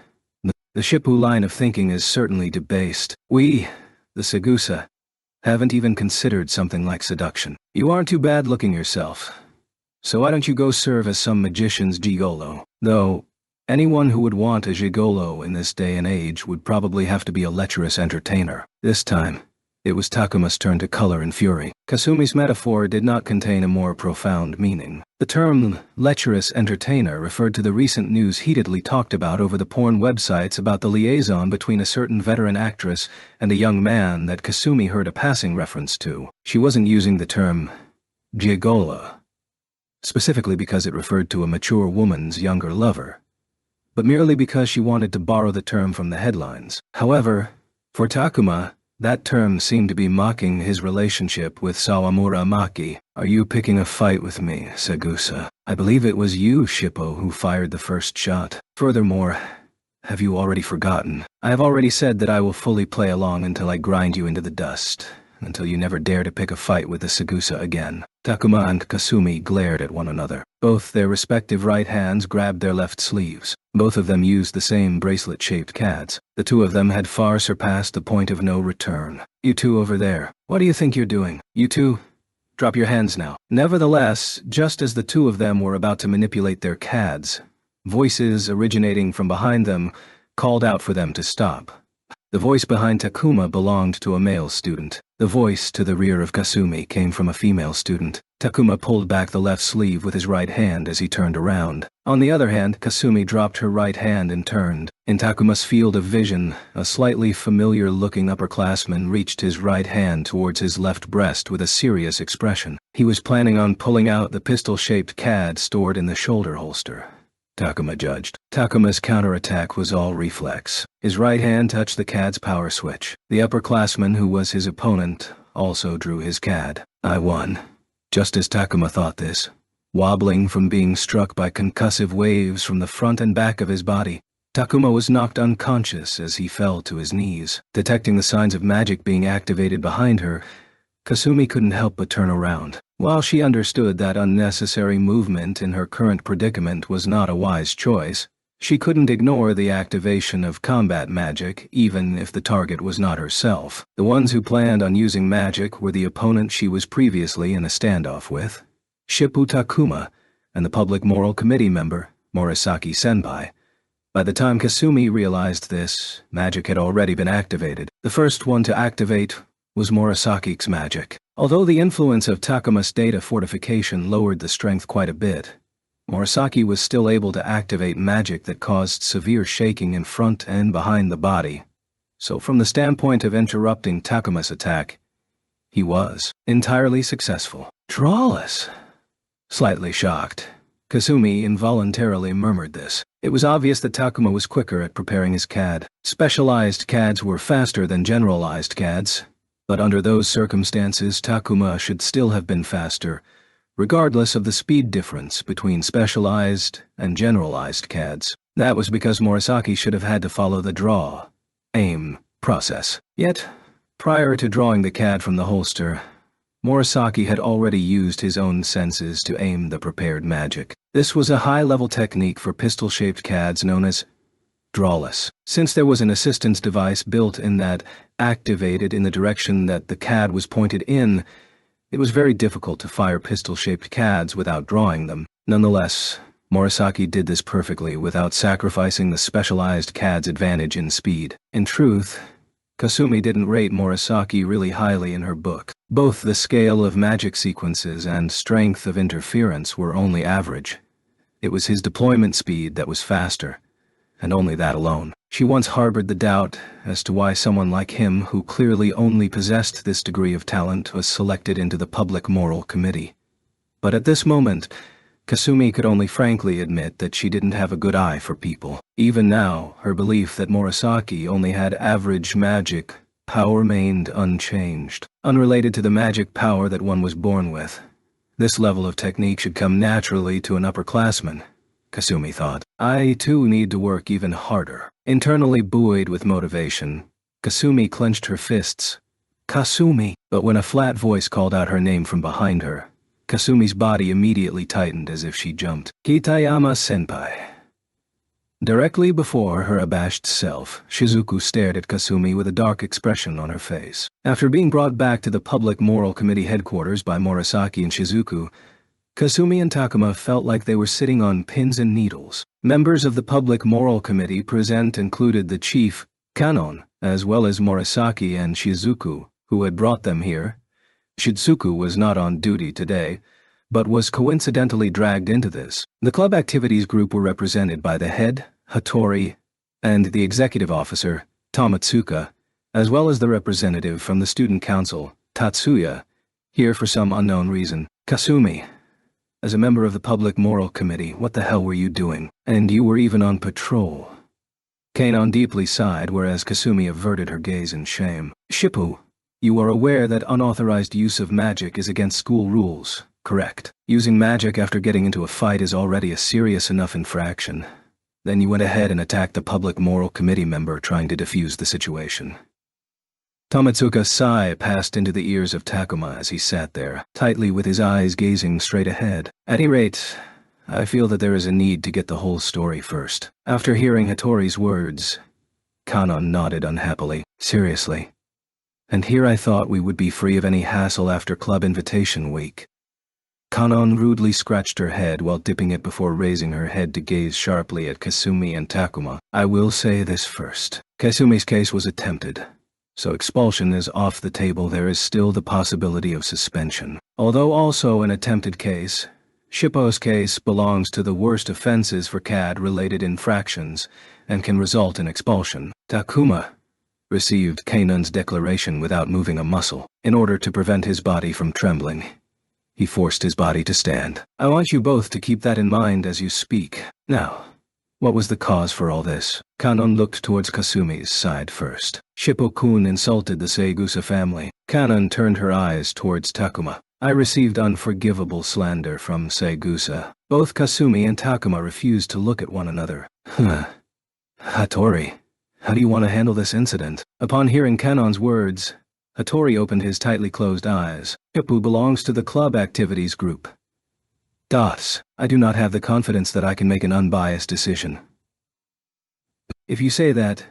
The Shippu line of thinking is certainly debased. We, the Segusa, haven't even considered something like seduction. You aren't too bad looking yourself. So why don't you go serve as some magician's gigolo? Though, anyone who would want a gigolo in this day and age would probably have to be a lecherous entertainer. This time, it was Takuma's turn to color in fury. Kasumi's metaphor did not contain a more profound meaning. The term lecherous entertainer referred to the recent news heatedly talked about over the porn websites about the liaison between a certain veteran actress and a young man that Kasumi heard a passing reference to. She wasn't using the term gigolo specifically because it referred to a mature woman's younger lover, but merely because she wanted to borrow the term from the headlines. However, for Takuma, that term seemed to be mocking his relationship with Sawamura Maki. Are you picking a fight with me, Segusa? I believe it was you, Shippo, who fired the first shot. Furthermore, have you already forgotten? I have already said that I will fully play along until I grind you into the dust. until you never dare to pick a fight with the Sagusa again." Takuma and Kasumi glared at one another. Both their respective right hands grabbed their left sleeves. Both of them used the same bracelet-shaped CADs. The two of them had far surpassed the point of no return. "You two over there, what do you think you're doing? You two, drop your hands now." Nevertheless, just as the two of them were about to manipulate their CADs, voices originating from behind them called out for them to stop. The voice behind Takuma belonged to a male student. The voice to the rear of Kasumi came from a female student. Takuma pulled back the left sleeve with his right hand as he turned around. On the other hand, Kasumi dropped her right hand and turned. In Takuma's field of vision, a slightly familiar-looking upperclassman reached his right hand towards his left breast with a serious expression. He was planning on pulling out the pistol-shaped CAD stored in the shoulder holster, Takuma judged. Takuma's counterattack was all reflex. His right hand touched the CAD's power switch. The upperclassman who was his opponent also drew his CAD. "I won." Just as Takuma thought this, wobbling from being struck by concussive waves from the front and back of his body, Takuma was knocked unconscious as he fell to his knees. Detecting the signs of magic being activated behind her, Kasumi couldn't help but turn around. While she understood that unnecessary movement in her current predicament was not a wise choice, she couldn't ignore the activation of combat magic even if the target was not herself. The ones who planned on using magic were the opponent she was previously in a standoff with, Shippu Takuma, and the Public Moral Committee member, Morisaki Senpai. By the time Kasumi realized this, magic had already been activated. The first one to activate was Morisaki's magic. Although the influence of Takuma's data fortification lowered the strength quite a bit, Morisaki was still able to activate magic that caused severe shaking in front and behind the body. So from the standpoint of interrupting Takuma's attack, he was entirely successful. "Drawless." Slightly shocked, Kasumi involuntarily murmured this. It was obvious that Takuma was quicker at preparing his CAD. Specialized CADs were faster than generalized CADs, but under those circumstances Takuma should still have been faster, regardless of the speed difference between specialized and generalized CADs. That was because Morisaki should have had to follow the draw, aim, process. Yet, prior to drawing the CAD from the holster, Morisaki had already used his own senses to aim the prepared magic. This was a high-level technique for pistol-shaped CADs known as drawless. Since there was an assistance device built in that activated in the direction that the CAD was pointed in, it was very difficult to fire pistol-shaped CADs without drawing them. Nonetheless, Morisaki did this perfectly without sacrificing the specialized CAD's advantage in speed. In truth, Kasumi didn't rate Morisaki really highly in her book. Both the scale of magic sequences and strength of interference were only average. It was his deployment speed that was faster, and only that alone. She once harbored the doubt as to why someone like him, who clearly only possessed this degree of talent, was selected into the Public Moral Committee. But at this moment, Kasumi could only frankly admit that she didn't have a good eye for people. Even now, her belief that Morisaki only had average magic power remained unchanged, unrelated to the magic power that one was born with. This level of technique should come naturally to an upperclassman, Kasumi thought. I too need to work even harder. Internally buoyed with motivation, Kasumi clenched her fists. "Kasumi!" But when a flat voice called out her name from behind her, Kasumi's body immediately tightened as if she jumped. "Kitayama Senpai." Directly before her abashed self, Shizuku stared at Kasumi with a dark expression on her face. After being brought back to the Public Moral Committee headquarters by Morisaki and Shizuku, Kasumi and Takuma felt like they were sitting on pins and needles. Members of the Public Moral Committee present included the chief, Kanon, as well as Morisaki and Shizuku, who had brought them here. Shizuku was not on duty today, but was coincidentally dragged into this. The club activities group were represented by the head, Hattori, and the executive officer, Tomatsuka, as well as the representative from the student council, Tatsuya, here for some unknown reason. "Kasumi, as a member of the Public Moral Committee, what the hell were you doing? And you were even on patrol." Kanon deeply sighed, whereas Kasumi averted her gaze in shame. "Shippu, you are aware that unauthorized use of magic is against school rules, correct? Using magic after getting into a fight is already a serious enough infraction. Then you went ahead and attacked the Public Moral Committee member trying to defuse the situation." Tomitsuka's sigh passed into the ears of Takuma as he sat there, tightly with his eyes gazing straight ahead. At any rate, I feel that there is a need to get the whole story first. After hearing Hattori's words, Kanon nodded unhappily. Seriously. And here I thought we would be free of any hassle after club invitation week. Kanon rudely scratched her head while dipping it before raising her head to gaze sharply at Kasumi and Takuma. I will say this first. Kasumi's case was attempted, so expulsion is off the table. There is still the possibility of suspension. Although also an attempted case, Shippo's case belongs to the worst offenses for CAD-related infractions and can result in expulsion. Takuma received Kanon's declaration without moving a muscle. In order to prevent his body from trembling, he forced his body to stand. I want you both to keep that in mind as you speak. Now, what was the cause for all this? Kanon looked towards Kasumi's side first. Shippo-kun insulted the Seigusa family. Kanon turned her eyes towards Takuma. I received unforgivable slander from Seigusa. Both Kasumi and Takuma refused to look at one another. Hattori, how do you want to handle this incident? Upon hearing Kanon's words, Hattori opened his tightly closed eyes. Shippo belongs to the club activities group. I do not have the confidence that I can make an unbiased decision. If you say that,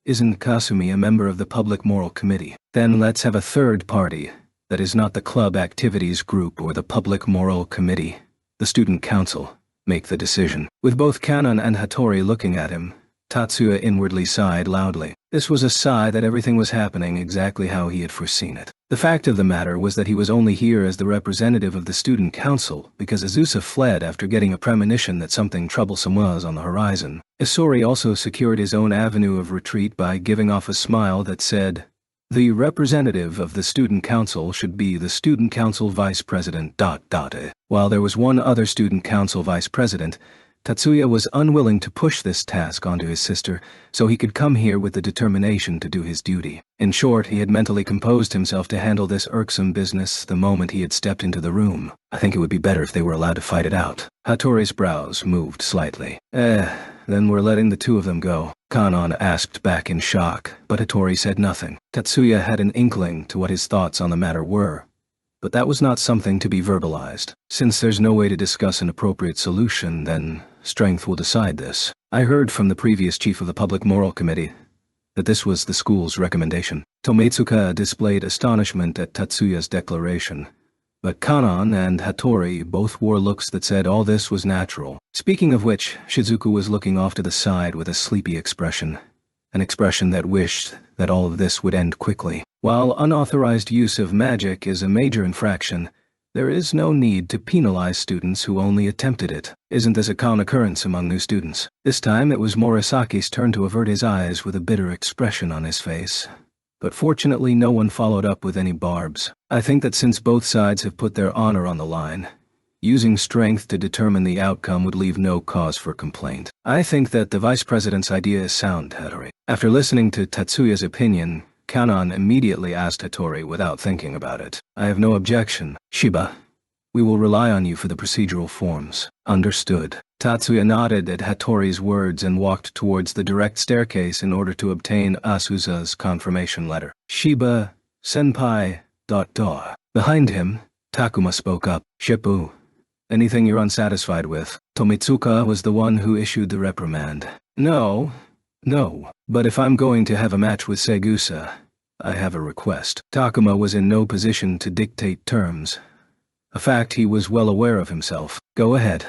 isn't Kasumi a member of the Public Moral Committee? Then let's have a third party that is not the club activities group or the Public Moral Committee, the Student Council, make the decision. With both Kanon and Hattori looking at him, Tatsuya inwardly sighed loudly. This was a sigh that everything was happening exactly how he had foreseen it. The fact of the matter was that he was only here as the representative of the Student Council because Azusa fled after getting a premonition that something troublesome was on the horizon. Isori also secured his own avenue of retreat by giving off a smile that said, "The representative of the Student Council should be the Student Council Vice President ... While there was one other Student Council Vice President, Tatsuya was unwilling to push this task onto his sister, so he could come here with the determination to do his duty. In short, he had mentally composed himself to handle this irksome business the moment he had stepped into the room. I think it would be better if they were allowed to fight it out. Hattori's brows moved slightly. Then we're letting the two of them go. Kanon asked back in shock, but Hattori said nothing. Tatsuya had an inkling to what his thoughts on the matter were, but that was not something to be verbalized. Since there's no way to discuss an appropriate solution, then strength will decide this. I heard from the previous chief of the Public Moral Committee that this was the school's recommendation. Tomitsuka displayed astonishment at Tatsuya's declaration, but Kanon and Hattori both wore looks that said all this was natural. Speaking of which, Shizuku was looking off to the side with a sleepy expression, an expression that wished that all of this would end quickly. While unauthorized use of magic is a major infraction, there is no need to penalize students who only attempted it. Isn't this a common occurrence among new students? This time it was Morisaki's turn to avert his eyes with a bitter expression on his face. But fortunately no one followed up with any barbs. I think that since both sides have put their honor on the line, using strength to determine the outcome would leave no cause for complaint. I think that the vice president's idea is sound, Hattori. After listening to Tatsuya's opinion, Kanon immediately asked Hattori without thinking about it. I have no objection. Shiba, we will rely on you for the procedural forms. Understood. Tatsuya nodded at Hattori's words and walked towards the direct staircase in order to obtain Asuza's confirmation letter. Shiba, senpai, ... Behind him, Takuma spoke up. Shippo, anything you're unsatisfied with? Tomitsuka was the one who issued the reprimand. No, but if I'm going to have a match with Seigusa, I have a request. Takuma was in no position to dictate terms, a fact he was well aware of himself. Go ahead.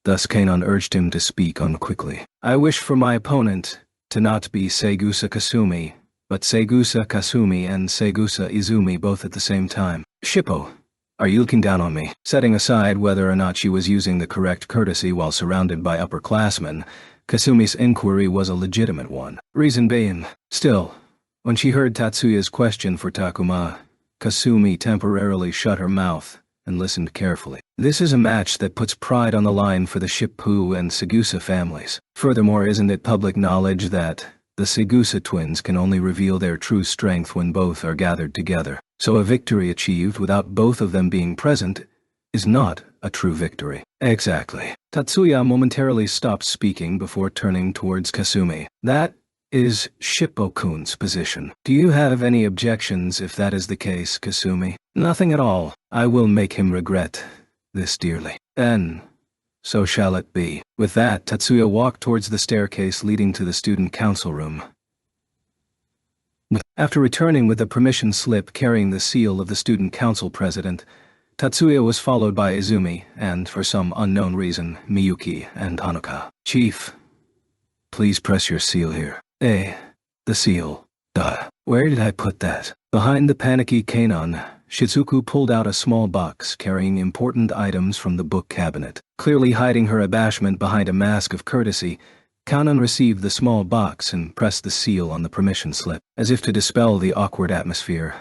Thus Kanon urged him to speak on quickly. I wish for my opponent to not be Seigusa Kasumi, but Seigusa Kasumi and Seigusa Izumi both at the same time. Shippo, are you looking down on me? Setting aside whether or not she was using the correct courtesy while surrounded by upperclassmen, Kasumi's inquiry was a legitimate one. Reason being, still, when she heard Tatsuya's question for Takuma, Kasumi temporarily shut her mouth and listened carefully. This is a match that puts pride on the line for the Shippo and Seigusa families. Furthermore, isn't it public knowledge that the Seigusa twins can only reveal their true strength when both are gathered together? So a victory achieved without both of them being present is not a true victory. Exactly. Tatsuya momentarily stopped speaking before turning towards Kasumi. That is Shippo-kun's position. Do you have any objections if that is the case, Kasumi? Nothing at all. I will make him regret this dearly. Then, so shall it be. With that, Tatsuya walked towards the staircase leading to the student council room. After returning with a permission slip carrying the seal of the student council president, Tatsuya was followed by Izumi and, for some unknown reason, Miyuki and Hanuka. Chief, please press your seal here. The seal. Duh. Where did I put that? Behind the panicky Kanon, Shizuku pulled out a small box carrying important items from the book cabinet. Clearly hiding her abashment behind a mask of courtesy, Kanon received the small box and pressed the seal on the permission slip. As if to dispel the awkward atmosphere,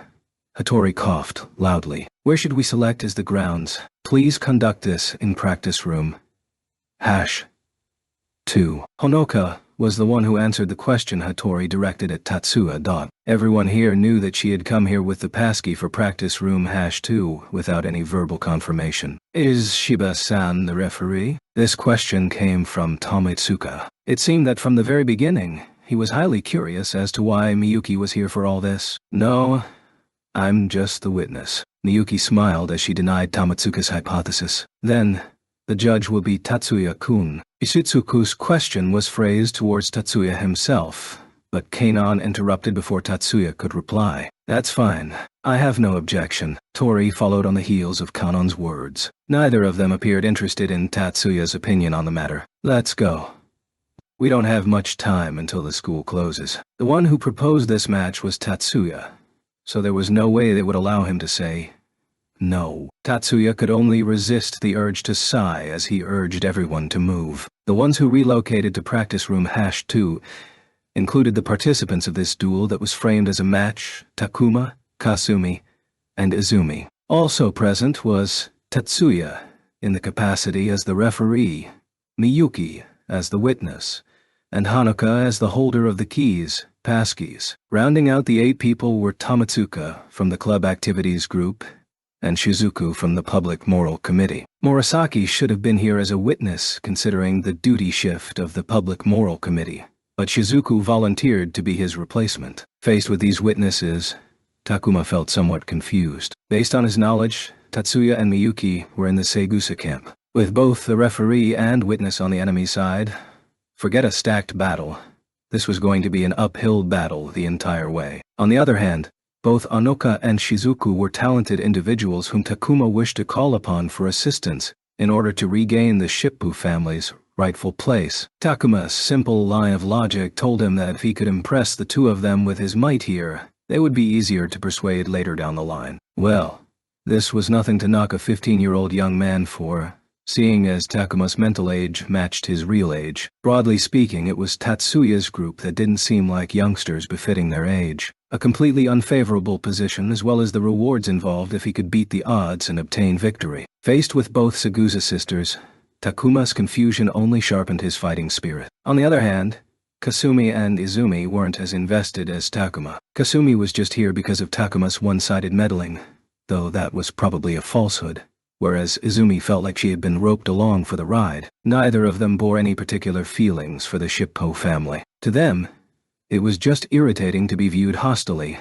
Hattori coughed loudly. Where should we select as the grounds? Please conduct this in practice room. #2. Honoka was the one who answered the question Hattori directed at Tatsuya. Everyone here knew that she had come here with the passkey for practice room #2 without any verbal confirmation. Is Shiba-san the referee? This question came from Tomitsuka. It seemed that from the very beginning, he was highly curious as to why Miyuki was here for all this. No, I'm just the witness. Miyuki smiled as she denied Tomitsuka's hypothesis. Then, the judge will be Tatsuya-kun. Ishitsuku's question was phrased towards Tatsuya himself, but Kanon interrupted before Tatsuya could reply. That's fine. I have no objection. Tori followed on the heels of Kanon's words. Neither of them appeared interested in Tatsuya's opinion on the matter. Let's go. We don't have much time until the school closes. The one who proposed this match was Tatsuya, so there was no way they would allow him to say no. Tatsuya could only resist the urge to sigh as he urged everyone to move. The ones who relocated to practice room #2 included the participants of this duel that was framed as a match: Takuma, Kasumi, and Izumi. Also present was Tatsuya in the capacity as the referee, Miyuki as the witness, and Hanuka as the holder of the keys, passkeys. Rounding out the 8 people were Tomitsuka from the club activities group and Shizuku from the Public Moral Committee. Murasaki should have been here as a witness considering the duty shift of the Public Moral Committee, but Shizuku volunteered to be his replacement. Faced with these witnesses, Takuma felt somewhat confused. Based on his knowledge, Tatsuya and Miyuki were in the Seigusa camp. With both the referee and witness on the enemy side, forget a stacked battle. This was going to be an uphill battle the entire way. On the other hand, both Anoka and Shizuku were talented individuals whom Takuma wished to call upon for assistance in order to regain the Shippo family's rightful place. Takuma's simple line of logic told him that if he could impress the two of them with his might here, they would be easier to persuade later down the line. Well, this was nothing to knock a 15-year-old young man for, seeing as Takuma's mental age matched his real age. Broadly speaking, it was Tatsuya's group that didn't seem like youngsters befitting their age. A completely unfavorable position as well as the rewards involved if he could beat the odds and obtain victory. Faced with both Segusa sisters, Takuma's confusion only sharpened his fighting spirit. On the other hand, Kasumi and Izumi weren't as invested as Takuma. Kasumi was just here because of Takuma's one-sided meddling, though that was probably a falsehood, whereas Izumi felt like she had been roped along for the ride. Neither of them bore any particular feelings for the Shippo family. To them, it was just irritating to be viewed hostilely,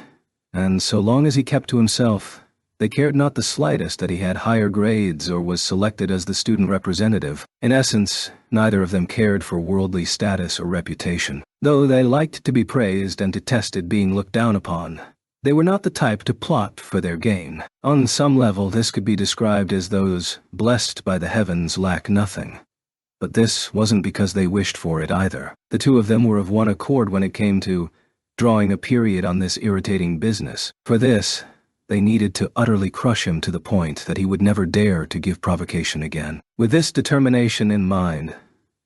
and so long as he kept to himself, they cared not the slightest that he had higher grades or was selected as the student representative. In essence, neither of them cared for worldly status or reputation. Though they liked to be praised and detested being looked down upon, they were not the type to plot for their gain. On some level, this could be described as those blessed by the heavens lack nothing. But this wasn't because they wished for it either. The two of them were of one accord when it came to drawing a period on this irritating business. For this, they needed to utterly crush him to the point that he would never dare to give provocation again. With this determination in mind,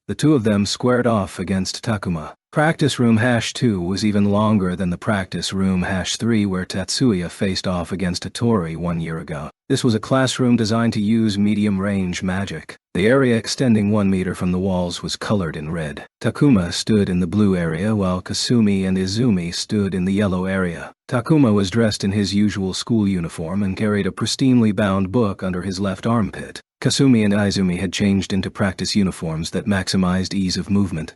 the two of them squared off against Takuma. Practice room #2 was even longer than the practice room #3 where Tatsuya faced off against Hattori 1 year ago. This was a classroom designed to use medium-range magic. The area extending 1 meter from the walls was colored in red. Takuma stood in the blue area while Kasumi and Izumi stood in the yellow area. Takuma was dressed in his usual school uniform and carried a pristinely bound book under his left armpit. Kasumi and Izumi had changed into practice uniforms that maximized ease of movement,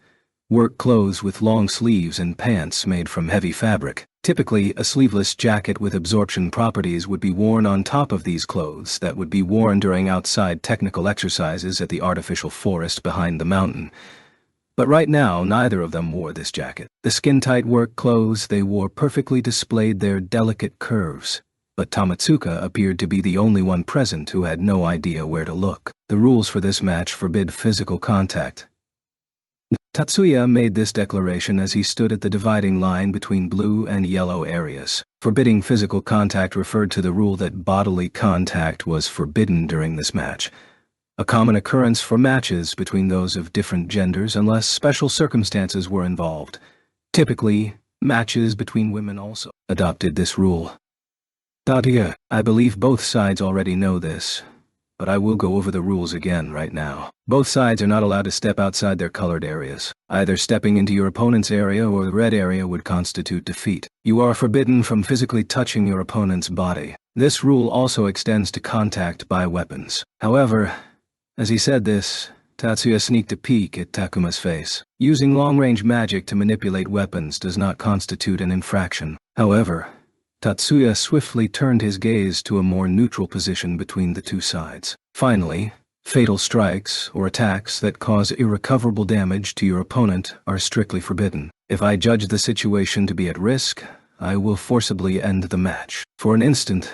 work clothes with long sleeves and pants made from heavy fabric. Typically, a sleeveless jacket with absorption properties would be worn on top of these clothes that would be worn during outside technical exercises at the artificial forest behind the mountain. But right now, neither of them wore this jacket. The skin-tight work clothes they wore perfectly displayed their delicate curves. But Tamatsuka appeared to be the only one present who had no idea where to look. The rules for this match forbid physical contact. Tatsuya made this declaration as he stood at the dividing line between blue and yellow areas. Forbidding physical contact referred to the rule that bodily contact was forbidden during this match, a common occurrence for matches between those of different genders unless special circumstances were involved. Typically, matches between women also adopted this rule. I believe both sides already know this, but I will go over the rules again right now. Both sides are not allowed to step outside their colored areas. Either stepping into your opponent's area or the red area would constitute defeat. You are forbidden from physically touching your opponent's body. This rule also extends to contact by weapons. However, as he said this, Tatsuya sneaked a peek at Takuma's face. Using long-range magic to manipulate weapons does not constitute an infraction. However, Tatsuya swiftly turned his gaze to a more neutral position between the two sides. Finally, fatal strikes or attacks that cause irrecoverable damage to your opponent are strictly forbidden. If I judge the situation to be at risk, I will forcibly end the match. For an instant,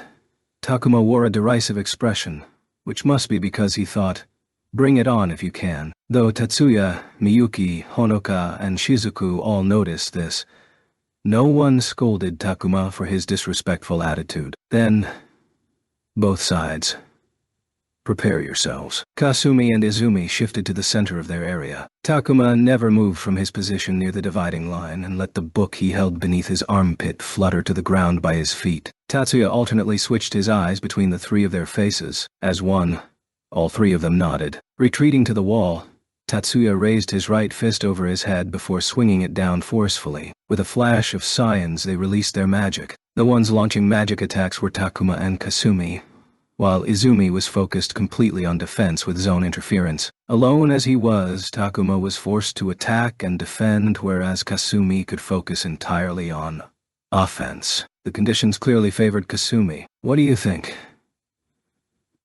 Takuma wore a derisive expression, which must be because he thought, "Bring it on if you can." Though Tatsuya, Miyuki, Honoka, and Shizuku all noticed this, no one scolded Takuma for his disrespectful attitude. Then, both sides, prepare yourselves. Kasumi and Izumi shifted to the center of their area. Takuma never moved from his position near the dividing line and let the book he held beneath his armpit flutter to the ground by his feet. Tatsuya alternately switched his eyes between the three of their faces. As one, all three of them nodded. Retreating to the wall, Tatsuya raised his right fist over his head before swinging it down forcefully. With a flash of scions, they released their magic. The ones launching magic attacks were Takuma and Kasumi, while Izumi was focused completely on defense with zone interference. Alone as he was, Takuma was forced to attack and defend, whereas Kasumi could focus entirely on offense. The conditions clearly favored Kasumi. "What do you think?"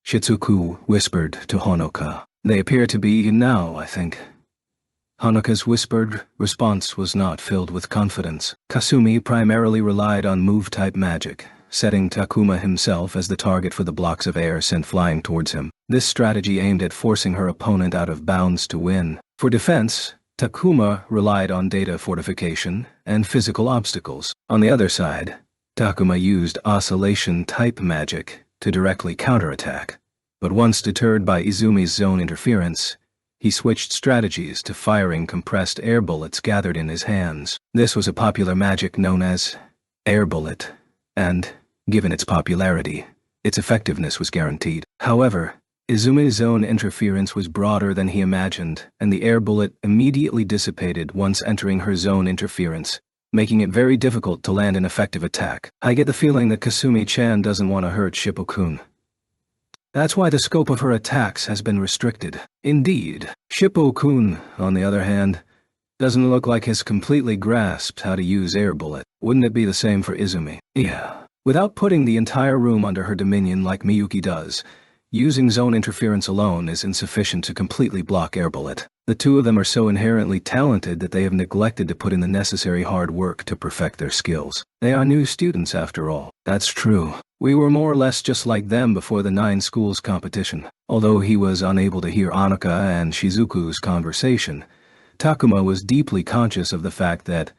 Shitsuku whispered to Honoka. "They appear to be now, I think." Honoka's whispered response was not filled with confidence. Kasumi primarily relied on move-type magic, setting Takuma himself as the target for the blocks of air sent flying towards him. This strategy aimed at forcing her opponent out of bounds to win. For defense, Takuma relied on data fortification and physical obstacles. On the other side, Takuma used oscillation-type magic to directly counterattack. But once deterred by Izumi's zone interference, he switched strategies to firing compressed air bullets gathered in his hands. This was a popular magic known as air bullet, and, given its popularity, its effectiveness was guaranteed. However, Izumi's zone interference was broader than he imagined, and the air bullet immediately dissipated once entering her zone interference, making it very difficult to land an effective attack. I get the feeling that Kasumi-chan doesn't want to hurt Shippo-kun. That's why the scope of her attacks has been restricted. Indeed, Shippo-kun, on the other hand, doesn't look like he's completely grasped how to use air bullet. Wouldn't it be the same for Izumi? Yeah. Without putting the entire room under her dominion like Miyuki does, using zone interference alone is insufficient to completely block air bullet. The two of them are so inherently talented that they have neglected to put in the necessary hard work to perfect their skills. They are new students after all. That's true. We were more or less just like them before the 9 schools competition. Although he was unable to hear Honoka and Shizuku's conversation, Takuma was deeply conscious of the fact that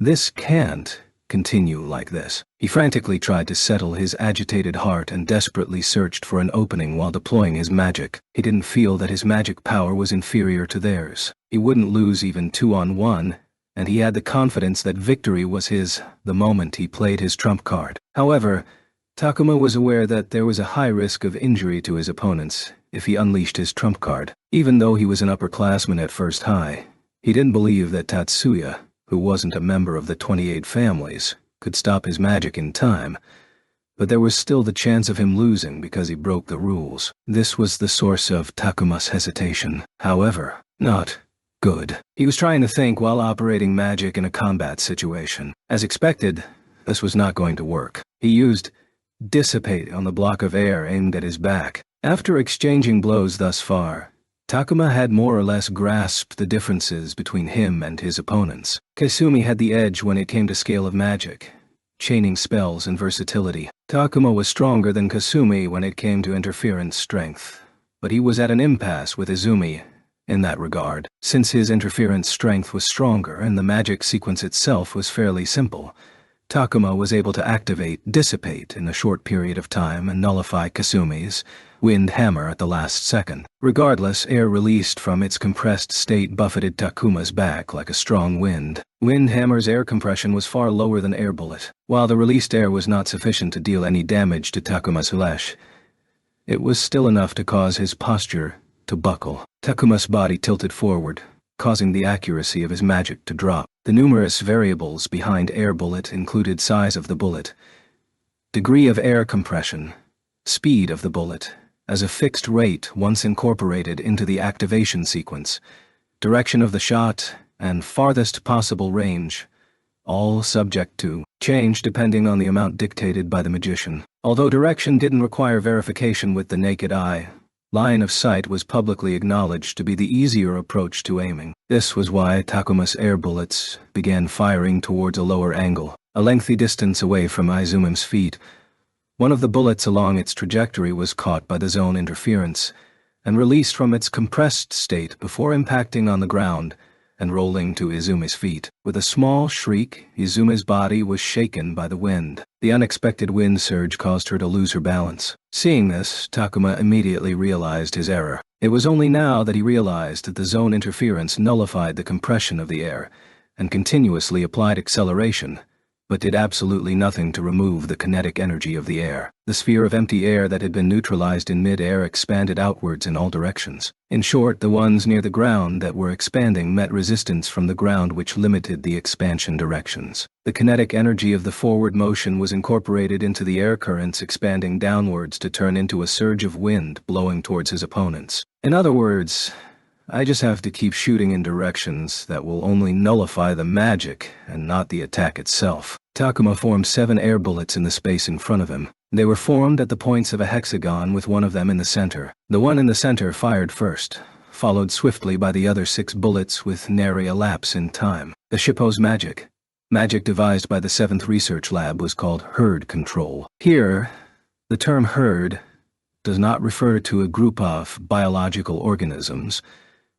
this can't continue like this. He frantically tried to settle his agitated heart and desperately searched for an opening while deploying his magic. He didn't feel that his magic power was inferior to theirs. He wouldn't lose even 2-on-1, and he had the confidence that victory was his the moment he played his trump card. However, Takuma was aware that there was a high risk of injury to his opponents if he unleashed his trump card. Even though he was an upperclassman at first high, he didn't believe that Tatsuya, who wasn't a member of the 28 families, could stop his magic in time, but there was still the chance of him losing because he broke the rules. This was the source of Takuma's hesitation. However, not Good. He was trying to think while operating magic in a combat situation. As expected, this was not going to work. He used Dissipate on the block of air aimed at his back. After exchanging blows thus far, Takuma had more or less grasped the differences between him and his opponents. Kasumi had the edge when it came to scale of magic, chaining spells and versatility. Takuma was stronger than Kasumi when it came to interference strength, but he was at an impasse with Izumi in that regard. Since his interference strength was stronger and the magic sequence itself was fairly simple, Takuma was able to activate Dissipate in a short period of time and nullify Kasumi's Wind Hammer at the last second. Regardless, air released from its compressed state buffeted Takuma's back like a strong wind. Wind Hammer's air compression was far lower than Air Bullet. While the released air was not sufficient to deal any damage to Takuma's flesh, it was still enough to cause his posture to buckle. Takuma's body tilted forward, causing the accuracy of his magic to drop. The numerous variables behind Air Bullet included size of the bullet, degree of air compression, speed of the bullet, as a fixed rate once incorporated into the activation sequence, direction of the shot, and farthest possible range, all subject to change depending on the amount dictated by the magician. Although direction didn't require verification with the naked eye, line of sight was publicly acknowledged to be the easier approach to aiming. This was why Takuma's air bullets began firing towards a lower angle, a lengthy distance away from Izumi's feet. One of the bullets along its trajectory was caught by the zone interference and released from its compressed state before impacting on the ground and rolling to Izumi's feet. With a small shriek, Izumi's body was shaken by the wind. The unexpected wind surge caused her to lose her balance. Seeing this, Takuma immediately realized his error. It was only now that he realized that the zone interference nullified the compression of the air and continuously applied acceleration, but did absolutely nothing to remove the kinetic energy of the air. The sphere of empty air that had been neutralized in mid-air expanded outwards in all directions. In short, the ones near the ground that were expanding met resistance from the ground, which limited the expansion directions. The kinetic energy of the forward motion was incorporated into the air currents expanding downwards to turn into a surge of wind blowing towards his opponents. In other words, I just have to keep shooting in directions that will only nullify the magic and not the attack itself. Takuma formed 7 air bullets in the space in front of him. They were formed at the points of a hexagon with one of them in the center. The one in the center fired first, followed swiftly by the other 6 bullets with nary a lapse in time. The Shippo's magic devised by the 7th Research Lab, was called herd control. Here, the term herd does not refer to a group of biological organisms,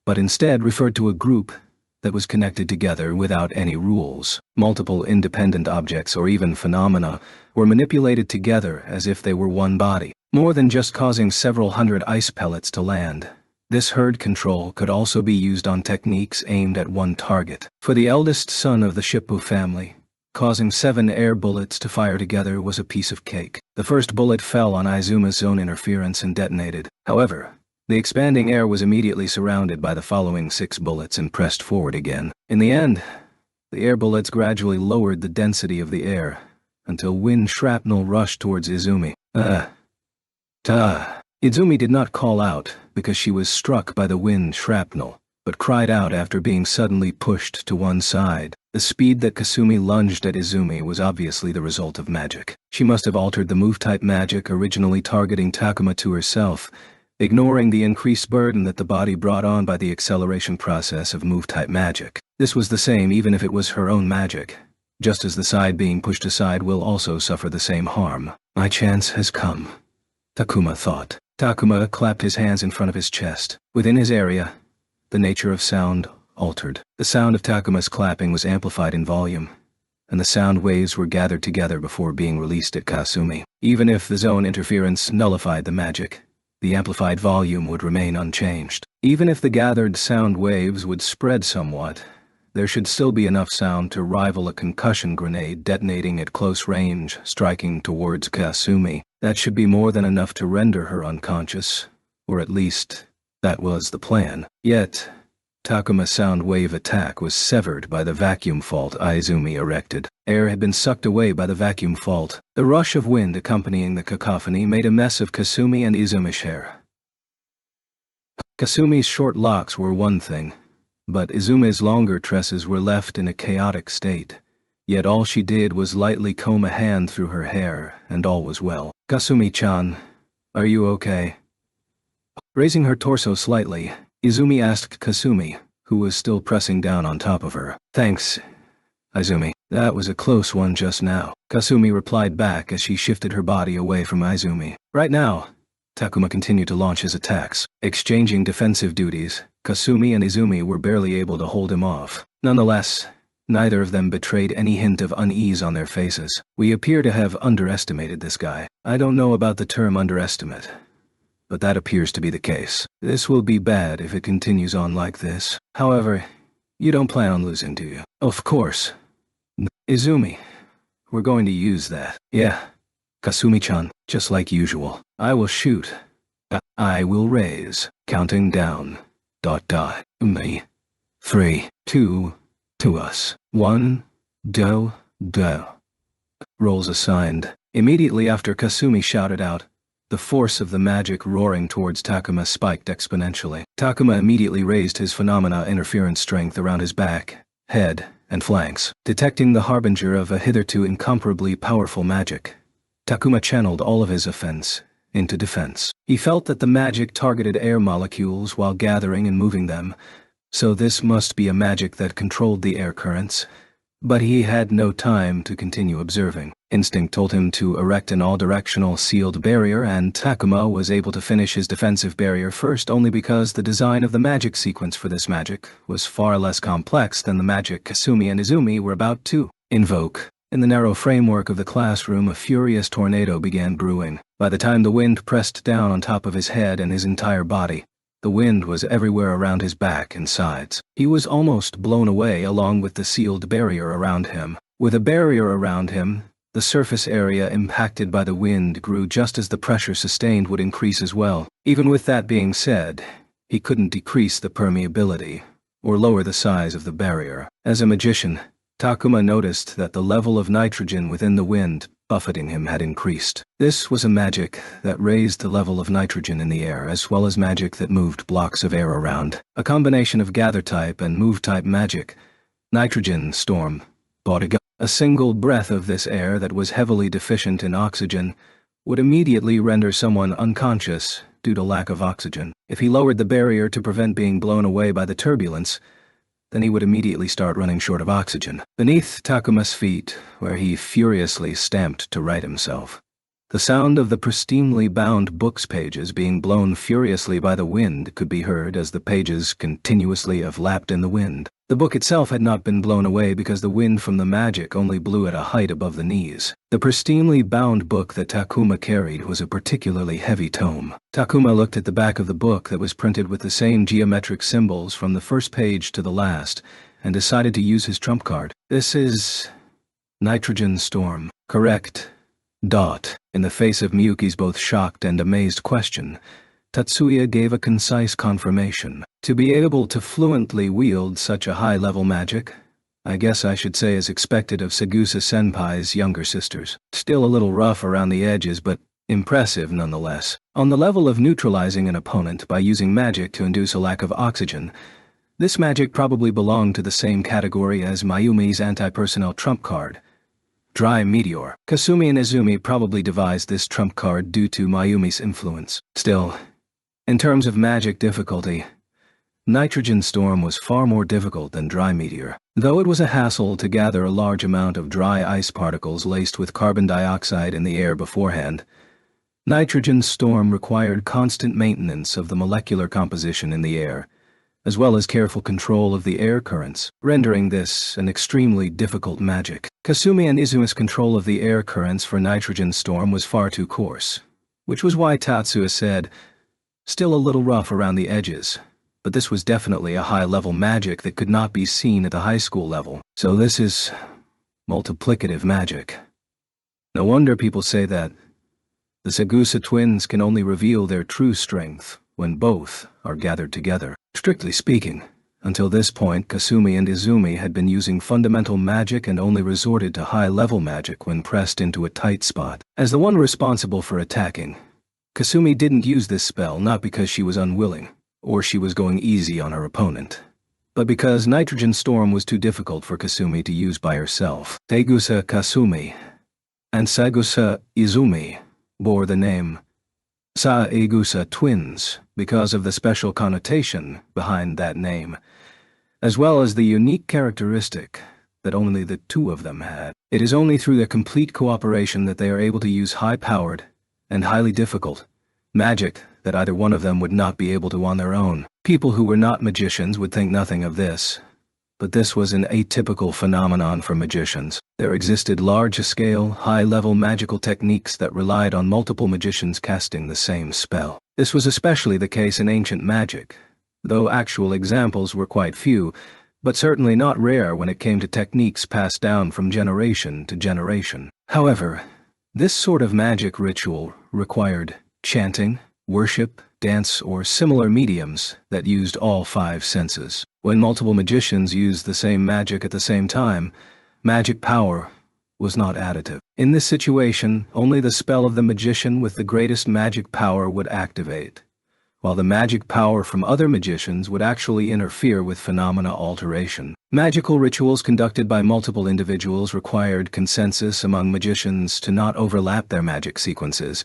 but instead referred to a group that was connected together without any rules. Multiple independent objects or even phenomena were manipulated together as if they were one body. More than just causing several hundred ice pellets to land, this herd control could also be used on techniques aimed at one target. For the eldest son of the Shippo family, causing 7 air bullets to fire together was a piece of cake. The first bullet fell on Izumi's zone interference and detonated. However, the expanding air was immediately surrounded by the following 6 bullets and pressed forward again. In the end, the air bullets gradually lowered the density of the air until wind shrapnel rushed towards Izumi. Izumi did not call out because she was struck by the wind shrapnel, but cried out after being suddenly pushed to one side. The speed that Kasumi lunged at Izumi was obviously the result of magic. She must have altered the move-type magic originally targeting Takuma to herself, ignoring the increased burden that the body brought on by the acceleration process of move-type magic. This was the same even if it was her own magic, just as the side being pushed aside will also suffer the same harm. My chance has come, Takuma thought. Takuma clapped his hands in front of his chest. Within his area, the nature of sound altered. The sound of Takuma's clapping was amplified in volume, and the sound waves were gathered together before being released at Kasumi. Even if the zone interference nullified the magic, the amplified volume would remain unchanged. Even if the gathered sound waves would spread somewhat, there should still be enough sound to rival a concussion grenade detonating at close range, striking towards Kasumi. That should be more than enough to render her unconscious, or at least, that was the plan. Yet, Takuma's sound wave attack was severed by the vacuum fault Izumi erected. Air had been sucked away by the vacuum fault. The rush of wind accompanying the cacophony made a mess of Kasumi and Izumi's hair. Kasumi's short locks were one thing, but Izumi's longer tresses were left in a chaotic state. Yet all she did was lightly comb a hand through her hair, and all was well. "Kasumi-chan, are you okay?" Raising her torso slightly, Izumi asked Kasumi, who was still pressing down on top of her. "Thanks, Izumi. That was a close one just now," Kasumi replied back as she shifted her body away from Izumi. Right now, Takuma continued to launch his attacks. Exchanging defensive duties, Kasumi and Izumi were barely able to hold him off. Nonetheless, neither of them betrayed any hint of unease on their faces. "We appear to have underestimated this guy. I don't know about the term underestimate, but that appears to be the case. This will be bad if it continues on like this. However, you don't plan on losing, do you?" "Of course. Izumi, we're going to use that." "Yeah, Kasumi-chan, just like usual. I will shoot. I will raise. Counting down. ... Me. 3, 2, to us. 1, do. Rolls assigned. Immediately after Kasumi shouted out, the force of the magic roaring towards Takuma spiked exponentially. Takuma immediately raised his phenomena interference strength around his back, head, and flanks. Detecting the harbinger of a hitherto incomparably powerful magic, Takuma channeled all of his offense into defense. He felt that the magic targeted air molecules while gathering and moving them, so this must be a magic that controlled the air currents, but he had no time to continue observing. Instinct told him to erect an all-directional sealed barrier, and Takuma was able to finish his defensive barrier first only because the design of the magic sequence for this magic was far less complex than the magic Kasumi and Izumi were about to invoke. In the narrow framework of the classroom, a furious tornado began brewing. By the time the wind pressed down on top of his head and his entire body, the wind was everywhere around his back and sides. He was almost blown away along with the sealed barrier around him. With a barrier around him, the surface area impacted by the wind grew just as the pressure sustained would increase as well. Even with that being said, he couldn't decrease the permeability or lower the size of the barrier. As a magician, Takuma noticed that the level of nitrogen within the wind buffeting him had increased. This was a magic that raised the level of nitrogen in the air, as well as magic that moved blocks of air around. A combination of gather-type and move-type magic. Nitrogen storm. A single breath of this air that was heavily deficient in oxygen would immediately render someone unconscious due to lack of oxygen. If he lowered the barrier to prevent being blown away by the turbulence, then he would immediately start running short of oxygen. Beneath Takuma's feet, where he furiously stamped to right himself, the sound of the pristinely bound book's pages being blown furiously by the wind could be heard as the pages continuously flapped in the wind. The book itself had not been blown away because the wind from the magic only blew at a height above the knees. The pristinely bound book that Takuma carried was a particularly heavy tome. Takuma looked at the back of the book that was printed with the same geometric symbols from the first page to the last, and decided to use his trump card. "This is Nitrogen Storm, correct?" In the face of Miyuki's both shocked and amazed question, Tatsuya gave a concise confirmation. "To be able to fluently wield such a high-level magic, I guess I should say as expected of Segusa-senpai's younger sisters. Still a little rough around the edges, but impressive nonetheless. On the level of neutralizing an opponent by using magic to induce a lack of oxygen, this magic probably belonged to the same category as Mayumi's anti-personnel trump card, Dry Meteor. Kasumi and Izumi probably devised this trump card due to Mayumi's influence. Still, in terms of magic difficulty, Nitrogen Storm was far more difficult than Dry Meteor. Though it was a hassle to gather a large amount of dry ice particles laced with carbon dioxide in the air beforehand, Nitrogen Storm required constant maintenance of the molecular composition in the air, as well as careful control of the air currents, rendering this an extremely difficult magic. Kasumi and Izumi's control of the air currents for Nitrogen Storm was far too coarse, which was why Tatsuya said, "Still a little rough around the edges, but this was definitely a high-level magic that could not be seen at the high school level. So this is multiplicative magic. No wonder people say that the Segusa twins can only reveal their true strength when both are gathered together." Strictly speaking, until this point Kasumi and Izumi had been using fundamental magic and only resorted to high-level magic when pressed into a tight spot. As the one responsible for attacking, Kasumi didn't use this spell not because she was unwilling, or she was going easy on her opponent, but because Nitrogen Storm was too difficult for Kasumi to use by herself, Teigusa Kasumi and Saigusa Izumi bore the name Saegusa twins because of the special connotation behind that name, as well as the unique characteristic that only the two of them had. It is only through their complete cooperation that they are able to use high-powered and highly difficult magic that either one of them would not be able to on their own. People who were not magicians would think nothing of this, but this was an atypical phenomenon for magicians. There existed large-scale, high-level magical techniques that relied on multiple magicians casting the same spell. This was especially the case in ancient magic, though actual examples were quite few, but certainly not rare when it came to techniques passed down from generation to generation. However, this sort of magic ritual required chanting, worship, dance, or similar mediums that used all five senses. When multiple magicians used the same magic at the same time, magic power was not additive. In this situation, only the spell of the magician with the greatest magic power would activate, while the magic power from other magicians would actually interfere with phenomena alteration. Magical rituals conducted by multiple individuals required consensus among magicians to not overlap their magic sequences,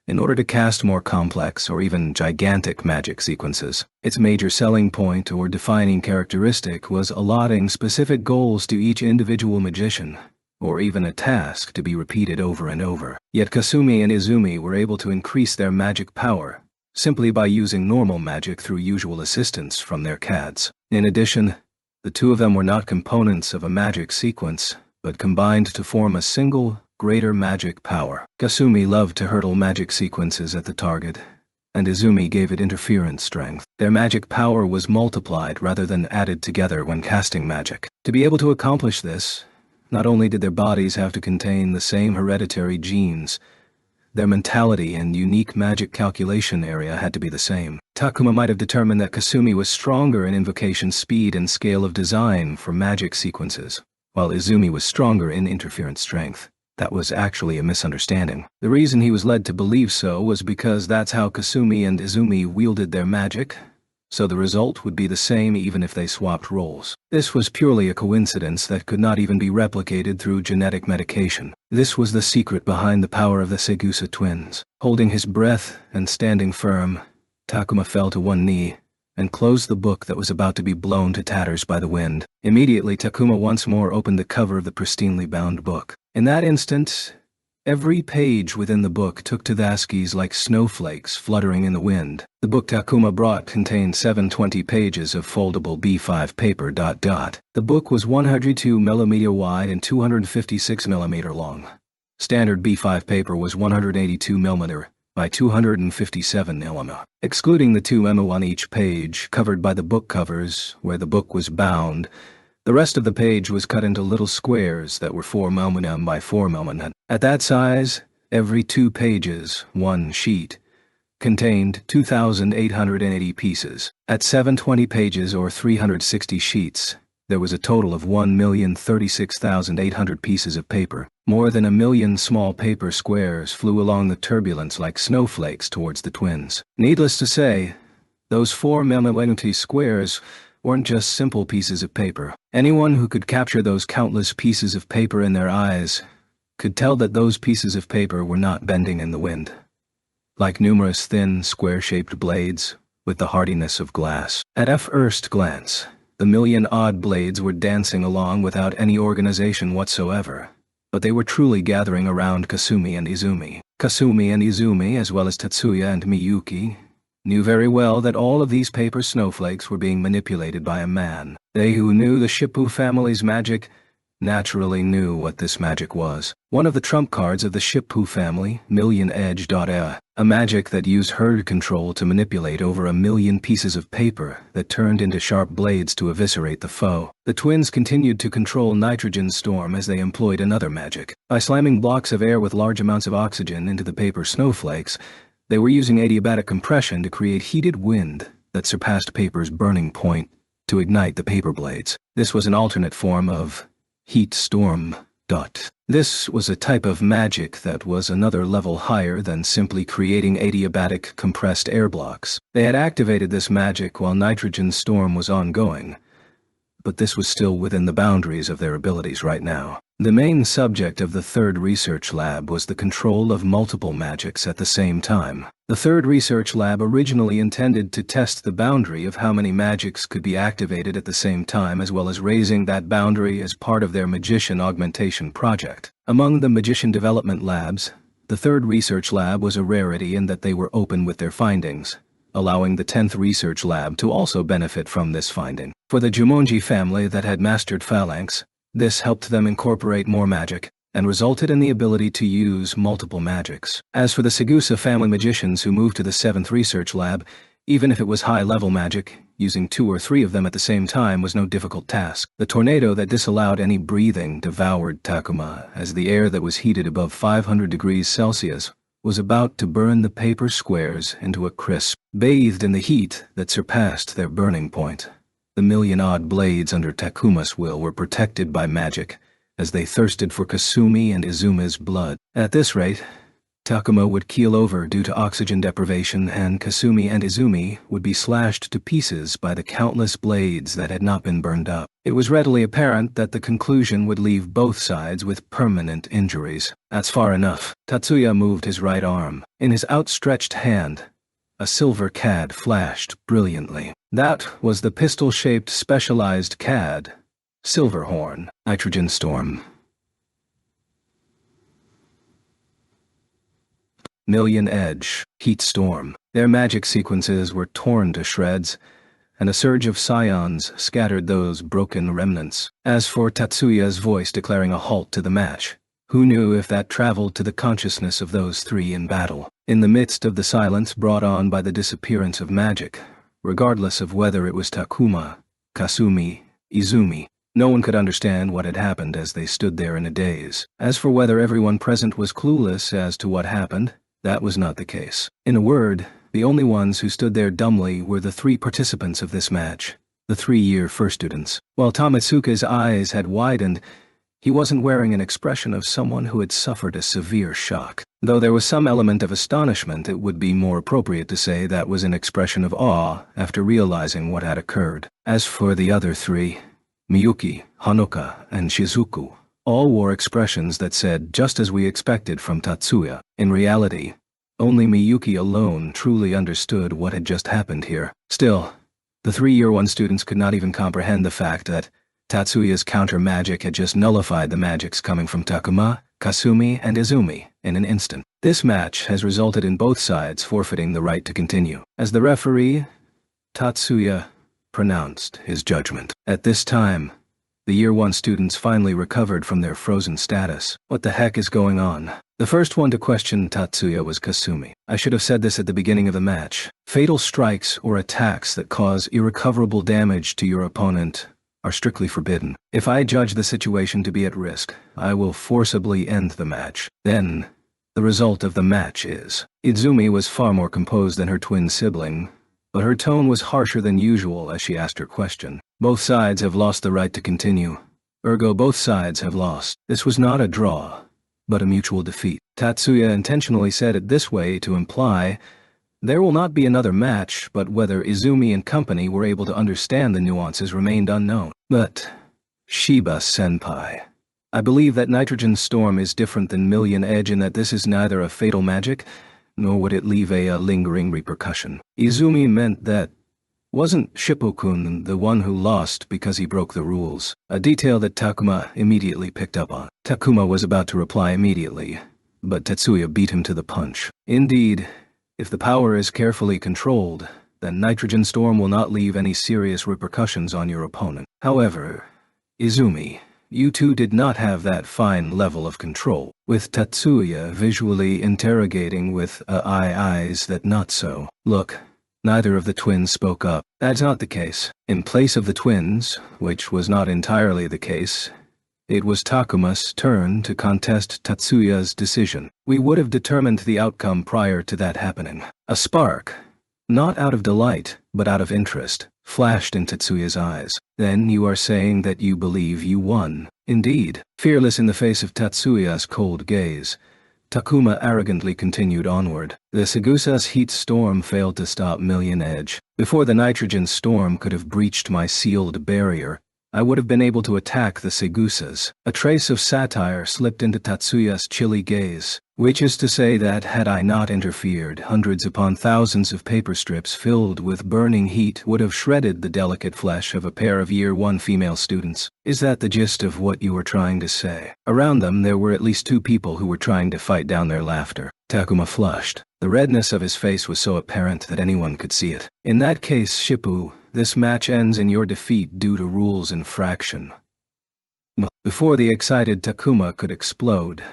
in order to cast more complex or even gigantic magic sequences. Its major selling point or defining characteristic was allotting specific goals to each individual magician, or even a task to be repeated over and over. Yet Kasumi and Izumi were able to increase their magic power simply by using normal magic through usual assistance from their CADs. In addition, the two of them were not components of a magic sequence, but combined to form a single, greater magic power. Kasumi loved to hurtle magic sequences at the target, and Izumi gave it interference strength. Their magic power was multiplied rather than added together when casting magic. To be able to accomplish this, not only did their bodies have to contain the same hereditary genes, their mentality and unique magic calculation area had to be the same. Takuma might have determined that Kasumi was stronger in invocation speed and scale of design for magic sequences, while Izumi was stronger in interference strength. That was actually a misunderstanding. The reason he was led to believe so was because that's how Kasumi and Izumi wielded their magic, so the result would be the same even if they swapped roles. This was purely a coincidence that could not even be replicated through genetic medication. This was the secret behind the power of the Segusa twins. Holding his breath and standing firm, Takuma fell to one knee and closed the book that was about to be blown to tatters by the wind. Immediately, Takuma once more opened the cover of the pristinely bound book. In that instant, every page within the book took to the skis like snowflakes fluttering in the wind. The book Takuma brought contained 720 pages of foldable B5 paper. The book was 102 mm wide and 256 mm long. Standard B5 paper was 182 mm by 257 mm. Excluding the 2 mm on each page, covered by the book covers where the book was bound, the rest of the page was cut into little squares that were 4 mm by 4 mm. At that size, every 2 pages, one sheet, contained 2,880 pieces. At 720 pages or 360 sheets, there was a total of 1,036,800 pieces of paper. More than 1 million small paper squares flew along the turbulence like snowflakes towards the twins. Needless to say, those 4 mm squares weren't just simple pieces of paper. Anyone who could capture those countless pieces of paper in their eyes could tell that those pieces of paper were not bending in the wind, like numerous thin, square-shaped blades with the hardiness of glass. At first glance, the million-odd blades were dancing along without any organization whatsoever, but they were truly gathering around Kasumi and Izumi. Kasumi and Izumi, as well as Tatsuya and Miyuki, knew very well that all of these paper snowflakes were being manipulated by a man. They who knew the Shippu family's magic naturally knew what this magic was. One of the trump cards of the Shippu family, Million Edge. A magic that used herd control to manipulate over 1 million pieces of paper that turned into sharp blades to eviscerate the foe. The twins continued to control Nitrogen Storm as they employed another magic. By slamming blocks of air with large amounts of oxygen into the paper snowflakes, they were using adiabatic compression to create heated wind that surpassed paper's burning point to ignite the paper blades. This was an alternate form of heat storm. This was a type of magic that was another level higher than simply creating adiabatic compressed air blocks. They had activated this magic while Nitrogen Storm was ongoing, but this was still within the boundaries of their abilities right now. The main subject of the third research lab was the control of multiple magics at the same time. The third research lab originally intended to test the boundary of how many magics could be activated at the same time, as well as raising that boundary as part of their magician augmentation project. Among the magician development labs, the third research lab was a rarity in that they were open with their findings, allowing the 10th research lab to also benefit from this finding. For the Jumonji family that had mastered Phalanx, this helped them incorporate more magic, and resulted in the ability to use multiple magics. As for the Segusa family magicians who moved to the 7th research lab, even if it was high-level magic, using 2 or 3 of them at the same time was no difficult task. The tornado that disallowed any breathing devoured Takuma, as the air that was heated above 500 degrees Celsius was about to burn the paper squares into a crisp. Bathed in the heat that surpassed their burning point, the million-odd blades under Takuma's will were protected by magic, as they thirsted for Kasumi and Izumi's blood. At this rate, Takuma would keel over due to oxygen deprivation, and Kasumi and Izumi would be slashed to pieces by the countless blades that had not been burned up. It was readily apparent that the conclusion would leave both sides with permanent injuries. That's far enough. Tatsuya moved his right arm. In his outstretched hand, a silver CAD flashed brilliantly. That was the pistol-shaped specialized CAD, Silverhorn. Nitrogen Storm. Million Edge, Heat Storm. Their magic sequences were torn to shreds, and a surge of scions scattered those broken remnants. As for Tatsuya's voice declaring a halt to the match, who knew if that traveled to the consciousness of those 3 in battle? In the midst of the silence brought on by the disappearance of magic, regardless of whether it was Takuma, Kasumi, Izumi, no one could understand what had happened as they stood there in a daze. As for whether everyone present was clueless as to what happened, that was not the case. In a word, the only ones who stood there dumbly were the 3 participants of this match, the 3-year first students. While Tamatsuka's eyes had widened, he wasn't wearing an expression of someone who had suffered a severe shock. Though there was some element of astonishment, it would be more appropriate to say that was an expression of awe after realizing what had occurred. As for the other 3, Miyuki, Hanoka, and Shizuku, all wore expressions that said just as we expected from Tatsuya. In reality, only Miyuki alone truly understood what had just happened here. Still, the 3-year 1 students could not even comprehend the fact that Tatsuya's counter-magic had just nullified the magics coming from Takuma, Kasumi, and Izumi in an instant. This match has resulted in both sides forfeiting the right to continue. As the referee, Tatsuya pronounced his judgment. At this time, the Year 1 students finally recovered from their frozen status. What the heck is going on? The first one to question Tatsuya was Kasumi. I should have said this at the beginning of the match. Fatal strikes or attacks that cause irrecoverable damage to your opponent are strictly forbidden. If I judge the situation to be at risk, I will forcibly end the match. Then, the result of the match is. Izumi was far more composed than her twin sibling, but her tone was harsher than usual as she asked her question. Both sides have lost the right to continue. Ergo, both sides have lost. This was not a draw, but a mutual defeat. Tatsuya intentionally said it this way to imply there will not be another match, but whether Izumi and company were able to understand the nuances remained unknown. But, Shiba-senpai, I believe that Nitrogen Storm is different than Million Edge in that this is neither a fatal magic, nor would it leave a lingering repercussion. Izumi meant that wasn't Shippokun the one who lost because he broke the rules? A detail that Takuma immediately picked up on. Takuma was about to reply immediately, but Tatsuya beat him to the punch. Indeed, if the power is carefully controlled, then Nitrogen Storm will not leave any serious repercussions on your opponent. However, Izumi, you two did not have that fine level of control, with Tatsuya visually interrogating with eyes that not so. Look, neither of the twins spoke up. That's not the case. In place of the twins, which was not entirely the case, it was Takuma's turn to contest Tatsuya's decision. We would have determined the outcome prior to that happening. A spark, not out of delight, but out of interest, flashed in Tatsuya's eyes. Then you are saying that you believe you won. Indeed. Fearless in the face of Tatsuya's cold gaze, Takuma arrogantly continued onward. The Segusa's heat storm failed to stop Million Edge. Before the Nitrogen Storm could have breached my sealed barrier, I would have been able to attack the Segusas. A trace of satire slipped into Tatsuya's chilly gaze, which is to say that had I not interfered, hundreds upon thousands of paper strips filled with burning heat would have shredded the delicate flesh of a pair of Year 1 female students. Is that the gist of what you were trying to say? Around them there were at least 2 people who were trying to fight down their laughter. Takuma flushed. The redness of his face was so apparent that anyone could see it. In that case, Shippu, this match ends in your defeat due to rules infraction. Before the excited Takuma could explode,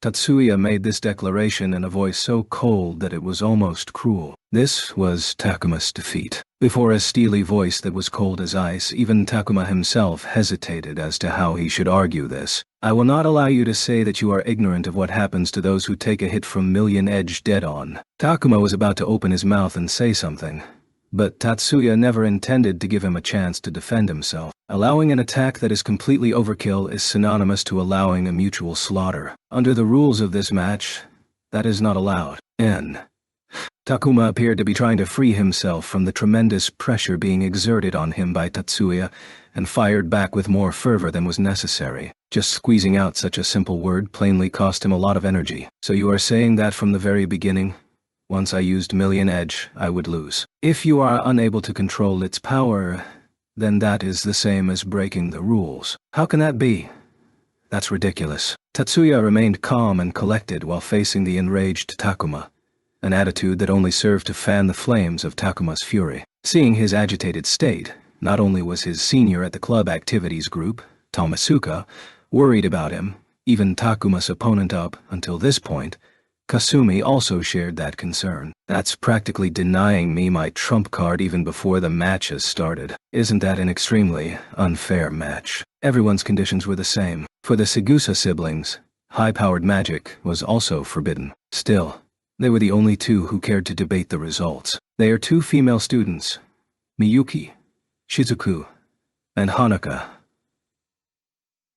Tatsuya made this declaration in a voice so cold that it was almost cruel. This was Takuma's defeat. Before a steely voice that was cold as ice, even Takuma himself hesitated as to how he should argue this. I will not allow you to say that you are ignorant of what happens to those who take a hit from Million Edge dead-on. Takuma was about to open his mouth and say something, but Tatsuya never intended to give him a chance to defend himself. Allowing an attack that is completely overkill is synonymous to allowing a mutual slaughter. Under the rules of this match, that is not allowed. Takuma appeared to be trying to free himself from the tremendous pressure being exerted on him by Tatsuya, and fired back with more fervor than was necessary. Just squeezing out such a simple word plainly cost him a lot of energy. So you are saying that from the very beginning? Once I used Million Edge, I would lose. If you are unable to control its power, then that is the same as breaking the rules. How can that be? That's ridiculous. Tatsuya remained calm and collected while facing the enraged Takuma, an attitude that only served to fan the flames of Takuma's fury. Seeing his agitated state, not only was his senior at the club activities group, Tomasuka, worried about him, even Takuma's opponent up until this point, Kasumi, also shared that concern. That's practically denying me my trump card even before the match has started. Isn't that an extremely unfair match? Everyone's conditions were the same. For the Segusa siblings, high-powered magic was also forbidden. Still, they were the only 2 who cared to debate the results. They are 2 female students, Miyuki, Shizuku, and Hanuka.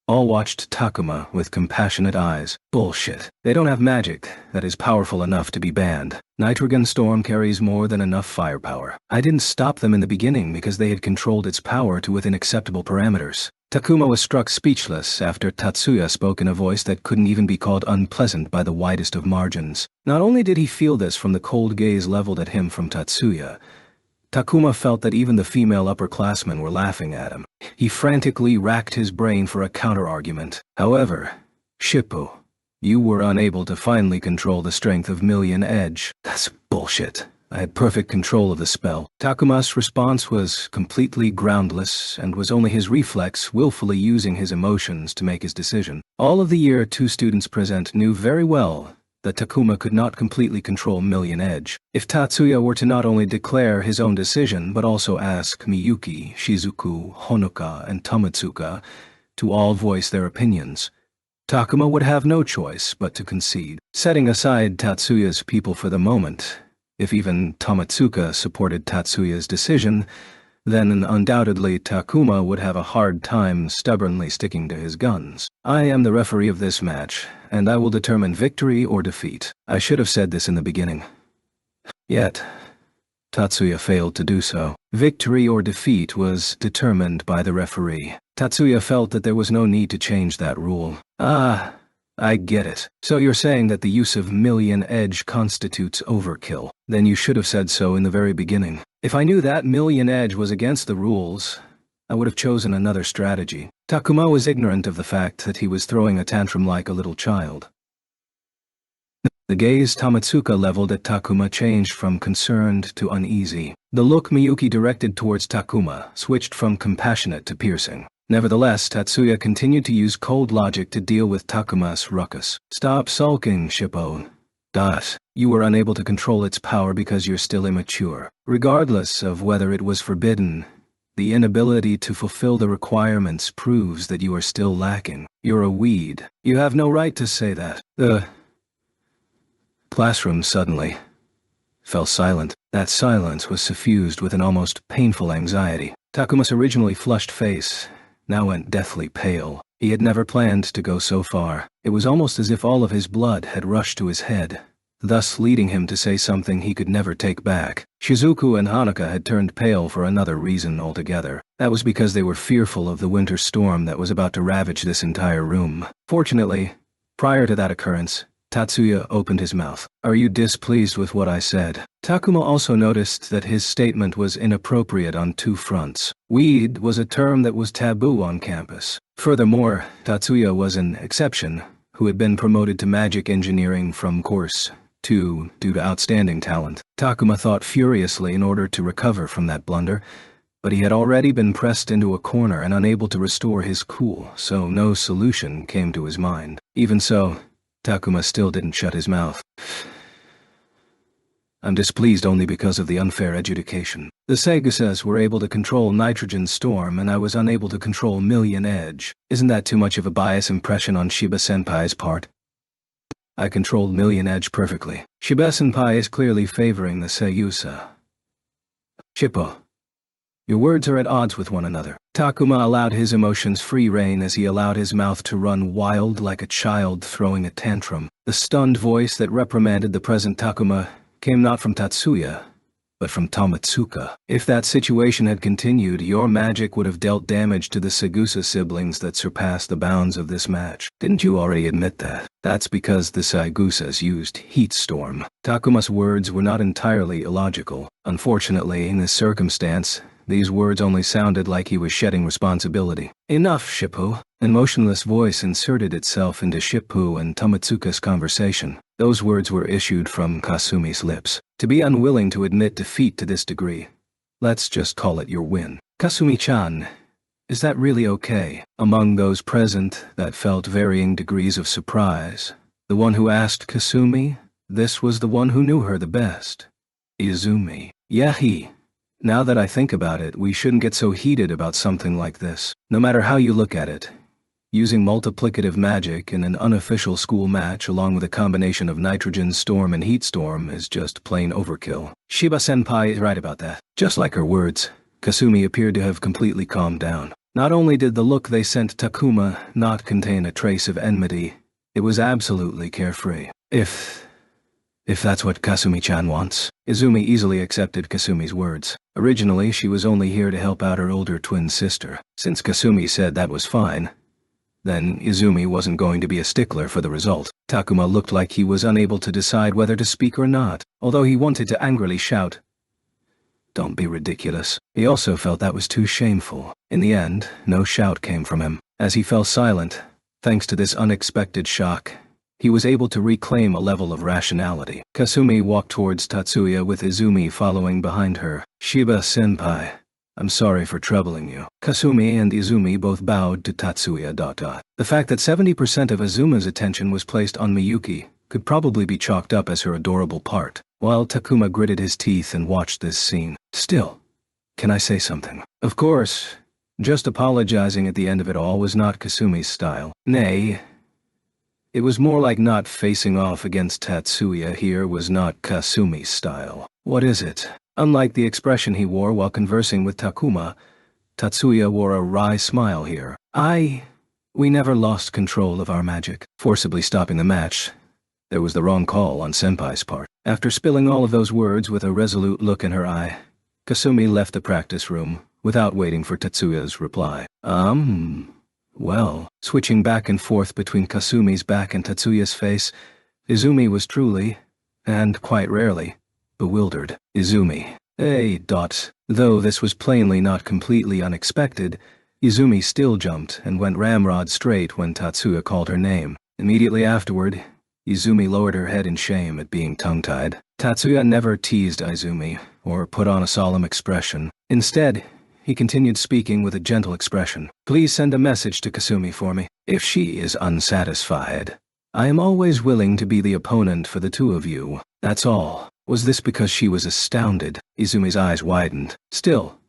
All watched Takuma with compassionate eyes. Bullshit. They don't have magic that is powerful enough to be banned. Nitrogen Storm carries more than enough firepower. I didn't stop them in the beginning because they had controlled its power to within acceptable parameters. Takuma was struck speechless after Tatsuya spoke in a voice that couldn't even be called unpleasant by the widest of margins. Not only did he feel this from the cold gaze leveled at him from Tatsuya, Takuma felt that even the female upperclassmen were laughing at him. He frantically racked his brain for a counter-argument. However, Shippu, you were unable to finally control the strength of Million Edge. That's bullshit. I had perfect control of the spell. Takuma's response was completely groundless and was only his reflex willfully using his emotions to make his decision. All of the Year 2 students present knew very well that Takuma could not completely control Million Edge. If Tatsuya were to not only declare his own decision but also ask Miyuki, Shizuku, Honoka, and Tomatsuka to all voice their opinions, Takuma would have no choice but to concede. Setting aside Tatsuya's people for the moment, if even Tomatsuka supported Tatsuya's decision, then undoubtedly Takuma would have a hard time stubbornly sticking to his guns. I am the referee of this match, and I will determine victory or defeat. I should have said this in the beginning. Yet, Tatsuya failed to do so. Victory or defeat was determined by the referee. Tatsuya felt that there was no need to change that rule. Ah, I get it. So you're saying that the use of Million Edge constitutes overkill. Then you should have said so in the very beginning. If I knew that Million Edge was against the rules, I would have chosen another strategy. Takuma was ignorant of the fact that he was throwing a tantrum like a little child. The gaze Tomatsuka leveled at Takuma changed from concerned to uneasy. The look Miyuki directed towards Takuma switched from compassionate to piercing. Nevertheless, Tatsuya continued to use cold logic to deal with Takuma's ruckus. Stop sulking, Shippo. You were unable to control its power because you're still immature. Regardless of whether it was forbidden, the inability to fulfill the requirements proves that you are still lacking. You're a weed. You have no right to say that. The classroom suddenly fell silent. That silence was suffused with an almost painful anxiety. Takuma's originally flushed face now went deathly pale. He had never planned to go so far. It was almost as if all of his blood had rushed to his head, thus leading him to say something he could never take back. Shizuku and Hanuka had turned pale for another reason altogether. That was because they were fearful of the winter storm that was about to ravage this entire room. Fortunately, prior to that occurrence, Tatsuya opened his mouth. "Are you displeased with what I said?" Takuma also noticed that his statement was inappropriate on two fronts. Weed was a term that was taboo on campus. Furthermore, Tatsuya was an exception, who had been promoted to magic engineering from course 2 due to outstanding talent. Takuma thought furiously in order to recover from that blunder, but he had already been pressed into a corner and unable to restore his cool, so no solution came to his mind. Even so, Takuma still didn't shut his mouth. "I'm displeased only because of the unfair adjudication. The Sagusas were able to control Nitrogen Storm and I was unable to control Million Edge. Isn't that too much of a bias impression on Shiba-senpai's part? I controlled Million Edge perfectly. Shiba-senpai is clearly favoring the Sagusa. Shippo. Your words are at odds with one another." Takuma allowed his emotions free rein as he allowed his mouth to run wild like a child throwing a tantrum. The stunned voice that reprimanded the present Takuma came not from Tatsuya, but from Tomitsuka. "If that situation had continued, your magic would have dealt damage to the Sagusa siblings that surpassed the bounds of this match. Didn't you already admit that? That's because the Sagusas used Heat Storm." Takuma's words were not entirely illogical. Unfortunately, in this circumstance, these words only sounded like he was shedding responsibility. "Enough, Shippo." An emotionless voice inserted itself into Shippo and Tomitsuka's conversation. Those words were issued from Kasumi's lips. "To be unwilling to admit defeat to this degree, let's just call it your win. Kasumi-chan, is that really okay?" Among those present that felt varying degrees of surprise, the one who asked Kasumi, this was the one who knew her the best. Izumi. "Yeah, Now that I think about it, we shouldn't get so heated about something like this. No matter how you look at it, using multiplicative magic in an unofficial school match along with a combination of Nitrogen Storm and Heat Storm is just plain overkill." Shiba-senpai is right about that. Just like her words, Kasumi appeared to have completely calmed down. Not only did the look they sent Takuma not contain a trace of enmity, it was absolutely carefree. If that's what Kasumi-chan wants." Izumi easily accepted Kasumi's words. Originally, she was only here to help out her older twin sister. Since Kasumi said that was fine, then Izumi wasn't going to be a stickler for the result. Takuma looked like he was unable to decide whether to speak or not, although he wanted to angrily shout, "Don't be ridiculous." He also felt that was too shameful. In the end, no shout came from him. As he fell silent, thanks to this unexpected shock, he was able to reclaim a level of rationality. Kasumi walked towards Tatsuya with Izumi following behind her. "Shiba-senpai, I'm sorry for troubling you." Kasumi and Izumi both bowed to Tatsuya. The fact that 70% of Izuma's attention was placed on Miyuki could probably be chalked up as her adorable part, while Takuma gritted his teeth and watched this scene. "Still, can I say something?" Of course, just apologizing at the end of it all was not Kasumi's style. Nay, it was more like not facing off against Tatsuya here was not Kasumi's style. "What is it?" Unlike the expression he wore while conversing with Takuma, Tatsuya wore a wry smile here. We never lost control of our magic." Forcibly stopping the match, there was the wrong call on Senpai's part. After spilling all of those words with a resolute look in her eye, Kasumi left the practice room, without waiting for Tatsuya's reply. Well, switching back and forth between Kasumi's back and Tatsuya's face, Izumi was truly, and quite rarely, bewildered. Izumi. Though this was plainly not completely unexpected, Izumi still jumped and went ramrod straight when Tatsuya called her name. Immediately afterward, Izumi lowered her head in shame at being tongue-tied. Tatsuya never teased Izumi or put on a solemn expression. Instead, he continued speaking with a gentle expression. "Please send a message to Kasumi for me. If she is unsatisfied, I am always willing to be the opponent for the two of you. That's all." Was this because she was astounded? Izumi's eyes widened. Still,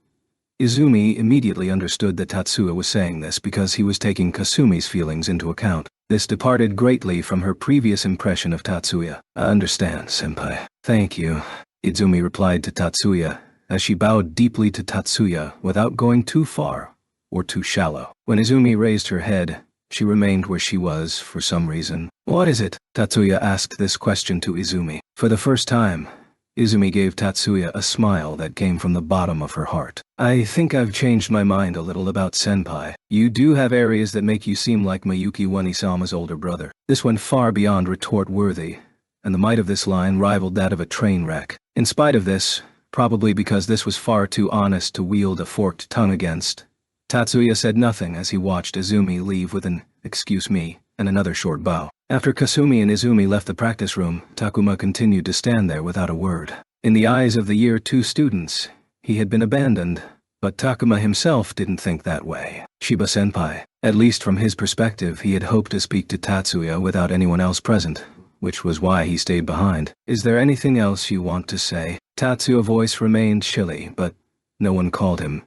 Izumi immediately understood that Tatsuya was saying this because he was taking Kasumi's feelings into account. This departed greatly from her previous impression of Tatsuya. "I understand, senpai." "Thank you," Izumi replied to Tatsuya, as she bowed deeply to Tatsuya without going too far or too shallow. When Izumi raised her head, she remained where she was for some reason. "What is it?" Tatsuya asked this question to Izumi. For the first time, Izumi gave Tatsuya a smile that came from the bottom of her heart. I think I've changed my mind a little about Senpai. You do have areas that make you seem like Miyuki Wanisama's older brother. This went far beyond retort worthy, and the might of this line rivaled that of a train wreck. In spite of this, probably because this was far too honest to wield a forked tongue against, Tatsuya said nothing as he watched Izumi leave with an "excuse me" and another short bow. After Kasumi and Izumi left the practice room, Takuma continued to stand there without a word. In the eyes of the Year 2 students, he had been abandoned, but Takuma himself didn't think that way. Shiba-senpai. At least from his perspective, he had hoped to speak to Tatsuya without anyone else present, which was why he stayed behind. Is there anything else you want to say? Tatsuya's voice remained chilly, but no one called him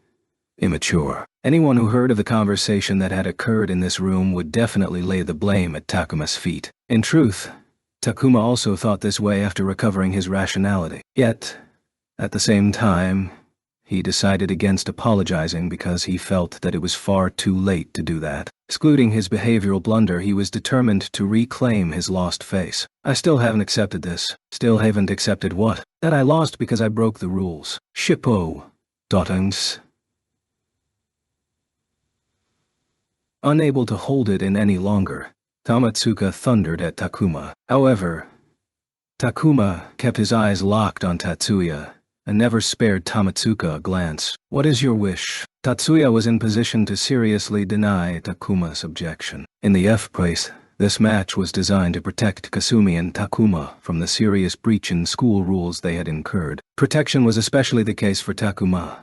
immature. Anyone who heard of the conversation that had occurred in this room would definitely lay the blame at Takuma's feet. In truth, Takuma also thought this way after recovering his rationality. Yet, at the same time, he decided against apologizing because he felt that it was far too late to do that. Excluding his behavioral blunder, he was determined to reclaim his lost face. I still haven't accepted this. Still haven't accepted what? That I lost because I broke the rules. Shippo. Dotangs. Unable to hold it in any longer, Tamatsuka thundered at Takuma. However, Takuma kept his eyes locked on Tatsuya and never spared Tamatsuka a glance. What is your wish? Tatsuya was in position to seriously deny Takuma's objection. In the F place, this match was designed to protect Kasumi and Takuma from the serious breach in school rules they had incurred. Protection was especially the case for Takuma,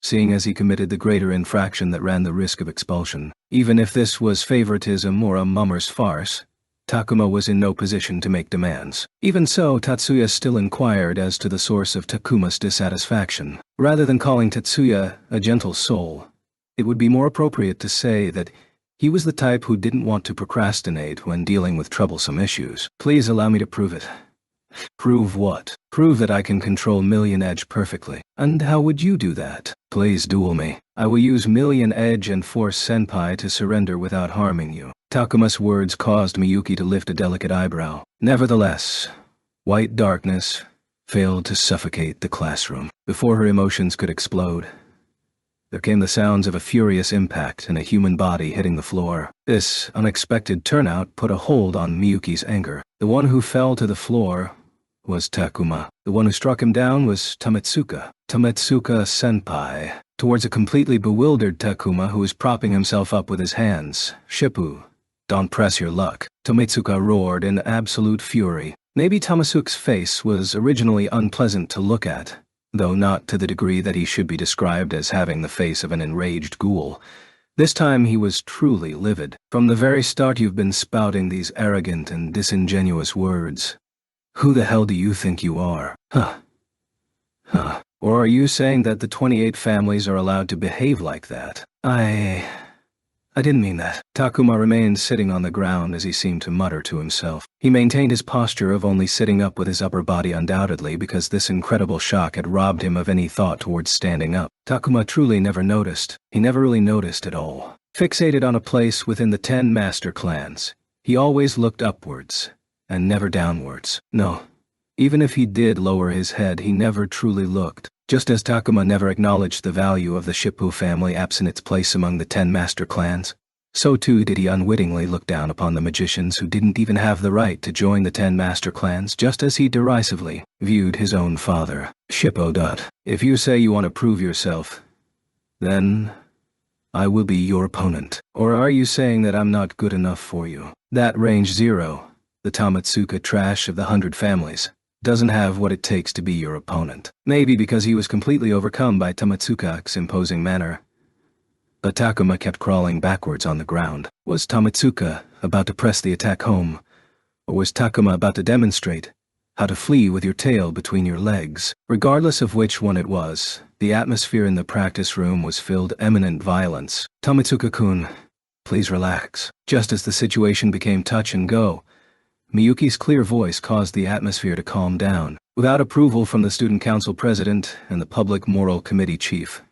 seeing as he committed the greater infraction that ran the risk of expulsion. Even if this was favoritism or a mummer's farce, Takuma was in no position to make demands. Even so, Tatsuya still inquired as to the source of Takuma's dissatisfaction. Rather than calling Tatsuya a gentle soul, it would be more appropriate to say that he was the type who didn't want to procrastinate when dealing with troublesome issues. Please allow me to prove it. Prove what? Prove that I can control Million Edge perfectly. And how would you do that? Please duel me. I will use Million Edge and force Senpai to surrender without harming you. Takuma's words caused Miyuki to lift a delicate eyebrow. Nevertheless, white darkness failed to suffocate the classroom. Before her emotions could explode, there came the sounds of a furious impact and a human body hitting the floor. This unexpected turnout put a hold on Miyuki's anger. The one who fell to the floor was Takuma. The one who struck him down was Tamatsuka. Tamatsuka-senpai. Towards a completely bewildered Takuma who was propping himself up with his hands. Shippu, don't press your luck. Tamatsuka roared in absolute fury. Maybe Tamatsuka's face was originally unpleasant to look at, though not to the degree that he should be described as having the face of an enraged ghoul. This time he was truly livid. From the very start you've been spouting these arrogant and disingenuous words. Who the hell do you think you are? Huh. Or are you saying that the 28 families are allowed to behave like that? I didn't mean that. Takuma remained sitting on the ground as he seemed to mutter to himself. He maintained his posture of only sitting up with his upper body undoubtedly because this incredible shock had robbed him of any thought towards standing up. Takuma truly never noticed. He never really noticed at all. Fixated on a place within the 10 master clans, he always looked upwards and never downwards. No. Even if he did lower his head, he never truly looked. Just as Takuma never acknowledged the value of the Shippu family absent its place among the 10 master clans, so too did he unwittingly look down upon the magicians who didn't even have the right to join the 10 master clans, just as he derisively viewed his own father. Shippo. If you say you want to prove yourself, then I will be your opponent. Or are you saying that I'm not good enough for you? That range 0, the Tamatsuka trash of the 100 families, doesn't have what it takes to be your opponent. Maybe because he was completely overcome by Tamatsuka's imposing manner. But Takuma kept crawling backwards on the ground. Was Tamatsuka about to press the attack home? Or was Takuma about to demonstrate how to flee with your tail between your legs? Regardless of which one it was, the atmosphere in the practice room was filled with imminent violence. Tamatsuka-kun, please relax. Just as the situation became touch and go, Miyuki's clear voice caused the atmosphere to calm down. Without approval from the student council president and the public moral committee chief,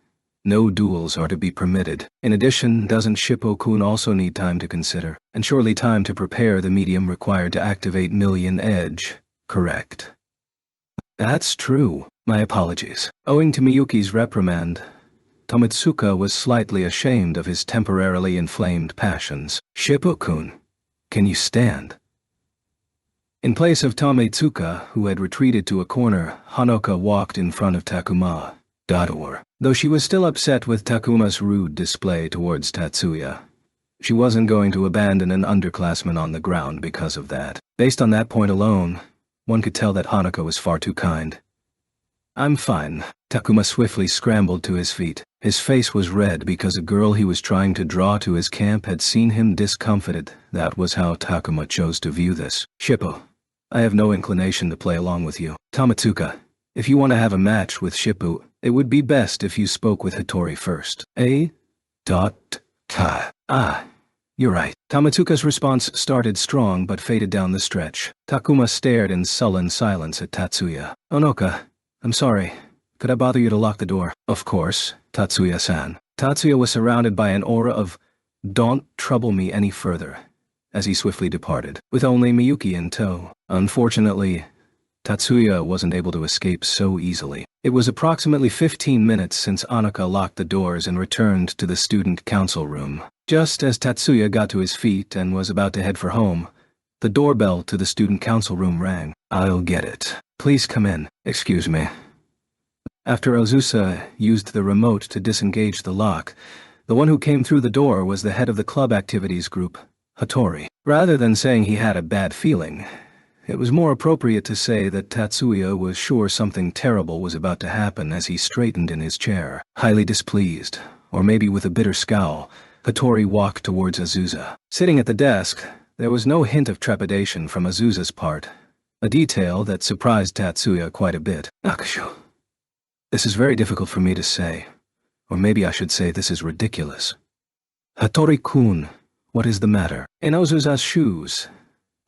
no duels are to be permitted. In addition, doesn't Shippo-kun also need time to consider, and surely time to prepare the medium required to activate Million Edge, correct? That's true. My apologies. Owing to Miyuki's reprimand, Tomitsuka was slightly ashamed of his temporarily inflamed passions. Shippo-kun, can you stand? In place of Tomitsuka, who had retreated to a corner, Hanoka walked in front of Takuma. Though she was still upset with Takuma's rude display towards Tatsuya, she wasn't going to abandon an underclassman on the ground because of that. Based on that point alone, one could tell that Hanoka was far too kind. I'm fine. Takuma swiftly scrambled to his feet. His face was red because a girl he was trying to draw to his camp had seen him discomfited. That was how Takuma chose to view this. Shippo, I have no inclination to play along with you. Tomitsuka, if you want to have a match with Shippo, it would be best if you spoke with Hattori first. You're right. Tomitsuka's response started strong but faded down the stretch. Takuma stared in sullen silence at Tatsuya. Onoka, I'm sorry. Could I bother you to lock the door? Of course, Tatsuya-san. Tatsuya was surrounded by an aura of, "Don't trouble me any further," as he swiftly departed, with only Miyuki in tow. Unfortunately, Tatsuya wasn't able to escape so easily. It was approximately 15 minutes since Onoka locked the doors and returned to the student council room. Just as Tatsuya got to his feet and was about to head for home, the doorbell to the student council room rang. I'll get it. Please come in. Excuse me. After Azusa used the remote to disengage the lock, the one who came through the door was the head of the club activities group, Hattori. Rather than saying he had a bad feeling, it was more appropriate to say that Tatsuya was sure something terrible was about to happen as he straightened in his chair. Highly displeased, or maybe with a bitter scowl, Hattori walked towards Azusa. Sitting at the desk, there was no hint of trepidation from Azusa's part, a detail that surprised Tatsuya quite a bit. Akushu. This is very difficult for me to say, or maybe I should say this is ridiculous. Hattori-kun, what is the matter? In Azusa's shoes,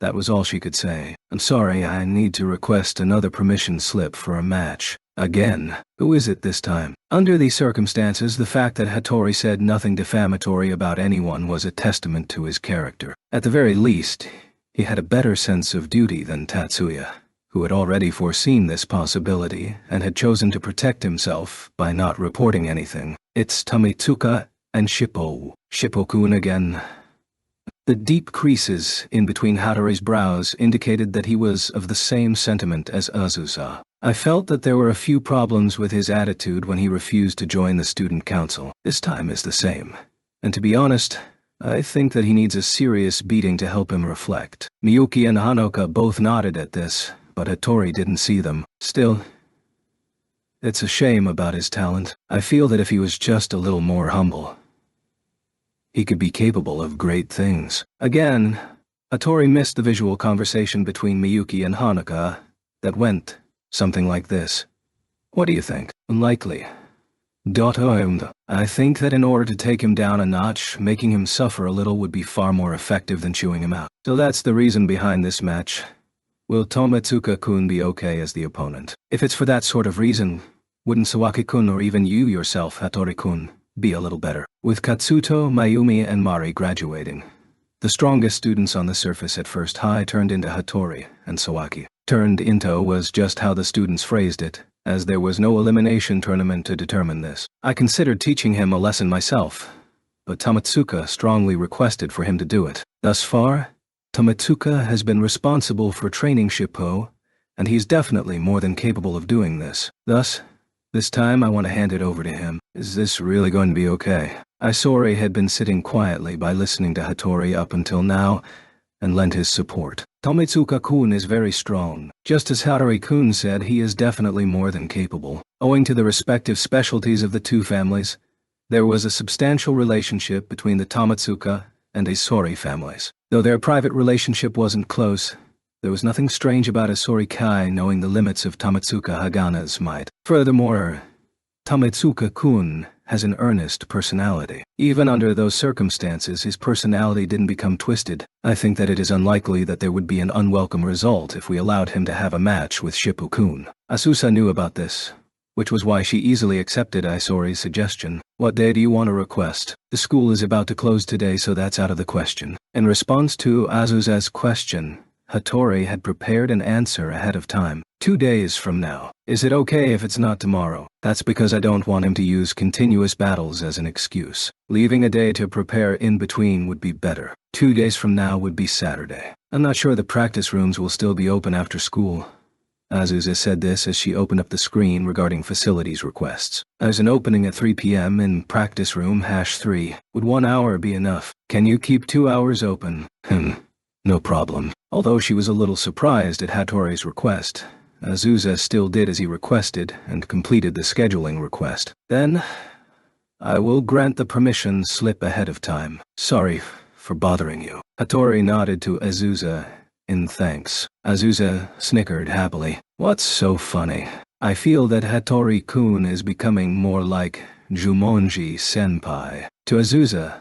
that was all she could say. I'm sorry, I need to request another permission slip for a match. Again, who is it this time? Under these circumstances, the fact that Hattori said nothing defamatory about anyone was a testament to his character. At the very least, he had a better sense of duty than Tatsuya, who had already foreseen this possibility and had chosen to protect himself by not reporting anything. It's Tomitsuka and Shippo. Shippo-kun again. The deep creases in between Hattori's brows indicated that he was of the same sentiment as Azusa. I felt that there were a few problems with his attitude when he refused to join the student council. This time is the same. And to be honest, I think that he needs a serious beating to help him reflect. Miyuki and Hanoka both nodded at this, but Hattori didn't see them. Still, it's a shame about his talent. I feel that if he was just a little more humble, he could be capable of great things. Again, Hattori missed the visual conversation between Miyuki and Hanoka that went something like this. What do you think? Unlikely. I think that in order to take him down a notch, making him suffer a little would be far more effective than chewing him out. So that's the reason behind this match. Will Tomitsuka-kun be okay as the opponent? If it's for that sort of reason, wouldn't Sawaki-kun or even you yourself, Hattori-kun, be a little better? With Katsuto, Mayumi, and Mari graduating, the strongest students on the surface at First High turned into Hattori and Sawaki. Turned into was just how the students phrased it, as there was no elimination tournament to determine this. I considered teaching him a lesson myself, but Tomitsuka strongly requested for him to do it. Thus far, Tomitsuka has been responsible for training Shippo, and he's definitely more than capable of doing this. Thus, this time I want to hand it over to him. Is this really going to be okay? Isori had been sitting quietly by listening to Hattori up until now, and lent his support. Tomitsuka-kun is very strong. Just as Hattori-kun said, he is definitely more than capable. Owing to the respective specialties of the two families, there was a substantial relationship between the Tomitsuka and Isori families. Though their private relationship wasn't close, there was nothing strange about Isori Kai knowing the limits of Tomitsuka Hagana's might. Furthermore, Tomitsuka-kun has an earnest personality. Even under those circumstances, his personality didn't become twisted. I think that it is unlikely that there would be an unwelcome result if we allowed him to have a match with Shippo-kun. Asusa knew about this, which was why she easily accepted Isori's suggestion. What day do you want to request? The school is about to close today, so that's out of the question. In response to Azusa's question, Hattori had prepared an answer ahead of time. 2 days from now. Is it okay if it's not tomorrow? That's because I don't want him to use continuous battles as an excuse. Leaving a day to prepare in between would be better. 2 days from now would be Saturday. I'm not sure the practice rooms will still be open after school. Azusa said this as she opened up the screen regarding facilities requests. There's an opening at 3 p.m. in practice room #3. Would 1 hour be enough? Can you keep 2 hours open? No problem. Although she was a little surprised at Hattori's request, Azusa still did as he requested and completed the scheduling request. Then, I will grant the permission slip ahead of time. Sorry for bothering you. Hattori nodded to Azusa in thanks. Azusa snickered happily. What's so funny? I feel that Hattori-kun is becoming more like Jumonji-senpai. To Azusa,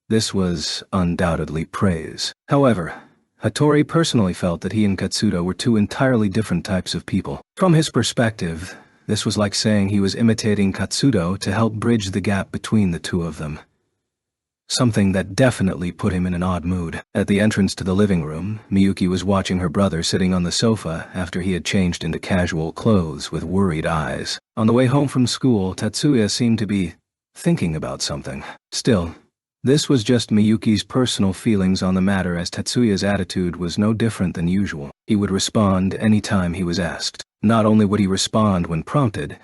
this was undoubtedly praise. However, Hattori personally felt that he and Katsudo were two entirely different types of people. From his perspective, this was like saying he was imitating Katsudo to help bridge the gap between the two of them. Something that definitely put him in an odd mood. At the entrance to the living room, Miyuki was watching her brother sitting on the sofa after he had changed into casual clothes with worried eyes. On the way home from school, Tatsuya seemed to be thinking about something. Still, this was just Miyuki's personal feelings on the matter, as Tatsuya's attitude was no different than usual. He would respond any time he was asked. Not only would he respond when prompted,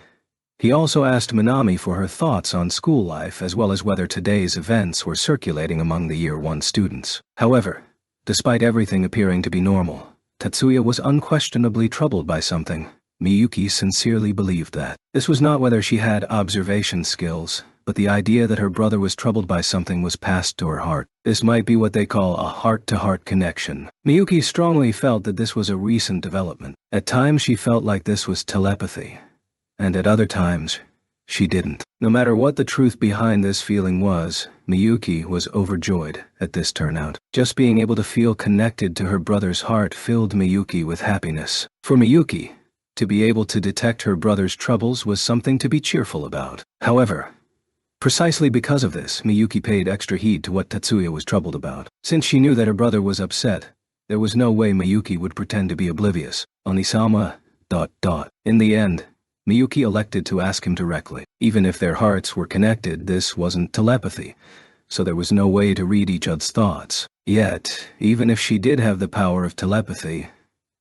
he also asked Minami for her thoughts on school life as well as whether today's events were circulating among the Year 1 students. However, despite everything appearing to be normal, Tatsuya was unquestionably troubled by something. Miyuki sincerely believed that. This was not whether she had observation skills, but the idea that her brother was troubled by something was passed to her heart. This might be what they call a heart-to-heart connection. Miyuki strongly felt that this was a recent development. At times she felt like this was telepathy, and at other times, she didn't. No matter what the truth behind this feeling was, Miyuki was overjoyed at this turnout. Just being able to feel connected to her brother's heart filled Miyuki with happiness. For Miyuki, to be able to detect her brother's troubles was something to be cheerful about. However, precisely because of this, Miyuki paid extra heed to what Tatsuya was troubled about. Since she knew that her brother was upset, there was no way Miyuki would pretend to be oblivious. Onisama, ... In the end, Miyuki elected to ask him directly. Even if their hearts were connected, this wasn't telepathy, so there was no way to read each other's thoughts. Yet, even if she did have the power of telepathy,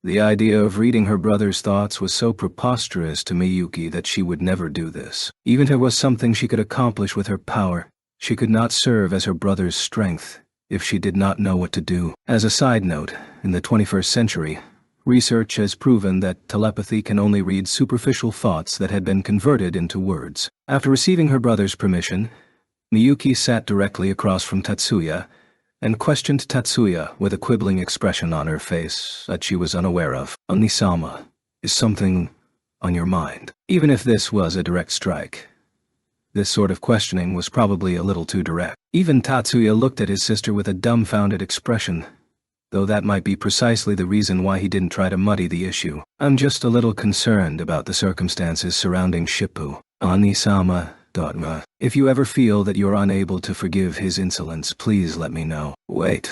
the idea of reading her brother's thoughts was so preposterous to Miyuki that she would never do this. Even if there was something she could accomplish with her power, she could not serve as her brother's strength if she did not know what to do. As a side note, in the 21st century, research has proven that telepathy can only read superficial thoughts that had been converted into words. After receiving her brother's permission, Miyuki sat directly across from Tatsuya and questioned Tatsuya with a quibbling expression on her face that she was unaware of. Onisama, is something on your mind? Even if this was a direct strike, this sort of questioning was probably a little too direct. Even Tatsuya looked at his sister with a dumbfounded expression, though that might be precisely the reason why he didn't try to muddy the issue. I'm just a little concerned about the circumstances surrounding Shippu. Onisama, ... If you ever feel that you're unable to forgive his insolence, please let me know. Wait.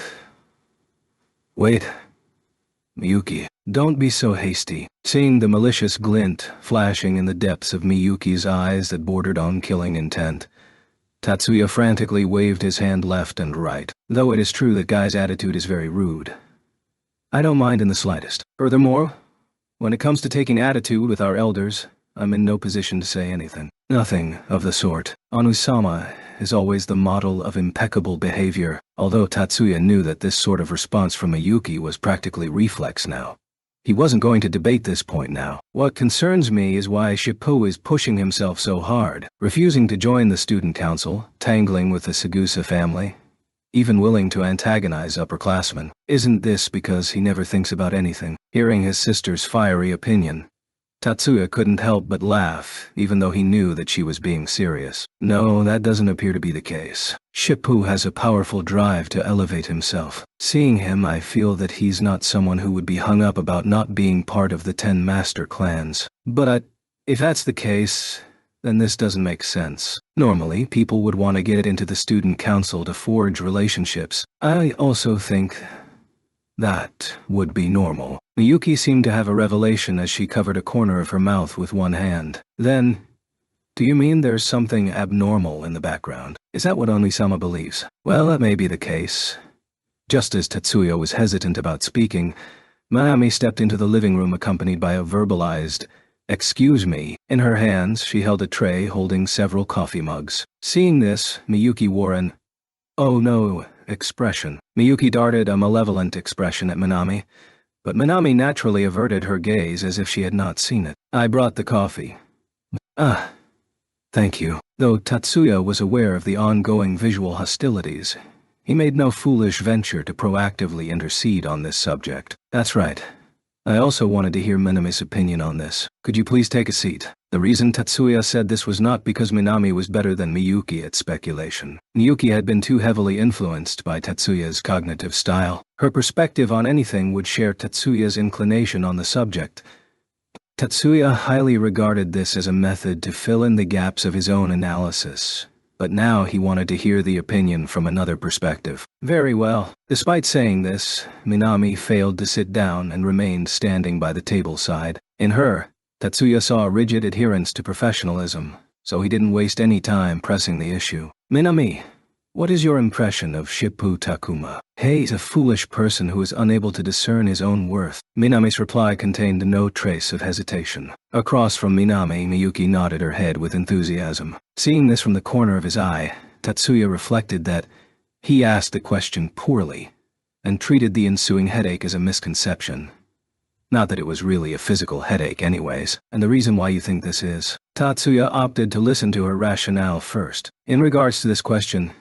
Miyuki, don't be so hasty. Seeing the malicious glint flashing in the depths of Miyuki's eyes that bordered on killing intent, Tatsuya frantically waved his hand left and right. Though it is true that Guy's attitude is very rude, I don't mind in the slightest. Furthermore, when it comes to taking attitude with our elders, I'm in no position to say anything. Nothing of the sort. Onisama is always the model of impeccable behavior, although Tatsuya knew that this sort of response from Miyuki was practically reflex now. He wasn't going to debate this point now. What concerns me is why Shippu is pushing himself so hard, refusing to join the student council, tangling with the Sagusa family, even willing to antagonize upperclassmen. Isn't this because he never thinks about anything? Hearing his sister's fiery opinion, Tatsuya couldn't help but laugh, even though he knew that she was being serious. No, that doesn't appear to be the case. Shippu has a powerful drive to elevate himself. Seeing him, I feel that he's not someone who would be hung up about not being part of the 10 master clans. But if that's the case, then this doesn't make sense. Normally, people would want to get into the student council to forge relationships. I also think That would be normal. Miyuki seemed to have a revelation as she covered a corner of her mouth with one hand. Then, do you mean there's something abnormal in the background? Is that what Onisama believes? Well, that may be the case. Just as Tatsuya was hesitant about speaking, Minami stepped into the living room accompanied by a verbalized, "Excuse me." In her hands, she held a tray holding several coffee mugs. Seeing this, Miyuki wore an "oh no" expression. Miyuki darted a malevolent expression at Minami, but Minami naturally averted her gaze as if she had not seen it. "I brought the coffee." "Ah, thank you." Though Tatsuya was aware of the ongoing visual hostilities, he made no foolish venture to proactively intercede on this subject. "That's right. I also wanted to hear Minami's opinion on this. Could you please take a seat?" The reason Tatsuya said this was not because Minami was better than Miyuki at speculation. Miyuki had been too heavily influenced by Tatsuya's cognitive style. Her perspective on anything would share Tatsuya's inclination on the subject. Tatsuya highly regarded this as a method to fill in the gaps of his own analysis, but now he wanted to hear the opinion from another perspective. Very well. Despite saying this, Minami failed to sit down and remained standing by the table side. In her, Tatsuya saw a rigid adherence to professionalism, so he didn't waste any time pressing the issue. "Minami, what is your impression of Shippu Takuma?" "He's a foolish person who is unable to discern his own worth." Minami's reply contained no trace of hesitation. Across from Minami, Miyuki nodded her head with enthusiasm. Seeing this from the corner of his eye, Tatsuya reflected that he asked the question poorly, and treated the ensuing headache as a misconception. Not that it was really a physical headache anyways. "And the reason why you think this is?" Tatsuya opted to listen to her rationale first. In regards to this question,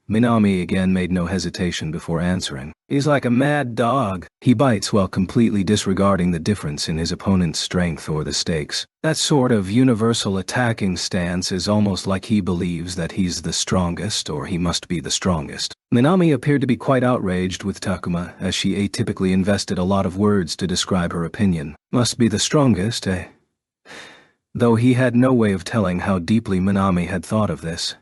Minami again made no hesitation before answering. "He's like a mad dog. He bites while completely disregarding the difference in his opponent's strength or the stakes. That sort of universal attacking stance is almost like he believes that he's the strongest or he must be the strongest." Minami appeared to be quite outraged with Takuma as she atypically invested a lot of words to describe her opinion. Must be the strongest, eh? Though he had no way of telling how deeply Minami had thought of this,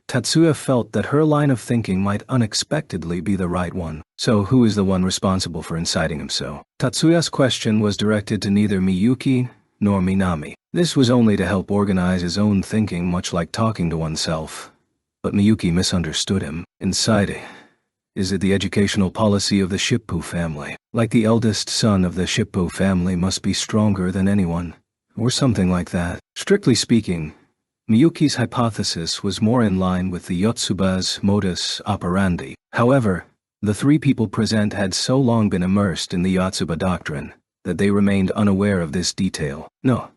Tatsuya felt that her line of thinking might unexpectedly be the right one. So who is the one responsible for inciting him so? Tatsuya's question was directed to neither Miyuki nor Minami. This was only to help organize his own thinking, much like talking to oneself. But Miyuki misunderstood him. "Inciting. Is it the educational policy of the Shippu family? Like the eldest son of the Shippu family must be stronger than anyone, or something like that." Strictly speaking, Miyuki's hypothesis was more in line with the Yotsuba's modus operandi. However, the three people present had so long been immersed in the Yotsuba doctrine that they remained unaware of this detail. "No.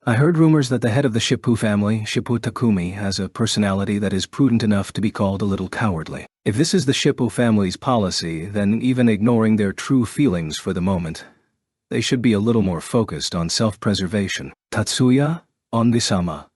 I heard rumors that the head of the Shippu family, Shippu Takumi, has a personality that is prudent enough to be called a little cowardly. If this is the Shippu family's policy, then even ignoring their true feelings for the moment, they should be a little more focused on self-preservation." Tatsuya, Onisama.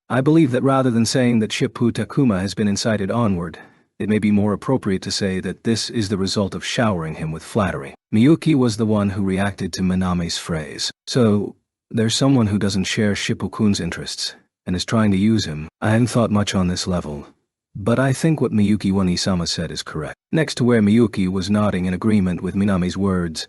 I believe that rather than saying that Shippu Takuma has been incited onward, it may be more appropriate to say that this is the result of showering him with flattery. Miyuki was the one who reacted to Minami's phrase. "So, there's someone who doesn't share Shippu-kun's interests, and is trying to use him." I hadn't thought much on this level, but I think what Miyuki Onisama said is correct. Next to where Miyuki was nodding in agreement with Minami's words,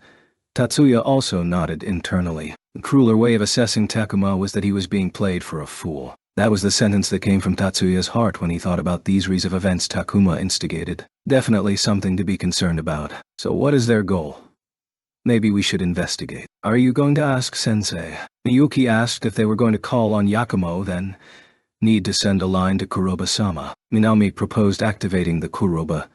Tatsuya also nodded internally. The crueler way of assessing Takuma was that he was being played for a fool. That was the sentence that came from Tatsuya's heart when he thought about these series of events Takuma instigated. Definitely something to be concerned about. So what is their goal? Maybe we should investigate. "Are you going to ask Sensei?" Miyuki asked if they were going to call on Yakumo, then need to send a line to Kuroba-sama. Minami proposed activating the Kuroba.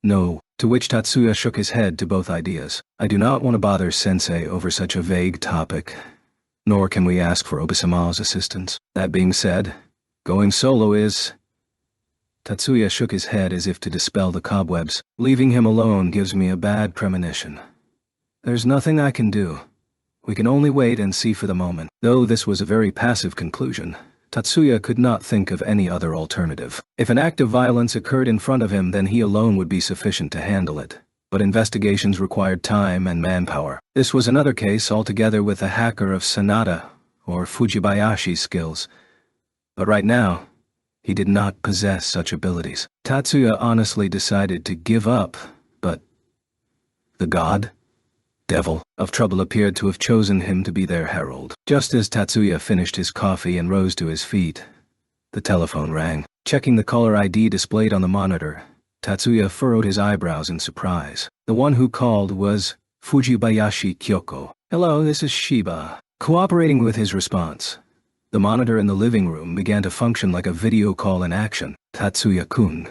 "No," to which Tatsuya shook his head to both ideas. "I do not want to bother Sensei over such a vague topic, nor can we ask for Obisama's assistance. That being said, going solo is..." Tatsuya shook his head as if to dispel the cobwebs. "Leaving him alone gives me a bad premonition. There's nothing I can do. We can only wait and see for the moment." Though this was a very passive conclusion, Tatsuya could not think of any other alternative. If an act of violence occurred in front of him, then he alone would be sufficient to handle it. But investigations required time and manpower. This was another case altogether with a hacker of Sanada or Fujibayashi's skills. But right now, he did not possess such abilities. Tatsuya honestly decided to give up, but The god? Devil of trouble appeared to have chosen him to be their herald. Just as Tatsuya finished his coffee and rose to his feet, the telephone rang. Checking the caller ID displayed on the monitor, Tatsuya furrowed his eyebrows in surprise. The one who called was Fujibayashi Kyoko. "Hello, this is Shiba." Cooperating with his response, the monitor in the living room began to function like a video call in action. "Tatsuya-kun,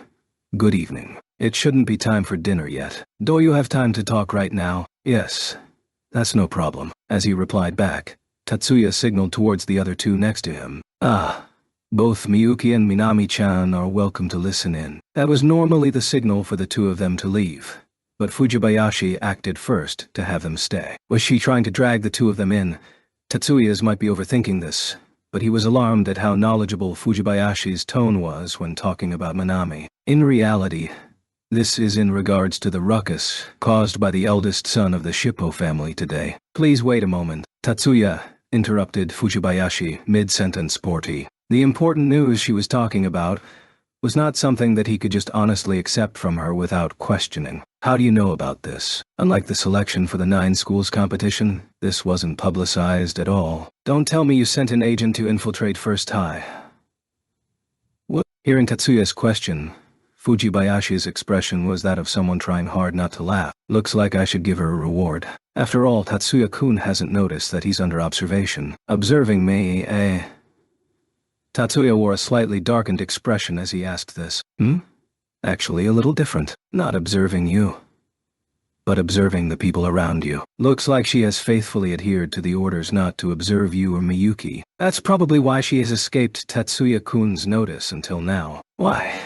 good evening. It shouldn't be time for dinner yet. Do you have time to talk right now?" "Yes, that's no problem." As he replied back, Tatsuya signaled towards the other two next to him. "Ah, both Miyuki and Minami-chan are welcome to listen in." That was normally the signal for the two of them to leave, but Fujibayashi acted first to have them stay. Was she trying to drag the two of them in? Tatsuya's might be overthinking this, but he was alarmed at how knowledgeable Fujibayashi's tone was when talking about Minami. In reality, this is in regards to the ruckus caused by the eldest son of the Shippo family today. "Please wait a moment," Tatsuya interrupted Fujibayashi mid-sentence sporty. The important news she was talking about was not something that he could just honestly accept from her without questioning. "How do you know about this?" Unlike the selection for the 9 schools competition, this wasn't publicized at all. "Don't tell me you sent an agent to infiltrate First High." What? Hearing Tatsuya's question, Fujibayashi's expression was that of someone trying hard not to laugh. "Looks like I should give her a reward. After all, Tatsuya-kun hasn't noticed that he's under observation." "Observing me, eh?" Tatsuya wore a slightly darkened expression as he asked this. Actually a little different. Not observing you, but observing the people around you. Looks like she has faithfully adhered to the orders not to observe you or Miyuki. That's probably why she has escaped Tatsuya-kun's notice until now." "Why?"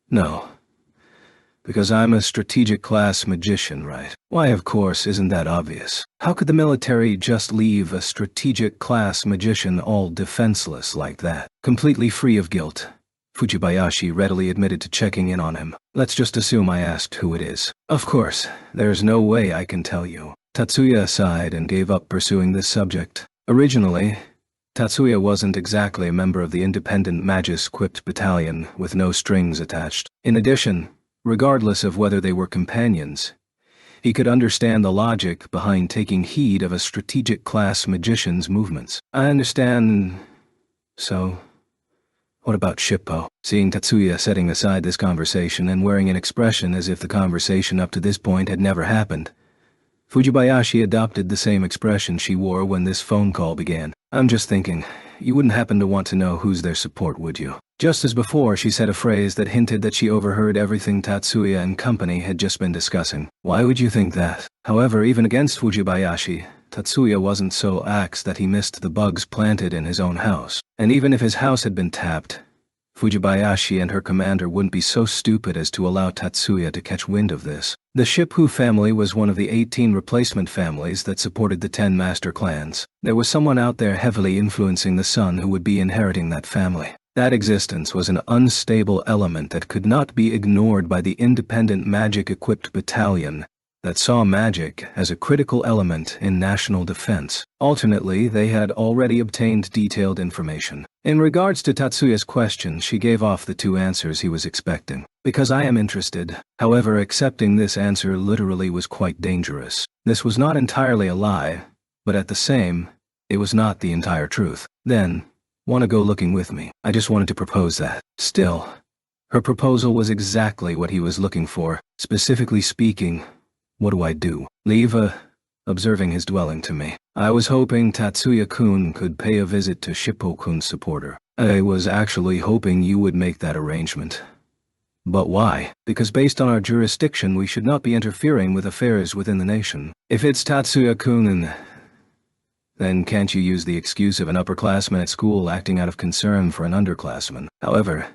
"No. Because I'm a strategic class magician, right?" "Why, of course, isn't that obvious? How could the military just leave a strategic class magician all defenseless like that, completely free of guilt?" Fujibayashi readily admitted to checking in on him. "Let's just assume I asked who it is." "Of course, there's no way I can tell you." Tatsuya sighed and gave up pursuing this subject. Originally, Tatsuya wasn't exactly a member of the independent Magis-equipped battalion with no strings attached. In addition, regardless of whether they were companions, he could understand the logic behind taking heed of a strategic class magician's movements. "I understand. So, what about Shippo?" Seeing Tatsuya setting aside this conversation and wearing an expression as if the conversation up to this point had never happened, Fujibayashi adopted the same expression she wore when this phone call began. "I'm just thinking, you wouldn't happen to want to know who's their support, would you?" Just as before, she said a phrase that hinted that she overheard everything Tatsuya and company had just been discussing. Why would you think that? However, even against Fujibayashi, Tatsuya wasn't so axed that he missed the bugs planted in his own house. And even if his house had been tapped, Fujibayashi and her commander wouldn't be so stupid as to allow Tatsuya to catch wind of this. The Shippo family was one of the 18 replacement families that supported the 10 master clans. There was someone out there heavily influencing the son who would be inheriting that family. That existence was an unstable element that could not be ignored by the independent magic-equipped battalion that saw magic as a critical element in national defense. Alternately, they had already obtained detailed information. In regards to Tatsuya's question, she gave off the 2 answers he was expecting. "Because I am interested." However, accepting this answer literally was quite dangerous. This was not entirely a lie, but at the same, it was not the entire truth. "Then, want to go looking with me? I just wanted to propose that." Still, her proposal was exactly what he was looking for. Specifically speaking, what do I do? Leave observing his dwelling to me. I was hoping Tatsuya-kun could pay a visit to Shippo-kun's supporter. I was actually hoping you would make that arrangement. But why? Because based on our jurisdiction, we should not be interfering with affairs within the nation. If it's Tatsuya-kun, then can't you use the excuse of an upperclassman at school acting out of concern for an underclassman? However,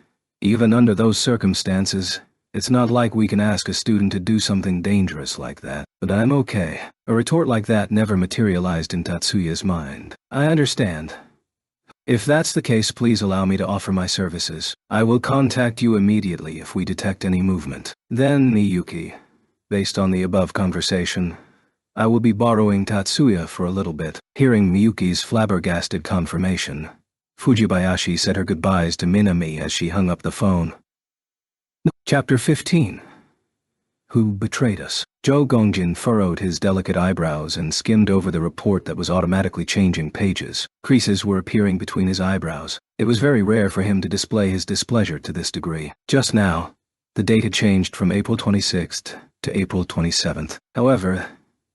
even under those circumstances, it's not like we can ask a student to do something dangerous like that. But I'm okay. A retort like that never materialized in Tatsuya's mind. "I understand. If that's the case, please allow me to offer my services. I will contact you immediately if we detect any movement. Then, Miyuki, based on the above conversation, I will be borrowing Tatsuya for a little bit." Hearing Miyuki's flabbergasted confirmation, Fujibayashi said her goodbyes to Minami as she hung up the phone. Chapter 15. Who betrayed us? Zhou Gongjin furrowed his delicate eyebrows and skimmed over the report that was automatically changing pages. Creases were appearing between his eyebrows. It was very rare for him to display his displeasure to this degree. Just now, the date had changed from April 26th to April 27th. However,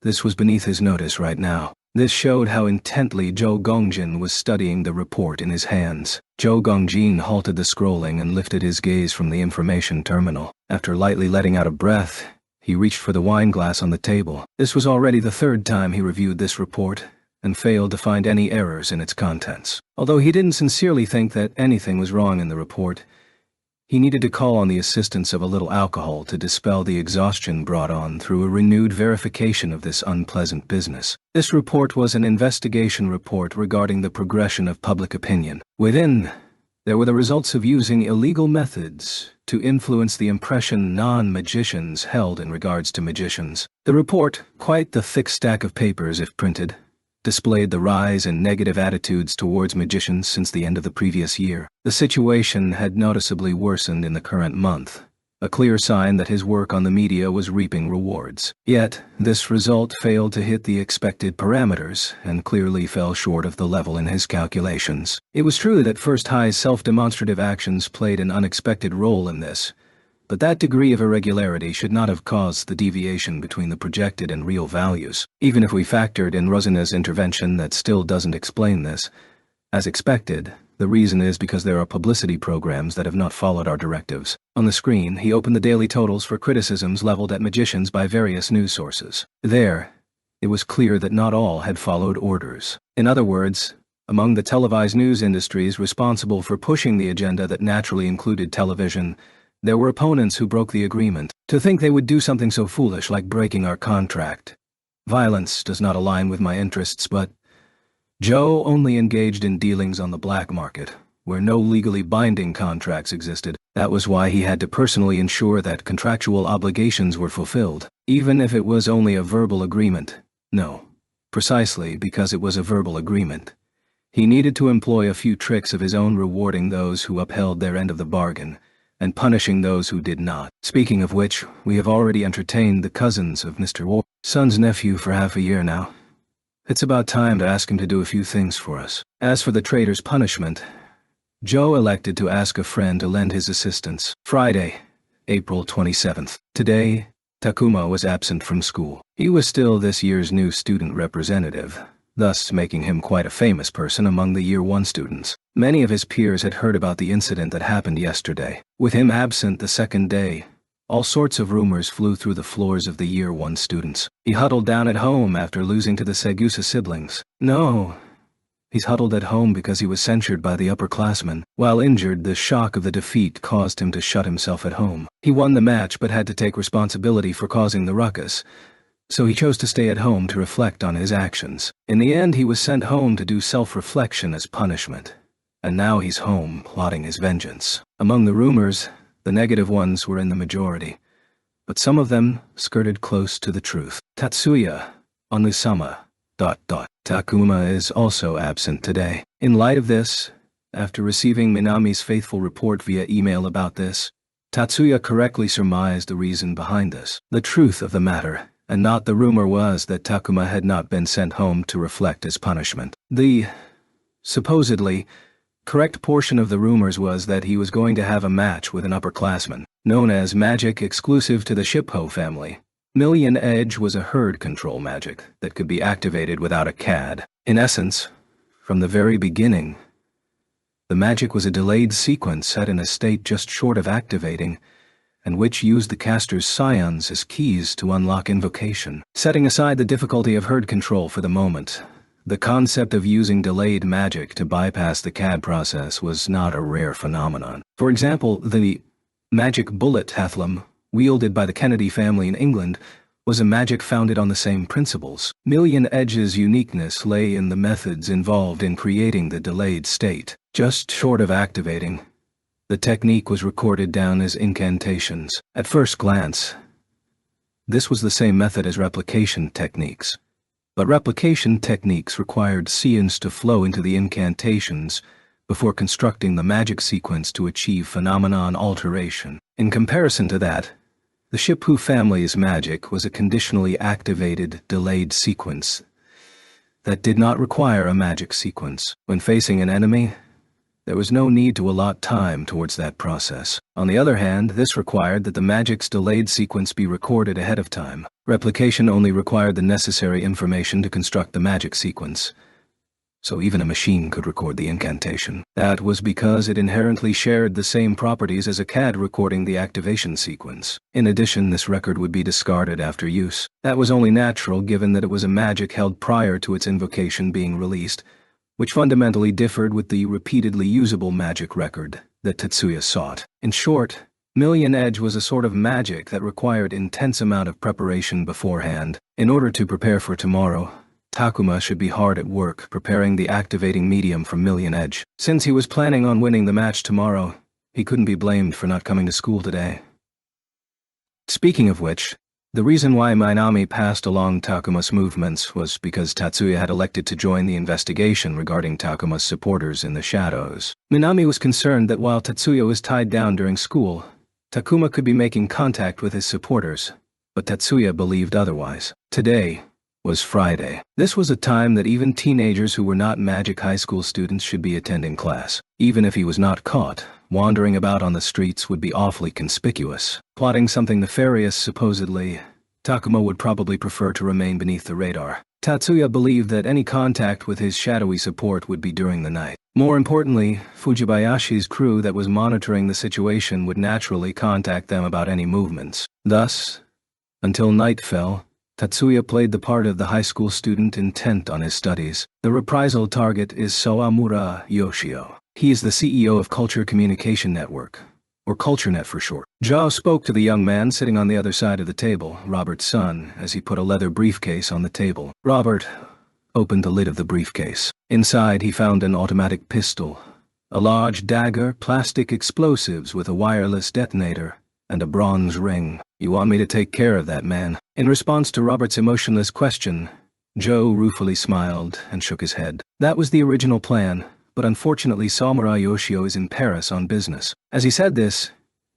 this was beneath his notice right now. This showed how intently Zhou Gongjin was studying the report in his hands. Zhou Gongjin halted the scrolling and lifted his gaze from the information terminal. After lightly letting out a breath, he reached for the wine glass on the table. This was already the third time he reviewed this report and failed to find any errors in its contents. Although he didn't sincerely think that anything was wrong in the report, he needed to call on the assistance of a little alcohol to dispel the exhaustion brought on through a renewed verification of this unpleasant business. This report was an investigation report regarding the progression of public opinion. Within, there were the results of using illegal methods to influence the impression non-magicians held in regards to magicians. The report, quite the thick stack of papers if printed, displayed the rise in negative attitudes towards magicians since the end of the previous year. The situation had noticeably worsened in the current month, a clear sign that his work on the media was reaping rewards. Yet, this result failed to hit the expected parameters and clearly fell short of the level in his calculations. It was true that First High's self-demonstrative actions played an unexpected role in this, but that degree of irregularity should not have caused the deviation between the projected and real values. Even if we factored in Rosina's intervention, that still doesn't explain this. As expected, the reason is because there are publicity programs that have not followed our directives. On the screen, he opened the daily totals for criticisms leveled at magicians by various news sources. There, it was clear that not all had followed orders. In other words, among the televised news industries responsible for pushing the agenda that naturally included television, there were opponents who broke the agreement. To think they would do something so foolish like breaking our contract. Violence does not align with my interests, but Joe only engaged in dealings on the black market, where no legally binding contracts existed. That was why he had to personally ensure that contractual obligations were fulfilled, even if it was only a verbal agreement. No, precisely because it was a verbal agreement. He needed to employ a few tricks of his own, rewarding those who upheld their end of the bargain, and punishing those who did not. Speaking of which, we have already entertained the cousins of Mr. Warson's nephew for half a year now. It's about time to ask him to do a few things for us. As for the traitor's punishment, Joe elected to ask a friend to lend his assistance. Friday, April 27th. Today, Takuma was absent from school. He was still this year's new student representative, thus making him quite a famous person among the Year 1 students. Many of his peers had heard about the incident that happened yesterday. With him absent the second day, all sorts of rumors flew through the floors of the Year 1 students. He huddled down at home after losing to the Segusa siblings. No, he's huddled at home because he was censured by the upperclassmen. While injured, the shock of the defeat caused him to shut himself at home. He won the match but had to take responsibility for causing the ruckus, so he chose to stay at home to reflect on his actions. In the end, he was sent home to do self-reflection as punishment, and now he's home plotting his vengeance. Among the rumors, the negative ones were in the majority, but some of them skirted close to the truth. Tatsuya, Onusama, ... Takuma is also absent today. In light of this, after receiving Minami's faithful report via email about this, Tatsuya correctly surmised the reason behind this. The truth of the matter, and not the rumor, was that Takuma had not been sent home to reflect his punishment. The supposedly correct portion of the rumors was that he was going to have a match with an upperclassman, known as magic exclusive to the Shippo family. Million Edge was a herd control magic that could be activated without a CAD. In essence, from the very beginning, the magic was a delayed sequence set in a state just short of activating, and which used the caster's scions as keys to unlock invocation. Setting aside the difficulty of herd control for the moment, the concept of using delayed magic to bypass the CAD process was not a rare phenomenon. For example, the magic bullet Hathlum, wielded by the Kennedy family in England, was a magic founded on the same principles. Million Edge's uniqueness lay in the methods involved in creating the delayed state. Just short of activating, the technique was recorded down as incantations. At first glance, this was the same method as replication techniques. But replication techniques required scions to flow into the incantations before constructing the magic sequence to achieve phenomenon alteration. In comparison to that, The Shippu family's magic was a conditionally activated, delayed sequence that did not require a magic sequence. When facing an enemy, there was no need to allot time towards that process. On the other hand, this required that the magic's delayed sequence be recorded ahead of time. Replication only required the necessary information to construct the magic sequence, so even a machine could record the incantation. That was because it inherently shared the same properties as a CAD recording the activation sequence. In addition, this record would be discarded after use. That was only natural given that it was a magic held prior to its invocation being released, which fundamentally differed with the repeatedly usable magic record that Tatsuya sought. In short, Million Edge was a sort of magic that required intense amount of preparation beforehand. In order to prepare for tomorrow, Takuma should be hard at work preparing the activating medium for Million Edge. Since he was planning on winning the match tomorrow, he couldn't be blamed for not coming to school today. Speaking of which, the reason why Minami passed along Takuma's movements was because Tatsuya had elected to join the investigation regarding Takuma's supporters in the shadows. Minami was concerned that while Tatsuya was tied down during school, Takuma could be making contact with his supporters, but Tatsuya believed otherwise. Today was Friday. This was a time that even teenagers who were not magic high school students should be attending class. Even if he was not caught, wandering about on the streets would be awfully conspicuous. Plotting something nefarious, supposedly, Takuma would probably prefer to remain beneath the radar. Tatsuya believed that any contact with his shadowy support would be during the night. More importantly, Fujibayashi's crew that was monitoring the situation would naturally contact them about any movements. Thus, until night fell, Tatsuya played the part of the high school student intent on his studies. The reprisal target is Sawamura Yoshio. He is the CEO of Culture Communication Network, or CultureNet for short. Zhao spoke to the young man sitting on the other side of the table, Robert's son, as he put a leather briefcase on the table. Robert opened the lid of the briefcase. Inside he found an automatic pistol, a large dagger, plastic explosives with a wireless detonator, and a bronze ring. "You want me to take care of that man?" In response to Robert's emotionless question, Joe ruefully smiled and shook his head. That was the original plan, but unfortunately Sawamura Yoshio is in Paris on business. As he said this,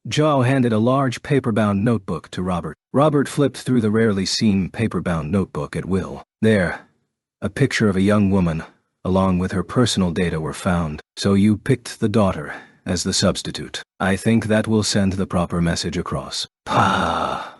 Joe handed a large paper-bound notebook to Robert. Robert flipped through the rarely seen paper-bound notebook at will. There, a picture of a young woman, along with her personal data, were found. "So you picked the daughter as the substitute. I think that will send the proper message across." Pah!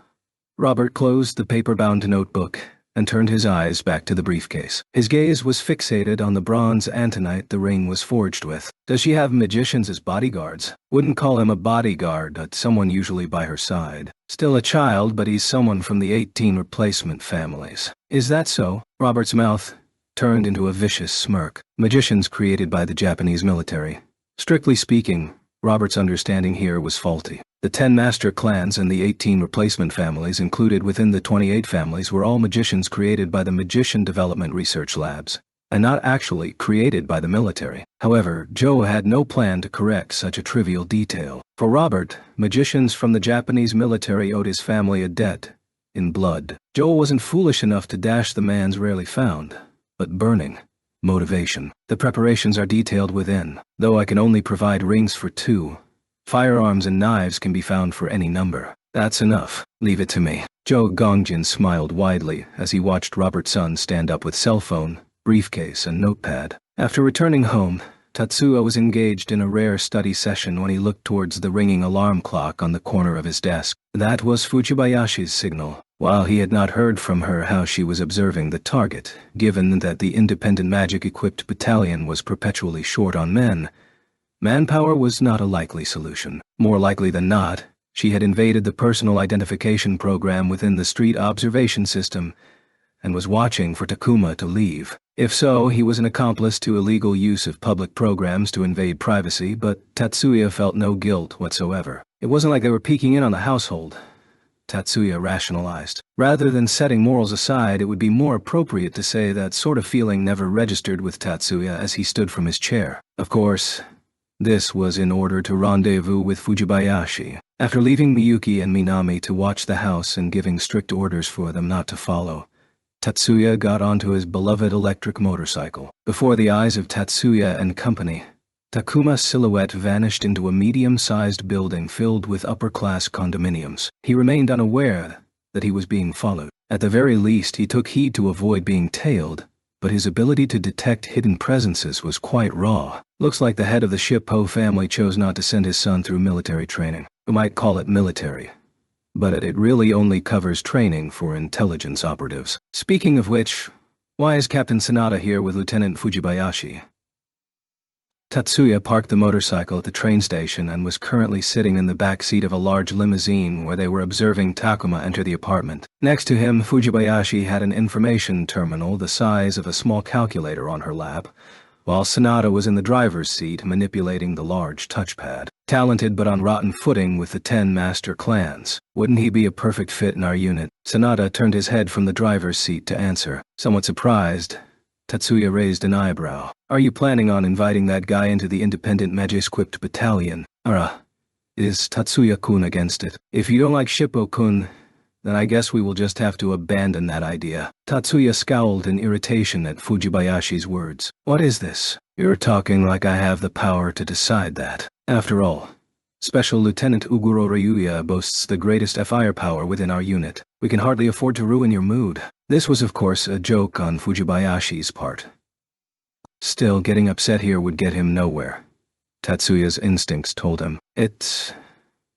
Robert closed the paper-bound notebook and turned his eyes back to the briefcase. His gaze was fixated on the bronze antonite the ring was forged with. Does she have magicians as bodyguards? Wouldn't call him a bodyguard, but someone usually by her side. Still a child, but he's someone from the 18 replacement families. Is that so? Robert's mouth turned into a vicious smirk. Magicians created by the Japanese military. Strictly speaking, Robert's understanding here was faulty. The 10 master clans and the 18 replacement families included within the 28 families were all magicians created by the Magician Development Research Labs, and not actually created by the military. However, Joe had no plan to correct such a trivial detail. For Robert, magicians from the Japanese military owed his family a debt in blood. Joe wasn't foolish enough to dash the man's rarely found, but burning motivation. The preparations are detailed within. Though I can only provide rings for 2, firearms and knives can be found for any number. That's enough. Leave it to me. Joe Gongjin smiled widely as he watched Robert's son stand up with cell phone, briefcase, and notepad. After returning home, Tatsuya was engaged in a rare study session when he looked towards the ringing alarm clock on the corner of his desk. That was Fujibayashi's signal. While he had not heard from her how she was observing the target, given that the independent magic-equipped battalion was perpetually short on men, manpower was not a likely solution. More likely than not, she had invaded the personal identification program within the street observation system and was watching for Takuma to leave. If so, he was an accomplice to illegal use of public programs to invade privacy, but Tatsuya felt no guilt whatsoever. It wasn't like they were peeking in on the household, Tatsuya rationalized. Rather than setting morals aside, it would be more appropriate to say that sort of feeling never registered with Tatsuya as he stood from his chair. Of course, this was in order to rendezvous with Fujibayashi. After leaving Miyuki and Minami to watch the house and giving strict orders for them not to follow, Tatsuya got onto his beloved electric motorcycle. Before the eyes of Tatsuya and company, Takuma's silhouette vanished into a medium-sized building filled with upper-class condominiums. He remained unaware that he was being followed. At the very least, he took heed to avoid being tailed, but his ability to detect hidden presences was quite raw. Looks like the head of the Shippo family chose not to send his son through military training. We might call it military, but it really only covers training for intelligence operatives. Speaking of which, why is Captain Sanada here with Lieutenant Fujibayashi? Tatsuya parked the motorcycle at the train station and was currently sitting in the back seat of a large limousine where they were observing Takuma enter the apartment. Next to him, Fujibayashi had an information terminal the size of a small calculator on her lap, while Sanada was in the driver's seat manipulating the large touchpad. Talented but on rotten footing with the 10 master clans. Wouldn't he be a perfect fit in our unit? Sanada turned his head from the driver's seat to answer. Somewhat surprised, Tatsuya raised an eyebrow. Are you planning on inviting that guy into the independent Magisquipt battalion? Is Tatsuya-kun against it? If you don't like Shippo-kun, then I guess we will just have to abandon that idea. Tatsuya scowled in irritation at Fujibayashi's words. What is this? You're talking like I have the power to decide that. After all, Special Lieutenant Uguro Ryuya boasts the greatest firepower within our unit. We can hardly afford to ruin your mood. This was of course a joke on Fujibayashi's part. Still, getting upset here would get him nowhere. Tatsuya's instincts told him. It's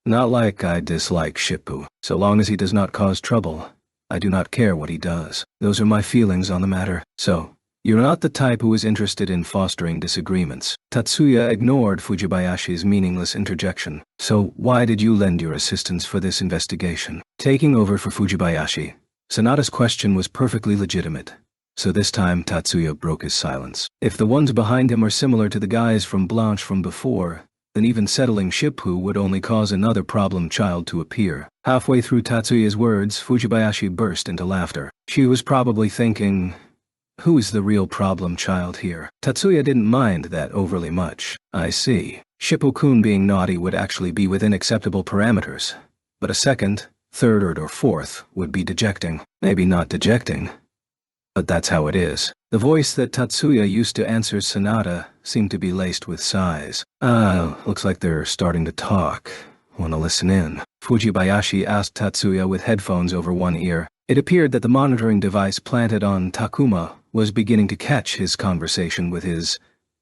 not like I dislike Shippo. So long as he does not cause trouble, I do not care what he does. Those are my feelings on the matter. So, you're not the type who is interested in fostering disagreements. Tatsuya ignored Fujibayashi's meaningless interjection. So why did you lend your assistance for this investigation? Taking over for Fujibayashi, Sanada's question was perfectly legitimate. So this time Tatsuya broke his silence. If the ones behind him are similar to the guys from Blanche from before, then even settling Shippo would only cause another problem child to appear. Halfway through Tatsuya's words, Fujibayashi burst into laughter. She was probably thinking, who is the real problem child here? Tatsuya didn't mind that overly much. I see. Shippo-kun being naughty would actually be within acceptable parameters, but a second, third, or fourth would be dejecting. Maybe not dejecting, but that's how it is. The voice that Tatsuya used to answer Sanada seemed to be laced with sighs. Looks like they're starting to talk. Wanna listen in? Fujibayashi asked Tatsuya with headphones over one ear. It appeared that the monitoring device planted on Takuma was beginning to catch his conversation with his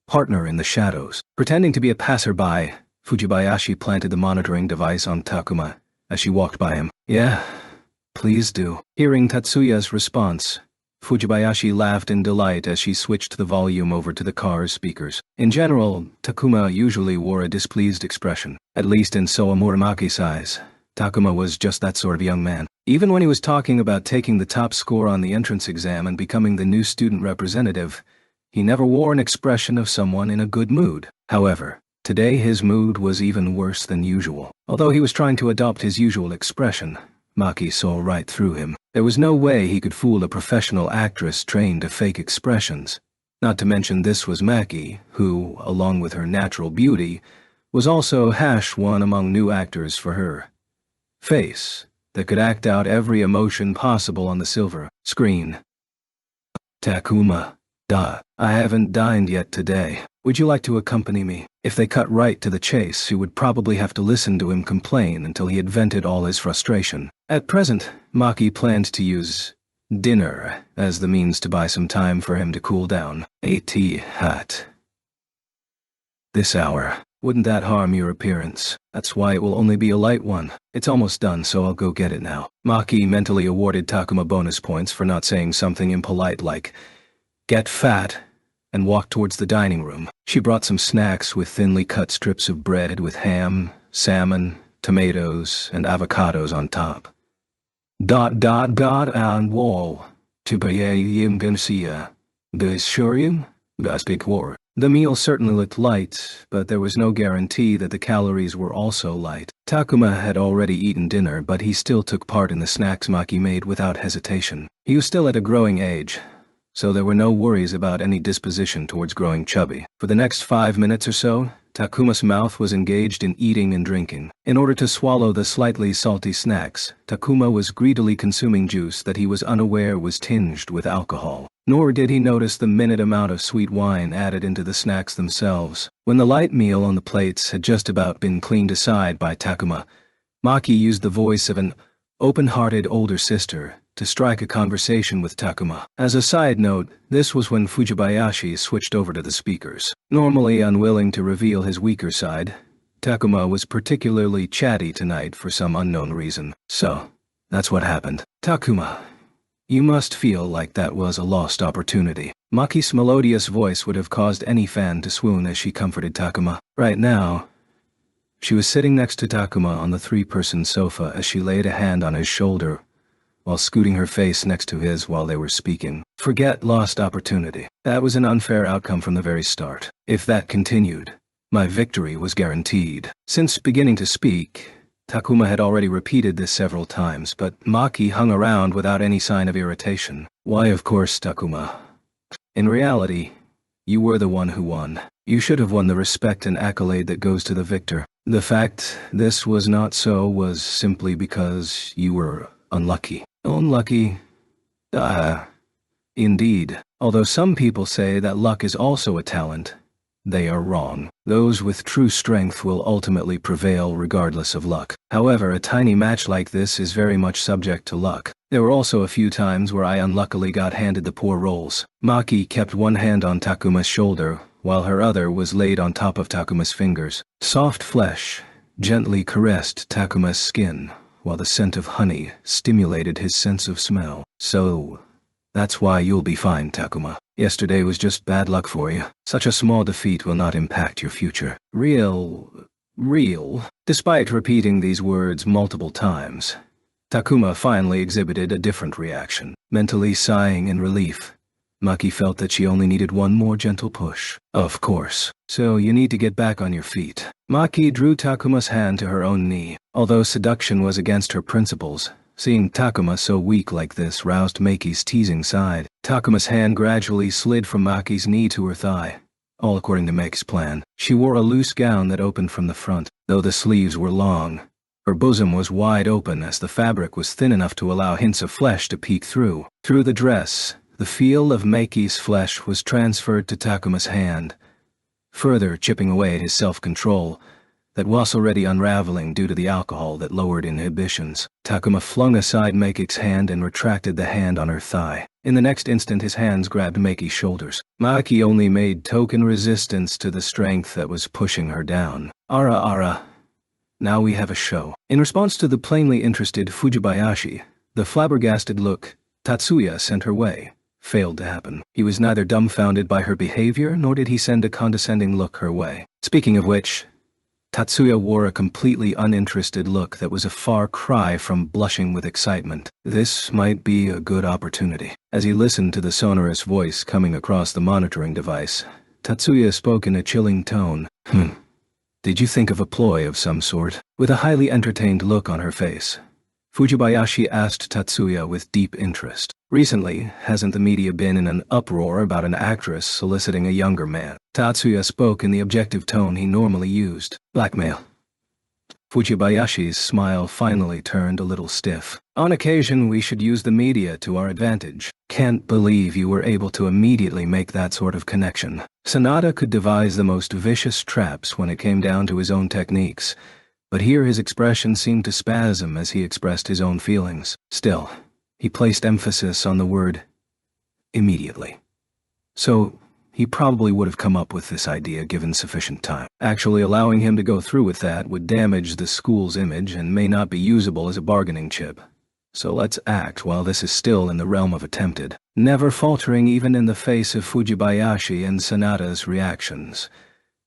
partner in the shadows. Pretending to be a passerby, Fujibayashi planted the monitoring device on Takuma as she walked by him. Yeah, please do. Hearing Tatsuya's response, Fujibayashi laughed in delight as she switched the volume over to the car's speakers. In general, Takuma usually wore a displeased expression. At least in Soa Muramaki's eyes, Takuma was just that sort of young man. Even when he was talking about taking the top score on the entrance exam and becoming the new student representative, he never wore an expression of someone in a good mood. However, today his mood was even worse than usual. Although he was trying to adopt his usual expression, Maki saw right through him. There was no way he could fool a professional actress trained to fake expressions. Not to mention this was Maki, who, along with her natural beauty, was also one among new actors for her face that could act out every emotion possible on the silver screen. Takuma, I haven't dined yet today. Would you like to accompany me? If they cut right to the chase, she would probably have to listen to him complain until he had vented all his frustration. At present, Maki planned to use dinner as the means to buy some time for him to cool down. A tea hat. This hour. Wouldn't that harm your appearance? That's why it will only be a light one. It's almost done, so I'll go get it now. Maki mentally awarded Takuma bonus points for not saying something impolite like, get fat, and walked towards the dining room. She brought some snacks with thinly cut strips of bread with ham, salmon, tomatoes, and avocados on top. And wall. Tubayayim gansia. Gashurium? Gaspik. The meal certainly looked light, but there was no guarantee that the calories were also light. Takuma had already eaten dinner, but he still took part in the snacks Maki made without hesitation. He was still at a growing age, so there were no worries about any disposition towards growing chubby. For the next 5 minutes or so, Takuma's mouth was engaged in eating and drinking. In order to swallow the slightly salty snacks, Takuma was greedily consuming juice that he was unaware was tinged with alcohol. nor did he notice the minute amount of sweet wine added into the snacks themselves. When the light meal on the plates had just about been cleaned aside by Takuma, Maki used the voice of an open-hearted older sister to strike a conversation with Takuma. As a side note, this was when Fujibayashi switched over to the speakers. Normally unwilling to reveal his weaker side, Takuma was particularly chatty tonight for some unknown reason. So, that's what happened. Takuma, you must feel like that was a lost opportunity. Maki's melodious voice would have caused any fan to swoon as she comforted Takuma. Right now, she was sitting next to Takuma on the three-person sofa as she laid a hand on his shoulder while scooting her face next to his while they were speaking. Forget lost opportunity. That was an unfair outcome from the very start. If that continued, my victory was guaranteed. Since beginning to speak, Takuma had already repeated this several times, but Maki hung around without any sign of irritation. Why, of course, Takuma. In reality, you were the one who won. You should have won the respect and accolade that goes to the victor. The fact this was not so was simply because you were unlucky. Unlucky? Indeed. Although some people say that luck is also a talent, they are wrong. Those with true strength will ultimately prevail regardless of luck. However, a tiny match like this is very much subject to luck. There were also a few times where I unluckily got handed the poor rolls. Maki kept one hand on Takuma's shoulder, while her other was laid on top of Takuma's fingers. Soft flesh gently caressed Takuma's skin, while the scent of honey stimulated his sense of smell. So, that's why you'll be fine, Takuma. Yesterday was just bad luck for you. Such a small defeat will not impact your future. Real. Despite repeating these words multiple times, Takuma finally exhibited a different reaction. Mentally sighing in relief, Maki felt that she only needed one more gentle push. Of course. So you need to get back on your feet. Maki drew Takuma's hand to her own knee. Although seduction was against her principles, seeing Takuma so weak like this roused Maki's teasing side. Takuma's hand gradually slid from Maki's knee to her thigh, all according to Maki's plan. She wore a loose gown that opened from the front. Though the sleeves were long, her bosom was wide open as the fabric was thin enough to allow hints of flesh to peek through. Through the dress, the feel of Maki's flesh was transferred to Takuma's hand, further chipping away at his self-control that was already unraveling due to the alcohol that lowered inhibitions. Takuma flung aside Maki's hand and retracted the hand on her thigh. In the next instant his hands grabbed Maki's shoulders. Maki only made token resistance to the strength that was pushing her down. Ara. Now we have a show. In response to the plainly interested Fujibayashi, the flabbergasted look Tatsuya sent her way failed to happen. He was neither dumbfounded by her behavior nor did he send a condescending look her way. Speaking of which, Tatsuya wore a completely uninterested look that was a far cry from blushing with excitement. This might be a good opportunity. As he listened to the sonorous voice coming across the monitoring device, Tatsuya spoke in a chilling tone. Did you think of a ploy of some sort? With a highly entertained look on her face, Fujibayashi asked Tatsuya with deep interest. Recently, hasn't the media been in an uproar about an actress soliciting a younger man? Tatsuya spoke in the objective tone he normally used. Blackmail. Fujibayashi's smile finally turned a little stiff. On occasion, we should use the media to our advantage. Can't believe you were able to immediately make that sort of connection. Sanada could devise the most vicious traps when it came down to his own techniques, but here his expression seemed to spasm as he expressed his own feelings. Still, he placed emphasis on the word immediately. So, he probably would have come up with this idea given sufficient time. Actually allowing him to go through with that would damage the school's image and may not be usable as a bargaining chip. So let's act while this is still in the realm of attempted. Never faltering even in the face of Fujibayashi and Sanada's reactions,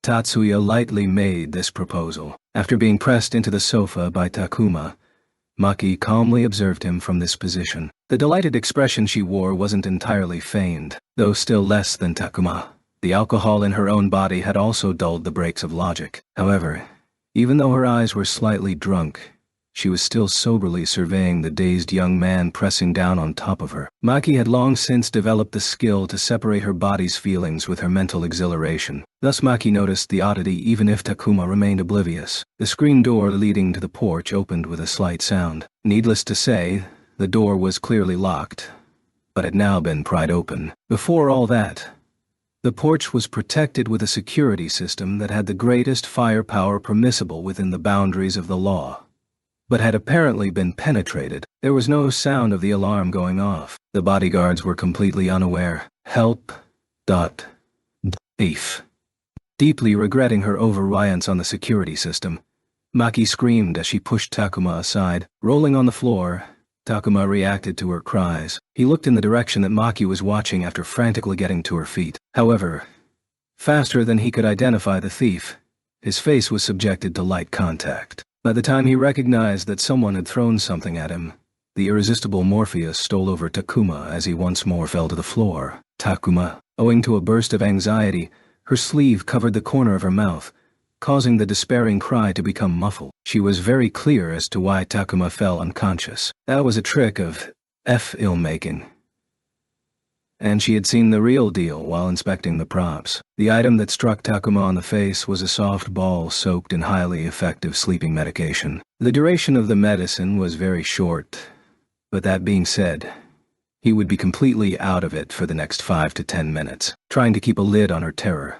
Tatsuya lightly made this proposal. After being pressed into the sofa by Takuma, Maki calmly observed him from this position. The delighted expression she wore wasn't entirely feigned, though still less than Takuma. The alcohol in her own body had also dulled the brakes of logic. However, even though her eyes were slightly drunk, she was still soberly surveying the dazed young man pressing down on top of her. Maki had long since developed the skill to separate her body's feelings with her mental exhilaration. Thus Maki noticed the oddity even if Takuma remained oblivious. The screen door leading to the porch opened with a slight sound. Needless to say, the door was clearly locked, but had now been pried open. Before all that, the porch was protected with a security system that had the greatest firepower permissible within the boundaries of the law, but had apparently been penetrated. There was no sound of the alarm going off. The bodyguards were completely unaware. Help. Thief. Deeply regretting her over-reliance on the security system, Maki screamed as she pushed Takuma aside. Rolling on the floor, Takuma reacted to her cries. He looked in the direction that Maki was watching after frantically getting to her feet. However, faster than he could identify the thief, his face was subjected to light contact. By the time he recognized that someone had thrown something at him, the irresistible Morpheus stole over Takuma as he once more fell to the floor. Takuma, owing to a burst of anxiety, her sleeve covered the corner of her mouth, causing the despairing cry to become muffled. She was very clear as to why Takuma fell unconscious. That was a trick of ill-making, and she had seen the real deal while inspecting the props. The item that struck Takuma on the face was a soft ball soaked in highly effective sleeping medication. The duration of the medicine was very short, but that being said, he would be completely out of it for the next 5 to 10 minutes. Trying to keep a lid on her terror,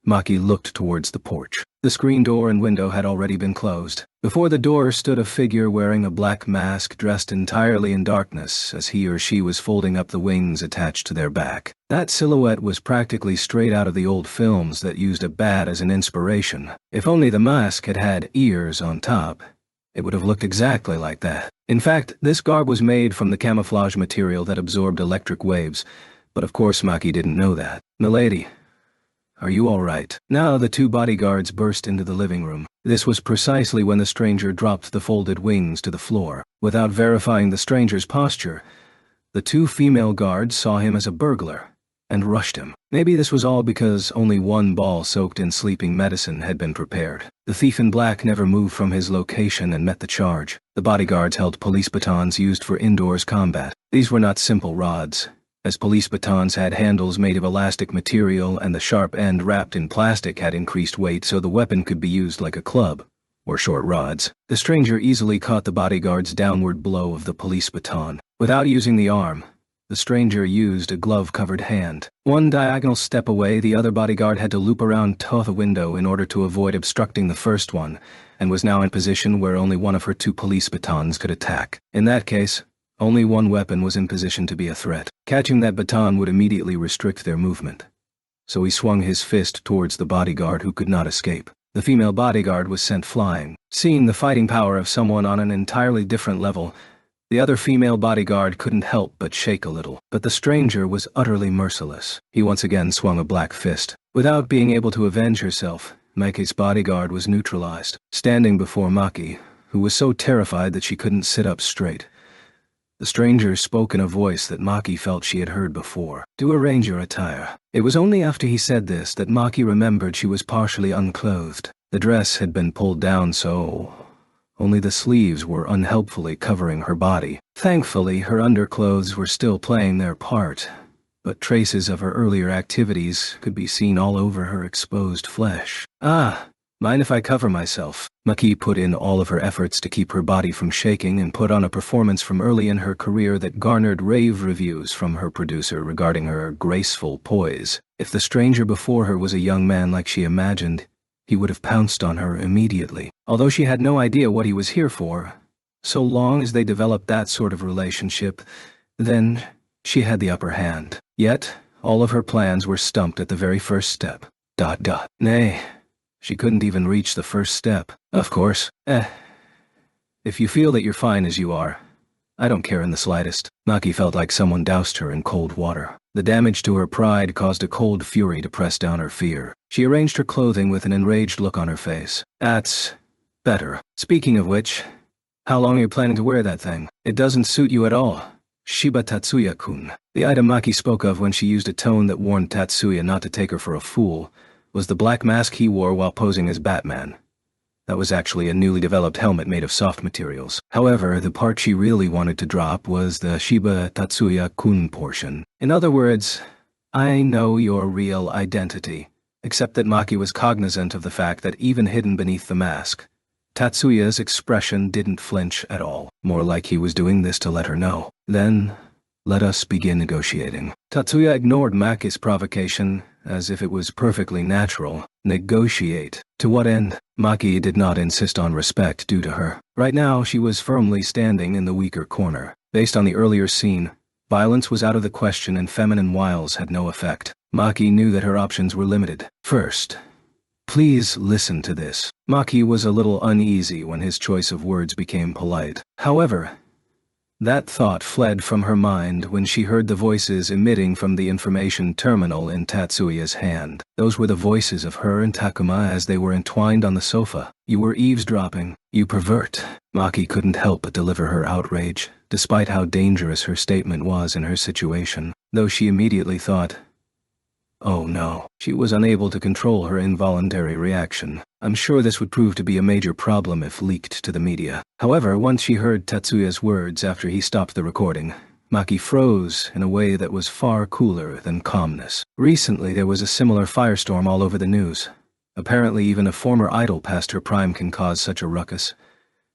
Maki looked towards the porch. The screen door and window had already been closed. Before the door stood a figure wearing a black mask dressed entirely in darkness as he or she was folding up the wings attached to their back. That silhouette was practically straight out of the old films that used a bat as an inspiration. If only the mask had had ears on top, it would have looked exactly like that. In fact, this garb was made from the camouflage material that absorbed electric waves, but of course Maki didn't know that. "Milady, are you all right?" Now the two bodyguards burst into the living room. This was precisely when the stranger dropped the folded wings to the floor. Without verifying the stranger's posture, the two female guards saw him as a burglar and rushed him. Maybe this was all because only one ball soaked in sleeping medicine had been prepared. The thief in black never moved from his location and met the charge. The bodyguards held police batons used for indoors combat. These were not simple rods, as police batons had handles made of elastic material and the sharp end wrapped in plastic had increased weight so the weapon could be used like a club or short rods. The stranger easily caught the bodyguard's downward blow of the police baton. Without using the arm, the stranger used a glove-covered hand. One diagonal step away, the other bodyguard had to loop around to the window in order to avoid obstructing the first one, and was now in position where only one of her two police batons could attack. In that case, only one weapon was in position to be a threat. Catching that baton would immediately restrict their movement. So he swung his fist towards the bodyguard who could not escape. The female bodyguard was sent flying. Seeing the fighting power of someone on an entirely different level, the other female bodyguard couldn't help but shake a little. But the stranger was utterly merciless. He once again swung a black fist. Without being able to avenge herself, Maki's bodyguard was neutralized. Standing before Maki, who was so terrified that she couldn't sit up straight, the stranger spoke in a voice that Maki felt she had heard before. "Do arrange your attire." It was only after he said this that Maki remembered she was partially unclothed. The dress had been pulled down so only the sleeves were unhelpfully covering her body. Thankfully, her underclothes were still playing their part, but traces of her earlier activities could be seen all over her exposed flesh. Mind if I cover myself?" Maki put in all of her efforts to keep her body from shaking and put on a performance from early in her career that garnered rave reviews from her producer regarding her graceful poise. If the stranger before her was a young man like she imagined, he would have pounced on her immediately. Although she had no idea what he was here for, so long as they developed that sort of relationship, then she had the upper hand. Yet, all of her plans were stumped at the very first step. Nay, she couldn't even reach the first step. Of course, if you feel that you're fine as you are, I don't care in the slightest. Maki felt like someone doused her in cold water. The damage to her pride caused a cold fury to press down her fear. She arranged her clothing with an enraged look on her face. "That's better. Speaking of which, how long are you planning to wear that thing? It doesn't suit you at all. Shiba Tatsuya-kun." The item Maki spoke of when she used a tone that warned Tatsuya not to take her for a fool was the black mask he wore while posing as Batman. That was actually a newly developed helmet made of soft materials. However, the part she really wanted to drop was the Shiba Tatsuya-kun portion. In other words, "I know your real identity," except that Maki was cognizant of the fact that even hidden beneath the mask, Tatsuya's expression didn't flinch at all, more like he was doing this to let her know. Then, Let us begin negotiating. Tatsuya ignored Maki's provocation, as if it was perfectly natural. Negotiate. To what end? Maki did not insist on respect due to her. Right now, she was firmly standing in the weaker corner. Based on the earlier scene, violence was out of the question and feminine wiles had no effect. Maki knew that her options were limited. First, please listen to this. Maki was a little uneasy when his choice of words became polite. However, that thought fled from her mind when she heard the voices emitting from the information terminal in Tatsuya's hand. Those were the voices of her and Takuma as they were entwined on the sofa. You were eavesdropping. You pervert. Maki couldn't help but deliver her outrage, despite how dangerous her statement was in her situation, though she immediately thought, oh no. She was unable to control her involuntary reaction. I'm sure this would prove to be a major problem if leaked to the media. However, once she heard Tatsuya's words after he stopped the recording, Maki froze in a way that was far cooler than calmness. Recently, there was a similar firestorm all over the news. Apparently, even a former idol past her prime can cause such a ruckus.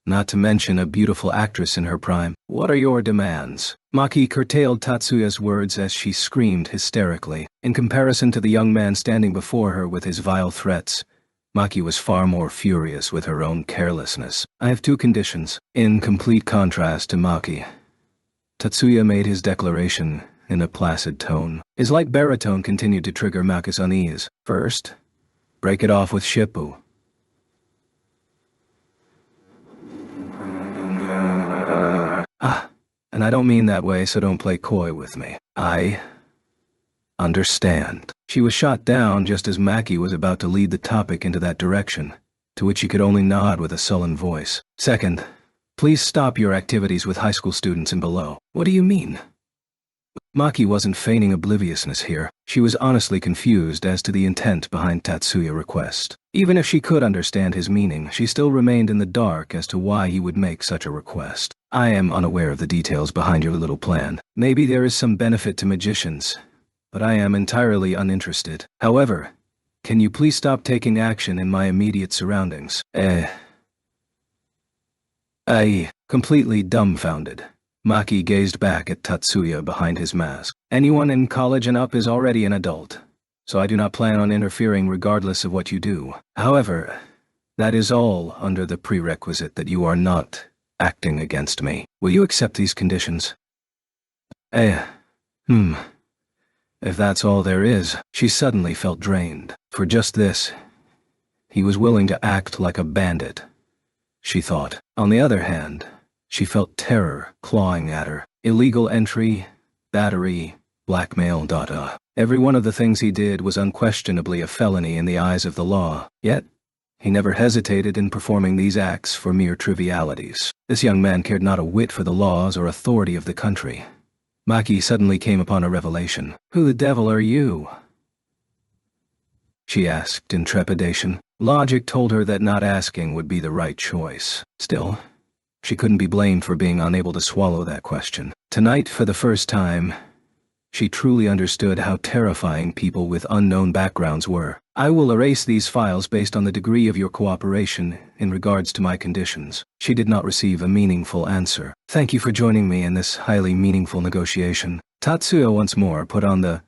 Not to mention a beautiful actress in her prime. What are your demands? Maki curtailed Tatsuya's words as she screamed hysterically. In comparison to the young man standing before her with his vile threats, Maki was far more furious with her own carelessness. I have two conditions. In complete contrast to Maki, Tatsuya made his declaration in a placid tone. His light baritone continued to trigger Maki's unease. First, break it off with Shippu. And I don't mean that way, so don't play coy with me. I understand. She was shot down just as Maki was about to lead the topic into that direction, to which he could only nod with a sullen voice. Second, please stop your activities with high school students and below. What do you mean? Maki wasn't feigning obliviousness here. She was honestly confused as to the intent behind Tatsuya's request. Even if she could understand his meaning, she still remained in the dark as to why he would make such a request. I am unaware of the details behind your little plan. Maybe there is some benefit to magicians, but I am entirely uninterested. However, can you please stop taking action in my immediate surroundings? Completely dumbfounded, Maki gazed back at Tatsuya behind his mask. Anyone in college and up is already an adult, so I do not plan on interfering regardless of what you do. However, that is all under the prerequisite that you are not acting against me. Will you accept these conditions? If that's all there is. She suddenly felt drained. For just this, he was willing to act like a bandit, she thought. On the other hand, she felt terror clawing at her. Illegal entry, battery, blackmail. Every one of the things he did was unquestionably a felony in the eyes of the law. Yet, he never hesitated in performing these acts for mere trivialities. This young man cared not a whit for the laws or authority of the country. Maki suddenly came upon a revelation. Who the devil are you? She asked in trepidation. Logic told her that not asking would be the right choice. Still, she couldn't be blamed for being unable to swallow that question. Tonight, for the first time, she truly understood how terrifying people with unknown backgrounds were. I will erase these files based on the degree of your cooperation in regards to my conditions. She did not receive a meaningful answer. Thank you for joining me in this highly meaningful negotiation. Tatsuya once more put on the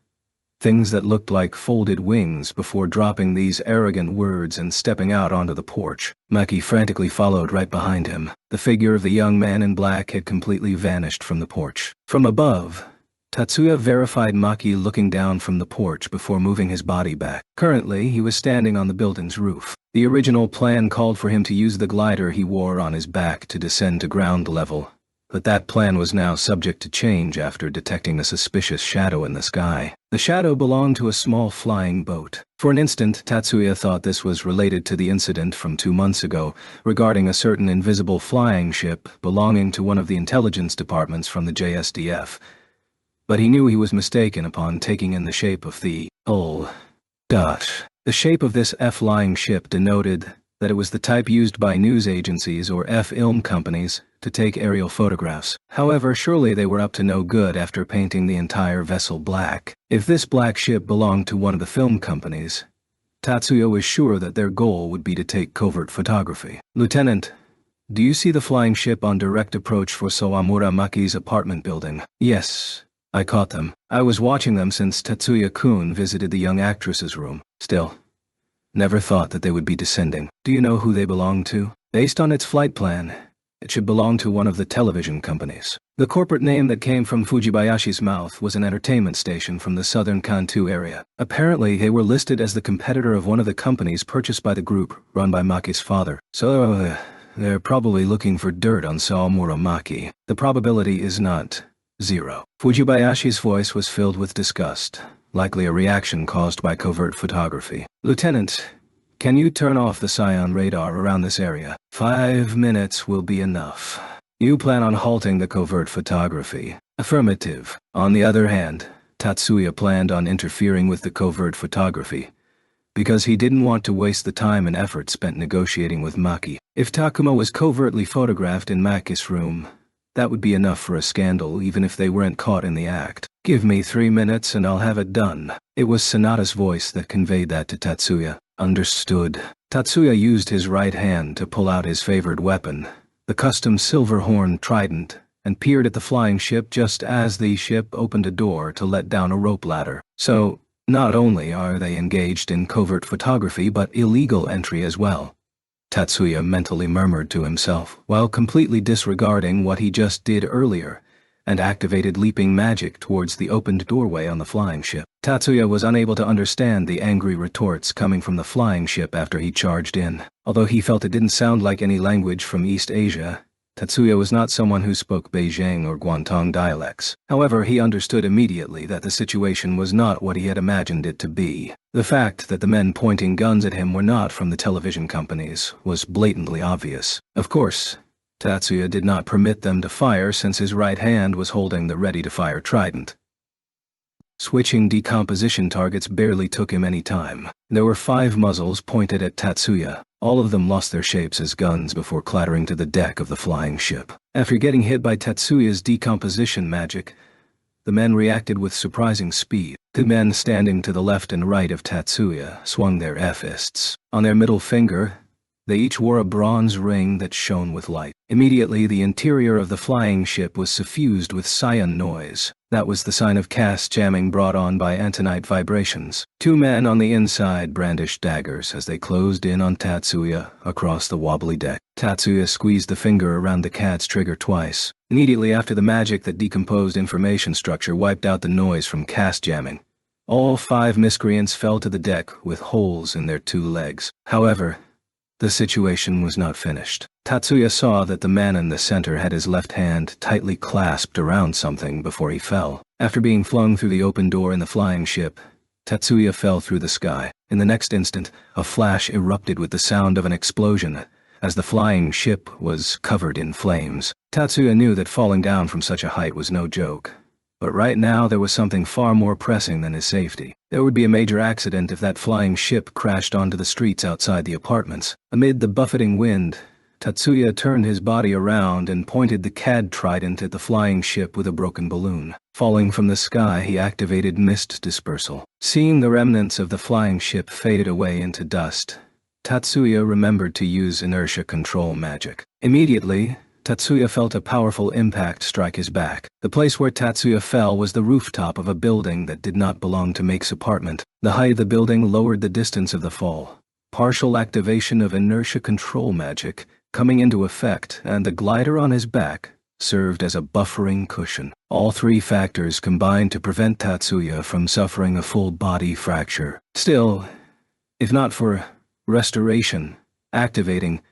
things that looked like folded wings before dropping these arrogant words and stepping out onto the porch. Maki frantically followed right behind him. The figure of the young man in black had completely vanished from the porch. From above, Tatsuya verified Maki looking down from the porch before moving his body back. Currently, he was standing on the building's roof. The original plan called for him to use the glider he wore on his back to descend to ground level, but that plan was now subject to change after detecting a suspicious shadow in the sky. The shadow belonged to a small flying boat. For an instant, Tatsuya thought this was related to the incident from 2 months ago regarding a certain invisible flying ship belonging to one of the intelligence departments from the JSDF. But he knew he was mistaken upon taking in the shape of the hull. The shape of this F-flying ship denoted that it was the type used by news agencies or film companies to take aerial photographs. However, surely they were up to no good after painting the entire vessel black. If this black ship belonged to one of the film companies, Tatsuya was sure that their goal would be to take covert photography. Lieutenant, do you see the flying ship on direct approach for Sawamura Maki's apartment building? Yes, I caught them. I was watching them since Tetsuya-kun visited the young actress's room. Still, never thought that they would be descending. Do you know who they belong to? Based on its flight plan, it should belong to one of the television companies. The corporate name that came from Fujibayashi's mouth was an entertainment station from the southern Kanto area. Apparently, they were listed as the competitor of one of the companies purchased by the group run by Maki's father. So, they're probably looking for dirt on Sawamura Maki. The probability is not 0. Fujibayashi's voice was filled with disgust, likely a reaction caused by covert photography. Lieutenant, can you turn off the Scion radar around this area? 5 minutes will be enough. You plan on halting the covert photography? Affirmative. On the other hand, Tatsuya planned on interfering with the covert photography because he didn't want to waste the time and effort spent negotiating with Maki. If Takuma was covertly photographed in Maki's room, that would be enough for a scandal even if they weren't caught in the act. Give me 3 minutes and I'll have it done. It was Sonata's voice that conveyed that to Tatsuya. Understood. Tatsuya used his right hand to pull out his favored weapon, the custom silver-horn trident, and peered at the flying ship just as the ship opened a door to let down a rope ladder. So, not only are they engaged in covert photography but illegal entry as well, Tatsuya mentally murmured to himself, while completely disregarding what he just did earlier, and activated leaping magic towards the opened doorway on the flying ship. Tatsuya was unable to understand the angry retorts coming from the flying ship after he charged in. Although he felt it didn't sound like any language from East Asia, Tatsuya was not someone who spoke Beijing or Guangdong dialects. However, he understood immediately that the situation was not what he had imagined it to be. The fact that the men pointing guns at him were not from the television companies was blatantly obvious. Of course, Tatsuya did not permit them to fire since his right hand was holding the ready-to-fire trident. Switching decomposition targets barely took him any time. There were 5 muzzles pointed at Tatsuya. All of them lost their shapes as guns before clattering to the deck of the flying ship. After getting hit by Tatsuya's decomposition magic, the men reacted with surprising speed. The men standing to the left and right of Tatsuya swung their fists. On their middle finger, they each wore a bronze ring that shone with light. Immediately, the interior of the flying ship was suffused with Scion noise. That was the sign of cast jamming brought on by Antonite vibrations. 2 men on the inside brandished daggers as they closed in on Tatsuya across the wobbly deck. Tatsuya squeezed the finger around the cat's trigger twice. Immediately after the magic that decomposed information structure wiped out the noise from cast jamming, all 5 miscreants fell to the deck with holes in their 2 legs. However, the situation was not finished. Tatsuya saw that the man in the center had his left hand tightly clasped around something before he fell. After being flung through the open door in the flying ship, Tatsuya fell through the sky. In the next instant, a flash erupted with the sound of an explosion as the flying ship was covered in flames. Tatsuya knew that falling down from such a height was no joke. But right now there was something far more pressing than his safety. There would be a major accident if that flying ship crashed onto the streets outside the apartments. Amid the buffeting wind, Tatsuya turned his body around and pointed the CAD trident at the flying ship with a broken balloon. Falling from the sky, he activated mist dispersal. Seeing the remnants of the flying ship faded away into dust, Tatsuya remembered to use inertia control magic. Immediately, Tatsuya felt a powerful impact strike his back. The place where Tatsuya fell was the rooftop of a building that did not belong to Make's apartment. The height of the building lowered the distance of the fall. Partial activation of inertia control magic coming into effect, and the glider on his back served as a buffering cushion. All 3 factors combined to prevent Tatsuya from suffering a full body fracture. Still, if not for restoration activating,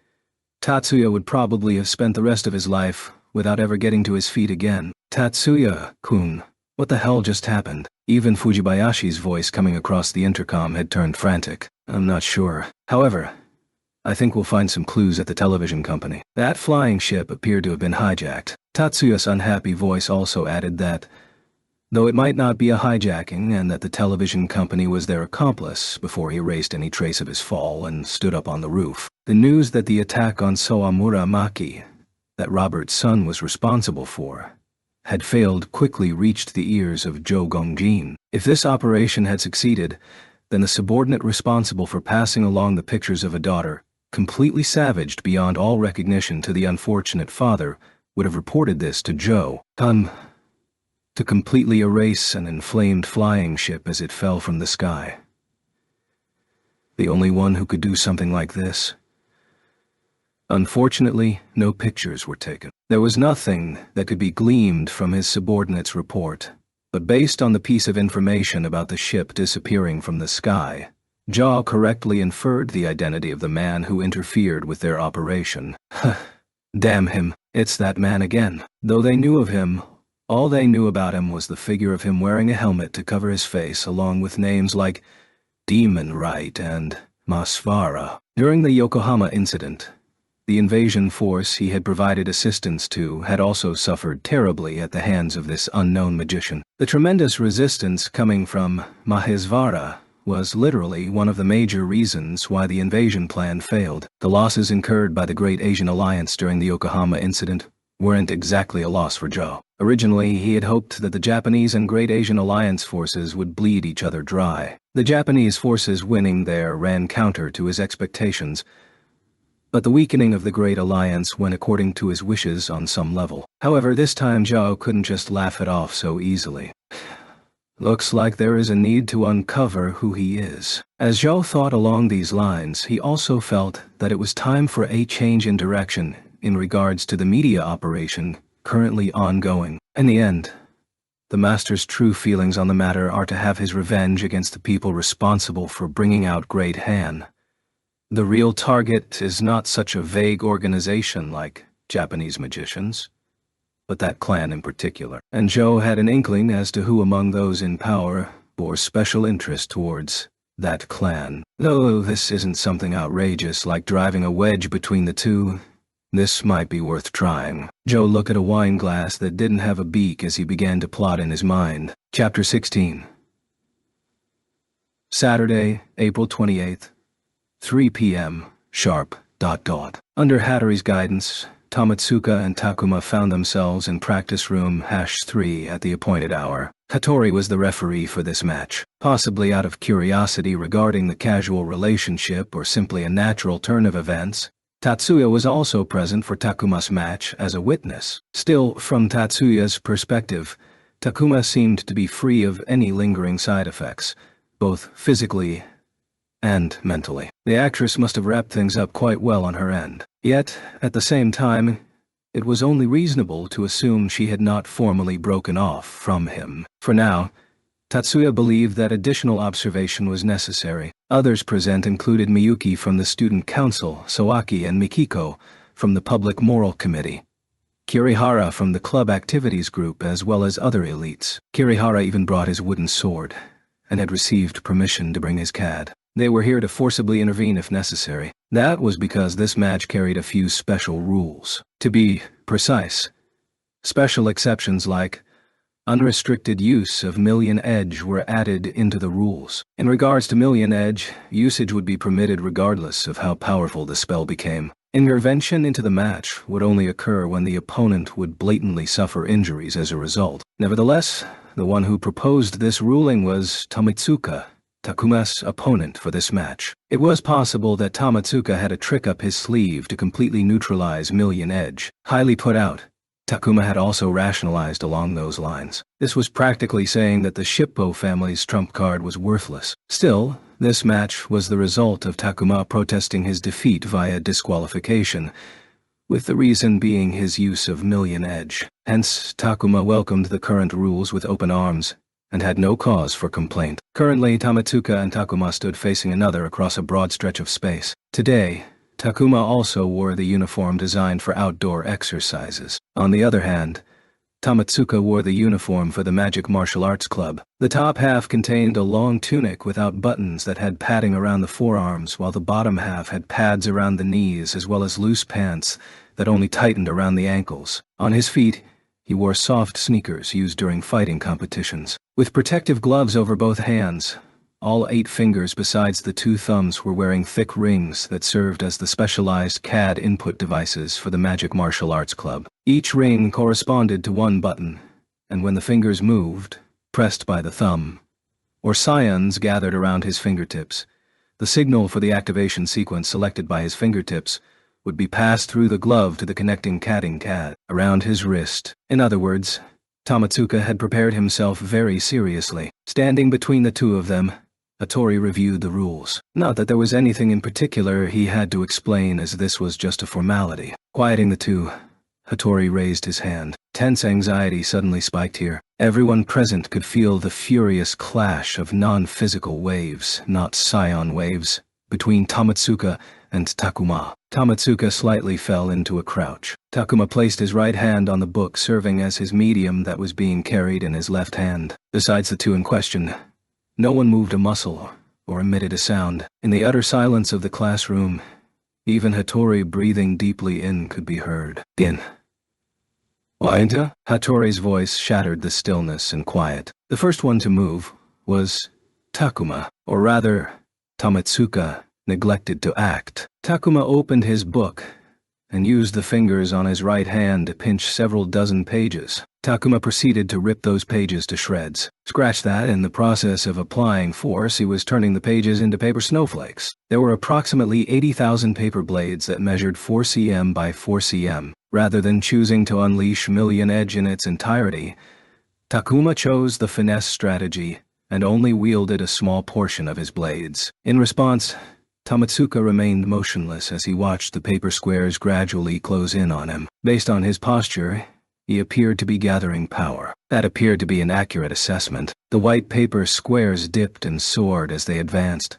Tatsuya would probably have spent the rest of his life without ever getting to his feet again. Tatsuya-kun, what the hell just happened? Even Fujibayashi's voice coming across the intercom had turned frantic. I'm not sure. However, I think we'll find some clues at the television company. That flying ship appeared to have been hijacked. Tatsuya's unhappy voice also added that, though it might not be a hijacking and that the television company was their accomplice before he erased any trace of his fall and stood up on the roof, the news that the attack on Sawamura Maki, that Robert's son was responsible for, had failed quickly reached the ears of Zhou Gongjin. If this operation had succeeded, then the subordinate responsible for passing along the pictures of a daughter, completely savaged beyond all recognition to the unfortunate father, would have reported this to Zhou. to completely erase an inflamed flying ship as it fell from the sky. The only one who could do something like this. Unfortunately, no pictures were taken. There was nothing that could be gleaned from his subordinate's report, but based on the piece of information about the ship disappearing from the sky, Zhao correctly inferred the identity of the man who interfered with their operation. Damn him, it's that man again. Though they knew of him, all they knew about him was the figure of him wearing a helmet to cover his face, along with names like Demon Right and Masvara. During the Yokohama incident, the invasion force he had provided assistance to had also suffered terribly at the hands of this unknown magician. The tremendous resistance coming from Mahesvara was literally one of the major reasons why the invasion plan failed. The losses incurred by the Great Asian Alliance during the Yokohama incident weren't exactly a loss for Zhao. Originally, he had hoped that the Japanese and Great Asian Alliance forces would bleed each other dry. The Japanese forces winning there ran counter to his expectations, but the weakening of the Great Alliance went according to his wishes on some level. However, this time Zhao couldn't just laugh it off so easily. Looks like there is a need to uncover who he is. As Zhao thought along these lines, he also felt that it was time for a change in direction in regards to the media operation currently ongoing. In the end, the Master's true feelings on the matter are to have his revenge against the people responsible for bringing out Great Han. The real target is not such a vague organization like Japanese magicians, but that clan in particular. And Zhou had an inkling as to who among those in power bore special interest towards that clan. Though this isn't something outrageous like driving a wedge between the two, this might be worth trying. Zhou looked at a wine glass that didn't have a beak as he began to plot in his mind. Chapter 16. Saturday, April 28th. 3 p.m. sharp. ... Under Hattori's guidance, Tomitsuka and Takuma found themselves in practice room #3 at the appointed hour. Hattori was the referee for this match. Possibly out of curiosity regarding the casual relationship or simply a natural turn of events, Tatsuya was also present for Takuma's match as a witness. Still, from Tatsuya's perspective, Takuma seemed to be free of any lingering side effects, both physically and mentally. The actress must have wrapped things up quite well on her end. Yet, at the same time, it was only reasonable to assume she had not formally broken off from him. For now, Tatsuya believed that additional observation was necessary. Others present included Miyuki from the Student Council, Soaki and Mikiko from the Public Moral Committee, Kirihara from the Club Activities Group, as well as other elites. Kirihara even brought his wooden sword, and had received permission to bring his CAD. They were here to forcibly intervene if necessary. That was because this match carried a few special rules. To be precise, special exceptions like unrestricted use of Million Edge were added into the rules. In regards to Million Edge, usage would be permitted regardless of how powerful the spell became. Intervention into the match would only occur when the opponent would blatantly suffer injuries as a result. Nevertheless, the one who proposed this ruling was Tomitsuka, Takuma's opponent for this match. It was possible that Tomitsuka had a trick up his sleeve to completely neutralize Million Edge. Highly put out, Takuma had also rationalized along those lines. This was practically saying that the Shippo family's trump card was worthless. Still, this match was the result of Takuma protesting his defeat via disqualification, with the reason being his use of Million Edge. Hence, Takuma welcomed the current rules with open arms, and had no cause for complaint. Currently, Tomitsuka and Takuma stood facing another across a broad stretch of space. Today, Takuma also wore the uniform designed for outdoor exercises. On the other hand, Tomitsuka wore the uniform for the Magic Martial Arts Club. The top half contained a long tunic without buttons that had padding around the forearms, while the bottom half had pads around the knees as well as loose pants that only tightened around the ankles. On his feet, he wore soft sneakers used during fighting competitions. With protective gloves over both hands, all 8 fingers besides the 2 thumbs were wearing thick rings that served as the specialized CAD input devices for the Magic Martial Arts Club. Each ring corresponded to 1 button, and when the fingers moved, pressed by the thumb, or scions gathered around his fingertips, the signal for the activation sequence selected by his fingertips would be passed through the glove to the connecting CAD around his wrist. In other words, Tamatsuka had prepared himself very seriously. Standing between the two of them, Hattori reviewed the rules. Not that there was anything in particular he had to explain, as this was just a formality. Quieting the two, Hattori raised his hand. Tense anxiety suddenly spiked here. Everyone present could feel the furious clash of non-physical waves, not psion waves, between Tamatsuka and Takuma. Tamatsuka slightly fell into a crouch. Takuma placed his right hand on the book, serving as his medium that was being carried in his left hand. Besides the two in question, no one moved a muscle or emitted a sound. In the utter silence of the classroom, even Hattori breathing deeply in could be heard. In. Wainta? Hattori's voice shattered the stillness and quiet. The first one to move was Takuma, or rather, Tamatsuka neglected to act. Takuma opened his book and used the fingers on his right hand to pinch several dozen pages. Takuma proceeded to rip those pages to shreds. Scratch that, in the process of applying force, he was turning the pages into paper snowflakes. There were approximately 80,000 paper blades that measured 4 cm by 4 cm. Rather than choosing to unleash Million Edge in its entirety, Takuma chose the finesse strategy and only wielded a small portion of his blades. In response, Tamatsuka remained motionless as he watched the paper squares gradually close in on him. Based on his posture, he appeared to be gathering power. That appeared to be an accurate assessment. The white paper squares dipped and soared as they advanced,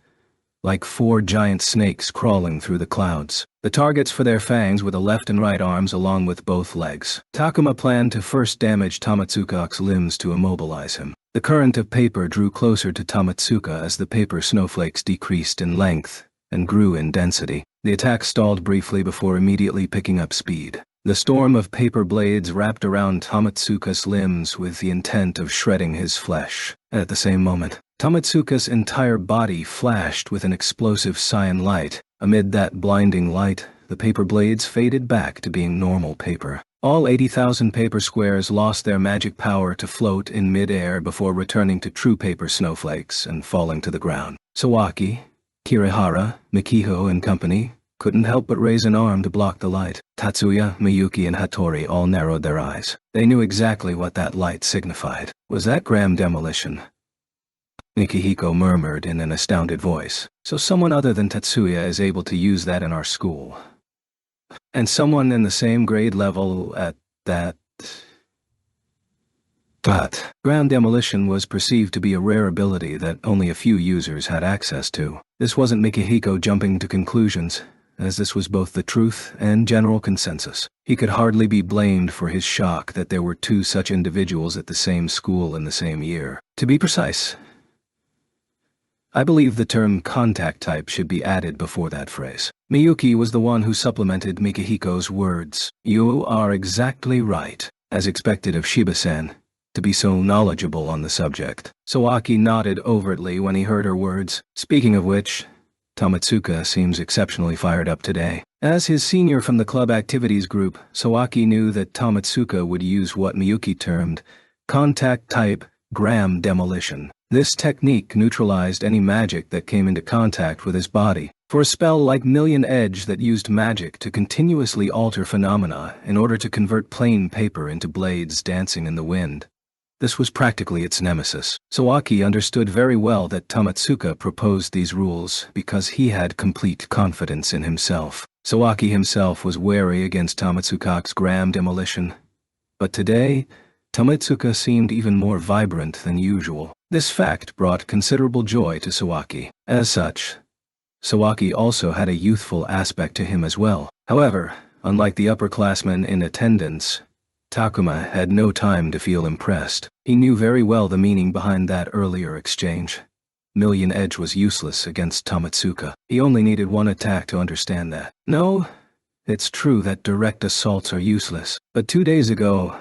like 4 giant snakes crawling through the clouds. The targets for their fangs were the left and right arms along with both legs. Takuma planned to first damage Tamatsuka's limbs to immobilize him. The current of paper drew closer to Tamatsuka as the paper snowflakes decreased in length and grew in density. The attack stalled briefly before immediately picking up speed. The storm of paper blades wrapped around Tamatsuka's limbs with the intent of shredding his flesh. At the same moment, Tamatsuka's entire body flashed with an explosive cyan light. Amid that blinding light, the paper blades faded back to being normal paper. All 80,000 paper squares lost their magic power to float in mid-air before returning to true paper snowflakes and falling to the ground. Sawaki, Kirihara, Mikiho, and company couldn't help but raise an arm to block the light. Tatsuya, Miyuki, and Hattori all narrowed their eyes. They knew exactly what that light signified. Was that Graham demolition? Mikihiko murmured in an astounded voice. So someone other than Tatsuya is able to use that in our school. And someone in the same grade level at that. But ground demolition was perceived to be a rare ability that only a few users had access to. This wasn't Mikihiko jumping to conclusions, as this was both the truth and general consensus. He could hardly be blamed for his shock that there were 2 such individuals at the same school in the same year. To be precise, I believe the term contact type should be added before that phrase. Miyuki was the one who supplemented Mikihiko's words. You are exactly right, as expected of Shiba-sen, to be so knowledgeable on the subject. Sawaki nodded overtly when he heard her words. Speaking of which, Tamatsuka seems exceptionally fired up today. As his senior from the club activities group, Sawaki knew that Tamatsuka would use what Miyuki termed contact type Graham demolition. This technique neutralized any magic that came into contact with his body. For a spell like Million Edge that used magic to continuously alter phenomena in order to convert plain paper into blades dancing in the wind, this was practically its nemesis. Sawaki understood very well that Tamatsuka proposed these rules because he had complete confidence in himself. Sawaki himself was wary against Tamatsuka's Graham demolition, but today, Tamatsuka seemed even more vibrant than usual. This fact brought considerable joy to Sawaki. As such, Sawaki also had a youthful aspect to him as well. However, unlike the upperclassmen in attendance, Takuma had no time to feel impressed. He knew very well the meaning behind that earlier exchange. Million Edge was useless against Tamatsuka. He only needed one attack to understand that. No, it's true that direct assaults are useless, but 2 days ago,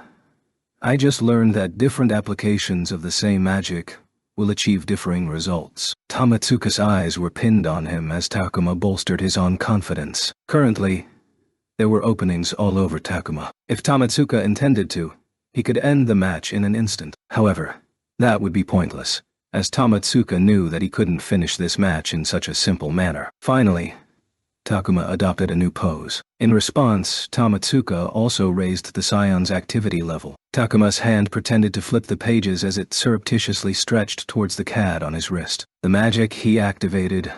I just learned that different applications of the same magic will achieve differing results. Tamatsuka's eyes were pinned on him as Takuma bolstered his own confidence. Currently, there were openings all over Takuma. If Tamatsuka intended to, he could end the match in an instant. However, that would be pointless, as Tamatsuka knew that he couldn't finish this match in such a simple manner. Finally, Takuma adopted a new pose. In response, Tamatsuka also raised the scion's activity level. Takuma's hand pretended to flip the pages as it surreptitiously stretched towards the CAD on his wrist. The magic he activated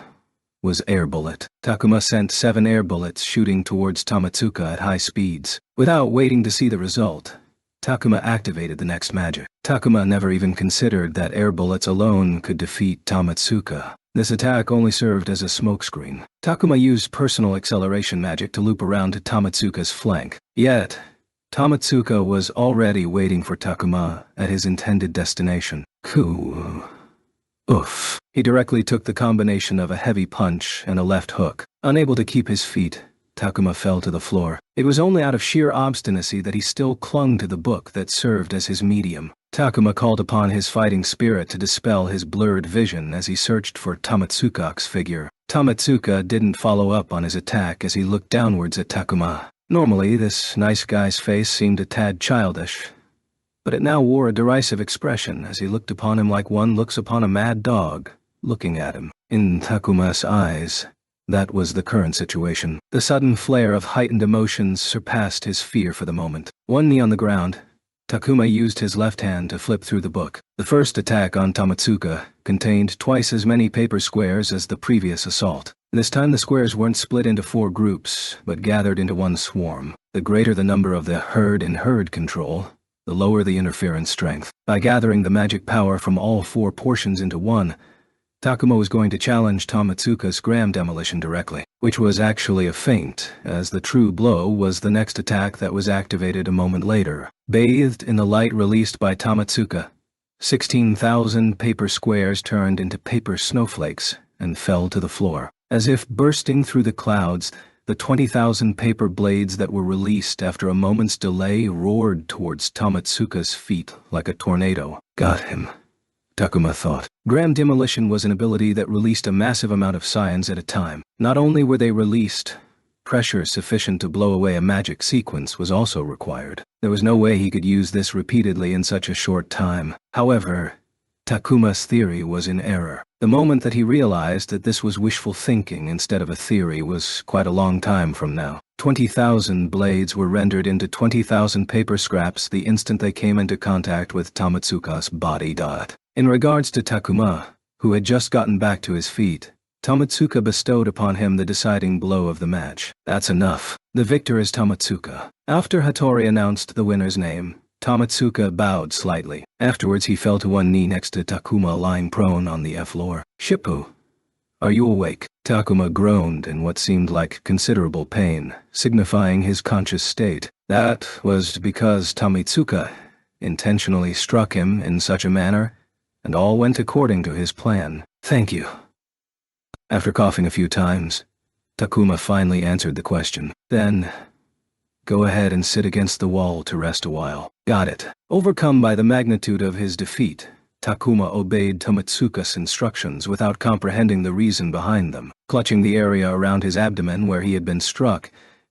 was Air Bullet. Takuma sent 7 air bullets shooting towards Tamatsuka at high speeds. Without waiting to see the result, Takuma activated the next magic. Takuma never even considered that air bullets alone could defeat Tamatsuka. This attack only served as a smokescreen. Takuma used personal acceleration magic to loop around to Tamatsuka's flank. Yet, Tamatsuka was already waiting for Takuma at his intended destination. Oof. He directly took the combination of a heavy punch and a left hook. Unable to keep his feet, Takuma fell to the floor. It was only out of sheer obstinacy that he still clung to the book that served as his medium. Takuma called upon his fighting spirit to dispel his blurred vision as he searched for Tamatsuka's figure. Tamatsuka didn't follow up on his attack as he looked downwards at Takuma. Normally, this nice guy's face seemed a tad childish, but it now wore a derisive expression as he looked upon him like one looks upon a mad dog, looking at him. In Takuma's eyes, that was the current situation. The sudden flare of heightened emotions surpassed his fear for the moment. One knee on the ground, Takuma used his left hand to flip through the book. The first attack on Tamatsuka contained twice as many paper squares as the previous assault. This time the squares weren't split into 4 groups, but gathered into one swarm. The greater the number of the herd in herd control, the lower the interference strength. By gathering the magic power from all 4 portions into one, Takuma was going to challenge Tamatsuka's gram demolition directly, which was actually a feint, as the true blow was the next attack that was activated a moment later. Bathed in the light released by Tamatsuka, 16,000 paper squares turned into paper snowflakes and fell to the floor. As if bursting through the clouds, the 20,000 paper blades that were released after a moment's delay roared towards Tamatsuka's feet like a tornado. Got him, Takuma thought. Gram demolition was an ability that released a massive amount of scions at a time. Not only were they released, pressure sufficient to blow away a magic sequence was also required. There was no way he could use this repeatedly in such a short time. However, Takuma's theory was in error. The moment that he realized that this was wishful thinking instead of a theory was quite a long time from now. 20,000 blades were rendered into 20,000 paper scraps the instant they came into contact with Tamatsuka's body. In regards to Takuma, who had just gotten back to his feet, Tamatsuka bestowed upon him the deciding blow of the match. That's enough. The victor is Tamatsuka. After Hattori announced the winner's name, Tamatsuka bowed slightly. Afterwards he fell to one knee next to Takuma lying prone on the floor. Shippu, are you awake? Takuma groaned in what seemed like considerable pain, signifying his conscious state. That was because Tamatsuka intentionally struck him in such a manner, and all went according to his plan. Thank you. After coughing a few times, Takuma finally answered the question. Then, go ahead and sit against the wall to rest a while. Got it. Overcome by the magnitude of his defeat, Takuma obeyed Tamatsuka's instructions without comprehending the reason behind them. Clutching the area around his abdomen where he had been struck,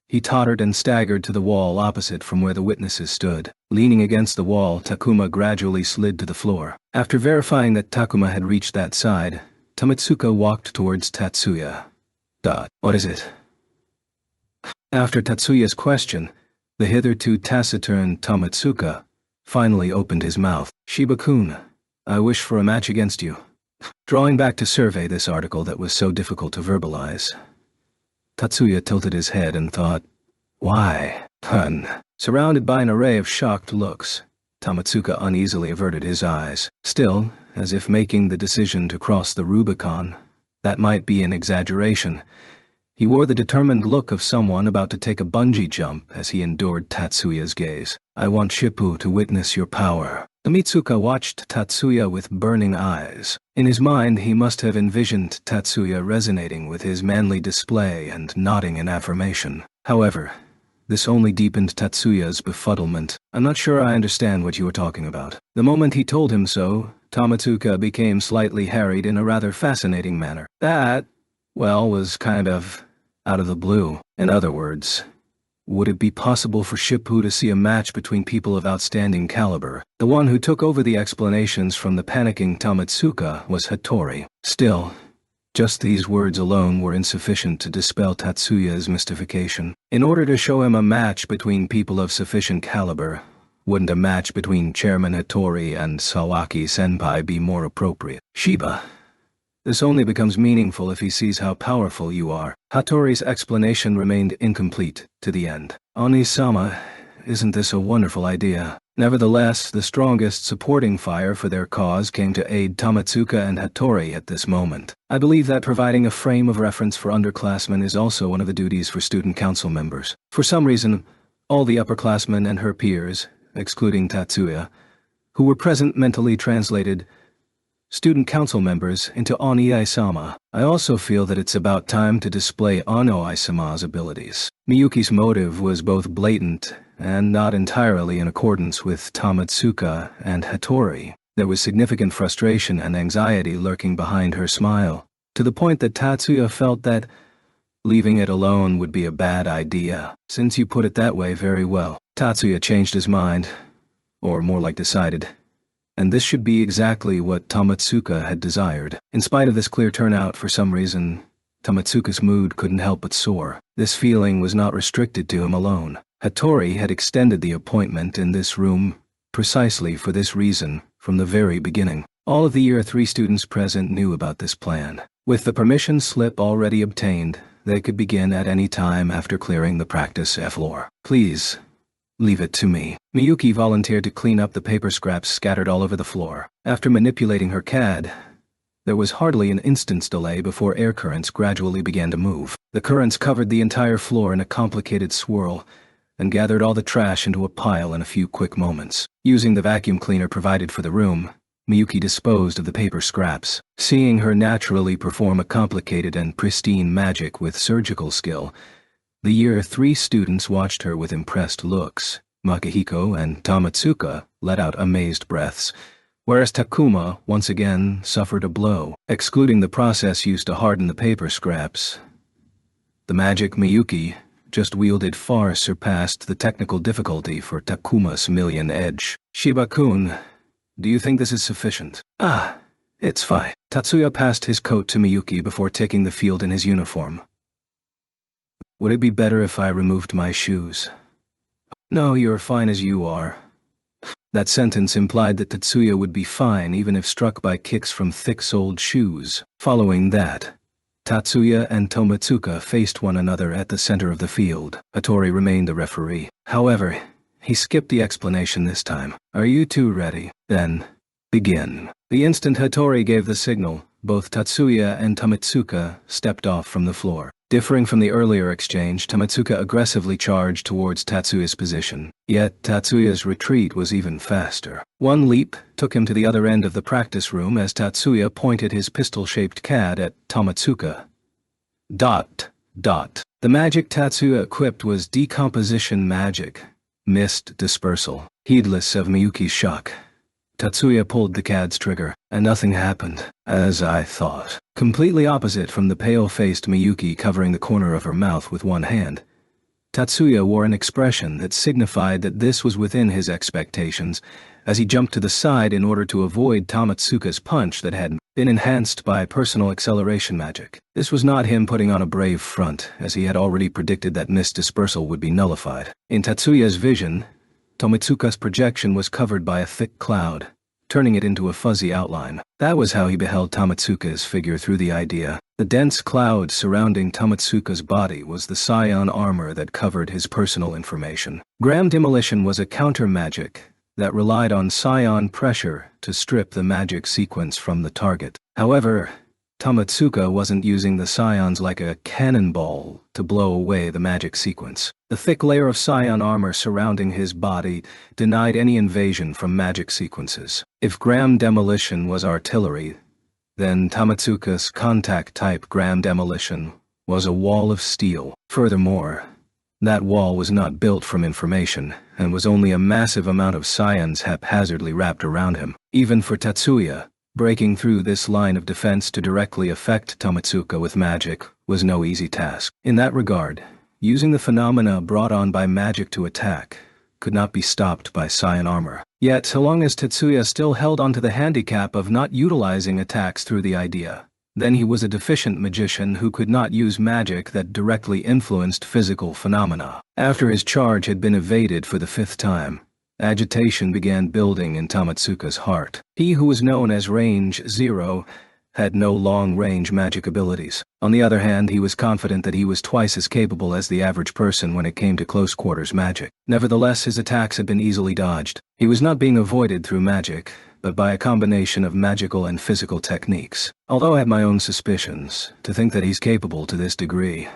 he tottered and staggered to the wall opposite from where the witnesses stood. Leaning against the wall, Takuma gradually slid to the floor. After verifying that Takuma had reached that side, Tamatsuka walked towards Tatsuya. What is it? After Tatsuya's question, the hitherto taciturn Tamatsuka finally opened his mouth. Shiba-kun, I wish for a match against you. Drawing back to survey this article that was so difficult to verbalize, Tatsuya tilted his head and thought, why? Surrounded by an array of shocked looks, Tamatsuka uneasily averted his eyes. Still, as if making the decision to cross the Rubicon, that might be an exaggeration, he wore the determined look of someone about to take a bungee jump as he endured Tatsuya's gaze. I want Shippu to witness your power. Tamatsuka watched Tatsuya with burning eyes. In his mind, he must have envisioned Tatsuya resonating with his manly display and nodding in affirmation. However, this only deepened Tatsuya's befuddlement. I'm not sure I understand what you are talking about. The moment he told him so, Tamatsuka became slightly harried in a rather fascinating manner. That, well, was kind of out of the blue. In other words, would it be possible for Shippu to see a match between people of outstanding caliber? The one who took over the explanations from the panicking Tamatsuka was Hattori. Still, Just these words alone were insufficient to dispel Tatsuya's mystification. In order to show him a match between people of sufficient caliber, wouldn't a match between Chairman Hattori and Sawaki-senpai be more appropriate? Shiba. This only becomes meaningful if he sees how powerful you are. Hattori's explanation remained incomplete to the end. Oni-sama, isn't this a wonderful idea? Nevertheless, the strongest supporting fire for their cause came to aid Tamatsuka and Hattori at this moment. I believe that providing a frame of reference for underclassmen is also one of the duties for student council members. For some reason, all the upperclassmen and her peers, excluding Tatsuya, who were present mentally translated student council members into Oni-sama. I also feel that it's about time to display Ono-isama's abilities. Miyuki's motive was both blatant and not entirely in accordance with Tamatsuka and Hattori. There was significant frustration and anxiety lurking behind her smile, to the point that Tatsuya felt that leaving it alone would be a bad idea. Since you put it that way, very well. Tatsuya changed his mind, or more like decided, and this should be exactly what Tamatsuka had desired. In spite of this clear turnout, for some reason, Tamatsuka's mood couldn't help but soar. This feeling was not restricted to him alone. Hattori had extended the appointment in this room precisely for this reason from the very beginning. All of the Year 3 students present knew about this plan. With the permission slip already obtained, they could begin at any time after clearing the practice floor. Please, leave it to me. Miyuki volunteered to clean up the paper scraps scattered all over the floor. After manipulating her CAD, there was hardly an instant's delay before air currents gradually began to move. The currents covered the entire floor in a complicated swirl and gathered all the trash into a pile in a few quick moments. Using the vacuum cleaner provided for the room, Miyuki disposed of the paper scraps. Seeing her naturally perform a complicated and pristine magic with surgical skill, the Year 3 students watched her with impressed looks. Makihiko and Tamatsuka let out amazed breaths, whereas Takuma once again suffered a blow. Excluding the process used to harden the paper scraps, the magic Miyuki just wielded far surpassed the technical difficulty for Takuma's million edge. Shiba-kun, do you think this is sufficient? It's fine. Tatsuya passed his coat to Miyuki before taking the field in his uniform. Would it be better if I removed my shoes? No, you're fine as you are. That sentence implied that Tatsuya would be fine even if struck by kicks from thick-soled shoes. Following that, Tatsuya and Tamatsuka faced one another at the center of the field. Hattori remained the referee. However, he skipped the explanation this time. Are you two ready? Then, begin. The instant Hattori gave the signal, both Tatsuya and Tamatsuka stepped off from the floor. Differing from the earlier exchange, Tamatsuka aggressively charged towards Tatsuya's position. Yet Tatsuya's retreat was even faster. One leap took him to the other end of the practice room as Tatsuya pointed his pistol-shaped CAD at Tamatsuka. ... The magic Tatsuya equipped was decomposition magic, mist dispersal. Heedless of Miyuki's shock, Tatsuya pulled the CAD's trigger, and nothing happened, as I thought. Completely opposite from the pale-faced Miyuki covering the corner of her mouth with one hand, Tatsuya wore an expression that signified that this was within his expectations as he jumped to the side in order to avoid Tamatsuka's punch that had been enhanced by personal acceleration magic. This was not him putting on a brave front, as he had already predicted that mist dispersal would be nullified. In Tatsuya's vision, Tamatsuka's projection was covered by a thick cloud, turning it into a fuzzy outline. That was how he beheld Tamatsuka's figure through the idea. The dense cloud surrounding Tamatsuka's body was the scion armor that covered his personal information. Gram demolition was a counter-magic that relied on scion pressure to strip the magic sequence from the target. However, Tamatsuka wasn't using the scions like a cannonball to blow away the magic sequence. The thick layer of scion armor surrounding his body denied any invasion from magic sequences. If Gram demolition was artillery, then Tamatsuka's contact-type Gram demolition was a wall of steel. Furthermore, that wall was not built from information, and was only a massive amount of scions haphazardly wrapped around him. Even for Tatsuya, breaking through this line of defense to directly affect Tamatsuka with magic was no easy task. In that regard, using the phenomena brought on by magic to attack could not be stopped by scion armor. Yet, so long as Tatsuya still held onto the handicap of not utilizing attacks through the idea, then he was a deficient magician who could not use magic that directly influenced physical phenomena. After his charge had been evaded for the 5th time, agitation began building in Tamatsuka's heart. He who was known as Range Zero had no long-range magic abilities. On the other hand, he was confident that he was twice as capable as the average person when it came to close-quarters magic. Nevertheless, his attacks had been easily dodged. He was not being avoided through magic, but by a combination of magical and physical techniques. Although I had my own suspicions, to think that he's capable to this degree.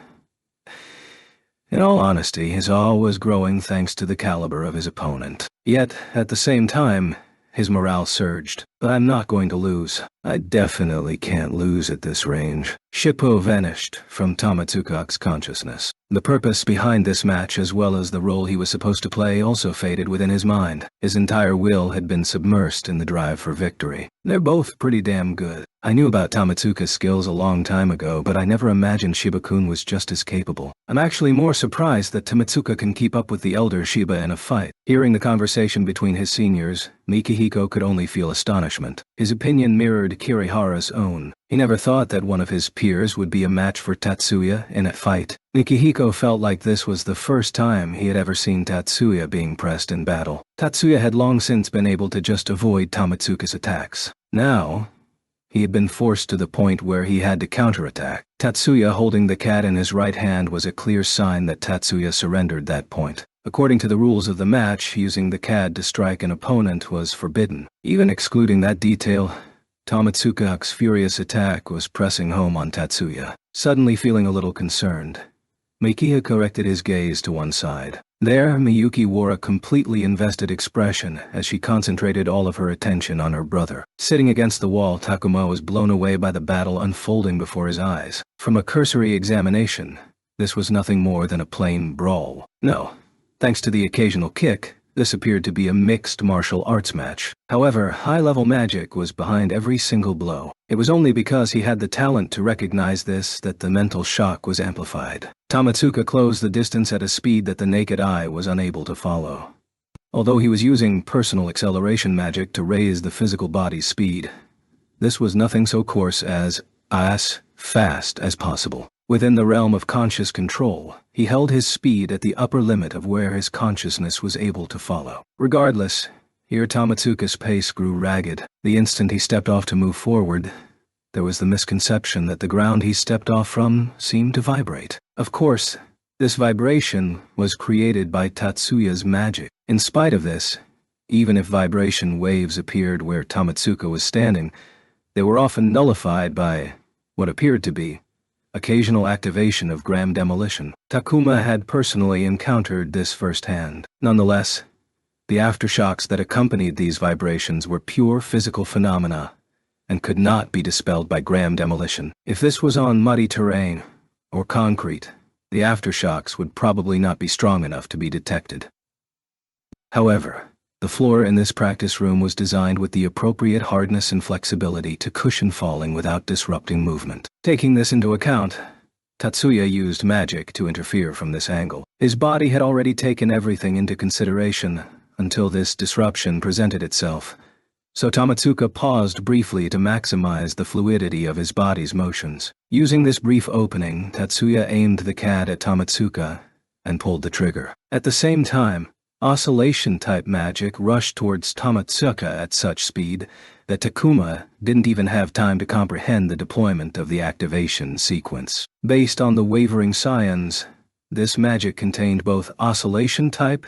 In all honesty, his awe was growing thanks to the caliber of his opponent. Yet, at the same time, his morale surged. I'm not going to lose. I definitely can't lose at this range. Shippo vanished from Tamatsuka's consciousness. The purpose behind this match as well as the role he was supposed to play also faded within his mind. His entire will had been submersed in the drive for victory. They're both pretty damn good. I knew about Tamatsuka's skills a long time ago, but I never imagined Shiba-kun was just as capable. I'm actually more surprised that Tamatsuka can keep up with the elder Shiba in a fight. Hearing the conversation between his seniors, Mikihiko could only feel astonishment. His opinion mirrored Kirihara's own. He never thought that one of his peers would be a match for Tatsuya in a fight. Mikihiko felt like this was the first time he had ever seen Tatsuya being pressed in battle. Tatsuya had long since been able to just avoid Tamatsuka's attacks. Now, he had been forced to the point where he had to counterattack. Tatsuya holding the cat in his right hand was a clear sign that Tatsuya surrendered that point. According to the rules of the match, using the cat to strike an opponent was forbidden. Even excluding that detail, Tamatsuka's furious attack was pressing home on Tatsuya. Suddenly feeling a little concerned, Mikiya corrected his gaze to one side. There, Miyuki wore a completely invested expression as she concentrated all of her attention on her brother. Sitting against the wall, Takuma was blown away by the battle unfolding before his eyes. From a cursory examination, this was nothing more than a plain brawl. No, thanks to the occasional kick, this appeared to be a mixed martial arts match. However, high-level magic was behind every single blow. It was only because he had the talent to recognize this that the mental shock was amplified. Tamatsuka closed the distance at a speed that the naked eye was unable to follow. Although he was using personal acceleration magic to raise the physical body's speed, this was nothing so coarse as fast as possible. Within the realm of conscious control, he held his speed at the upper limit of where his consciousness was able to follow. Regardless, here Tamatsuka's pace grew ragged. The instant he stepped off to move forward, there was the misconception that the ground he stepped off from seemed to vibrate. Of course, this vibration was created by Tatsuya's magic. In spite of this, even if vibration waves appeared where Tamatsuka was standing, they were often nullified by what appeared to be occasional activation of gram demolition. Takuma had personally encountered this firsthand. Nonetheless, the aftershocks that accompanied these vibrations were pure physical phenomena and could not be dispelled by gram demolition. If this was on muddy terrain or concrete, the aftershocks would probably not be strong enough to be detected. However, the floor in this practice room was designed with the appropriate hardness and flexibility to cushion falling without disrupting movement. Taking this into account, Tatsuya used magic to interfere from this angle. His body had already taken everything into consideration until this disruption presented itself, so Tamatsuka paused briefly to maximize the fluidity of his body's motions. Using this brief opening, Tatsuya aimed the cat at Tamatsuka and pulled the trigger. At the same time, oscillation-type magic rushed towards Tamatsuka at such speed that Takuma didn't even have time to comprehend the deployment of the activation sequence. Based on the wavering scions, this magic contained both oscillation-type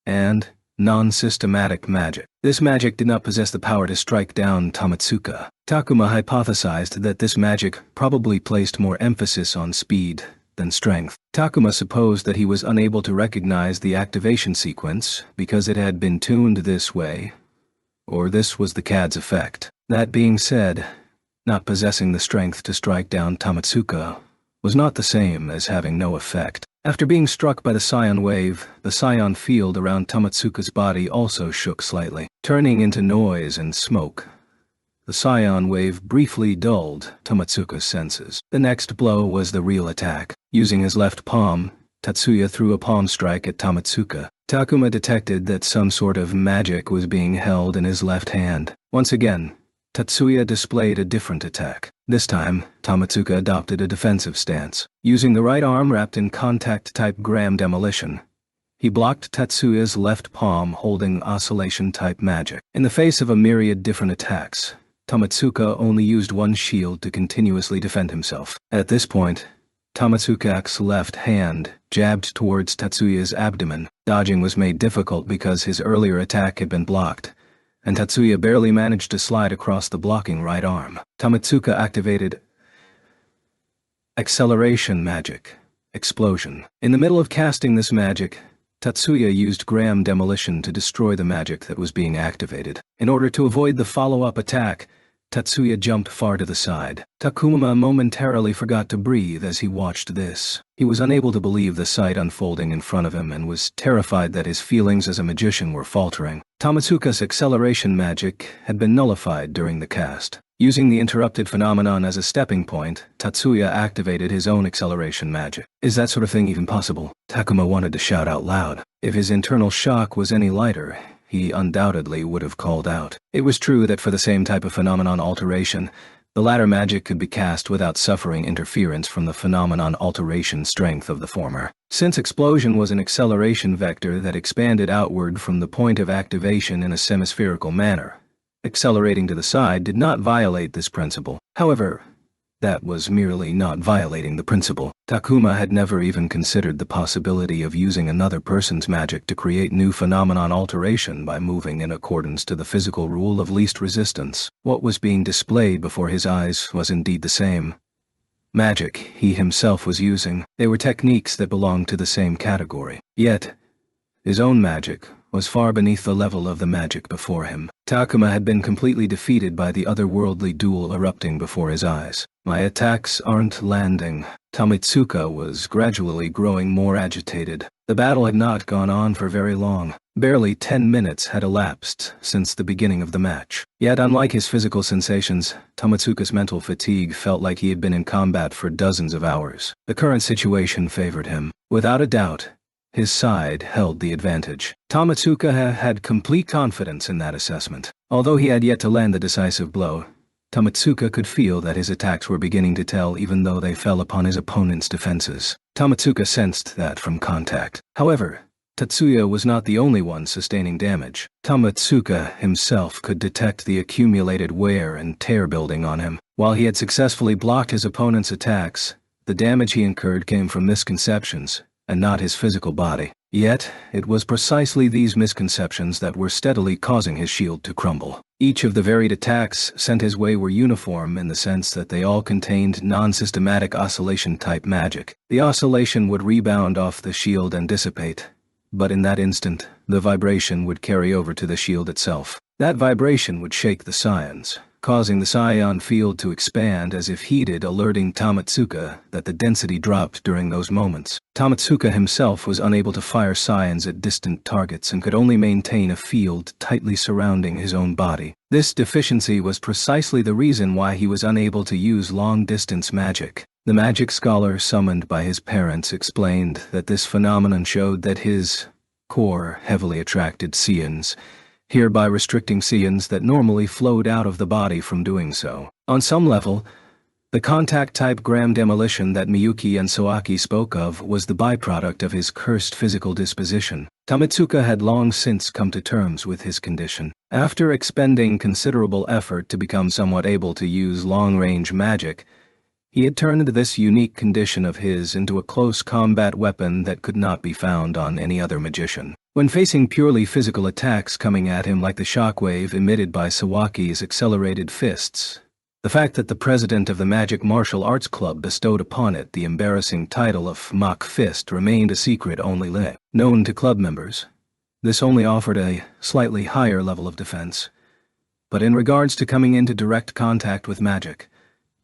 and non-systematic magic. This magic did not possess the power to strike down Tamatsuka. Takuma hypothesized that this magic probably placed more emphasis on speed than strength. Takuma supposed that he was unable to recognize the activation sequence because it had been tuned this way, or this was the CAD's effect. That being said, not possessing the strength to strike down Tamatsuka was not the same as having no effect. After being struck by the scion wave, the scion field around Tamatsuka's body also shook slightly, turning into noise and smoke. The scion wave briefly dulled Tamatsuka's senses. The next blow was the real attack. Using his left palm, Tatsuya threw a palm strike at Tamatsuka. Takuma detected that some sort of magic was being held in his left hand. Once again, Tatsuya displayed a different attack. This time, Tamatsuka adopted a defensive stance. Using the right arm wrapped in contact-type Graham demolition, he blocked Tatsuya's left palm holding oscillation-type magic. In the face of a myriad different attacks, Tamatsuka only used one shield to continuously defend himself. At this point, Tamatsuka's left hand jabbed towards Tatsuya's abdomen. Dodging was made difficult because his earlier attack had been blocked, and Tatsuya barely managed to slide across the blocking right arm. Tamatsuka activated Acceleration Magic. Explosion. In the middle of casting this magic, Tatsuya used Graham Demolition to destroy the magic that was being activated. In order to avoid the follow-up attack, Tatsuya jumped far to the side. Takuma momentarily forgot to breathe as he watched this. He was unable to believe the sight unfolding in front of him and was terrified that his feelings as a magician were faltering. Tamatsuka's acceleration magic had been nullified during the cast. Using the interrupted phenomenon as a stepping point, Tatsuya activated his own acceleration magic. Is that sort of thing even possible? Takuma wanted to shout out loud. If his internal shock was any lighter, he undoubtedly would have called out. It was true that for the same type of phenomenon alteration, the latter magic could be cast without suffering interference from the phenomenon alteration strength of the former. Since explosion was an acceleration vector that expanded outward from the point of activation in a semispherical manner, accelerating to the side did not violate this principle. However, that was merely not violating the principle. Takuma had never even considered the possibility of using another person's magic to create new phenomenon alteration by moving in accordance to the physical rule of least resistance. What was being displayed before his eyes was indeed the same magic he himself was using. They were techniques that belonged to the same category. Yet, his own magic was far beneath the level of the magic before him. Takuma had been completely defeated by the otherworldly duel erupting before his eyes. My attacks aren't landing. Tamatsuka was gradually growing more agitated. The battle had not gone on for very long. Barely 10 minutes had elapsed since the beginning of the match. Yet unlike his physical sensations, Tamatsuka's mental fatigue felt like he had been in combat for dozens of hours. The current situation favored him. Without a doubt, his side held the advantage. Tamatsuka had complete confidence in that assessment. Although he had yet to land the decisive blow, Tamatsuka could feel that his attacks were beginning to tell even though they fell upon his opponent's defenses. Tamatsuka sensed that from contact. However, Tatsuya was not the only one sustaining damage. Tamatsuka himself could detect the accumulated wear and tear building on him. While he had successfully blocked his opponent's attacks, the damage he incurred came from misconceptions, and not his physical body. Yet, it was precisely these misconceptions that were steadily causing his shield to crumble. Each of the varied attacks sent his way were uniform in the sense that they all contained non-systematic oscillation-type magic. The oscillation would rebound off the shield and dissipate, but in that instant, the vibration would carry over to the shield itself. That vibration would shake the scions, causing the scion field to expand as if heated, alerting Tamatsuka that the density dropped during those moments. Tamatsuka himself was unable to fire scions at distant targets and could only maintain a field tightly surrounding his own body. This deficiency was precisely the reason why he was unable to use long-distance magic. The magic scholar summoned by his parents explained that this phenomenon showed that his core heavily attracted scions, hereby restricting scions that normally flowed out of the body from doing so. On some level, the contact-type Graham demolition that Miyuki and Soaki spoke of was the byproduct of his cursed physical disposition. Tamatsuka had long since come to terms with his condition. After expending considerable effort to become somewhat able to use long-range magic, he had turned this unique condition of his into a close combat weapon that could not be found on any other magician. When facing purely physical attacks coming at him like the shockwave emitted by Sawaki's accelerated fists, the fact that the president of the Magic Martial Arts Club bestowed upon it the embarrassing title of Mach Fist remained a secret only known to club members. This only offered a slightly higher level of defense. But in regards to coming into direct contact with magic,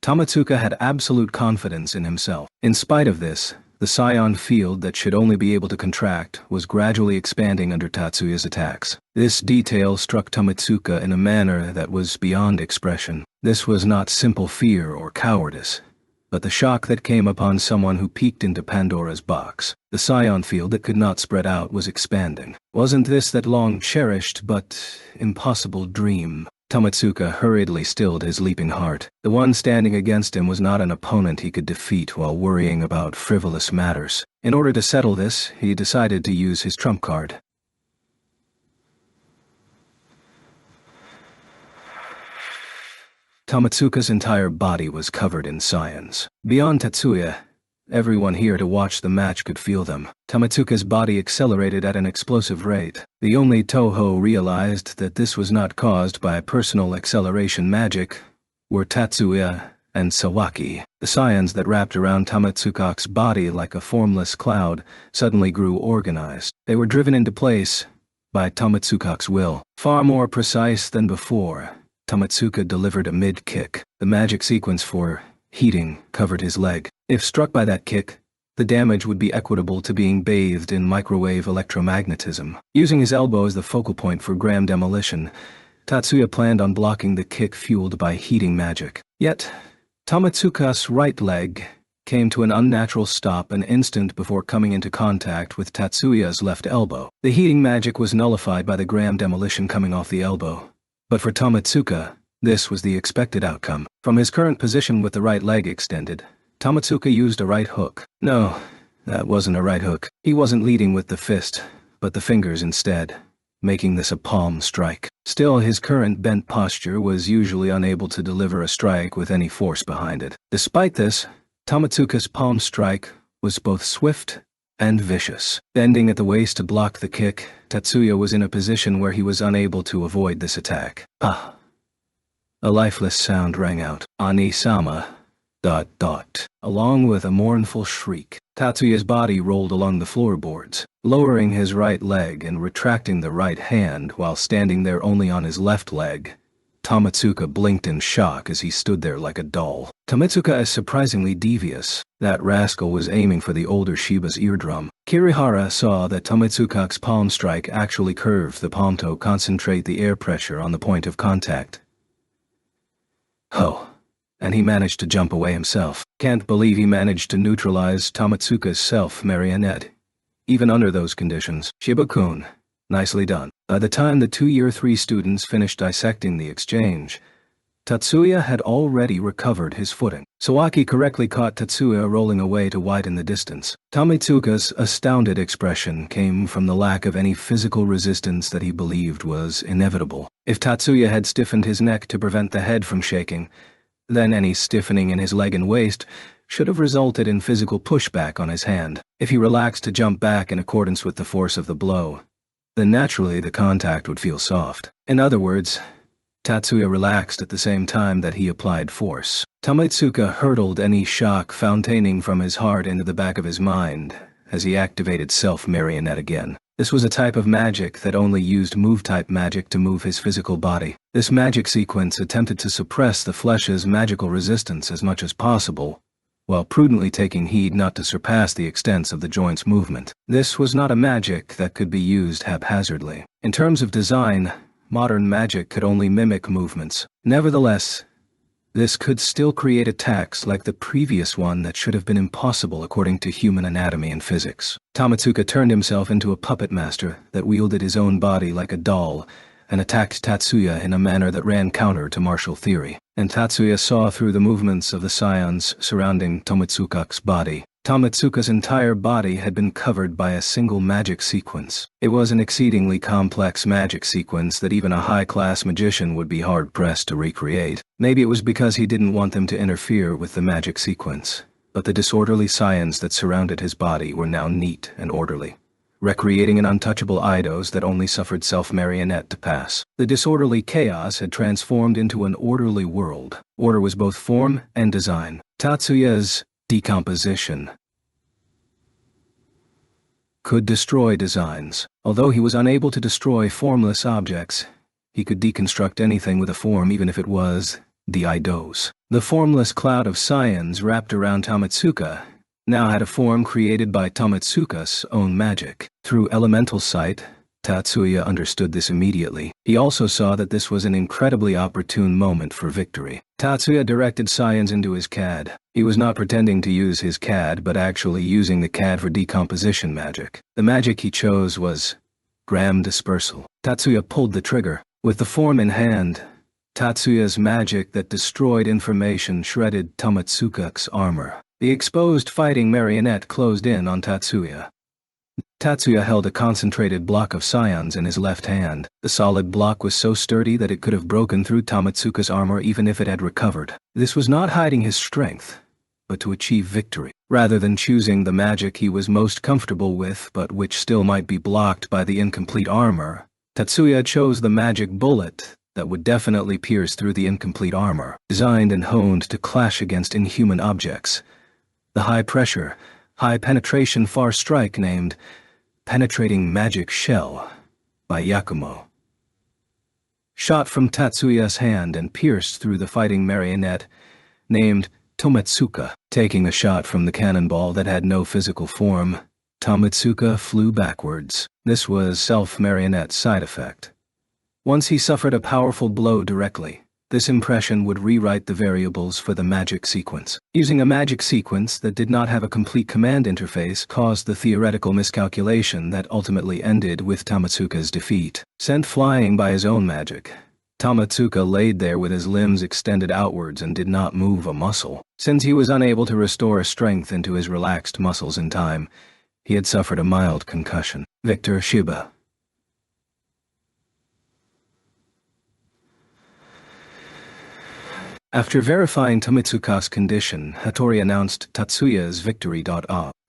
Tamatsuka had absolute confidence in himself. In spite of this, the scion field that should only be able to contract was gradually expanding under Tatsuya's attacks. This detail struck Tamatsuka in a manner that was beyond expression. This was not simple fear or cowardice, but the shock that came upon someone who peeked into Pandora's box. The scion field that could not spread out was expanding. Wasn't this that long-cherished but impossible dream? Tomitsuka hurriedly stilled his leaping heart. The one standing against him was not an opponent he could defeat while worrying about frivolous matters. In order to settle this, he decided to use his trump card. Tomitsuka's entire body was covered in cyans. Beyond Tatsuya, everyone here to watch the match could feel them. Tomitsuka's body accelerated at an explosive rate. The only Toho realized that this was not caused by personal acceleration magic were Tatsuya and Sawaki. The cyans that wrapped around Tomitsuka's body like a formless cloud suddenly grew organized. They were driven into place by Tomitsuka's will. Far more precise than before, Tomitsuka delivered a mid-kick. The magic sequence for heating covered his leg. If struck by that kick, the damage would be equitable to being bathed in microwave electromagnetism. Using his elbow as the focal point for gram demolition, Tatsuya planned on blocking the kick fueled by heating magic. Yet, Tomitsuka's right leg came to an unnatural stop an instant before coming into contact with Tatsuya's left elbow. The heating magic was nullified by the gram demolition coming off the elbow. But for Tomitsuka, this was the expected outcome. From his current position with the right leg extended, Tomitsuka used a right hook. No, that wasn't a right hook. He wasn't leading with the fist, but the fingers instead, making this a palm strike. Still, his current bent posture was usually unable to deliver a strike with any force behind it. Despite this, Tomitsuka's palm strike was both swift and vicious. Bending at the waist to block the kick, Tatsuya was in a position where he was unable to avoid this attack. Ah! A lifeless sound rang out. Ani-sama... ... Along with a mournful shriek, Tatsuya's body rolled along the floorboards, lowering his right leg and retracting the right hand while standing there only on his left leg. Tomitsuka blinked in shock as he stood there like a doll. Tomitsuka is surprisingly devious. That rascal was aiming for the older Shiba's eardrum. Kirihara saw that Tomitsuka's palm strike actually curved the palm to concentrate the air pressure on the point of contact. Oh, and he managed to jump away himself. Can't believe he managed to neutralize Tomitsuka's self-marionette. Even under those conditions. Shiba-kun, nicely done. By the time the 2 Year 3 students finished dissecting the exchange, Tatsuya had already recovered his footing. Sawaki correctly caught Tatsuya rolling away to widen the distance. Tomitsuka's astounded expression came from the lack of any physical resistance that he believed was inevitable. If Tatsuya had stiffened his neck to prevent the head from shaking, then any stiffening in his leg and waist should have resulted in physical pushback on his hand. If he relaxed to jump back in accordance with the force of the blow, then naturally the contact would feel soft. In other words, Tatsuya relaxed at the same time that he applied force. Tomitsuka hurtled any shock fontaining from his heart into the back of his mind as he activated self-marionette again. This was a type of magic that only used move-type magic to move his physical body. This magic sequence attempted to suppress the flesh's magical resistance as much as possible, while prudently taking heed not to surpass the extents of the joint's movement. This was not a magic that could be used haphazardly. In terms of design, modern magic could only mimic movements. Nevertheless, this could still create attacks like the previous one that should have been impossible according to human anatomy and physics. Tomitsuka turned himself into a puppet master that wielded his own body like a doll and attacked Tatsuya in a manner that ran counter to martial theory. And Tatsuya saw through the movements of the cyans surrounding Tomitsuka's body. Tomitsuka's entire body had been covered by a single magic sequence. It was an exceedingly complex magic sequence that even a high-class magician would be hard-pressed to recreate. Maybe it was because he didn't want them to interfere with the magic sequence, but the disorderly cyans that surrounded his body were now neat and orderly, recreating an untouchable eidos that only suffered self-marionette to pass. The disorderly chaos had transformed into an orderly world. Order was both form and design. Tatsuya's decomposition could destroy designs. Although he was unable to destroy formless objects, he could deconstruct anything with a form even if it was the eidos. The formless cloud of cyans wrapped around Tomitsuka now had a form created by Tomitsuka's own magic. Through elemental sight, Tatsuya understood this immediately. He also saw that this was an incredibly opportune moment for victory. Tatsuya directed cyans into his CAD. He was not pretending to use his CAD but actually using the CAD for decomposition magic. The magic he chose was gram dispersal. Tatsuya pulled the trigger. With the form in hand, Tatsuya's magic that destroyed information shredded Tomitsuka's armor. The exposed fighting marionette closed in on Tatsuya. Tatsuya held a concentrated block of scions in his left hand. The solid block was so sturdy that it could have broken through Tomitsuka's armor even if it had recovered. This was not hiding his strength, but to achieve victory. Rather than choosing the magic he was most comfortable with but which still might be blocked by the incomplete armor, Tatsuya chose the magic bullet that would definitely pierce through the incomplete armor, designed and honed to clash against inhuman objects. The high-pressure, high-penetration far strike named Penetrating Magic Shell by Yakumo. Shot from Tatsuya's hand and pierced through the fighting marionette named Tomitsuka. Taking a shot from the cannonball that had no physical form, Tomitsuka flew backwards. This was self-marionette's side effect. Once he suffered a powerful blow directly, this impression would rewrite the variables for the magic sequence. Using a magic sequence that did not have a complete command interface caused the theoretical miscalculation that ultimately ended with Tomitsuka's defeat. Sent flying by his own magic, Tomitsuka laid there with his limbs extended outwards and did not move a muscle. Since he was unable to restore strength into his relaxed muscles in time, he had suffered a mild concussion. Victor Shiba. After verifying Tomitsuka's condition, Hattori announced Tatsuya's victory.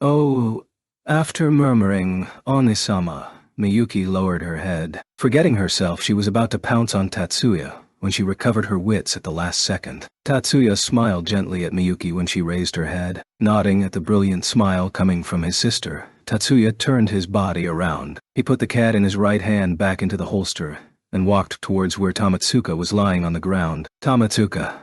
Oh, after murmuring, Onisama, Miyuki lowered her head. Forgetting herself, she was about to pounce on Tatsuya when she recovered her wits at the last second. Tatsuya smiled gently at Miyuki when she raised her head. Nodding at the brilliant smile coming from his sister, Tatsuya turned his body around. He put the cat in his right hand back into the holster and walked towards where Tomitsuka was lying on the ground. Tomitsuka,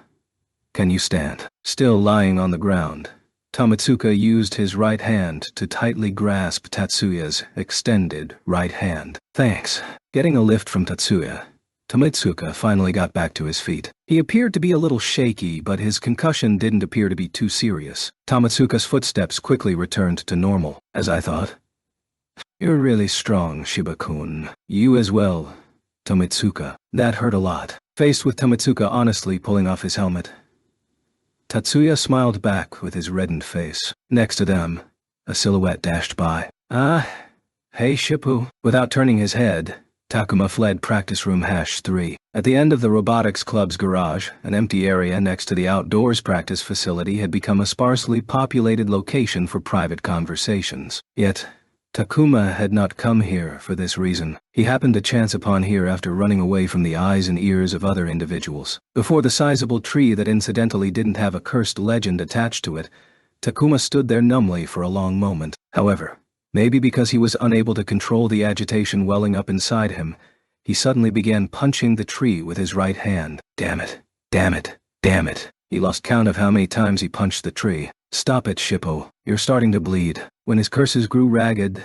can you stand? Still lying on the ground, Tomitsuka used his right hand to tightly grasp Tatsuya's extended right hand. Thanks. Getting a lift from Tatsuya, Tomitsuka finally got back to his feet. He appeared to be a little shaky, but his concussion didn't appear to be too serious. Tomitsuka's footsteps quickly returned to normal. As I thought. You're really strong, Shiba-kun. You as well, Tomitsuka. That hurt a lot. Faced with Tomitsuka honestly pulling off his helmet, Tatsuya smiled back with his reddened face. Next to them, a silhouette dashed by. Ah, hey Shippu. Without turning his head, Takuma fled practice room #3. At the end of the robotics club's garage, an empty area next to the outdoors practice facility had become a sparsely populated location for private conversations. Yet, Takuma had not come here for this reason. He happened to chance upon here after running away from the eyes and ears of other individuals. Before the sizable tree that incidentally didn't have a cursed legend attached to it, Takuma stood there numbly for a long moment. However, maybe because he was unable to control the agitation welling up inside him, he suddenly began punching the tree with his right hand. Damn it, damn it, damn it. He lost count of how many times he punched the tree. Stop it, Shippo. You're starting to bleed. When his curses grew ragged,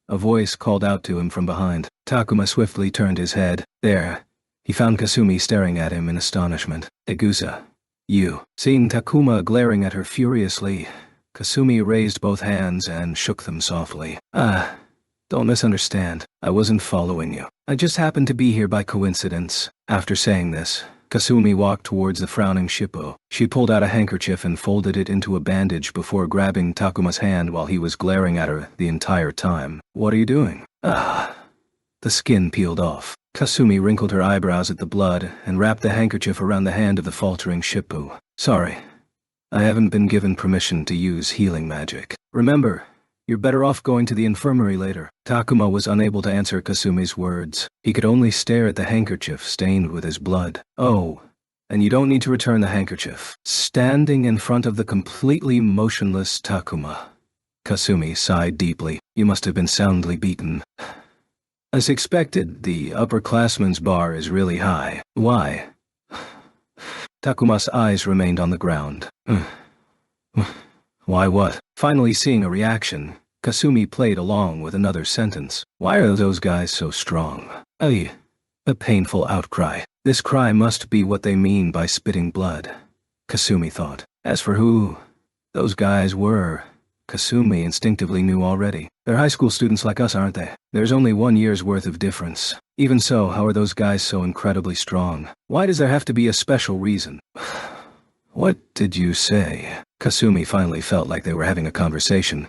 a voice called out to him from behind. Takuma swiftly turned his head. There, he found Kasumi staring at him in astonishment. Egusa, you. Seeing Takuma glaring at her furiously, Kasumi raised both hands and shook them softly. Ah, don't misunderstand. I wasn't following you. I just happened to be here by coincidence. After saying this, Kasumi walked towards the frowning Shippo. She pulled out a handkerchief and folded it into a bandage before grabbing Takuma's hand while he was glaring at her the entire time. What are you doing? Ah. The skin peeled off. Kasumi wrinkled her eyebrows at the blood and wrapped the handkerchief around the hand of the faltering Shippo. Sorry. I haven't been given permission to use healing magic. Remember, you're better off going to the infirmary later. Takuma was unable to answer Kasumi's words. He could only stare at the handkerchief stained with his blood. Oh, and you don't need to return the handkerchief. Standing in front of the completely motionless Takuma, Kasumi sighed deeply. You must have been soundly beaten. As expected, the upperclassman's bar is really high. Why? Takuma's eyes remained on the ground. Why what? Finally seeing a reaction, Kasumi played along with another sentence. Why are those guys so strong? A painful outcry. This cry must be what they mean by spitting blood, Kasumi thought. As for who those guys were, Kasumi instinctively knew already. They're high school students like us, aren't they? There's only 1 year's worth of difference. Even so, how are those guys so incredibly strong? Why does there have to be a special reason? What did you say? Kasumi finally felt like they were having a conversation.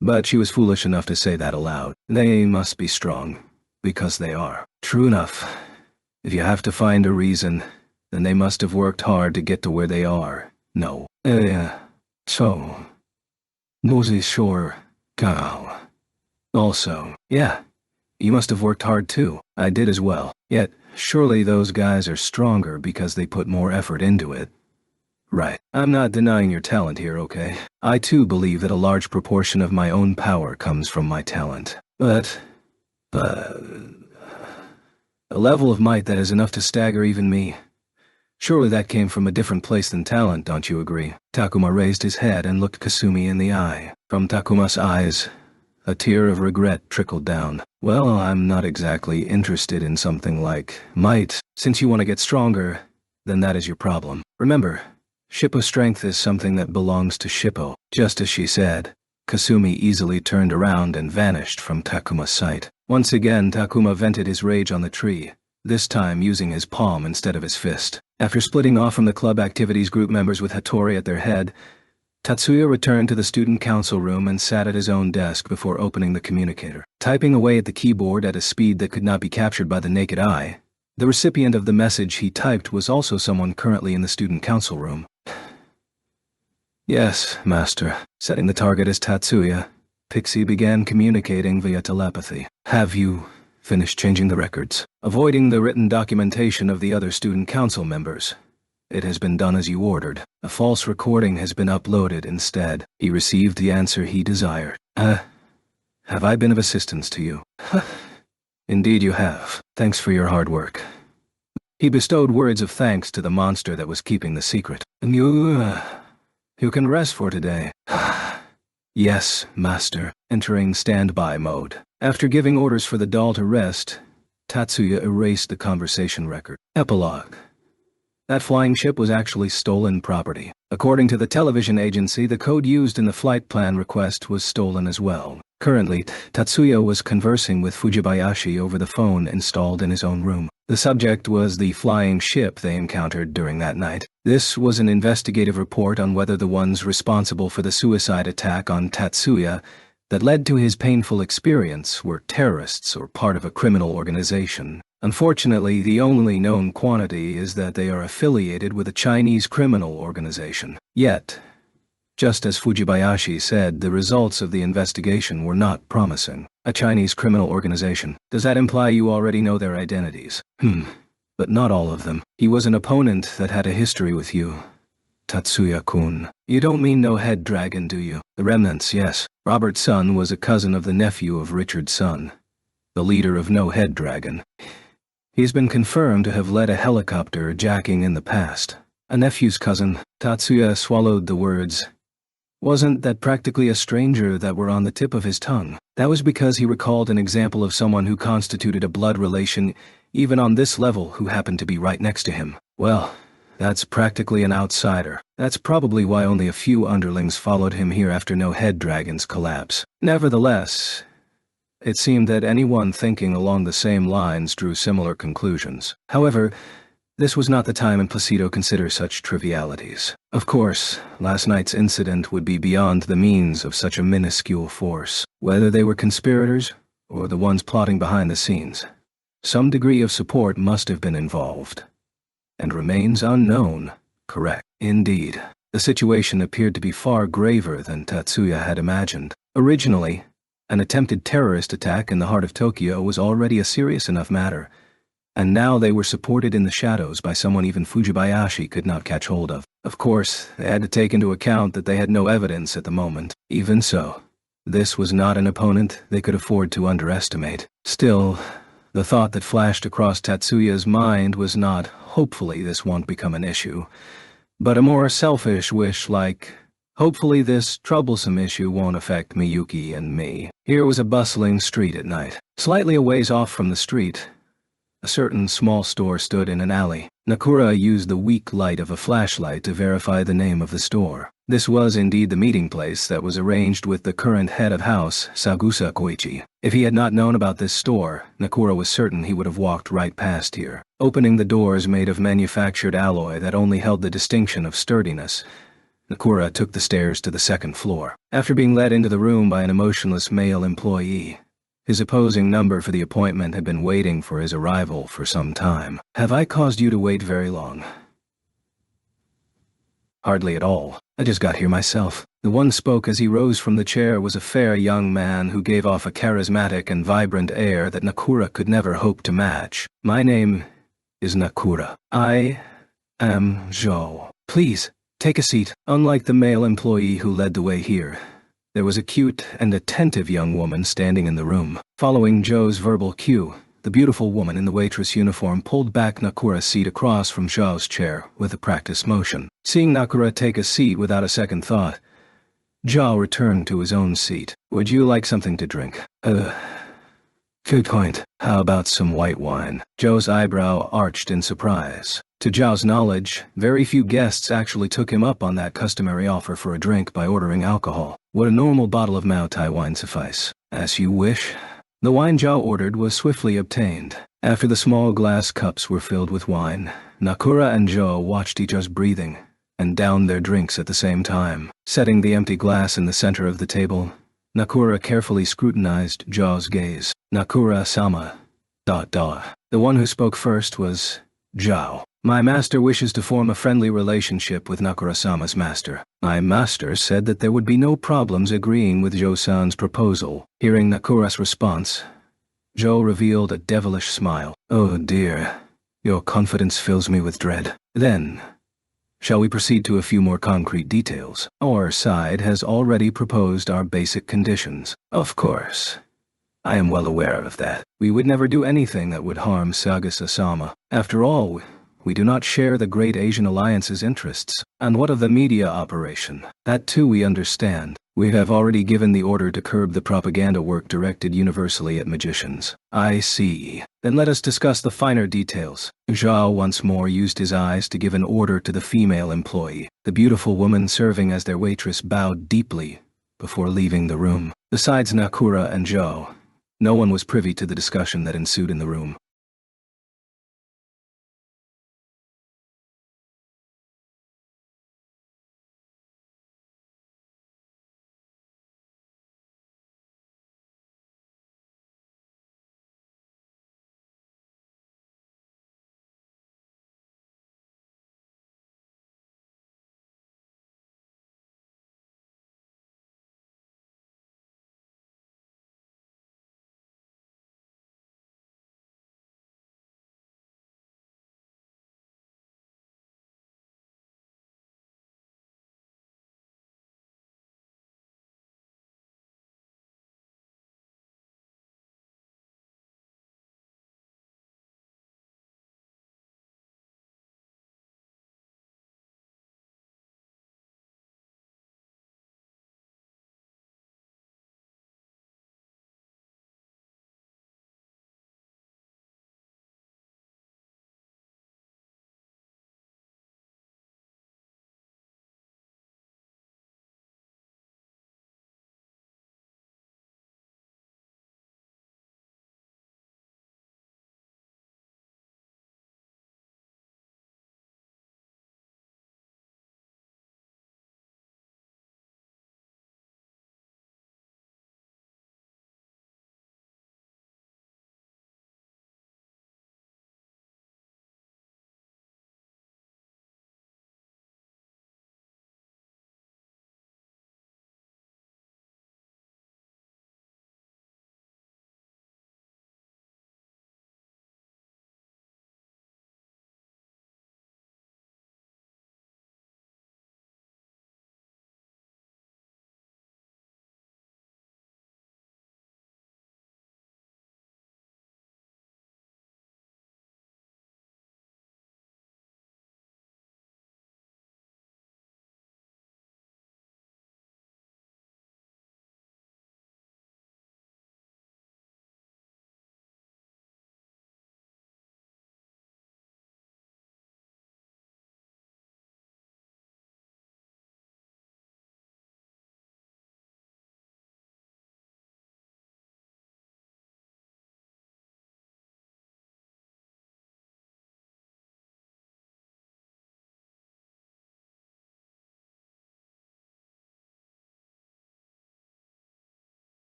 But she was foolish enough to say that aloud. They must be strong. Because they are. True enough. If you have to find a reason, then they must have worked hard to get to where they are. No. So. Nosy sure. Cow. Also, yeah. You must have worked hard too. I did as well. Yet, surely those guys are stronger because they put more effort into it. Right. I'm not denying your talent here, okay? I too believe that a large proportion of my own power comes from my talent. But a level of might that is enough to stagger even me. Surely that came from a different place than talent, don't you agree? Takuma raised his head and looked Kasumi in the eye. From Takuma's eyes, a tear of regret trickled down. Well, I'm not exactly interested in something like might. Since you want to get stronger, then that is your problem. Remember, Shippo strength is something that belongs to Shippo. Just as she said, Kasumi easily turned around and vanished from Takuma's sight. Once again, Takuma vented his rage on the tree, this time using his palm instead of his fist. After splitting off from the club activities group members with Hattori at their head, Tatsuya returned to the student council room and sat at his own desk before opening the communicator. Typing away at the keyboard at a speed that could not be captured by the naked eye, the recipient of the message he typed was also someone currently in the student council room. Yes, master. Setting the target as Tatsuya, Pixie began communicating via telepathy. Have you finished changing the records? Avoiding the written documentation of the other student council members. It has been done as you ordered. A false recording has been uploaded instead. He received the answer he desired. Have I been of assistance to you? Indeed you have. Thanks for your hard work. He bestowed words of thanks to the monster that was keeping the secret. You can rest for today. Yes, master. Entering standby mode. After giving orders for the doll to rest, Tatsuya erased the conversation record. Epilogue. That flying ship was actually stolen property. According to the television agency, the code used in the flight plan request was stolen as well. Currently, Tatsuya was conversing with Fujibayashi over the phone installed in his own room. The subject was the flying ship they encountered during that night. This was an investigative report on whether the ones responsible for the suicide attack on Tatsuya that led to his painful experience were terrorists or part of a criminal organization. Unfortunately, the only known quantity is that they are affiliated with a Chinese criminal organization. Yet, just as Fujibayashi said, the results of the investigation were not promising. A Chinese criminal organization. Does that imply you already know their identities? But not all of them. He was an opponent that had a history with you. Tatsuya-kun. You don't mean No Head Dragon, do you? The remnants, yes. Robert's son was a cousin of the nephew of Richard's son, the leader of No Head Dragon. He's been confirmed to have led a helicopter jacking in the past. A nephew's cousin. Tatsuya swallowed the words. Wasn't that practically a stranger that were on the tip of his tongue? That was because he recalled an example of someone who constituted a blood relation, even on this level, who happened to be right next to him. Well, that's practically an outsider. That's probably why only a few underlings followed him here after No Head Dragon's collapse. Nevertheless, it seemed that anyone thinking along the same lines drew similar conclusions. However, this was not the time in Placido consider such trivialities. Of course, last night's incident would be beyond the means of such a minuscule force, whether they were conspirators or the ones plotting behind the scenes. Some degree of support must have been involved, and remains unknown. Correct. Indeed, the situation appeared to be far graver than Tatsuya had imagined. Originally, an attempted terrorist attack in the heart of Tokyo was already a serious enough matter, and now they were supported in the shadows by someone even Fujibayashi could not catch hold of. Of course, they had to take into account that they had no evidence at the moment. Even so, this was not an opponent they could afford to underestimate. Still, the thought that flashed across Tatsuya's mind was not, hopefully this won't become an issue, but a more selfish wish like, hopefully this troublesome issue won't affect Miyuki and me. Here was a bustling street at night. Slightly a ways off from the street, a certain small store stood in an alley. Nakura used the weak light of a flashlight to verify the name of the store. This was indeed the meeting place that was arranged with the current head of house, Sagusa Koichi. If he had not known about this store, Nakura was certain he would have walked right past here. Opening the doors made of manufactured alloy that only held the distinction of sturdiness, Nakura took the stairs to the second floor. After being led into the room by an emotionless male employee, his opposing number for the appointment had been waiting for his arrival for some time. "Have I caused you to wait very long?" "Hardly at all. I just got here myself." The one spoke as he rose from the chair was a fair young man who gave off a charismatic and vibrant air that Nakura could never hope to match. "My name is Nakura. I am Zhou. Please, take a seat." Unlike the male employee who led the way here, there was a cute and attentive young woman standing in the room. Following Zhou's verbal cue, the beautiful woman in the waitress uniform pulled back Nakura's seat across from Zhou's chair with a practiced motion. Seeing Nakura take a seat without a second thought, Zhou returned to his own seat. "Would you like something to drink?" Good point. How about some white wine?" Zhou's eyebrow arched in surprise. To Zhou's knowledge, very few guests actually took him up on that customary offer for a drink by ordering alcohol. "Would a normal bottle of Maotai wine suffice?" "As you wish." The wine Zhou ordered was swiftly obtained. After the small glass cups were filled with wine, Nakura and Zhou watched each other's breathing and downed their drinks at the same time. Setting the empty glass in the center of the table, Nakura carefully scrutinized Zhou's gaze. "Nakura-sama. ... The one who spoke first was Zhou. "My master wishes to form a friendly relationship with Nakura-sama's master. My master said that there would be no problems agreeing with Zhou-san's proposal." Hearing Nakura's response, Zhou revealed a devilish smile. "Oh dear, your confidence fills me with dread. Then, shall we proceed to a few more concrete details? Our side has already proposed our basic conditions." "Of course. I am well aware of that. We would never do anything that would harm Sagusa-sama. After all, we do not share the Great Asian Alliance's interests. And what of the media operation? That too we understand. We have already given the order to curb the propaganda work directed universally at magicians." "I see. Then let us discuss the finer details." Zhou once more used his eyes to give an order to the female employee. The beautiful woman serving as their waitress bowed deeply before leaving the room. Besides Nakura and Zhou, no one was privy to the discussion that ensued in the room.